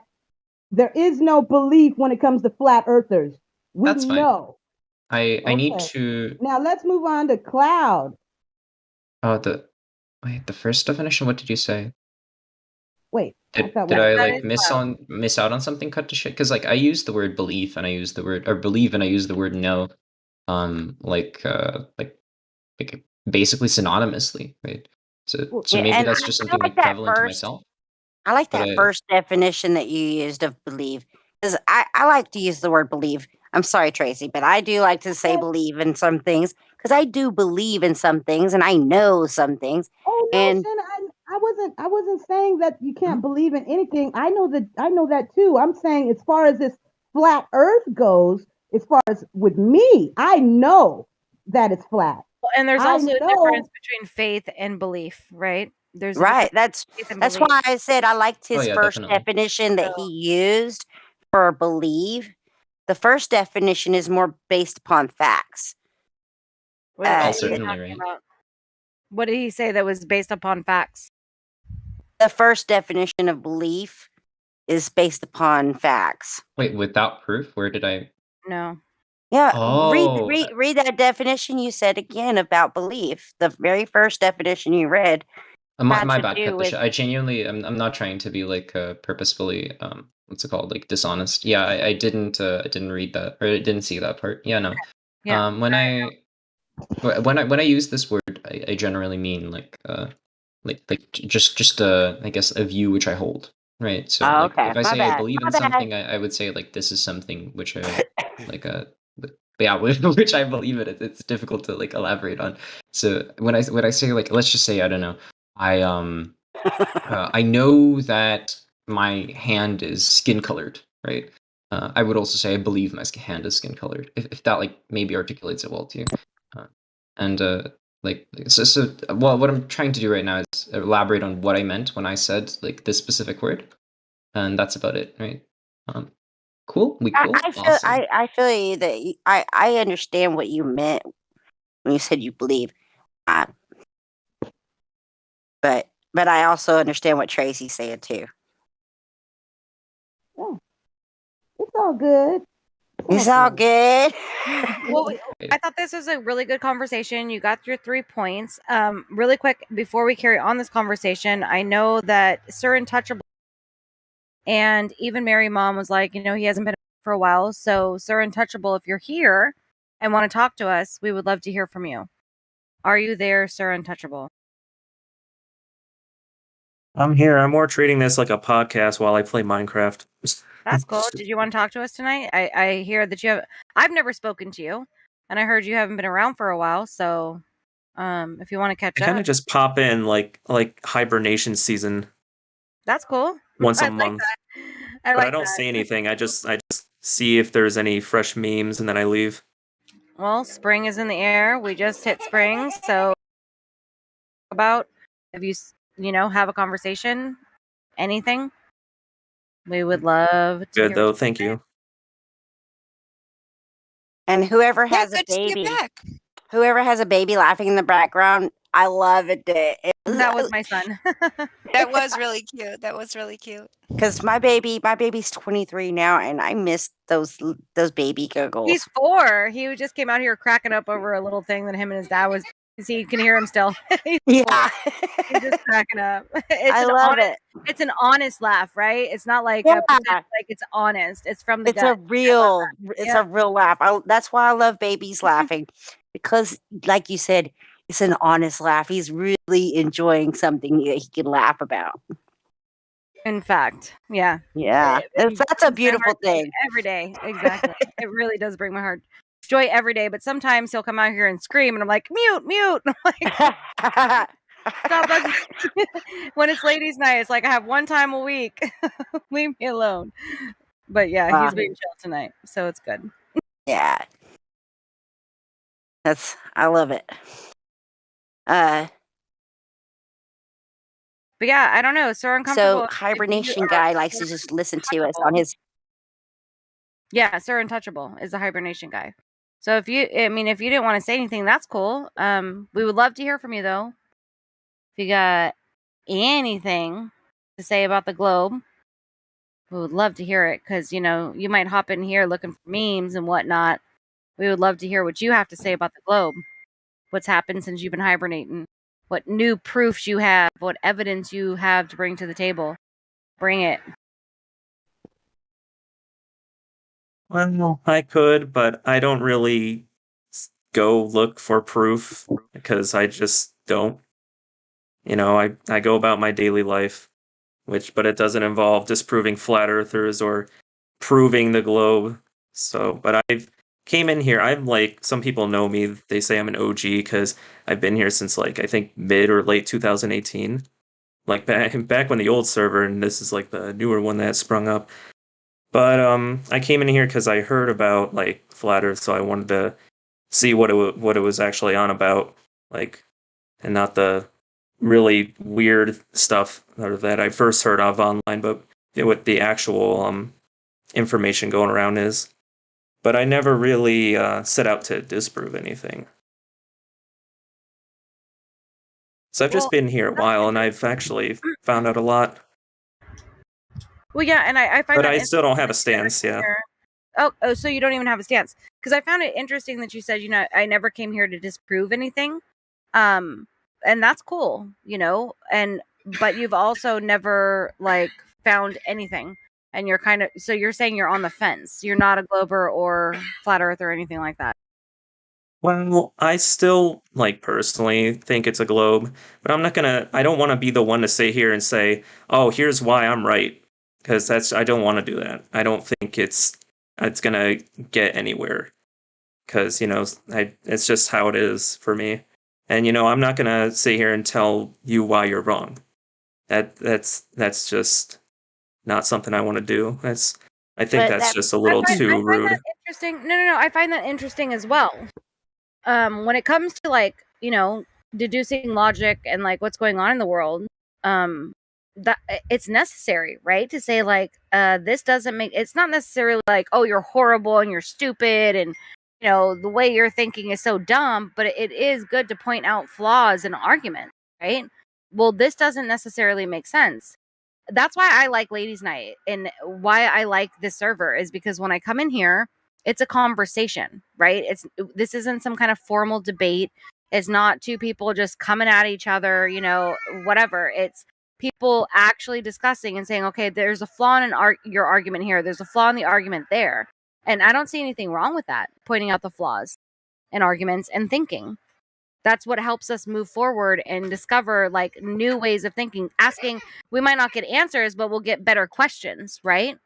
there is no belief when it comes to flat earthers. We That's fine. know. I need Okay. to Now let's move on to cloud. the first definition, what did you say? Wait, Did thought did we- I That like is miss out on something? Cut to shit, because like I use the word belief and I use the word or believe and I use the word know, like basically synonymously, right? So Yeah, maybe and that's just I something like like that prevalent to first. myself. I like But that first definition that you used of believe, because I like to use the word believe. I'm sorry, Tracy, but I do like to say believe in some things because I do believe in some things and I know some things. Oh no, And Shanna, I wasn't saying that you can't believe in anything. I know that too. I'm saying as far as this flat earth goes, as far as with me, I know that it's flat. And there's I also a know difference between faith and belief, right? There's a right, difference between faith and that's belief. why I said I liked Oh his yeah, first definitely. definition that he used for believe. The first definition is more based upon facts. What are you certainly, talking right. about? What did he say that was based upon facts? The first definition of belief is based upon facts. Wait, without proof? Where did I? No. Yeah, Oh, read that definition you said again about belief. The very first definition you read had my to bad. do Cut the with shit. I genuinely, I'm not trying to be like purposefully, what's it called, like dishonest. Yeah, I didn't read that or I didn't see that part. Yeah, no. Yeah. When I use this word, I generally mean like just I guess a view which I hold, right? So Oh, like okay. if I My say I bad. believe My in bad. something, I would say like this is something which I like yeah, which I believe in. It's difficult to like elaborate on. So when I say like let's just say I don't know, I know that my hand is skin colored, right? I would also say I believe my hand is skin colored. If that like maybe articulates it well to you, and like well, what I'm trying to do right now is elaborate on what I meant when I said like this specific word, and that's about it, right? Cool, we cool, awesome. I feel you that I understand what you meant when you said you believe, uh, but I also understand what Tracy's saying too. Yeah. all good. It's all good. Well, I thought this was a really good conversation. You got your 3 points. Really quick, before we carry on this conversation, I know that Sir Untouchable and even Mary Mom was like, he hasn't been for a while. So, Sir Untouchable, if you're here and want to talk to us, we would love to hear from you. Are you there, Sir Untouchable? I'm here. I'm more treating this like a podcast while I play Minecraft. That's cool. Did you want to talk to us tonight? I hear that I've never spoken to you, and I heard you haven't been around for a while. So, if you want to catch I kind up, of just pop in like hibernation season that's cool. once I a like month. that. But I don't say anything. I just see if there's any fresh memes and then I leave. Well, spring is in the air. We just hit spring, so about if you have a conversation, anything, we would love to Good hear. though. Thank you. And whoever has good a to see you baby, back. whoever has a baby laughing in the background, I love it. That was my son. That was really cute. That was really cute. Because my baby's 23 now, and I miss those baby giggles. He's 4. He just came out here cracking up over a little thing that him and his dad was. See, you can hear him still. Yeah, he's just cracking up. I love it. It's an honest laugh, right? It's not like Yeah. a pretend, like it's honest. It's from the It's gut. a real laugh. That's why I love babies laughing, because, like you said, it's an honest laugh. He's really enjoying something that he can laugh about. In fact, yeah. That's a beautiful thing. Every day, exactly. It really does bring my heart joy every day. But sometimes he'll come out here and scream, and I'm like, mute. I'm like, stop bugging me. When it's ladies' night, it's like I have one time a week. Leave me alone. But yeah, he's being chill tonight, so it's good. Yeah, I love it. But yeah, I don't know. So uncomfortable. So hibernation guy likes to just listen to us on his. Yeah, Sir Untouchable is the hibernation guy. So if you didn't want to say anything, that's cool. We would love to hear from you though. If you got anything to say about the globe, we would love to hear it because you might hop in here looking for memes and whatnot. We would love to hear what you have to say about the globe. What's happened since you've been hibernating? What new proofs you have? What evidence you have to bring to the table? Bring it. Well, I could, but I don't really go look for proof because I just don't. I go about my daily life, but it doesn't involve disproving flat earthers or proving the globe. So, but I came in here. I'm like, some people know me. They say I'm an OG because I've been here since I think mid or late 2018. Like back when the old server, and this is like the newer one that sprung up. But I came in here because I heard about flat Earth, so I wanted to see what it was actually on about, and not the really weird stuff that I first heard of online, but what the actual information going around is. But I never really set out to disprove anything. So I've just been here a while, and I've actually found out a lot. Well, yeah, and I find But that I still don't have a stance, yeah. Oh, so you don't even have a stance? Because I found it interesting that you said, I never came here to disprove anything, and that's cool, but you've also never found anything, and so you're saying you're on the fence. You're not a glober or flat Earth or anything like that. Well, I still personally think it's a globe, but I don't want to be the one to sit here and say, "Oh, here's why I'm right," because I don't want to do that. I don't think it's gonna get anywhere, because it's just how it is for me, and I'm not gonna sit here and tell you why you're wrong. That's just not something I want to do. I think that's just a little too rude. That interesting. No. I find that interesting as well. When it comes to deducing logic and what's going on in the world, that it's necessary, right? To say this doesn't make, it's not necessarily oh, you're horrible and you're stupid and the way you're thinking is so dumb, but it is good to point out flaws in argument, right? Well, this doesn't necessarily make sense. that's why I like Ladies Night, and why I like this server is because when I come in here, it's a conversation, right? This isn't some kind of formal debate. It's not two people just coming at each other, whatever. It's people actually discussing and saying, okay, there's a flaw in your argument here. There's a flaw in the argument there. And I don't see anything wrong with that, pointing out the flaws in arguments and thinking. That's what helps us move forward and discover like new ways of thinking. We might not get answers, but we'll get better questions, right?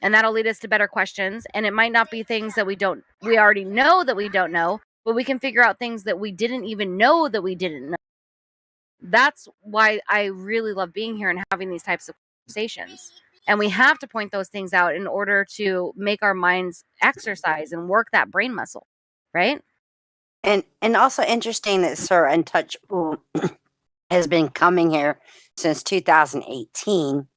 And that'll lead us to better questions. And it might not be things that we already know that we don't know, but we can figure out things that we didn't even know that we didn't know. That's why I really love being here and having these types of conversations. And we have to point those things out in order to make our minds exercise and work that brain muscle, right? And also interesting that Sir Untouchable has been coming here since 2018,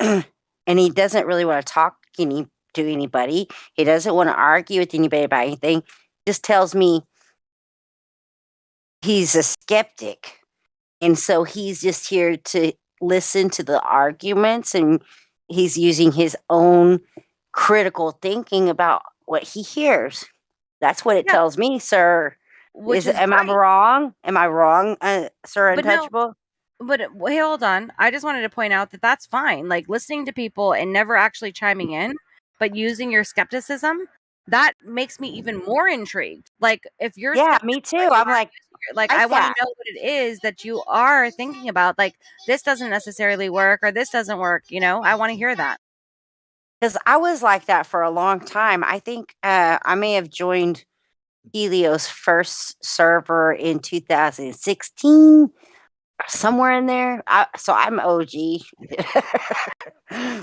and he doesn't really want to talk to anybody. He doesn't want to argue with anybody about anything. Just tells me he's a skeptic, and so he's just here to listen to the arguments, and he's using his own critical thinking about what he hears. That's what it tells me, sir. Am I wrong? Am I wrong, Sir Untouchable? But hey, hold on. I just wanted to point out that that's fine. Like listening to people and never actually chiming in, but using your skepticism, that makes me even more intrigued. Like if you're me too. I'm like I want to that. know what it is that you are thinking about. Like this doesn't necessarily work or this doesn't work. I want to hear that. Because I was like that for a long time. I think I may have joined Helios' first server in 2016, somewhere in there. So I'm OG,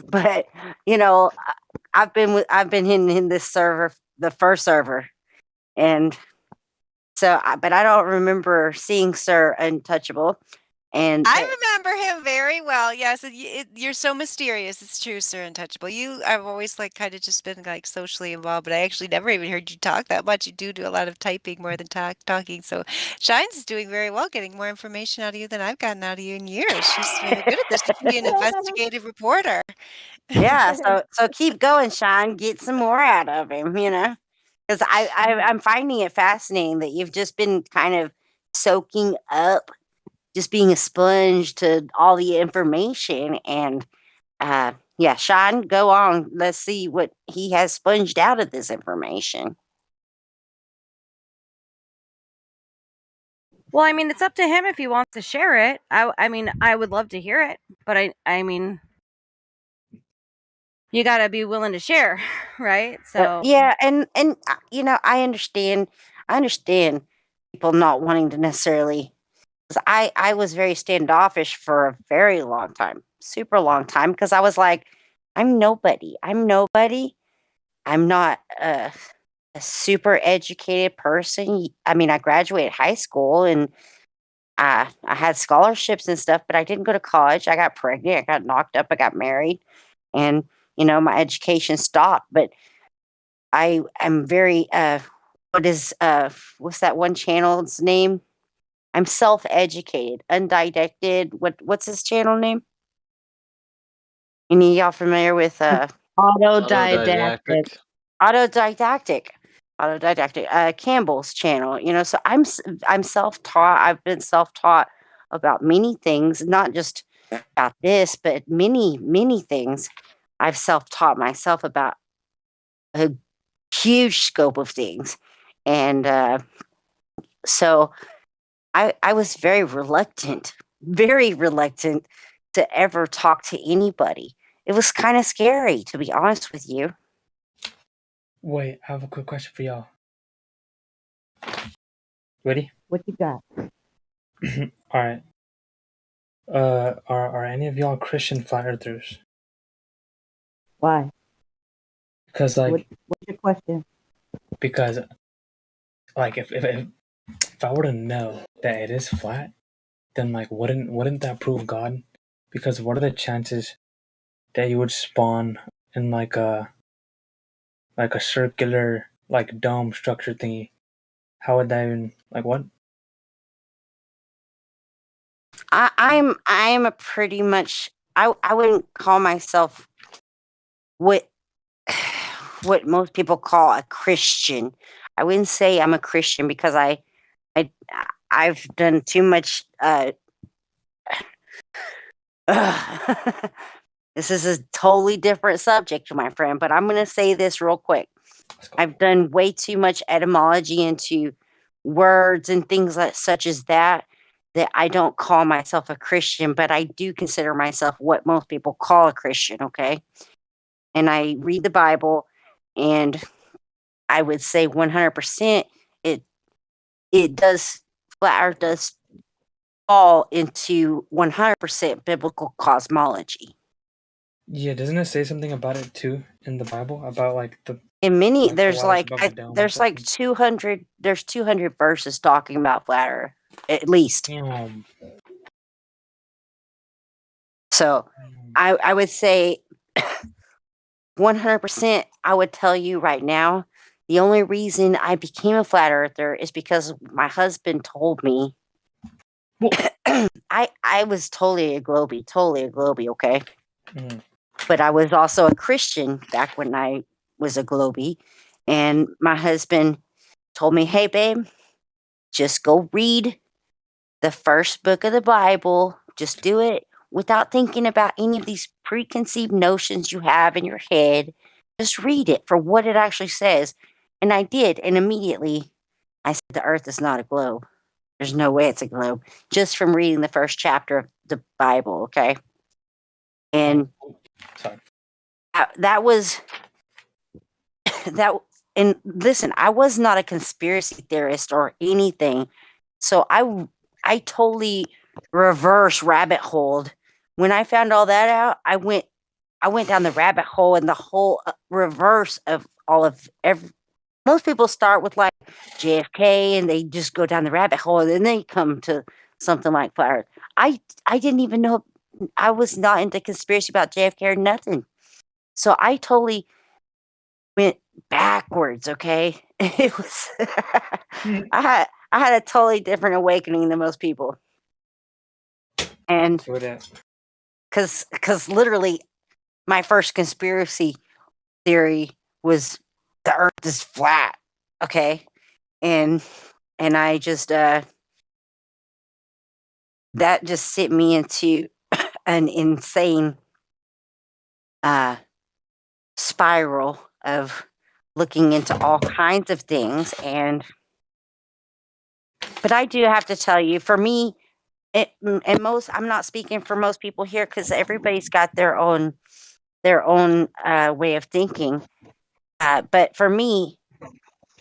but I've been in this server, the first server, and so but I don't remember seeing Sir Untouchable. And I remember him very well. Yes, you're so mysterious. It's true, Sir Untouchable. I've always kind of just been socially involved, but I actually never even heard you talk that much. You do a lot of typing more than talking. So Shines is doing very well, getting more information out of you than I've gotten out of you in years. She's really good at this. She can be an investigative reporter. Yeah, so keep going, Shine. Get some more out of him, because I'm finding it fascinating that you've just been kind of soaking up, just being a sponge to all the information. And yeah, Sean, go on. Let's see what he has sponged out of this information. Well, I mean, it's up to him if he wants to share it. I mean, I would love to hear it, but I mean, you got to be willing to share, right? So yeah, and I understand people not wanting to necessarily. I was very standoffish for a very long time, super long time, because I was like, I'm nobody. I'm not a super educated person. I mean, I graduated high school and I had scholarships and stuff, but I didn't go to college. I got pregnant. I got knocked up. I got married, and my education stopped. But I am very what's that one channel's name? I'm self-educated, undidacted. What's his channel name? Any of y'all familiar with Autodidactic. autodidactic Campbell's channel? So I'm self-taught. I've been self-taught about many things, not just about this, but many things. I've self-taught myself about a huge scope of things, and so I was very reluctant to ever talk to anybody. It was kind of scary, to be honest with you. Wait, I have a quick question for y'all. Ready? What you got? All right. Are any of y'all Christian flat earthers? Why? Because what's your question? Because if I were to know that it is flat, then wouldn't that prove God? Because what are the chances that you would spawn in a circular dome structure thingy? How would that even what? I'm a pretty much I wouldn't call myself what what most people call a Christian. I wouldn't say I'm a Christian because I I've done too much this is a totally different subject, my friend, but I'm going to say this real quick. I've done way too much etymology into words and things like such as that I don't call myself a Christian, but I do consider myself what most people call a Christian, okay? And I read the Bible, and I would say 100% it does, flat earth does fall into 100% biblical cosmology. Yeah, doesn't it say something about it too in the Bible about like the In many, like the there's waters like above the dome or there's like something? 200 verses talking about flat earth, at least. So I would say 100%, I would tell you right now, the only reason I became a flat earther is because my husband told me. I was totally a globie, okay? But I was also a Christian back when I was a globie, and my husband told me, "Hey, babe, just go read the first book of the Bible. Just do it without thinking about any of these preconceived notions you have in your head. Just read it for what it actually says." And I did. And immediately I said, the earth is not a globe. There's no way it's a globe. Just from reading the first chapter of the Bible, okay? And that was that. And listen, I was not a conspiracy theorist or anything. So I totally reverse rabbit holed. When I found all that out, I went down the rabbit hole and the whole reverse of all of most people start with like JFK and they just go down the rabbit hole and then they come to something like flat earth. I didn't even know, I was not into conspiracy about JFK or nothing. So I totally went backwards, okay? It was I had a totally different awakening than most people. And cuz literally my first conspiracy theory was the earth is flat, okay? And I just that just sent me into an insane spiral of looking into all kinds of things. But I do have to tell you, for me, and most, I'm not speaking for most people here because everybody's got their own way of thinking. But for me,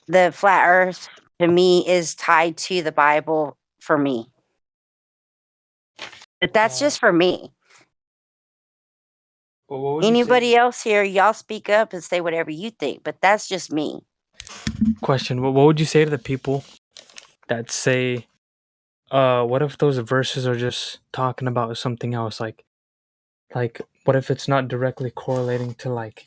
the flat earth to me is tied to the Bible for me. But that's just for me. Well, what would you say? Anybody else here, y'all speak up and say whatever you think, but that's just me. Question: what would you say to the people that say, what if those verses are just talking about something else? Like what if it's not directly correlating to like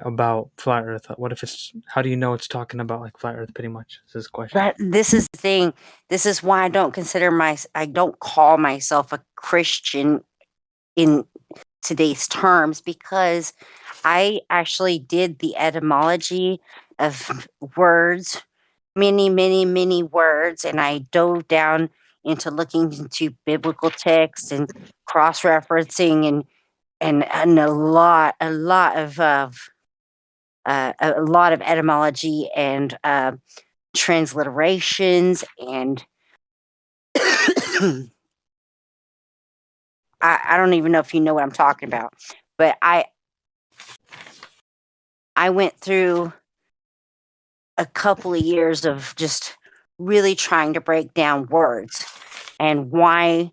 about flat Earth? What if it's? How do you know it's talking about like flat Earth? Pretty much, is this question. This is the thing. This is why I don't call myself a Christian in today's terms, because I actually did the etymology of words, many words, and I dove down into looking into biblical texts and cross-referencing and a lot of etymology and transliterations and I don't even know if you know what I'm talking about, but I went through a couple of years of just really trying to break down words and why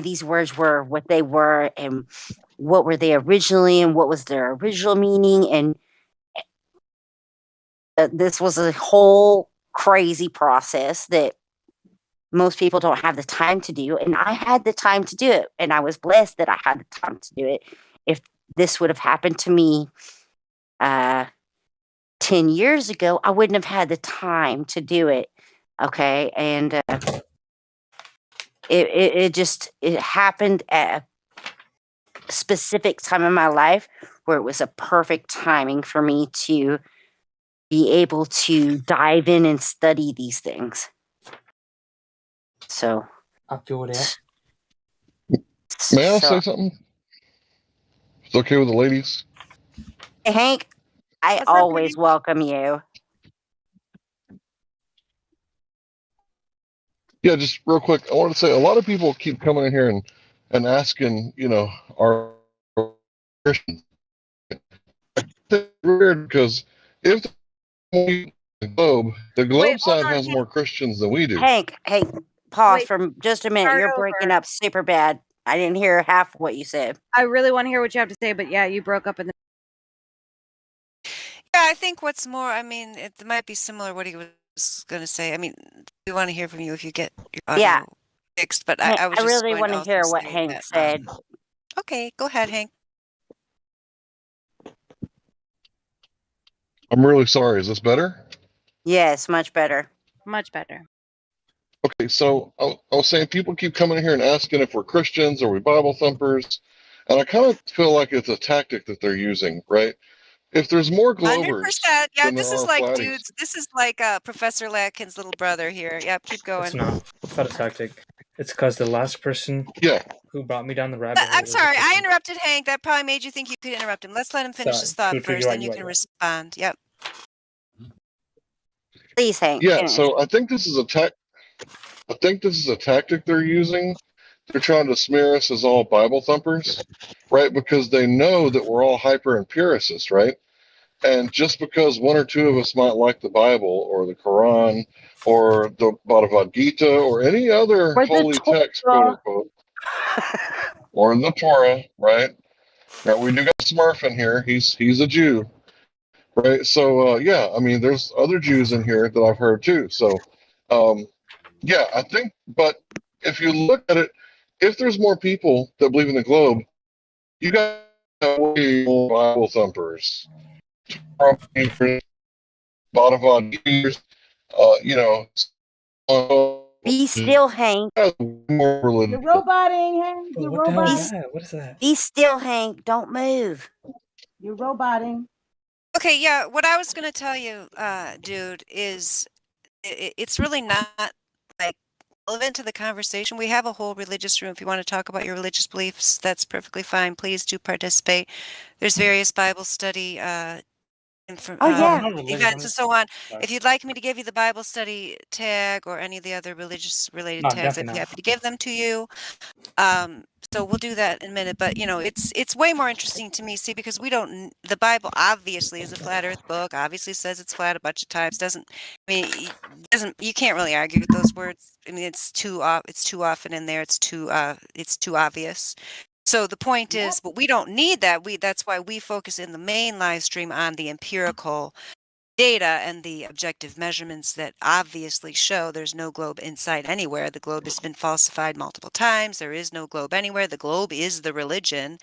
these words were what they were and what were they originally and what was their original meaning. And this was a whole crazy process that most people don't have the time to do. And I had the time to do it. And I was blessed that I had the time to do it. If this would have happened to me 10 years ago, I wouldn't have had the time to do it. Okay. And it happened at specific time in my life where it was a perfect timing for me to be able to dive in and study these things. So, Aktuell, May I so say something? It's okay with the ladies? hey, Hank, I What's up, always Katie? welcome you. Yeah, just real quick. I wanted to say a lot of people keep coming in here and asking, are Christians? It's weird because if the Wait, globe hold side on, has Hank. more Christians than we do. Hank, pause Wait, for just a minute. start You're breaking over. up super bad. I didn't hear half of what you said. I really want to hear what you have to say, but yeah, you broke up in the. Yeah, I think what's more, I mean, it might be similar what he was going to say. I mean, we want to hear from you if you get your Yeah, audio fixed, but Hank, I was I just really going want to to also hear what say Hank that, said. okay, go ahead, Hank. I'm really sorry. Is this better? Yes, much better. Much better. Okay, so I was saying people keep coming in here and asking if we're Christians or we Bible thumpers, and I kind of feel like it's a tactic that they're using, right? If there's more Glovers 100%. Yeah, than there this is are like, Flatties, dudes, this is like Professor Latkin's little brother here. Yep, keep It's going. not. It's not a tactic. It's because the last person who brought me down the rabbit hole I'm was a sorry, I Christian. interrupted Hank. That probably made you think you could interrupt him. Let's let him finish his thought True, first, you're right, then you you're can right. respond. Yep. Please, Hank, yeah. finish. So I think this is I think this is a tactic they're using. They're trying to smear us as all Bible thumpers, right? Because they know that we're all hyper empiricists, right? And just because one or two of us might like the Bible or the Quran or the Bhagavad Gita or any other Or the holy text, quote Torah. unquote, or the Torah, right? Now we do got Smurf in here. He's a Jew, right? So yeah, I mean, there's other Jews in here that I've heard too. So yeah, I think. But if you look at it, if there's more people that believe in the globe, you got way more Bible thumpers, Bhagavad Gita, you know, Be still, Hank. more religion. You're roboting, Hank. You're What the hell is roboting. that? What is that? Be still, Hank. Don't move. You're roboting. Okay, yeah, what I was going to tell you, dude, is it's really not like relevant to the conversation. We have a whole religious room. If you want to talk about your religious beliefs, that's perfectly fine. Please do participate. There's various Bible study Oh, yeah. events and so on. If you'd like me to give you the Bible study tag or any of the other religious related No, tags, I'd definitely be not. happy to give them to you. So we'll do that in a minute, but it's way more interesting to me, see, because the Bible obviously is a flat earth book, obviously says it's flat a bunch of times, you can't really argue with those words. I mean, it's too often in there, it's too obvious. So the point is, but we don't need that. That's why we focus in the main live stream on the empirical data and the objective measurements that obviously show there's no globe inside anywhere. The globe has been falsified multiple times. There is no globe anywhere. The globe is the religion.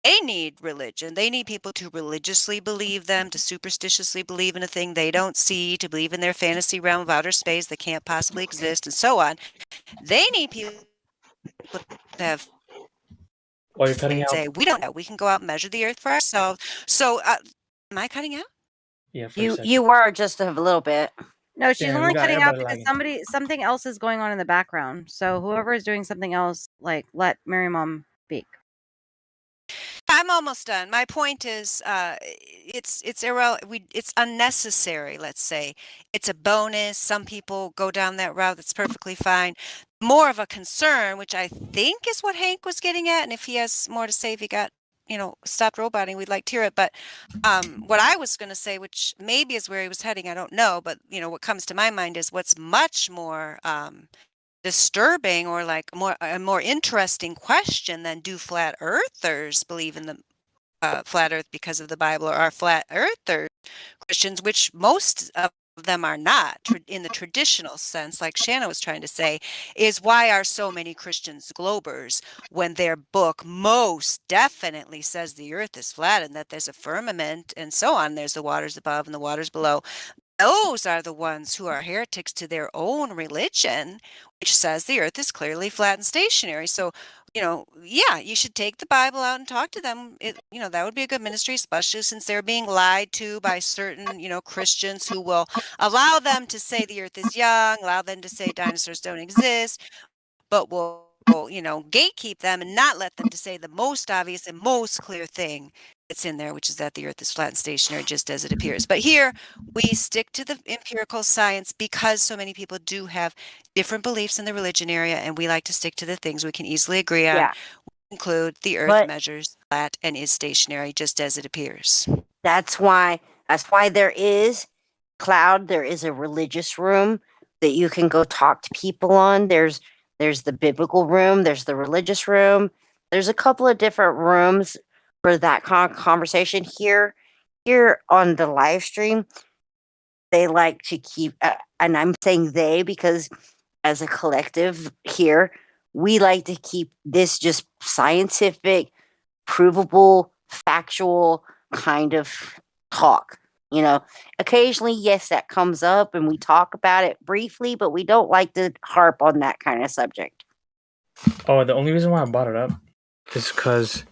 They need religion. They need people to religiously believe them, to superstitiously believe in a thing they don't see, to believe in their fantasy realm of outer space that can't possibly exist, and so on. They need people to have Oh, you're cutting out. say, we don't know. We can go out and measure the earth for ourselves. So, am I cutting out? Yeah, for a second. You were just a little bit. No, she's Yeah, we only got cutting out everybody because lagging. something else is going on in the background. So whoever is doing something else, like let Mary Mom speak. I'm almost done. My point is, it's it's unnecessary. Let's say it's a bonus. Some people go down that route. That's perfectly fine. More of a concern, which I think is what Hank was getting at. And if he has more to say, if he got stopped roboting, we'd like to hear it. But what I was going to say, which maybe is where he was heading, I don't know. But what comes to my mind is what's much more disturbing or like a more interesting question than do flat earthers believe in the flat earth because of the Bible, or are flat earthers Christians, which most of them are not in the traditional sense, like Shanna was trying to say, is why are so many Christians globers when their book most definitely says the earth is flat and that there's a firmament and so on, there's the waters above and the waters below. Those are the ones who are heretics to their own religion, which says the earth is clearly flat and stationary. So yeah, you should take the Bible out and talk to them. That would be a good ministry, especially since they're being lied to by certain, Christians who will allow them to say the earth is young, allow them to say dinosaurs don't exist, but will, gatekeep them and not let them to say the most obvious and most clear thing that's in there, which is that the earth is flat and stationary just as it appears. But here we stick to the empirical science because so many people do have different beliefs in the religion area, and we like to stick to the things we can easily agree on. Yeah. Include the earth But measures flat and is stationary just as it appears. that's why there is cloud. There is a religious room that you can go talk to people on. There's the biblical room. There's the religious room. There's a couple of different rooms for that conversation here. Here on the live stream, they like to keep, and I'm saying they because as a collective here, we like to keep this just scientific, provable, factual kind of talk. Occasionally, yes, that comes up and we talk about it briefly, but we don't like to harp on that kind of subject. Oh, the only reason why I brought it up is because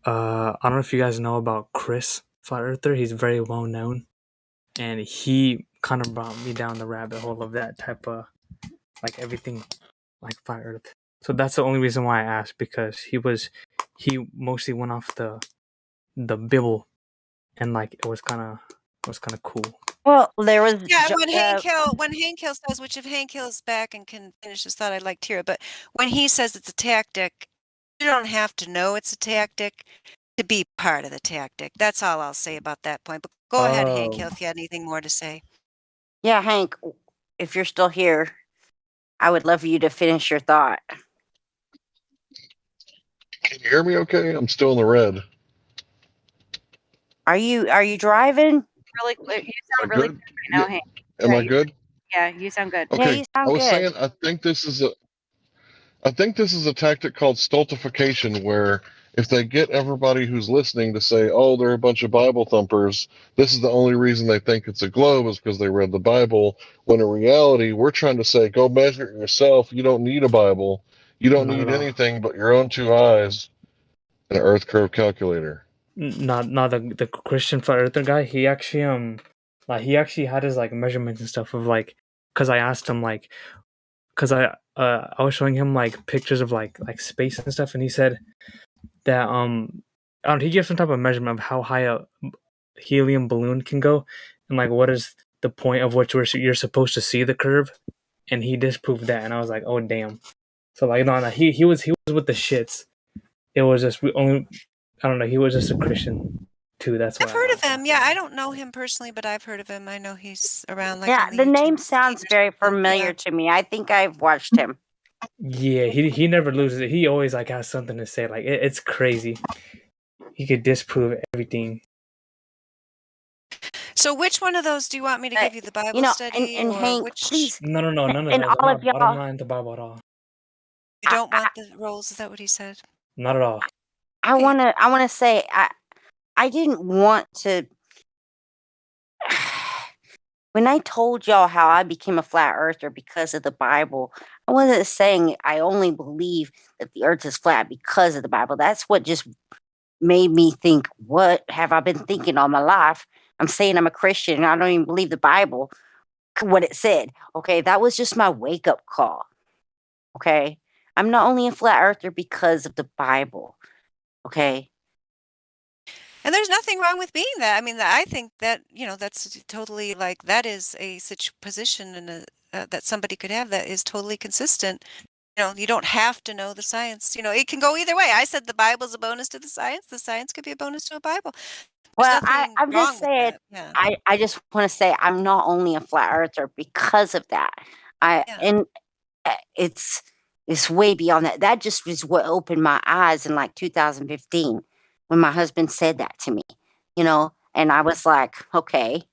I don't know if you guys know about Chris Flat Earther. He's very well known, and he kind of brought me down the rabbit hole of that type of like everything like flat Earth. So that's the only reason why I asked, because he mostly went off the Bible, and like it was kind of cool. Well, there was when Hank Hill says, which if Hank Hill's back and can finish his thought, I'd like to hear it. But when he says it's a tactic, you don't have to know it's a tactic to be part of the tactic. That's all I'll say about that point. But go ahead, Hank Hill, if you had anything more to say. Yeah, Hank, if you're still here, I would love for you to finish your thought. Can you hear me okay? I'm still in the red. Are you driving? Really, you sound Am I really good? good right now, Hank. Am I good? Yeah, you sound good. Yeah, Okay. you sound I was good. saying I think this is a tactic called stultification, where if they get everybody who's listening to say, "Oh, they're a bunch of Bible thumpers," this is the only reason they think it's a globe is because they read the Bible. When in reality, we're trying to say, "Go measure it yourself. You don't need a Bible. You don't Not need at all. anything but your own two eyes and an Earth curve calculator." Not the Christian Flat Earther guy. He actually had his like measurements and stuff of like, because I asked him like, because I was showing him like pictures of like space and stuff, and he said that he gives some type of measurement of how high a helium balloon can go, and like what is the point of which you're supposed to see the curve, and he disproved that, and I was like, oh damn. So like no, he was with the shits. It was just I don't know, he was just a Christian too. That's why I've heard of him. Yeah, I don't know him personally, but I've heard of him. I know he's around like Yeah, on the the name YouTube sounds very familiar to me. I think I've watched him. Yeah, he never loses it. He always like has something to say. Like it's crazy. He could disprove everything. So which one of those do you want me to give you, the Bible study and or Hank, which? please. No, none of And those. all of y'all. I'm not into Bible at all. You don't want the rolls? Is that what he said? Not at all. I wanna say I didn't want to. When I told y'all how I became a flat earther because of the Bible, I wasn't saying I only believe that the earth is flat because of the Bible. That's what just made me think, what have I been thinking all my life? I'm saying I'm a Christian and I don't even believe the Bible, what it said. Okay, that was just my wake up call. Okay, I'm not only a flat earther because of the Bible. Okay. And there's nothing wrong with being that. I mean, I think that, that's totally like, that is a position and that somebody could have that is totally consistent. You don't have to know the science. It can go either way. I said the Bible's a bonus to the science. The science could be a bonus to a Bible. There's Well, nothing I'm wrong just with saying, that. Yeah. I just want to say I'm not only a flat earther because of that. And it's way beyond that. That just was what opened my eyes in like 2015 when my husband said that to me, and I was like, okay,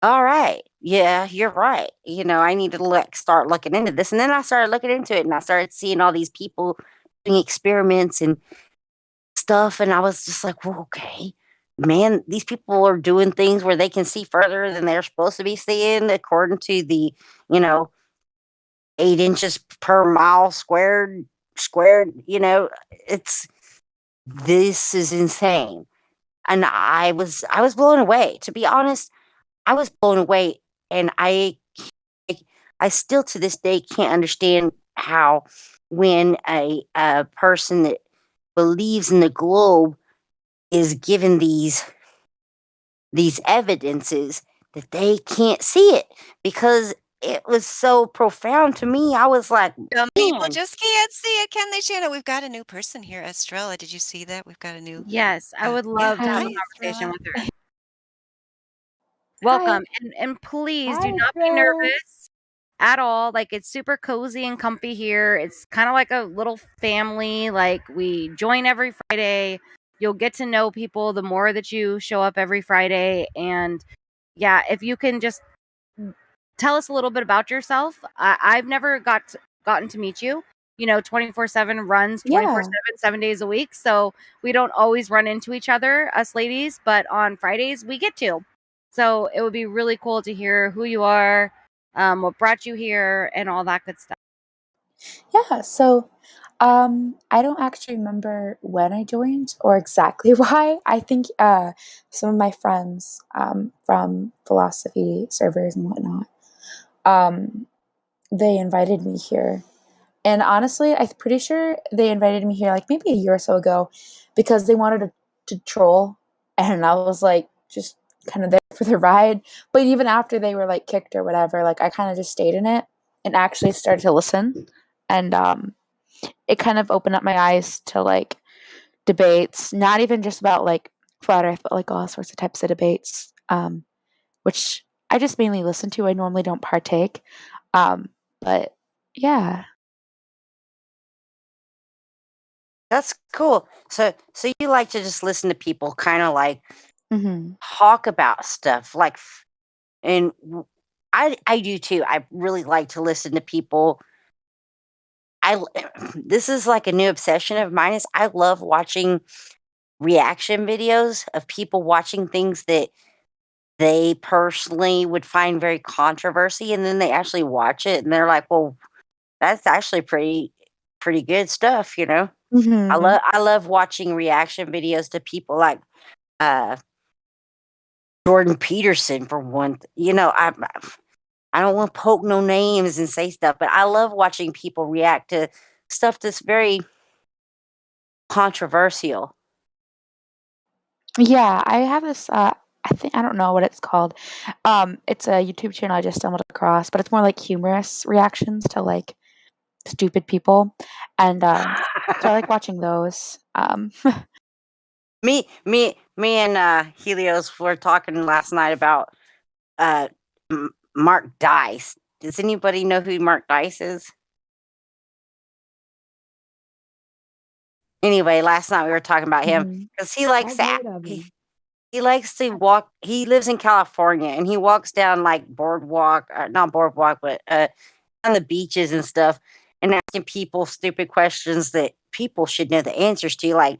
all right, yeah, you're right. I need to start looking into this. And then I started looking into it and I started seeing all these people doing experiments and stuff. And I was just like, well, okay, man, these people are doing things where they can see further than they're supposed to be seeing according to the, 8 inches per mile squared squared. This is insane. And I was blown away. To be honest, I was blown away, and I still to this day can't understand how when a person that believes in the globe is given these evidences that they can't see it, because it was so profound to me. I was like, Some people man. just can't see it, can they, Shanna? We've got a new person here, Estrella. Did you see that? We've got a new. Yes, I would Yeah. love to have Hi, a conversation Estrella. with her. Welcome, and please do Hi, not be Estrella. nervous at all. Like, it's super cozy and comfy here. It's kind of like a little family. Like, we join every Friday. You'll get to know people the more that you show up every Friday. And yeah, if you can just tell us a little bit about yourself. I've never gotten to meet you. 24/7 runs 24/7, 7 days a week. So we don't always run into each other, us ladies, but on Fridays we get to. So it would be really cool to hear who you are, what brought you here, and all that good stuff. Yeah, so I don't actually remember when I joined or exactly why. I think some of my friends from philosophy servers and whatnot, they invited me here. And honestly, I'm pretty sure they invited me here like maybe a year or so ago because they wanted to troll. And I was like, just kind of there for the ride. But even after they were like kicked or whatever, like I kind of just stayed in it and actually started to listen. And it kind of opened up my eyes to like debates, not even just about like flat earth, but like all sorts of types of debates, which I just mainly listen to. I normally don't partake. But yeah. That's cool. So you like to just listen to people kind of like Mm-hmm. talk about stuff like, and I do too. I really like to listen to people. This is like a new obsession of mine is I love watching reaction videos of people watching things that they personally would find very controversy, and then they actually watch it and they're like, well, that's actually pretty good stuff. Mm-hmm. I love watching reaction videos to people like uh Jordan Peterson for one. I don't want to poke no names and say stuff, but I love watching people react to stuff that's very controversial. Yeah, I have this I don't know what it's called. It's a YouTube channel I just stumbled across, but it's more like humorous reactions to like stupid people. And so I like watching those. Me and Helios were talking last night about Mark Dice. Does anybody know who Mark Dice is? Anyway, last night we were talking about him Mhm. because he likes I've to heard of him. he likes to walk. He lives in California and he walks down like not boardwalk, but on the beaches and stuff, and asking people stupid questions that people should know the answers to, like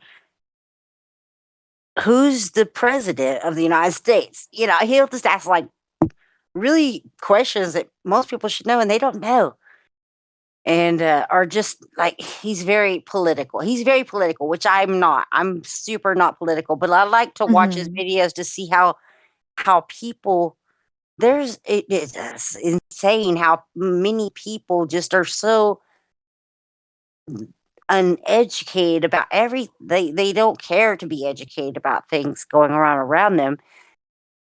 who's the president of the United States? He'll just ask like really questions that most people should know and they don't know. And are just like he's very political. He's very political, which I'm not. I'm super not political, but I like to watch his Mhm. videos to see how people it is insane how many people just are so uneducated about they don't care to be educated about things going around them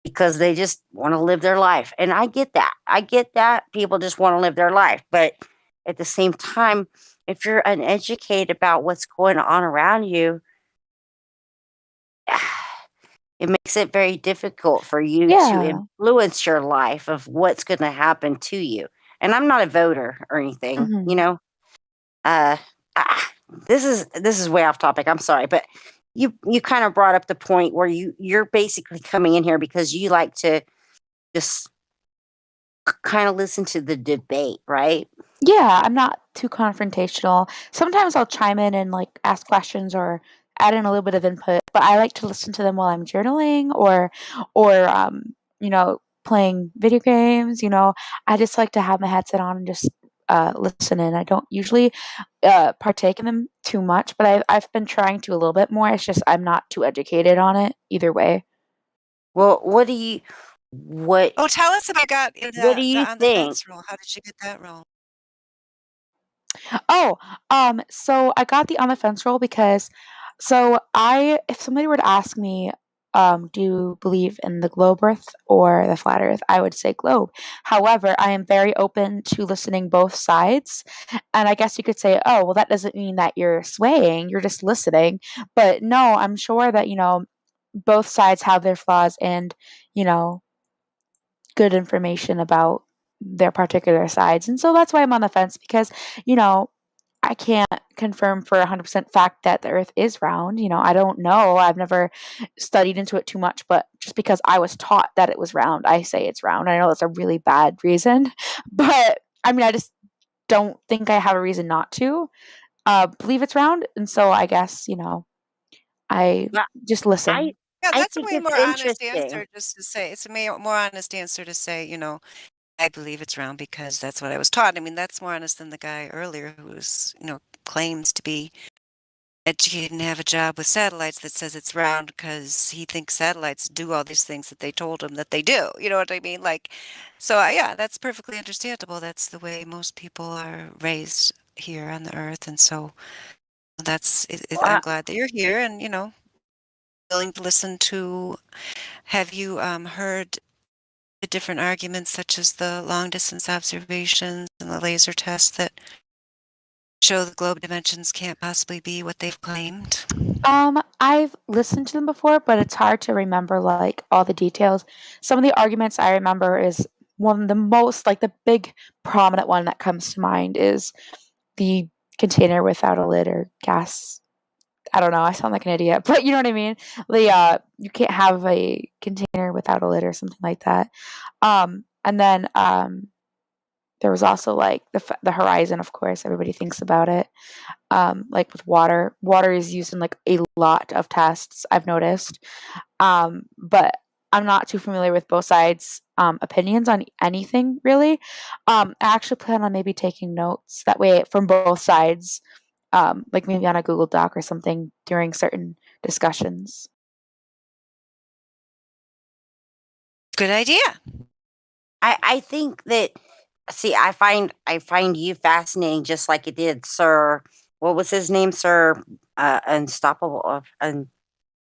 because they just want to live their life. And I get that people just want to live their life, but at the same time, if you're uneducated about what's going on around you, it makes it very difficult for you to Yeah. influence your life of what's going to happen to you. And I'm not a voter or anything, Mhm. Uh, this is way off topic. I'm sorry, but you kind of brought up the point where you're basically coming in here because you like to just kind of listen to the debate, right? Yeah, I'm not too confrontational. Sometimes I'll chime in and like ask questions or add in a little bit of input, but I like to listen to them while I'm journaling or playing video games. I just like to have my headset on and just listen in. I don't usually partake in them too much, but I've been trying to a little bit more. It's just I'm not too educated on it either way. Well, what Oh, tell us about got in what do the you on the think? fence rule. How did you get that role? Oh, so I got the on the fence role because if somebody were to ask me, do you believe in the globe earth or the flat earth, I would say globe. However, I am very open to listening both sides. And I guess you could say, oh, well, that doesn't mean that you're swaying, you're just listening. But no, I'm sure that, both sides have their flaws and, you know, good information about their particular sides. And so that's why I'm on the fence because, I can't confirm for 100% fact that the earth is round. I don't know. I've never studied into it too much, but just because I was taught that it was round, I say it's round. I know that's a really bad reason, but I mean, I just don't think I have a reason not to believe it's round. And so I guess, I Well, just listen. Yeah, I that's a think way it's more honest interesting. answer just to say. It's a more honest answer to say, I believe it's round because that's what I was taught. I mean, that's more honest than the guy earlier who was, claims to be educated and have a job with satellites that says it's round because he thinks satellites do all these things that they told him that they do. You know what I mean? Like, so yeah, that's perfectly understandable. That's the way most people are raised here on the earth. And so I'm Uh, glad that you're here and, willing to listen to. Have you heard the different arguments, such as the long distance observations and the laser tests that show the globe dimensions can't possibly be what they've claimed? I've listened to them before, but it's hard to remember like all the details. Some of the arguments I remember is one of the most like the big prominent one that comes to mind is the container without a lid or gas. I don't know, I sound like an idiot, but you know what I mean? You can't have a container without a lid or something like that. And then there was also like the horizon, of course, everybody thinks about it. Like with water. Water is used in like a lot of tests, I've noticed. But I'm not too familiar with both sides' opinions on anything really. I actually plan on maybe taking notes that way from both sides, like maybe on a Google Doc or something during certain discussions. Good idea. I think that see, I find you fascinating, just like it did Sir. What was his name, Sir? Unstoppable,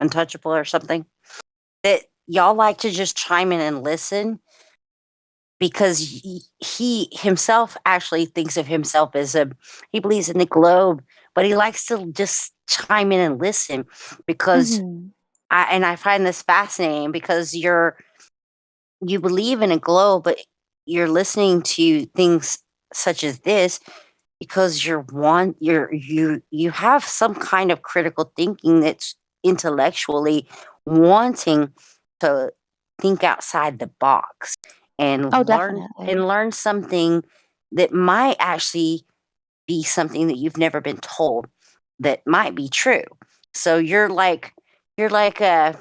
untouchable, or something. That y'all like to just chime in and listen because he himself actually thinks of himself as he believes in the globe, but he likes to just chime in and listen because Mhm. I find this fascinating because you believe in a globe, but you're listening to things such as this because you have some kind of critical thinking that's intellectually wanting to think outside the box and Oh, and definitely. learn something that might actually be something that you've never been told that might be true. So you're like a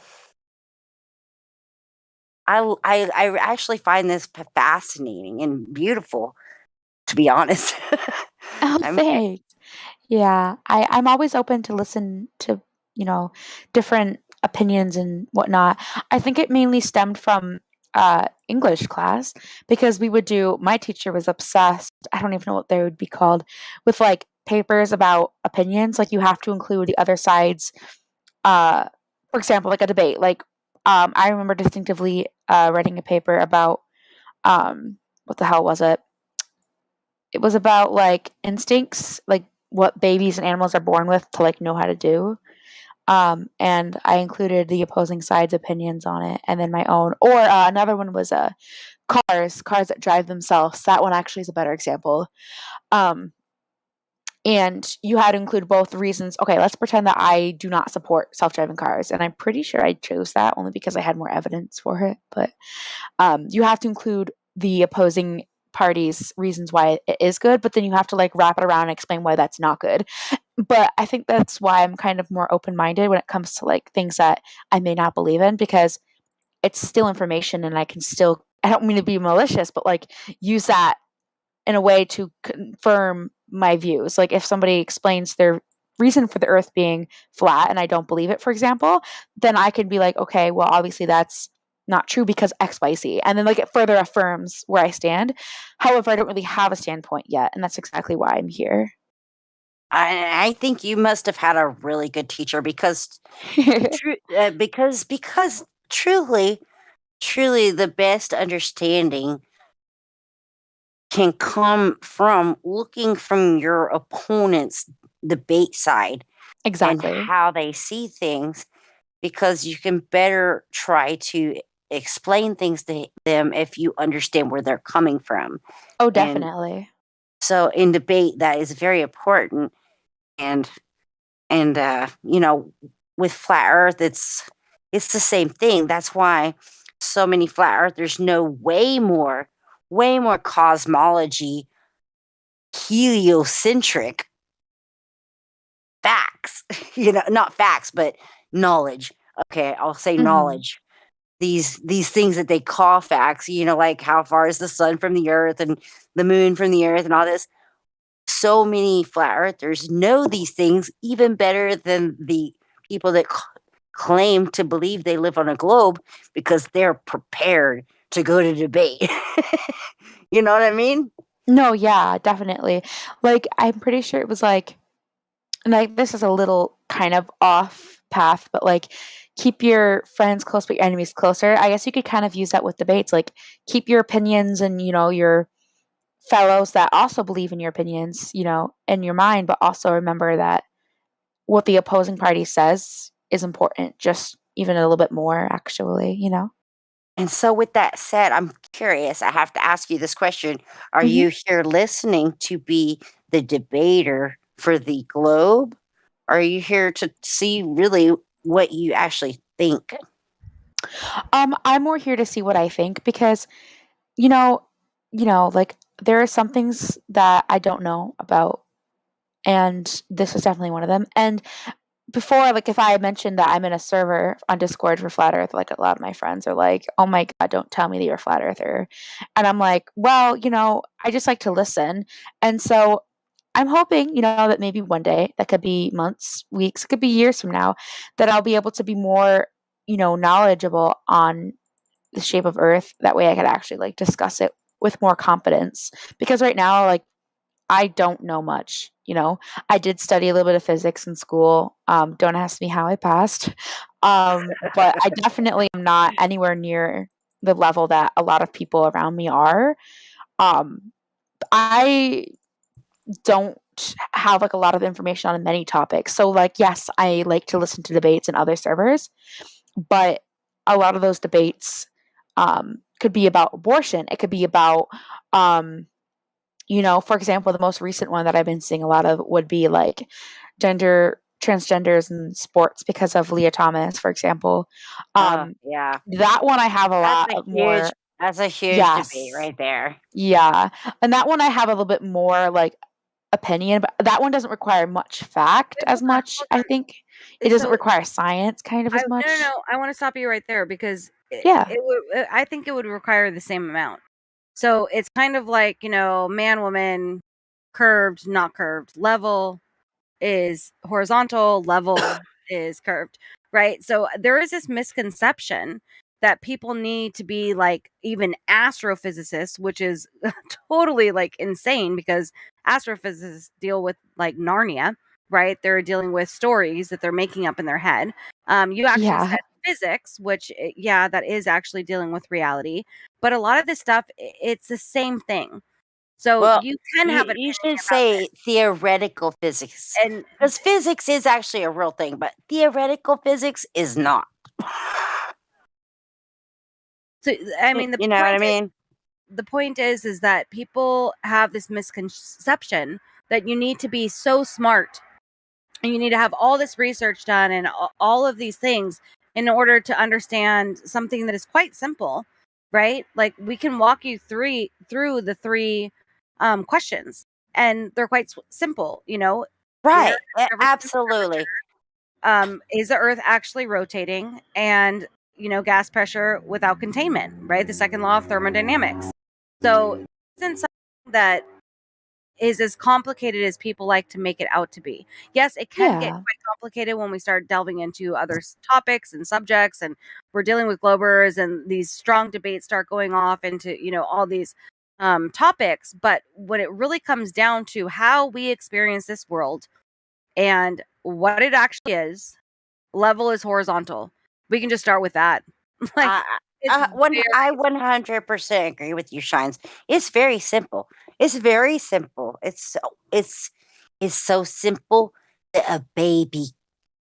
I actually find this fascinating and beautiful, to be honest. Oh, I mean, thanks. Yeah, I'm always open to listen to, different opinions and whatnot. I think it mainly stemmed from English class because my teacher was obsessed. I don't even know what they would be called with like papers about opinions. Like you have to include the other side's, uh, for example, like a debate. Like I remember distinctively writing a paper about what the hell was it? It was about like instincts, like what babies and animals are born with to like know how to do. And I included the opposing side's opinions on it, and then my own. Or another one was cars that drive themselves. That one actually is a better example. Um, and you had to include both reasons. Okay, let's pretend that I do not support self-driving cars, and I'm pretty sure I chose that only because I had more evidence for it. But you have to include the opposing parties' reasons why it is good, but then you have to like wrap it around and explain why that's not good. But I think that's why I'm kind of more open-minded when it comes to like things that I may not believe in because it's still information and I don't mean to be malicious, but like use that in a way to confirm my views. Like if somebody explains their reason for the earth being flat and I don't believe it, for example, then I can be like, okay, well, obviously that's not true because X, Y, Z. And then like it further affirms where I stand. However, I don't really have a standpoint yet. And that's exactly why I'm here. I think you must have had a really good teacher because truly the best understanding can come from looking from your opponent's debate side Exactly. and how they see things, because you can better try to explain things to them if you understand where they're coming from. Oh, And definitely. so in debate, that is very important. And you know, with flat earth, it's the same thing. That's why so many flat earthers know way more cosmology, heliocentric facts. You know, not facts, but knowledge. Okay, I'll say knowledge. These things that they call facts, you know, like how far is the sun from the earth and the moon from the earth and all this. So many flat earthers know these things even better than the people that claim to believe they live on a globe, because they're prepared to go to debate. You know what I mean? No, yeah, definitely. Like, I'm pretty sure it was like this is a little kind of off path, but like keep your friends close but your enemies closer. I guess you could kind of use that with debates. Like keep your opinions and, you know, your fellows that also believe in your opinions, you know, in your mind, but also remember that what the opposing party says is important, just even a little bit more, actually, you know? And so, with that said, I'm curious. I have to ask you this question. Are you here listening to be the debater for the globe? Or are you here to see really what you actually think? I'm more here to see what I think because, like there are some things that I don't know about, and this is definitely one of them. And before, like if I mentioned that I'm in a server on Discord for Flat Earth, like a lot of my friends are like, "Oh my god, don't tell me that you're a flat earther," and I'm like, "Well, I just like to listen," and so I'm hoping, that maybe one day, that could be months, weeks, it could be years from now, that I'll be able to be more, knowledgeable on the shape of Earth. That way I could actually like discuss it with more confidence. Because right now, like I don't know much, I did study a little bit of physics in school. Don't ask me how I passed. But I definitely am not anywhere near the level that a lot of people around me are. I don't have like a lot of information on many topics. So like, yes, I like to listen to debates in other servers, but a lot of those debates could be about abortion. It could be about, for example, the most recent one that I've been seeing a lot of would be like transgenders in sports because of Leah Thomas, for example. Yeah. That one I have a lot more. That's a huge Yes. debate right there. Yeah. And that one I have a little bit more like opinion, but that one doesn't require much fact as much. I think it doesn't So- require science kind of as much. No. I want to stop you right there because Yeah. I think it would require the same amount. So it's kind of like, man, woman, curved, not curved. Level is horizontal, level is curved, right? So there is this misconception that people need to be like even astrophysicists, which is totally like insane because astrophysicists deal with like Narnia, right? They're dealing with stories that they're making up in their head. You actually said physics, which that is actually dealing with reality, but a lot of this stuff it's the same thing. So you can have an you opinion should about say this. theoretical physics, because physics is actually a real thing, but theoretical physics is not. So I mean, you know what I mean? The point is that people have this misconception that you need to be so smart and you need to have all this research done and all of these things in order to understand something that is quite simple, right? Like we can walk you through the three questions, and they're quite simple. Right? Absolutely. Is the Earth actually rotating? And gas pressure without containment, right? The second law of thermodynamics. So, isn't something that is as complicated as people like to make it out to be. Yes, it can get Yeah. quite complicated when we start delving into other topics and subjects, and we're dealing with globers, and these strong debates start going off into, all these topics. But when it really comes down to how we experience this world and what it actually is, level is horizontal. We can just start with that. Like, it's I 100% agree with you, Shines. It's very simple. It's very simple. It's so simple that a baby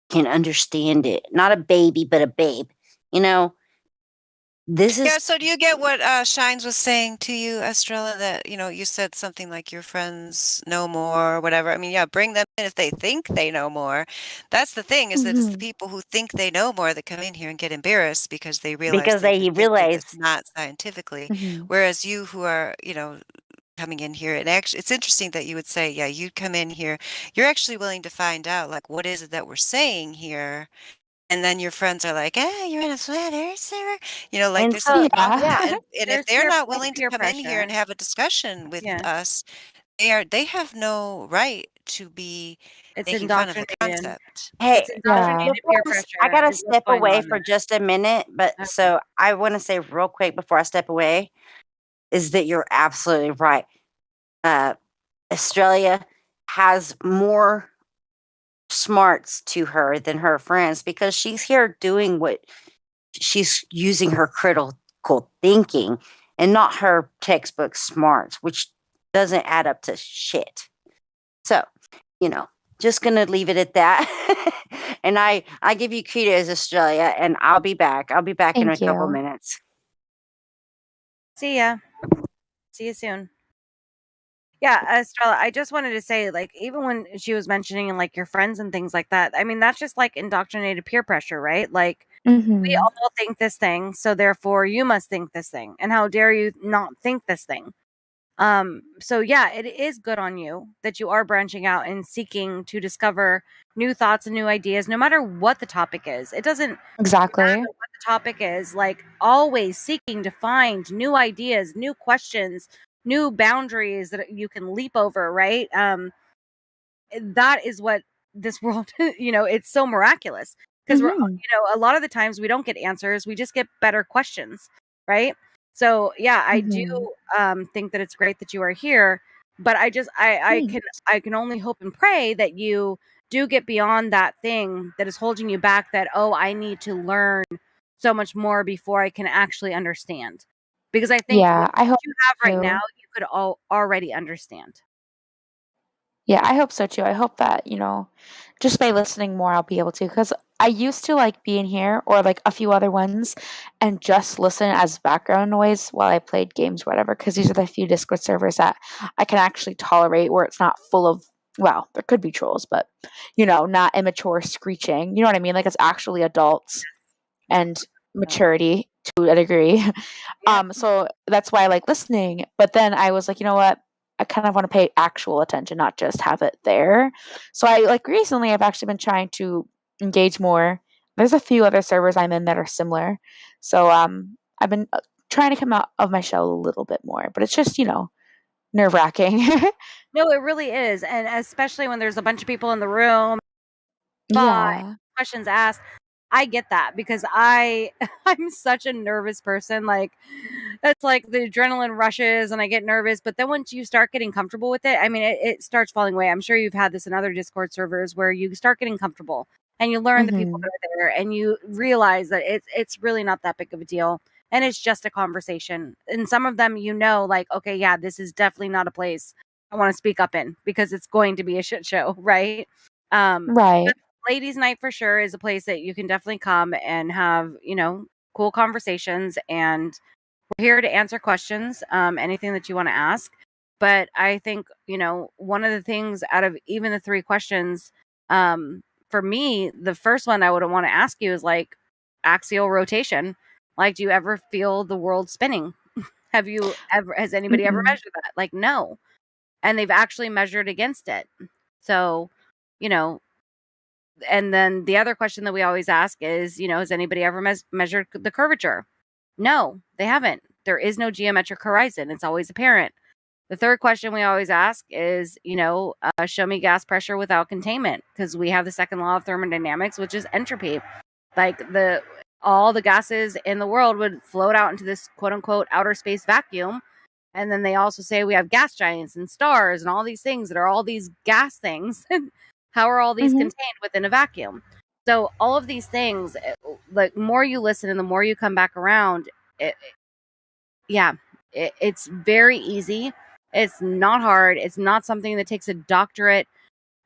can understand it. Not a baby, but a babe. This is Yeah, so do you get what Shines was saying to you, Estrella, that, you said something like your friends know more or whatever. I mean, yeah, bring them in if they think they know more. That's the thing, is that it's the people who think they know more that come in here and get embarrassed because they realize because they've they been thinking this realize. not scientifically. Mhm. Whereas you who are, coming in here, and actually it's interesting that you would say, yeah, you come in here, you're actually willing to find out, like, what is it that we're saying here? And then your friends are like, you're in a flat earth server. Like, And there's so, something wrong with yeah. that. And if There's they're not it's willing to peer come in here pressure. and have a discussion with Yeah. us, they have no right to be It's making fun of the indoctrinated. concept. Hey, It's indoctrinated before peer I pressure gotta is what's step going away on for there. just a minute, but Okay. so I want to say real quick before I step away is that you're absolutely right. Australia has more smarts to her than her friends because she's here doing what she's using her critical thinking and not her textbook smarts, which doesn't add up to shit. So, just gonna leave it at that. And I give you kudos, Australia, and I'll be back. I'll be back in a Thank couple you. minutes. See ya. See you soon. Yeah, Estrella, I just wanted to say, like, even when she was mentioning, like, your friends and things like that, I mean, that's just like indoctrinated peer pressure, right? Like, we Mhm. all think this thing, so therefore you must think this thing. And how dare you not think this thing? So yeah, it is good on you that you are branching out and seeking to discover new thoughts and new ideas, no matter what the topic is. It doesn't matter Exactly. what the topic is, like, always seeking to find new ideas, new questions, new boundaries that you can leap over, right? That is what this world, it's so miraculous because we're, Mhm. a lot of the times we don't get answers, we just get better questions, right? So yeah, I do Mhm. think that it's great that you are here, but I can only hope and pray that you do get beyond that thing that is holding you back, that, oh, I need to learn so much more before I can actually understand. Because I think Yeah, with I what hope you have right now, too. you could already understand. Yeah, I hope so too. I hope that, just by listening more, I'll be able to. Because I used to like being here or like a few other ones and just listen as background noise while I played games, whatever. Because these are the few Discord servers that I can actually tolerate where it's not full of, well, there could be trolls, but, not immature screeching. You know what I mean? Like it's actually adults and maturity to a degree. So that's why I like listening. But then I was like, you know what? I kind of want to pay actual attention, not just have it there. So I like recently I've actually been trying to engage more. There's a few other servers I'm in that are similar. So I've been trying to come out of my shell a little bit more, but it's just, nerve-wracking. No, it really is, and especially when there's a bunch of people in the room, but Yeah. questions asked. I get that because I'm such a nervous person. Like, it's like the adrenaline rushes and I get nervous, but then once you start getting comfortable with it, I mean, it starts falling away. I'm sure you've had this in other Discord servers where you start getting comfortable and you learn the people that Mhm. are there and you realize that it's really not that big of a deal and it's just a conversation. And some of them, like, okay, yeah, this is definitely not a place I want to speak up in because it's going to be a shit show, right? Right. But ladies' night for sure is a place that you can definitely come and have, cool conversations. And we're here to answer questions, anything that you want to ask. But I think, one of the things out of even the three questions, for me, the first one I would want to ask you is like axial rotation. Like, do you ever feel the world spinning? Has anybody ever Mm-mm. measured that? Like, no. And they've actually measured against it. So, you know, and then the other question that we always ask is, has anybody ever measured the curvature? No, they haven't. There is no geometric horizon. It's always apparent. The third question we always ask is, show me gas pressure without containment, because we have the second law of thermodynamics, which is entropy. Like all the gases in the world would float out into this quote unquote outer space vacuum. And then they also say we have gas giants and stars and all these things that are all these gas things. How are all these contained within a vacuum? So all of these things, like more you listen and the more you come back around, it's very easy. It's not hard. It's not something that takes a doctorate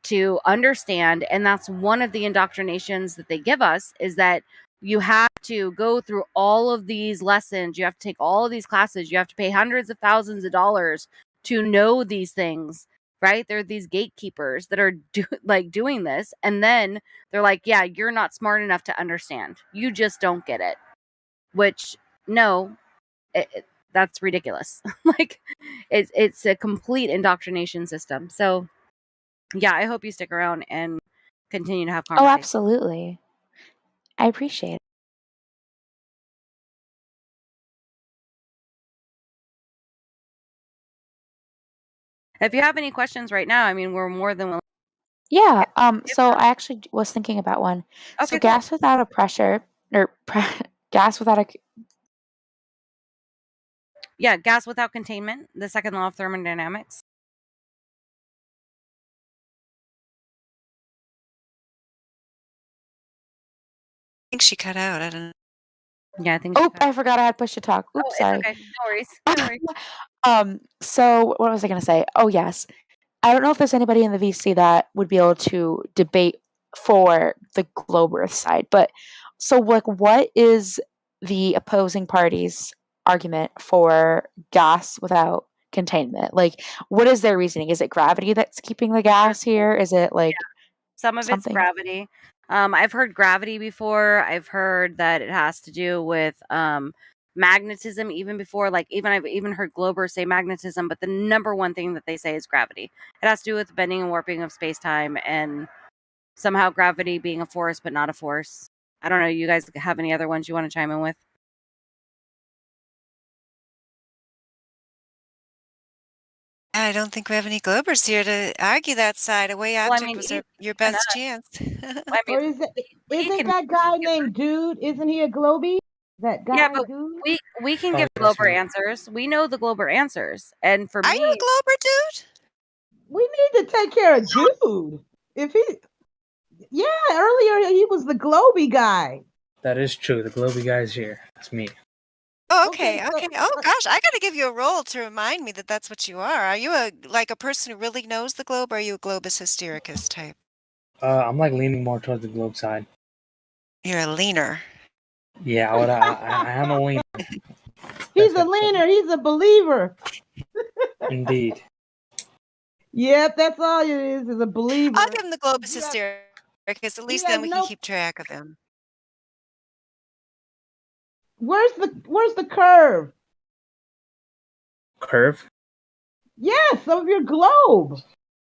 to understand. And that's one of the indoctrinations that they give us, is that you have to go through all of these lessons. You have to take all of these classes. You have to pay hundreds of thousands of dollars to know these things, right? There are these gatekeepers that are doing this. And then they're like, yeah, you're not smart enough to understand. You just don't get it. Which, no, that's ridiculous. Like, it's a complete indoctrination system. So, yeah, I hope you stick around and continue to have Oh, conversations. absolutely. I appreciate it. If you have any questions right now, I mean, we're more than willing. Yeah. So I actually was thinking about one. So Okay, cool. gas without a pressure, or gas without a Yeah, gas without containment, the second law of thermodynamics. I think she cut out. I don't know. Yeah, I think. Oh, I forgot I had push to talk. Oops, It's sorry. okay. No worries. No worries. So what was I going to say? Oh, yes. I don't know if there's anybody in the VC that would be able to debate for the globe Earth side, but so like, what is the opposing party's argument for gas without containment? Like, what is their reasoning? Is it gravity that's keeping the gas here? Is it like Some of it's something? gravity. I've heard gravity before. I've heard that it has to do with magnetism even before. Like, I've even heard Globers say magnetism, but the number one thing that they say is gravity. It has to do with bending and warping of space-time, and somehow gravity being a force but not a force. I don't know. You guys have any other ones you want to chime in with? I don't think we have any Globers here to argue that side. Away Well, I object mean, was even your best us. chance. I mean, Or isn't can that guy named Dude? Isn't he a Globy? That guy, yeah, but Dude? we can Oh, give yes, Glober ma'am. answers. We know the Glober answers, and for Are you me, a Glober, dude? We need to take care of Dude. If he, yeah, earlier he was the Globy guy. That is true. The Globy guy's here. That's me. Oh, Okay, okay, so okay. Oh gosh, I got to give you a role to remind me that that's what you are. Are you a person who really knows the globe, or are you a globus hystericus type? I'm like leaning more towards the globe side. You're a leaner. Yeah, I am a leaner. he's a leaner. He's a believer. Indeed. Yep, that's all it is a believer. I'll give him the globus hystericus. At least then we can keep track of him. Where's the curve? Curve? Yes, of your globe.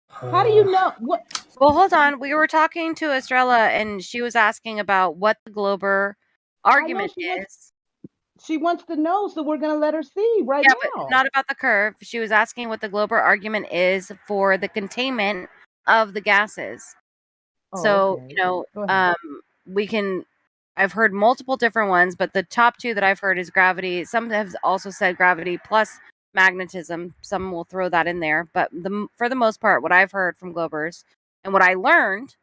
How do you know what? Well, hold on. We were talking to Estrella, and she was asking about what the Glober argument is. She wants to know, so we're gonna let her see right now. But not about the curve. She was asking what the Glober argument is for the containment of the gases. Oh, So, okay. Go ahead. we can. I've heard multiple different ones, but the top two that I've heard is gravity. Some have also said gravity plus magnetism. Some will throw that in there, but for the most part, what I've heard from Globers and what I learned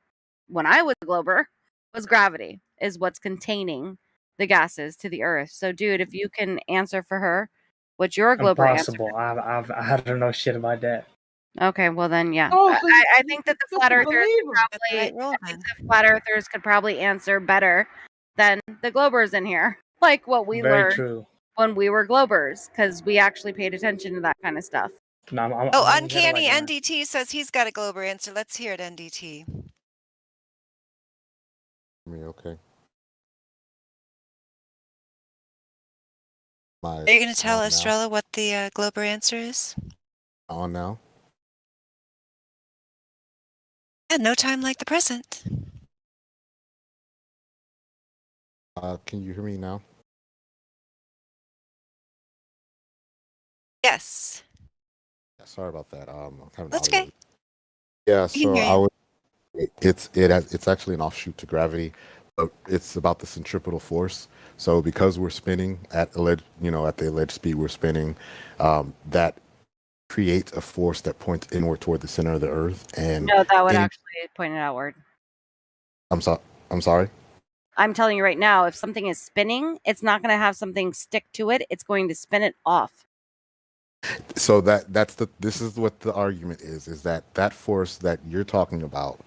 when I was a Glober was gravity is what's containing the gases to the Earth. So, dude, if you can answer for her, what's your Glober answer? Impossible. I don't know shit about that. Okay, well then, yeah. Oh, so I think that the flat earthers could probably answer better than the Globers in here. Like what we Very learned true. when we were Globers, because we actually paid attention to that kind of stuff. No, I'm Uncanny NDT says he's got a Glober answer. Let's hear it, NDT. Me, okay. Are you going to tell Estrella what the Glober answer is? On now. Yeah, no time like the present. Can you hear me now? Yes. Sorry about that. I'm having That's audio. okay. Yeah, We can so hear you. it's actually an offshoot to gravity, but it's about the centripetal force. So because we're spinning at at the alleged speed we're spinning, that creates a force that points inward toward the center of the Earth. And No, that would any, actually point it outward. I'm sorry. I'm sorry. I'm telling you right now, if something is spinning, it's not going to have something stick to it. It's going to spin it off. So this is what the argument is that force that you're talking about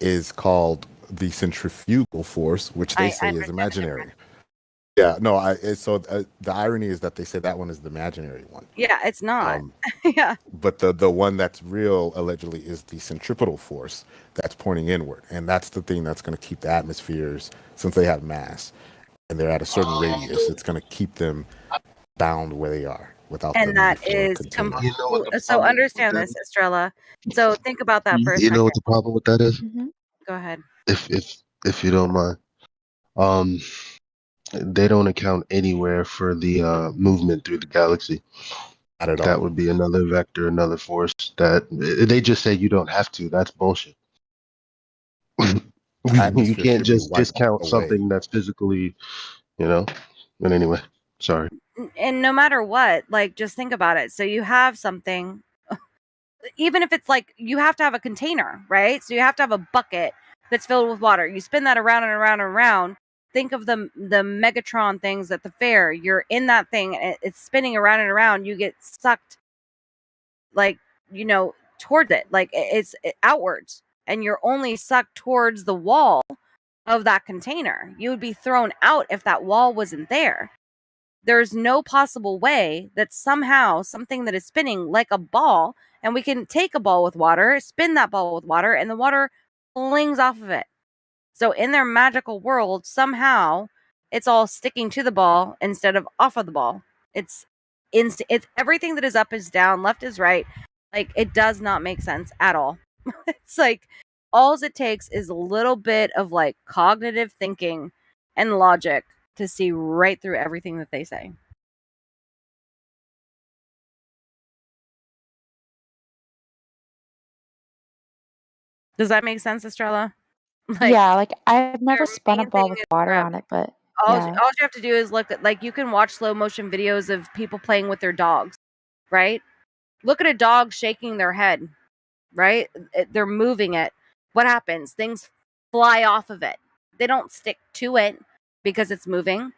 is called the centrifugal force, which they I say is understand the imaginary. difference. Yeah, no, the irony is that they say that one is the imaginary one. Yeah, it's not. Um, Yeah. but the one that's real allegedly is the centripetal force that's pointing inward, and that's the thing that's going to keep the atmospheres, since they have mass and they're at a certain radius, it's going to keep them bound where they are without the And need that for is containment. so understand this, Estrella. So think about that for a You know second. what the problem with that is? Go ahead. If you don't mind. Um, they don't account anywhere for the movement through the galaxy. Not at That all. would be another vector, another force that they just say you don't have to. That's bullshit. You Atmosphere can't should be just wiped discount away. something that's physically, you know. But anyway, sorry. And no matter what, like, just think about it. So you have something, even if it's like you have to have a container, right? So you have to have a bucket that's filled with water. You spin that around and around and around. Think of the Megatron things at the fair. You're in that thing, and it's spinning around and around. You get sucked, like, towards it, like it's outwards, and you're only sucked towards the wall of that container. You would be thrown out if that wall wasn't there. There's no possible way that somehow something that is spinning like a ball, and we can take a ball with water, spin that ball with water, and the water flings off of it. So in their magical world, somehow it's all sticking to the ball instead of off of the ball. It's it's everything that is up is down, left is right. Like, it does not make sense at all. It's like all it takes is a little bit of like cognitive thinking and logic to see right through everything that they say. Does that make sense, Estrella? Like, Yeah, like I've never their spun a main ball thing with is water on gravity. it, but All yeah. you have to do is look at, like, you can watch slow motion videos of people playing with their dogs, right? Look at a dog shaking their head, right? They're moving it. What happens? Things fly off of it. They don't stick to it because it's moving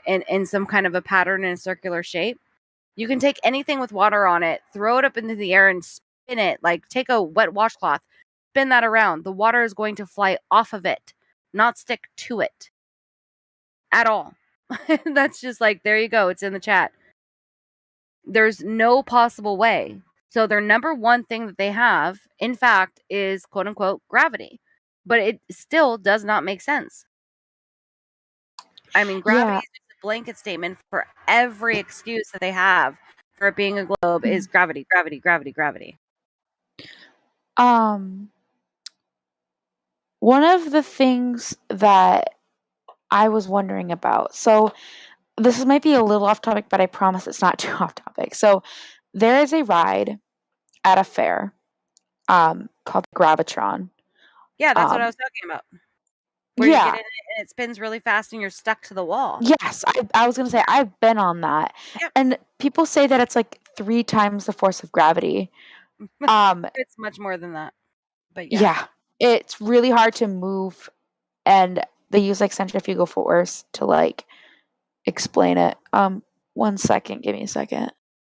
in some kind of a pattern in a circular shape. You can take anything with water on it, throw it up into the air and spin it. Like, take a wet washcloth, spin that around. The water is going to fly off of it, not stick to it at all. That's just like, there you go. It's in the chat. There's no possible way. So their number one thing that they have, in fact, is quote unquote gravity. But it still does not make sense. I mean, gravity Yeah. is just a blanket statement for every excuse that they have for it being a globe is gravity, gravity, gravity, gravity. One of the things that I was wondering about. So this might be a little off topic, but I promise it's not too off topic. So there is a ride at a fair called Gravitron. Yeah, that's what I was talking about. Where you get in it and it spins really fast and you're stuck to the wall. Yes, I was gonna say I've been on that, and people say that it's like 3 times the force of gravity. It's much more than that, but yeah. Yeah, it's really hard to move, and they use like centrifugal force to like explain it. 1 second, give me a second.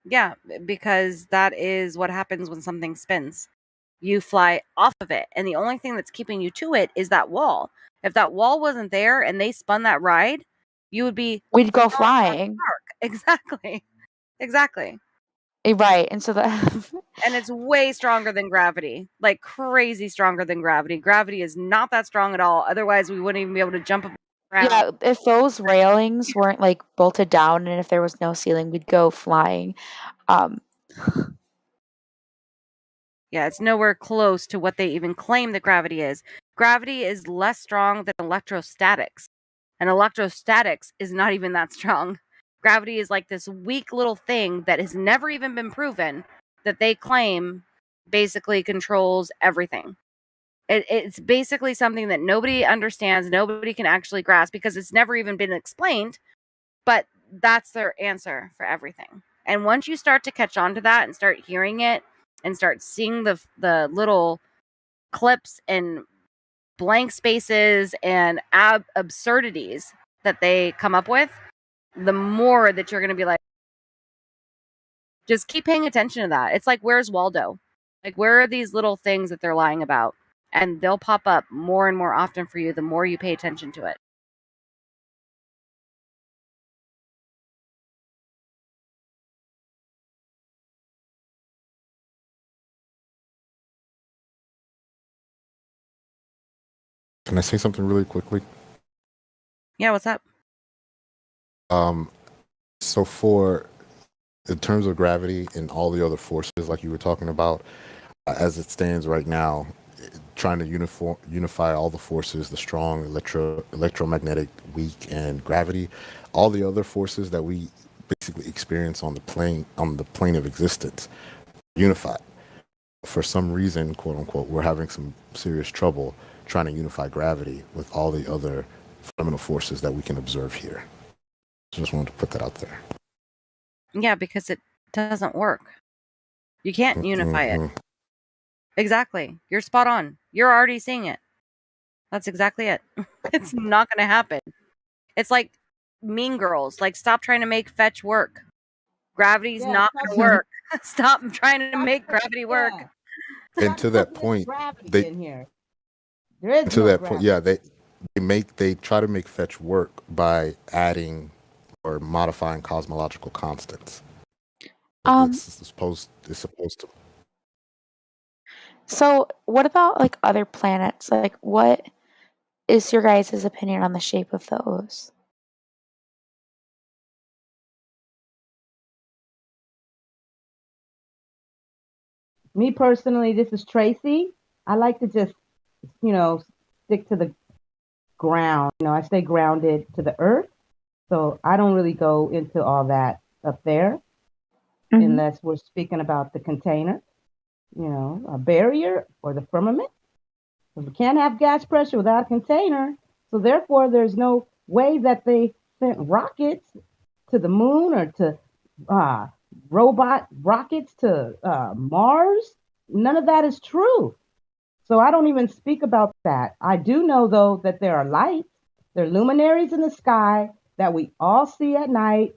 Yeah, because that is what happens when something spins. You fly off of it, and the only thing that's keeping you to it is that wall. If that wall wasn't there and they spun that ride, you would be We'd go thrown off the flying. park. Exactly. Right, and so that And it's way stronger than gravity, like crazy stronger than gravity. Gravity is not that strong at all. Otherwise, we wouldn't even be able to jump up around. Yeah, if those railings weren't like bolted down and if there was no ceiling, we'd go flying. Yeah, it's nowhere close to what they even claim that gravity is. Gravity is less strong than electrostatics. And electrostatics is not even that strong. Gravity is like this weak little thing that has never even been proven that they claim basically controls everything. It's basically something that nobody understands, nobody can actually grasp because it's never even been explained, but that's their answer for everything. And once you start to catch on to that and start hearing it and start seeing the little clips and blank spaces and absurdities that they come up with, the more that you're going to be like, just keep paying attention to that. It's like, where's Waldo? Like, where are these little things that they're lying about? And they'll pop up more and more often for you the more you pay attention to it. Can I say something really quickly? Yeah, what's up? So for in terms of gravity and all the other forces, like you were talking about, as it stands right now, trying to unify all the forces, the strong, electromagnetic, weak, and gravity, all the other forces that we basically experience on the plane of existence, unified. For some reason, quote unquote, we're having some serious trouble trying to unify gravity with all the other fundamental forces that we can observe here. Just wanted to put that out there. Yeah, because it doesn't work. You can't unify it. Exactly. You're spot on. You're already seeing it. That's exactly it. It's not going to happen. It's like Mean Girls. Like, stop trying to make fetch work. Gravity's not going to work. Stop trying to make gravity work. And to that point, Gravity in here. There is to no that point, gravity. yeah, they try to make fetch work by adding or modifying cosmological constants. It's supposed to. So, what about like other planets? Like, what is your guys' opinion on the shape of those? Me personally, this is Tracy. I like to just, stick to the ground. I stay grounded to the earth. So I don't really go into all that up there unless we're speaking about the container, a barrier or the firmament. Because we can't have gas pressure without a container. So therefore, there's no way that they sent rockets to the moon or to robot rockets to Mars. None of that is true. So I don't even speak about that. I do know, though, that there are lights, there are luminaries in the sky that we all see at night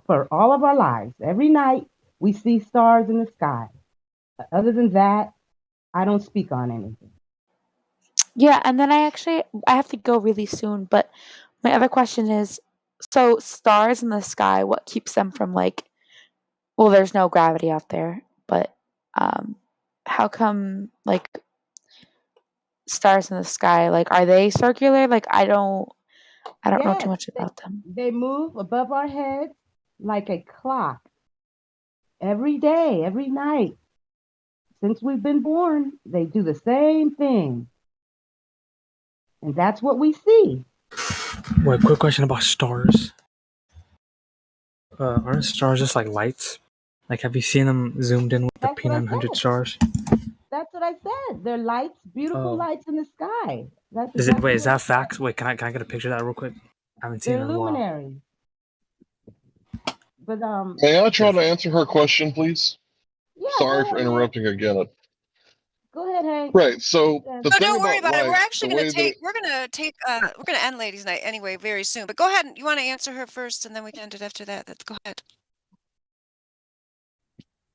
for all of our lives. Every night we see stars in the sky. Other than that, I don't speak on anything. Yeah, and then I have to go really soon, but my other question is, so stars in the sky, what keeps them from well, there's no gravity out there, but how come stars in the sky, are they circular? I don't know too much about them. They move above our heads like a clock every day, every night. Since we've been born, they do the same thing. And that's what we see. Wait, quick question about stars. Aren't stars just like lights? Have you seen them zoomed in with the P900 stars? That's what I said. They're lights, beautiful lights in the sky. That's Is that facts? Wait, can I get a picture of that real quick? I haven't seen it in a while. luminaries. But May I try to answer her question, please? Yeah, Sorry for interrupting again. Go ahead, Hank. Right. So the No, thing don't worry about about it. We're light, actually the going way to that we're going to end ladies' night anyway very soon. But go ahead. You want to answer her first, and then we can end it after that. Go ahead.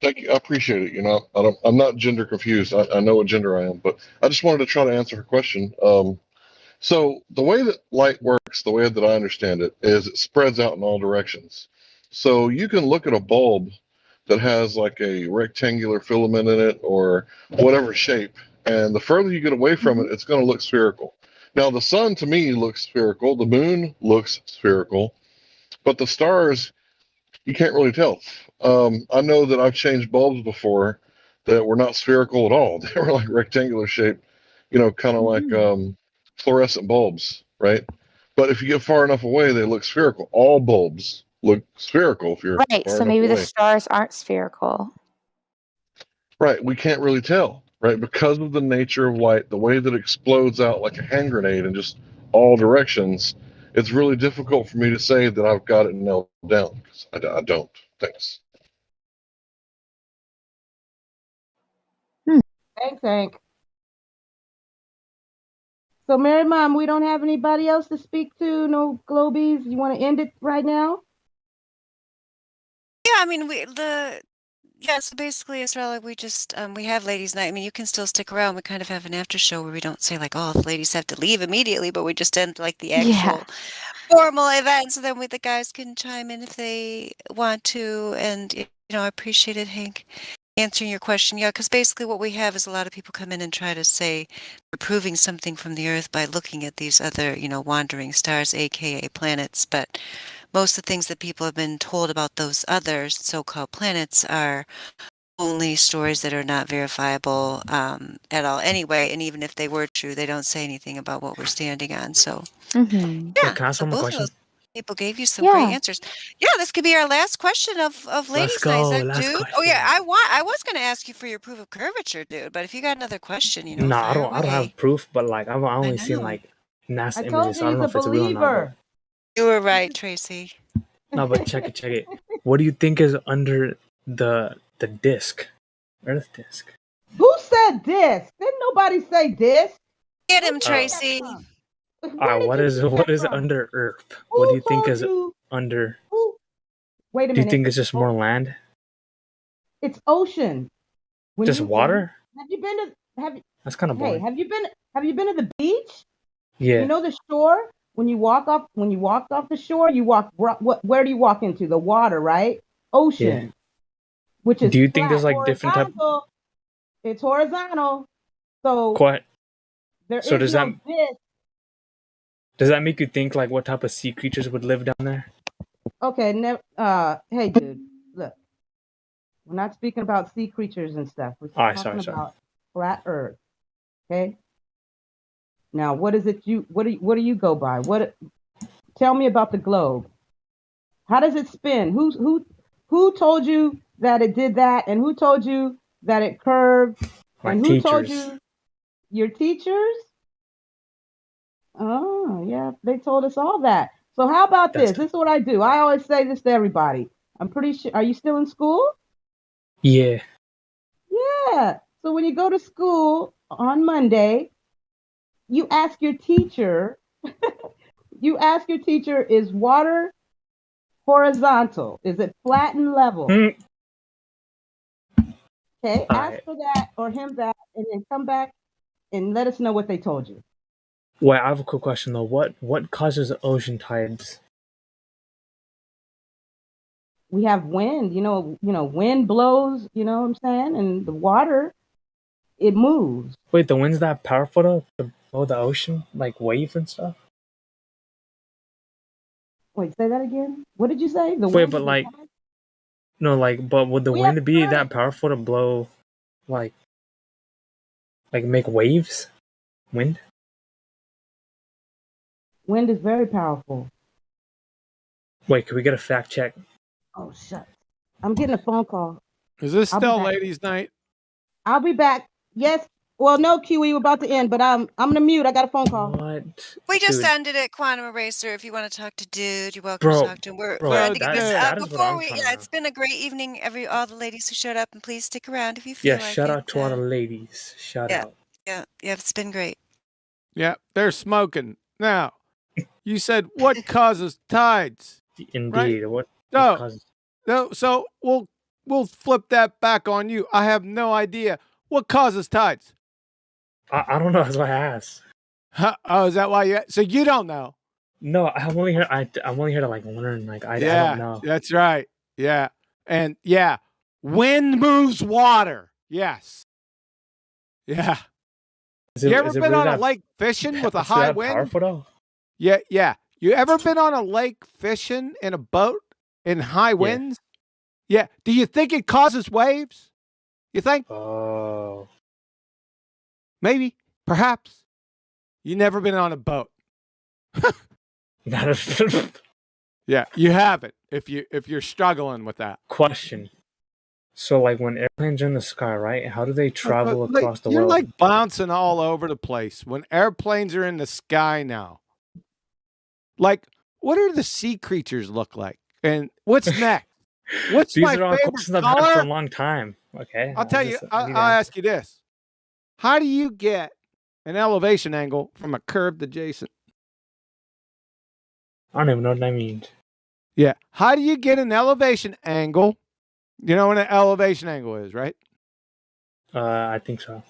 Thank you. I appreciate it. I'm not gender confused. I know what gender I am, but I just wanted to try to answer her question. So the way that light works, the way that I understand it, is it spreads out in all directions. So you can look at a bulb that has like a rectangular filament in it or whatever shape, and the further you get away from it, it's going to look spherical. Now the sun to me looks spherical, the moon looks spherical, but the stars, you can't really tell. I know that I've changed bulbs before that were not spherical at all. They were like rectangular shape, kind of like fluorescent bulbs, right? But if you get far enough away, they look spherical. All bulbs look spherical if you're Right, far so enough maybe the away. stars aren't spherical. Right, we can't really tell, right? Because of the nature of light, the way that it explodes out like a hand grenade in just all directions, it's really difficult for me to say that I've got it nailed down. 'Cause I don't. Thanks. Thanks, Hank. So, Mary Mom, we don't have anybody else to speak to. No Globies. You want to end it right now? Yeah, I mean, so basically, Estrella, we just we have ladies' night. I mean, you can still stick around. We kind of have an after show where we don't say like, "Oh, the ladies have to leave immediately," but we just end like the Yeah. actual formal event, so then the guys can chime in if they want to. And I appreciate it, Hank, answering your question. Yeah, because basically what we have is a lot of people come in and try to say they're proving something from the Earth by looking at these other, wandering stars, aka planets. But most of the things that people have been told about those other so-called planets are only stories that are not verifiable at all anyway. And even if they were true, they don't say anything about what we're standing on. So Mm-hmm. Yeah, yeah, can I ask so one more both of question? those people gave you some great Yeah. answers. Yeah, this could be our last question of Let's ladies' night. Is go. that Last dude? Oh yeah, question. I was gonna ask you for your proof of curvature, dude. But if you got another question, No, I fire don't. I don't away. have proof, but like I've I only seen know. like NASA I told images, you so I don't he's know a if it's real or not. But believer. You were right, Tracy. no, but check it, check it. What do you think is under the disc, Earth disc? Who said this? Didn't nobody say this? Get Where him, did you get that Tracy. from? All Where right, did you get what that is from? under Earth? What do Who you think told is you? under? Who? Wait a Do you minute. think it's just more land? It's ocean. When Just you water? have you been to have That's kind of hey boring. have you been to the beach? Yeah, You know the shore. When you walk off the shore, you walk where do you walk into? The water, right? yeah. Ocean, which is Do you think flat, there's like different type? horizontal. It's horizontal. So What? there So is does no this. that make you think like what type of sea creatures would live down there? Okay, hey dude, look, we're not speaking about sea creatures and stuff. We're All right, talking sorry. about flat Earth. Okay. Now, what is it what do you go by? Tell me about the globe. How does it spin? Who told you that it did that? And who told you that it curved? My And who told teachers. you? Your teachers? Oh, yeah, they told us all that. So how about That's this? This is what I do. I always say this to everybody. I'm pretty sure. Are you still in school? Yeah. Yeah. So when you go to school on Monday, you ask your teacher, is water horizontal? Is it flat and level? Okay, All ask right. for that or him that, and then come back and let us know what they told you. Wait, I have a quick question though. What causes ocean tides? We have wind, wind blows, you know what I'm saying? And the water, it moves. Wait, the wind's that powerful to blow the ocean, like waves and stuff? Wait, say that again? What did you say? The Wait, wind but and the like, tide? no, like, but would the We have wind be that current. powerful to blow, like make waves? Wind? Wind is very powerful. Wait, can we get a fact check? Oh, shut. I'm getting a phone call. Is this I'll be still back. ladies' night? I'll be back. Yes. Well, no, Kiwi, we're about to end, but I'm gonna mute. I got a phone call. What? We just Dude. ended it, Quantum Eraser. If you want to talk to Dude, you're welcome to Bro, talk to him. We're bro, ending it. that is what Before I'm we, trying yeah, to. it's been a great evening. All the ladies who showed up, and please stick around if you Yeah, feel like shout it. out to all the ladies. Shout Yeah, out. yeah, it's been great. Yeah, they're smoking. Now, you said what causes tides? Indeed. Right? What No, causes? no. So we'll flip that back on you. I have no idea what causes tides. I don't know. That's why I asked. Oh, is that why you? So you don't know? No, I'm only here. I'm only here to like learn. Like I don't know. That's right. Yeah, and yeah, wind moves water. Yes. Yeah. You ever been really on a lake fishing with a is it high that wind? powerful though? Yeah. You ever been on a lake fishing in a boat in high winds? Yeah. Do you think it causes waves? You think? Oh. Maybe. Perhaps. You never been on a boat. Not Yeah, you haven't. If you're struggling with that. Question. So, like, when airplanes are in the sky, right? How do they travel Like, across the you're world? like bouncing all over the place when airplanes are in the sky now. Like, what do the sea creatures look like? And what's next? What's These my are all favorite questions I've had for a color? long time. Okay, I'll tell you. I need to I'll answer. ask you this: how do you get an elevation angle from a curved adjacent? I don't even know what that means. Yeah. How do you get an elevation angle? You know what an elevation angle is, right? I think so.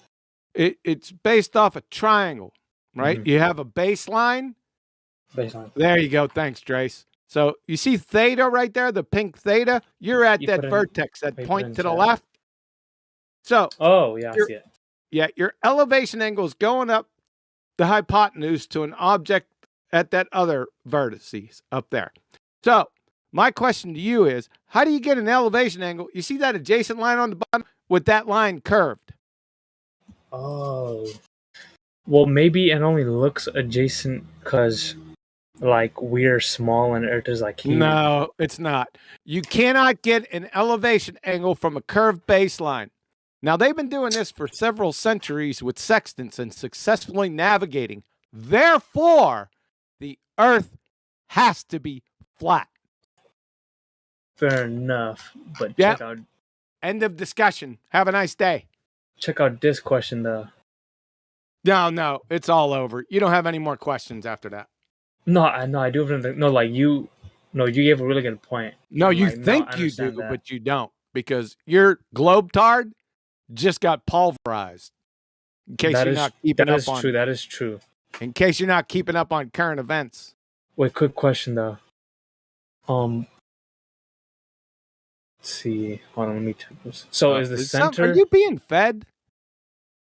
It's based off a triangle, right? Mhm. You have a baseline. Baseline. There you go. Thanks, Trace. So you see theta right there, the pink theta? You're at You that put in- vertex, that you put point in to the chat. left. So Oh, yeah, I see it. Yeah, your elevation angle is going up the hypotenuse to an object at that other vertices up there. So my question to you is, how do you get an elevation angle? You see that adjacent line on the bottom with that line curved? Oh. Well, maybe it only looks adjacent because, like, we're small and Earth is, like, huge. No, it's not. You cannot get an elevation angle from a curved baseline. Now, they've been doing this for several centuries with sextants and successfully navigating. Therefore, the Earth has to be flat. Fair enough. But Yeah. check out End of discussion. Have a nice day. this question, though. No, it's all over. You don't have any more questions after that. No, I do have no, like, you gave a really good point. No, And, you like, no, I think you do, understand that. but you don't, because your globetard just got pulverized. In case That you're is- not keeping that up is on true. That is true. In case you're not keeping up on current events. Wait, quick question though. Let's see. Hold on, let me check this. So is the center? Are you being fed?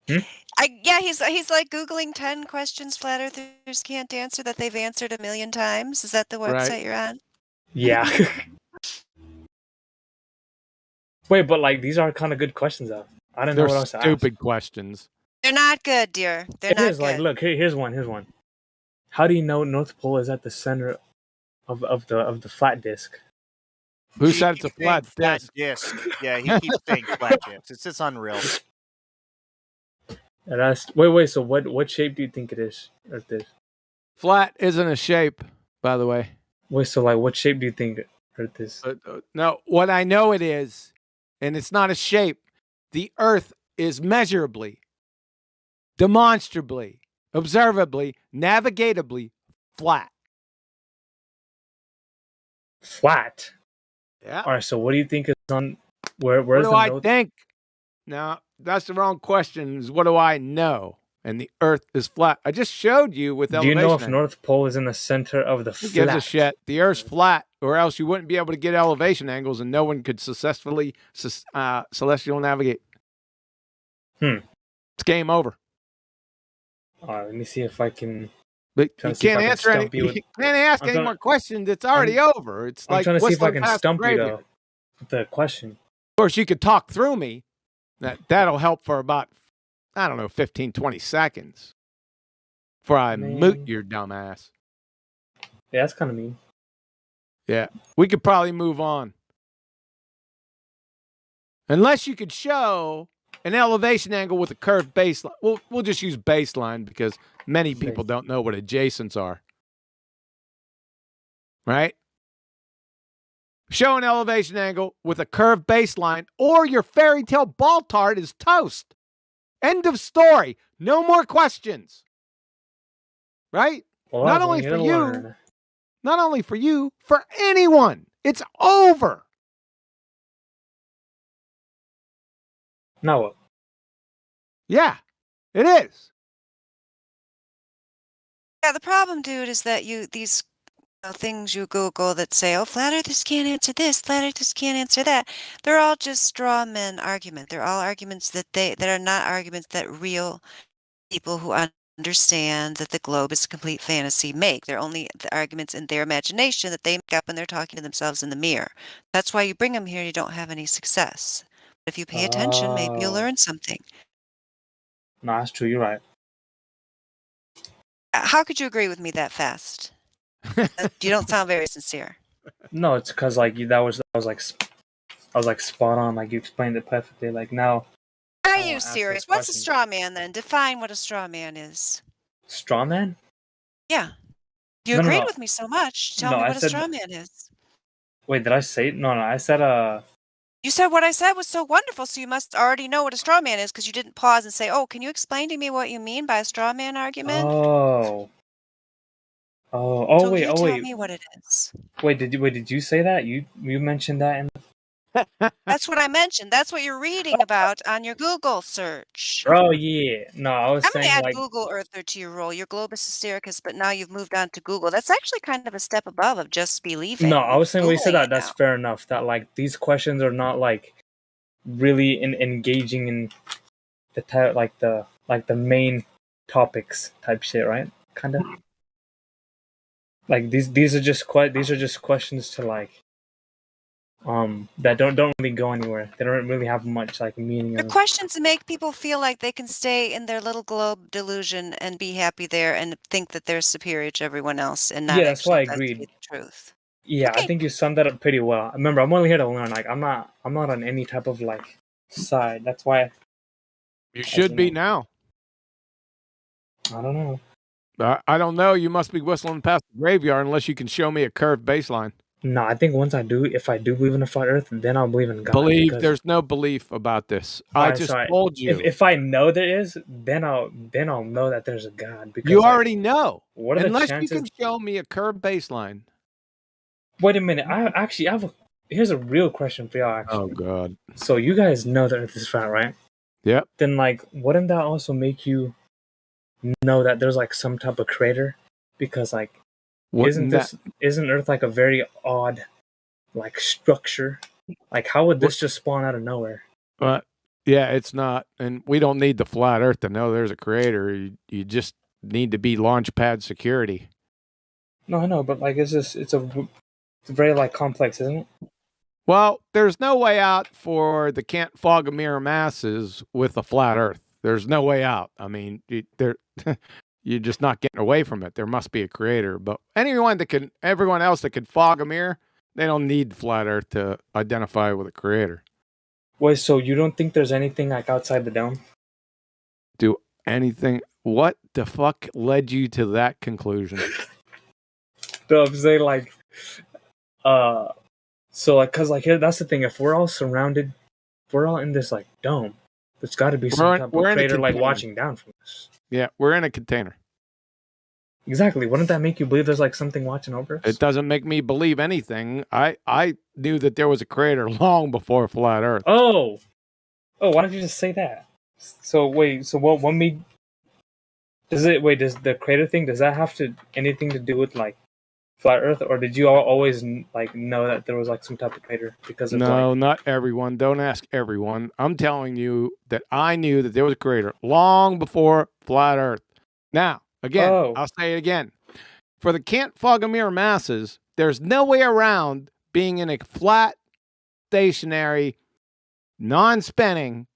Yeah, he's like Googling 10 questions flat earthers can't answer that they've answered a million times. Is that the website Right. you're on? Yeah. Wait, but like these are kind of good questions though. I don't know They're what else to ask. stupid questions. They're not good, dear. They're It not is good. like, look, here's one. How do you know North Pole is at the center of the flat disk? Who said it's a flat disc? Yeah, he keeps saying flat disc. It's just unreal. And wait. So what shape do you think it is? Earth is? Flat isn't a shape, by the way. Wait, so like what shape do you think Earth is? No, what I know it is, and it's not a shape. The Earth is measurably, demonstrably, observably, navigatably flat. Flat. Yeah. All right. So what do you think is on? Where's What do the I North? think? No, that's the wrong question. Is what do I know? And the Earth is flat. I just showed you with Do you elevation. know if angle. North Pole is in the center of the Who flat? gives a shit? The Earth's flat, or else you wouldn't be able to get elevation angles, and no one could successfully celestial navigate. It's game over. All right. Let me see if I can. But Trying you to see if can't I can answer any. stump you You with- can't ask I'm any trying- more questions. It's already over. It's I'm like trying to see if I whistling can past the stump you graveyard. though. With the question. Of course, you could talk through me. That'll help for about, 15, 20 seconds. Before I moot your dumb ass. Yeah, that's kind of mean. Yeah, we could probably move on. Unless you could show an elevation angle with a curved baseline. We'll just use baseline because many people don't know what adjacents are. Right? Show an elevation angle with a curved baseline, or your fairy tale ball tart is toast. End of story. No more questions. Right? Well, not that's only what for you you, gotta learn. not only for you, for anyone. It's over. No. Yeah, it is. Yeah, the problem, dude, is that these things you Google that say, "Oh, flat earthers can't answer this, flat earthers can't answer that." They're all just straw man argument. They're all arguments that are not arguments that real people who understand that the globe is a complete fantasy make. They're only the arguments in their imagination that they make up when they're talking to themselves in the mirror. That's why you bring them here and you don't have any success. But if you pay attention, maybe you'll Oh. learn something. No, that's true. You're right. How could you agree with me that fast? You don't sound very sincere. No, it's because like that was like I was like spot on. Like you explained it perfectly. Like now, Are I you want to ask serious? those What's a questions. straw man then? Define what a straw man is. Straw man? Yeah. You No, no, agreed no. with me so much. Tell No, me I what a said. straw man is. Wait, did I say? No, no. I said. You said what I said was so wonderful, so you must already know what a straw man is because you didn't pause and say, "Oh, can you explain to me what you mean by a straw man argument?" Oh. Oh. So Wait. you Oh tell wait. me what it is. Wait. Did you say that? You mentioned that in. That's what I mentioned. That's what you're reading about on your Google search. Oh yeah. No, I was I'm going to saying add like. Google Earther to your role. You're Globus Hystericus, but now you've moved on to Google. That's actually kind of a step above of just believing. No, I was saying when you said Googling that. it That's now. fair enough. That like these questions are not like really engaging in the type like the main topics type shit, right? Kind of. Like these are just questions to like that don't really go anywhere. They don't really have much like meaning They're or questions to make people feel like they can stay in their little globe delusion and be happy there and think that they're superior to everyone else and not yeah, that's why I actually investigate agreed. the truth. Yeah, I Okay. think you summed that up pretty well. Remember, I'm only here to learn. Like I'm not on any type of like side. That's why You should be now. I don't know. I don't know. You must be whistling past the graveyard unless you can show me a curved baseline. No, I think once if I do believe in a flat Earth, then I'll believe in God. Believe Because, there's no belief about this. I alright, just so told you. if I know there is, then I'll know that there's a God. Because You like, already know. what are the Unless chances? you can show me a curved baseline. Wait a minute. Here's a real question for y'all. Actually. Oh God. So you guys know that Earth is flat, right? Yep. Then like, wouldn't that also make you know that there's like some type of crater? Because like, isn't Earth like a very odd like structure? Like, how would this just spawn out of nowhere? Yeah, it's not, and we don't need the flat Earth to know there's a creator. You just need to be launch pad security. No, I know, but like, it's very like complex, isn't it? Well, there's no way out for the can't fog a mirror masses with a flat Earth. There's no way out. I mean, you're just not getting away from it. There must be a creator. But everyone else that can fog a mirror, they don't need flat Earth to identify with a creator. Wait, so you don't think there's anything like outside the dome? Do anything? What the fuck led you to that conclusion? No, I'm saying like, so like, cause like here, that's the thing. If we're all surrounded, if we're all in this like dome, there's got to be some type of creator like watching down from us. Yeah, we're in a container. Exactly. Wouldn't that make you believe there's like something watching over us? It doesn't make me believe anything. I knew that there was a creator long before flat Earth. Oh, why don't you just say that? So wait, so what made? Does the creator thing? Does that have anything to do with like flat Earth, or did you all always like know that there was like some type of creator because of No, like... not everyone. Don't ask everyone. I'm telling you that I knew that there was a creator long before flat Earth. Now, again, I'll say it again. For the can't fog a mirror masses, there's no way around being in a flat, stationary, non-spinning,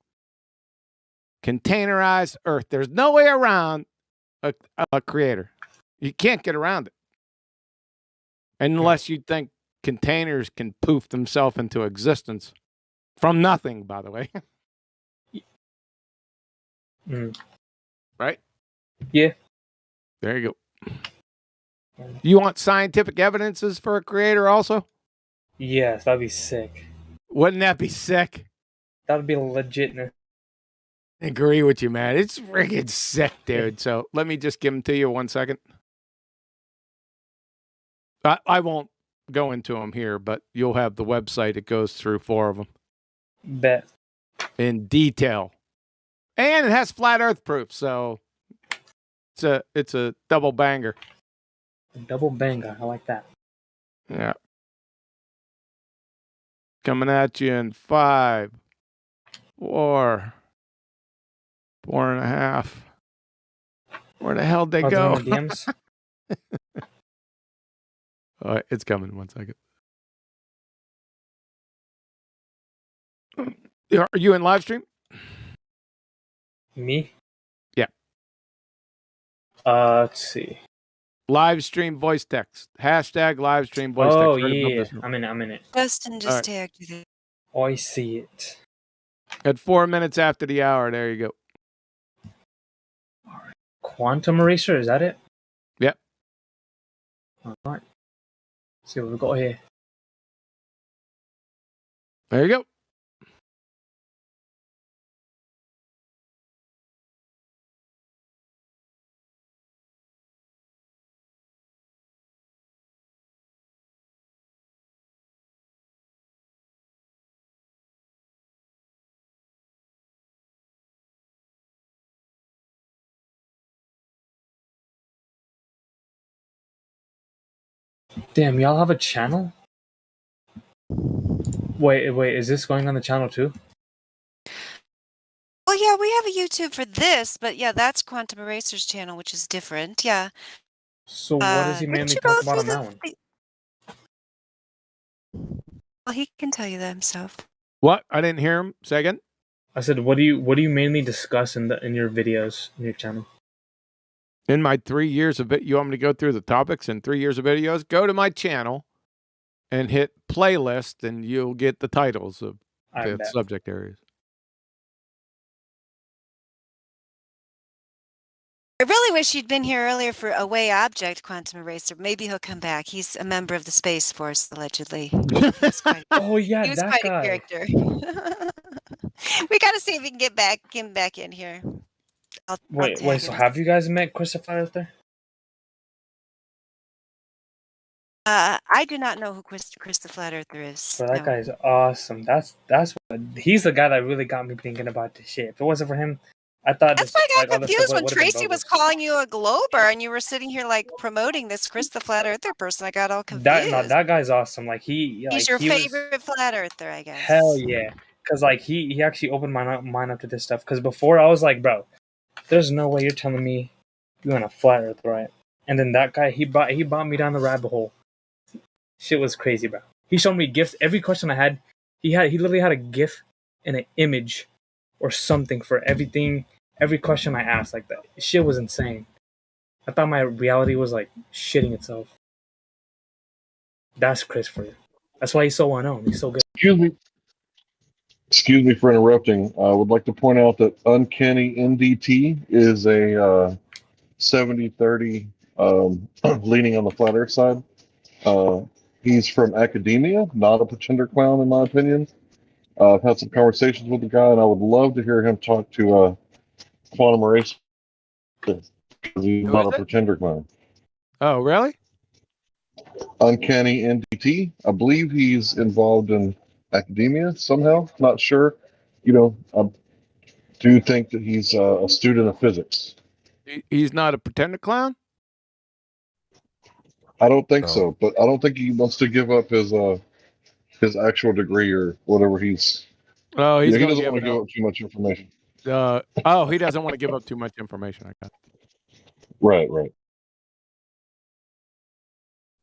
containerized Earth. There's no way around a creator. You can't get around it. Unless you think containers can poof themselves into existence from nothing, by the way. Right? Yeah. There you go. You want scientific evidences for a creator also? Yes, that'd be sick. Wouldn't that be sick? That would be legit. I agree with you, man. It's friggin' sick, dude. So let me just give them to you 1 second. I won't go into them here, but you'll have the website. It goes through 4 of them. Bet. In detail. And it has flat Earth proof, so it's a double banger. A double banger. I like that. Yeah. Coming at you in 5, 4, 4.5. Where the hell did they go? DMs? All right, it's coming. 1 second. Are you in live stream? Me? Yeah. Let's see. Live stream voice text. Hashtag live stream voice text. Oh, text. yeah. I'm in it. Justin just tagged you there. Oh, I see it. At 4 minutes after the hour, there you go. Quantum eraser, is that it? Yep. All right. See what we got here. There you go. Damn, y'all have a channel? Wait, is this going on the channel too? Oh yeah, we have a YouTube for this, but yeah, that's Quantum Eraser's channel, which is different. Yeah. So what does he Didn't mainly you talk go about through on that one? Well, he can tell you that himself. What? I didn't hear him. Say again. I said, what do you mainly discuss in your videos in your channel? In my 3 years of it, you want me to go through the topics in 3 years of videos? Go to my channel and hit playlist, and you'll get the titles of the subject areas. I really wish he'd been here earlier for Away Object Quantum Eraser. Maybe he'll come back. He's a member of the Space Force, allegedly. Oh yeah, He was that quite guy. a character. We got to see if we can get him back in here. I'll Wait, tag so him. have you guys met Christopher out there? I do not know who Chris the Flat Earther is. Bro, that No. guy's awesome. He's the guy that really got me thinking about this shit. If it wasn't for him, I thought That's why I got other confused stuff when would have been Tracy was bogus. calling you a glober and you were sitting here like promoting this Chris the Flat Earther person. I got all confused. That guy's awesome. Like He's your favorite Flat Earther, I guess. Hell yeah, because like he actually opened my mind up to this stuff. Because before I was like, bro, there's no way you're telling me you're on a flat Earth, right? And then that guy he brought me down the rabbit hole. Shit was crazy, bro. He showed me gifts. Every question I had, he literally had a GIF and an image or something for everything. Every question I asked, like that shit was insane. I thought my reality was like shitting itself. That's Chris for you. That's why he's so unknown. He's so good. Excuse me for interrupting. I would like to point out that Uncanny NDT is a 70-30 leaning on the flat earth side. He's from academia, not a pretender clown, in my opinion. I've had some conversations with the guy, and I would love to hear him talk to Quantum Eraser, because he's not a pretender clown. Oh, really? Uncanny NDT. I believe he's involved in academia somehow. Not sure. You know, I do think that he's a student of physics. He's not a pretender clown? I don't think so, but I don't think he wants to give up his actual degree or whatever he's. Oh, He he's doesn't going to want to give up too much information. he doesn't want to give up too much information. I got. Right.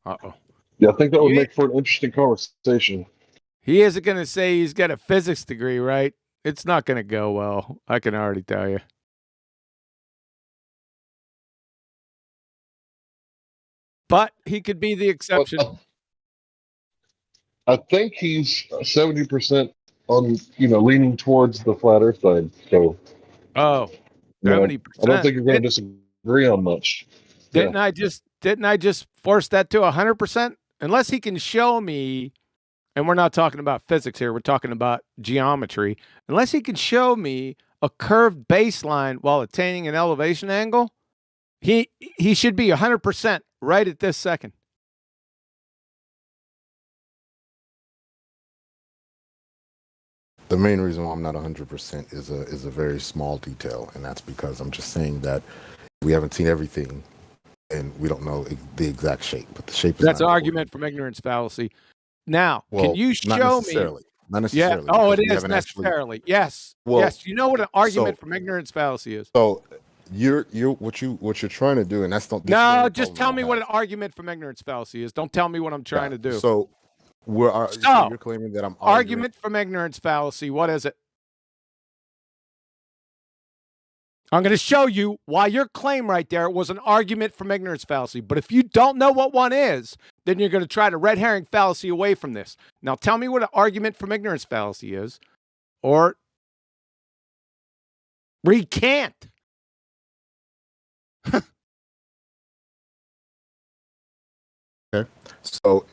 Uh-oh. Yeah, I think that would make for an interesting conversation. He isn't going to say he's got a physics degree, right? It's not going to go well. I can already tell you. But he could be the exception. I think he's 70% on, leaning towards the flat Earth side. So, 70%. I don't think you're going to disagree on much. Didn't I just force that to 100%? Unless he can show me, and we're not talking about physics here, we're talking about geometry. Unless he can show me a curved baseline while attaining an elevation angle, he should be 100% right at this second. The main reason why I'm not 100% is a very small detail, and that's because I'm just saying that we haven't seen everything, and we don't know the exact shape. But the shape is that's an argument from ignorance fallacy. Now, can you show me? Not necessarily. Yeah. Oh, it is necessarily. Yes. Yes. You know what an argument from ignorance fallacy is. So you're what you're trying to do, and that's not. No, just tell me what an argument from ignorance fallacy is. Don't tell me what I'm trying to do. So you're claiming that I'm argument from ignorance fallacy. What is it? I'm going to show you why your claim right there was an argument from ignorance fallacy. But if you don't know what one is, then you're going to try to red herring fallacy away from this. Now tell me what an argument from ignorance fallacy is, or recant. Okay. So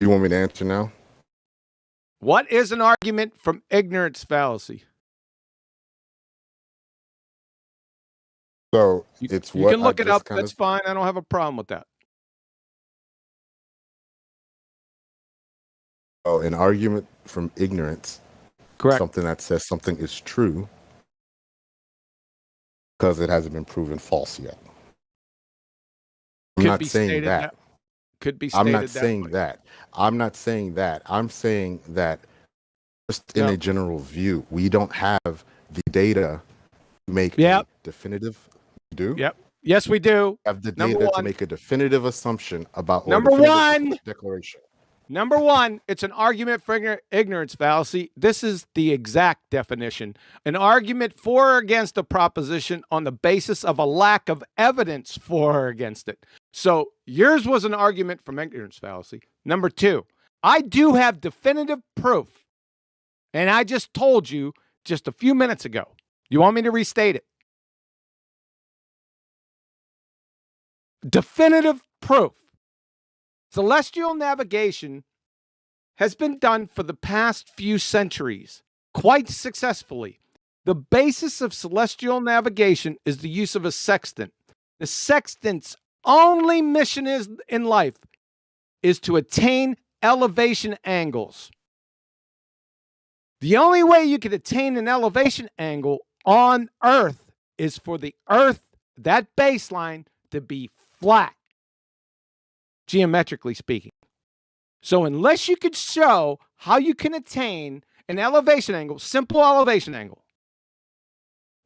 you want me to answer now? What is an argument from ignorance fallacy? So it's You what can look I it up. just kind That's of fine. I don't have a problem with that. an argument from ignorance. Correct. Something that says something is true because it hasn't been proven false yet. I'm Could not be saying stated that. Could be stated I'm not that saying way. that. I'm not saying that. I'm saying that just in a general view, we don't have the data to make a definitive. You do? Yep. Yes, we do. Have the Number data to one. make a definitive assumption about or Number definitive one. declaration. Number one, it's an argument for ignorance fallacy. This is the exact definition. An argument for or against a proposition on the basis of a lack of evidence for or against it. So yours was an argument from ignorance fallacy. Number two, I do have definitive proof. And I just told you just a few minutes ago. You want me to restate it? Definitive proof. Celestial navigation has been done for the past few centuries quite successfully. The basis of celestial navigation is the use of a sextant. The sextant's only mission in life is to attain elevation angles. The only way you can attain an elevation angle on Earth is for the Earth, that baseline, to be flat, geometrically speaking. So unless you could show how you can attain an elevation angle, simple elevation angle,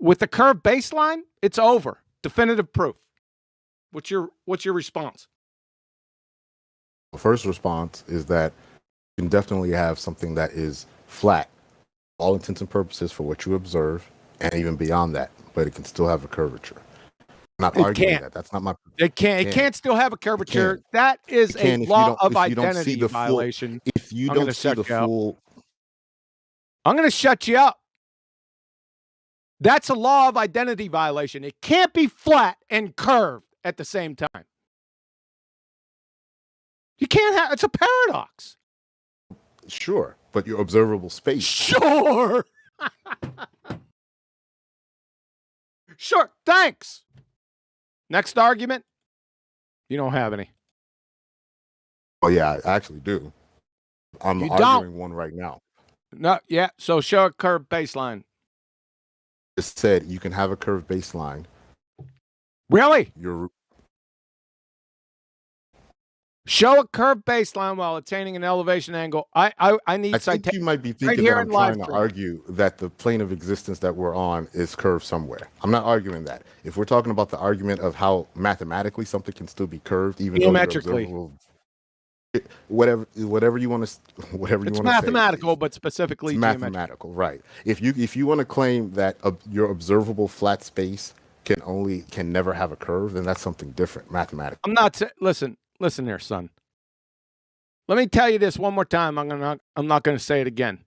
with a curved baseline, it's over. Definitive proof. What's your response? The first response is that you can definitely have something that is flat, all intents and purposes for what you observe, and even beyond that, but it can still have a curvature. I'm not arguing that. That's not my. It can't. It can't still have a curvature. That is a law of identity violation. If you don't see the full, I'm going to shut you up. That's a law of identity violation. It can't be flat and curved at the same time. You can't have. It's a paradox. Sure, but your observable space. Sure. Sure. Thanks. Next argument. You don't have any. Oh yeah, I actually do. I'm arguing one right now. No, yeah. So show a curved baseline. Just said you can have a curved baseline. Really? You're show a curved baseline while attaining an elevation angle. I need. I think you might be thinking that I'm trying to argue that the plane of existence that we're on is curved somewhere. I'm not arguing that. If we're talking about the argument of how mathematically something can still be curved, even geometrically, whatever you want to, whatever you want to say. It's mathematical, but specifically mathematical, right? If you want to claim that your observable flat space can never have a curve, then that's something different mathematically. I'm not. Listen here, son. Let me tell you this one more time. I'm not going to say it again.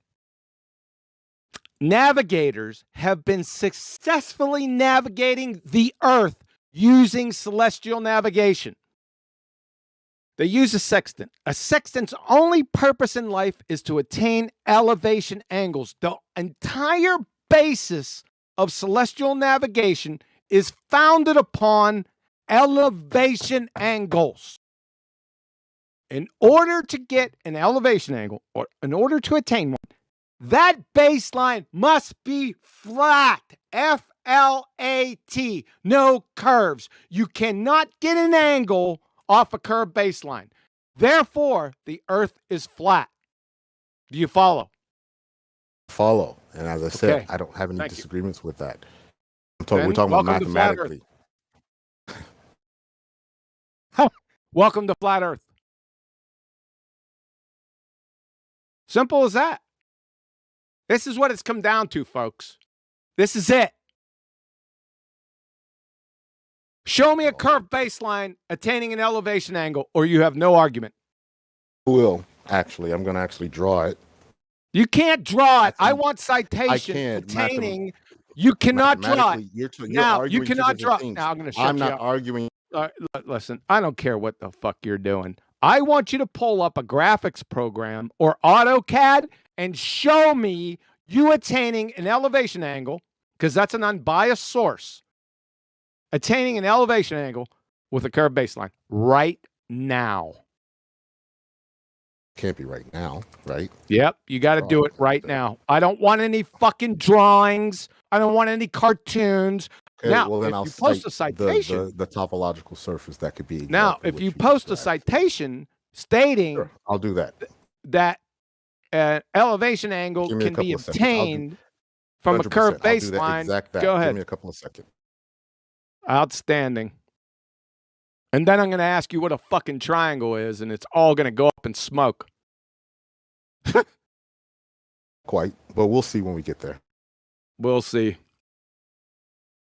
Navigators have been successfully navigating the Earth using celestial navigation. They use a sextant. A sextant's only purpose in life is to attain elevation angles. The entire basis of celestial navigation is founded upon elevation angles. In order to get an elevation angle, or in order to attain one, that baseline must be flat. F-L-A-T. No curves. You cannot get an angle off a curved baseline. Therefore, the Earth is flat. Do you follow? Follow. And as I said, I don't have any disagreements with that. We're talking about mathematically. Welcome to Flat Earth. Simple as that. This is what it's come down to, folks. This is it. Show me a curved baseline attaining an elevation angle, or you have no argument. Will actually, I'm going to actually draw it. You can't draw it. I want citation attaining. You cannot draw it. You're Now, you arguing two cannot draw. different things. Now, I'm going to shut I'm you not up. arguing. Listen, I don't care what the fuck you're doing. I want you to pull up a graphics program or AutoCAD and show me you attaining an elevation angle, because that's an unbiased source, attaining an elevation angle with a curved baseline right now. Can't be right now, right? Yep, you got to do it right now. I don't want any fucking drawings. I don't want any cartoons. Okay, now, well then if I'll you post a cite citation, the topological surface that could be. Exactly now, if you post a citation stating, I'll do that. That elevation angle can be obtained from a curved baseline. Go ahead. Give me a couple of seconds. Outstanding. And then I'm going to ask you what a fucking triangle is, and it's all going to go up in smoke. Quite, but we'll see when we get there. We'll see.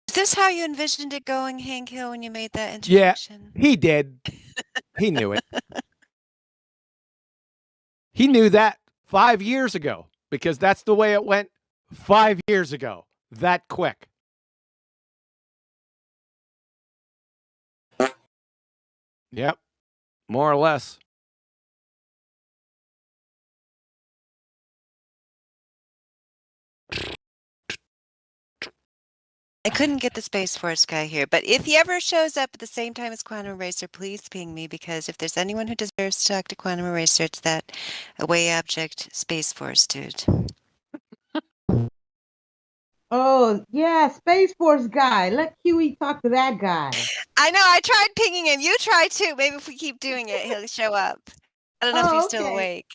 Is this how you envisioned it going, Hank Hill, when you made that introduction? Yeah, he did. He knew it. He knew that 5 years ago, because that's the way it went 5 years ago. That quick. Yep. More or less. I couldn't get the Space Force guy here, but if he ever shows up at the same time as Quantum Eraser, please ping me, because if there's anyone who deserves to talk to Quantum Eraser, it's that away object Space Force dude. Oh, yeah, Space Force guy. Let Huey talk to that guy. I know, I tried pinging him. You try too. Maybe if we keep doing it, he'll show up. I don't know if he's still awake.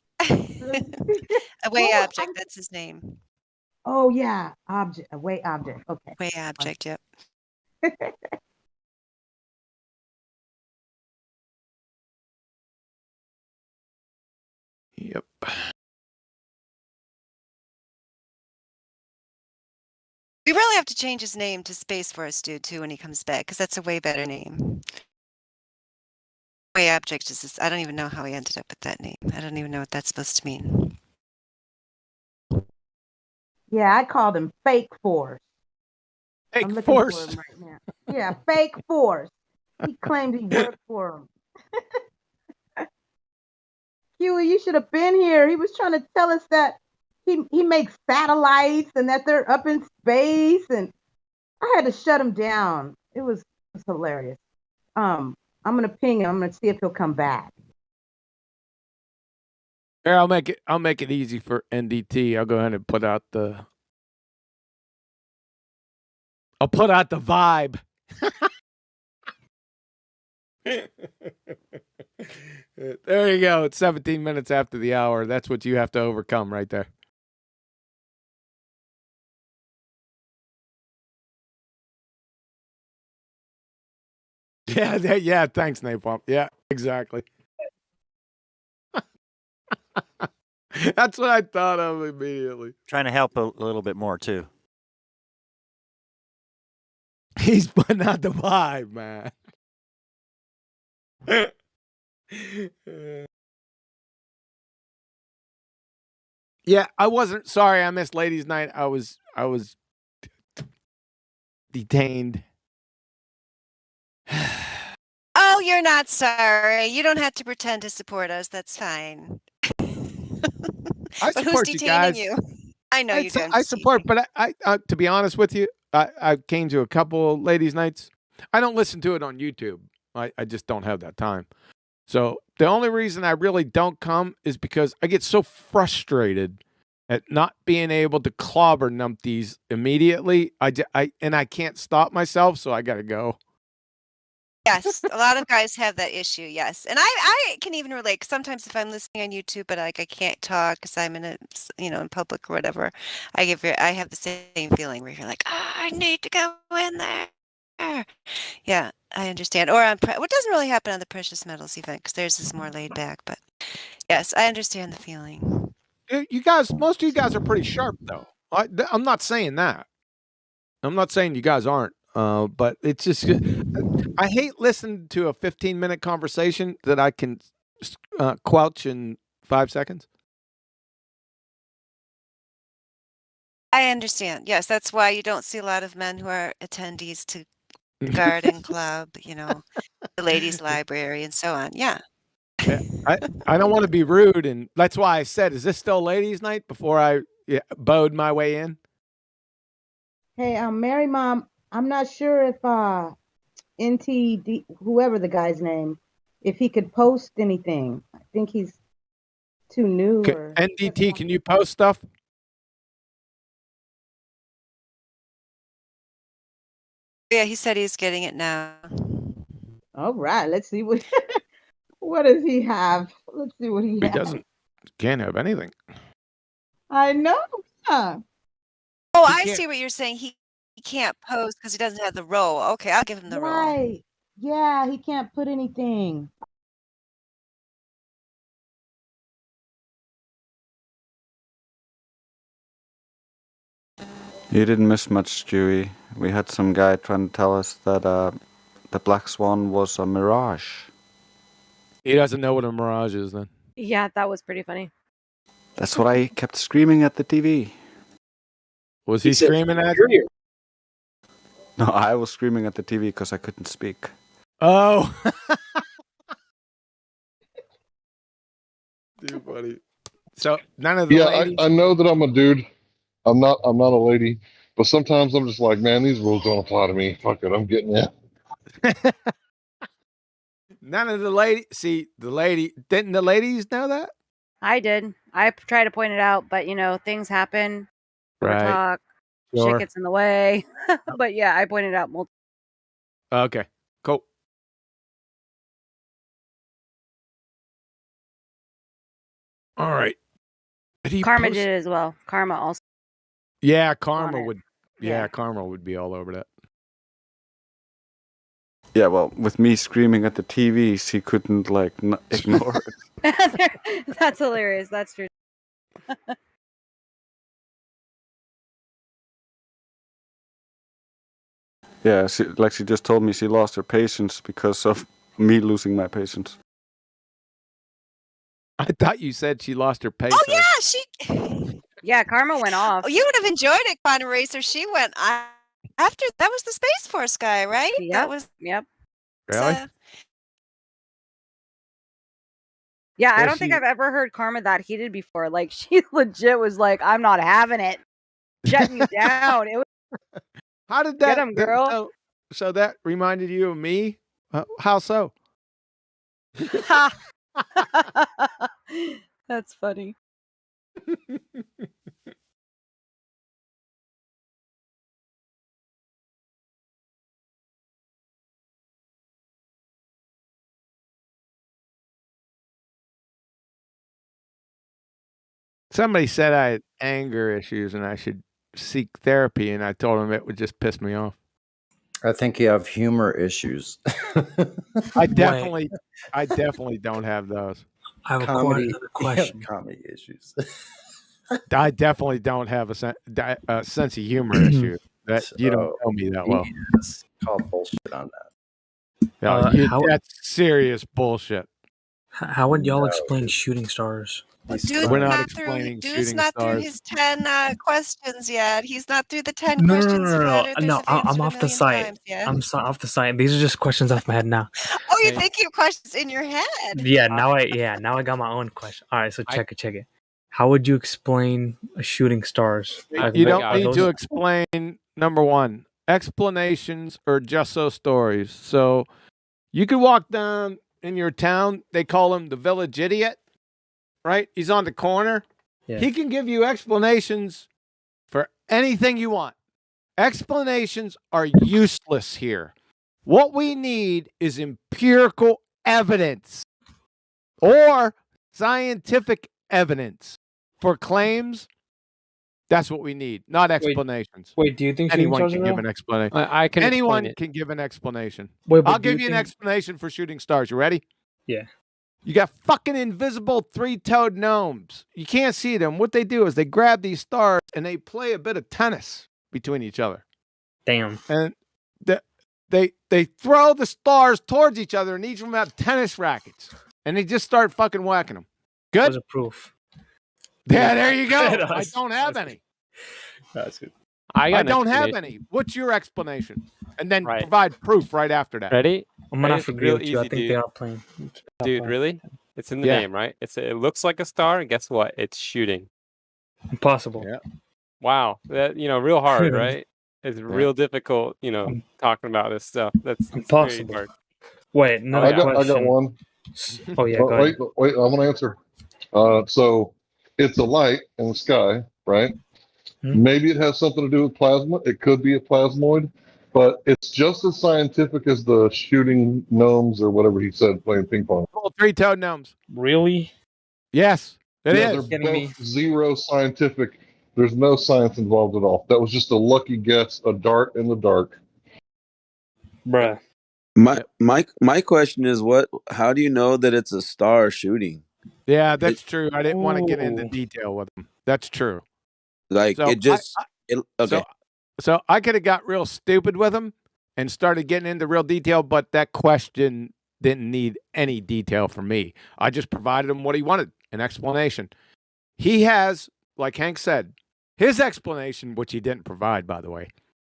Away object, that's his name. Oh, yeah, object, away object. Okay. Away object, yep. Yep. We really have to change his name to Space Force Dude too when he comes back, because that's a way better name. Way object is this. I don't even know how he ended up with that name. I don't even know what that's supposed to mean. Yeah, I called him Fake Force. Fake I'm Force. For him right now. Yeah, Fake Force. He claimed he worked for him. Huey, you should have been here. He was trying to tell us that he makes satellites and that they're up in space, and I had to shut him down. It was hilarious. I'm gonna ping him. I'm gonna see if he'll come back. Here, I'll make it easy for NDT. I'll go ahead and put out the vibe. There you go. It's 17 minutes after the hour. That's what you have to overcome right there. Yeah, thanks, Napalm. Yeah, exactly. That's what I thought of immediately. Trying to help a little bit more too. He's putting out the vibe, man. Yeah, I wasn't sorry. I missed ladies' night. I was detained. Oh, you're not sorry. You don't have to pretend to support us. That's fine. I But who's support you detaining guys. you? I know you don't. I support, but I to be honest with you, I came to a couple ladies' nights. I don't listen to it on YouTube. I just don't have that time. So the only reason I really don't come is because I get so frustrated at not being able to clobber numpties immediately. I can't stop myself, so I got to go. Yes, a lot of guys have that issue. Yes, and I can even relate. 'Cause sometimes if I'm listening on YouTube, but like I can't talk because I'm in a in public or whatever, I have the same feeling where you're like, I need to go in there. Yeah, I understand. Or what doesn't really happen on the precious metals event because theirs is more laid back. But yes, I understand the feeling. You guys, most of you guys are pretty sharp, though. I'm not saying that. I'm not saying you guys aren't. But it's just I hate listening to a 15-minute conversation that I can quelch in 5 seconds. I understand. Yes, that's why you don't see a lot of men who are attendees to the garden club, the ladies' library, and so on. Yeah. Yeah, I don't want to be rude, and that's why I said, "Is this still ladies' night?" Before I bowed my way in. Hey, Mary Mom, I'm not sure if NTD, whoever the guy's name, if he could post anything. I think he's too new. Or NDT, can you post stuff? Yeah, he said he's getting it now. All right, let's see what what does he have. Let's see what he has. Can't have anything. I know. Huh? Oh, I see what you're saying. He can't post because he doesn't have the role. Okay, I'll give him the role. Right. Yeah, he can't put anything. You didn't miss much, Stewie. We had some guy trying to tell us that the Black Swan was a mirage. He doesn't know what a mirage is then. Yeah, that was pretty funny. That's what I kept screaming at the TV. Was he screaming at you? No, I was screaming at the TV because I couldn't speak. Oh. Too funny. So none of the ladies. I know that I'm a dude. I'm not a lady, but sometimes I'm just like, man, these rules don't apply to me. Fuck it, I'm getting it. None of the ladies. See, didn't the ladies know that? I did. I tried to point it out, but things happen. Right. Talk. Sure. Shit gets in the way. But yeah, I pointed out multiple. Okay. Cool. All right. Karma did it as well. Karma also. Yeah, Karma would. Yeah, Karma would be all over that. Yeah, well, with me screaming at the TV, she couldn't ignore it. That's hilarious. That's true. Yeah, she just told me she lost her patience because of me losing my patience. I thought you said she lost her pace. Oh yeah, Yeah, Karma went off. Oh, you would have enjoyed it, Quantum Racer. She went after that was the Space Force guy, right? Yep. That was Yep. Really? Yeah, I don't think I've ever heard Karma that heated before. Like she legit was like, "I'm not having it." Shutting you down. It was. How did that? Get him, girl. So that reminded you of me? How so? That's funny. Somebody said I had anger issues and I should seek therapy, and I told them it would just piss me off. I think you have humor issues. I definitely don't have those. I have Comedy, another question. Comedy issues. I definitely don't have a sense of humor issue. That you don't know me that well. Yes, call bullshit on that. No, that's serious bullshit. How would y'all explain shooting stars? We're not explaining Dude's shooting not stars. through his 10 questions yet. He's not through the 10 No, questions. no. I'm off the site. I'm off the site. These are just questions off my head now. Oh, you're thinking of questions in your head. Yeah, now I got my own question. All right, so check it. How would you explain shooting stars? You don't need to explain. Number one, explanations are just so stories. So you could walk down in your town. They call him the village idiot, right? He's on the corner. Yeah. He can give you explanations for anything you want. Explanations are useless here. What we need is empirical evidence or scientific evidence for claims. That's what we need, not explanations. Wait, do you think anyone shooting can stars give are an real? explanation? I can Anyone explain it. can give an explanation. Wait, but I'll do you give you an think- explanation for shooting stars. You ready? Yeah. You got fucking invisible three-toed gnomes. You can't see them. What they do is they grab these stars and they play a bit of tennis between each other. Damn. And they throw the stars towards each other, and each of them have tennis rackets, and they just start fucking whacking them. Good. Was a proof. Yeah, there you go. No, I don't have any. That's good. I don't have any. What's your explanation? And then provide proof right after that. Ready? I'm gonna Ready? have to It's agree real with you. I easy, think dude. they are playing. Dude, really? It's in the Yeah. name, right? It looks like a star, and guess what? It's shooting. Impossible. Yeah. Wow. That real hard, right? It's real difficult, talking about this stuff. It's very Impossible. hard. Wait, another I got question. one. Oh yeah, go ahead. Wait, I'm gonna answer. So it's a light in the sky, right? Maybe it has something to do with plasma. It could be a plasmoid, but it's just as scientific as the shooting gnomes or whatever he said playing ping pong. Oh, three-toed gnomes. Really? Yes, it Yeah, is. they're both zero scientific. There's no science involved at all. That was just a lucky guess, a dart in the dark. Bruh. My question is how do you know that it's a star shooting? Yeah, that's true. I didn't want to get into detail with them. That's true. Like So it just okay. So I could have got real stupid with him and started getting into real detail, but that question didn't need any detail from me. I just provided him what he wanted, an explanation. He has, like Hank said, his explanation, which he didn't provide, by the way,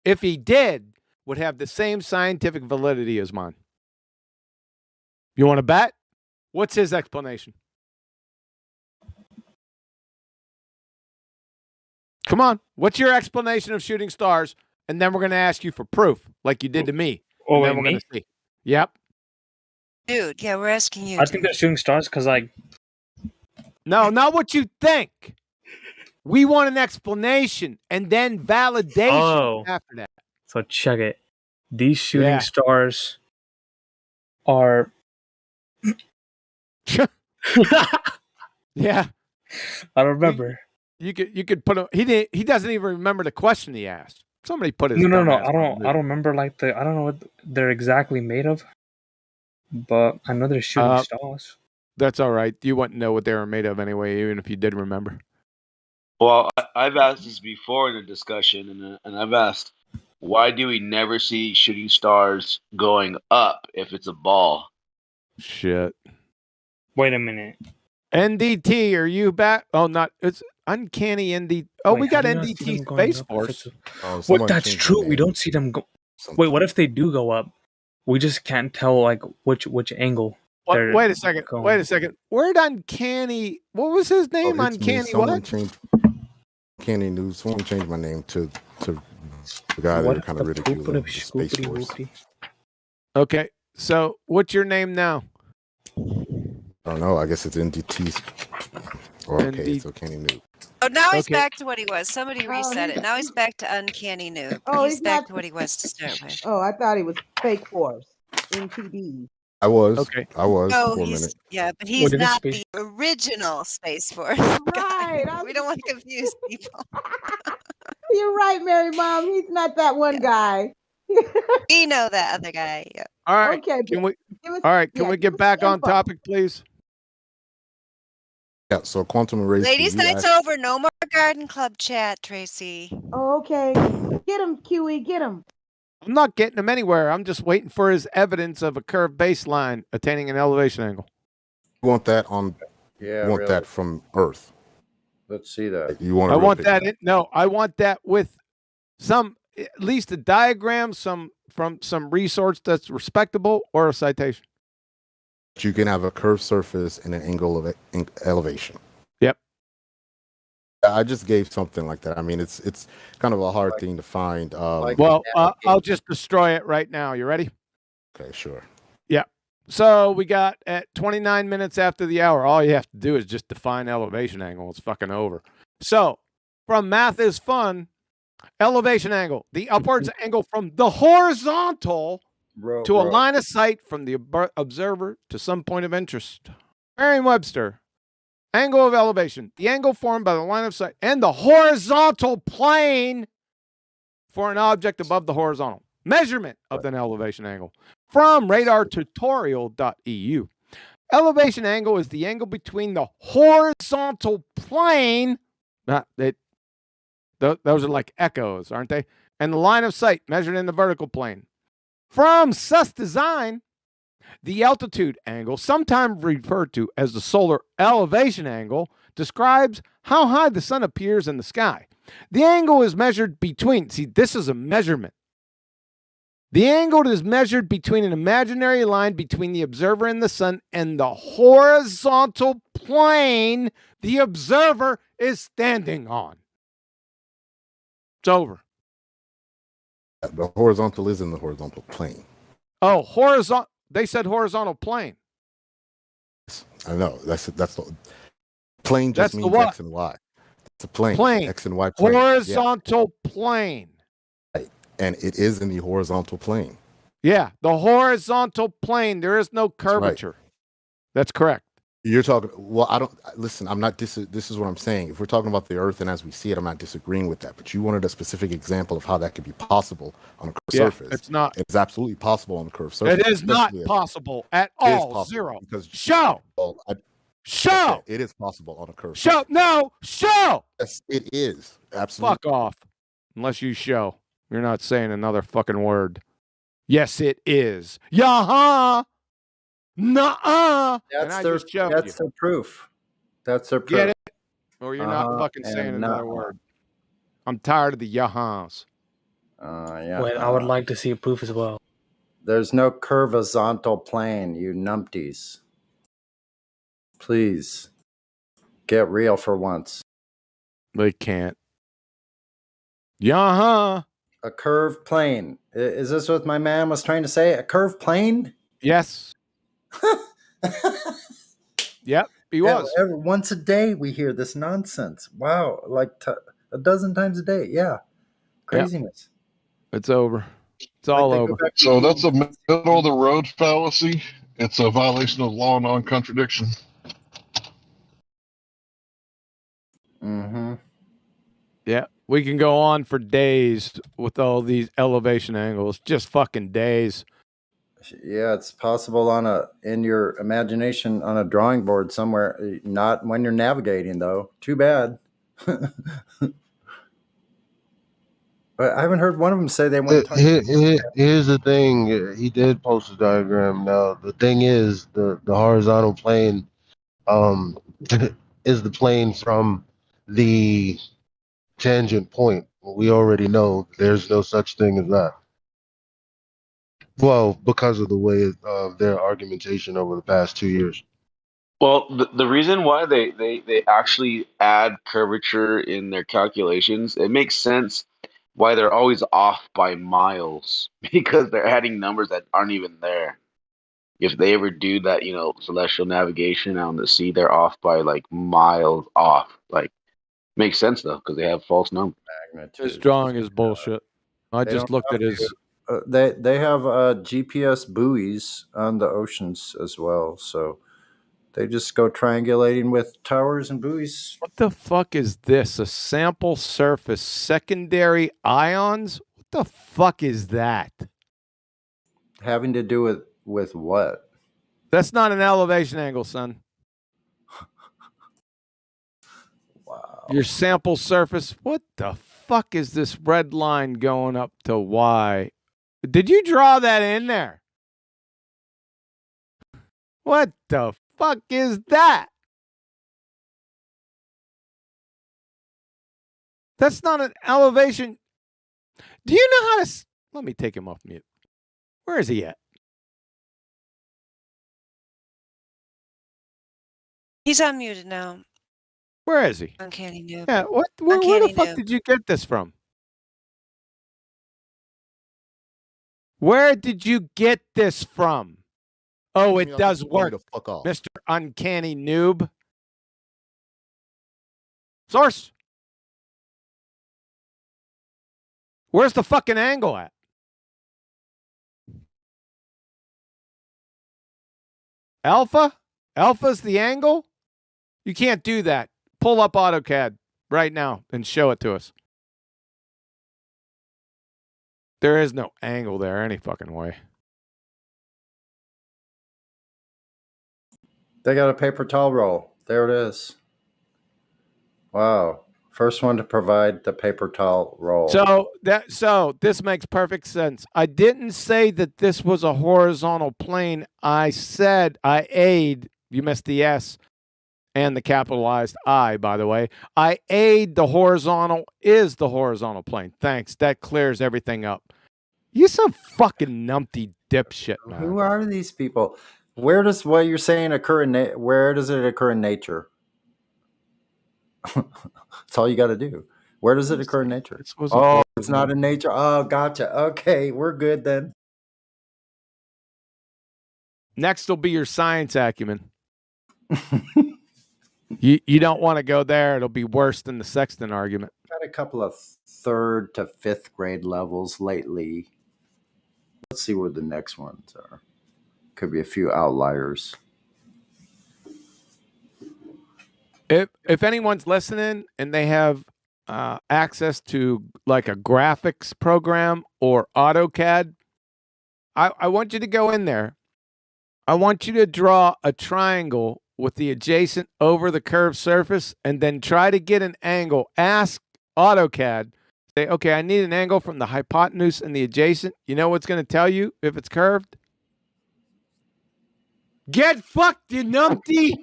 if he did, would have the same scientific validity as mine. You want to bet? What's his explanation? Come on. What's your explanation of shooting stars? And then we're going to ask you for proof, like you did to me. Oh, and then wait, we're going me? to see. Yep. Dude, yeah, we're asking you. I think they're shooting stars because No, not what you think. We want an explanation and then validation after that. So check it. These shooting Yeah. stars are. Yeah. I don't remember. You could put a, he doesn't even remember the question he asked. Somebody put his No. dumb ass I don't remember I don't know what they're exactly made of, but I know they're shooting stars. That's all right. You wouldn't know what they were made of anyway, even if you did remember. Well, I've asked this before in a discussion, and I've asked, why do we never see shooting stars going up if it's a ball? Shit. Wait a minute. NDT, are you back? Oh, not it's uncanny NDT. Oh, Wait, we got how do you not see NDT them going Space up if Force. What? That's true. We don't see them go. Wait, what if they do go up? We just can't tell which angle. Wait a second. going. Wait a second. Where'd uncanny? What was his name? Oh, it's me. Uncanny Someone what? changed Uncanny News. Someone changed my name to the guy What that kind of the ridiculed poopity the Space scoopity Force. whoopity? Okay. So what's your name now? I don't know. I guess it's NDT. Okay, it's Uncanny News. Oh, now he's Okay. back to what he was. Somebody reset it. Now he's back to uncanny new. Oh, He's he's back not- to what he was to start with. Oh, I thought he was fake force. NTD. I was. Okay. I was Oh, for a he's minute. yeah, but What he's did it not space- the original Space Force. Right. We don't want to confuse people. You're right, Mary Mom. He's not that one guy. We know that other guy. Yeah. All right. Okay. Can we? Give us- All right. Can yeah, we give get us back on info. topic, please? Yeah. So quantum erasure. Ladies' you night's asked- over. No more garden club chat, Tracy. Okay. Get him, QE. Get him. I'm not getting him anywhere. I'm just waiting for his evidence of a curved baseline attaining an elevation angle. You want that on? Yeah, You want really. that from Earth? Let's see that. You want? I a real want picture? that. No, I want that with some, at least a diagram, from some resource that's respectable, or a citation. You can have a curved surface and an angle of elevation. Yep. I just gave something like that. I mean, it's kind of a hard thing to find. Well, I'll just destroy it right now. You ready? Okay, sure. Yeah. So we got at 29 minutes after the hour. All you have to do is just define elevation angle. It's fucking over. So from Math is Fun, elevation angle, the upwards angle from the horizontal to a line of sight from the observer to some point of interest. Merriam-Webster, angle of elevation, the angle formed by the line of sight and the horizontal plane for an object above the horizontal. Measurement of an elevation angle from radartutorial.eu. Elevation angle is the angle between the horizontal plane. Those are like echoes, aren't they? And the line of sight measured in the vertical plane. From such design, the altitude angle, sometimes referred to as the solar elevation angle, describes how high the sun appears in the sky. The angle is measured between, see, this is a measurement. The angle is measured between an imaginary line between the observer and the sun and the horizontal plane the observer is standing on. It's over. The horizontal is in the horizontal plane. Oh, horizontal. They said horizontal plane. I know. That's the plane just That's the means what? X and Y. It's a plane. Plane. X and Y plane. Horizontal plane. Right. And it is in the horizontal plane. Yeah, the horizontal plane. There is no curvature. That's correct. You're talking, well, I don't, listen, I'm not, this is what I'm saying. If we're talking about the earth and as we see it, I'm not disagreeing with that. But you wanted a specific example of how that could be possible on a curved surface. It's not. It's absolutely possible on a curved surface. It is not possible at all. It is possible. Zero. Because show. Show. Okay, it is possible on a curved show. surface. No. Show. Yes, it is. Absolutely. Fuck off. Unless you show. You're not saying another fucking word. Yes, it is. Yaha. Nuh-uh. That's their proof. That's their proof. Get it? Or you're not fucking saying another word. I'm tired of the yahas. Yeah. Wait, I would like to see proof as well. There's no horizontal plane, you numpties. Please get real for once. They can't. Yaha. A curved plane. Is this what my man was trying to say? A curved plane? Yes. Yep, he was. Once a day we hear this nonsense. Wow, like a dozen times a day. Yeah, craziness. Yep. It's over. It's all over. So that's a middle of the road fallacy. It's a violation of law, non-contradiction. Mm-hmm. Yeah, we can go on for days with all these elevation angles. Just fucking days. Yeah, it's possible in your imagination on a drawing board somewhere. Not when you're navigating, though. Too bad. But I haven't heard one of them say they went. Here's the thing. He did post a diagram. Now the thing is, the horizontal plane, is the plane from the tangent point. We already know there's no such thing as that. Well, because of the way of their argumentation over the past 2 years. Well, the reason why they actually add curvature in their calculations, it makes sense why they're always off by miles because they're adding numbers that aren't even there. If they ever do that, celestial navigation on the sea, they're off by like miles off. Like, makes sense though because they have false numbers. This drawing is bullshit. I They just don't looked at have his. They have GPS buoys on the oceans as well, so they just go triangulating with towers and buoys. What the fuck is this? A sample surface secondary ions? What the fuck is that? Having to do with what? That's not an elevation angle, son. Wow. Your sample surface. What the fuck is this red line going up to Y? Did you draw that in there? What the fuck is that? That's not an elevation. Do you know how to... Let me take him off mute. Where is he at? He's unmuted now. Where is he? Uncanny noob. Yeah, where the Uncanny fuck noob. did you get this from? Where did you get this from? Oh, it does work, Mr. Uncanny Noob. Source. Where's the fucking angle at? Alpha? Alpha's the angle? You can't do that. Pull up AutoCAD right now and show it to us. There is no angle there any fucking way. They got a paper towel roll. There it is. Wow. First one to provide the paper towel roll. So this makes perfect sense. I didn't say that this was a horizontal plane. I said I aid. You missed the S and the capitalized I, by the way. I aid the horizontal is the horizontal plane. Thanks. That clears everything up. You some fucking numpty dipshit, man. Who are these people? Where does what you're saying occur in where does it occur in nature? That's all you got to do. Where does it occur in nature? Oh, it's not in nature. Oh, gotcha. Okay, we're good then. Next will be your science acumen. you don't want to go there. It'll be worse than the Sexton argument. Got a couple of 3rd to 5th grade levels lately. Let's see where the next ones are. Could be a few outliers. If anyone's listening and they have access to like a graphics program or AutoCAD, I want you to go in there. I want you to draw a triangle with the adjacent over the curved surface and then try to get an angle. Ask AutoCAD, say, okay, I need an angle from the hypotenuse and the adjacent. You know what's going to tell you if it's curved? Get fucked, you numpty!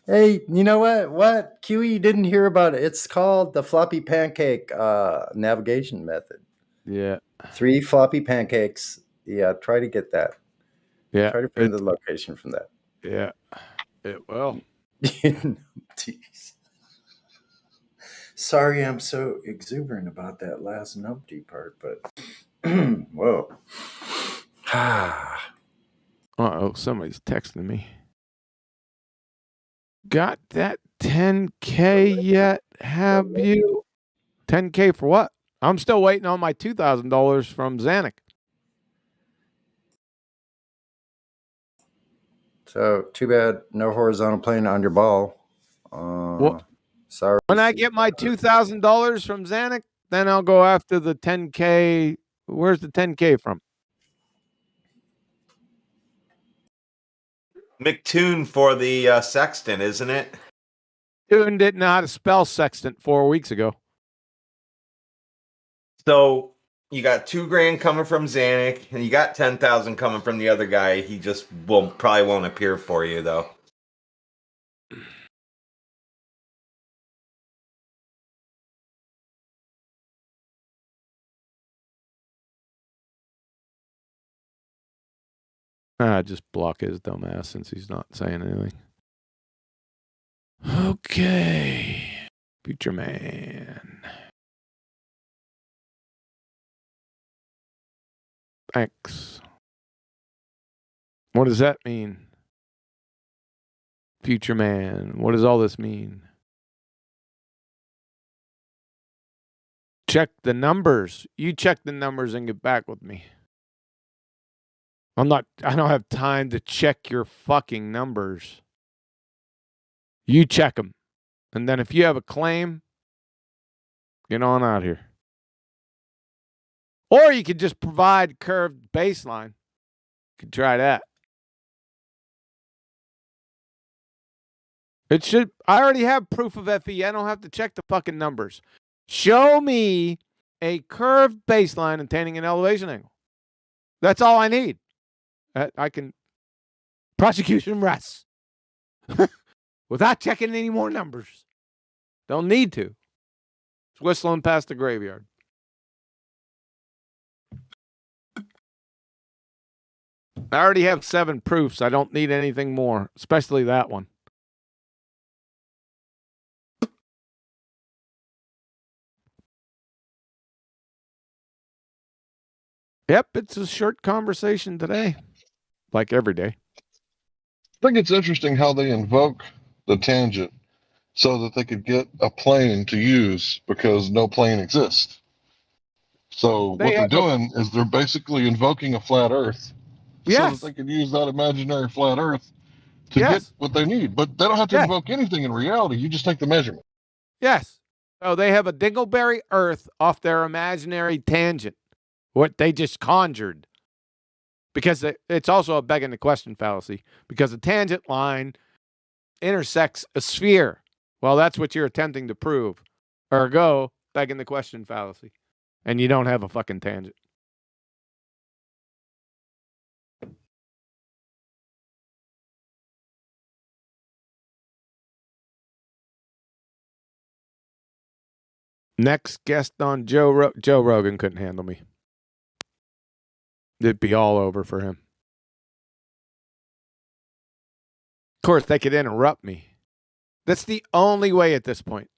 Hey, you know what? What? QE didn't hear about it. It's called the floppy pancake navigation method. Yeah. 3 floppy pancakes. Yeah, try to get that. Yeah. Try to find the location from that. Yeah. It will. Sorry I'm so exuberant about that last numpty part, but whoa. Uh-oh, somebody's texting me. Got that 10K yet? Have you? 10K for what? I'm still waiting on my $2,000 from Zanuck. So too bad no horizontal plane on your ball. Sorry. When I get my $2,000 from Zanuck, then I'll go after the 10K. Where's the 10K from? McToon for the Sexton, isn't it? Toon didn't know how to spell sextant 4 weeks ago. So you got $2,000 coming from Zanuck, and you got 10,000 coming from the other guy. He just probably won't appear for you though. Just block his dumb ass since he's not saying anything. Okay. Future man. Thanks. What does that mean? Future man. What does all this mean? Check the numbers. You check the numbers and get back with me. I don't have time to check your fucking numbers. You check them. And then if you have a claim, get on out here. Or you could just provide curved baseline. You could try that. I already have proof of FE. I don't have to check the fucking numbers. Show me a curved baseline containing an elevation angle. That's all I need. I can prosecution rests without checking any more numbers. Don't need to. It's whistling past the graveyard. I already have 7 proofs. I don't need anything more, especially that one. Yep, it's a short conversation today. Like every day. I think it's interesting how they invoke the tangent so that they could get a plane to use because no plane exists. So what they're doing is they're basically invoking a flat Earth so that they could use that imaginary flat Earth to get what they need. But they don't have to invoke anything in reality. You just take the measurement. Yes. So they have a dingleberry Earth off their imaginary tangent. What they just conjured. Because it's also a begging the question fallacy. Because a tangent line intersects a sphere. Well, that's what you're attempting to prove. Ergo, begging the question fallacy. And you don't have a fucking tangent. Next guest on Joe Rogan couldn't handle me. It'd be all over for him. Of course, they could interrupt me. That's the only way at this point.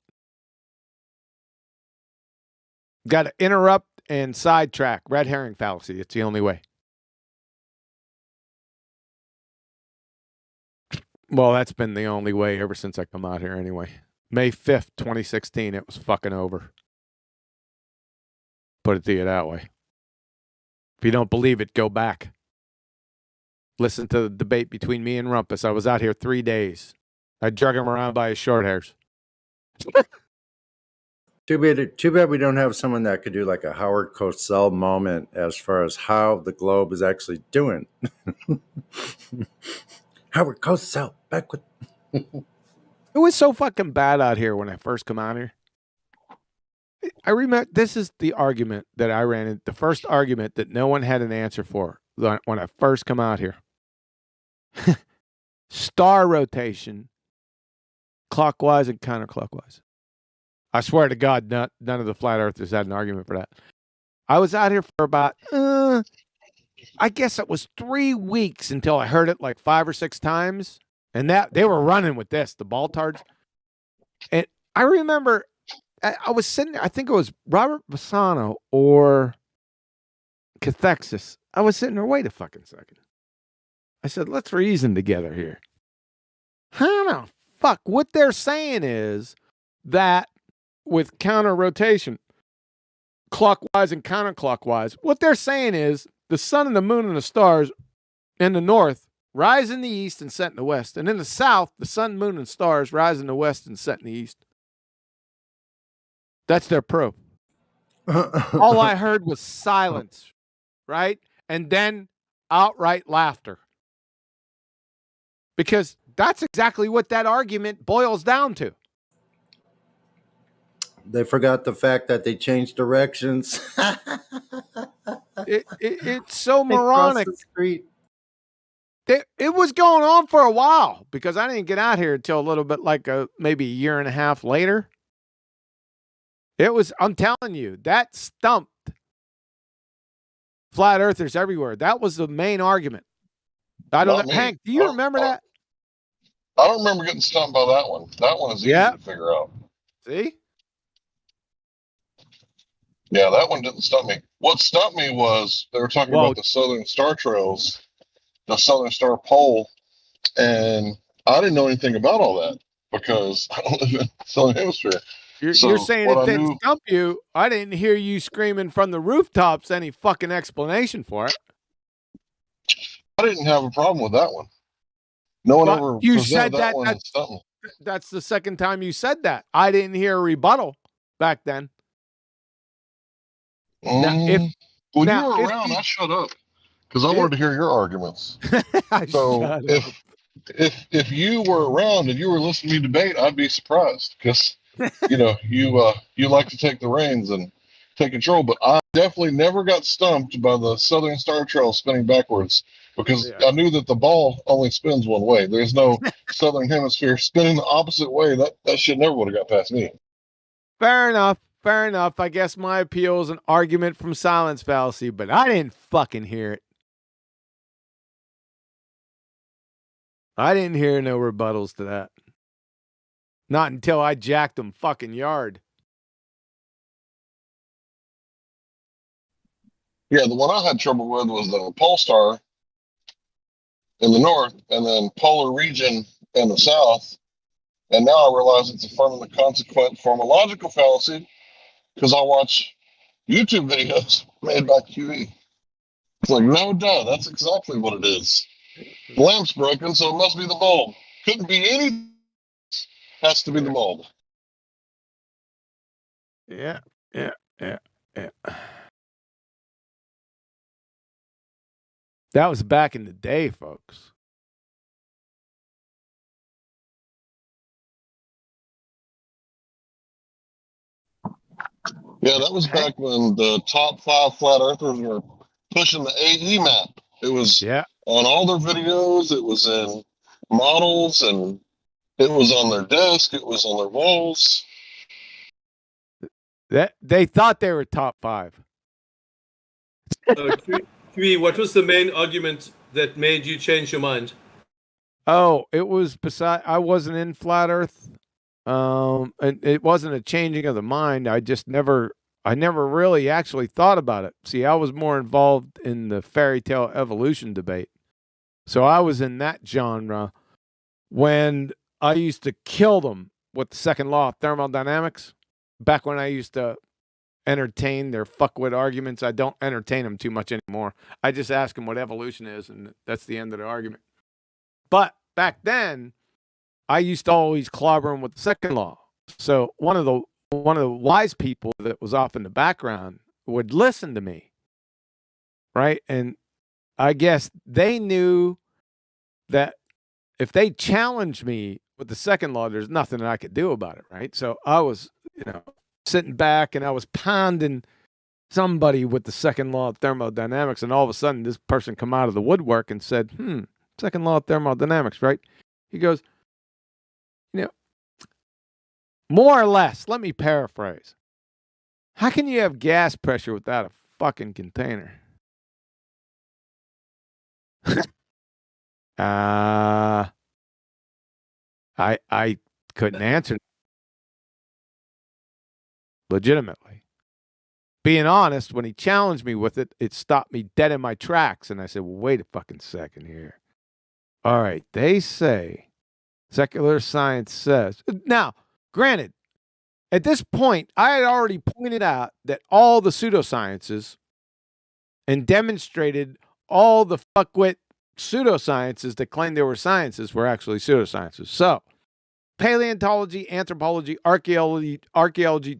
Got to interrupt and sidetrack. Red herring fallacy. It's the only way. Well, that's been the only way ever since I come out here anyway. May 5th, 2016, it was fucking over. Put it to you that way. If you don't believe it, go back. Listen to the debate between me and Rumpus. I was out here 3 days. I drug him around by his short hairs. Too bad we don't have someone that could do like a Howard Cosell moment as far as how the globe is actually doing. Howard Cosell, back with... It was so fucking bad out here when I first come out here. I remember this is the argument that I ran in, the first argument that no one had an answer for when I first come out here. Star rotation, clockwise and counterclockwise. I swear to God, none of the flat earthers had an argument for that. I was out here for about, I guess it was 3 weeks until I heard it like 5 or 6 times. And that they were running with this, the Baltards. And I remember I was sitting there, I think it was Robert Bassano or Cathexis. I was sitting there, wait a fucking second. I said, let's reason together here. I don't know. Fuck. What they're saying is that with counter rotation, clockwise and counterclockwise, what they're saying is the sun and the moon and the stars in the north rise in the east and set in the west. And in the south, the sun, moon, and stars rise in the west and set in the east. That's their proof. All I heard was silence, right? And then outright laughter. Because that's exactly what that argument boils down to. They forgot the fact that they changed directions. It's so moronic. The street. It was going on for a while because I didn't get out here until a little bit like maybe a year and a half later. It was, I'm telling you, that stumped flat earthers everywhere. That was the main argument. I don't know. Hank, do you remember that? I don't remember getting stumped by that one. That one is easy to figure out. See? Yeah, that one didn't stump me. What stumped me was they were talking about the Southern Star Trails, the Southern Star Pole, and I didn't know anything about all that because I don't live in the Southern Hemisphere. You're saying it didn't stump you. I didn't hear you screaming from the rooftops any fucking explanation for it. I didn't have a problem with that one. No one ever presented that one and stumped me. That's the second time you said that. I didn't hear a rebuttal back then. When you were around, I shut up because I wanted to hear your arguments. So if you were around and you were listening to me debate, I'd be surprised because you like to take the reins and take control. But I definitely never got stumped by the Southern Star Trail spinning backwards because I knew that the ball only spins one way. There's no Southern Hemisphere spinning the opposite way. That shit never would have got past me. Fair enough. Fair enough. I guess my appeal is an argument from silence fallacy, but I didn't fucking hear it. I didn't hear no rebuttals to that. Not until I jacked them fucking yard. Yeah, the one I had trouble with was the pole star in the north and then polar region in the south. And now I realize it's a fun and consequent formological fallacy because I watch YouTube videos made by QE. It's like, no duh, that's exactly what it is. The lamp's broken, so it must be the bulb. Couldn't be any. Has to be the bulb. Yeah. That was back in the day, folks. Yeah, that was back when the top 5 flat earthers were pushing the AE map. It was on all their videos, it was in models, and it was on their desk, it was on their walls. That they thought they were top 5. Kui, what was the main argument that made you change your mind? Oh, it was I wasn't in flat Earth. And it wasn't a changing of the mind. I never really actually thought about it. See, I was more involved in the fairy tale evolution debate. So I was in that genre when I used to kill them with the second law of thermodynamics. Back when I used to entertain their fuckwit arguments, I don't entertain them too much anymore. I just ask them what evolution is, and that's the end of the argument. But back then, I used to always clobber them with the second law. So one of the wise people that was off in the background would listen to me, right? And I guess they knew that if they challenged me with the second law, there's nothing that I could do about it, right? So I was, sitting back and I was pounding somebody with the second law of thermodynamics, and all of a sudden this person come out of the woodwork and said, second law of thermodynamics, right? He goes, more or less, let me paraphrase. How can you have gas pressure without a fucking container? I couldn't answer legitimately. Being honest, when he challenged me with it, it stopped me dead in my tracks. And I said, well, wait a fucking second here. All right, they say secular science says. Now, granted, at this point, I had already pointed out that all the pseudosciences and demonstrated all the fuckwit pseudosciences that claimed they were sciences were actually pseudosciences. So, paleontology, anthropology, archaeology,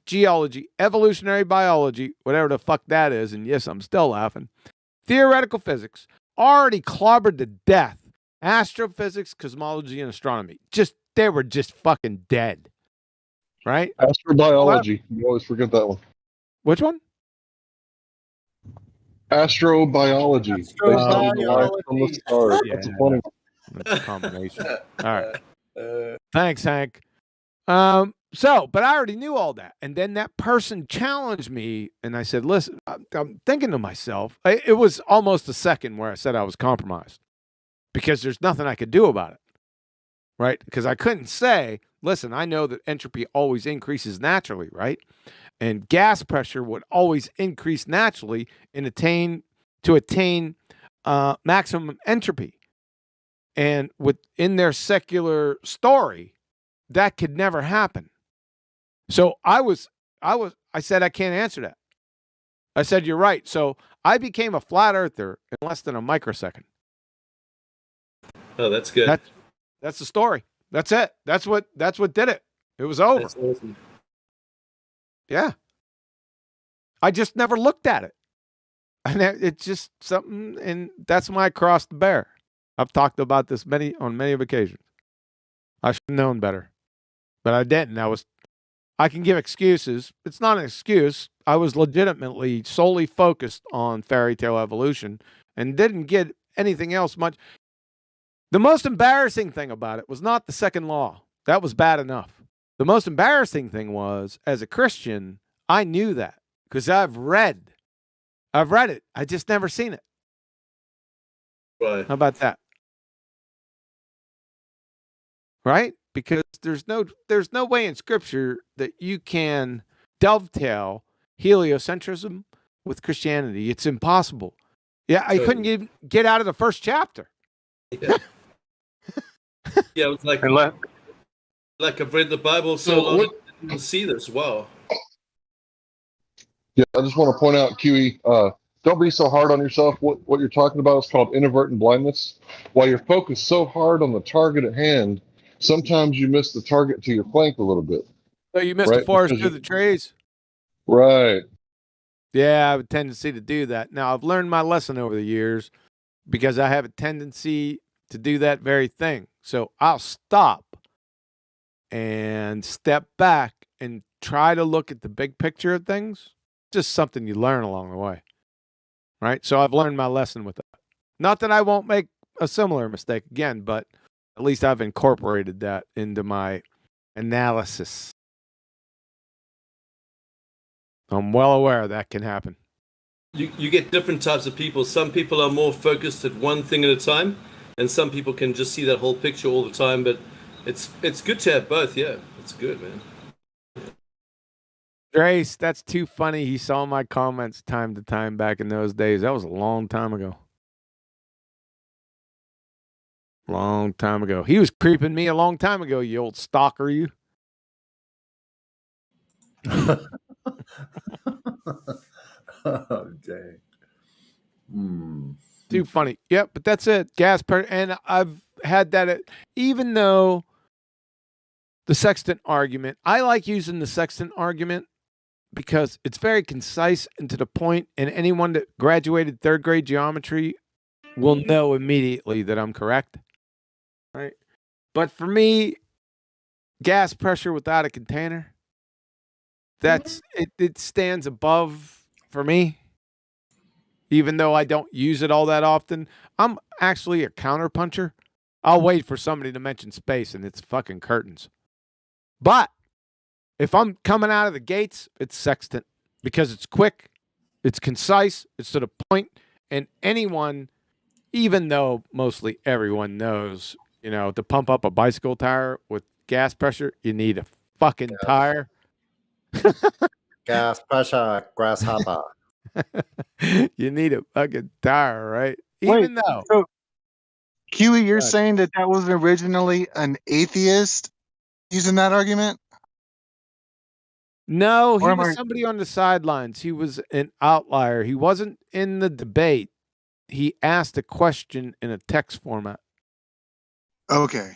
geology, evolutionary biology, whatever the fuck that is, and yes, I'm still laughing, theoretical physics, already clobbered to death astrophysics, cosmology, and astronomy. They were just fucking dead. Right? Astrobiology. You always forget that one. Which one? Astrobiology. They study the light from the stars. That's a funny one. That's a combination. All right. Thanks, Hank. But I already knew all that. And then that person challenged me, and I said, listen, I'm thinking to myself, it was almost a second where I said I was compromised because there's nothing I could do about it. Right? Because I couldn't say, listen, I know that entropy always increases naturally, right? And gas pressure would always increase naturally to attain maximum entropy. And within their secular story, that could never happen. So I said, I can't answer that. I said, you're right. So I became a flat earther in less than a microsecond. Oh, that's good. That's the story. That's it. That's what did it. It was over. That's awesome. Yeah. I just never looked at it. And it's just something, and that's my cross to bear. I've talked about this on many occasions. I should have known better, but I didn't. I can give excuses. It's not an excuse. I was legitimately solely focused on fairy tale evolution and didn't get anything else much. The most embarrassing thing about it was not the second law. That was bad enough. The most embarrassing thing was, as a Christian, I knew that because I've read it. I just never seen it. Right. How about that? Right? Because there's no way in Scripture that you can dovetail heliocentrism with Christianity. It's impossible. Yeah, I couldn't even get out of the first chapter. Yeah. Yeah, it was like I've read the Bible so long I didn't see this. Wow. Yeah, I just want to point out, QE, don't be so hard on yourself. What you're talking about is called inadvertent blindness. While you're focused so hard on the target at hand, sometimes you miss the target to your flank a little bit. So you missed the forest through the trees? Right. Yeah, I have a tendency to do that. Now, I've learned my lesson over the years because I have a tendency to do that very thing. So I'll stop and step back and try to look at the big picture of things. Just something you learn along the way. Right? So I've learned my lesson with that. Not that I won't make a similar mistake again, but at least I've incorporated that into my analysis. I'm well aware that can happen. You get different types of people. Some people are more focused at one thing at a time, and some people can just see that whole picture all the time. But it's good to have both. Yeah, it's good, man. Grace, that's too funny. He saw my comments time to time back in those days. That was a long time ago. Long time ago. He was creeping me a long time ago, you old stalker, you. Oh, dang. Too funny. Yep, but that's it. And I've had that even though the sextant argument, I like using the sextant argument because it's very concise and to the point, and anyone that graduated third grade geometry will know immediately that I'm correct. Right? But for me, gas pressure without a container, it stands above for me. Even though I don't use it all that often, I'm actually a counterpuncher. I'll wait for somebody to mention space and it's fucking curtains. But if I'm coming out of the gates, it's sextant because it's quick, it's concise, it's to the point, and anyone, even though mostly everyone knows, to pump up a bicycle tire with gas pressure, you need a fucking tire. Gas pressure, grasshopper. You need a fucking tire, right? Wait, Even though. so Huey, you're saying that was originally an atheist using that argument? No, he was somebody on the sidelines. He was an outlier. He wasn't in the debate. He asked a question in a text format. Okay.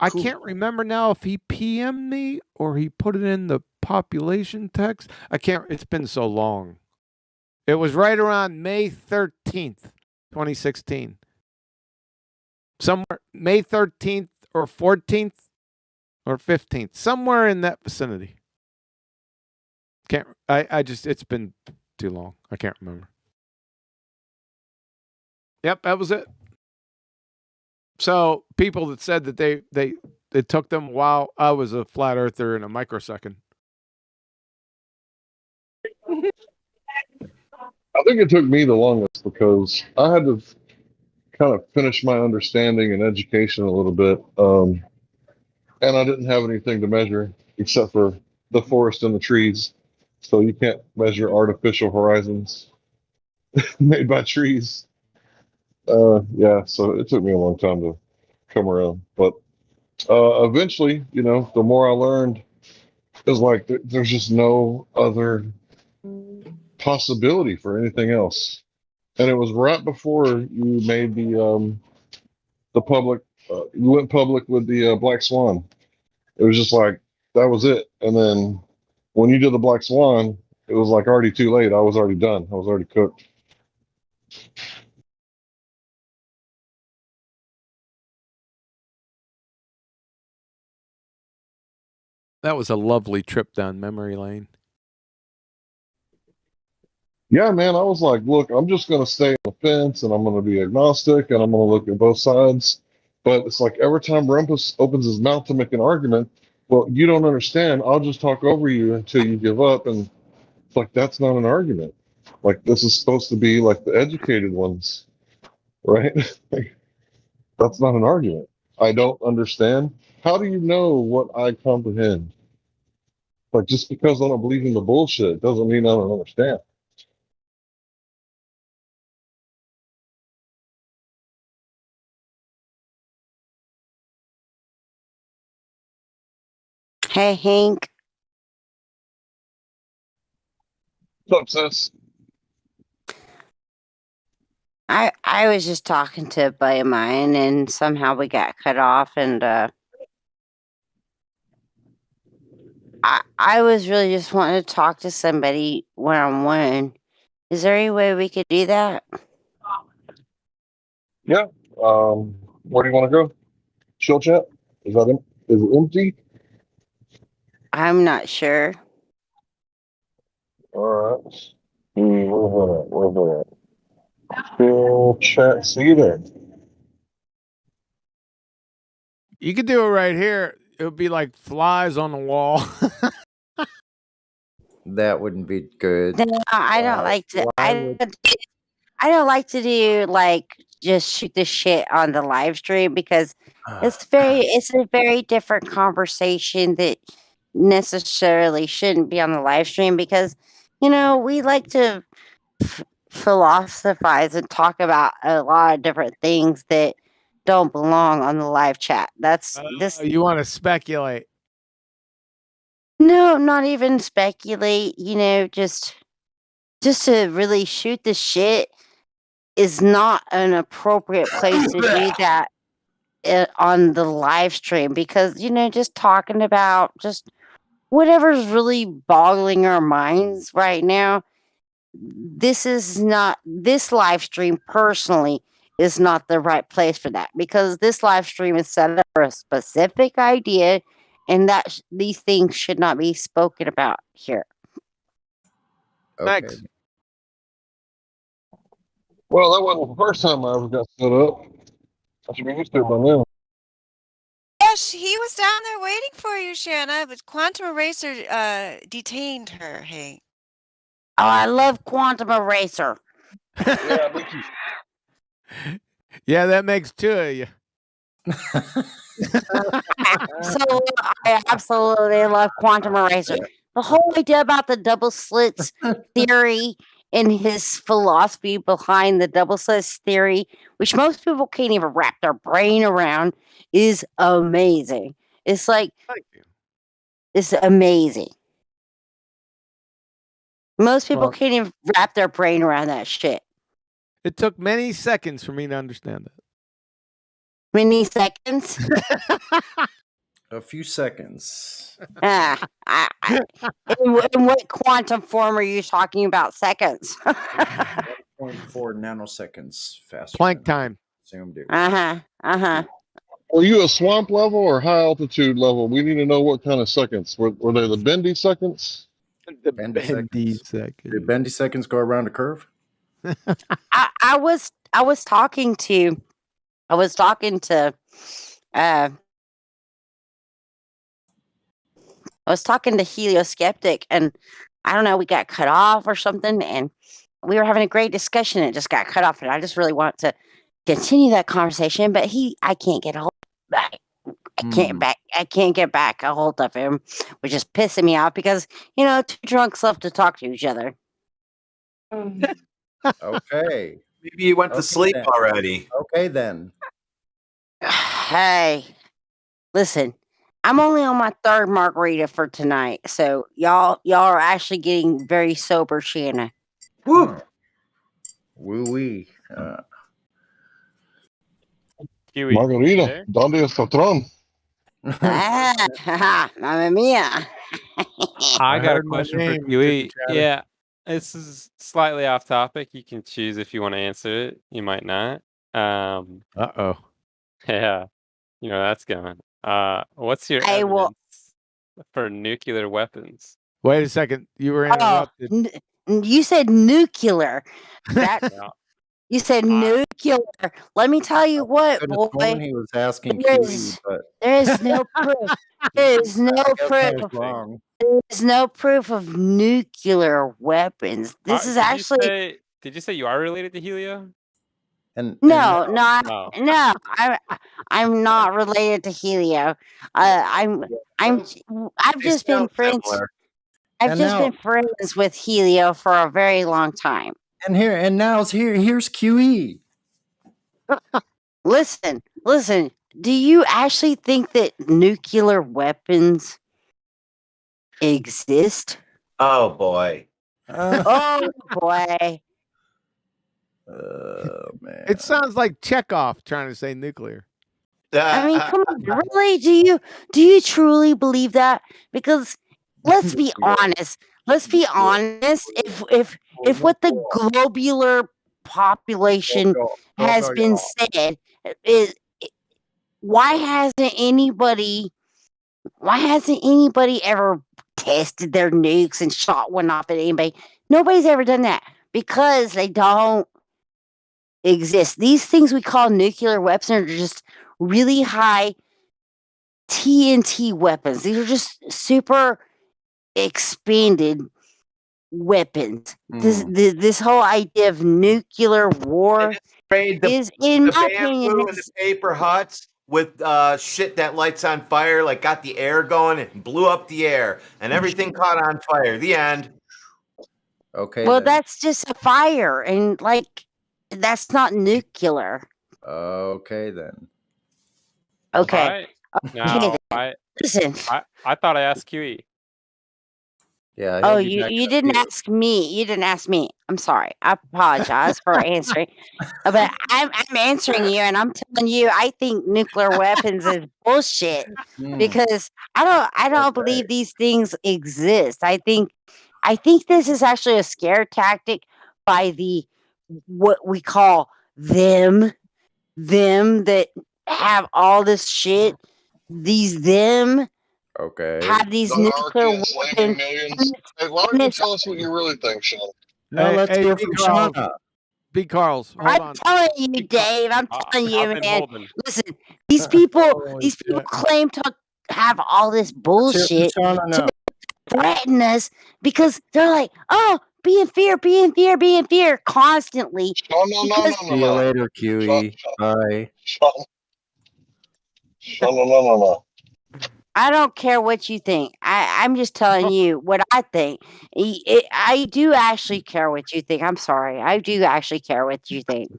I can't remember now if he PM'd me or he put it in the population text. It's been so long. It was right around May 13th, 2016. Somewhere, May 13th or 14th or 15th, somewhere in that vicinity. It's been too long. I can't remember. Yep, that was it. So people that said that it took them a while, I was a flat earther in a microsecond. I think it took me the longest because I had to kind of finish my understanding and education a little bit. And I didn't have anything to measure except for the forest and the trees. So you can't measure artificial horizons made by trees. So it took me a long time to come around. But eventually, the more I learned, it was like there's just no other possibility for anything else. And it was right before you made the public, you went public with the Black Swan. It was just like, that was it. And then when you did the Black Swan, it was like already too late. I was already done. I was already cooked. That was a lovely trip down memory lane. Yeah, man, I was like, look, I'm just going to stay on the fence and I'm going to be agnostic and I'm going to look at both sides. But it's like every time Rumpus opens his mouth to make an argument, well, you don't understand. I'll just talk over you until you give up. And it's like, that's not an argument. Like, this is supposed to be like the educated ones, right? That's not an argument. I don't understand. How do you know what I comprehend? Like, just because I don't believe in the bullshit doesn't mean I don't understand. Hey, Hank. What's up, sis? I was just talking to a buddy of mine, and somehow we got cut off, and I was really just wanting to talk to somebody one-on-one. Is there any way we could do that? Yeah. Where do you want to go? Chill chat? Is it empty? I'm not sure. All right. Where's that at? Still chat. See there. You could do it right here. It would be like flies on the wall. That wouldn't be good. No, I don't like to. I don't like to do like just shoot the shit on the live stream because it's a very different conversation that necessarily shouldn't be on the live stream because we like to philosophize and talk about a lot of different things that don't belong on the live chat. That's this. You want to speculate? No, not even speculate. Just to really shoot the shit is not an appropriate place to do that on the live stream because just talking about just whatever's really boggling our minds right now. This live stream personally is not the right place for that because this live stream is set up for a specific idea and that these things should not be spoken about here. Okay. Well, that wasn't the first time I ever got set up. I should be used to it by now. Yes, he was down there waiting for you, Shanna, but Quantum Eraser detained her. Hey. Oh, I love Quantum Eraser. Yeah, me too. Yeah, that makes two of you. So I absolutely love Quantum Eraser. The whole idea about the double slits theory and his philosophy behind the double slits theory, which most people can't even wrap their brain around, is amazing. It's like it's amazing. Most people can't even wrap their brain around that shit. It took many seconds for me to understand that. Many seconds? A few seconds. In what quantum form are you talking about seconds? 1.4 nanoseconds faster. Planck time. Assumed it. Were you a swamp level or high altitude level? We need to know what kind of seconds. Were they the bendy seconds? The bendy seconds. Did bendy seconds go around a curve? I was talking to Helioskeptic, and I don't know, we got cut off or something, and we were having a great discussion, and it just got cut off, and I just really want to continue that conversation, but I can't get a hold. I can't get back a hold of him, which is pissing me off because two drunks love to talk to each other. Okay. Maybe you went to sleep then. already. Okay then. Hey, listen, I'm only on my third margarita for tonight, so y'all are actually getting very sober, Shanna. Woo! Woo wee. Margarita, ¿dónde es patrón? Mamma mia. I got a heard my question for name, QE. chatter. Yeah, this is slightly off topic. You can choose if you want to answer it. You might not. Uh-oh. Yeah, that's going. What's your I will. evidence for nuclear weapons? Wait a second. You were interrupted. You said nuclear. That Yeah. you said nuclear. Let me tell you what, boy. He was asking There QE, is, but there is no proof. There is no I guess I was proof. wrong. There is no proof of nuclear weapons. This is actually Did you say you are related to Helio? And no. Oh. I'm not related to Helio. I've just been friends. Similar. I've And just now- been friends with Helio for a very long time. And here's QE. Listen. Do you actually think that nuclear weapons exist? Oh boy. Oh boy. Man. It sounds like Chekhov trying to say nuclear. I mean, come on, really? Do you truly believe that? Because let's be honest. Let's be honest. If what the globular population has been said is, why hasn't anybody Why hasn't anybody ever tested their nukes and shot one off at anybody? Nobody's ever done that because they don't exist. These things we call nuclear weapons are just really high TNT weapons. These are just super expanded weapons. This whole idea of nuclear war is, in The my opinion, bamboo and the paper huts with shit that lights on fire, like got the air going and blew up the air, and everything caught on fire. The end. Okay. well, then. that's just a fire, and like that's not nuclear. Okay then. Okay. Alright. Now, Listen. I thought I asked QE. Yeah. Oh, you didn't ask me. You didn't ask me. I'm sorry. I apologize for answering. But I'm answering you, and I'm telling you, I think nuclear weapons is bullshit because I don't believe these things exist. I think this is actually a scare tactic by the what we call them that have all this shit. These them Okay. have these The nuclear anarchists weapons. leaving millions. Hey, why don't you tell us what you really think, Sean? No, let's hear from Carls. Shauna. B. Carls, hold on. I'm telling you, Dave. I'm telling you, I've been man. holding. Listen, these people Holy shit. claim to have all this bullshit to threaten us because they're like, oh, be in fear, be in fear, be in fear constantly. No. See you later, QE. Bye. No. I don't care what you think. I'm just telling you what I think. I do actually care what you think. I'm sorry. I do actually care what you think.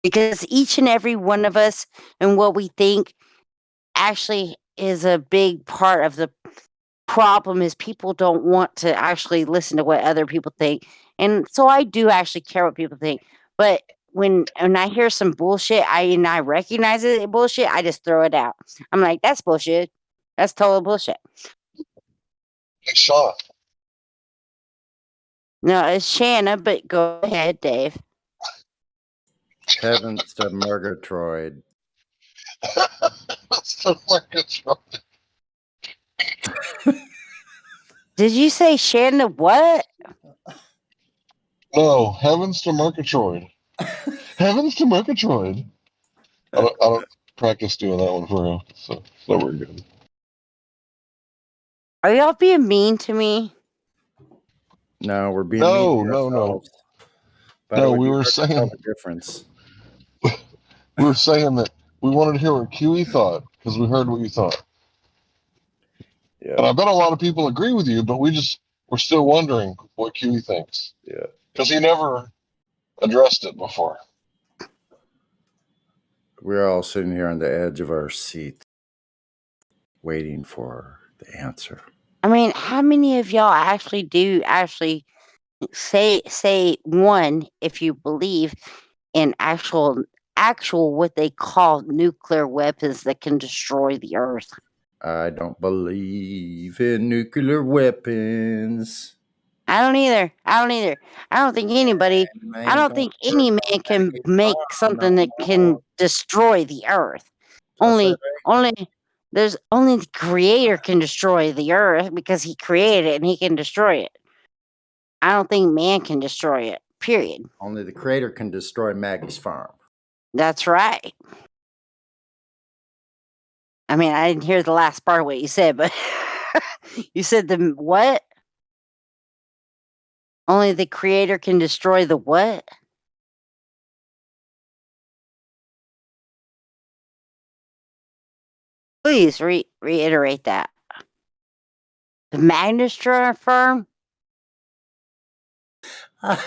Because each and every one of us and what we think actually is a big part of the problem is people don't want to actually listen to what other people think. And so I do actually care what people think. But when I hear some bullshit, and I recognize it bullshit, I just throw it out. I'm like, that's bullshit. That's total bullshit. Hey, Sean. No, it's Shanna, but go ahead, Dave. Heavens to Murgatroyd. Did you say Shanna what? No, heavens to Murgatroyd. Heavens to Murgatroyd. I don't practice doing that one for real, so we're good. Are y'all being mean to me? No, we're being mean to No. ourselves. But No, it would we be were hard to tell saying the difference. we were saying that we wanted to hear what QE thought because we heard what you thought. Yeah. And I bet a lot of people agree with you, but we're still wondering what QE thinks. Yeah. Because he never addressed it before. We're all sitting here on the edge of our seat waiting for the answer. I mean, how many of y'all actually say one if you believe in actual what they call nuclear weapons that can destroy the earth? I don't believe in nuclear weapons. I don't either. I don't think anybody. I don't think any man can make something that can destroy the earth. Only the creator can destroy the earth because he created it and he can destroy it. I don't think man can destroy it. Period. Only the creator can destroy Maggie's farm. That's right. I mean, I didn't hear the last part of what you said, but you said the what? Only the creator can destroy the what? Please reiterate that. The Magnustra firm? I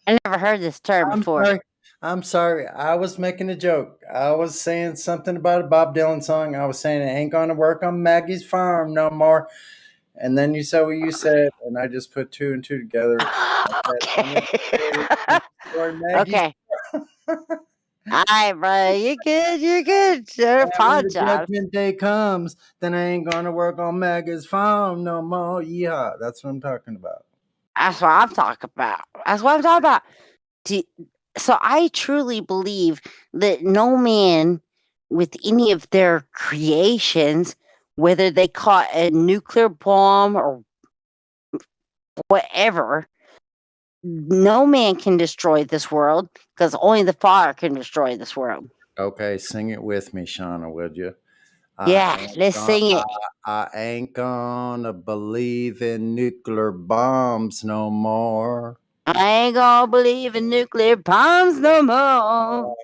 never heard this term before. I'm sorry. I was making a joke. I was saying something about a Bob Dylan song. I was saying it ain't going to work on Maggie's farm no more. And then you said what you said, and I just put two and two together. Okay. Okay. All right, bro. You're good. You're good. I When the apologize. judgment day comes, then I ain't going to work on Maggie's farm no more. That's what I'm talking about. That's what I'm talking about. That's what I'm talking about. So I truly believe that no man with any of their creations, whether they caught a nuclear bomb or whatever, no man can destroy this world because only the Father can destroy this world. Okay, sing it with me, Shauna, would you? Yeah, let's sing it. I ain't gonna believe in nuclear bombs no more. I ain't gonna believe in nuclear bombs no more.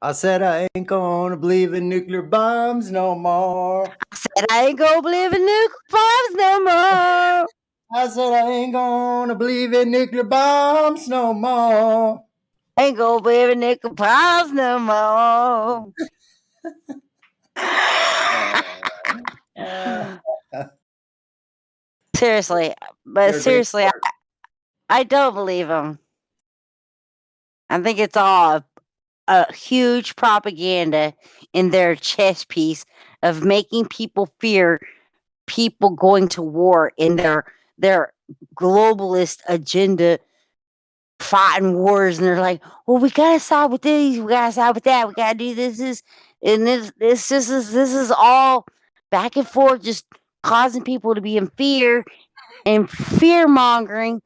I said I ain't gonna believe in nuclear bombs no more. I said I ain't gonna believe in nuclear bombs no more. I said I ain't gonna believe in nuclear bombs no more. Ain't gonna believe in nuclear bombs no more. Seriously, but seriously, I don't believe him. I think it's all a huge propaganda in their chess piece of making people fear people going to war in their globalist agenda, fighting wars, and they're like, well, we gotta side with these, we gotta side with that, we gotta do this, and this is all back and forth, just causing people to be in fear and fear mongering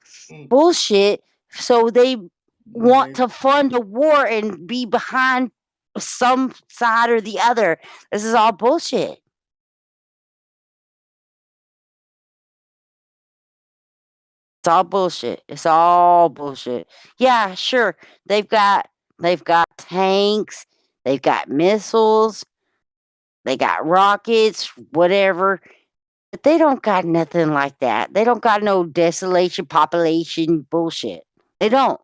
bullshit. So they want to fund a war and be behind some side or the other. This is all bullshit. It's all bullshit. It's all bullshit. Yeah, sure. They've got tanks, they've got missiles, they got rockets, whatever. But they don't got nothing like that. They don't got no desolation population bullshit. They don't.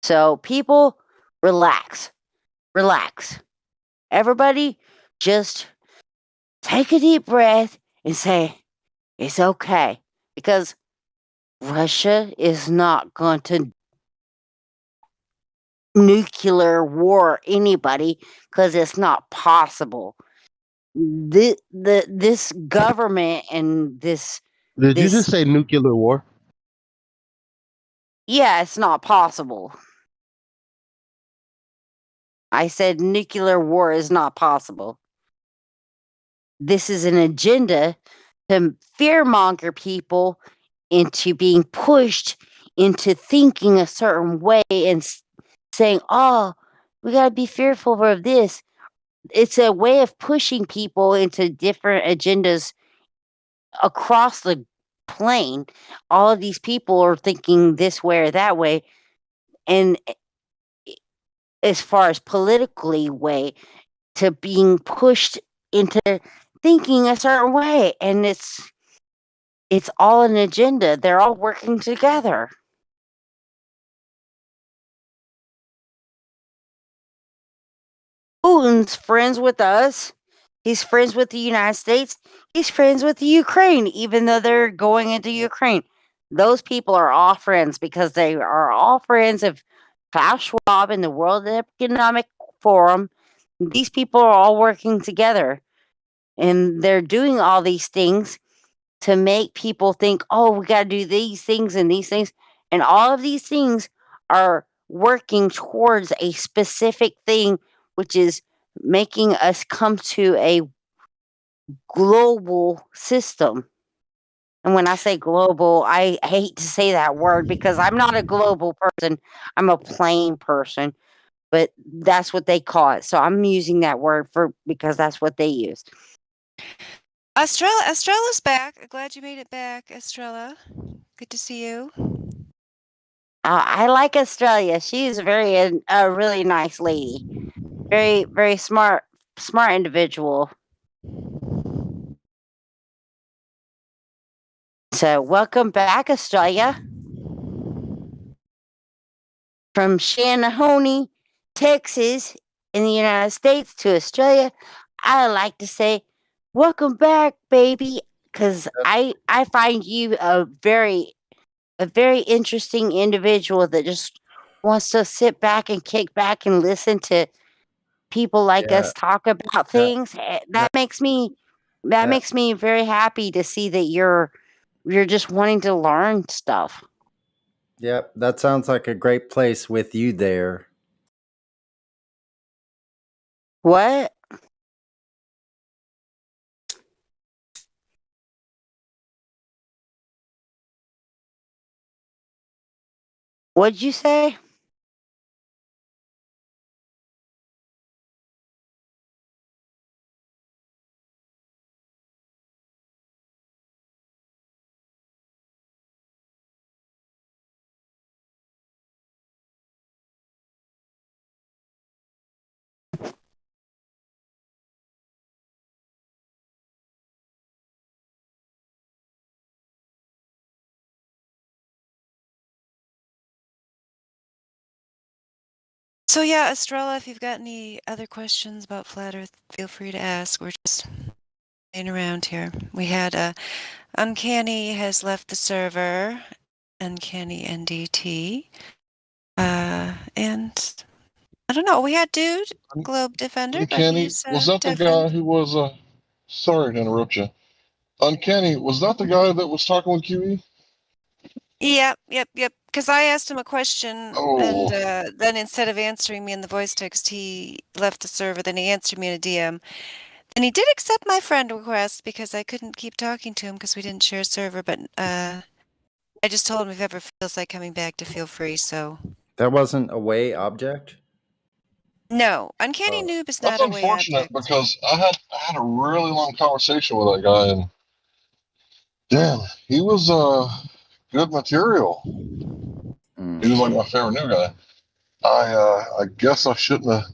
So people, relax. Relax. Everybody just take a deep breath and say, it's okay. Because Russia is not going to nuclear war anybody because it's not possible. This government and this Did you this just say nuclear war? yeah, it's not possible. I said nuclear war is not possible. This is an agenda to fearmonger people into being pushed into thinking a certain way and saying, oh, we got to be fearful of this. It's a way of pushing people into different agendas across the plane. All of these people are thinking this way or that way. And as far as politically way, to being pushed into thinking a certain way. And it's all an agenda. They're all working together. Putin's friends with us. He's friends with the United States. He's friends with the Ukraine, even though they're going into Ukraine. Those people are all friends because they are all friends of Klaus Schwab and the World Economic Forum. These people are all working together. And they're doing all these things to make people think, oh, we got to do these things and these things. And all of these things are working towards a specific thing, which is making us come to a global system. And when I say global, I hate to say that word because I'm not a global person. I'm a plain person, but that's what they call it. So I'm using that word because that's what they use. Estrella's back. Glad you made it back, Estrella. Good to see you. I like Australia. She's a really nice lady. Very, very smart individual. So welcome back, Australia. From Shanahoe, Texas, in the United States to Australia, I like to say, welcome back, baby, because I find you a very interesting individual that just wants to sit back and kick back and listen to people like us talk about things. That makes me very happy to see that you're You're just wanting to learn stuff. Yep, that sounds like a great place with you there. What? What'd you say? So yeah, Estrella, if you've got any other questions about Flat Earth, feel free to ask. We're just playing around here. We had Uncanny has left the server, Uncanny NDT, and I don't know. We had Dude, Globe Defender, but Uncanny, he's was that the definitely. guy who was sorry to interrupt you. Uncanny, was that the guy that was talking with QE? Yep. Because I asked him a question, and Oh. then instead of answering me in the voice text, he left the server. Then he answered me in a DM. And he did accept my friend request because I couldn't keep talking to him because we didn't share a server. But I just told him if ever feels like coming back to feel free. So That wasn't a way object? no, Uncanny Noob is That's not a way unfortunate object. because I had a really long conversation with that guy, and damn, he was good material. He was like my favorite new guy. I guess I shouldn't have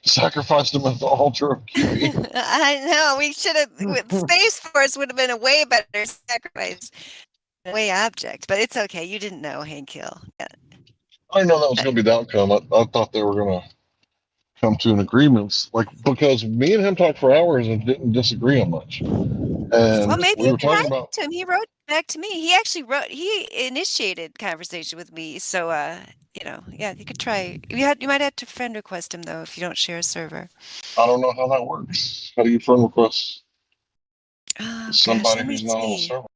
sacrificed him at the altar of QE. I know we should have. Space Force would have been a way better sacrifice, way object. But it's okay. You didn't know, Hank Hill. Yeah. I didn't know that was going to be the outcome. I thought they were going to come to an agreement, like because me and him talked for hours and didn't disagree on much. Well, And maybe we you were can talking write about to him. He wrote back to me. He actually wrote. He initiated conversation with me. So, yeah, you could try. You might have to friend request him though if you don't share a server. I don't know how that works. How do you friend request Oh gosh, somebody let me who's not on the see. server?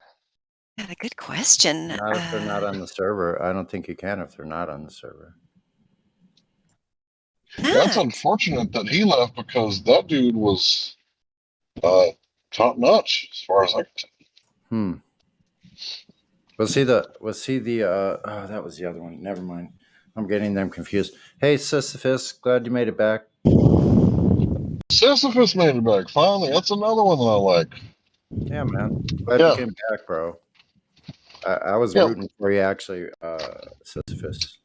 Yeah, a good question. Not if they're not on the server. I don't think you can if they're not on the server. That's unfortunate that he left because that dude was top notch as far as I can tell. Was he the oh, that was the other one. Never mind. I'm getting them confused. Hey, Sisyphus, glad you made it back. Sisyphus made it back finally. That's another one that I like. Yeah, man. Glad you came back, bro. I was rooting for you actually, Sisyphus.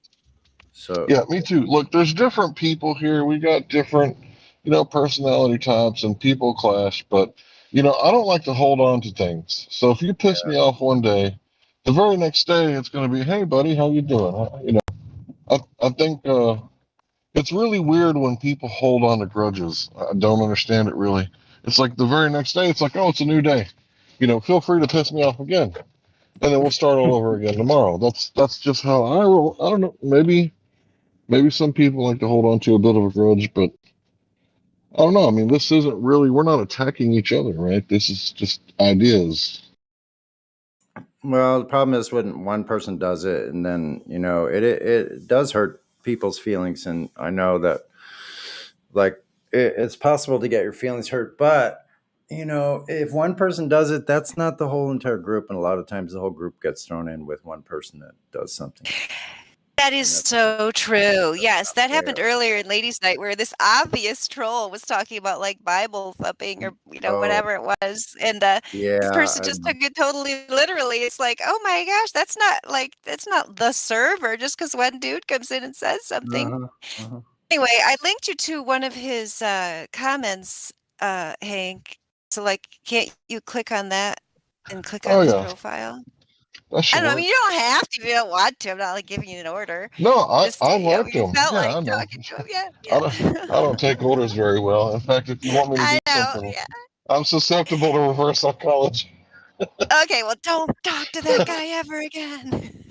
So yeah, me too. Look, there's different people here. We got different, personality types and people clash, but I don't like to hold on to things. So if you piss me off one day, the very next day it's going to be, "Hey, buddy, how you doing?" I think it's really weird when people hold on to grudges. I don't understand it really. It's like the very next day, it's like, "Oh, it's a new day." Feel free to piss me off again, and then we'll start all over again tomorrow. That's just how I roll. I don't know. Maybe some people like to hold on to a bit of a grudge, but I don't know. I mean, this isn't really, we're not attacking each other, right? This is just ideas. well, the problem is when one person does it, and then it does hurt people's feelings, and I know that, like, it's possible to get your feelings hurt, but if one person does it, that's not the whole entire group, and a lot of times the whole group gets thrown in with one person that does something. That is so true. Yes, that happened earlier in Ladies' Night where this obvious troll was talking about like Bible thumping or whatever it was, and this Yeah, person just took it totally literally. It's like, oh my gosh, that's not the server just because one dude comes in and says something. Anyway, I linked you to one of his comments, Hank. So can't you click on that and click on Oh, his yeah. profile? That I should don't know. I work. mean, you don't have to if you don't want to. I'm not giving you an order. No, Just I liked you him. felt Yeah, like I know. talking to him. Yeah, I don't take orders very well. In fact, if you want me to I do know. something, Yeah. I'm susceptible to reverse psychology. Okay, well, don't talk to that guy ever again.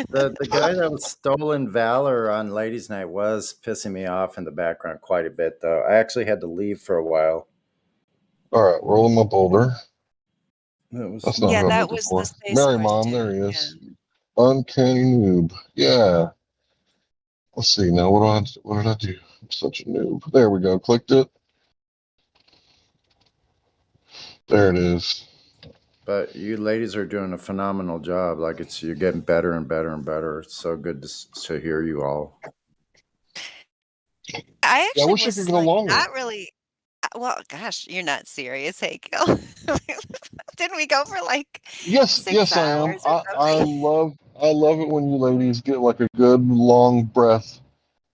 The guy that was stolen valor on Ladies' Night was pissing me off in the background quite a bit, though. I actually had to leave for a while. All right, roll him up older. That's not Yeah, who I'm that looking was the for. space Mary Mom, question. there he is. Uncanny noob. Yeah. Let's see now. What did I do? I'm such a noob. There we go. Clicked it. There it is. But you ladies are doing a phenomenal job. Like you're getting better and better and better. It's so good to hear you all. I Yeah, I actually wish I could was go like longer. not really. Well, gosh, you're not serious, hey, Gil. Didn't we go for like Yes, 6 yes, I am. hours or something? I love it when you ladies get like a good long breath,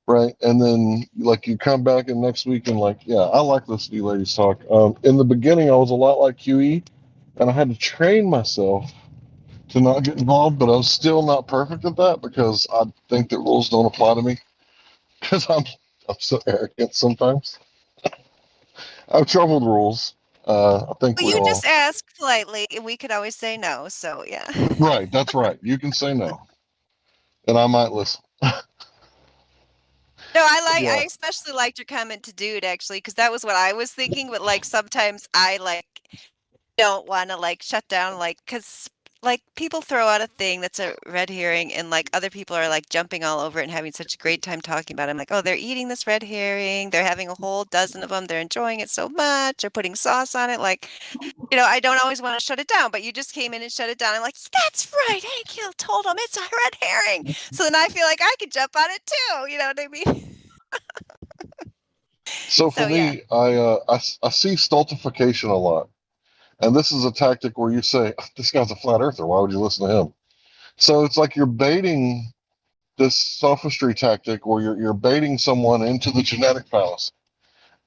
right? And then like you come back in next week and like, yeah, I like listening to you ladies talk. In the beginning, I was a lot like QE, and I had to train myself to not get involved, but I was still not perfect at that because I think that rules don't apply to me because I'm so arrogant sometimes. I have trouble with rules. I think Well, we you just all. ask politely, and we could always say no. So yeah. Right, that's right. You can say no, and I might listen. No, Yeah. I especially liked your comment to dude actually, because that was what I was thinking. But like sometimes I like don't want to like shut down like because like people throw out a thing that's a red herring and like other people are like jumping all over it and having such a great time talking about it. I'm like, oh, they're eating this red herring. They're having a whole dozen of them. They're enjoying it so much. They're putting sauce on it. Like, I don't always want to shut it down, but you just came in and shut it down. I'm like, that's right. Hank Hill told them it's a red herring. So then I feel like I could jump on it too. You know what I mean? So for So yeah. me, I see stultification a lot, and this is a tactic where you say, "This guy's a flat earther. Why would you listen to him?" So it's like you're baiting this sophistry tactic where you're baiting someone into the genetic fallacy,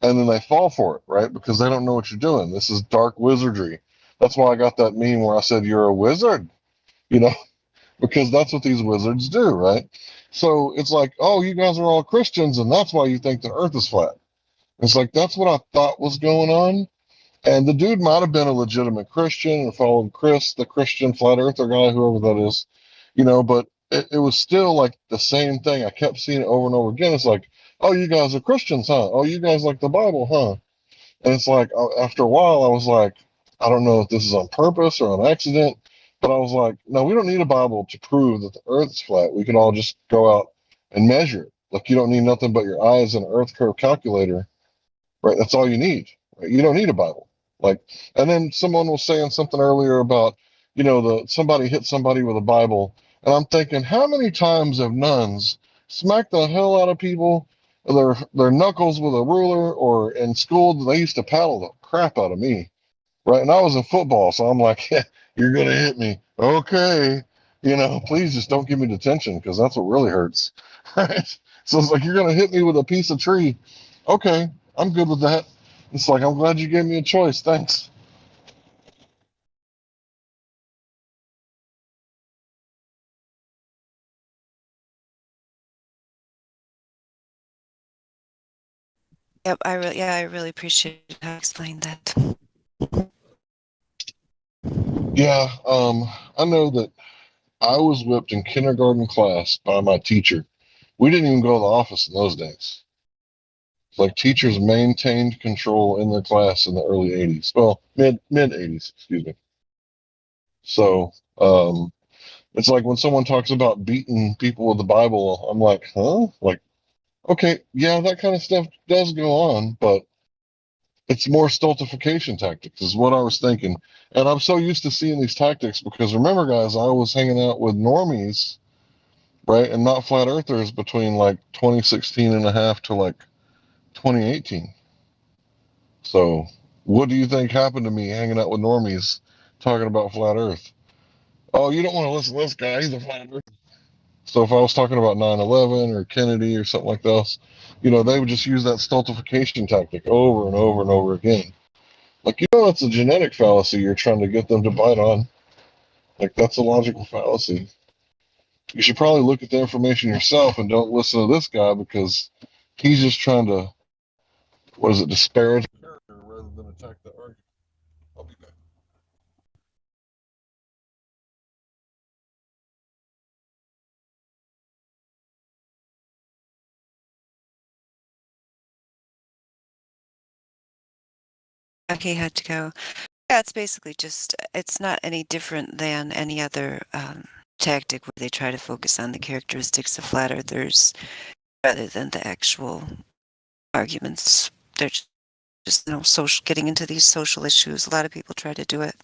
and then they fall for it, right? Because they don't know what you're doing. This is dark wizardry. That's why I got that meme where I said, "You're a wizard," you know, because that's what these wizards do, right? So it's like, "Oh, you guys are all Christians, and that's why you think the Earth is flat." It's like that's what I thought was going on. And the dude might have been a legitimate Christian and followed Chris, the Christian flat earther guy, whoever that is, but it was still like the same thing. I kept seeing it over and over again. It's like, oh, you guys are Christians, huh? Oh, you guys like the Bible, huh? And it's like, after a while, I was like, I don't know if this is on purpose or on accident, but I was like, no, we don't need a Bible to prove that the earth is flat. We can all just go out and measure it. Like, you don't need nothing but your eyes and an earth curve calculator, right? That's all you need. Right? You don't need a Bible. Like, and then someone was saying something earlier about, somebody hit somebody with a Bible, and I'm thinking, how many times have nuns smacked the hell out of people, their knuckles with a ruler, or in school they used to paddle the crap out of me, right? And I was in football, so I'm like, yeah, you're gonna hit me, okay? Please just don't give me detention because that's what really hurts. Right? So it's like you're gonna hit me with a piece of tree, okay? I'm good with that. It's like, I'm glad you gave me a choice. Thanks. Yep, I really appreciate how you explained that. Yeah, I know that I was whipped in kindergarten class by my teacher. We didn't even go to the office in those days. It's like teachers maintained control in the class in the early 80s. Well, mid 80s, excuse me. So, it's like when someone talks about beating people with the Bible, I'm like, huh? Like, okay, yeah, that kind of stuff does go on, but it's more stultification tactics, is what I was thinking. And I'm so used to seeing these tactics because remember, guys, I was hanging out with normies, right, and not flat earthers between like 2016 and a half to like 2018. So, what do you think happened to me hanging out with normies talking about flat earth? Oh, you don't want to listen to this guy, he's a flat earther. So, if I was talking about 9/11 or Kennedy or something like this, they would just use that stultification tactic over and over and over again. Like, that's a genetic fallacy you're trying to get them to bite on. Like, that's a logical fallacy. You should probably look at the information yourself and don't listen to this guy because he's just trying to, disparage the character rather than attack the argument. I'll be back. Okay, had to go. Yeah, it's basically just, it's not any different than any other tactic where they try to focus on the characteristics of flat earthers rather than the actual arguments. They're just social, getting into these social issues. A lot of people try to do it.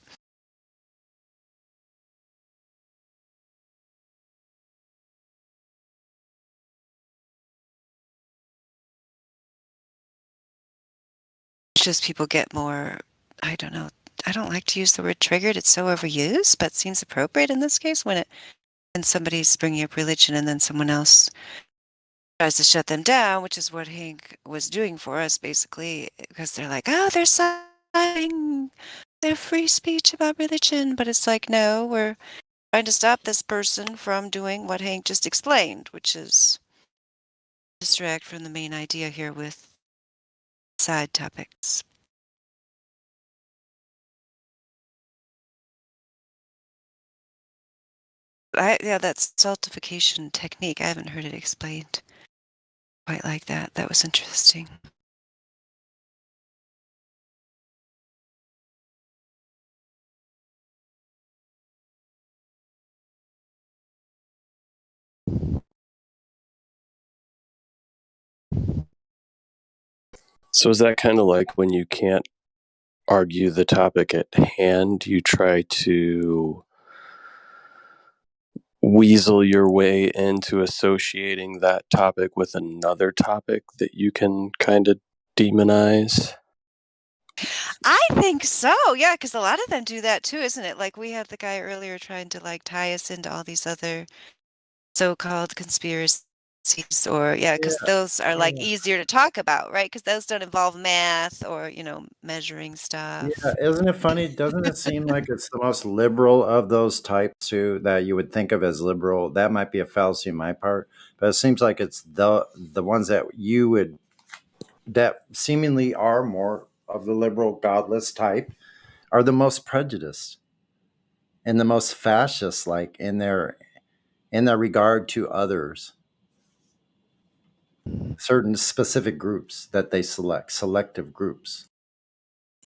It's just people get more, I don't know, I don't like to use the word triggered. It's so overused, but it seems appropriate in this case when somebody's bringing up religion and then someone else tries to shut them down, which is what Hank was doing for us, basically, because they're like, oh, they're citing their free speech about religion. But it's like, no, we're trying to stop this person from doing what Hank just explained, which is distract from the main idea here with side topics. Yeah, that saltification technique, I haven't heard it explained quite like that. That was interesting. So is that kind of like when you can't argue the topic at hand, you try to weasel your way into associating that topic with another topic that you can kind of demonize? I think so, yeah, because a lot of them do that too, isn't it? Like we had the guy earlier trying to like tie us into all these other so-called conspiracies, or yeah, because those are like easier to talk about, right? Because those don't involve math or measuring stuff. Yeah, isn't it funny? Doesn't it seem like it's the most liberal of those types too that you would think of as liberal? That might be a fallacy on my part, but it seems like it's the ones that you would that seemingly are more of the liberal godless type are the most prejudiced and the most fascist, like in their regard to others, certain specific groups that they select, selective groups.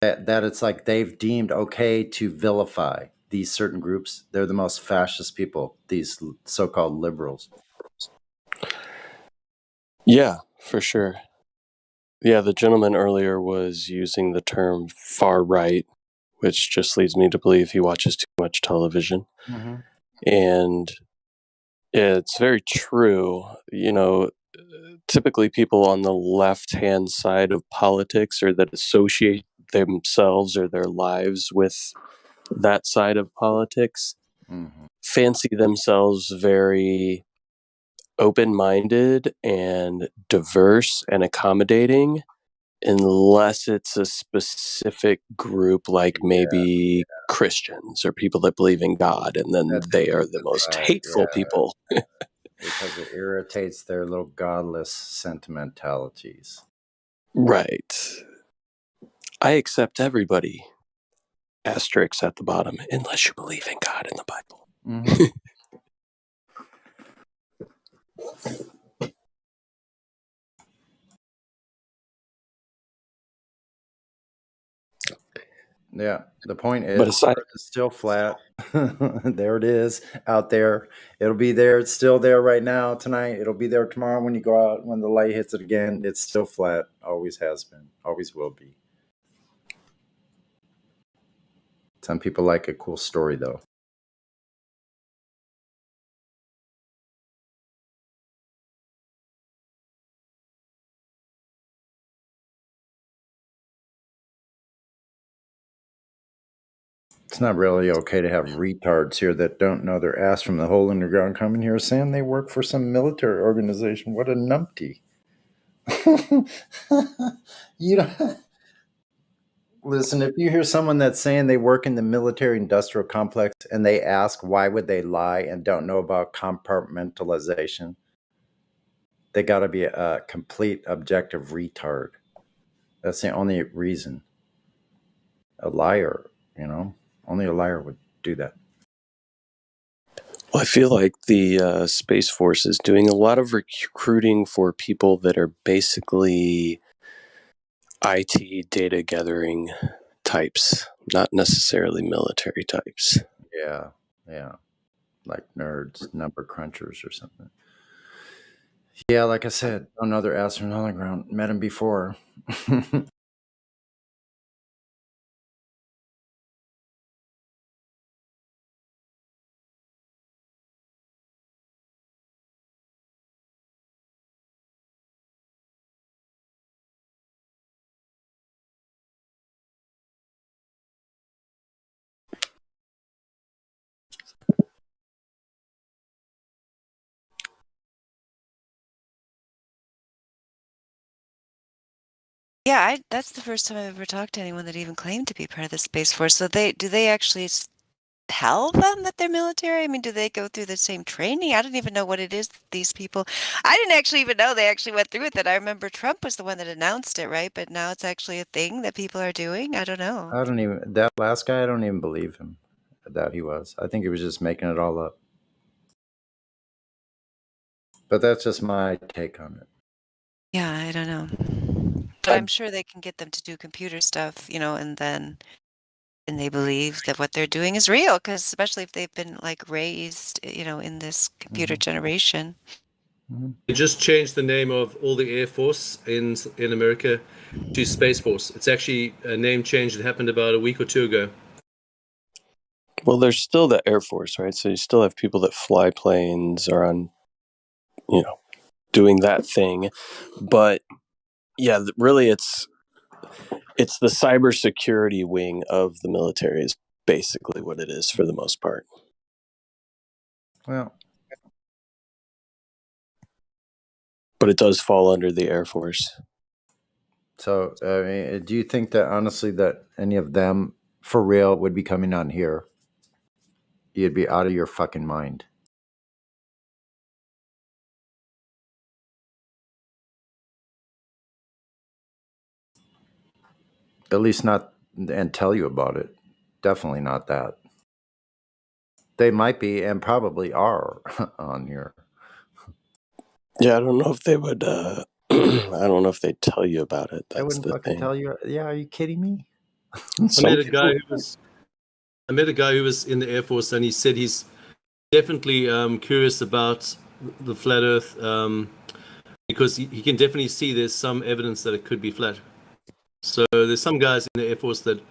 That it's like they've deemed okay to vilify these certain groups. They're the most fascist people, these so-called liberals. Yeah, for sure. Yeah, the gentleman earlier was using the term far right, which just leads me to believe he watches too much television. Mm-hmm. And it's very true. Typically people on the left-hand side of politics or that associate themselves or their lives with that side of politics fancy themselves very open-minded and diverse and accommodating, unless it's a specific group like maybe Christians or people that believe in God, and then they are the most hateful people. Because it irritates their little godless sentimentalities. Right. I accept everybody. Asterisks at the bottom, unless you believe in God in the Bible. Mm-hmm. Yeah, the point is, Earth is still flat. There it is out there. It'll be there. It's still there right now, tonight. It'll be there tomorrow when you go out, when the light hits it again. It's still flat. Always has been. Always will be. Some people like a cool story, though. It's not really okay to have retards here that don't know their ass from the hole in the ground coming here saying they work for some military organization. What a numpty. You don't listen. If you hear someone that's saying they work in the military industrial complex and they ask why would they lie and don't know about compartmentalization, they got to be a complete objective retard. That's the only reason. A liar, only a liar would do that. Well, I feel like the Space Force is doing a lot of recruiting for people that are basically IT data gathering types. not necessarily military types. Yeah, yeah, like nerds, number crunchers or something. Yeah, like I said, another astronaut on the ground. Met him before. Yeah, that's the first time I've ever talked to anyone that even claimed to be part of the Space Force. So do they actually tell them that they're military? I mean, do they go through the same training? I don't even know what it is that these people. I didn't actually even know they actually went through with it. I remember Trump was the one that announced it, right? But now it's actually a thing that people are doing. I don't know. That last guy, I don't even believe him that he was. I think he was just making it all up. But that's just my take on it. Yeah, I don't know. But I'm sure they can get them to do computer stuff, and they believe that what they're doing is real, because especially if they've been like raised, in this computer generation. They just changed the name of all the Air Force in America to Space Force. It's actually a name change that happened about a week or two ago. Well, there's still the Air Force, right? So you still have people that fly planes or on, doing that thing. But yeah, really it's the cybersecurity wing of the military is basically what it is for the most part. Well, but it does fall under the Air Force. So, I mean, do you think that honestly that any of them for real would be coming on here? You'd be out of your fucking mind. At least not, and tell you about it. Definitely not that. They might be and probably are on here. Yeah, I don't know if they would. I don't know if they'd tell you about it. They That's wouldn't the fucking thing. tell you. Yeah, are you kidding me? I met a guy who was in the Air Force, and he said he's definitely curious about the flat Earth because he can definitely see there's some evidence that it could be flat. So there's some guys in the Air Force that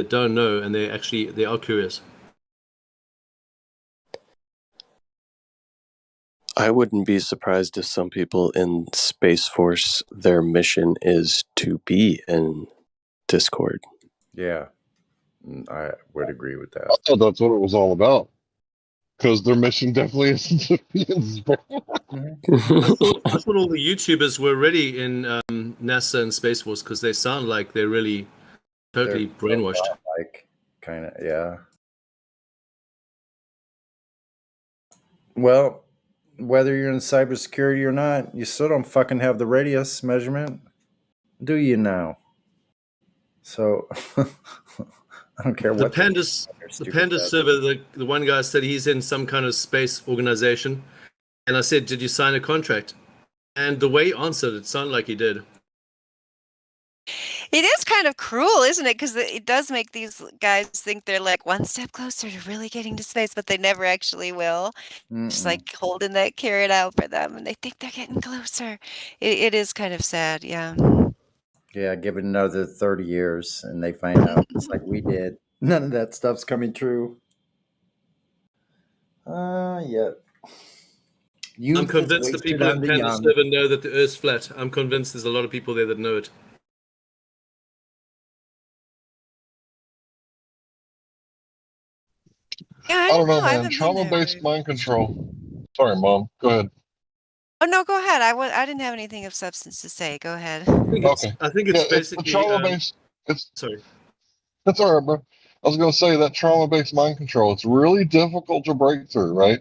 don't know, and they are curious. I wouldn't be surprised if some people in Space Force, their mission is to be in Discord. Yeah, I would agree with that. I thought that's what it was all about. Because their mission definitely isn't to be in space. I thought all the YouTubers were already in NASA and Space Force because they sound like they're really totally brainwashed. Like, kind of, yeah. Well, whether you're in cybersecurity or not, you still don't fucking have the radius measurement, do you now? So I don't care The what Pandas server, the one guy said he's in some kind of space organization, and I said, "Did you sign a contract?" And the way he answered, it sounded like he did. It is kind of cruel, isn't it? Because it does make these guys think they're like one step closer to really getting to space, but they never actually will. Just like holding that carrot out for them, and they think they're getting closer. It is kind of sad, yeah. Yeah, give it another 30 years and they find out just like we did. None of that stuff's coming true. Yeah. I'm convinced the people in Panda server know that the Earth's flat. I'm convinced there's a lot of people there that know it. Yeah, I don't know, man. Trauma-based mind control. Sorry, Mom. Go ahead. Oh no, go ahead. I didn't have anything of substance to say. Go ahead. I think it's basically the trauma-based. Sorry. That's all right, bro. I was going to say that trauma-based mind control. It's really difficult to break through, right?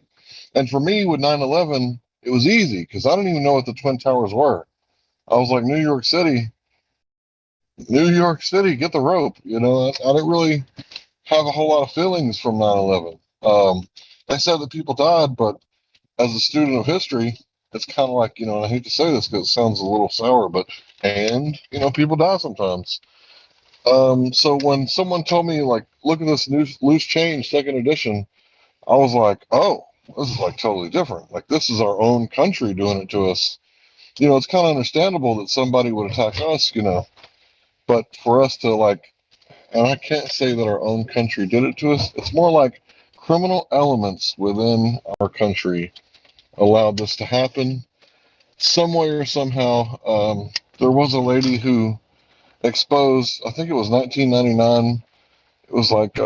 And for me, with 9/11, it was easy because I didn't even know what the Twin Towers were. I was like, New York City, get the rope. You know, I didn't really have a whole lot of feelings from 9/11. They said that people died, but as a student of history, it's kind of like, and I hate to say this because it sounds a little sour, but people die sometimes. So when someone told me, like, look at this new loose change second edition, I was like, oh, this is like totally different. Like, this is our own country doing it to us. It's kind of understandable that somebody would attack us, but for us to, like, and I can't say that our own country did it to us. It's more like criminal elements within our country allowed this to happen some way or somehow. There was a lady who exposed, I think it was 1999. It was like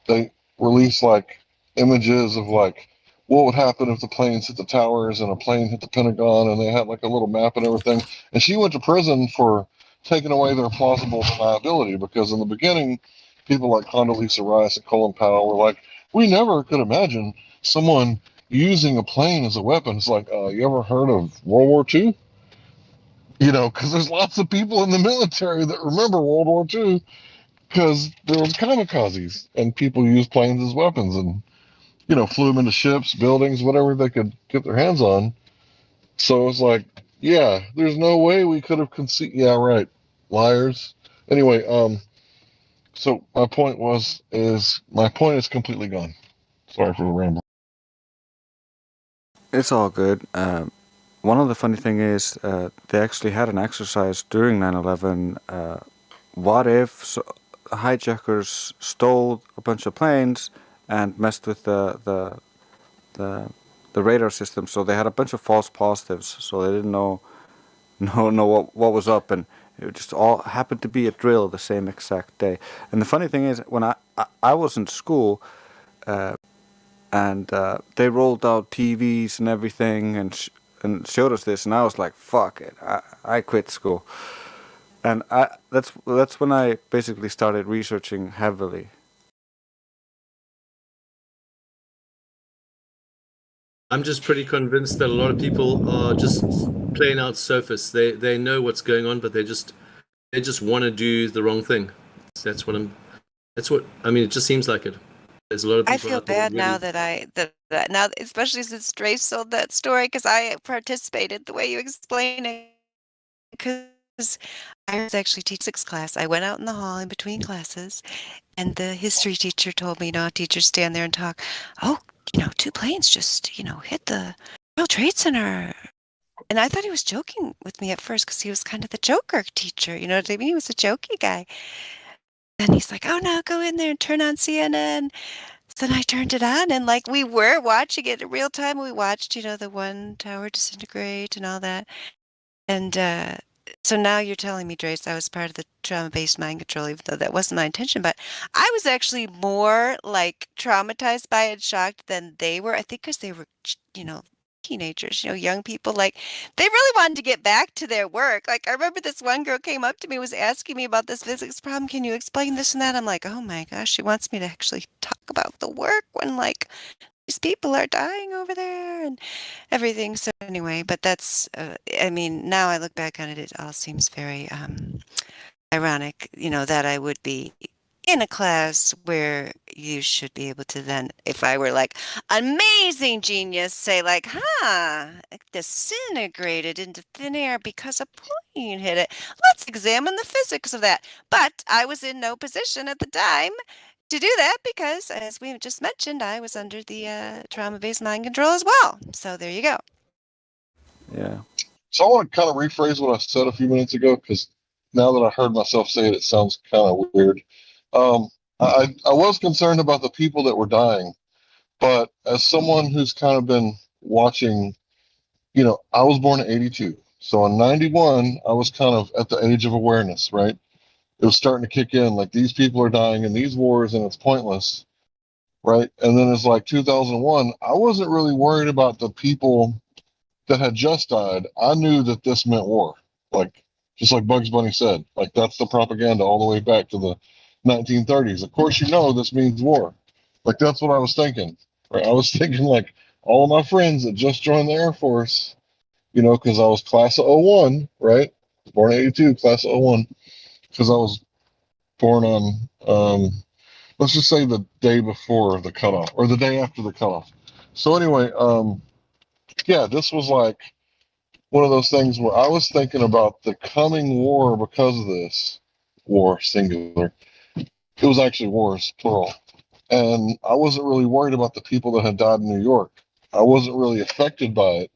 they released like images of like what would happen if the planes hit the towers and a plane hit the Pentagon, and they had like a little map and everything. And she went to prison for taking away their plausible deniability, because in the beginning, people like Condoleezza Rice and Colin Powell were like, we never could imagine someone using a plane as a weapon. It's like, you ever heard of World War II? Because there's lots of people in the military that remember World War II, because there was kamikazes and people used planes as weapons and flew them into ships, buildings, whatever they could get their hands on. So it's like, yeah, there's no way we could have conceived. Yeah, right, liars. Anyway, so my point is completely gone. Sorry for the ramble. It's all good. One of the funny thing is they actually had an exercise during 9/11. What if hijackers stole a bunch of planes and messed with the radar system? So they had a bunch of false positives. So they didn't know what was up, and it just all happened to be a drill the same exact day. And the funny thing is, when I was in school, and they rolled out TVs and everything, and showed us this, and I was like, "Fuck it, I quit school." And that's when I basically started researching heavily. I'm just pretty convinced that a lot of people are just plain out sophists. They know what's going on, but they just want to do the wrong thing. That's what I mean. It just seems like it. There's a lot of people I feel out there that bad now really, that now, especially since Dre sold that story, because I participated the way you explain it. Because I was actually teaching physics class. I went out in the hall in between classes, and the history teacher told me, teachers stand there and talk. Oh, two planes just, hit the World Trade Center. And I thought he was joking with me at first because he was kind of the joker teacher. You know what I mean? He was a jokey guy. And he's like, oh, no, go in there and turn on CNN. So then I turned it on, and like we were watching it in real time. We watched, the one tower disintegrate and all that. And so now you're telling me, Drace, I was part of the trauma-based mind control, even though that wasn't my intention. But I was actually more like traumatized by it, shocked than they were. I think because they were, teenagers, young people, like they really wanted to get back to their work. Like I remember this one girl came up to me, was asking me about this physics problem. Can you explain this and that? I'm like, oh my gosh, she wants me to actually talk about the work when like these people are dying over there and everything. So anyway, but that's, I mean, now I look back on it, it all seems very ironic, that I would be in a class where you should be able to then, if I were like amazing genius, say like, it disintegrated into thin air because a plane hit it. Let's examine the physics of that. But I was in no position at the time to do that because, as we just mentioned, I was under the trauma-based mind control as well. So there you go. Yeah. So I want to kind of rephrase what I said a few minutes ago, because now that I heard myself say it, it sounds kind of weird. I was concerned about the people that were dying, but as someone who's kind of been watching, I was born in 82. So in 91, I was kind of at the age of awareness, right? It was starting to kick in, like these people are dying in these wars and it's pointless, right? And then it's like 2001, I wasn't really worried about the people that had just died. I knew that this meant war. Like, just like Bugs Bunny said, like that's the propaganda all the way back to the 1930s. Of course, this means war. Like, that's what I was thinking, right? I was thinking like all of my friends that just joined the Air Force, because I was class of '01, right? Born in 82, class of '01, because I was born on, let's just say the day before the cutoff or the day after the cutoff. So anyway, yeah, this was like one of those things where I was thinking about the coming war because of this, war, singular. It was actually wars, plural. And I wasn't really worried about the people that had died in New York. I wasn't really affected by it,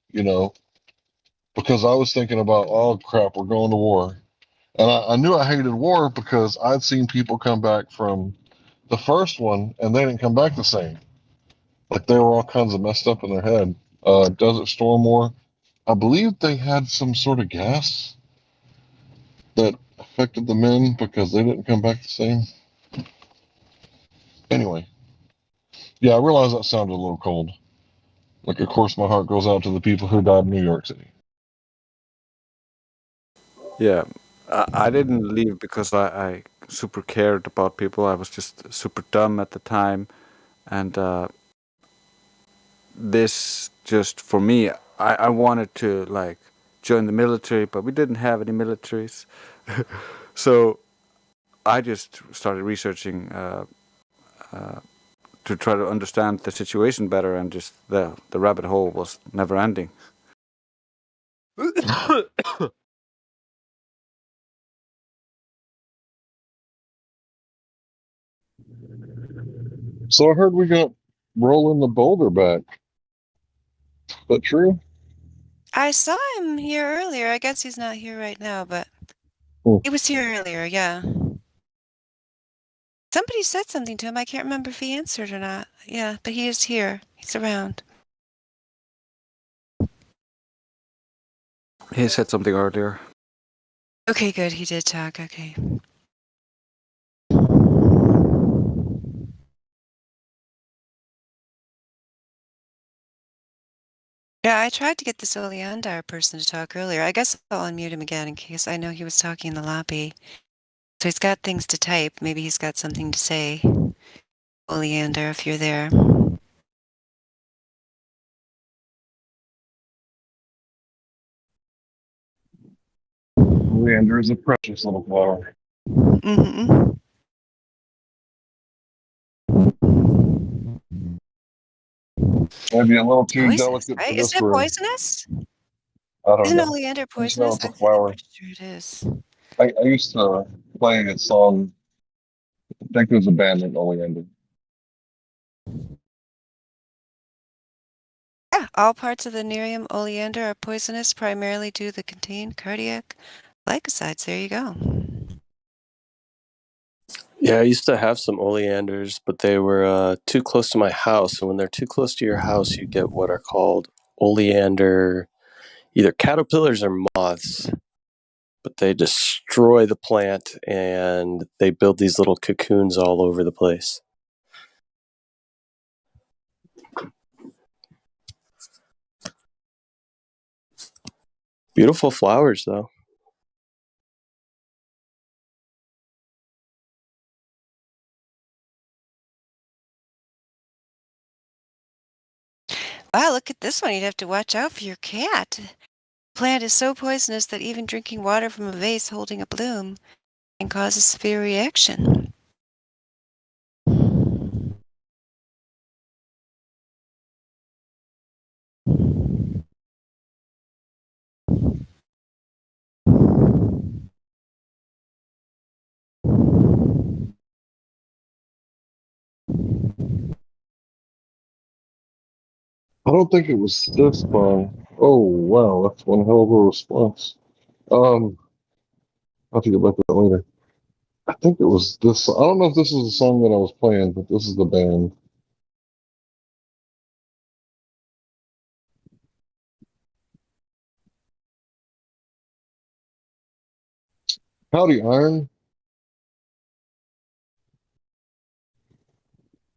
because I was thinking about, oh crap, we're going to war. And I knew I hated war because I'd seen people come back from the first one and they didn't come back the same. Like they were all kinds of messed up in their head. Desert Storm War, I believe they had some sort of gas that affected the men because they didn't come back the same. Anyway, yeah, I realize that sounded a little cold. Like, of course, my heart goes out to the people who died in New York City. Yeah, I didn't leave because I super cared about people. I was just super dumb at the time, and this just for me, I wanted to like join the military, but we didn't have any militaries, so I just started researching to try to understand the situation better, and just the rabbit hole was never ending. So I heard we got Roland the Boulder back. Is that true? I saw him here earlier. I guess he's not here right now, but he was here earlier, yeah. Somebody said something to him. I can't remember if he answered or not. Yeah, but he is here. He's around. He said something earlier. Okay, good. He did talk. Okay. Yeah, I tried to get this Oleander person to talk earlier. I guess I'll unmute him again in case I know he was talking in the lobby. So he's got things to type. Maybe he's got something to say. Oleander, if you're there. Leander is a precious little flower. Mm-hmm. Maybe a little too Poisonous, delicate for right? this Isn't it room. poisonous? I don't Isn't know. oleander I just know poisonous? it's a I'm flower. pretty sure it is. I used to play a song. I think it was a band named Oleander. Yeah, all parts of the Nerium oleander are poisonous primarily due to the contained cardiac glycosides. There you go. Yeah, I used to have some oleanders, but they were too close to my house. And when they're too close to your house, you get what are called oleander, either caterpillars or moths. But they destroy the plant and they build these little cocoons all over the place. Beautiful flowers, though. Wow, look at this one. You'd have to watch out for your cat. The plant is so poisonous that even drinking water from a vase holding a bloom can cause a severe reaction. I don't think it was this song. Oh wow, that's one hell of a response. I'll have to get back to that later. I think it was this. I don't know if this is the song that I was playing, but this is the band. Howdy, Iron.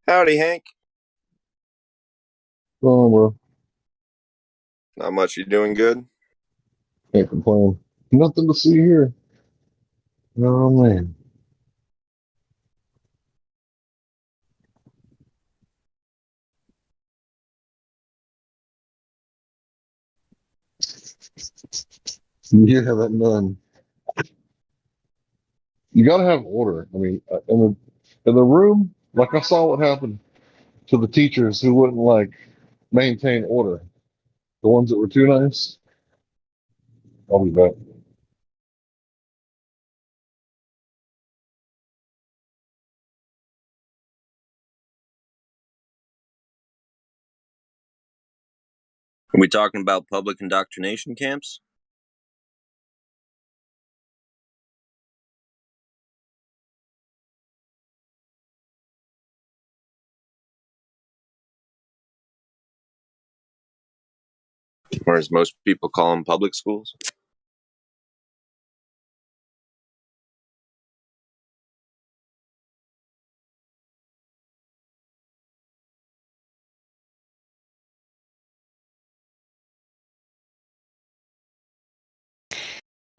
Howdy, Hank. Oh, bro. Not much. You doing good? Can't complain. Nothing to see here. Oh man. Yeah, that none. You gotta have order. I mean, in the room, like I saw what happened to the teachers who wouldn't like maintain order. The ones that were too nice. I'll be back. Are we talking about public indoctrination camps? Or as most people call them, public schools?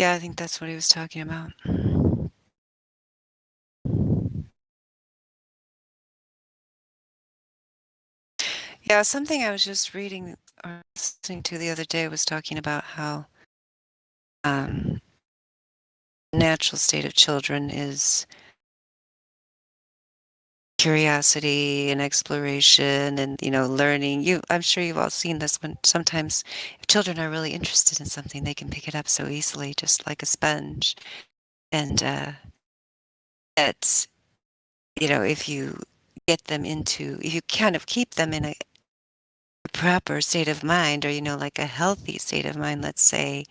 Yeah, I think that's what he was talking about. Yeah, something I was just reading or listening to the other day was talking about how natural state of children is curiosity and exploration and learning. I'm sure you've all seen this when sometimes if children are really interested in something, they can pick it up so easily, just like a sponge. And that's if you get them if you kind of keep them in a proper state of mind, or like a healthy state of mind, let's say,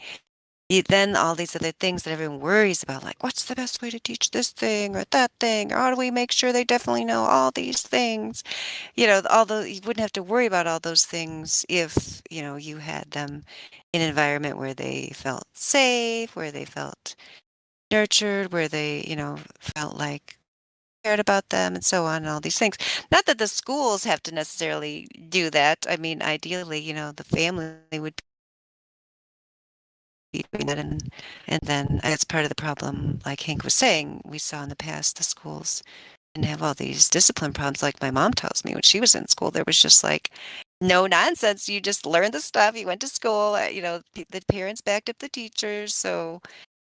then all these other things that everyone worries about, like what's the best way to teach this thing or that thing, or how do we make sure they definitely know all these things, although you wouldn't have to worry about all those things if you had them in an environment where they felt safe, where they felt nurtured, where they felt like cared about them, and so on, and all these things. Not that the schools have to necessarily do that. I mean, ideally, the family would be doing that, and then that's part of the problem. Like Hank was saying, we saw in the past the schools didn't have all these discipline problems. Like my mom tells me, when she was in school, there was just like no nonsense. You just learned the stuff. You went to school. The parents backed up the teachers, so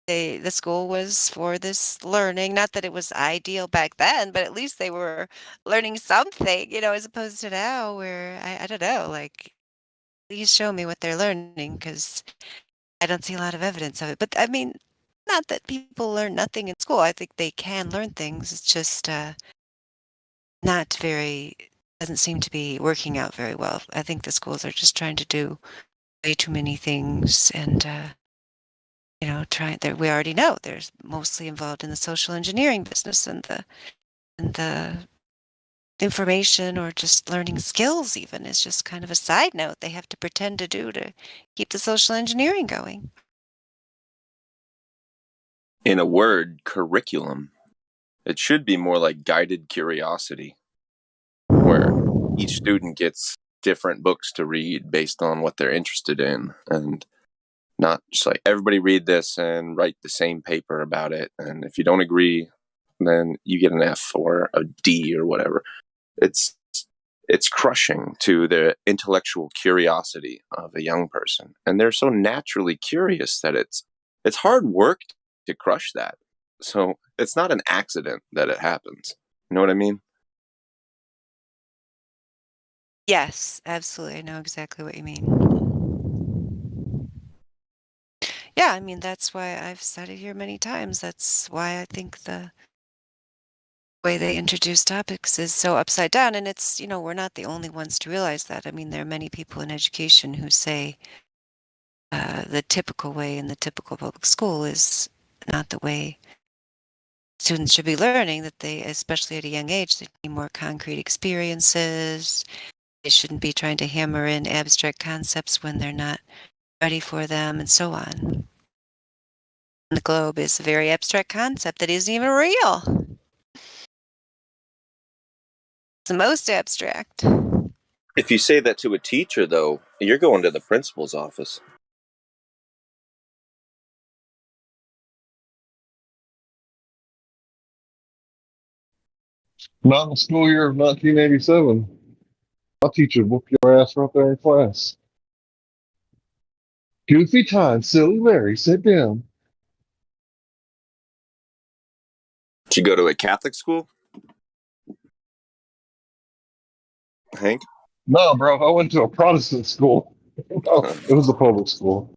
the school was for this learning. Not that it was ideal back then, but at least they were learning something, as opposed to now where I don't know, like, please show me what they're learning, because I don't see a lot of evidence of it. But I mean, not that people learn nothing in school. I think they can learn things. It's just not very, doesn't seem to be working out very well. I think the schools are just trying to do way too many things, and trying there. We already know there's mostly involved in the social engineering business, and the information or just learning skills even is just kind of a side note they have to pretend to do to keep the social engineering going. In a word, curriculum. It should be more like guided curiosity, where each student gets different books to read based on what they're interested in, and not just like everybody read this and write the same paper about it, and if you don't agree, then you get an F or a D or whatever. It's crushing to the intellectual curiosity of a young person, and they're so naturally curious that it's hard work to crush that. So it's not an accident that it happens. You know what I mean? Yes, absolutely. I know exactly what you mean. Yeah, I mean, that's why I've said it here many times. That's why I think the way they introduce topics is so upside down. And it's, we're not the only ones to realize that. I mean, there are many people in education who say the typical way in the typical public school is not the way students should be learning, that they, especially at a young age, they need more concrete experiences. They shouldn't be trying to hammer in abstract concepts when they're not ready for them, and so on. The globe is a very abstract concept that isn't even real. It's the most abstract. If you say that to a teacher, though, you're going to the principal's office. Not in the school year of 1987. Our teacher whoop your ass right there in class. Goofy time, silly Larry, sit down. Did you go to a Catholic school, Hank? No, bro, I went to a Protestant school. No, it was a public school.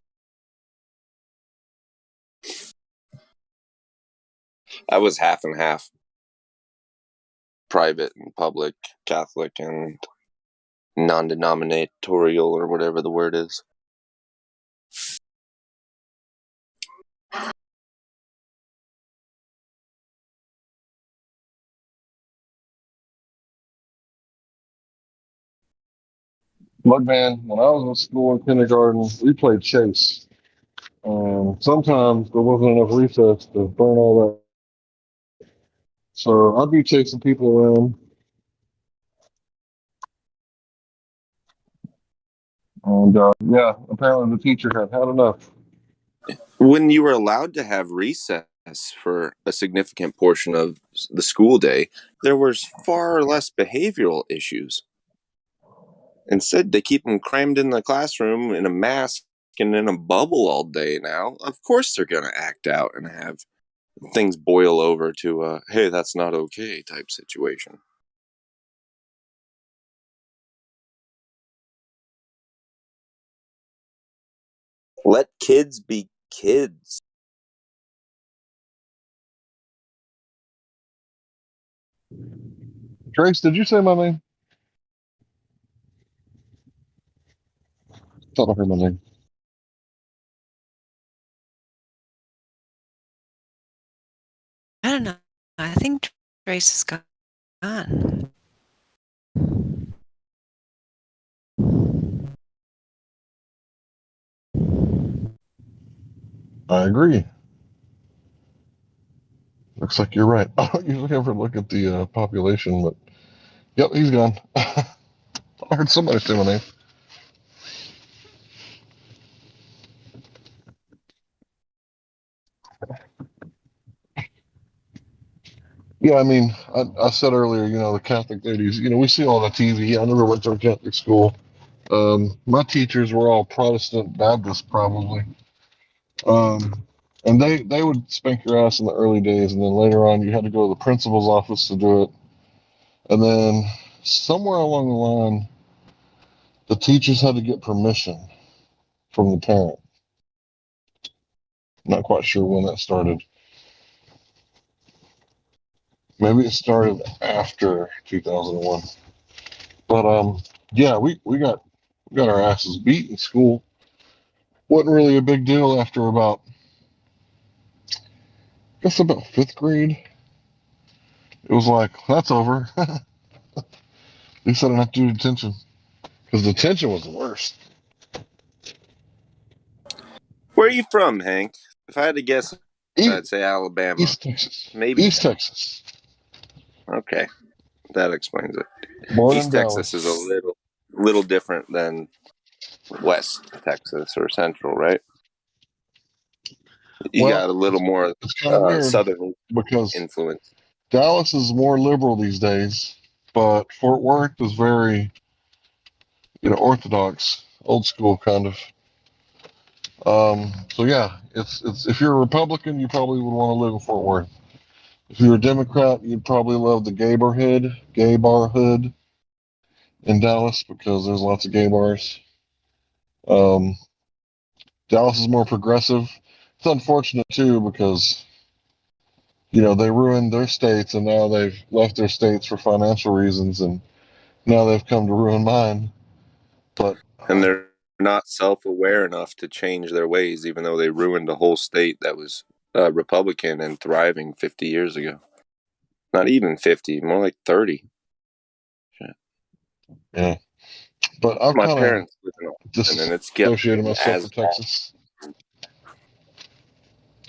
I was half and half. Private and public, Catholic and non-denominatorial or whatever the word is. Look, man, when I was in school in kindergarten, we played chase. Sometimes there wasn't enough recess to burn all that. So I'd be chasing people around. And yeah, apparently the teacher had enough. When you were allowed to have recess for a significant portion of the school day, there was far less behavioral issues. Instead, they keep them crammed in the classroom in a mask and in a bubble all day now. Of course they're going to act out and have things boil over to a, hey, that's not okay type situation. Let kids be kids. Trace, did you say my name? Thought I heard my name. I don't know. I think Trace is gone. I agree. Looks like you're right. I don't usually ever look at the population, but yep, he's gone. I heard somebody say my name. Yeah, I mean, I said earlier, the Catholic ladies, we see all the TV. I never went to a Catholic school. My teachers were all Protestant Baptists, probably. And they would spank your ass in the early days, and then later on, you had to go to the principal's office to do it. And then somewhere along the line, the teachers had to get permission from the parent. Not quite sure when that started. Maybe it started after 2001. But yeah, we got our asses beat in school. Wasn't really a big deal after about, I guess about fifth grade. It was like, that's over. At least I didn't have to do detention. Because detention was the worst. Where are you from, Hank? If I had to guess, I'd say Alabama. East Texas. Maybe. East Texas. Okay, that explains it. Born in East Texas is a Dallas. little different than West Texas or Central, right? You got a little more it's kind of weird Southern because influence. Dallas is more liberal these days, but Fort Worth is very, orthodox, old school kind of. So yeah, it's if you're a Republican, you probably would want to live in Fort Worth. If you're a Democrat, you'd probably love the gay bar hood in Dallas because there's lots of gay bars. Um, Dallas is more progressive. It's unfortunate too because they ruined their states and now they've left their states for financial reasons and now they've come to ruin mine. But And they're not self-aware enough to change their ways, even though they ruined a whole state that was Republican and thriving 50 years ago. Not even 50, more like 30. Shit. Yeah. But I've My kind parents live of in Austin, and it's getting dissociated myself as from Texas.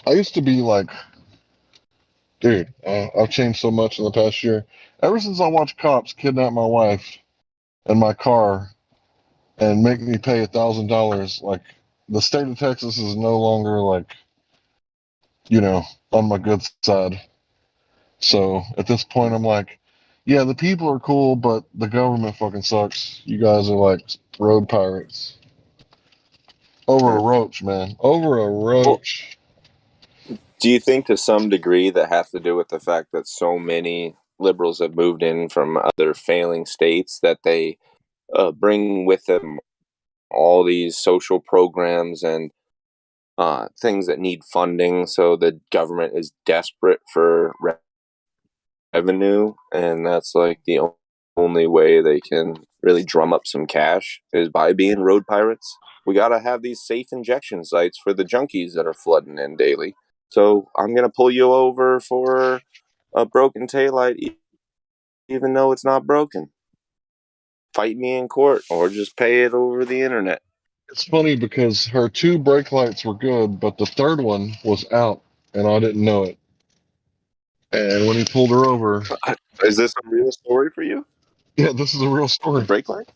I used to be like, dude, I've changed so much in the past year. Ever since I watched cops kidnap my wife and my car and make me pay $1,000, like the state of Texas is no longer like, on my good side. So at this point, I'm like, yeah, the people are cool, but the government fucking sucks. You guys are like road pirates. Over a roach, man. Over a roach. Do you think to some degree that has to do with the fact that so many liberals have moved in from other failing states that they bring with them all these social programs and things that need funding, so the government is desperate for revenue, and that's like the only way they can really drum up some cash is by being road pirates. We got to have these safe injection sites for the junkies that are flooding in daily. So I'm going to pull you over for a broken taillight, even though it's not broken. Fight me in court or just pay it over the internet. It's funny because her 2 brake lights were good, but the third one was out, and I didn't know it. And when he pulled her over, Is this a real story for you? yeah, this is a real story. The brake light?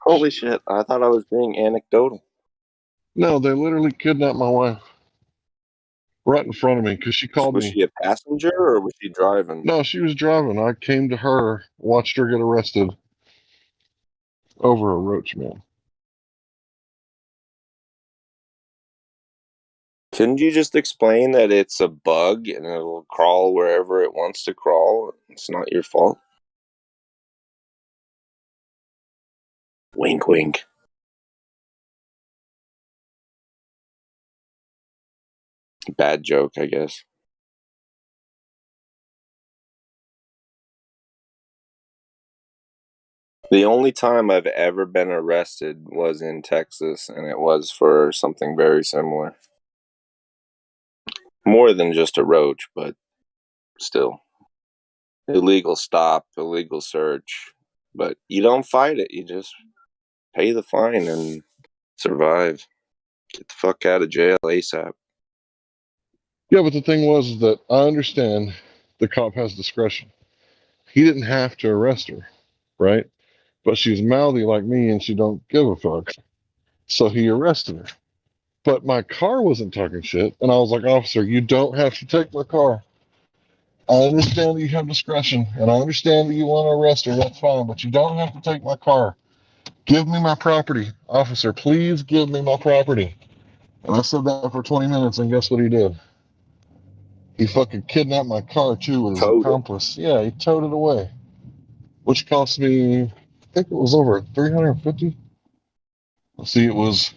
Holy shit! I thought I was being anecdotal. No, they literally kidnapped my wife right in front of me because she called Was me. she a passenger or was she driving? No, she was driving. I came to her, watched her get arrested over a roach, man. Couldn't you just explain that it's a bug and it'll crawl wherever it wants to crawl? It's not your fault. Wink, wink. Bad joke, I guess. The only time I've ever been arrested was in Texas, and it was for something very similar. More than just a roach, but still. Illegal stop, illegal search. But you don't fight it, you just pay the fine and survive. Get the fuck out of jail ASAP. Yeah, but the thing was that I understand the cop has discretion. He didn't have to arrest her, right? But she's mouthy like me and she don't give a fuck. So he arrested her. But my car wasn't talking shit. And I was like, officer, you don't have to take my car. I understand that you have discretion and I understand that you want to arrest her. That's fine. But you don't have to take my car. Give me my property. Officer, please give me my property. And I said that for 20 minutes and guess what he did? He fucking kidnapped my car too with his accomplice. Yeah, he towed it away. Which cost me, I think it was over 350. Let's see, it was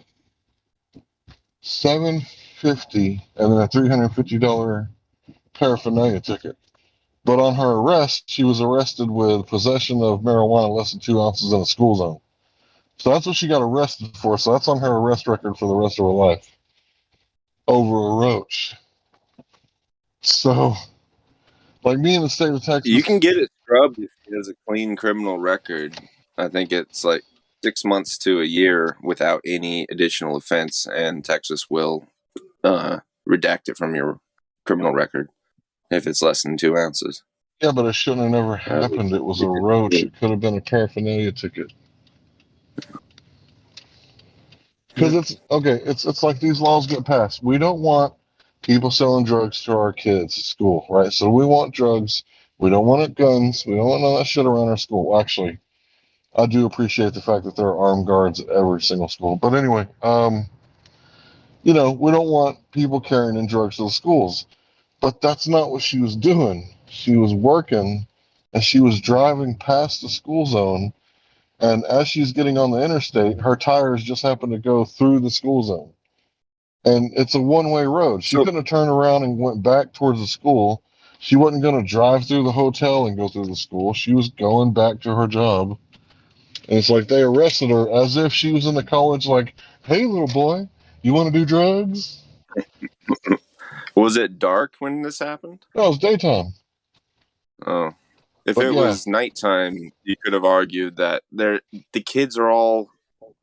750 and then a $350 paraphernalia ticket. But on her arrest, she was arrested with possession of marijuana less than 2 ounces in a school zone. So that's what she got arrested for. So that's on her arrest record for the rest of her life. Over a roach. So, like me in the state of Texas. You can get it scrubbed if he has a clean criminal record. I think it's like 6 months to a year without any additional offense, and Texas will redact it from your criminal record if it's less than 2 ounces. Yeah, but it shouldn't have never happened. It was a roach. It could have been a paraphernalia ticket. Because it's okay. It's like these laws get passed. We don't want people selling drugs to our kids at school, right? So we want drugs. We don't want guns. We don't want none of that shit around our school. Well, actually, I do appreciate the fact that there are armed guards at every single school. But anyway, we don't want people carrying in drugs to the schools. But that's not what she was doing. She was working, and she was driving past the school zone. And as she's getting on the interstate, her tires just happened to go through the school zone. And it's a one-way road. She couldn't have turned around and went back towards the school. She wasn't going to drive through the hotel and go through the school. She was going back to her job. And it's like they arrested her as if she was in the college, like, hey, little boy, you want to do drugs? Was it dark when this happened? No, it was daytime. Oh. If But it yeah. was nighttime, you could have argued that the kids are all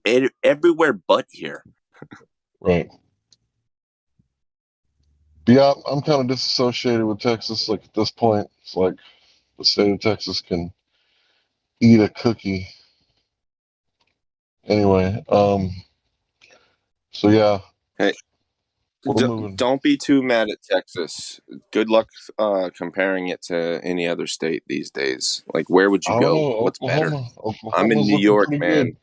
everywhere but here. Right. Yeah, I'm kind of disassociated with Texas. Like at this point, it's like the state of Texas can eat a cookie. Anyway, so yeah. Hey, don't be too mad at Texas. Good luck comparing it to any other state these days. Like, where would you I don't go? know. What's better? Oklahoma's I'm in New looking York, pretty man. good.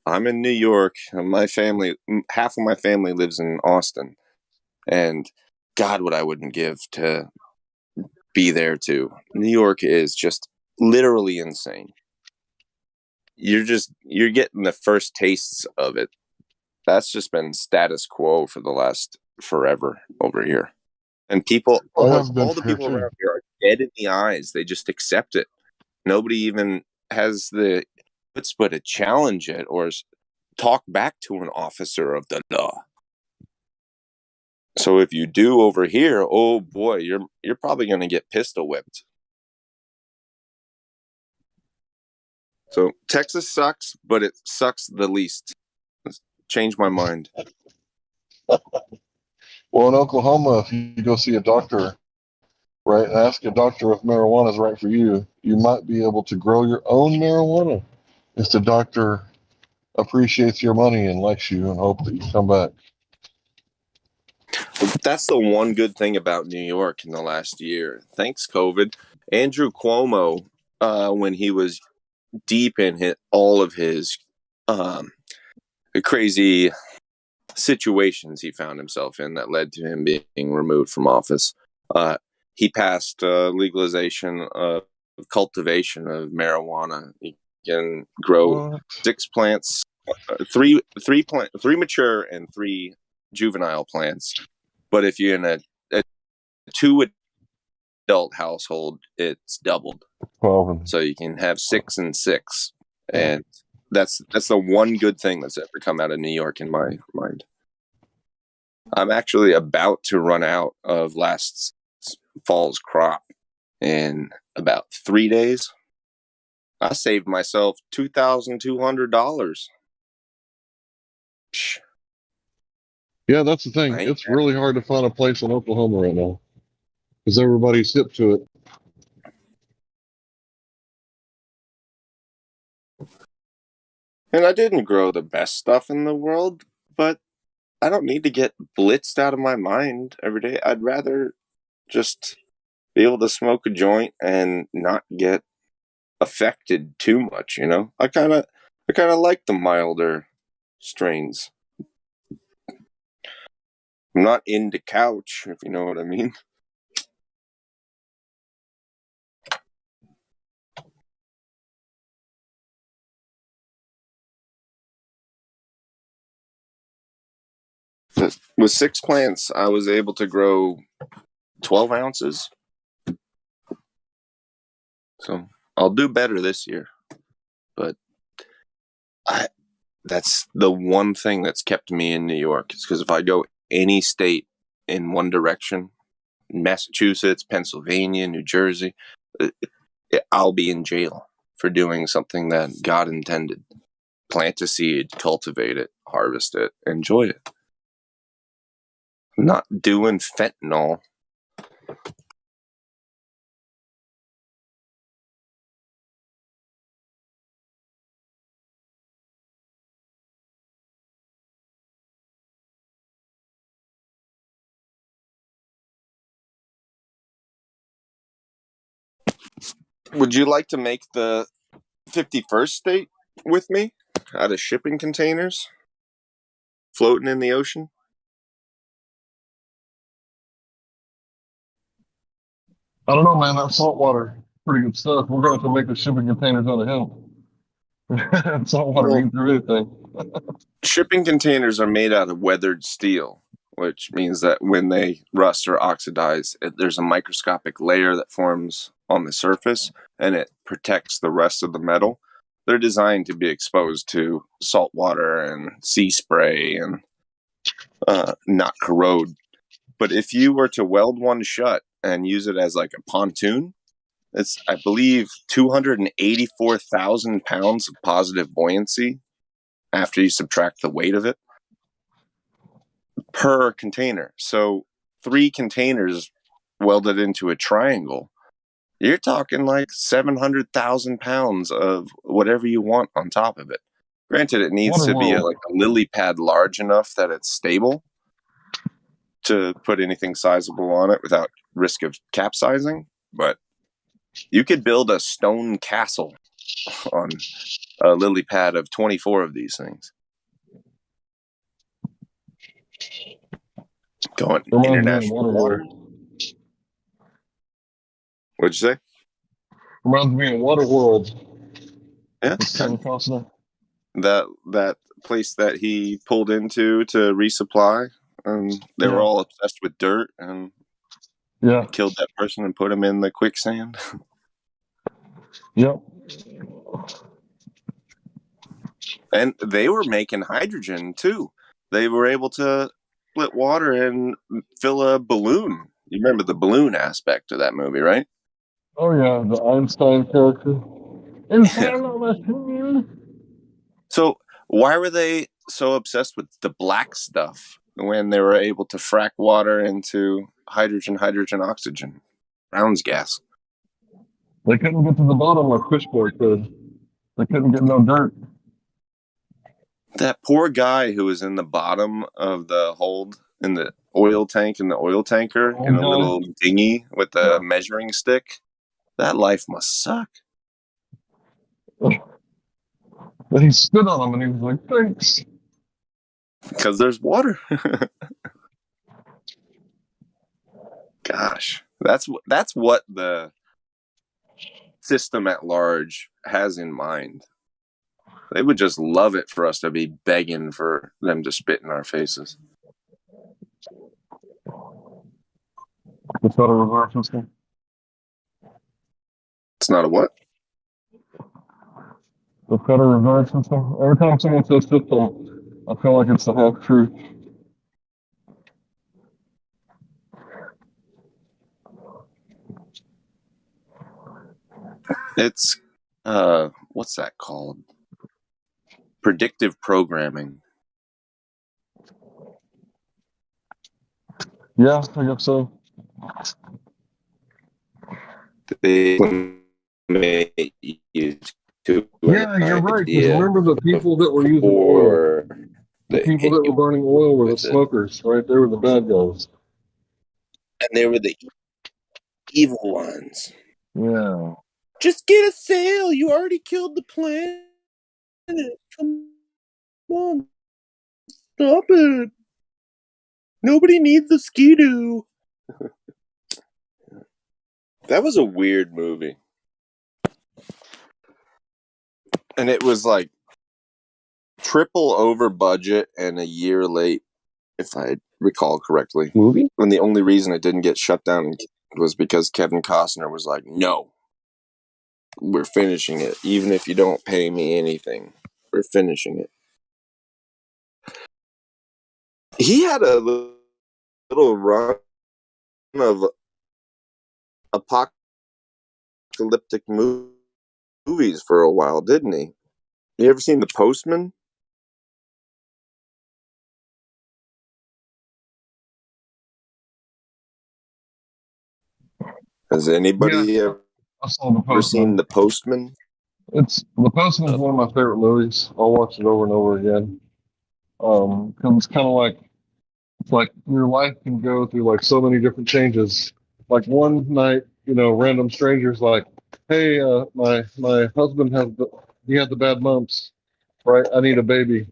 I'm in New York. My family, half of my family lives in Austin. And God, what I wouldn't give to be there too. New York is just literally insane. You're getting the first tastes of it. That's just been status quo for the last forever over here. And people, I all have been all the scared people too. around here are dead in the eyes. They just accept it. Nobody even has the chutzpah to challenge it or talk back to an officer of the law. So if you do over here, oh boy, you're probably going to get pistol whipped. So Texas sucks, but it sucks the least. Let's change my mind. Well, in Oklahoma, if you go see a doctor, right, and ask a doctor if marijuana is right for you, you might be able to grow your own marijuana if the doctor appreciates your money and likes you and hope that you come back. That's the one good thing about New York in the last year. Thanks, COVID. Andrew Cuomo, when he was deep in all of his crazy situations he found himself in that led to him being removed from office, he passed legalization of cultivation of marijuana. You can grow 6 plants, three mature and 3 juvenile plants. But if you're in a 2 adult household, it's doubled. 12. So you can have 6 and 6, and that's the one good thing that's ever come out of New York in my mind. I'm actually about to run out of last fall's crop in about 3 days. I saved myself $2,200. Yeah, that's the thing. It's really hard to find a place in Oklahoma right now because everybody's hip to it. And I didn't grow the best stuff in the world, but I don't need to get blitzed out of my mind every day. I'd rather just be able to smoke a joint and not get affected too much, you know? I kind of like the milder strains. I'm not into couch, if you know what I mean. With 6 plants, I was able to grow 12 ounces. So I'll do better this year. But that's the one thing that's kept me in New York. It's because if I go any state in one direction, Massachusetts, Pennsylvania, New Jersey, I'll be in jail for doing something that God intended. Plant a seed, cultivate it, harvest it, enjoy it. I'm not doing fentanyl. Would you like to make the 51st state with me out of shipping containers floating in the ocean? I don't know, man. That saltwater, pretty good stuff. We're going to have to make the shipping containers out of hemp. Saltwater Well, eat through anything. shipping containers are made out of weathered steel, which means that when they rust or oxidize, there's a microscopic layer that forms on the surface, and it protects the rest of the metal. They're designed to be exposed to salt water and sea spray and not corrode. But if you were to weld one shut and use it as like a pontoon, it's, I believe, 284,000 pounds of positive buoyancy after you subtract the weight of it per container. So 3 containers welded into a triangle, you're talking like 700,000 pounds of whatever you want on top of it. Granted, it needs to be like a lily pad large enough that it's stable to put anything sizable on it without risk of capsizing, but you could build a stone castle on a lily pad of 24 of these things. Going international water. What'd you say? Reminds me of Waterworld. Yeah. That place that he pulled into to resupply, and they were all obsessed with dirt, and Yeah. Killed that person and put him in the quicksand. Yep. And they were making hydrogen too. They were able to split water and fill a balloon. You remember the balloon aspect of that movie, right? Oh yeah, the Einstein character. Inferno machine. So why were they so obsessed with the black stuff when they were able to frack water into hydrogen, oxygen, Brown's gas? They couldn't get to the bottom like Fishboy could. They couldn't get no dirt. That poor guy who was in the bottom of the hold in the oil tank in the oil tanker in a little dinghy with a measuring stick. That life must suck. But he stood on them and he was like, thanks. Because there's water. Gosh, that's what the system at large has in mind. They would just love it for us to be begging for them to spit in our faces. It's not a reverse system. It's not a what? The Federal Reserve System. Every time someone says system, I feel like it's the half truth. It's what's that called? Predictive programming. Yeah, I guess so. They make you to Yeah, you're right. Because remember the people that were using oil? The people that were burning oil were the smokers, right? They were the bad guys. And they were the evil ones. Yeah. Just get a sail. You already killed the planet. Come on. Stop it. Nobody needs a skidoo. That was a weird movie. And it was like triple over budget and a year late, if I recall correctly. Movie? And the only reason it didn't get shut down was because Kevin Costner was like, no, we're finishing it. Even if you don't pay me anything, we're finishing it. He had a little run of apocalyptic movies for a while, didn't he? You ever seen The Postman? Has anybody I saw The ever Postman. seen The Postman? The Postman is one of my favorite movies. I'll watch it over and over again. Because it's kind of like, it's like your life can go through like so many different changes. Like one night, random strangers like, hey, my husband has the bad mumps, right? I need a baby.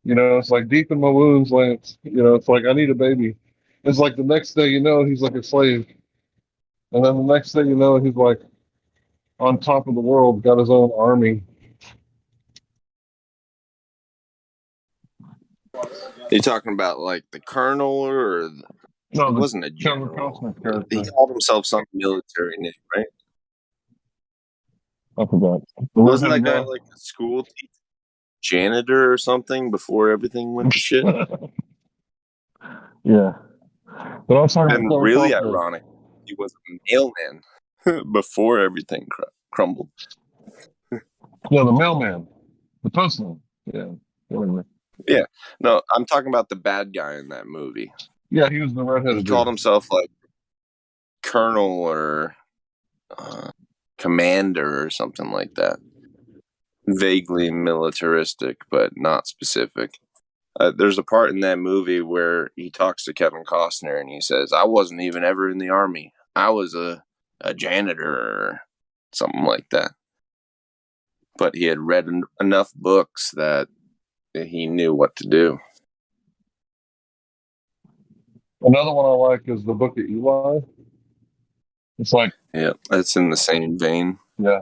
It's like deep in my wounds, Lance. It's like I need a baby. It's like the next day, he's like a slave, and then the next day, he's like on top of the world, got his own army. You talking about like the colonel or No, it the wasn't a Kevin general. Costner character. He called himself something military, right? I forgot. Wasn't that guy like a school teacher, janitor or something before everything went to shit? Yeah. But I was talking And about really ironic, he was a mailman before everything crumbled. Yeah, the mailman, the postman. Yeah, whatever. Yeah, no, I'm talking about the bad guy in that movie. Yeah, he was the redheaded. He called himself like colonel or commander or something like that. Vaguely militaristic, but not specific. There's a part in that movie where he talks to Kevin Costner and he says, I wasn't even ever in the army. I was a janitor or something like that. But he had read enough books that he knew what to do. Another one I like is the Book of Eli. It's like... Yeah, it's in the same vein. Yeah.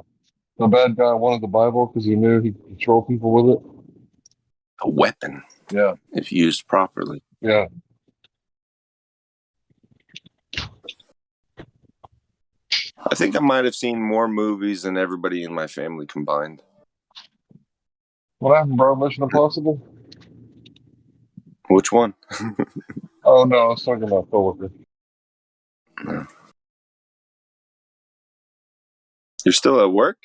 The bad guy wanted the Bible because he knew he could control people with it. A weapon. Yeah. If used properly. Yeah. I think I might have seen more movies than everybody in my family combined. What happened, bro? Mission Impossible? Which one? Oh no, I was talking about coworker. You're still at work?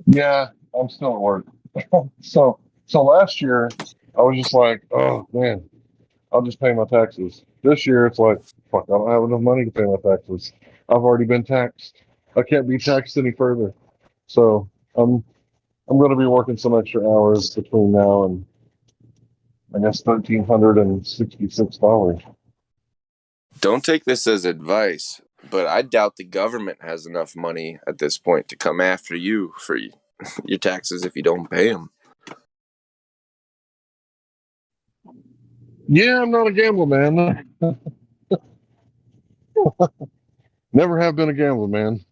Yeah, I'm still at work. So last year I was just like, oh man, I'll just pay my taxes. This year it's like, fuck, I don't have enough money to pay my taxes. I've already been taxed. I can't be taxed any further. So I'm going to be working some extra hours between now and I guess $1,366. Don't take this as advice, but I doubt the government has enough money at this point to come after you for your taxes if you don't pay them. Yeah, I'm not a gambler, man. Never have been a gambler, man.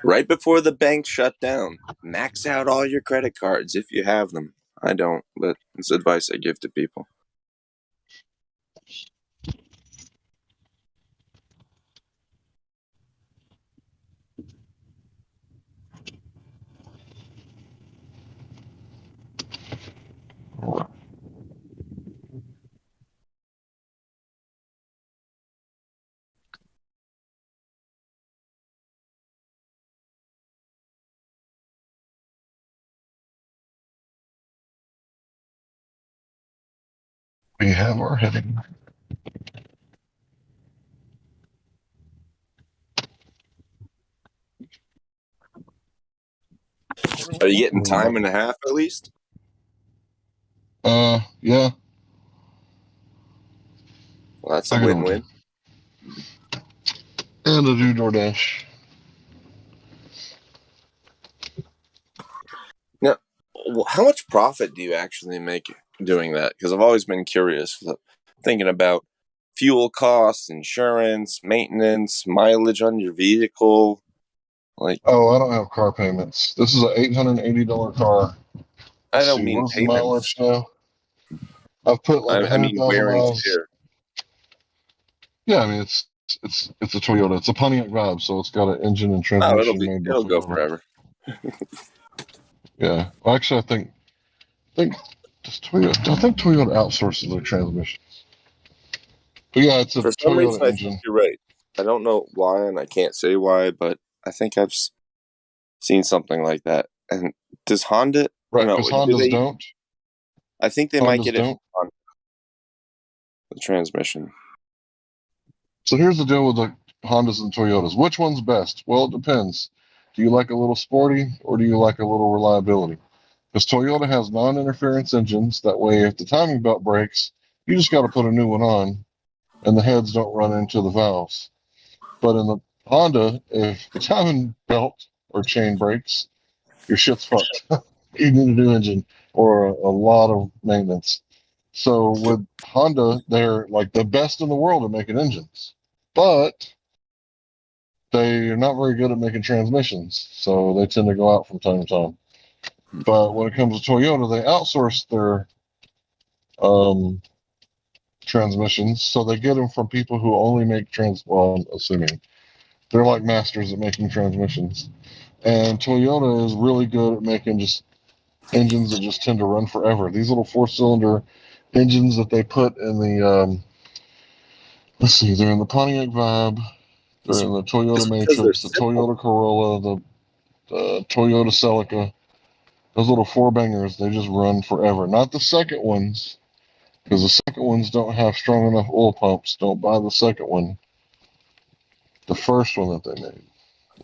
Right before the banks shut down, max out all your credit cards if you have them. I don't, but it's advice I give to people. We have our heading. Are you getting time and a half at least? Yeah. Well, that's a I get overtime. win-win. And I do DoorDash. Now, how much profit do you actually make doing that? Because I've always been curious, thinking about fuel costs, insurance, maintenance, mileage on your vehicle. Like, oh, I don't have car payments. This is an $880 car. I Let's don't see, mean what's the payments. mileage now? I've put like I mean 100,000 wear and miles. tear. Yeah, I mean it's a Toyota. It's a Pontiac Vibe, so it's got an engine and Oh, transmission made by it'll go Toyota. forever. Yeah. Well, actually, I think I think Toyota outsources their transmissions. But yeah, it's a For some reason, Toyota I think engine. you're right. I don't know why, and I can't say why, but I think I've seen something like that. And does Honda? Right, No, because do Hondas they? don't. I think they might Hondas get it from don't. Honda, the transmission. So here's the deal with the Hondas and Toyotas. Which one's best? Well, it depends. Do you like a little sporty or do you like a little reliability? Because Toyota has non-interference engines. That way, if the timing belt breaks, you just got to put a new one on, and the heads don't run into the valves. But in the Honda, if the timing belt or chain breaks, your shit's fucked. You need a new engine or a lot of maintenance. So with Honda, they're like the best in the world at making engines, but they're not very good at making transmissions. So they tend to go out from time to time. But when it comes to Toyota, they outsource their um, transmissions, so they get them from people who only make Well, I'm assuming they're like masters at making transmissions. And Toyota is really good at making just engines that just tend to run forever. These little four-cylinder engines that they put in the let's see, they're in the Pontiac Vibe, they're in the Toyota It's because they're Matrix, the simple. Toyota Corolla, the Toyota Celica. Those little four bangers, they just run forever. Not the second ones, because the second ones don't have strong enough oil pumps. Don't buy the second one. The first one that they made,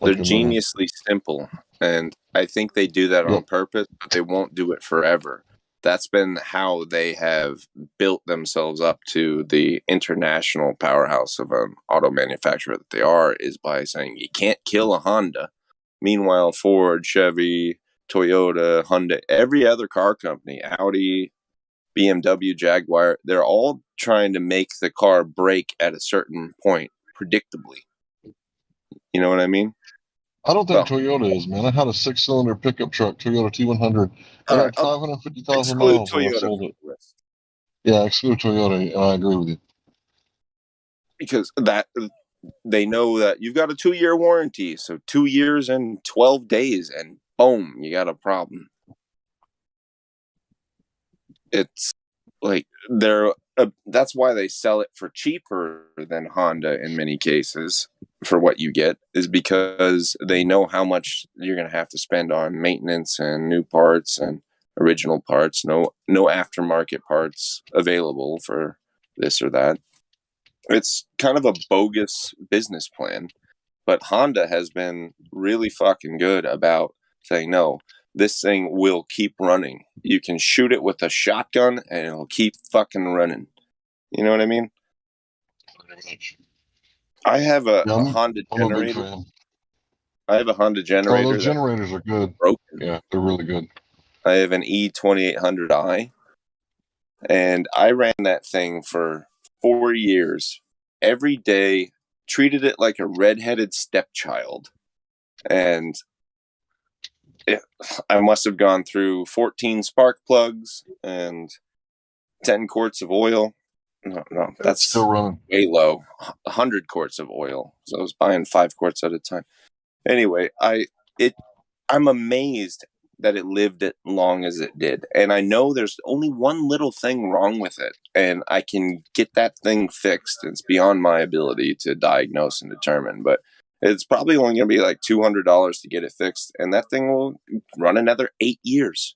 They're like in the geniusly simple, and I think they do that on yep. purpose, but they won't do it forever. That's been how they have built themselves up to the international powerhouse of an auto manufacturer that they are, is by saying you can't kill a Honda. Meanwhile, Ford, Chevy, Toyota, Hyundai, every other car company, Audi, BMW, Jaguar, they're all trying to make the car break at a certain point predictably. You know what I mean? I don't think Well, Toyota is, man. I had a 6-cylinder pickup truck, Toyota T100. I all right, got I'll 550,000 exclude miles when I Toyota sold from it. the list Yeah, exclude Toyota, and I agree with you. because that they know that you've got a 2-year warranty, so 2 years and 12 days, and boom, you got a problem. It's like they're that's why they sell it for cheaper than Honda in many cases for what you get, is because they know how much you're going to have to spend on maintenance and new parts and original parts. No aftermarket parts available for this or that. It's kind of a bogus business plan, but Honda has been really fucking good about saying, no, this thing will keep running. You can shoot it with a shotgun and it'll keep fucking running. You know what I mean? I have a Honda I'm a big generator. fan. I have a Honda Oh, generator those that's generators are good. broken. Yeah, they're really good. I have an E2800i, and I ran that thing for 4 years. Every day, treated it like a redheaded stepchild. And I must have gone through 14 spark plugs and 10 quarts of oil. No, that's still running. way low. 100 quarts of oil. So I was buying 5 quarts at a time. Anyway, I'm amazed that it lived as long as it did. And I know there's only one little thing wrong with it, and I can get that thing fixed. It's beyond my ability to diagnose and determine, but it's probably only going to be like $200 to get it fixed, and that thing will run another 8 years.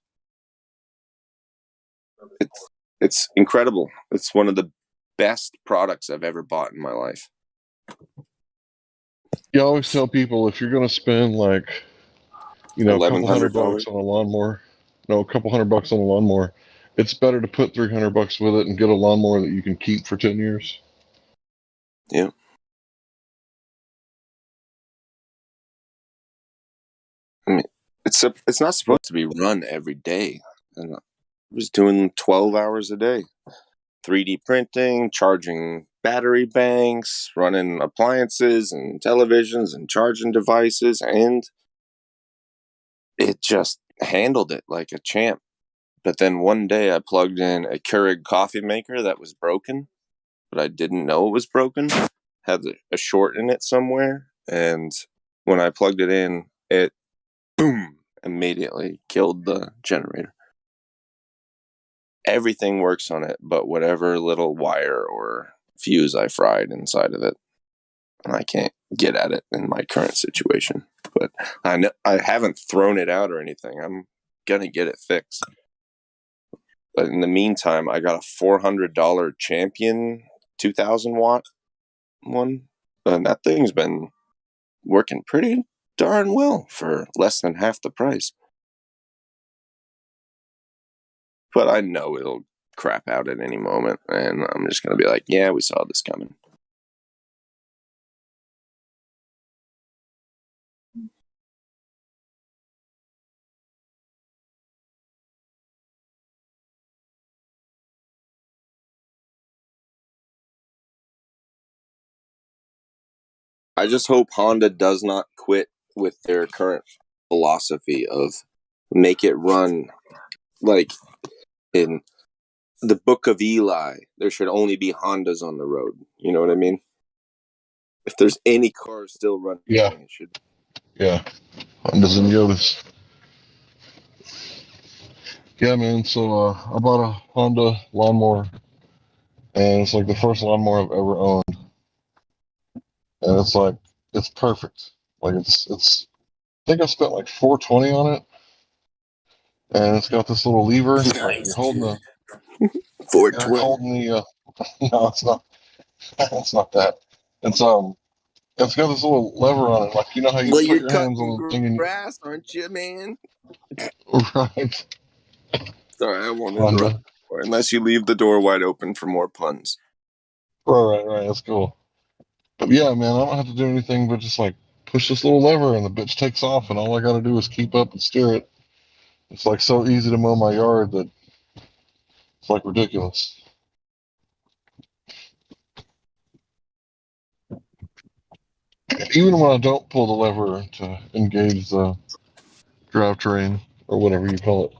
It's incredible. It's one of the best products I've ever bought in my life. Yeah, I always tell people, if you're going to spend like, a couple $100 $1,100. on a lawnmower, a couple $100 on a lawnmower, it's better to put $300 with it and get a lawnmower that you can keep for 10 years. Yeah. I mean, it's not supposed to be run every day. And I was doing 12 hours a day. 3D printing, charging battery banks, running appliances and televisions and charging devices, and it just handled it like a champ. But then one day I plugged in a Keurig coffee maker that was broken, but I didn't know it was broken. Had a short in it somewhere, and when I plugged it in, it boom immediately killed the generator. Everything works on it, but whatever little wire or fuse I fried inside of it, and I can't get at it in my current situation. But I know I haven't thrown it out or anything. I'm gonna get it fixed. But in the meantime, I got a $400 Champion 2000 watt one, and that thing's been working pretty darn well for less than half the price. But I know it'll crap out at any moment, and I'm just going to be like, yeah, we saw this coming. I just hope Honda does not quit with their current philosophy of make it run like in the Book of Eli. There should only be Hondas on the road. You know what I mean? If there's any cars still running, Yeah. it should. Yeah. Hondas and Yodas. Yeah, man. So I bought a Honda lawnmower, and it's like the first lawnmower I've ever owned, and it's perfect. Like it's. I think I spent like $420 on it, and it's got this little lever. Like Nice, you're holding dude. the. You're 420. holding the. No, it's not. It's not that. It's It's got this little lever on it. Like you know how you Well, put you're your hands cutting on the thing and grass, aren't you, man? right. Sorry, I won't interrupt. Honda. Unless you leave the door wide open for more puns. Right. That's cool. But yeah, man, I don't have to do anything but just like push this little lever and the bitch takes off, and all I got to do is keep up and steer it. It's like so easy to mow my yard that it's like ridiculous. Even when I don't pull the lever to engage the drivetrain or whatever you call it,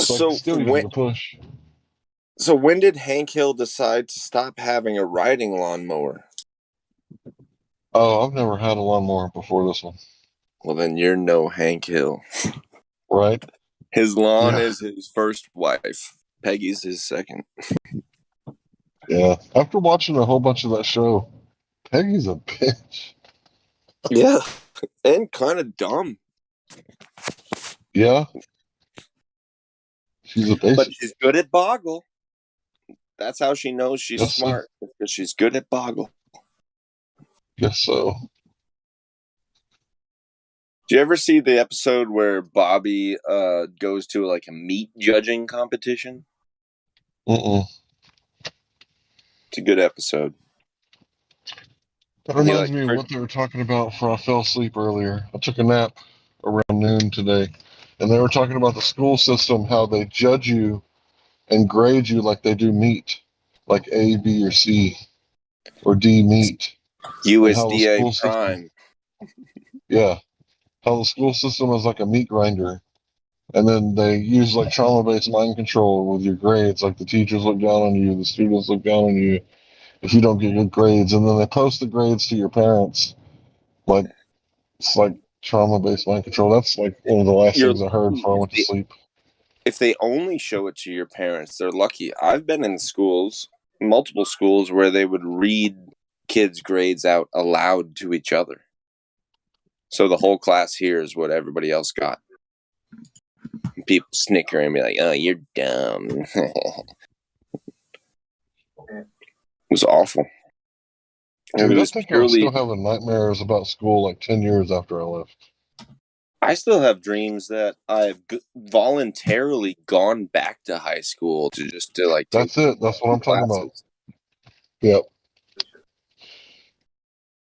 so I can So still use when the push. so when did Hank Hill decide to stop having a riding lawnmower? Oh, I've never had a lawnmower before this one. Well, then you're no Hank Hill. Right? His lawn Yeah. is his first wife. Peggy's his second. Yeah. After watching a whole bunch of that show, Peggy's a bitch. Yeah, and kind of dumb. Yeah. She's a But basic. she's good at Boggle. That's how she knows she's Guess so. smart, because she's good at Boggle. Guess so. Do you ever see the episode where Bobby goes to like a meat judging competition? Mm-mm. It's a good episode. That He reminds like me of what they were talking about before I fell asleep earlier. I took a nap around noon today, and they were talking about the school system, how they judge you and grade you like they do meat, like A, B, or C, or D meat, and how the USDA school system, Prime. yeah, how the school system is like a meat grinder. And then they use like trauma-based mind control with your grades. Like the teachers look down on you, the students look down on you if you don't get good grades, and then they post the grades to your parents. Like it's like trauma-based mind control. That's like one of the last You're things I heard lucky before I went to sleep. if they only show it to your parents. They're lucky. I've been in schools, multiple schools, where they would read kids' grades out aloud to each other, so the whole class hears what everybody else got. People snicker and be like, "Oh, you're dumb." It was awful. And Dude, it I was think I was still purely. having nightmares about school like 10 years after I left. I still have dreams that I've voluntarily gone back to high school to like take That's it. That's what I'm talking about. classes. Yep.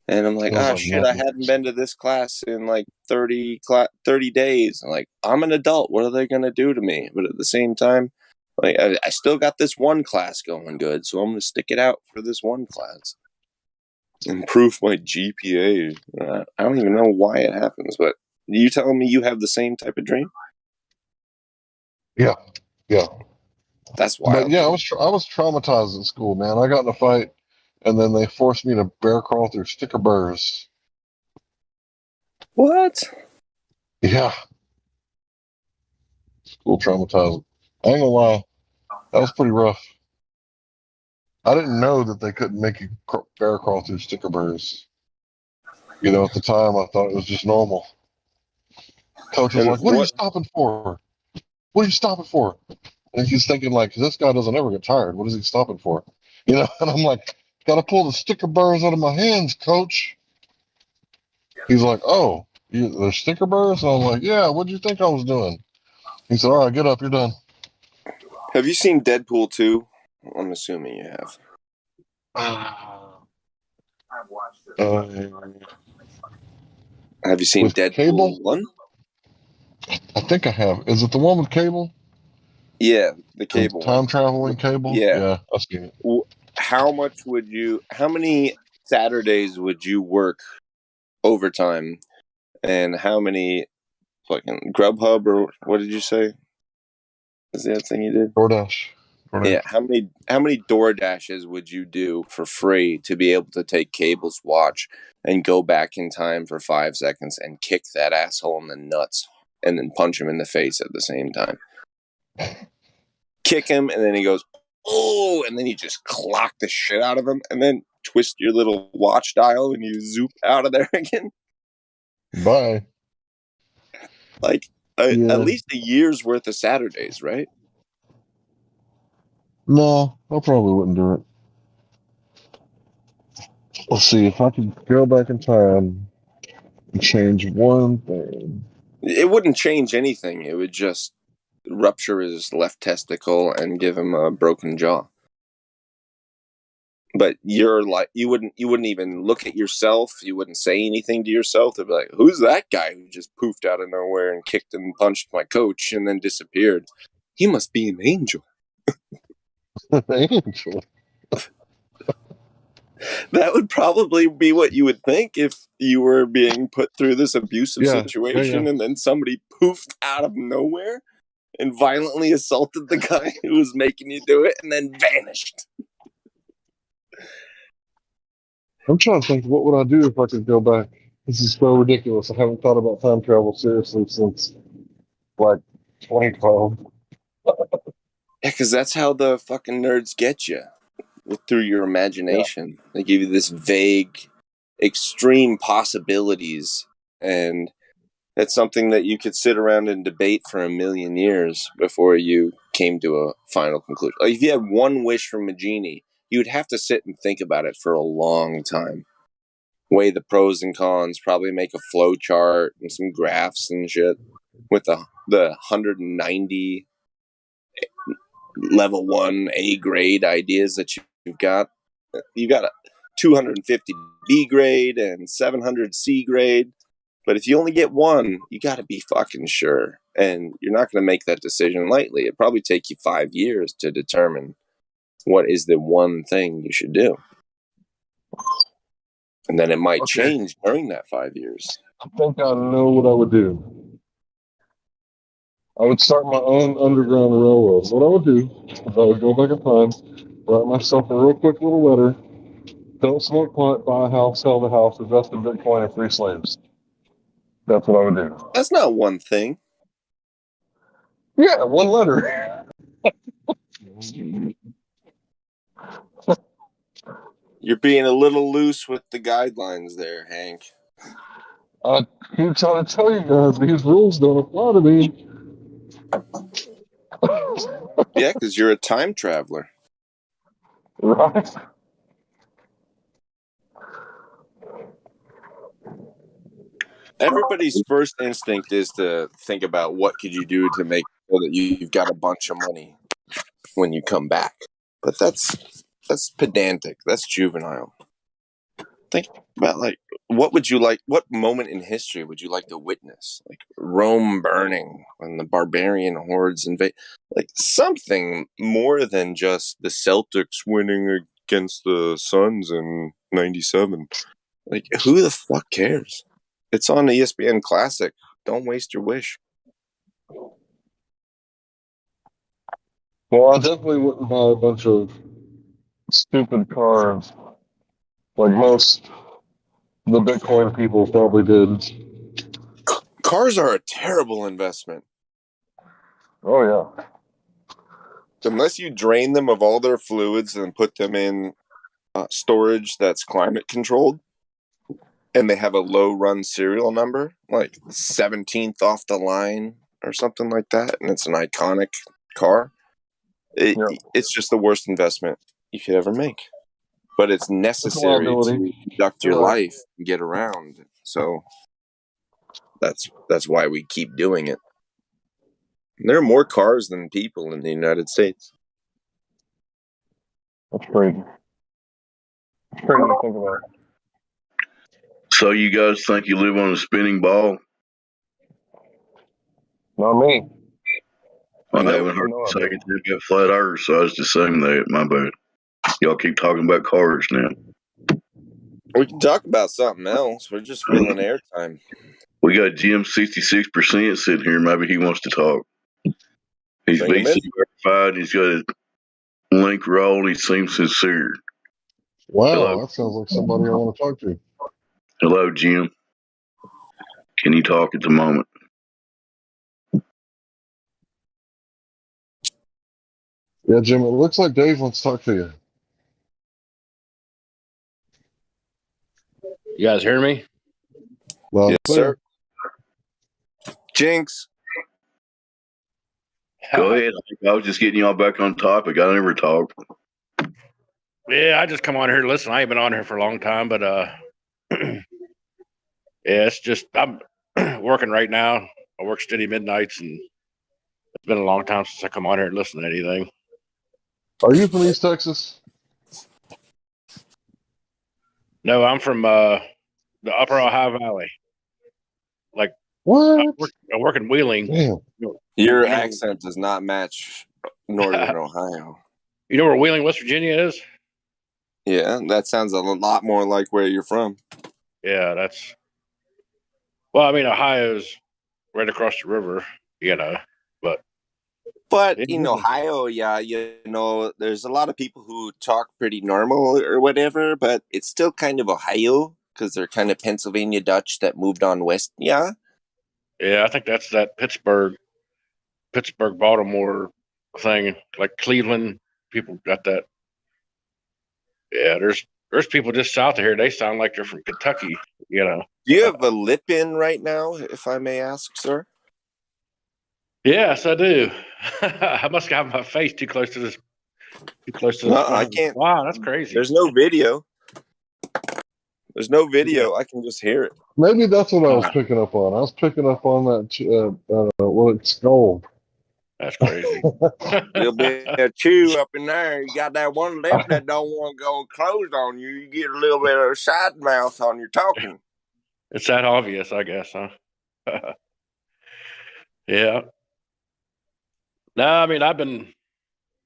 And I'm like, Feels ah, like shit, I hadn't nightmares. been to this class in like 30 days. I'm like, I'm an adult. What are they going to do to me? But at the same time, like, I still got this one class going good, so I'm going to stick it out for this one class. Improve my GPA. I don't even know why it happens, but you telling me you have the same type of dream? Yeah. Yeah. That's But wild. yeah, I was traumatized in school, man. I got in a fight, and then they forced me to bear crawl through sticker burrs. What? Yeah. School traumatized. I ain't gonna lie, that was pretty rough. I didn't know that they couldn't make you bear crawl through sticker burrs. You know, at the time, I thought it was just normal. Coach was And like, "What are you stopping for? What are you stopping for?" And he's thinking like, "This guy doesn't ever get tired. What is he stopping for?" You know, and I'm like, "Gotta pull the sticker burrs out of my hands, coach." He's like, "Oh, there's sticker burrs?" And I'm like, "Yeah, what'd you think I was doing?" He said, "All right, get up, you're done." have you seen Deadpool 2? I'm assuming you have. Have you seen With Deadpool Cable? 1? I think I have. Is it the one with Cable? Yeah, the The Cable one. time traveling Cable? Yeah. Yeah, I've seen it. How many Saturdays would you work overtime, and how many fucking Grubhub, or what did you say? Is that thing you did? DoorDash. Yeah, how many Door Dashes would you do for free to be able to take Cable's watch and go back in time for 5 seconds and kick that asshole in the nuts and then punch him in the face at the same time? Kick him, and then he goes, "Oh," and then you just clock the shit out of him, and then twist your little watch dial and you zoop out of there again. Bye. Like at Yeah. least a year's worth of Saturdays, right? No, I probably wouldn't do it. Let's see if I could go back in time and change one thing. It wouldn't change anything. It would just rupture his left testicle and give him a broken jaw. But you're like, you wouldn't even look at yourself. You wouldn't say anything to yourself. They'd be like, "Who's that guy who just poofed out of nowhere and kicked and punched my coach and then disappeared? He must be an angel." Angel. That would probably be what you would think if you were being put through this abusive situation and then somebody poofed out of nowhere and violently assaulted the guy who was making you do it and then vanished. I'm trying to think, what would I do if I could go back? This is so ridiculous. I haven't thought about time travel seriously since like 2012. Yeah, because that's how the fucking nerds get you, through your imagination. They give you this vague, extreme possibilities, and it's something that you could sit around and debate for a million years before you came to a final conclusion. Like if you had one wish from a genie, you would have to sit and think about it for a long time. Weigh the pros and cons, probably make a flow chart and some graphs and shit with the 190 level 1 A grade ideas that you've got. You got a 250 B grade and 700 C grade. But if you only get one, you got to be fucking sure. And you're not going to make that decision lightly. It'd probably take you 5 years to determine what is the one thing you should do. And then it might change during that 5 years. I think I know what I would do. I would start my own underground railroad. What I would do is I would go back in time, write myself a real quick little letter. Don't smoke pot, buy a house, sell the house, invest in Bitcoin, and free slaves. That's what I would do. That's not one thing. Yeah, one letter. You're being a little loose with the guidelines there, Hank. I keep trying to tell you guys, these rules don't apply to me. Yeah, because you're a time traveler. Right? Everybody's first instinct is to think about what could you do to make sure that you've got a bunch of money when you come back. But that's pedantic. That's juvenile. Think about, like, what moment in history would you like to witness? Like Rome burning when the barbarian hordes invade. Like something more than just the Celtics winning against the Suns in '97. Like, who the fuck cares? It's on ESPN Classic. Don't waste your wish. Well, I definitely wouldn't buy a bunch of stupid cars like most the Bitcoin people probably did. Cars are a terrible investment. Oh, yeah. Unless you drain them of all their fluids and put them in storage that's climate controlled, and they have a low run serial number, like 17th off the line or something like that, and it's an iconic car, it's just the worst investment you could ever make. But it's necessary to conduct your life and get around. So that's why we keep doing it. And there are more cars than people in the United States. That's crazy. It's crazy to think about. So you guys think you live on a spinning ball? Not me. I haven't heard you say anything about flat earth, so I was just saying that. My bad. Y'all keep talking about cars now. We can talk about something else. We're just filling airtime. We got Jim 66% sitting here. Maybe he wants to talk. He's VC verified. He's got a link roll. He seems sincere. Wow, Hello. that sounds like somebody I want to talk to. Hello, Jim. Can you talk at the moment? Yeah, Jim, it looks like Dave wants to talk to you. You guys hear me? Well, yes, sir. Jinx. Go ahead. I was just getting y'all back on topic. I never talked. Yeah, I just come on here to listen. I ain't been on here for a long time, but yeah, it's just I'm working right now. I work steady midnights, and it's been a long time since I come on here and listen to anything. Are you from East Texas? No, I'm from the Upper Ohio Valley. Like what? I work in Wheeling. Damn. Your accent does not match Northern Ohio. You know where Wheeling, West Virginia is? Yeah, that sounds a lot more like where you're from. Yeah, that's. Well, I mean, Ohio's right across the river, but. But in Ohio, yeah, there's a lot of people who talk pretty normal or whatever, but it's still kind of Ohio because they're kind of Pennsylvania Dutch that moved on west. Yeah. Yeah, I think that's that Pittsburgh, Baltimore thing. Like Cleveland, people got that. Yeah, there's people just south of here. They sound like they're from Kentucky. Do you have a lip in right now, if I may ask, sir? Yes, I do. I must have my face too close to this. No, I can't. Wow, that's crazy. There's no video. There's no video. I can just hear it. Maybe that's what I was picking up on. I was picking up on that. It's gold. That's crazy. Little bit of chew up in there. You got that one lip that don't want to go closed on you. You get a little bit of side mouth on your talking. It's that obvious, I guess, huh? Yeah. No, I mean I've been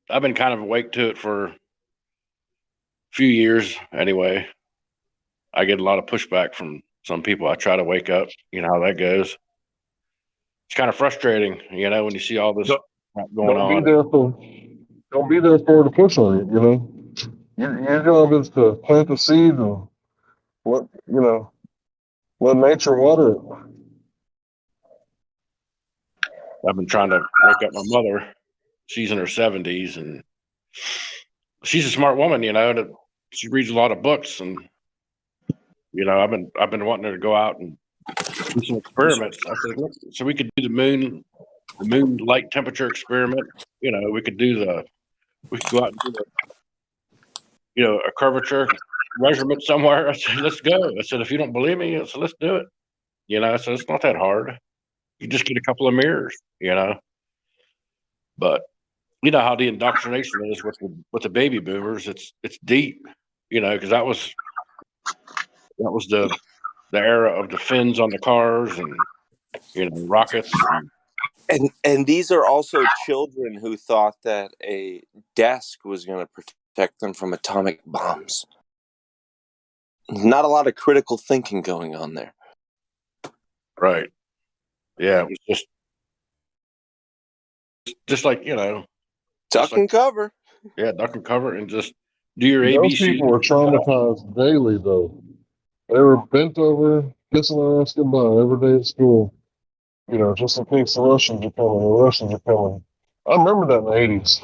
kind of awake to it for a few years anyway. I get a lot of pushback from some people. I try to wake up. You know how that goes. It's kind of frustrating, when you see all this going on. Don't be there for to push on it. Your job is to plant the seed and let nature water it. I've been trying to wake up my mother. She's in her 70s, and she's a smart woman. She reads a lot of books, and I've been wanting her to go out and do some experiments. I said, look, so we could do the moon light temperature experiment. We could go out and do a curvature measurement somewhere. I said, let's go. I said, if you don't believe me, I said, let's do it. I said, it's not that hard. You just get a couple of mirrors, But you know how the indoctrination is with the baby boomers. It's deep, because that was the era of the fins on the cars and rockets. And these are also children who thought that a desk was going to protect them from atomic bombs. Not a lot of critical thinking going on there. Right. Yeah, it was just like, duck and cover. Yeah, duck and cover and just do your Those ABC. people were traumatized daily, though. They were bent over, kissing their ass goodbye every day at school. Just in case the Russians are coming. I remember that in the 80s.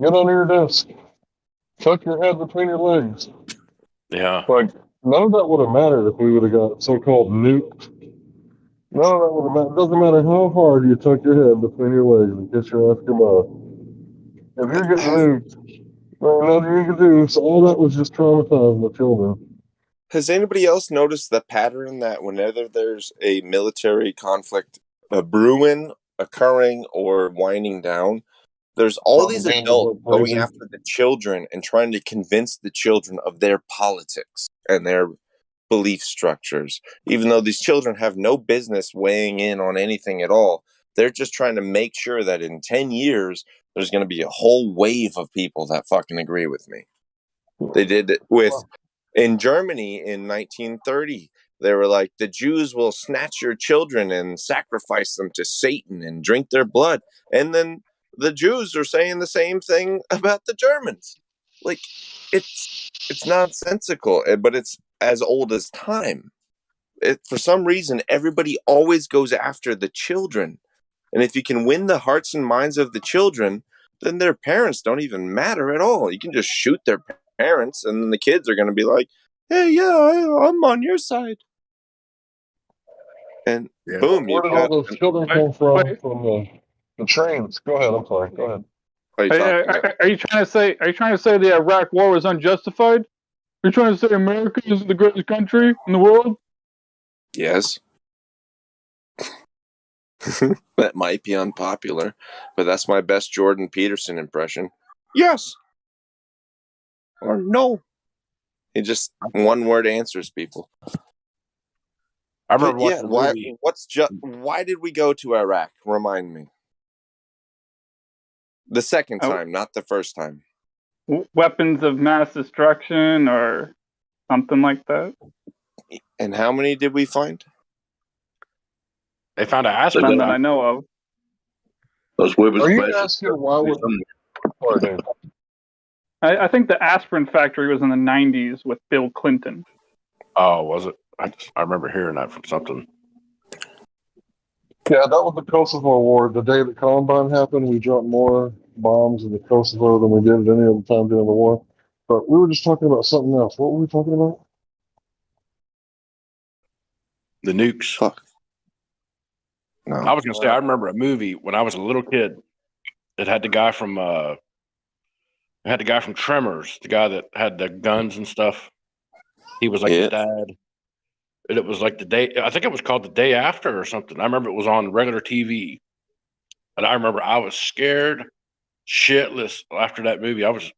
Get under your desk. Tuck your head between your legs. Yeah. Like, none of that would have mattered if we would have got so-called nuked. None of that would have mattered. It doesn't matter how hard you tuck your head between your legs and kiss your ass goodbye. If you're getting nuked, there's nothing you can do. So all that was just traumatizing the children. Has anybody else noticed the pattern that whenever there's a military conflict brewing, occurring, or winding down, there's all these adults going after the children and trying to convince the children of their politics and their belief structures, even though these children have no business weighing in on anything at all. They're just trying to make sure that in 10 years, there's going to be a whole wave of people that fucking agree with me. They did it in Germany in 1930. They were like, the Jews will snatch your children and sacrifice them to Satan and drink their blood. And then the Jews are saying the same thing about the Germans. Like, it's nonsensical, but it's as old as time. For some reason, everybody always goes after the children. And if you can win the hearts and minds of the children, then their parents don't even matter at all. You can just shoot their parents, and then the kids are going to be like, hey, yeah, I'm on your side. And boom. Where did all those children come from the trains? Go ahead. I'm sorry. Go ahead. Are you trying to say the Iraq War was unjustified? Are you trying to say America is the greatest country in the world? Yes. That might be unpopular, but that's my best Jordan Peterson impression. Yes. Or no. He just one word answers people. I remember watching a movie. Why did we go to Iraq? Remind me. The second time, not the first time. weapons of mass destruction or something like that. And how many did we find? They found an aspirin. None that I know of. Those weapons Are you of mass asking why would? Sorry, Dave. I think the aspirin factory was in the 90s with Bill Clinton. Oh, was it? I remember hearing that from something. Yeah, that was the Kosovo War. The day that Columbine happened, we dropped more bombs in the Kosovo than we did at any other time during the war. But we were just talking about something else. What were we talking about? The nukes. Fuck. No. I was gonna say I remember a movie when I was a little kid. It had the guy from Tremors, the guy that had the guns and stuff. He was like the dad. And it was like the day, I think it was called The Day After or something. I remember it was on regular TV. And I remember I was scared shitless after that movie. I was,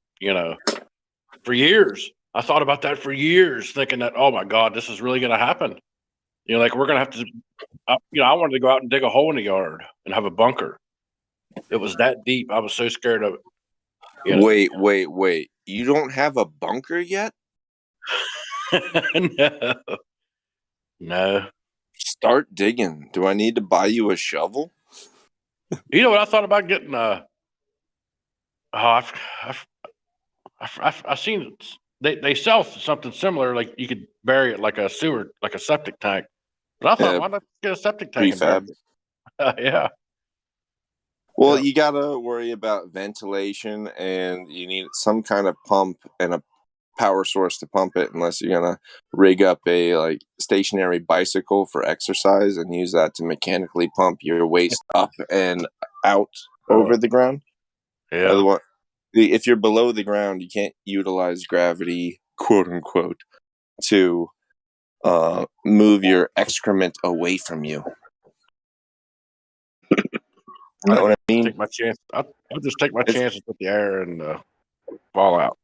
for years. I thought about that for years, thinking that, oh my God, this is really going to happen. Like we're going to have to, I wanted to go out and dig a hole in the yard and have a bunker. It was that deep. I was so scared of it. Wait. You don't have a bunker yet? No. Start digging. Do I need to buy you a shovel? You know what I thought about getting? I've seen they sell something similar. Like you could bury it like a sewer, like a septic tank. But I thought, why not get a septic tank? Prefab. Yeah. Well, you gotta worry about ventilation, and you need some kind of pump and a power source to pump it, unless you're gonna rig up a stationary bicycle for exercise and use that to mechanically pump your waste up and out over the ground. Yeah. Otherwise, if you're below the ground, you can't utilize gravity, quote unquote, to move your excrement away from you. You know what I mean? Take my chance. I'll just take my chances with the air and fall out.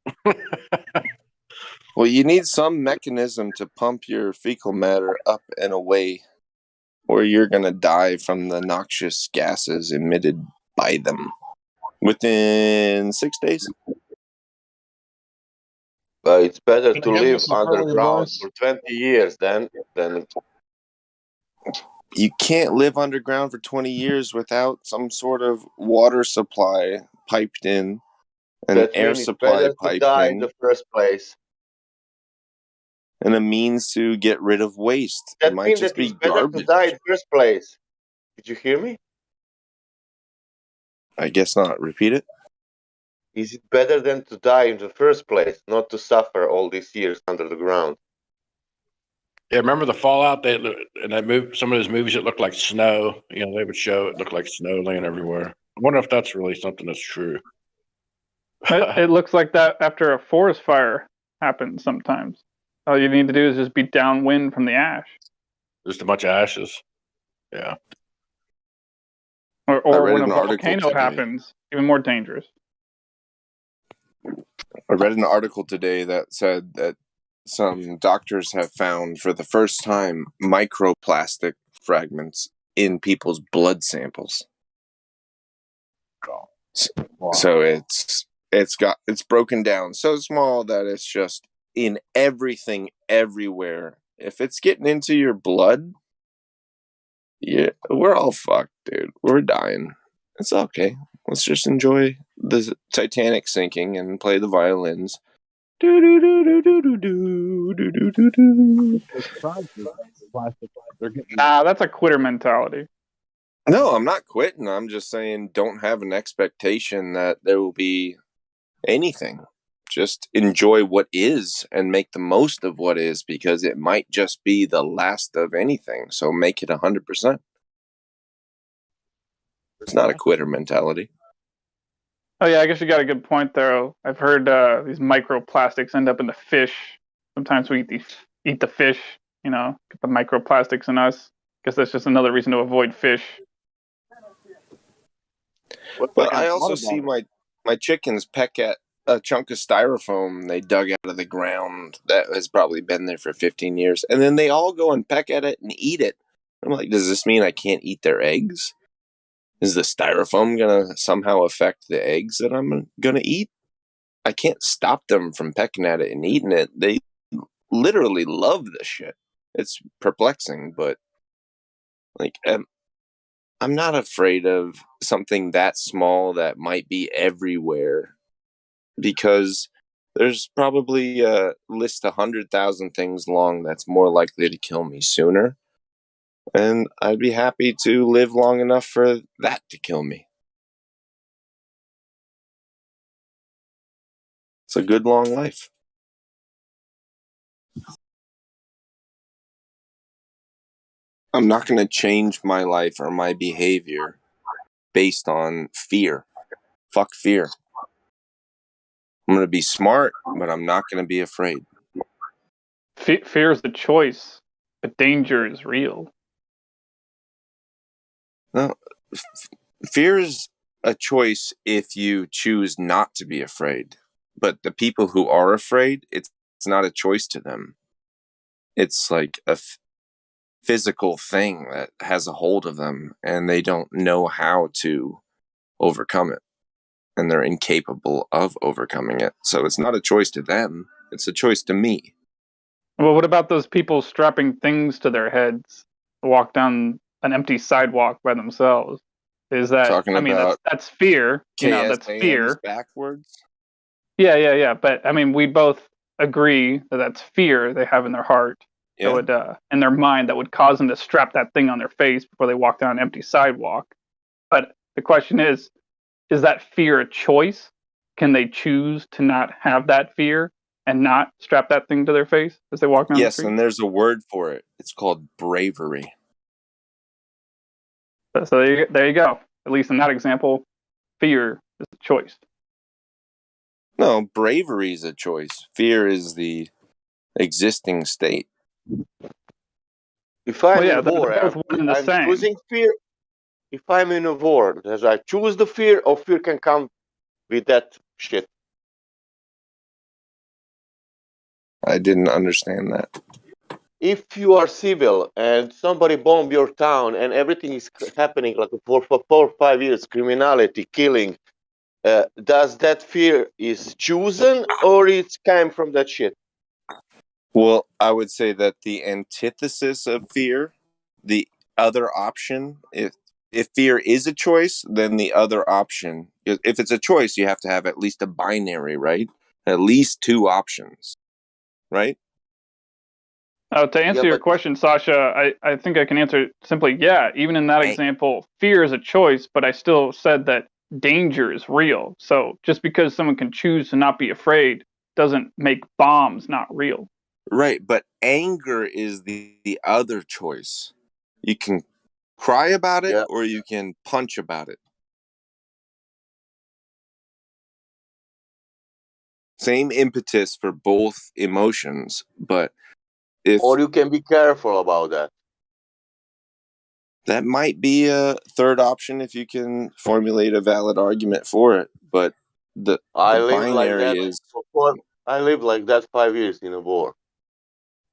Well, you need some mechanism to pump your fecal matter up and away, or you're going to die from the noxious gases emitted by them within 6 days. But it's better to live underground for 20 years than You can't live underground for 20 years without some sort of water supply piped in, an air supply piped in the first place. And a means to get rid of waste. That it might means just that it's be better garbage. to die in the first place. Did you hear me? I guess not. Repeat it. Is it better than to die in the first place, not to suffer all these years under the ground? Yeah, remember the Fallout? Some of those movies that looked like snow. They would show it looked like snow laying everywhere. I wonder if that's really something that's true. It looks like that after a forest fire happens sometimes. All you need to do is just be downwind from the ash. Just a bunch of ashes. Yeah. Or when a volcano happens, even more dangerous. I read an article today that said that some doctors have found for the first time microplastic fragments in people's blood samples. Wow. So it's broken down so small that it's just in everything everywhere. If it's getting into your blood, yeah, we're all fucked, dude. We're dying. It's okay. Let's just enjoy the Titanic sinking and play the violins. Nah, that's a quitter mentality. No, I'm not quitting. I'm just saying don't have an expectation that there will be anything. Just enjoy what is and make the most of what is, because it might just be the last of anything. So make it 100%. It's not a quitter mentality. Oh yeah, I guess you got a good point there. I've heard these microplastics end up in the fish. Sometimes we eat the fish, get the microplastics in us. Guess that's just another reason to avoid fish. Well, I also see my chickens peck at a chunk of styrofoam they dug out of the ground that has probably been there for 15 years. And then they all go and peck at it and eat it. I'm like, does this mean I can't eat their eggs? Is the styrofoam going to somehow affect the eggs that I'm going to eat? I can't stop them from pecking at it and eating it. They literally love the shit. It's perplexing, but like I'm not afraid of something that small that might be everywhere, because there's probably a list 100,000 things long that's more likely to kill me sooner, and I'd be happy to live long enough for that to kill me. It's a good long life. I'm not going to change my life or my behavior based on fear. Fuck fear. I'm going to be smart, but I'm not going to be afraid. Fear is a choice, but danger is real. No, fear is a choice if you choose not to be afraid. But the people who are afraid, it's not a choice to them. It's like a physical thing that has a hold of them, and they don't know how to overcome it. And they're incapable of overcoming it. So it's not a choice to them. It's a choice to me. Well, what about those people strapping things to their heads to walk down an empty sidewalk by themselves? Is that, Talking I mean, about that's fear. You know, that's KSAMs fear. backwards? Yeah. But I mean, we both agree that that's fear they have in their heart, that would, in their mind, that would cause them to strap that thing on their face before they walk down an empty sidewalk. But the question is that fear a choice? Can they choose to not have that fear and not strap that thing to their face as they walk down the Yes, street? and there's a word for it. It's called bravery. So there you go. At least in that example, fear is a choice. No, bravery is a choice. Fear is the existing state. If I'm Well, in war, they're both one and the I'm same. choosing fear. If I'm in a war, does I choose the fear, or fear can come with that shit? I didn't understand that. If you are civil and somebody bomb your town and everything is happening like for 4 or 5 years, criminality, killing, does that fear is chosen or it came from that shit? Well, I would say that the antithesis of fear, the other option, if fear is a choice, then the other option, if it's a choice, you have to have at least a binary, right? At least two options, right? To answer your question, Sasha, I think I can answer it simply, yeah. Even in that example, fear is a choice, but I still said that danger is real. So just because someone can choose to not be afraid doesn't make bombs not real. Right, but anger is the other choice. You can cry about it or you can punch about it. Same impetus for both emotions, but or you can be careful about that. That might be a third option if you can formulate a valid argument for it, but the lived like binary that is I lived like that 5 years in a war.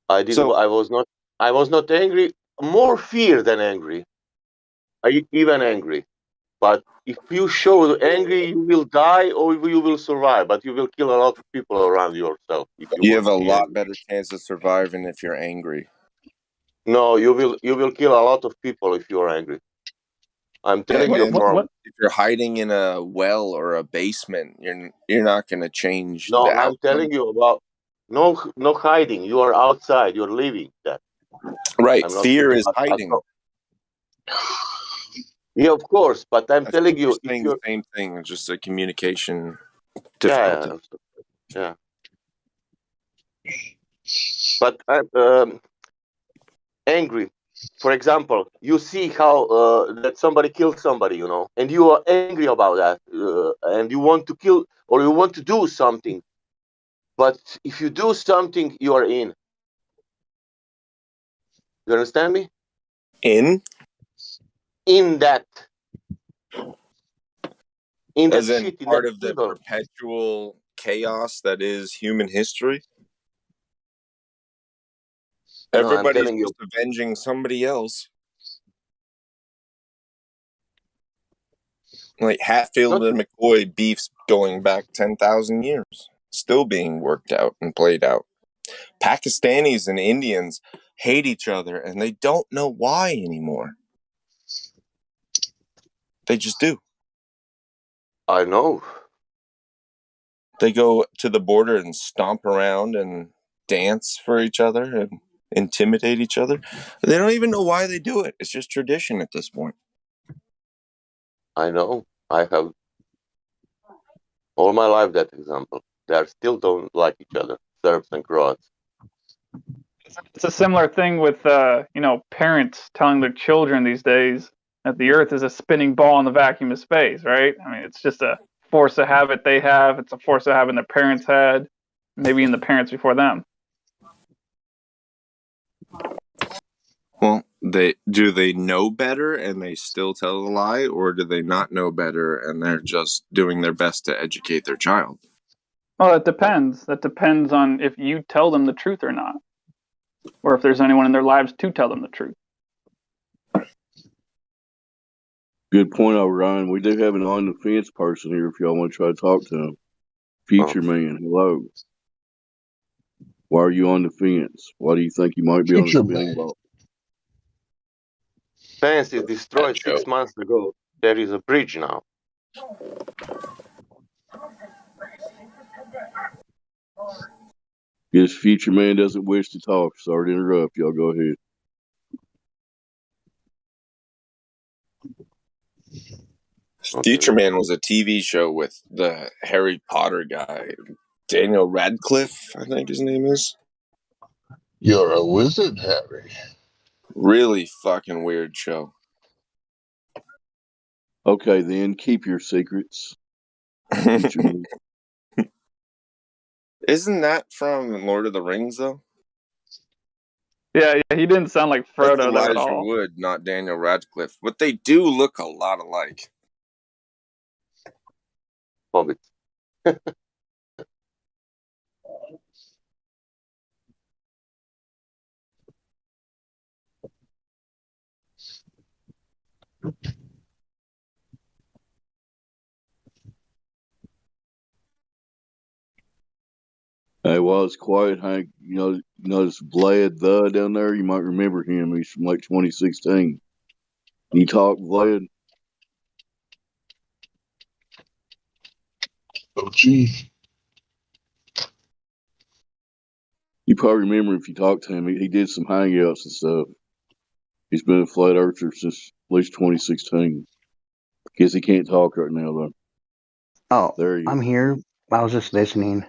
I was not angry, more fear than angry. Even angry. But if you show angry, you will die or you will survive. But you will kill a lot of people around yourself if you you want have to a be lot angry. better chance of surviving if you're angry. No, you will kill a lot of people if you are angry. I'm telling you from. If you're hiding in a well or a basement, you're not going to change No, the I'm outcome. telling you about no hiding. You are outside. You're living that. Right, I'm not fear saying is hiding. Yeah, of course, but I'm I telling think you, you're if saying the you're same thing, it's just a communication difficulty. yeah. But I'm angry. For example, you see how that somebody killed somebody, and you are angry about that, and you want to kill or you want to do something. But if you do something, you are in. You understand me? In that as in shit, in that part of the evil. perpetual chaos that is human history. I'm Everybody's telling you. just avenging somebody else. Like Hatfield and McCoy beefs going back 10,000 years, still being worked out and played out. Pakistanis and Indians hate each other, and they don't know why anymore. They just do. I know. They go to the border and stomp around and dance for each other and intimidate each other. They don't even know why they do it. It's just tradition at this point. I know. I have all my life that example. They still don't like each other, Serbs and Croats. It's a similar thing with parents telling their children these days that the Earth is a spinning ball in the vacuum of space, right? I mean, it's just a force of habit they have. It's a force of habit their parents had, maybe even the parents before them. Well, do they know better and they still tell a lie, or do they not know better and they're just doing their best to educate their child? Well, it depends. That depends on if you tell them the truth or not, or if there's anyone in their lives to tell them the truth. Good point, Orion. We do have an on the fence person here if y'all want to try to talk to him. Future man, hello. Why are you on the fence? Why do you think you might be on the spinning ball? Fence is destroyed 6 months ago. There is a bridge now. This future man doesn't wish to talk. Sorry to interrupt. Y'all go ahead. Future Man was a TV show with the Harry Potter guy, Daniel Radcliffe, I think his name is. You're a wizard, Harry. Really fucking weird show. Okay, then keep your secrets. Isn't that from Lord of the Rings, though? Yeah, he didn't sound like Frodo That's there at Elijah all. Wood, not Daniel Radcliffe. But they do look a lot alike. Hobbit. Hey, while it's quiet, Hank, you notice Vlad the down there? You might remember him. He's from like 2016. Can you talk, Vlad? Oh, gee. You probably remember if you talked to him. He did some hangouts and stuff. He's been a flat earther since at least 2016. Guess he can't talk right now, though. Oh, there you I'm here. I was just listening.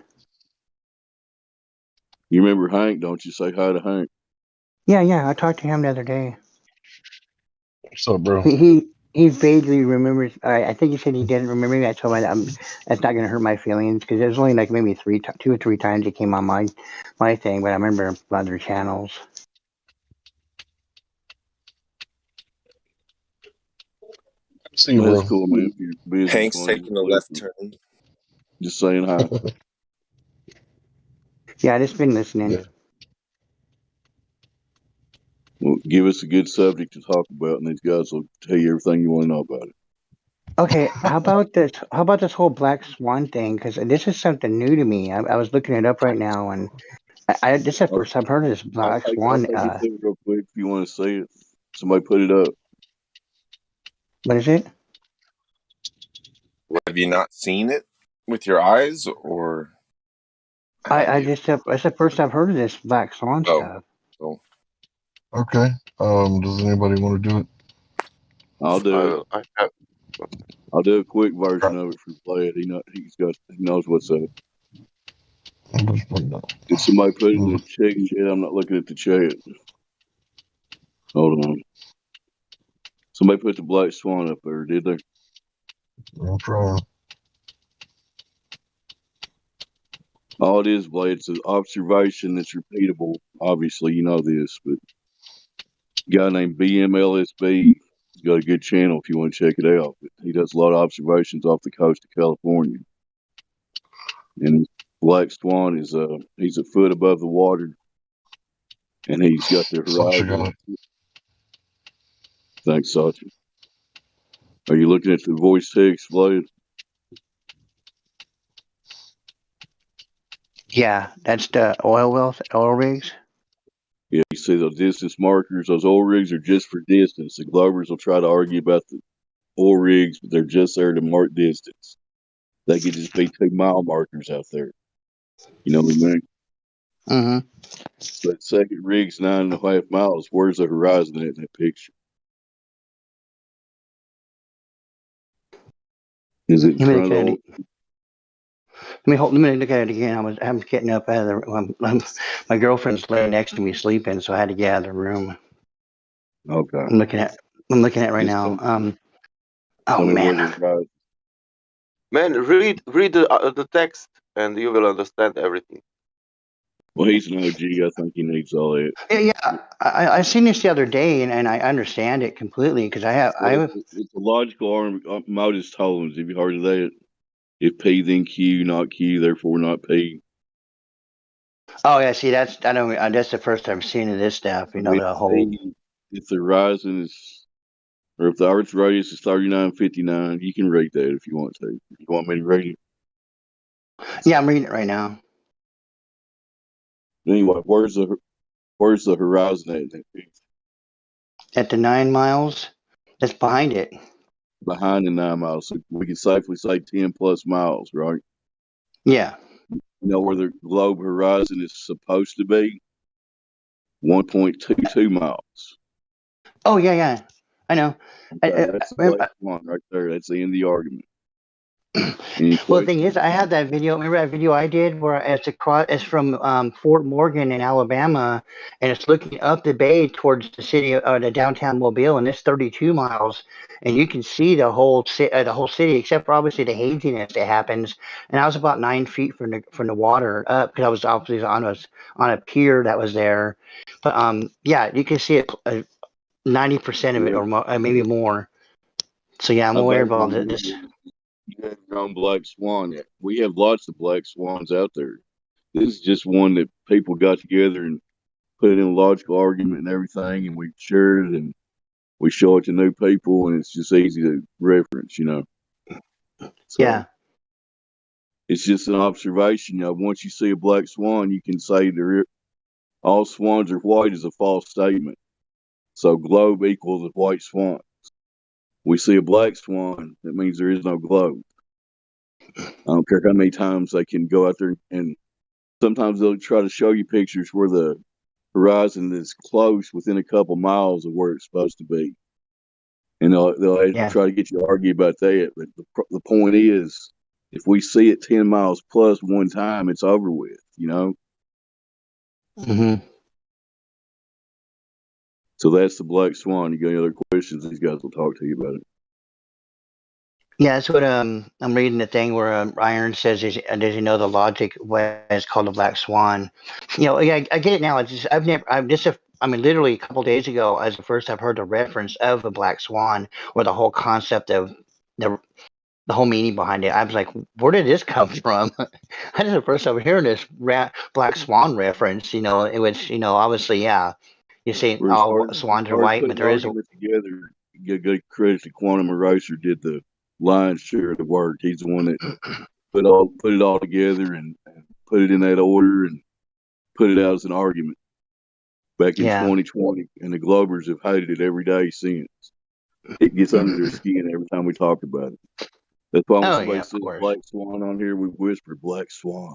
You remember Hank, don't you? Say hi to Hank. Yeah, I talked to him the other day. What's up, bro? He vaguely remembers. I think he said he didn't remember me. I told him that's not going to hurt my feelings because it was only like maybe 2 or 3 times it came on my thing, but I remember other channels. See you, That's bro. cool, man. If you're busy, Hank's taking a left turn. Just saying hi. Yeah, I just been listening. Yeah. Well, give us a good subject to talk about, and these guys will tell you everything you want to know about it. Okay, how about this? How about this whole black swan thing? Because this is something new to me. I was looking it up right now, and this is the first I've heard of this black swan. I'll take it real quick if you want to see it. Somebody put it up. What is it? Have you not seen it with your eyes, or? It's the first I've heard of this black swan stuff. Oh. Okay. Does anybody want to do it? I'll do it. I'll do a quick version of it for Vlad. He knows what's up. Did somebody put it in the chat? I'm not looking at the chat. Hold on. Somebody put the black swan up there, did they? I'm trying. All it is, Vlad, it's an observation that's repeatable. Obviously, you know this, but a guy named BMLSB, he's got a good channel if you want to check it out. But he does a lot of observations off the coast of California. And black swan is he's a foot above the water, and he's got the horizon. Thanks, Sachi. Are you looking at the voice text, Vlad? Yeah, that's the oil rigs. Yeah, you see those distance markers. Those oil rigs are just for distance. The Glovers will try to argue about the oil rigs, but they're just there to mark distance. They could just be 2-mile markers out there. You know what I mean? Mm-hmm. That second rig's 9.5 miles. Where's the horizon in that picture? Is it in front of the? Let me look at it again. I'm getting up out of the room. My girlfriend's laying next to me sleeping, so I had to get out of the room. Okay. I'm looking at it right now. Oh man. Man, read the text, and you will understand everything. Well, he's an OG. I think he needs all that. Yeah. I seen this the other day, and I understand it completely because It's a logical modus tollens. Have you heard of that? If P then Q, not Q, therefore not P. Oh yeah, see that's the first time seeing this stuff. You know, the whole. If the horizon is, or if the Earth's radius is 3959, you can rate that if you want to. If you want me to rate it. Yeah, I'm reading it right now. Anyway, where's the horizon at? At the 9 miles, that's behind it. Behind the 9 miles, so we can safely say 10 plus miles, right? Yeah. You know where the globe horizon is supposed to be? 1.22 miles. Oh yeah, I know. That's the last one right there. That's the end of the argument. Well, the thing is, I have that video. Remember that video I did where it's from Fort Morgan in Alabama, and it's looking up the bay towards the city, the downtown Mobile, and it's 32 miles, and you can see the whole city, except for obviously the haziness that happens. And I was about 9 feet from the water up because I was obviously on a pier that was there, but yeah, you can see it 90% of it or maybe more. So yeah, I'm aware of all this. You have your own black swan. We have lots of black swans out there. This is just one that people got together and put in a logical argument and everything, and we share it and we show it to new people, and it's just easy to reference, you know. So, yeah. It's just an observation. You know, once you see a black swan, you can say all swans are white is a false statement. So globe equals a white swan. We see a black swan, that means there is no globe. I don't care how many times they can go out there, and sometimes they'll try to show you pictures where the horizon is close within a couple miles of where it's supposed to be. And they'll try to get you to argue about that. But the point is, if we see it 10 miles plus one time, it's over with, you know? Mm-hmm. So that's the black swan. You got any other questions? These guys will talk to you about it. Yeah, that's what I'm reading the thing where Iron says, does he know the logic what is called the black swan? You know, yeah, I get it now. It's just I mean, literally a couple days ago, as the first I've heard the reference of the black swan or the whole concept of the whole meaning behind it. I was like, where did this come from? That is the first I'm hearing this black swan reference. You know, it was, you know, obviously, yeah, you see all swans are white, but there is together. Get good credit to Quantum Eraser did the lion's share of the work. He's the one that put it all together and put it in that order and put it out as an argument back in 2020. And the Globers have hated it every day since. It gets under their skin every time we talk about it. That's why when somebody says black swan on here, we whisper black swan.